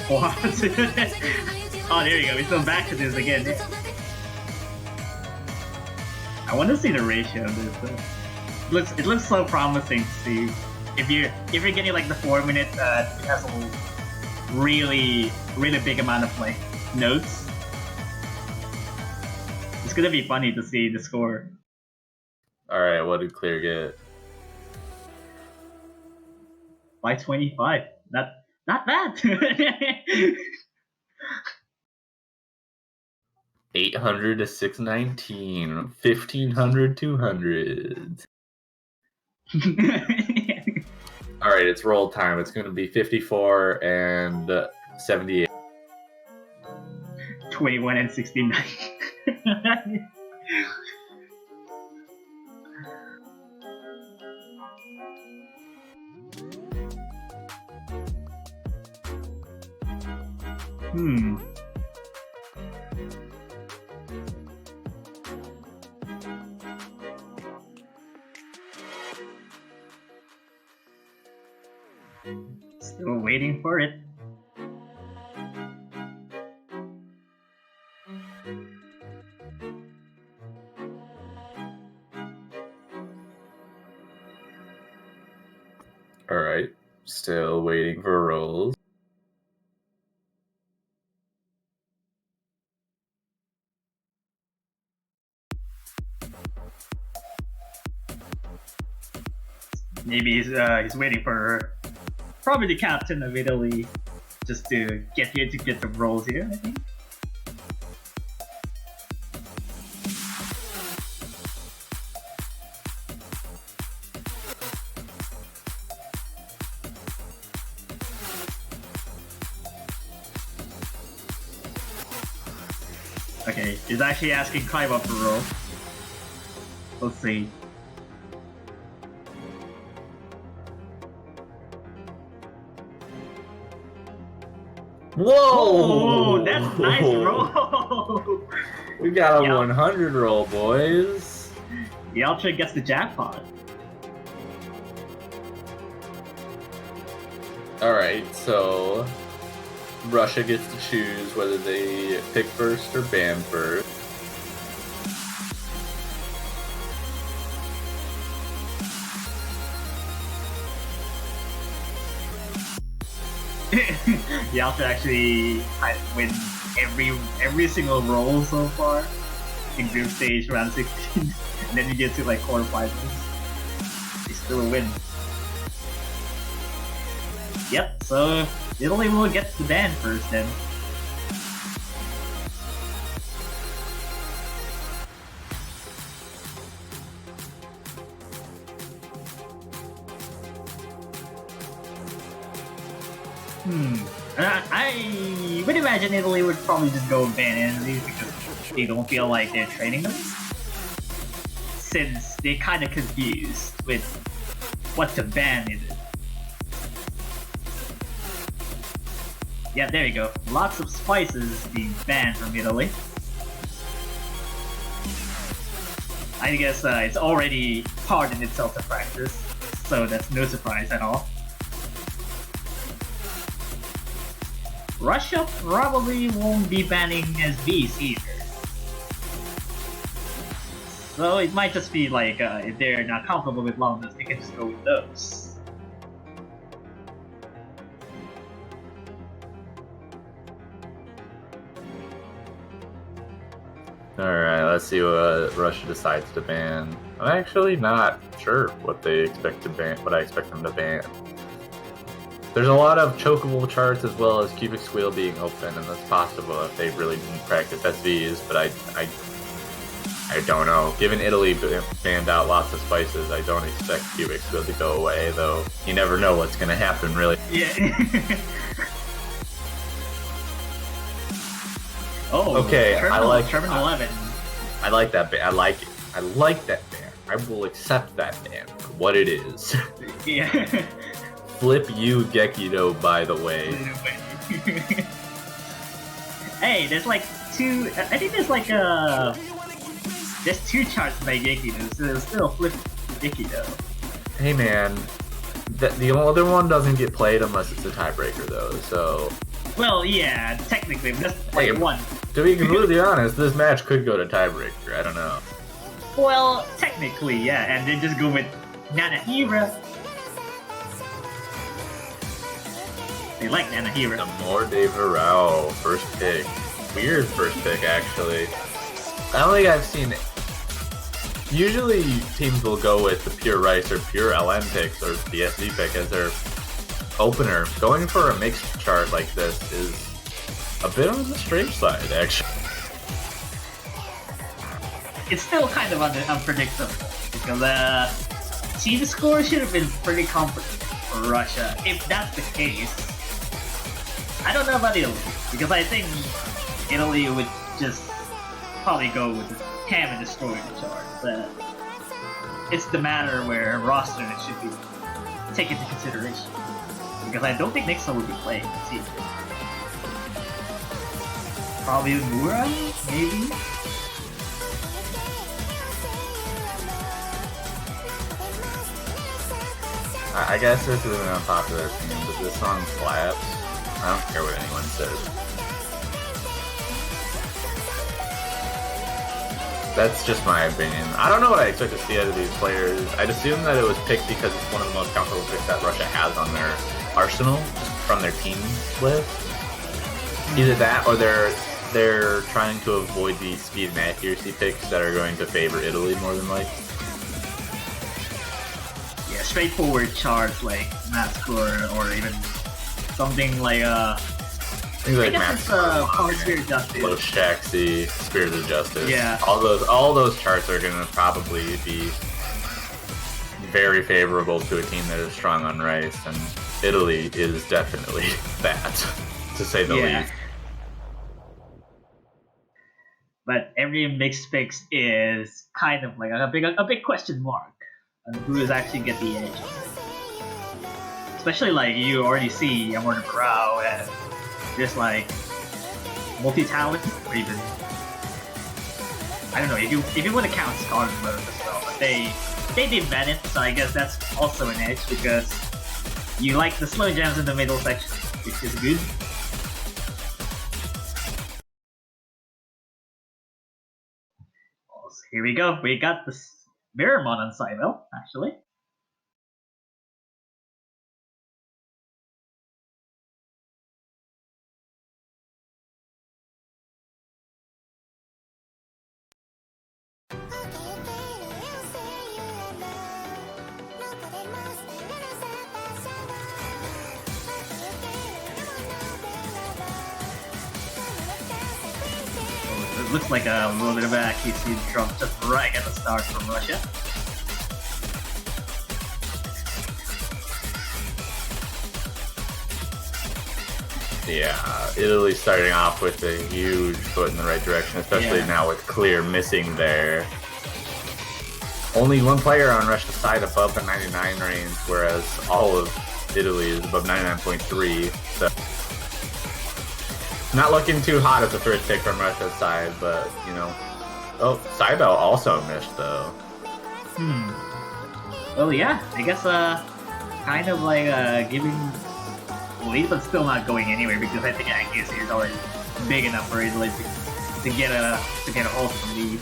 quads. Oh, there you go. We're still back to this again. I want to see the ratio of this. It looks so promising to see. If you're getting like the 4 minute, it has a really big amount of like notes. It's gonna be funny to see the score. All right, what did Clear get? 525. Not bad. 800 to 619, 1500 200. All right, it's roll time. It's going to be 54 and 78. 21 and 69. Still waiting for it. Still waiting for rolls. Maybe he's waiting for probably the captain of Italy just to get the rolls here, I think. Okay, he's actually asking Kaiba for roll. Let's see. Whoa! Oh, that's a nice roll! We got a 100 roll, boys. Yalcha gets the jackpot. Alright, so Russia gets to choose whether they pick first or ban first. Yalcha actually win every single roll so far in group stage round 16, and then you get to like quarterfinals. They still win. Yep, so Italy will get the ban first then. I would imagine Italy would probably just go ban enemies because they don't feel like they're training them. Since they're kind of confused with what to ban is it. Yeah, there you go. Lots of spices being banned from Italy. I guess it's already hard in itself to practice, so that's no surprise at all. Russia probably won't be banning SVs either. So it might just be like, if they're not comfortable with longness, they can just go with those. Alright, let's see what Russia decides to ban. I'm actually not sure what they expect to ban, what I expect them to ban. There's a lot of chokeable charts as well as cubic squeal being open, and that's possible if they really didn't practice SVs, but I don't know. Given Italy banned out lots of spices, I don't expect cubic squeal to go away, though you never know what's going to happen, really. Yeah. Oh, okay, Terminal, I like Terminal 11. I like that ban. I like it. I like that ban. I will accept that ban for what it is. Yeah. Flip you, Gekido, by the way. Hey, there's like two. I think there's like there's two charts by Gekido, so there's still flip Gekido. Hey man, the other one doesn't get played unless it's a tiebreaker though. So. Well, yeah, technically, but that's like one. To be completely honest, this match could go to tiebreaker. I don't know. Well, technically, yeah, and then just go with Nanahira. They like Nanahira. More De Varao, first pick. Weird first pick, actually. I don't think I've seen it. Usually, teams will go with the pure Rice or pure LN picks or the SV pick as their opener. Going for a mixed chart like this is a bit on the strange side, actually. It's still kind of unpredictable because team score should have been pretty comfortable for Russia. If that's the case, I don't know about Italy because I think Italy would just probably go with the ham and destroy the chart. But it's the matter where roster should be taken into consideration. Because I don't think Nixon would be playing this season. Probably Mura, maybe? I guess this is an unpopular opinion, but this song slaps. I don't care what anyone says. That's just my opinion. I don't know what I expect to see out of these players. I'd assume that it was picked because it's one of the most comfortable picks that Russia has on their arsenal from their team list. Either that, or they're trying to avoid the speed and accuracy picks that are going to favor Italy more than likely. Yeah, straightforward charts like math score or even something like Things like Power Spirit Justice. Low Shaxi, Spirit of Justice. Yeah. All those charts are going to probably be very favorable to a team that is strong on Rice, and Italy is definitely that, to say the least. But every mixed picks is kind of like a big question mark on who is actually get the edge. Especially like you already see Amor the Crow and just like multi-talent, or even I don't know if you want to count Scarlet Mode as well, but they did ban it, so I guess that's also an edge because you like the slow jams in the middle section, which is good. So here we go. We got the Mirrormon on Cybele, actually. It looks like a little bit of an accuracy drop just right at the start from Russia. Yeah, Italy starting off with a huge foot in the right direction, especially now with Clear missing there. Only one player on Russia's side above the 99 range, whereas all of Italy is above 99.3. So not looking too hot as the first pick from Russia's side, but you know. Oh, Cybele also missed though. Well, yeah, I guess kind of like giving lead, but still not going anywhere because I think accuracy is already big enough for Italy to get a hold of the lead.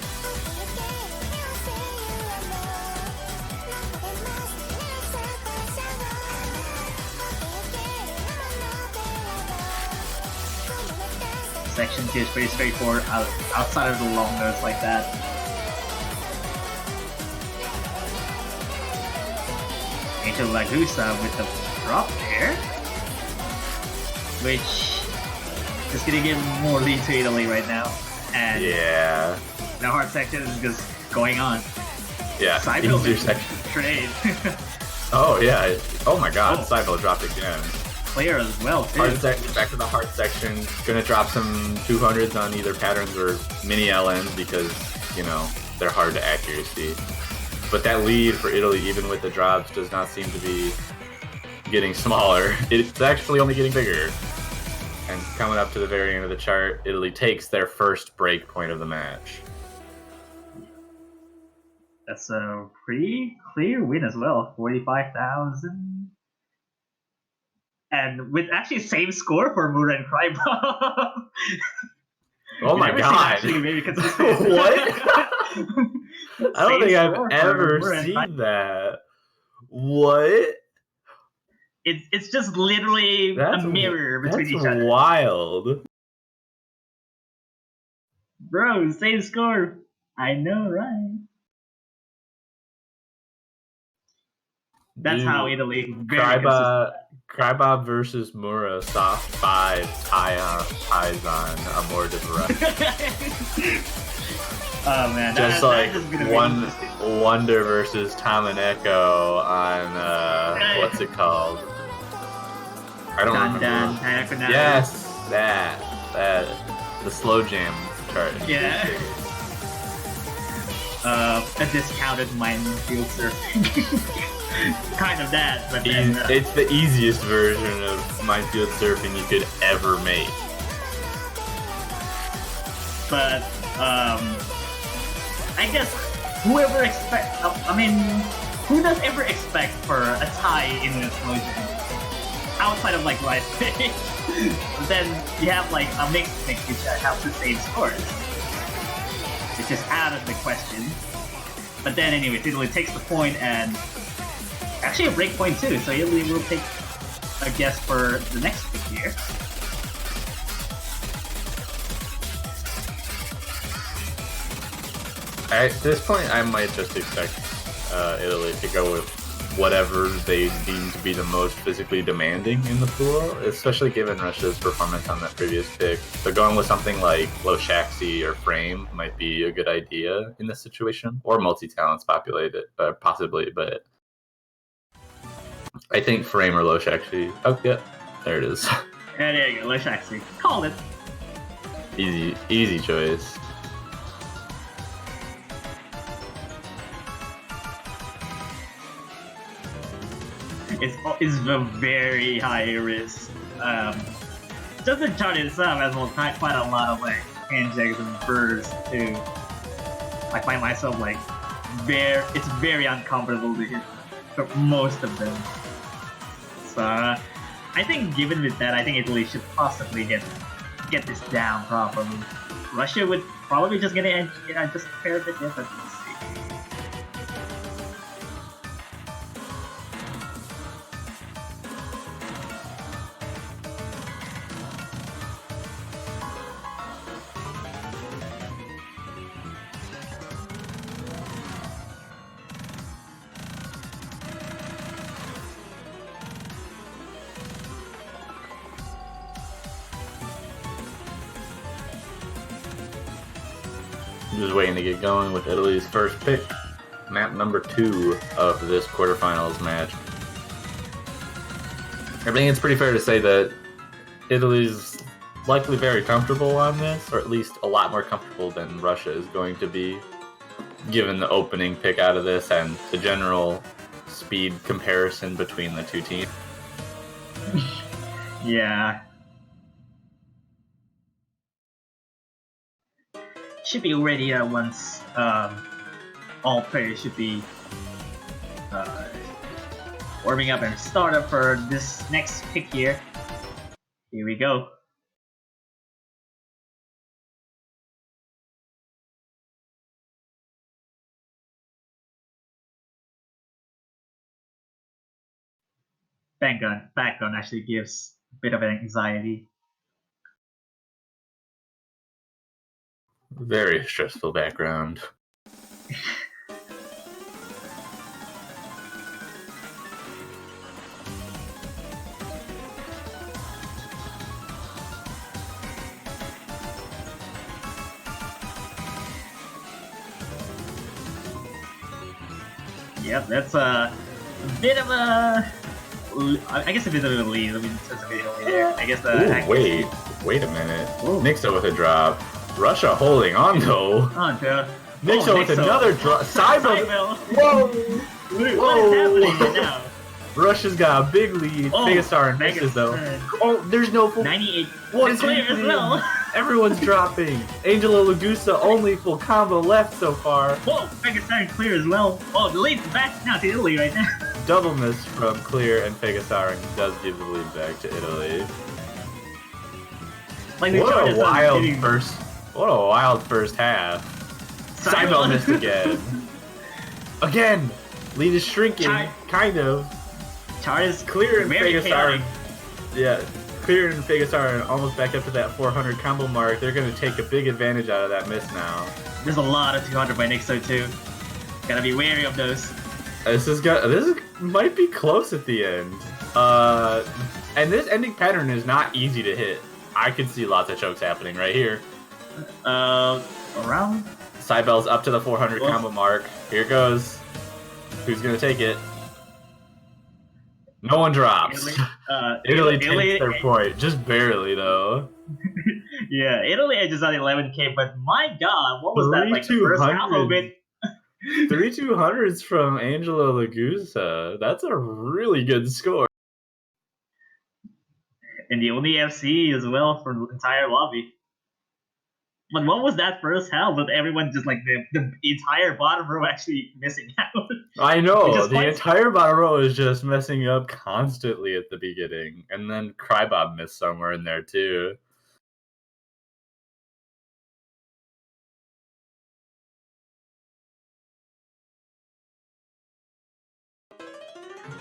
Section 2 is pretty straightforward outside of the long notes like that. Into Lagusa with the drop there, which is gonna give more lead to Italy right now. And yeah, the hard section is just going on. Yeah, easier section. Trade. Oh yeah! Oh my God, Cybele dropped again. Clear as well too. Back to the hard section. Gonna drop some 200s on either patterns or mini LNs because you know they're hard to accuracy. But that lead for Italy, even with the drops, does not seem to be getting smaller. It's actually only getting bigger. And coming up to the very end of the chart, Italy takes their first break point of the match. That's a pretty clear win as well, 45,000. And with actually same score for Mura and Crybomb. Oh my God! What? I don't think I've ever seen that. What? It's just literally a mirror between each other. That's wild. Bro, same score. I know, right? That's how Italy very Crybob versus Mura, soft 5, ties on Amor de Barra. Oh man, just like Wonder versus Tom and Echo on what's it called? I don't remember. Yes, that the slow jam chart. Yeah. A discounted minefield surfing. Kind of that, but then, it's the easiest version of minefield surfing you could ever make. But I guess whoever who does ever expect for a tie in an explosion outside of like Rice Pig? Then you have like a mixed mix which have the same scores, which is out of the question. But then anyways, Italy takes the point and actually a break point too, so Italy will take a a guess for the next pick here. At this point, I might just expect Italy to go with whatever they deem to be the most physically demanding in the pool, especially given Russia's performance on that previous pick. So going with something like Low Shaxi or Frame might be a good idea in this situation, or multi-talents populated, possibly, but I think Frame or Low Shaxi. Oh, yeah, there it is. Yeah, there you go, Low Shaxi. Called it. Easy choice. It's a very high risk. Just the chart itself has quite a lot of like handshakes and birds too. I find myself like it's very uncomfortable to hit for most of them. So I think given with that, I think Italy should possibly get this down properly. Russia would probably just gonna just pair a bit different. Let's see. Just waiting to get going with Italy's first pick. Map number 2 of this quarterfinals match. I think it's pretty fair to say that Italy's likely very comfortable on this, or at least a lot more comfortable than Russia is going to be, given the opening pick out of this and the general speed comparison between the two teams. Yeah. Should be ready once all players should be warming up and start up for this next pick here. Here we go. Background actually gives a bit of anxiety. Very stressful background. Yep, that's a bit of a. I guess a bit of a lead. I mean, it's a bit of a there. I guess the. Wait a minute. Nixa with a drop. Russia holding on though. Nixa with another drop. Cybel. Whoa! What is happening right now? Russia's got a big lead. Megastar and misses though. Oh, there's no full. 98. What is clear as well. Everyone's dropping. Angela Lagusa only full combo left so far. Whoa, Megastar clear as well. Oh, the lead's back now to Italy right now. Double miss from Clear and Pegasar does give the lead back to Italy. Like what a wild first half. Cybel missed again. Again, lead is shrinking, kind of. Chart is Clear and very Pegasar. Yeah, Clear and Pegasar almost back up to that 400 combo mark. They're going to take a big advantage out of that miss now. There's a lot of 200 by Nixo too. Gotta be wary of those. This might be close at the end. And this ending pattern is not easy to hit. I can see lots of chokes happening right here. Around? Cybel's up to the 400 combo mark. Here it goes. Who's gonna take it? No one drops. Italy takes their point, just barely though. Yeah, Italy edges on 11k, but my god, what was that, like the first half of it? 3,200s from Angela Lagusa. That's a really good score. And the only FC as well for the entire lobby. But what was that first half with everyone just like the entire bottom row actually missing out? I know, the entire bottom row is just messing up constantly at the beginning. And then Crybob missed somewhere in there too.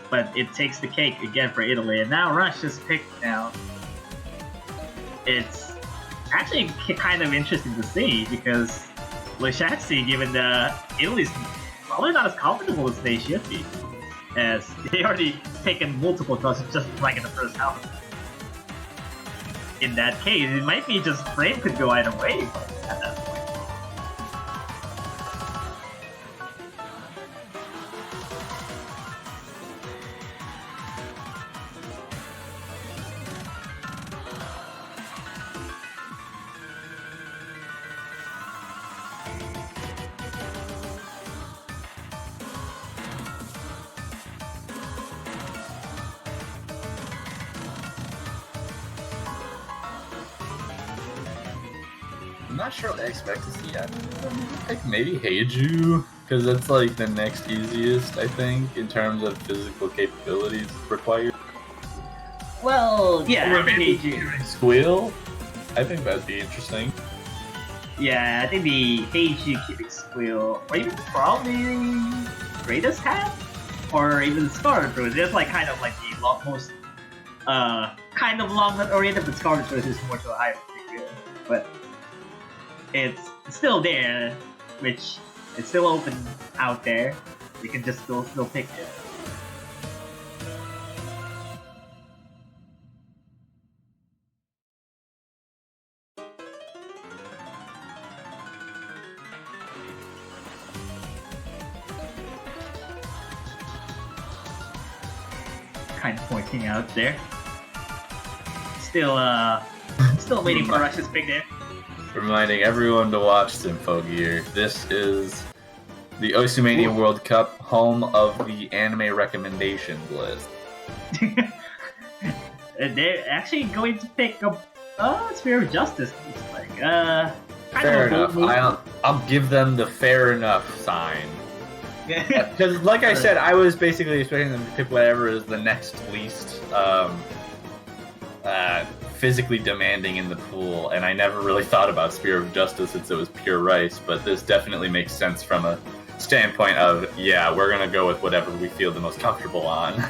but it takes the cake again for Italy. And now Russia's pick now. It's actually kind of interesting to see because Lashaxi, given that Italy's probably not as comfortable as they should be, as they already taken multiple tosses just like in the first half. In that case, it might be just frame could go either way at that point. I'm not sure what I expect to see. I think maybe Heiju, because that's like the next easiest, I think, in terms of physical capabilities required. Well, yeah, Or I think maybe Heiju. Squeal. I think that'd be interesting. Yeah, I think the Heiju keeping Squeal, or even probably Greatest Hat, or even Scarlet Rose. It's like kind of like the most kind of long oriented, but Scarlet Rose is more to a higher figure. But it's still there, which it's still open out there. You can just still pick it. Kind of pointing out there. Still waiting for Russia's pick there. Reminding everyone to watch Symphogear. This is the Osumania World Cup, home of the anime recommendations list. They're actually going to pick up Sphere of Justice, looks like. Fair enough. I'll give them the fair enough sign. Because, like I said, I was basically expecting them to pick whatever is the next least physically demanding in the pool, and I never really thought about Spear of Justice since it was pure rice, but this definitely makes sense from a standpoint of, yeah, we're going to go with whatever we feel the most comfortable on.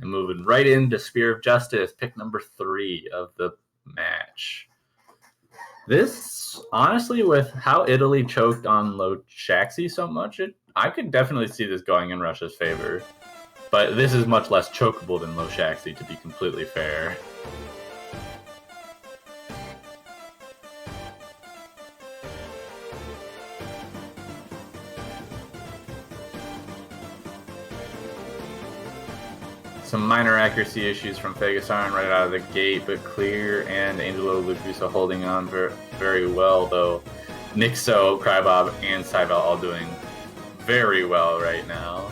And moving right into Spear of Justice, pick number 3 of the match. This, honestly, with how Italy choked on Low Shaxi so much, I could definitely see this going in Russia's favor. But this is much less chokeable than Low Shaxi, to be completely fair. Some minor accuracy issues from Fegasarin right out of the gate, but clear, and Angelo Lucusa holding on very well, though Nixo, Crybob, and Cybel all doing very well right now.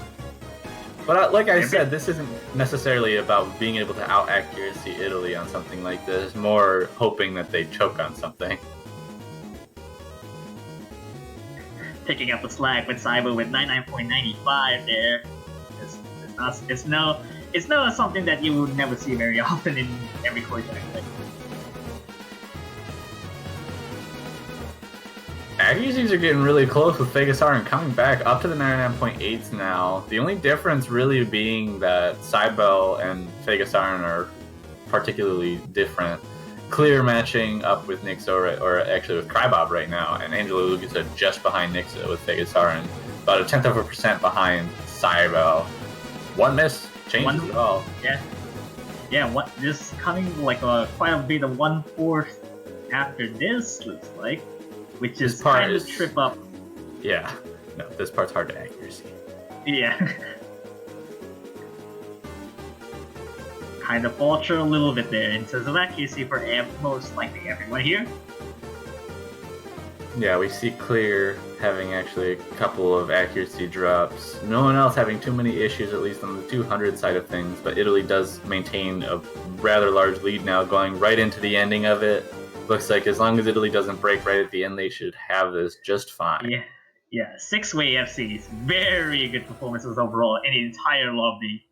But like I said, this isn't necessarily about being able to out-accuracy Italy on something like this, more hoping that they choke on something. Picking up the slack with Cyber with 99.95 there. It's not something that you would never see very often in every core deck. Accuracies are getting really close with Fegasarin coming back up to the 99.8s now. The only difference really being that Cybel and Fegasarin are particularly different. Clear matching up with Nixo, or actually with Crybob right now, and Angelo Lucas are just behind Nixo with Fegasarin. About a 10th behind Cybel. One miss changes it all. Yeah. This coming like quite a bit of 1/4 after this, looks like, which is kind of trip up. Yeah, no, this part's hard to accuracy. Yeah. Kind of falter a little bit there in terms of accuracy for most likely everyone here. Yeah, we see Clear having actually a couple of accuracy drops. No one else having too many issues, at least on the 200 side of things, but Italy does maintain a rather large lead now, going right into the ending of it. Looks like as long as Italy doesn't break right at the end, they should have this just fine. Yeah, 6-way FCs. Very good performances overall in the entire lobby.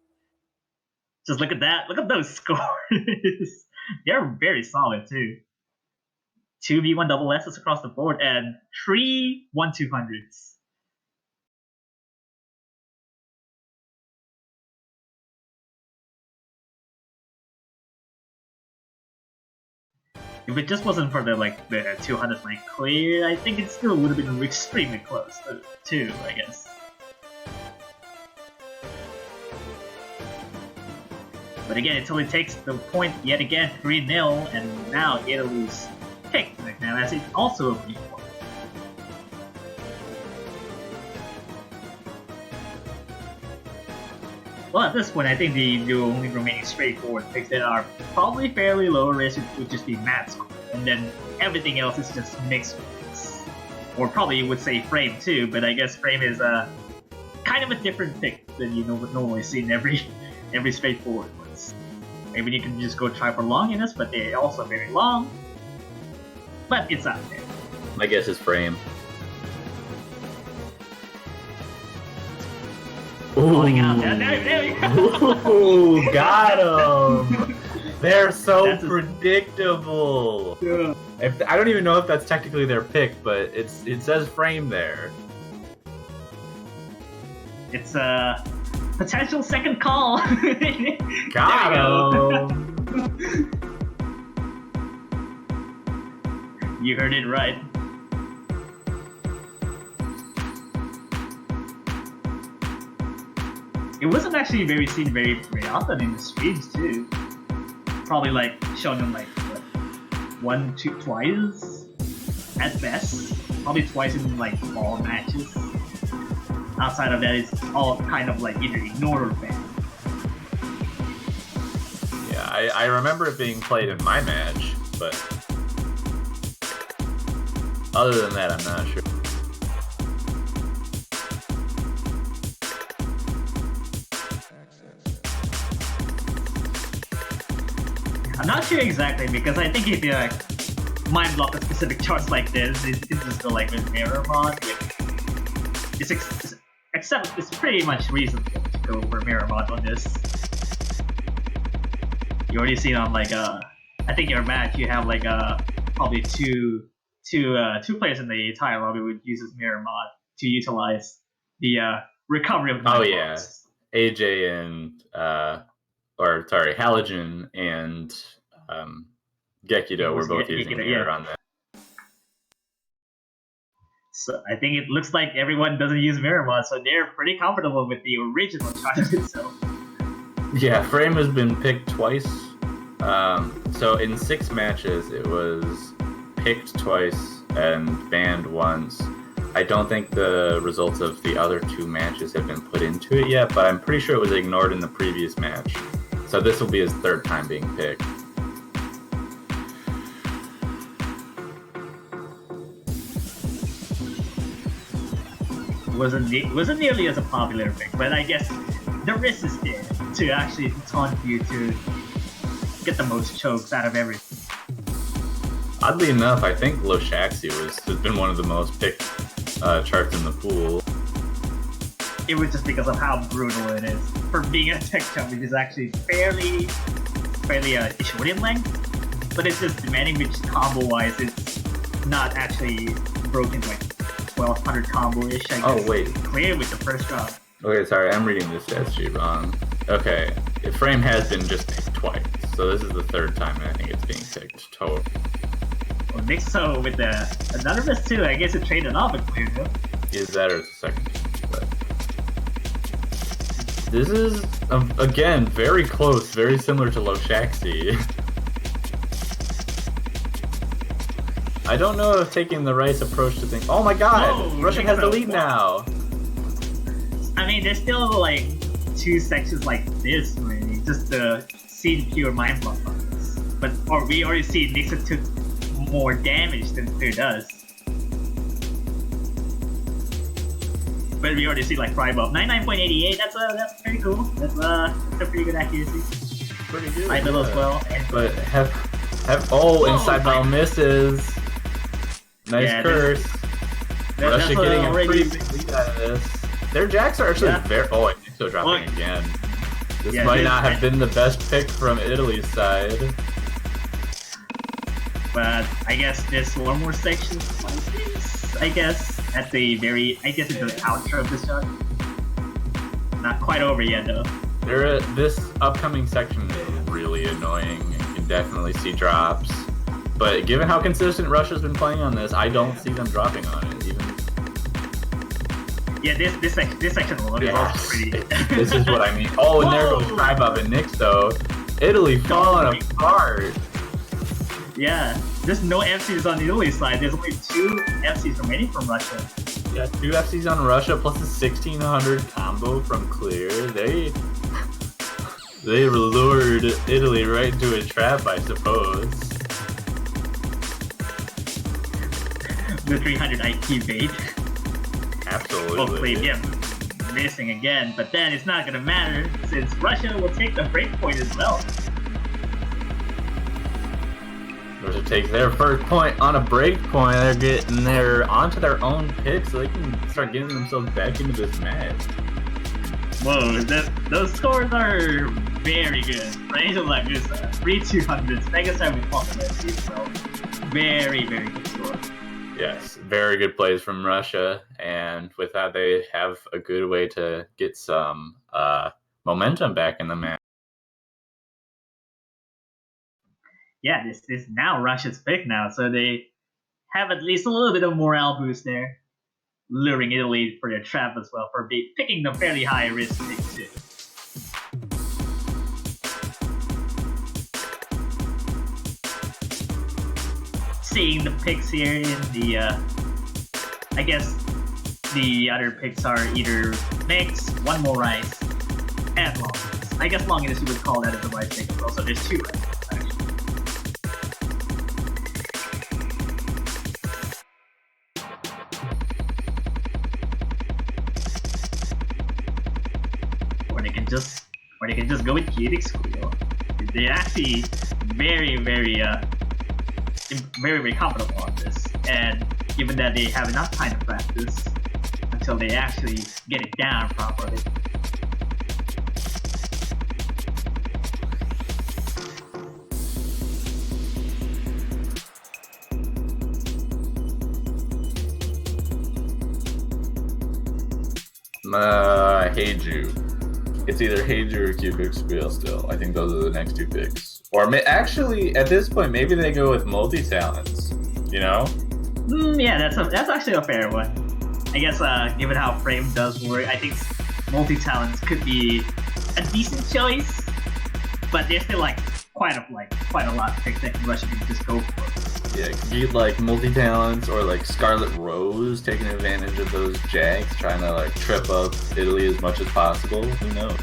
Just look at that. Look at those scores. They're very solid too. 2v1 double S's across the board and 3 1-200s. If it just wasn't for the 200 clear, I think it still would have been extremely close too, I guess. But again, it only takes the point yet again, 3-0, and now Italy's picked now as it's also a weak point. Well, at this point, I think the only remaining straightforward picks that are probably fairly low risk would just be Matt's score, and then everything else is just mixed picks. Or probably you would say Frame too, but I guess Frame is kind of a different pick than you would normally see in every straightforward ones. Maybe you can just go try for longiness, but they're also very long. But it's out there. My guess is Frame. Falling out. There we go. Ooh, got him. They're so predictable. Yeah. I don't even know if that's technically their pick, but it says Frame there. It's a potential second call. Got him. You heard it right. It wasn't actually seen very often in the streams too. Probably showing them one, two, twice at best. Probably twice in all matches. Outside of that, it's all kind of either ignored or banned. Yeah, I remember it being played in my match, but other than that, I'm not sure. I'm not sure exactly, because I think if you mind block a specific charts like this, it's just go with mirror mod. Except it's pretty much reasonable to go over mirror mod on this. You already seen on I think your match you have probably two players in the entire lobby would use this mirror mod to utilize the recovery of. Oh yeah, AJ and Halogen and Gekido were both using mirror on that. So I think it looks like everyone doesn't use mirror mod, so they're pretty comfortable with the original chart itself. Yeah, Frame has been picked twice. So in 6 matches, it was picked twice and banned once. I don't think the results of the other 2 matches have been put into it yet, but I'm pretty sure it was ignored in the previous match. So this will be his 3rd time being picked. Wasn't nearly as a popular pick, but I guess the risk is there to actually taunt you to get the most chokes out of everything. Oddly enough, I think Loshaxi has been one of the most picked charts in the pool. It was just because of how brutal it is for being a tech chart, which is actually fairly short in length, but it's just demanding, which combo wise it's not actually broken 1200 combo-ish. Oh wait, clear with the first drop. Okay, sorry, I'm reading this stat sheet wrong. Okay, Frame has been just picked twice, so this is the 3rd time I think it's being picked total. Well, Nick, so with the Anonymous too, I guess it traded off and cleared though. Is that or it's the 2nd team, but this is again very close, very similar to Loshaxi. I don't know if taking the right approach to think. Oh my god! Whoa, Russian has the lead now! I mean, there's still 2 sections like this, really, just to see the pure mind block on this. But we already see Nixon took more damage than Clear does. But we already see Fry Buff 99.88. That's pretty cool. That's a pretty good accuracy. Pretty good. High middle as well. But inside ball misses. Nice curse. Russia getting already... a pretty big lead out of this. Their jacks are actually very... Oh, and Nixo dropping again. This might not have been the best pick from Italy's side. But I guess there's one more section, I guess, at the very... I guess it's the outro of this shot. Not quite over yet, though. This upcoming section is really annoying. You can definitely see drops. But given how consistent Russia's been playing on this, I don't see them dropping on it. Yeah, this section alone is also pretty... This is what I mean. Oh, and there goes Tribob and Nixo. Italy falling apart. Yeah, there's no FCs on the Italy side. There's only 2 FCs remaining from Russia. Yeah, 2 FCs on Russia plus a 1600 combo from Clear. They lured Italy right into a trap, I suppose. The 300 IQ bait. Absolutely. Hopefully, yeah, missing again, but then it's not gonna matter since Russia will take the breakpoint as well. Russia takes their first point on a breakpoint. They're getting onto their own pick so they can start getting themselves back into this match. Whoa, those scores are very good. Angel like this 3-200s, Mega 7 compliment, so very, very good score. Yes, very good plays from Russia, and with that, they have a good way to get some momentum back in the match. Yeah, this is now Russia's pick now, so they have at least a little bit of morale boost there, luring Italy for their trap as well, for picking the fairly high risk pick too. Seeing the picks here in the, I guess the other picks are either mix, one more rice, and long. I guess long as you would call that as a rice pick as well, so there's 2 rice actually. Or they can just go with Cubic Squeal. They're actually very, very comfortable on this, and given that they have enough time to practice until they actually get it down properly. Heiju. It's either Heiju or Cubic Squeal still. I think those are the next 2 picks. Or actually, at this point, maybe they go with multi-talents, you know? Yeah, that's actually a fair one. I guess, given how Frame does work, I think multi-talents could be a decent choice, but there's still quite a lot of picks that Russia can just go for. Yeah, it could be like multi-talents or like Scarlet Rose taking advantage of those jags, trying to trip up Italy as much as possible. Who knows?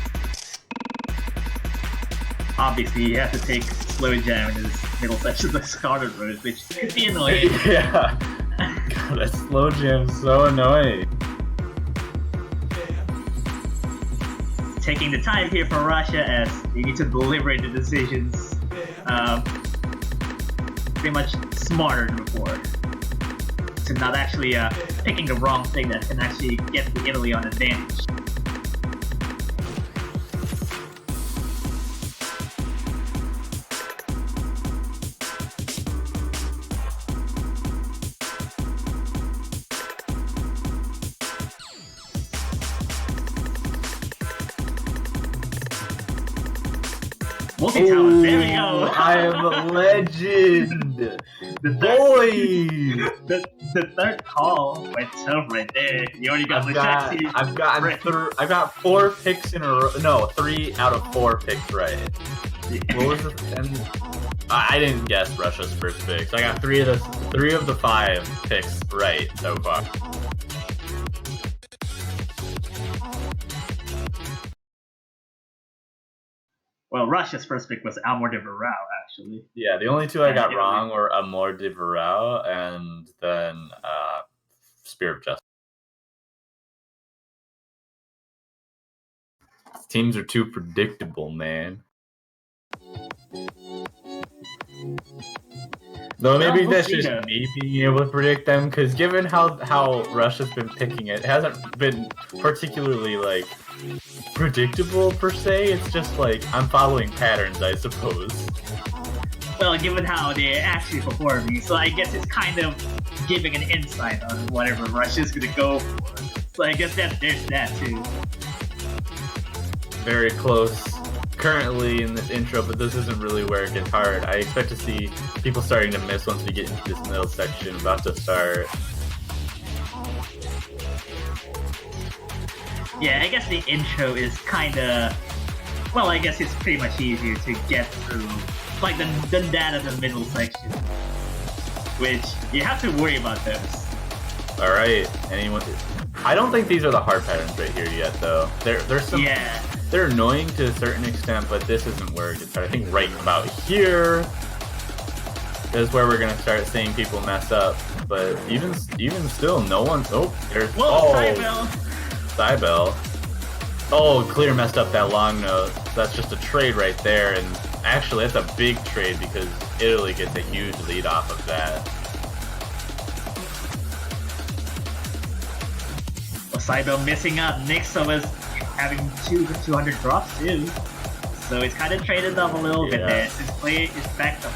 Obviously, you have to take Slow Jam in this middle section of Scarlet Rose, which could be annoying. Yeah. God, that Slow Jam's so annoying. Taking the time here for Russia as they need to deliberate the decisions. Pretty much smarter than before. To not actually picking the wrong thing that can actually get Italy on advantage. Multi-talent, there we go! I am a legend! The third call went tough right there. You already got I've got 4 picks in a row. No, 3 out of 4 picks right. What was the? I didn't guess Russia's first pick, so I got 3 of the 5 picks right so far. Well, Russia's first pick was Amor de Varao, actually. Yeah, the only 2 I got wrong were Amor de Varao and then Spear of Justice. Teams are too predictable, man. Though maybe we'll that's see just though. me being able to predict them, because given how Russia's been picking it hasn't been particularly like predictable per se. It's just like I'm following patterns, I suppose. Well, given how they're actually performing, so I guess it's kind of giving an insight on whatever Russia's gonna go for. So I guess there's that too. Very close currently in this intro, but this isn't really where it gets hard. I expect to see people starting to miss once we get into this middle section about to start. Yeah, I guess the intro is kinda... Well, I guess it's pretty much easier to get through, like than that of the middle section. Which, you have to worry about those. Alright, anyone... I don't think these are the hard patterns right here yet, though. There's some... Yeah. They're annoying to a certain extent, but this isn't where it gets hard. I think right about here is where we're gonna start seeing people mess up. But even still, no one's... Oh, there's... Whoa, Cybele! Cybele. Oh, Clear messed up that long note. That's just a trade right there, and actually that's a big trade because Italy gets a huge lead off of that. Well, Cybele missing out. Nixo was having 200 drops too. So it's kind of traded up a little bit there. His play is back to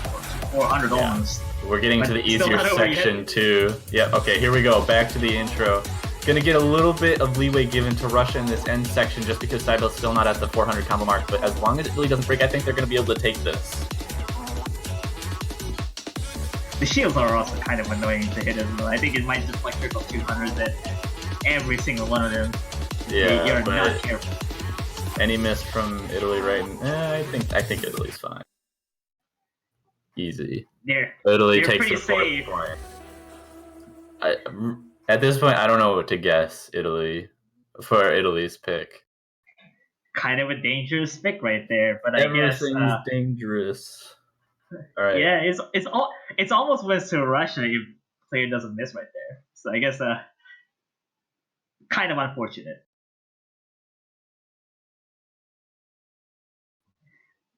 400 almost. We're getting But to the still easier not over section yet. too. Yep, okay, here we go. Back to the intro. Gonna get a little bit of leeway given to Russia in this end section just because Cybele's still not at the 400 combo mark, but as long as it really doesn't break, I think they're gonna be able to take this. The shields are also kind of annoying to hit as well. I think it might just like triple 200 at every single one of them. Yeah, You're but not careful. any miss from Italy right now? I think Italy's fine. Easy. Italy they're takes pretty the fourth safe. point. At this point, I don't know what to guess for Italy's pick. Kind of a dangerous pick right there, but I guess Everything's dangerous. All right. yeah, it's almost wins to Russia if player doesn't miss right there. So I guess kind of unfortunate.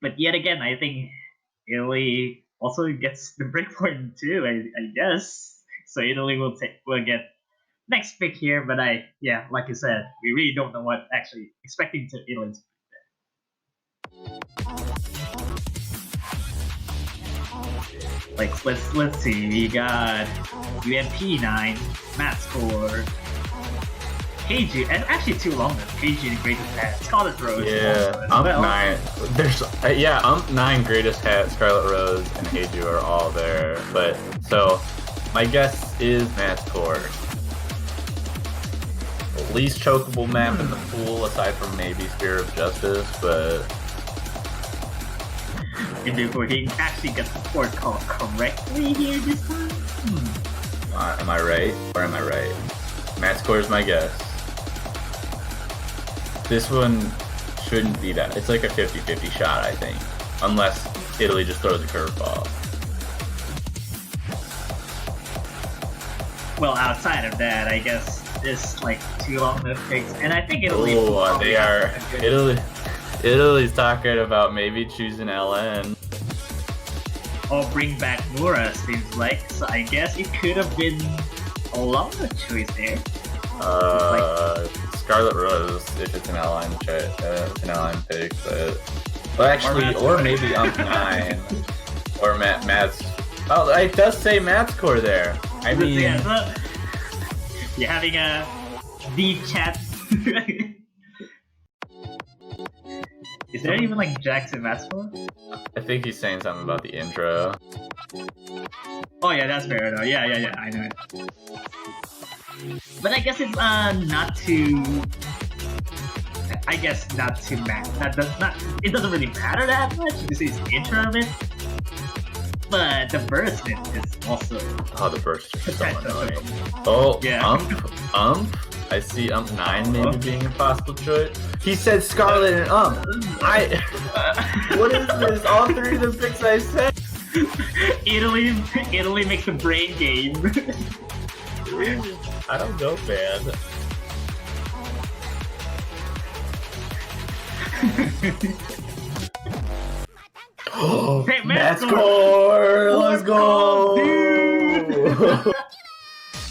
But yet again, I think Italy also gets the breakpoint too. I guess so. Italy will get next pick here, but like you said, we really don't know what actually expecting to Italy to like let's see, we got UMP 9, Matt score, KG, and actually two long ones, KG the greatest hat, Scarlet Rose. Yeah, also as well. 9. There's 9 greatest hat, Scarlet Rose, and Heiju are all there. But so my guess is Matt's core. The least chokeable map in the pool, aside from maybe Spear of Justice, but Before he actually gets the port call correctly here this time. am I right or am I right? Matt's core is my guess. This one shouldn't be that. It's like a 50-50 shot, I think, unless Italy just throws a curveball. Well, outside of that, I guess it's like two long enough picks, and I think Italy. Oh, they are Italy's talking about maybe choosing LN. Or bring back Mura, seems like. So I guess it could have been a longer choice there. Scarlet Rose, if it's an LN pick, but actually, or maybe Ump9, or Matt's. Oh, it does say Matt's core there. I mean, yeah, so you're having a deep chat. Is there even like Jackson Matt's core? I think he's saying something about the intro. Oh yeah, that's fair enough. Yeah, I know it. But I guess it's not too. I guess not too mad. It doesn't really matter that much because it's the intro of it. But the burst is also. Oh, the burst is so potential. annoying. Oh, Yeah. Ump. I see Ump9 maybe being a possible choice. He said Scarlet and Ump. What is this? All three of the picks I said. Italy makes a brain game. I don't know, man. Hey, Matt score! Let's go!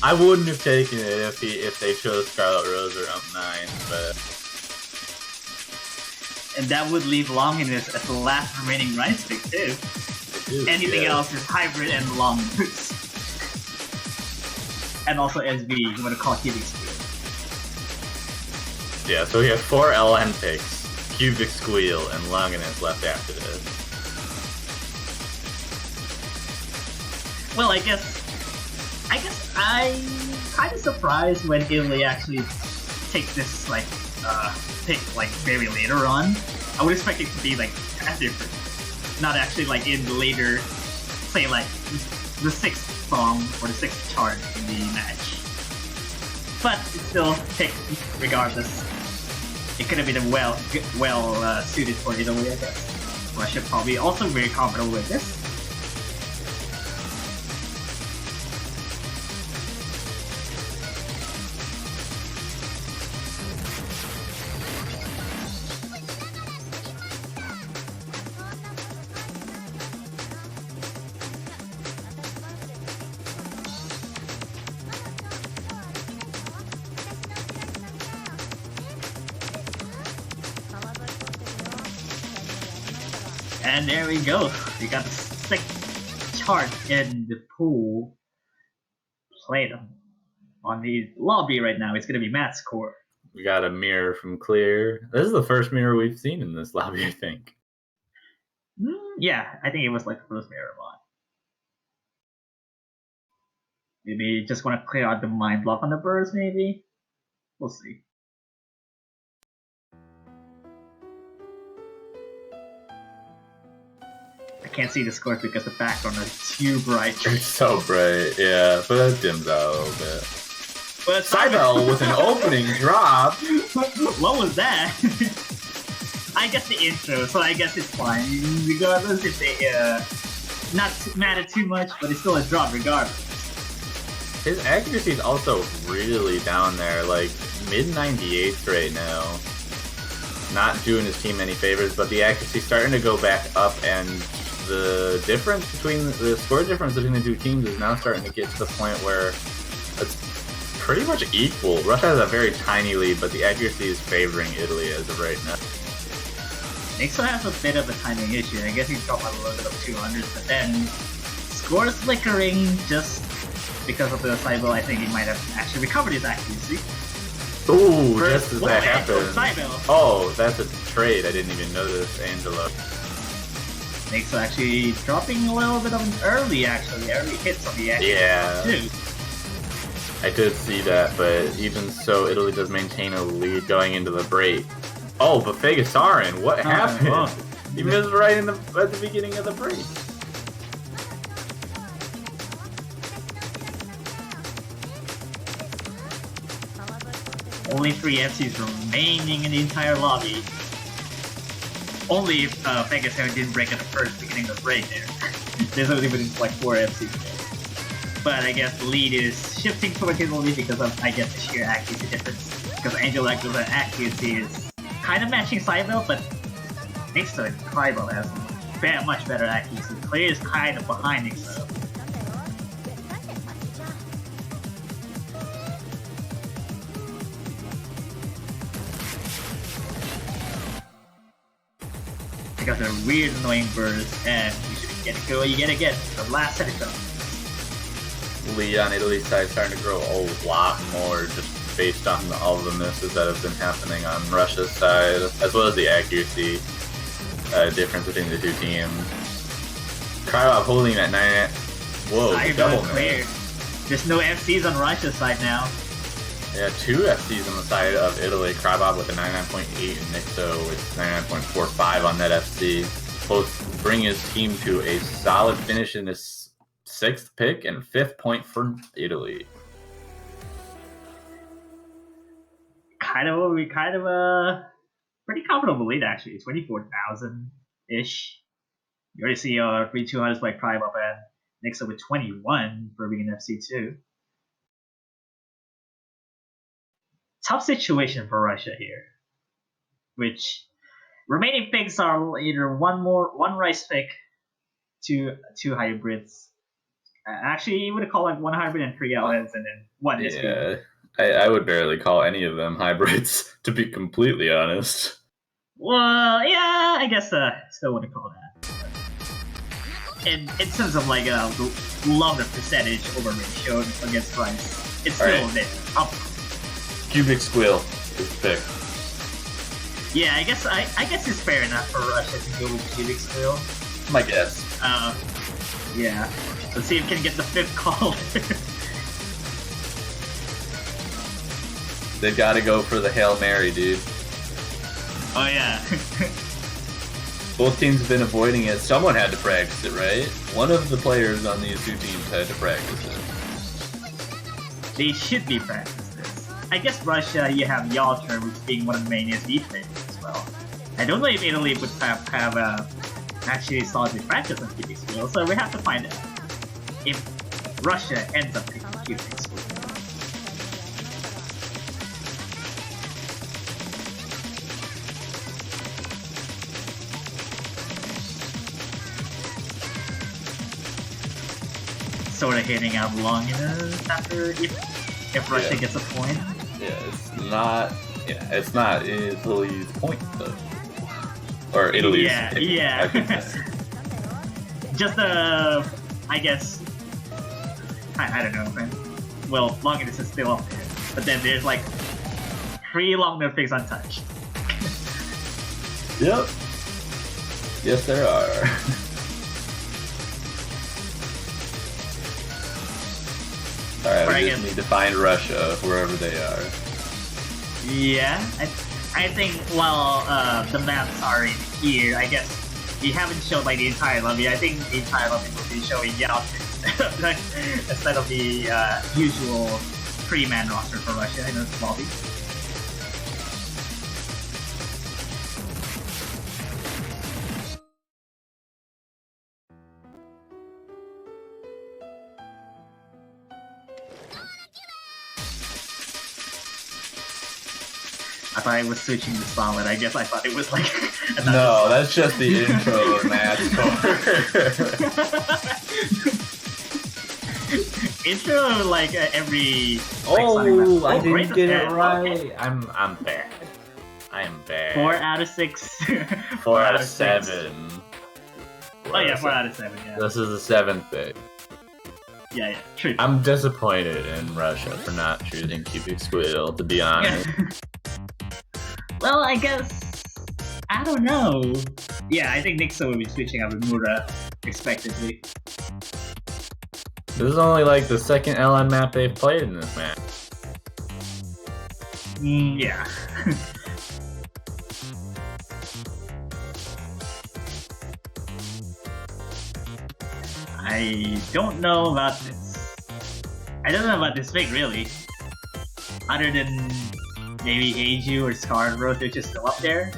I wouldn't have taken it if they chose Scarlet Rose or up 9, but And that would leave Longinus as the last remaining rice pick too. Anything else is hybrid and Longinus. And also SB, you want to call Cubic Squeal. yeah, so we have 4 LN picks, Cubic Squeal, and Longinus left after this. Well, I guess I'm kind of surprised when Italy actually takes this pick very later on. I would expect it to be as different, not actually in the later, say the 6th song or the 6th chart in the match. But it's still picked regardless. It could have been well suited for Italy, I guess. Russia probably also very comfortable with this. And there we go. We got the 6th chart in the pool played on the lobby right now. It's going to be Matt's score. We got a mirror from Clear. This is the first mirror we've seen in this lobby, I think. Yeah, I think it was the first mirror one. Maybe just want to clear out the mind block on the birds, maybe? We'll see. I can't see the scores because the background is too bright. It's so bright, yeah, but that dims out a little bit. But Cybele with an opening drop. What was that? I guess the intro, so I guess it's fine. Regardless if they not matter too much, but it's still a drop regardless. His accuracy is also really down there, mid 98th right now. Not doing his team any favors, but the accuracy starting to go back up, and the score difference between the two teams is now starting to get to the point where it's pretty much equal. Russia has a very tiny lead, but the accuracy is favoring Italy as of right now. Nixon has a bit of a timing issue. I guess he's dropped a little bit of 200s, but then scores flickering just because of the Cybele. I think he might have actually recovered his accuracy. Ooh, just as that happened. Cybele. Oh, that's a trade. I didn't even notice, Angela. Nixon actually dropping a little bit of an early hits on the accuracy. Yeah. Too. I did see that, but even so, Italy does maintain a lead going into the break. Oh, but Fegasarin, what happened? He missed right at the beginning of the break. Only 3 FCs remaining in the entire lobby. Only if Fegasarin didn't break at the beginning of the break there. There's only been 4 FCs. But I guess the lead is shifting towards Italy because of, the sheer accuracy difference. Because Angela's accuracy is kind of matching Cybele, but Nixon and Cybele has much better accuracy. Clear is kind of behind Nixon. Because they're weird, annoying birds, and you should get it go. You get it again. The last set of them. Lead on Italy's side starting to grow a lot more just based on all the misses that have been happening on Russia's side, as well as the accuracy difference between the two teams. Krylov holding at 9. Whoa, double clear. There's no FCs on Russia's side now. Yeah, 2 FCs on the side of Italy. Krylov with a 99.8 and Nixo with 99.45 on that FC. Both bring his team to a solid finish in this 6th pick and 5th point for Italy. Kind of a pretty comfortable lead actually, 24,000-ish. You already see 3 200s by Krylov and Nixon with 21 for being an FC2. Tough situation for Russia here, which Remaining picks are either one rice pick, two hybrids. Actually, you would call like one hybrid and 3 LNs, and then one SP. Yeah, I would barely call any of them hybrids, to be completely honest. Well, yeah, I guess still wouldn't call that. In terms of like longer percentage over ratio against rice, it's still a bit up. Cubic Squill is picked. Yeah, I guess it's fair enough for Russia to go with Cubic Squill. My guess. Yeah. Let's see if we can get the 5th call. They've got to go for the Hail Mary, dude. Oh yeah. Both teams have been avoiding it. Someone had to practice it, right? One of the players on these two teams had to practice it. They should be practicing this. I guess Russia, you have Yalter, which being one of the mania's defense as well. I don't know if Italy would have actually solidly practice on Cubic Squill, so we have to find out if Russia ends up picking Cubic Squill. Sort of hitting out long enough after if Russia gets a point. Yeah, it's not. Yeah, it's not Italy's point though, or Italy's. Yeah. Just I guess. I don't know, man. Well, long enough is still up there, but then there's like 3 long enough things untouched. Yep. Yes, there are. Alright, we just need to find Russia, wherever they are. Yeah, I think while the maps are in here, I guess we haven't shown like the entire lobby. I think the entire lobby will be showing Yalter instead of the usual 3-man roster for Russia in this lobby. I thought I was switching the song, but I guess I thought it was like... No, that's just the intro of NASCAR. Intro like every... Oh, I didn't get it right. I'm bad. I am bad. 4 out of 6. 4 out of 7. Oh yeah, 4 out of 7, yeah. This is the 7th pick. Yeah, true. I'm disappointed in Russia for not choosing Cubic Squill, to be honest. Well, I guess... I don't know. Yeah, I think Nixon will be switching out with Mura, expectedly. This is only like the 2nd LN map they've played in this match. Yeah. I don't know about this. I don't know about this pick, really. Other than maybe Aju or Scarborough, they're just still up there.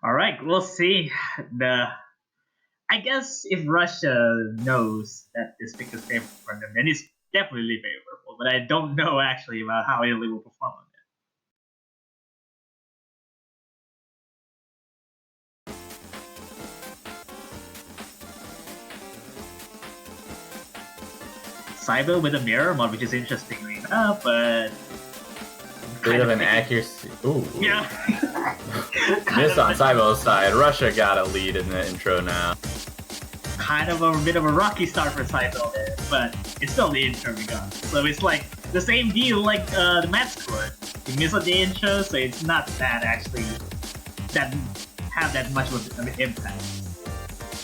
Alright, we'll see. I guess if Russia knows that this pick is favorable for them, then it's definitely favorable, but I don't know actually about how Italy will perform on it. Cyber with a mirror mod, which is interestingly enough, but... Bit of an accuracy. Ooh. Yeah. Miss on Cybo's side. Russia got a lead in the intro now. Kind of a bit of a rocky start for Cybo there, but it's still the intro we got. So it's like the same deal like the match score. you miss on the intro, so it's not that actually that have that much of an impact.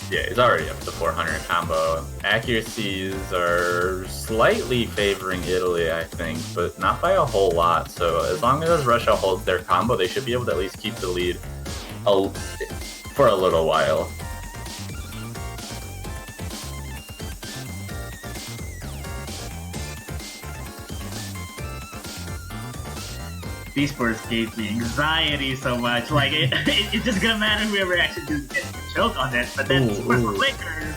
Yeah, he's already up to 400 combo. Accuracies are slightly favoring Italy, I think, but not by a whole lot. So as long as Russia holds their combo, they should be able to at least keep the lead for a little while. These sports gave me anxiety so much. Like, it's just gonna matter whoever actually just gets the choke on it. But then super flicker.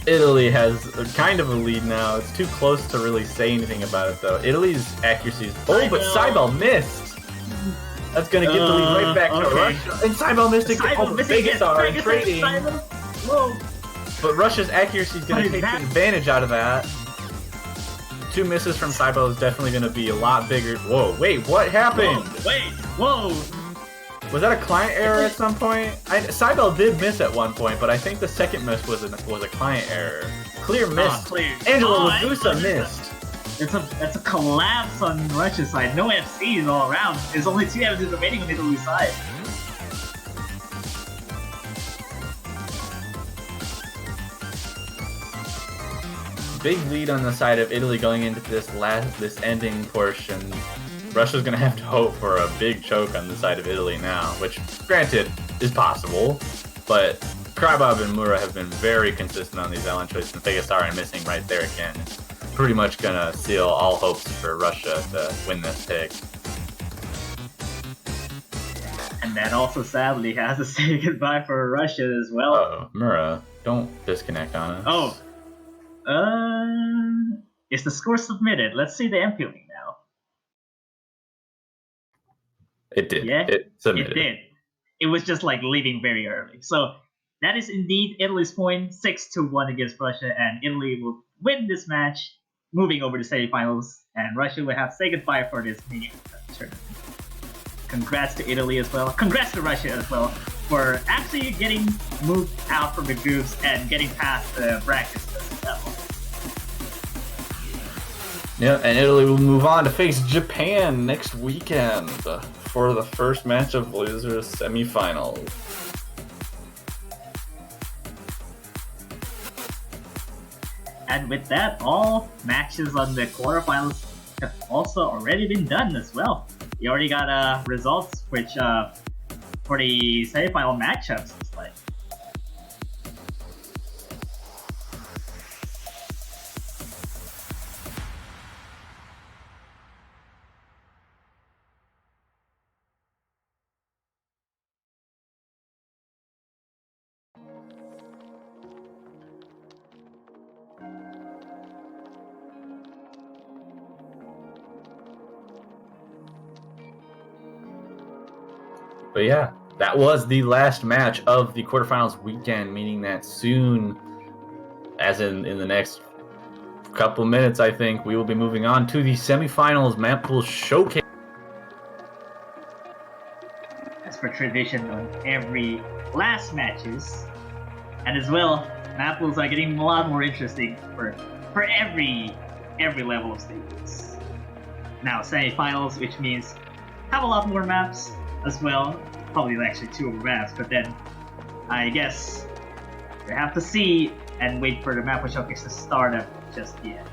Italy has kind of a lead now. It's too close to really say anything about it, though. Italy's accuracy is... Oh, but Cybele missed! That's gonna get the lead right back to Russia. And Cybele missed again. Oh, Vegastar and trading. Whoa. But Russia's accuracy is gonna take advantage out of that. 2 misses from Cybele is definitely going to be a lot bigger. Whoa, wait, what happened? Whoa. Was that a client error at some point? Cybele did miss at one point, but I think the second miss was a client error. Clear miss. Angela Lagusa missed. That's a collapse on Russia's side. No FCs all around. There's only 2 FCs remaining on Italy's side. Big lead on the side of Italy going into this ending portion. Russia's gonna have to hope for a big choke on the side of Italy now, which, granted, is possible, but Krybov and Mura have been very consistent on these Ellen choices, and Vegastar and missing right there again. It's pretty much gonna seal all hopes for Russia to win this pick. And that also sadly has to say goodbye for Russia as well. Uh-oh, Mura, don't disconnect on us. Oh. Is the score submitted? Let's see the MPing now. It did. Yeah, it submitted. It did. It was just like leaving very early. So that is indeed Italy's point, 6-1 against Russia, and Italy will win this match, moving over to semifinals, and Russia will have to say goodbye for this mini tournament. Congrats to Italy as well. Congrats to Russia as well for actually getting moved out from the groups and getting past the brackets level. Yeah, and Italy will move on to face Japan next weekend for the first match of losers semifinals. And with that, all matches on the quarterfinals have also already been done as well. You already got results, which for the semifinal matchups, it's like. But yeah, that was the last match of the quarterfinals weekend, meaning that soon, as in the next couple minutes, I think, we will be moving on to the semifinals map pool showcase. As for tradition on every last matches, and as well, map pools are getting a lot more interesting for every level of stages. Now semifinals, which means have a lot more maps as well. Probably actually 2 more maps, but then I guess we have to see and wait for the map showcase to start up just yet.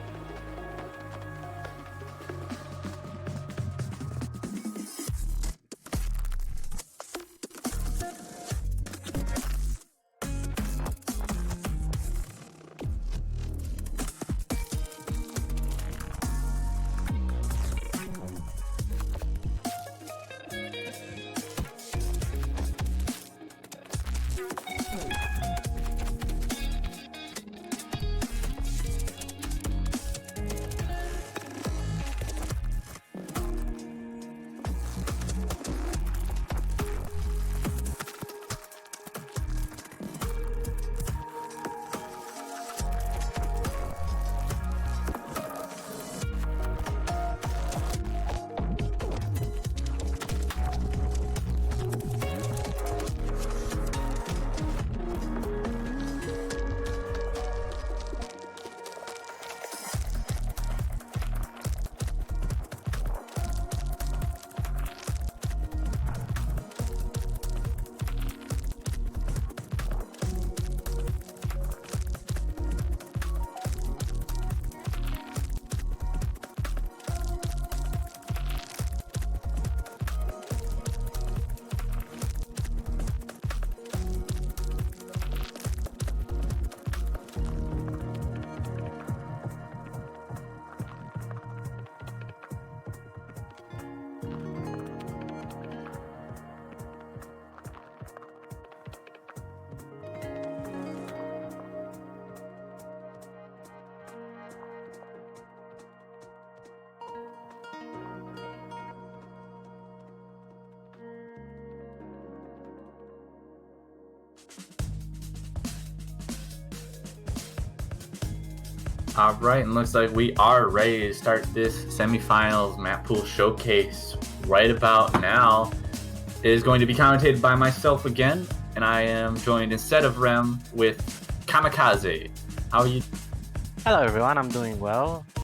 All right, and looks like we are ready to start this semifinals map pool showcase right about now. It is going to be commentated by myself again, and I am joined instead of Rem with Kamikaze. How are you? Hello everyone, I'm doing well.